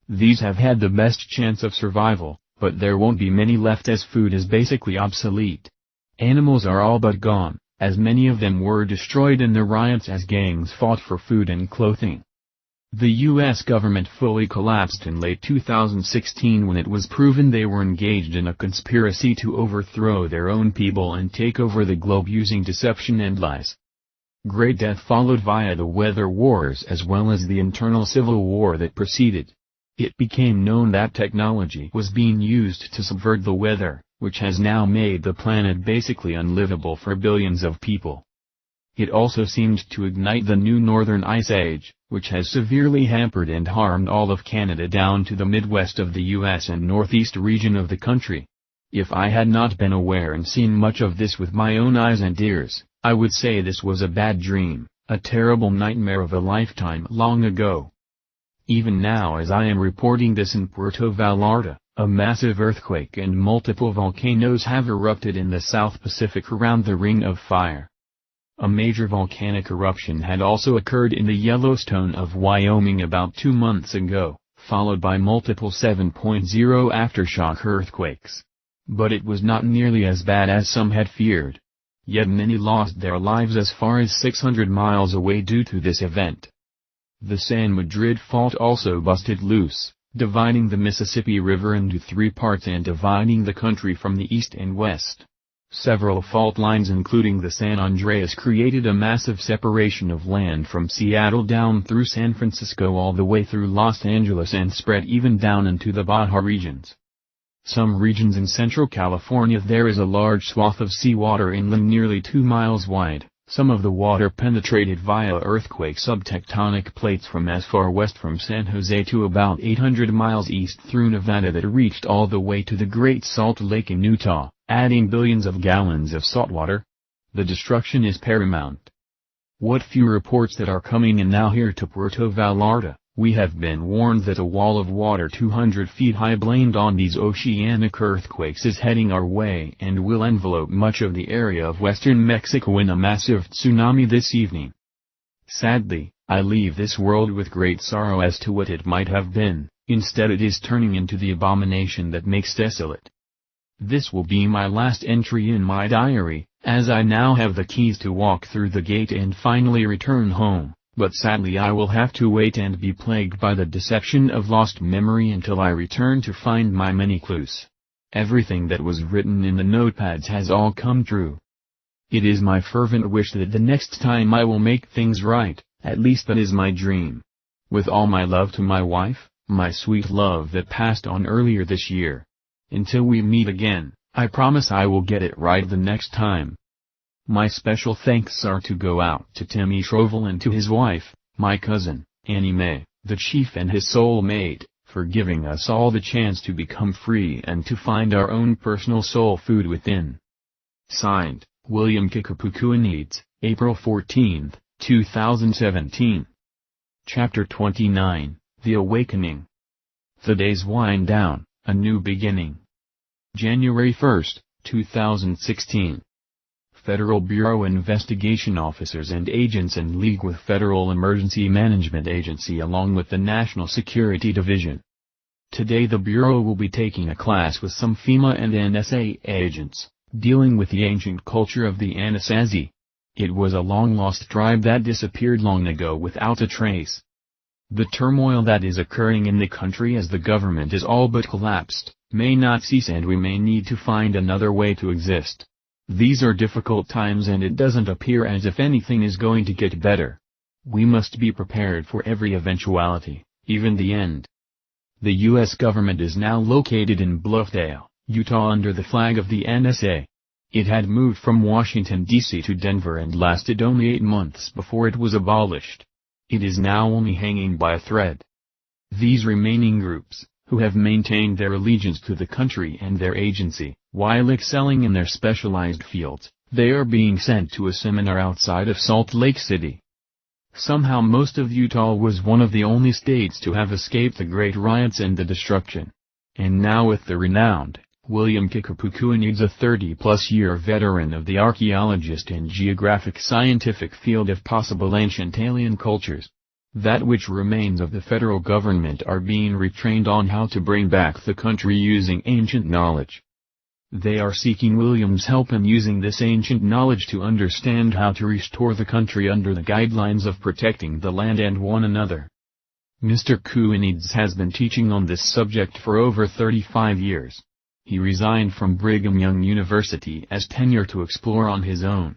These have had the best chance of survival, but there won't be many left, as food is basically obsolete. Animals are all but gone, as many of them were destroyed in the riots as gangs fought for food and clothing. The U.S. government fully collapsed in late 2016 when it was proven they were engaged in a conspiracy to overthrow their own people and take over the globe using deception and lies. Great death followed via the weather wars as well as the internal civil war that preceded. It became known that technology was being used to subvert the weather, which has now made the planet basically unlivable for billions of people. It also seemed to ignite the new Northern Ice Age, which has severely hampered and harmed all of Canada down to the Midwest of the U.S. and Northeast region of the country. If I had not been aware and seen much of this with my own eyes and ears, I would say this was a bad dream, a terrible nightmare of a lifetime long ago. Even now, as I am reporting this in Puerto Vallarta, a massive earthquake and multiple volcanoes have erupted in the South Pacific around the Ring of Fire. A major volcanic eruption had also occurred in the Yellowstone of Wyoming about 2 months ago, followed by multiple 7.0 aftershock earthquakes. But it was not nearly as bad as some had feared. Yet many lost their lives as far as 600 miles away due to this event. The San Madrid Fault also busted loose, dividing the Mississippi River into 3 parts and dividing the country from the east and west. Several fault lines including the San Andreas created a massive separation of land from Seattle down through San Francisco all the way through Los Angeles and spread even down into the Baja regions. Some regions in central California there is a large swath of seawater inland nearly 2 miles wide. Some of the water penetrated via earthquake subtectonic plates from as far west from San Jose to about 800 miles east through Nevada that reached all the way to the Great Salt Lake in Utah, adding billions of gallons of saltwater. The destruction is paramount. What few reports that are coming in now here to Puerto Vallarta. We have been warned that a wall of water 200 feet high blamed on these oceanic earthquakes is heading our way and will envelope much of the area of western Mexico in a massive tsunami this evening. Sadly, I leave this world with great sorrow as to what it might have been. Instead it is turning into the abomination that makes desolate. This will be my last entry in my diary, as I now have the keys to walk through the gate and finally return home. But sadly I will have to wait and be plagued by the deception of lost memory until I return to find my many clues. Everything that was written in the notepads has all come true. It is my fervent wish that the next time I will make things right, at least that is my dream. With all my love to my wife, my sweet love that passed on earlier this year. Until we meet again, I promise I will get it right the next time. My special thanks are to go out to Timmy Schrovel and to his wife, my cousin, Annie Mae, the chief and his soulmate, for giving us all the chance to become free and to find our own personal soul food within. Signed, William Kikapukuanides, April 14, 2017. Chapter 29, The Awakening. The days wind down, a new beginning. January 1, 2016. Federal Bureau investigation officers and agents in league with Federal Emergency Management Agency along with the National Security Division. Today the Bureau will be taking a class with some FEMA and NSA agents, dealing with the ancient culture of the Anasazi. It was a long-lost tribe that disappeared long ago without a trace. The turmoil that is occurring in the country as the government is all but collapsed, may not cease and we may need to find another way to exist. These are difficult times and it doesn't appear as if anything is going to get better. We must be prepared for every eventuality, even the end. The U.S. government is now located in Bluffdale, Utah under the flag of the NSA. It had moved from Washington, D.C. to Denver and lasted only 8 months before it was abolished. It is now only hanging by a thread. These remaining groups, who have maintained their allegiance to the country and their agency, while excelling in their specialized fields, they are being sent to a seminar outside of Salt Lake City. Somehow most of Utah was one of the only states to have escaped the great riots and the destruction. And now with the renowned William Kikapukuanides, a 30-plus-year veteran of the archaeologist and geographic scientific field of possible ancient alien cultures, that which remains of the federal government are being retrained on how to bring back the country using ancient knowledge. They are seeking William's help in using this ancient knowledge to understand how to restore the country under the guidelines of protecting the land and one another. Mr. Kuanides has been teaching on this subject for over 35 years. He resigned from Brigham Young University as tenure to explore on his own.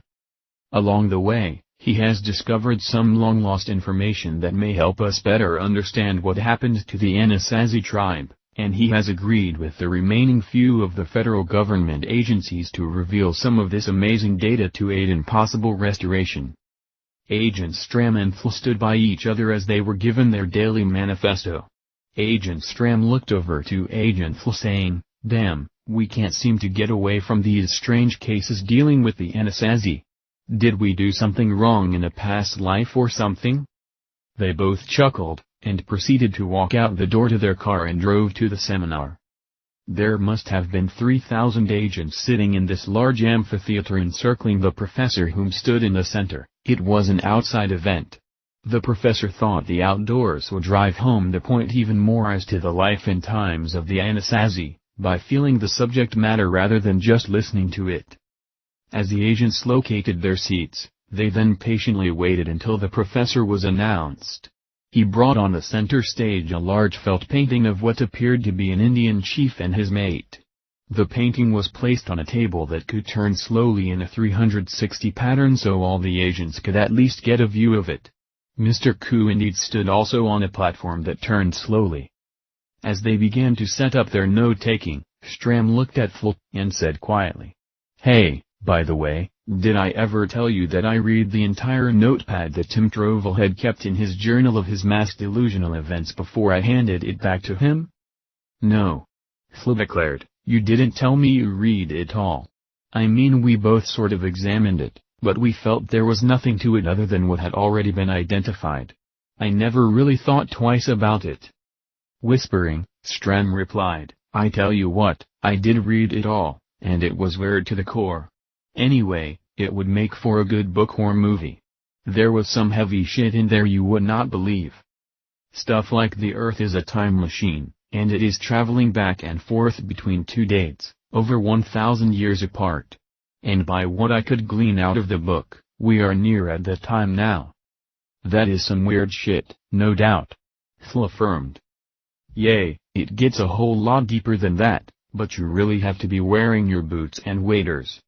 Along the way, he has discovered some long-lost information that may help us better understand what happened to the Anasazi tribe, and he has agreed with the remaining few of the federal government agencies to reveal some of this amazing data to aid in possible restoration. Agent Stram and Fl stood by each other as they were given their daily manifesto. Agent Stram looked over to Agent Fl saying, "Damn, we can't seem to get away from these strange cases dealing with the Anasazi. Did we do something wrong in a past life or something?" They both chuckled, and proceeded to walk out the door to their car and drove to the seminar. There must have been 3,000 agents sitting in this large amphitheater encircling the professor whom stood in the center. It was an outside event. The professor thought the outdoors would drive home the point even more as to the life and times of the Anasazi, by feeling the subject matter rather than just listening to it. As the agents located their seats, they then patiently waited until the professor was announced. He brought on the center stage a large felt painting of what appeared to be an Indian chief and his mate. The painting was placed on a table that could turn slowly in a 360 pattern so all the agents could at least get a view of it. Mr. Kuanides stood also on a platform that turned slowly. As they began to set up their note-taking, Stram looked at Fl and said quietly, "Hey, by the way, did I ever tell you that I read the entire notepad that Tim Trovel had kept in his journal of his mass delusional events before I handed it back to him?" "No," Fl declared, "you didn't tell me you read it all. I mean we both sort of examined it, but we felt there was nothing to it other than what had already been identified. I never really thought twice about it." Whispering, Stram replied, "I tell you what, I did read it all, and it was weird to the core. Anyway, it would make for a good book or movie. There was some heavy shit in there you would not believe. Stuff like the Earth is a time machine, and it is traveling back and forth between two dates, over 1,000 years apart. And by what I could glean out of the book, we are near at that time now. That is some weird shit, no doubt," Fl affirmed. "Yay, it gets a whole lot deeper than that, but you really have to be wearing your boots and waders."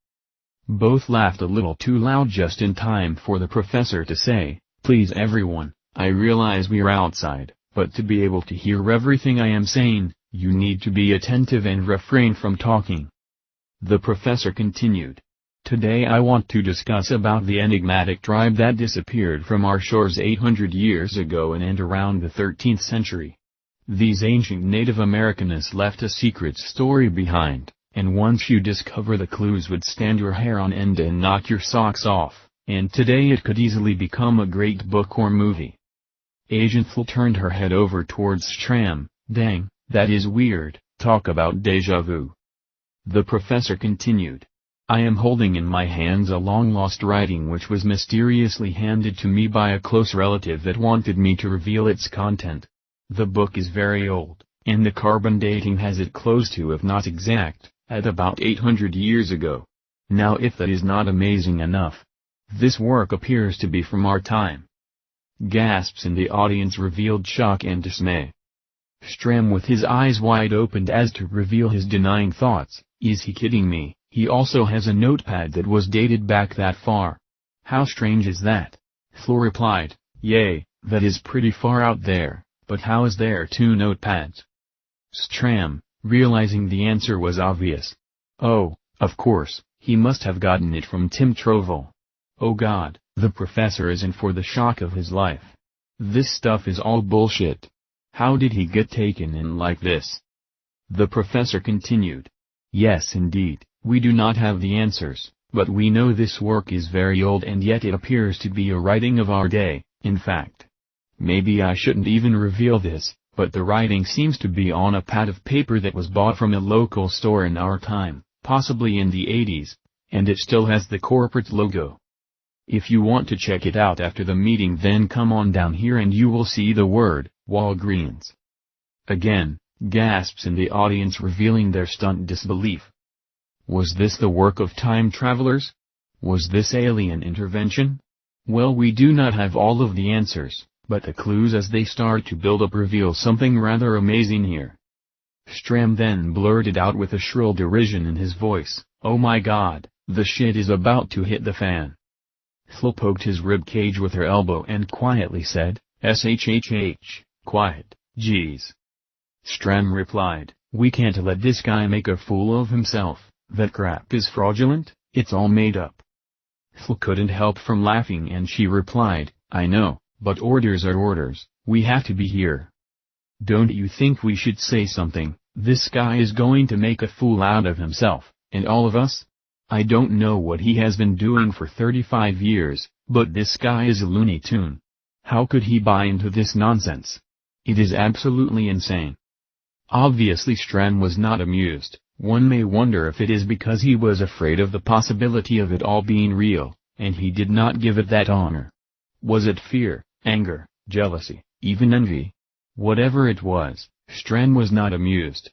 Both laughed a little too loud just in time for the professor to say, "Please everyone, I realize we are outside, but to be able to hear everything I am saying, you need to be attentive and refrain from talking." The professor continued, "Today I want to discuss about the enigmatic tribe that disappeared from our shores 800 years ago and around the 13th century. These ancient Native Americanists left a secret story behind, and once you discover the clues would stand your hair on end and knock your socks off, and today it could easily become a great book or movie." Agent Fl turned her head over towards Stram. "Dang, that is weird, talk about deja vu." The professor continued. I am holding in my hands a long-lost writing which was mysteriously handed to me by a close relative that wanted me to reveal its content. The book is very old, and the carbon dating has it close to, if not exact, at about 800 years ago. Now if that is not amazing enough, this work appears to be from our time. Gasps in the audience revealed shock and dismay. Stram, with his eyes wide opened as to reveal his denying thoughts, is he kidding me? He also has a notepad that was dated back that far. How strange is that? Thor replied, yea, that is pretty far out there, but how is there two notepads? Stram, realizing the answer was obvious. Oh, of course, he must have gotten it from Tim Trovel. Oh God, the professor is in for the shock of his life. This stuff is all bullshit. How did he get taken in like this? The professor continued. Yes indeed, we do not have the answers, but we know this work is very old and yet it appears to be a writing of our day. In fact, maybe I shouldn't even reveal this, but the writing seems to be on a pad of paper that was bought from a local store in our time, possibly in the 80s, and it still has the corporate logo. If you want to check it out after the meeting, then come on down here and you will see the word, Walgreens. Again, gasps in the audience revealing their stunned disbelief. Was this the work of time travelers? Was this alien intervention? Well, we do not have all of the answers, but the clues as they start to build up reveal something rather amazing here. Stram then blurted out with a shrill derision in his voice, oh my God, the shit is about to hit the fan. Thil poked his rib cage with her elbow and quietly said, shhh, quiet, jeez. Stram replied, we can't let this guy make a fool of himself, that crap is fraudulent, it's all made up. Thil couldn't help from laughing and she replied, I know, but orders are orders, we have to be here. Don't you think we should say something? This guy is going to make a fool out of himself, and all of us? I don't know what he has been doing for 35 years, but this guy is a Looney Tune. How could he buy into this nonsense? It is absolutely insane. Obviously Stram was not amused. One may wonder if it is because he was afraid of the possibility of it all being real, and he did not give it that honor. Was it fear, anger, jealousy, even envy? Whatever it was, Stram was not amused.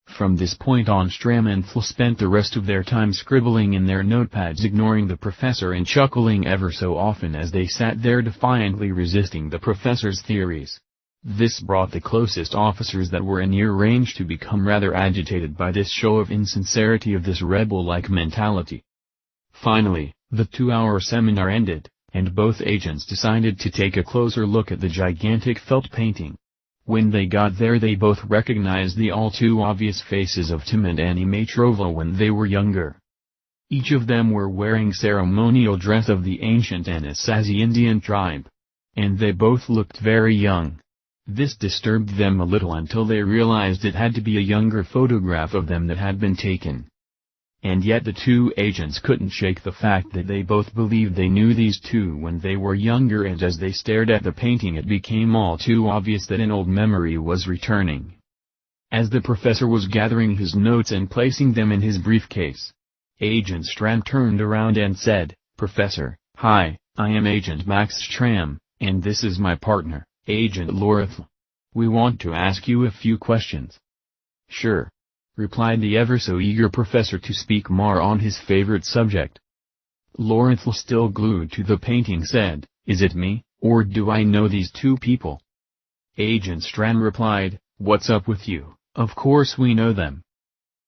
From this point on, Stram and Thil spent the rest of their time scribbling in their notepads, ignoring the professor and chuckling ever so often as they sat there defiantly resisting the professor's theories. This brought the closest officers that were in ear range to become rather agitated by this show of insincerity of this rebel-like mentality. Finally, the 2-hour seminar ended, and both agents decided to take a closer look at the gigantic felt painting. When they got there, they both recognized the all-too-obvious faces of Tim and Annie Mae Trovel when they were younger. Each of them were wearing ceremonial dress of the ancient Anasazi Indian tribe. And they both looked very young. This disturbed them a little until they realized it had to be a younger photograph of them that had been taken. And yet the two agents couldn't shake the fact that they both believed they knew these two when they were younger, and as they stared at the painting it became all too obvious that an old memory was returning. As the professor was gathering his notes and placing them in his briefcase, Agent Stram turned around and said, Professor, hi, I am Agent Max Stram, and this is my partner, Agent Lorethal. We want to ask you a few questions. Sure, replied the ever-so-eager professor to speak more on his favorite subject. Lorethal, still glued to the painting, said, Is it me, or do I know these two people? Agent Stram replied, What's up with you? Of course we know them.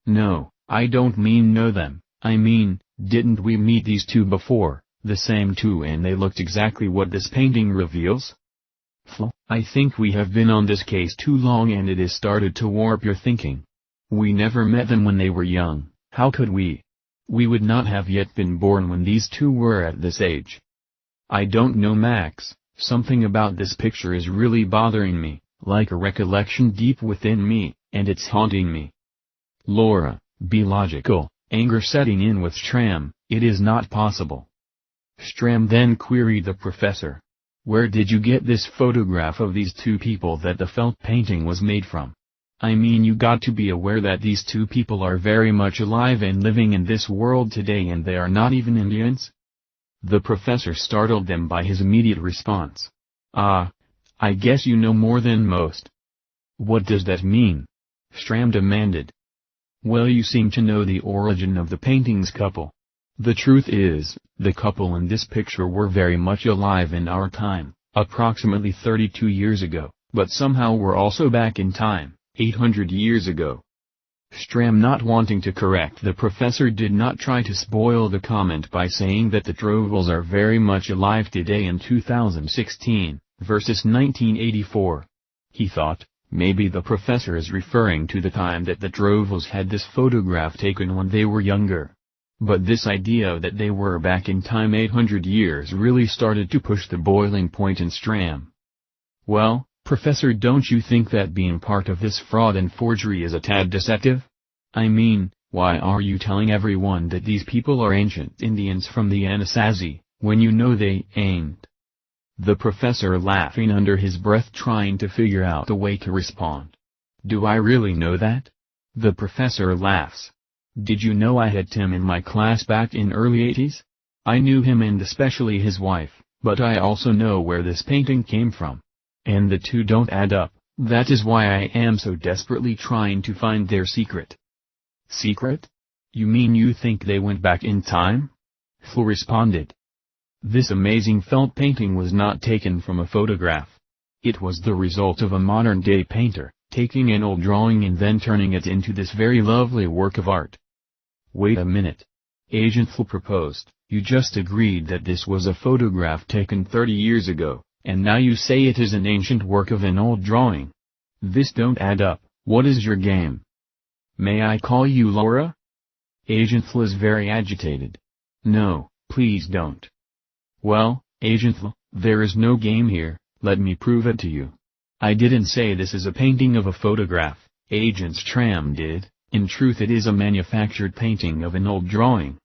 No, I don't mean know them, I mean, didn't we meet these two before, the same two, and they looked exactly what this painting reveals? I think we have been on this case too long and it has started to warp your thinking. We never met them when they were young, how could we? We would not have yet been born when these two were at this age. I don't know, Max, something about this picture is really bothering me, like a recollection deep within me, and it's haunting me. Laura, be logical, anger setting in with Stram, it is not possible. Stram then queried the professor. Where did you get this photograph of these two people that the felt painting was made from? I mean, you got to be aware that these two people are very much alive and living in this world today, and they are not even Indians? The professor startled them by his immediate response. "Ah, I guess you know more than most." "What does that mean?" Stram demanded. "Well, you seem to know the origin of the painting's couple. The truth is, the couple in this picture were very much alive in our time, approximately 32 years ago, but somehow we're also back in time, 800 years ago." Stram, not wanting to correct the professor, did not try to spoil the comment by saying that the Trovels are very much alive today in 2016, versus 1984. He thought, maybe the professor is referring to the time that the Trovels had this photograph taken when they were younger. But this idea that they were back in time 800 years really started to push the boiling point in Stram. "Well, Professor, don't you think that being part of this fraud and forgery is a tad deceptive? I mean, why are you telling everyone that these people are ancient Indians from the Anasazi, when you know they ain't?" The professor, laughing under his breath, trying to figure out a way to respond. "Do I really know that?" The professor laughs. "Did you know I had Tim in my class back in early 80s? I knew him and especially his wife, but I also know where this painting came from. And the two don't add up. That is why I am so desperately trying to find their secret." "Secret? You mean you think they went back in time?" Phil responded. "This amazing felt painting was not taken from a photograph. It was the result of a modern-day painter, taking an old drawing and then turning it into this very lovely work of art." "Wait a minute," Agent Phil proposed, "you just agreed that this was a photograph taken 30 years ago. And now you say it is an ancient work of an old drawing. This don't add up. What is your game?" "May I call you Laura?" Agent Phil is very agitated. "No, please don't." "Well, Agent Phil, there is no game here, let me prove it to you. I didn't say this is a painting of a photograph, Agent Stram did. In truth it is a manufactured painting of an old drawing."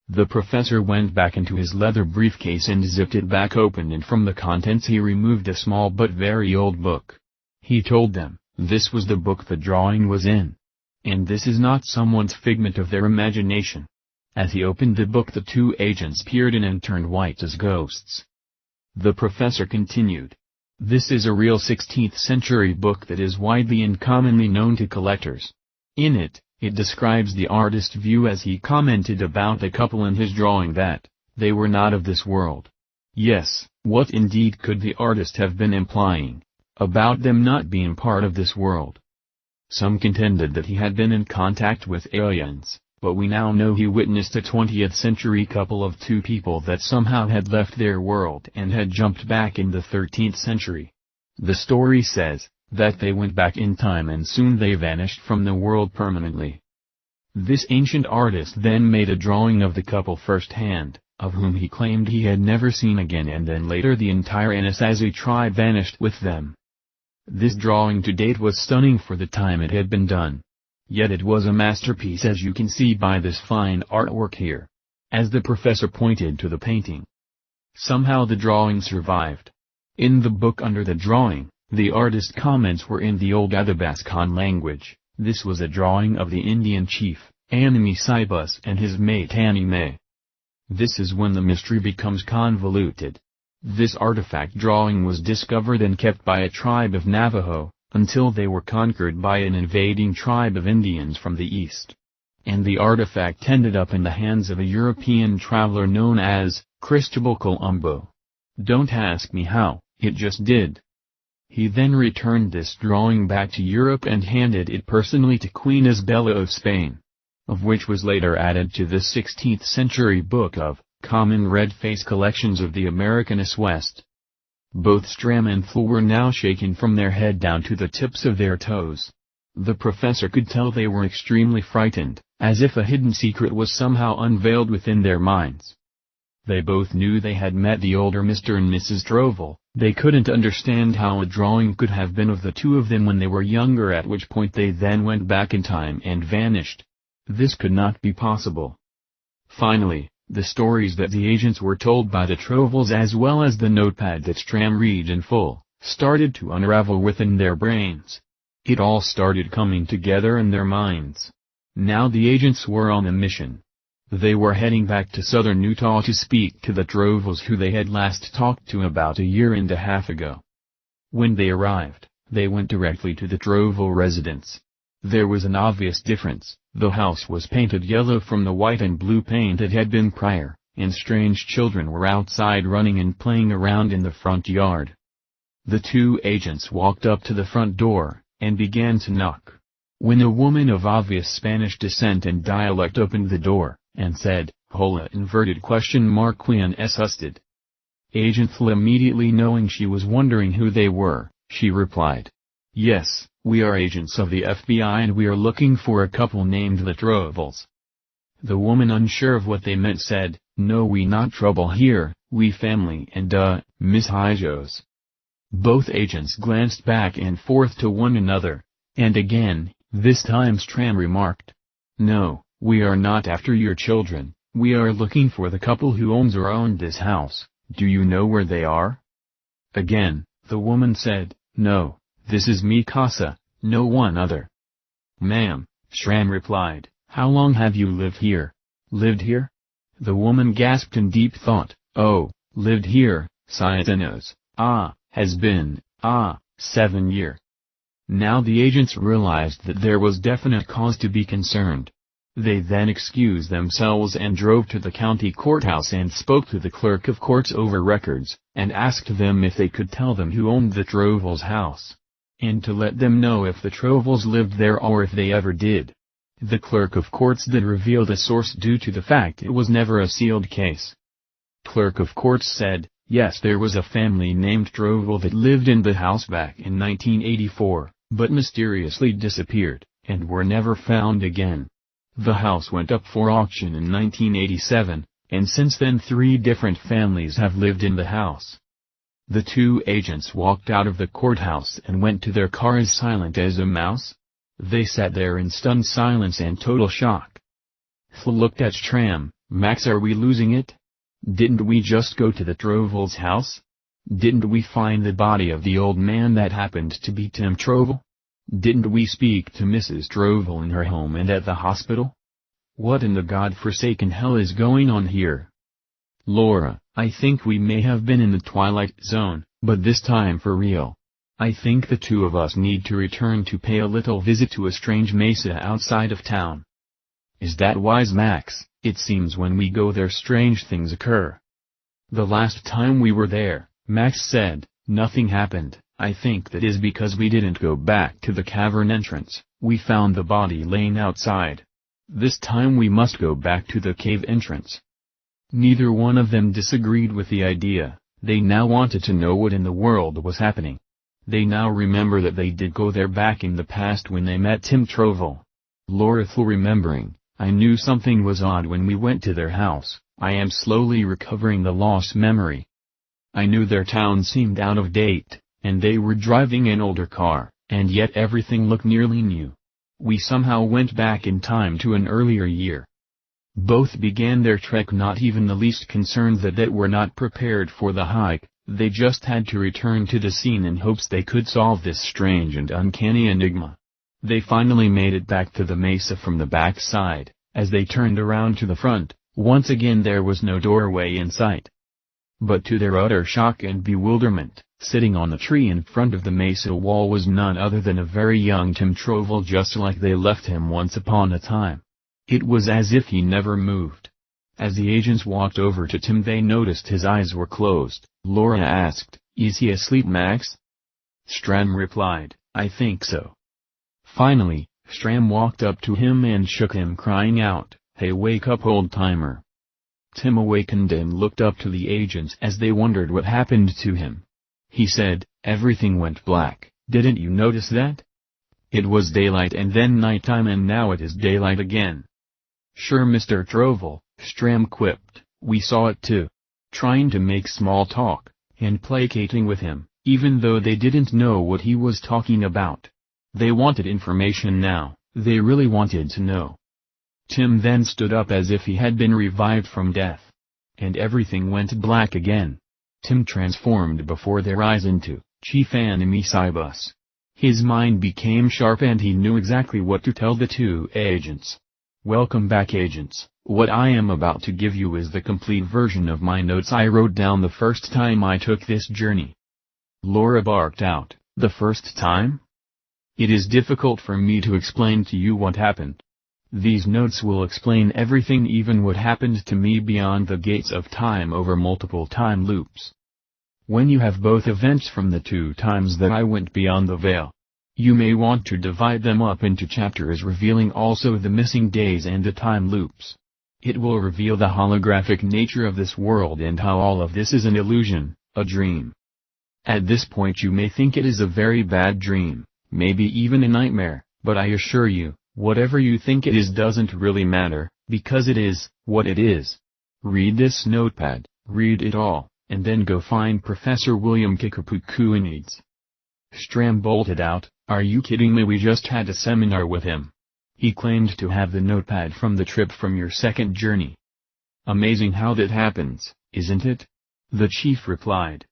The professor went back into his leather briefcase and zipped it back open, and from the contents he removed a small but very old book. He told them, this was the book the drawing was in. And this is not someone's figment of their imagination. As he opened the book, the two agents peered in and turned white as ghosts. The professor continued. "This is a real 16th century book that is widely and commonly known to collectors. In it describes the artist's view as he commented about the couple in his drawing that they were not of this world. Yes, what indeed could the artist have been implying about them not being part of this world? Some contended that he had been in contact with aliens, but we now know he witnessed a 20th century couple of two people that somehow had left their world and had jumped back in the 13th century. The story says that they went back in time and soon they vanished from the world permanently. This ancient artist then made a drawing of the couple firsthand, of whom he claimed he had never seen again, and then later the entire Anasazi tribe vanished with them. This drawing to date was stunning for the time it had been done. Yet it was a masterpiece, as you can see by this fine artwork here." As the professor pointed to the painting. Somehow the drawing survived. In the book under the drawing, the artist's comments were in the old Athabascan language. This was a drawing of the Indian chief, Anime Cybus, and his mate Anime. This is when the mystery becomes convoluted. This artifact drawing was discovered and kept by a tribe of Navajo, until they were conquered by an invading tribe of Indians from the east. And the artifact ended up in the hands of a European traveler known as Cristobal Colombo. Don't ask me how, it just did. He then returned this drawing back to Europe and handed it personally to Queen Isabella of Spain, of which was later added to the 16th century book of common red-face collections of the Americanist West. Both Stram and Phil were now shaken from their head down to the tips of their toes. The professor could tell they were extremely frightened, as if a hidden secret was somehow unveiled within their minds. They both knew they had met the older Mr. and Mrs. Trovel. They couldn't understand how a drawing could have been of the two of them when they were younger, at which point they then went back in time and vanished. This could not be possible. Finally, the stories that the agents were told by the Trovels, as well as the notepad that Stram read in full, started to unravel within their brains. It all started coming together in their minds. Now the agents were on a mission. They were heading back to southern Utah to speak to the Trovels who they had last talked to about a year and a half ago. When they arrived, they went directly to the Trovel residence. There was an obvious difference. The house was painted yellow from the white and blue paint it had been prior, and strange children were outside running and playing around in the front yard. The two agents walked up to the front door, and began to knock. When a woman of obvious Spanish descent and dialect opened the door, and said, "Hola?" Quien es usted? Agent Fla, immediately knowing she was wondering who they were, she replied, "Yes, we are agents of the FBI and we are looking for a couple named the Trovels." The woman, unsure of what they meant, said, "No, we not trouble here, we family and Miss Hijos." Both agents glanced back and forth to one another, and again, this time Stram remarked, "No, we are not after your children, we are looking for the couple who owns or owned this house. Do you know where they are?" Again, the woman said, "No, this is mi casa, no one other." "Ma'am," Stram replied, "how long have you lived here?" "Lived here?" The woman gasped in deep thought. "Oh, lived here, Cietanos, has been, 7 years. Now the agents realized that there was definite cause to be concerned. They then excused themselves and drove to the county courthouse and spoke to the clerk of courts over records, and asked them if they could tell them who owned the Trovels' house, and to let them know if the Trovels lived there or if they ever did. The clerk of courts did reveal the source due to the fact it was never a sealed case. Clerk of courts said, yes, there was a family named Trovel that lived in the house back in 1984, but mysteriously disappeared, and were never found again. The house went up for auction in 1987, and since then 3 different families have lived in the house. The two agents walked out of the courthouse and went to their car as silent as a mouse. They sat there in stunned silence and total shock. Fl looked at Stram. "Max, are we losing it? Didn't we just go to the Trovel's house? Didn't we find the body of the old man that happened to be Tim Trovel? Didn't we speak to Mrs. Trovel in her home and at the hospital? What in the God-forsaken hell is going on here?" "Laura, I think we may have been in the Twilight Zone, but this time for real. I think the two of us need to return to pay a little visit to a strange mesa outside of town." "Is that wise, Max? It seems when we go there strange things occur." "The last time we were there," Max said, "nothing happened. I think that is because we didn't go back to the cavern entrance, we found the body laying outside. This time we must go back to the cave entrance." Neither one of them disagreed with the idea. They now wanted to know what in the world was happening. They now remember that they did go there back in the past when they met Tim Trovel. Laura, remembering, "I knew something was odd when we went to their house. I am slowly recovering the lost memory. I knew their town seemed out of date, and they were driving an older car, and yet everything looked nearly new. We somehow went back in time to an earlier year." Both began their trek not even the least concerned that they were not prepared for the hike. They just had to return to the scene in hopes they could solve this strange and uncanny enigma. They finally made it back to the mesa from the back side. As they turned around to the front, once again there was no doorway in sight. But to their utter shock and bewilderment, sitting on the tree in front of the mesa wall was none other than a very young Tim Trovel, just like they left him once upon a time. It was as if he never moved. As the agents walked over to Tim, they noticed his eyes were closed. Laura asked, "Is he asleep, Max?" Stram replied, "I think so." Finally, Stram walked up to him and shook him, crying out, "Hey, wake up, old-timer." Tim awakened and looked up to the agents as they wondered what happened to him. He said, "Everything went black, didn't you notice that? It was daylight and then nighttime and now it is daylight again." "Sure, Mr. Trovel," Stram quipped, "we saw it too." Trying to make small talk, and placating with him, even though they didn't know what he was talking about. They wanted information now, they really wanted to know. Tim then stood up as if he had been revived from death. And everything went black again. Tim transformed before their eyes into Chief Enemy Cybus. His mind became sharp and he knew exactly what to tell the two agents. "Welcome back, agents. What I am about to give you is the complete version of my notes I wrote down the first time I took this journey." Laura barked out, "The first time? It is difficult for me to explain to you what happened. These notes will explain everything, even what happened to me beyond the gates of time over multiple time loops. When you have both events from the 2 times that I went beyond the veil, you may want to divide them up into chapters revealing also the missing days and the time loops. It will reveal the holographic nature of this world and how all of this is an illusion, a dream. At this point you may think it is a very bad dream, maybe even a nightmare, but I assure you, whatever you think it is doesn't really matter, because it is what it is. Read this notepad, read it all, and then go find Professor William Kikapukuanides." Stram bolted out, "Are you kidding me? We just had a seminar with him. He claimed to have the notepad from the trip from your second journey." "Amazing how that happens, isn't it?" the chief replied.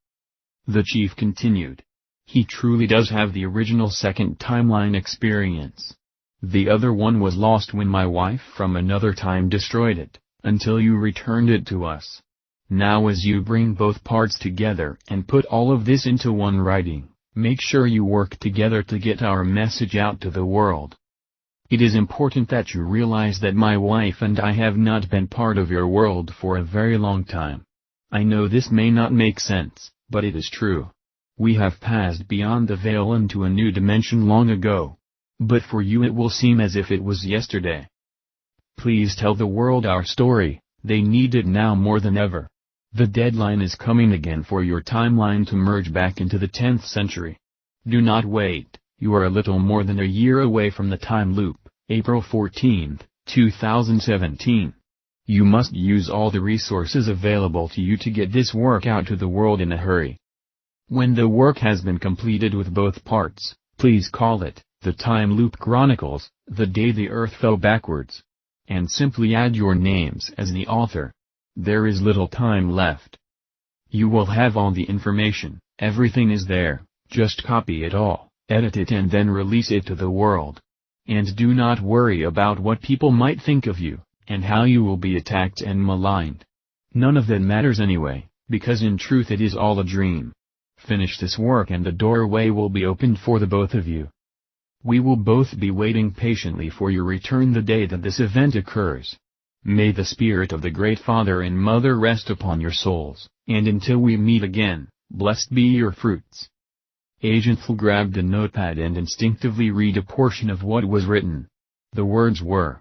The chief continued, "He truly does have the original second timeline experience. The other one was lost when my wife from another time destroyed it, until you returned it to us. Now as you bring both parts together and put all of this into one writing, make sure you work together to get our message out to the world. It is important that you realize that my wife and I have not been part of your world for a very long time. I know this may not make sense, but it is true. We have passed beyond the veil into a new dimension long ago. But for you it will seem as if it was yesterday. Please tell the world our story, they need it now more than ever. The deadline is coming again for your timeline to merge back into the 10th century. Do not wait, you are a little more than a year away from the time loop, April 14, 2017. You must use all the resources available to you to get this work out to the world in a hurry. When the work has been completed with both parts, please call it The Time Loop Chronicles, The Day the Earth Fell Backwards. And simply add your names as the author. There is little time left. You will have all the information, everything is there, just copy it all, edit it and then release it to the world. And do not worry about what people might think of you, and how you will be attacked and maligned. None of that matters anyway, because in truth it is all a dream. Finish this work and the doorway will be opened for the both of you. We will both be waiting patiently for your return the day that this event occurs. May the spirit of the Great Father and Mother rest upon your souls, and until we meet again, blessed be your fruits." Agent Phil grabbed a notepad and instinctively read a portion of what was written. The words were,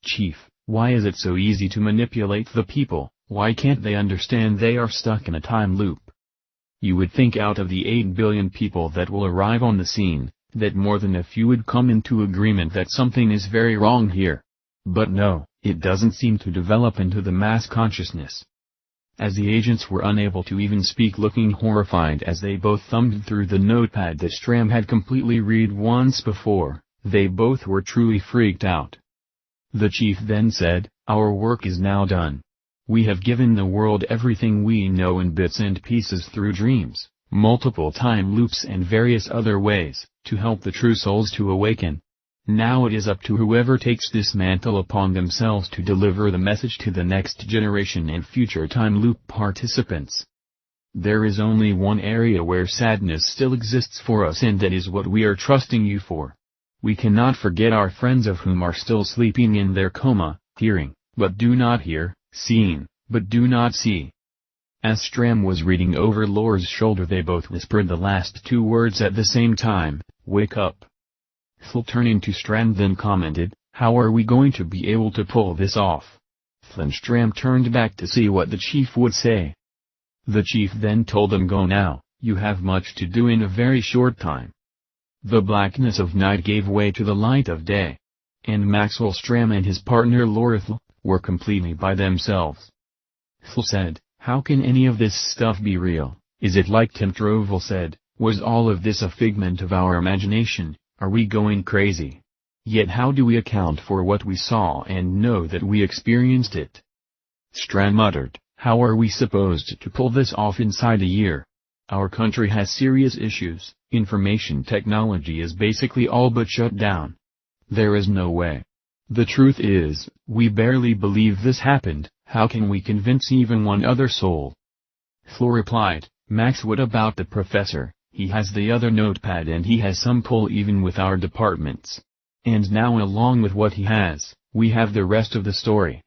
"Chief, why is it so easy to manipulate the people? Why can't they understand they are stuck in a time loop? You would think out of the 8 billion people that will arrive on the scene, that more than a few would come into agreement that something is very wrong here. But no, it doesn't seem to develop into the mass consciousness." As the agents were unable to even speak, looking horrified as they both thumbed through the notepad that Stram had completely read once before, they both were truly freaked out. The chief then said, "Our work is now done. We have given the world everything we know in bits and pieces through dreams, multiple time loops and various other ways, to help the true souls to awaken. Now it is up to whoever takes this mantle upon themselves to deliver the message to the next generation and future time loop participants. There is only one area where sadness still exists for us, and that is what we are trusting you for. We cannot forget our friends of whom are still sleeping in their coma, hearing, but do not hear, seeing, but do not see." As Stram was reading over Laura's shoulder, they both whispered the last 2 words at the same time, "Wake up." Phil, turning to Stram, then commented, "How are we going to be able to pull this off?" Phil and Stram turned back to see what the chief would say. The chief then told them, "Go now, you have much to do in a very short time." The blackness of night gave way to the light of day. And Maxwell Stram and his partner Lorethel were completely by themselves. Phil said, "How can any of this stuff be real? Is it like Tim Trovel said, was all of this a figment of our imagination? Are we going crazy? Yet how do we account for what we saw and know that we experienced it?" Stram muttered, "How are we supposed to pull this off inside a year? Our country has serious issues. Information technology is basically all but shut down. There is no way. The truth is, we barely believe this happened. How can we convince even one other soul? Flo replied, Max, what about the professor? He has the other notepad and he has some pull even with our departments. And now along with what he has, we have the rest of the story.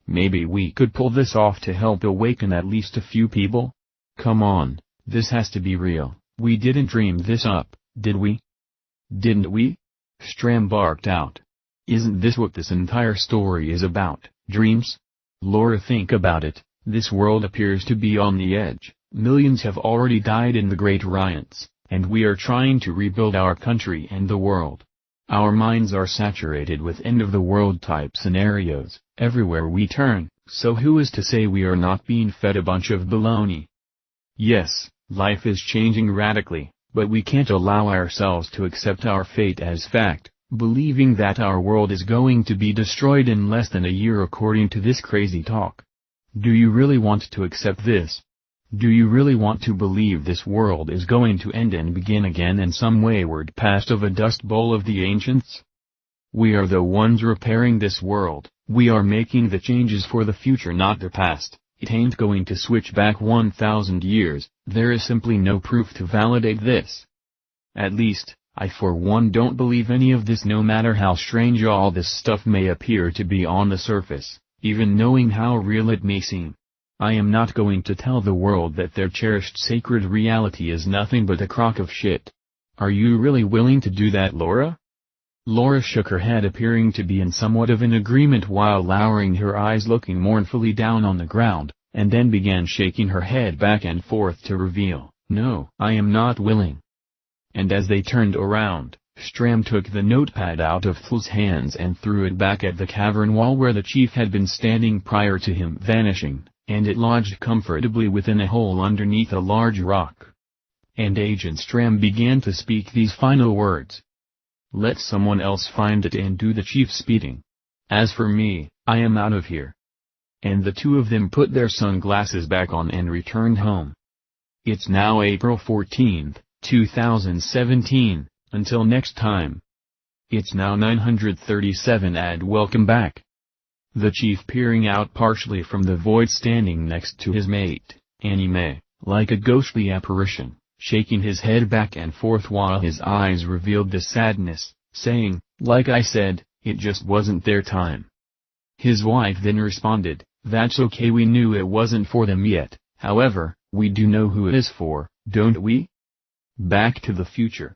Maybe we could pull this off to help awaken at least a few people? Come on, this has to be real. We didn't dream this up, did we? Didn't we? Stram barked out. Isn't this what this entire story is about, dreams? Laura, think about it, this world appears to be on the edge, millions have already died in the great riots, and we are trying to rebuild our country and the world. Our minds are saturated with end-of-the-world type scenarios, everywhere we turn, so who is to say we are not being fed a bunch of baloney? Yes, life is changing radically, but we can't allow ourselves to accept our fate as fact, believing that our world is going to be destroyed in less than a year according to this crazy talk. Do you really want to accept this? Do you really want to believe this world is going to end and begin again in some wayward past of a dust bowl of the ancients? We are the ones repairing this world, we are making the changes for the future, not the past. It ain't going to switch back 1,000 years, there is simply no proof to validate this. At least, I for one don't believe any of this, no matter how strange all this stuff may appear to be on the surface, even knowing how real it may seem. I am not going to tell the world that their cherished sacred reality is nothing but a crock of shit. Are you really willing to do that, Laura? Laura shook her head, appearing to be in somewhat of an agreement while lowering her eyes, looking mournfully down on the ground, and then began shaking her head back and forth to reveal, no, I am not willing. And as they turned around, Stram took the notepad out of Flo's hands and threw it back at the cavern wall where the chief had been standing prior to him vanishing, and it lodged comfortably within a hole underneath a large rock. And Agent Stram began to speak these final words. Let someone else find it and do the chief's speeding. As for me, I am out of here. And the two of them put their sunglasses back on and returned home. It's now April 14th, 2017, until next time. It's now 937 and welcome back. The chief, peering out partially from the void, standing next to his mate, Anime, like a ghostly apparition, shaking his head back and forth while his eyes revealed the sadness, saying, like I said, it just wasn't their time. His wife then responded, that's okay, we knew it wasn't for them yet, however, we do know who it is for, don't we? Back to the Future.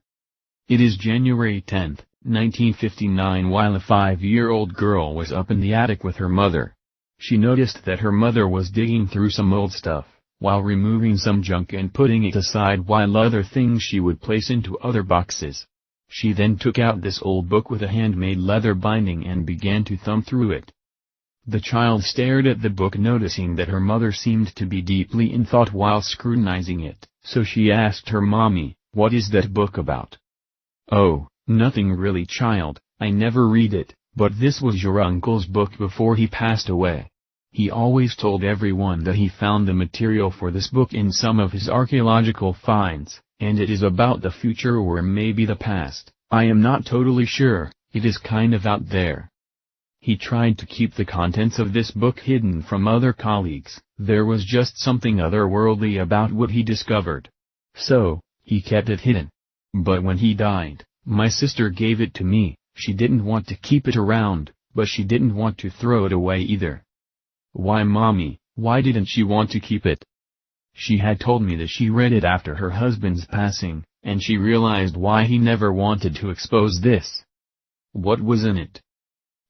It is January 10, 1959, while a 5-year-old girl was up in the attic with her mother. She noticed that her mother was digging through some old stuff, while removing some junk and putting it aside while other things she would place into other boxes. She then took out this old book with a handmade leather binding and began to thumb through it. The child stared at the book, noticing that her mother seemed to be deeply in thought while scrutinizing it, so she asked her mommy, what is that book about? Oh, nothing really, child, I never read it, but this was your uncle's book before he passed away. He always told everyone that he found the material for this book in some of his archaeological finds, and it is about the future or maybe the past, I am not totally sure, it is kind of out there. He tried to keep the contents of this book hidden from other colleagues, there was just something otherworldly about what he discovered. So, he kept it hidden. But when he died, my sister gave it to me. She didn't want to keep it around, but she didn't want to throw it away either. Why, mommy, why didn't she want to keep it? She had told me that she read it after her husband's passing, and she realized why he never wanted to expose this. What was in it?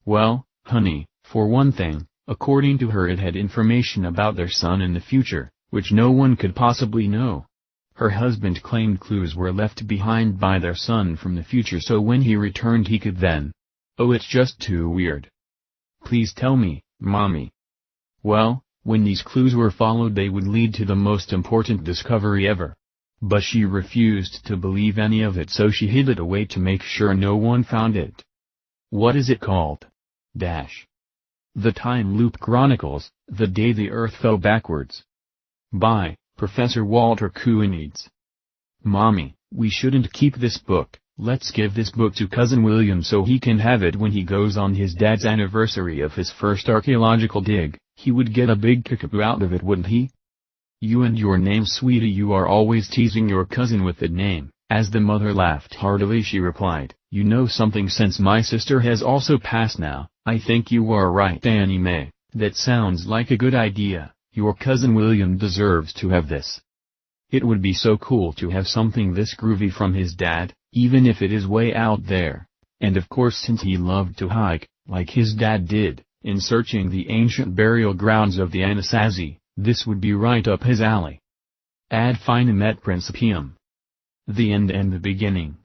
Well, honey, for one thing, according to her it had information about their son in the future, which no one could possibly know. Her husband claimed clues were left behind by their son from the future, so when he returned he could then. Oh, it's just too weird. Please tell me, mommy. Well, when these clues were followed they would lead to the most important discovery ever. But she refused to believe any of it, so she hid it away to make sure no one found it. What is it called? The Time Loop Chronicles, The Day the Earth Fell Backwards. By Professor Walter Koenigs. Mommy, we shouldn't keep this book. Let's give this book to Cousin William so he can have it when he goes on his dad's anniversary of his first archaeological dig. He would get a big kickapoo out of it, wouldn't he? You and your name, sweetie, you are always teasing your cousin with the name. As the mother laughed heartily, she replied, you know something, since my sister has also passed now, I think you are right, Annie Mae. That sounds like a good idea. Your cousin William deserves to have this. It would be so cool to have something this groovy from his dad, even if it is way out there. And of course, since he loved to hike, like his dad did, in searching the ancient burial grounds of the Anasazi, this would be right up his alley. Ad finum et principium. The end and the beginning.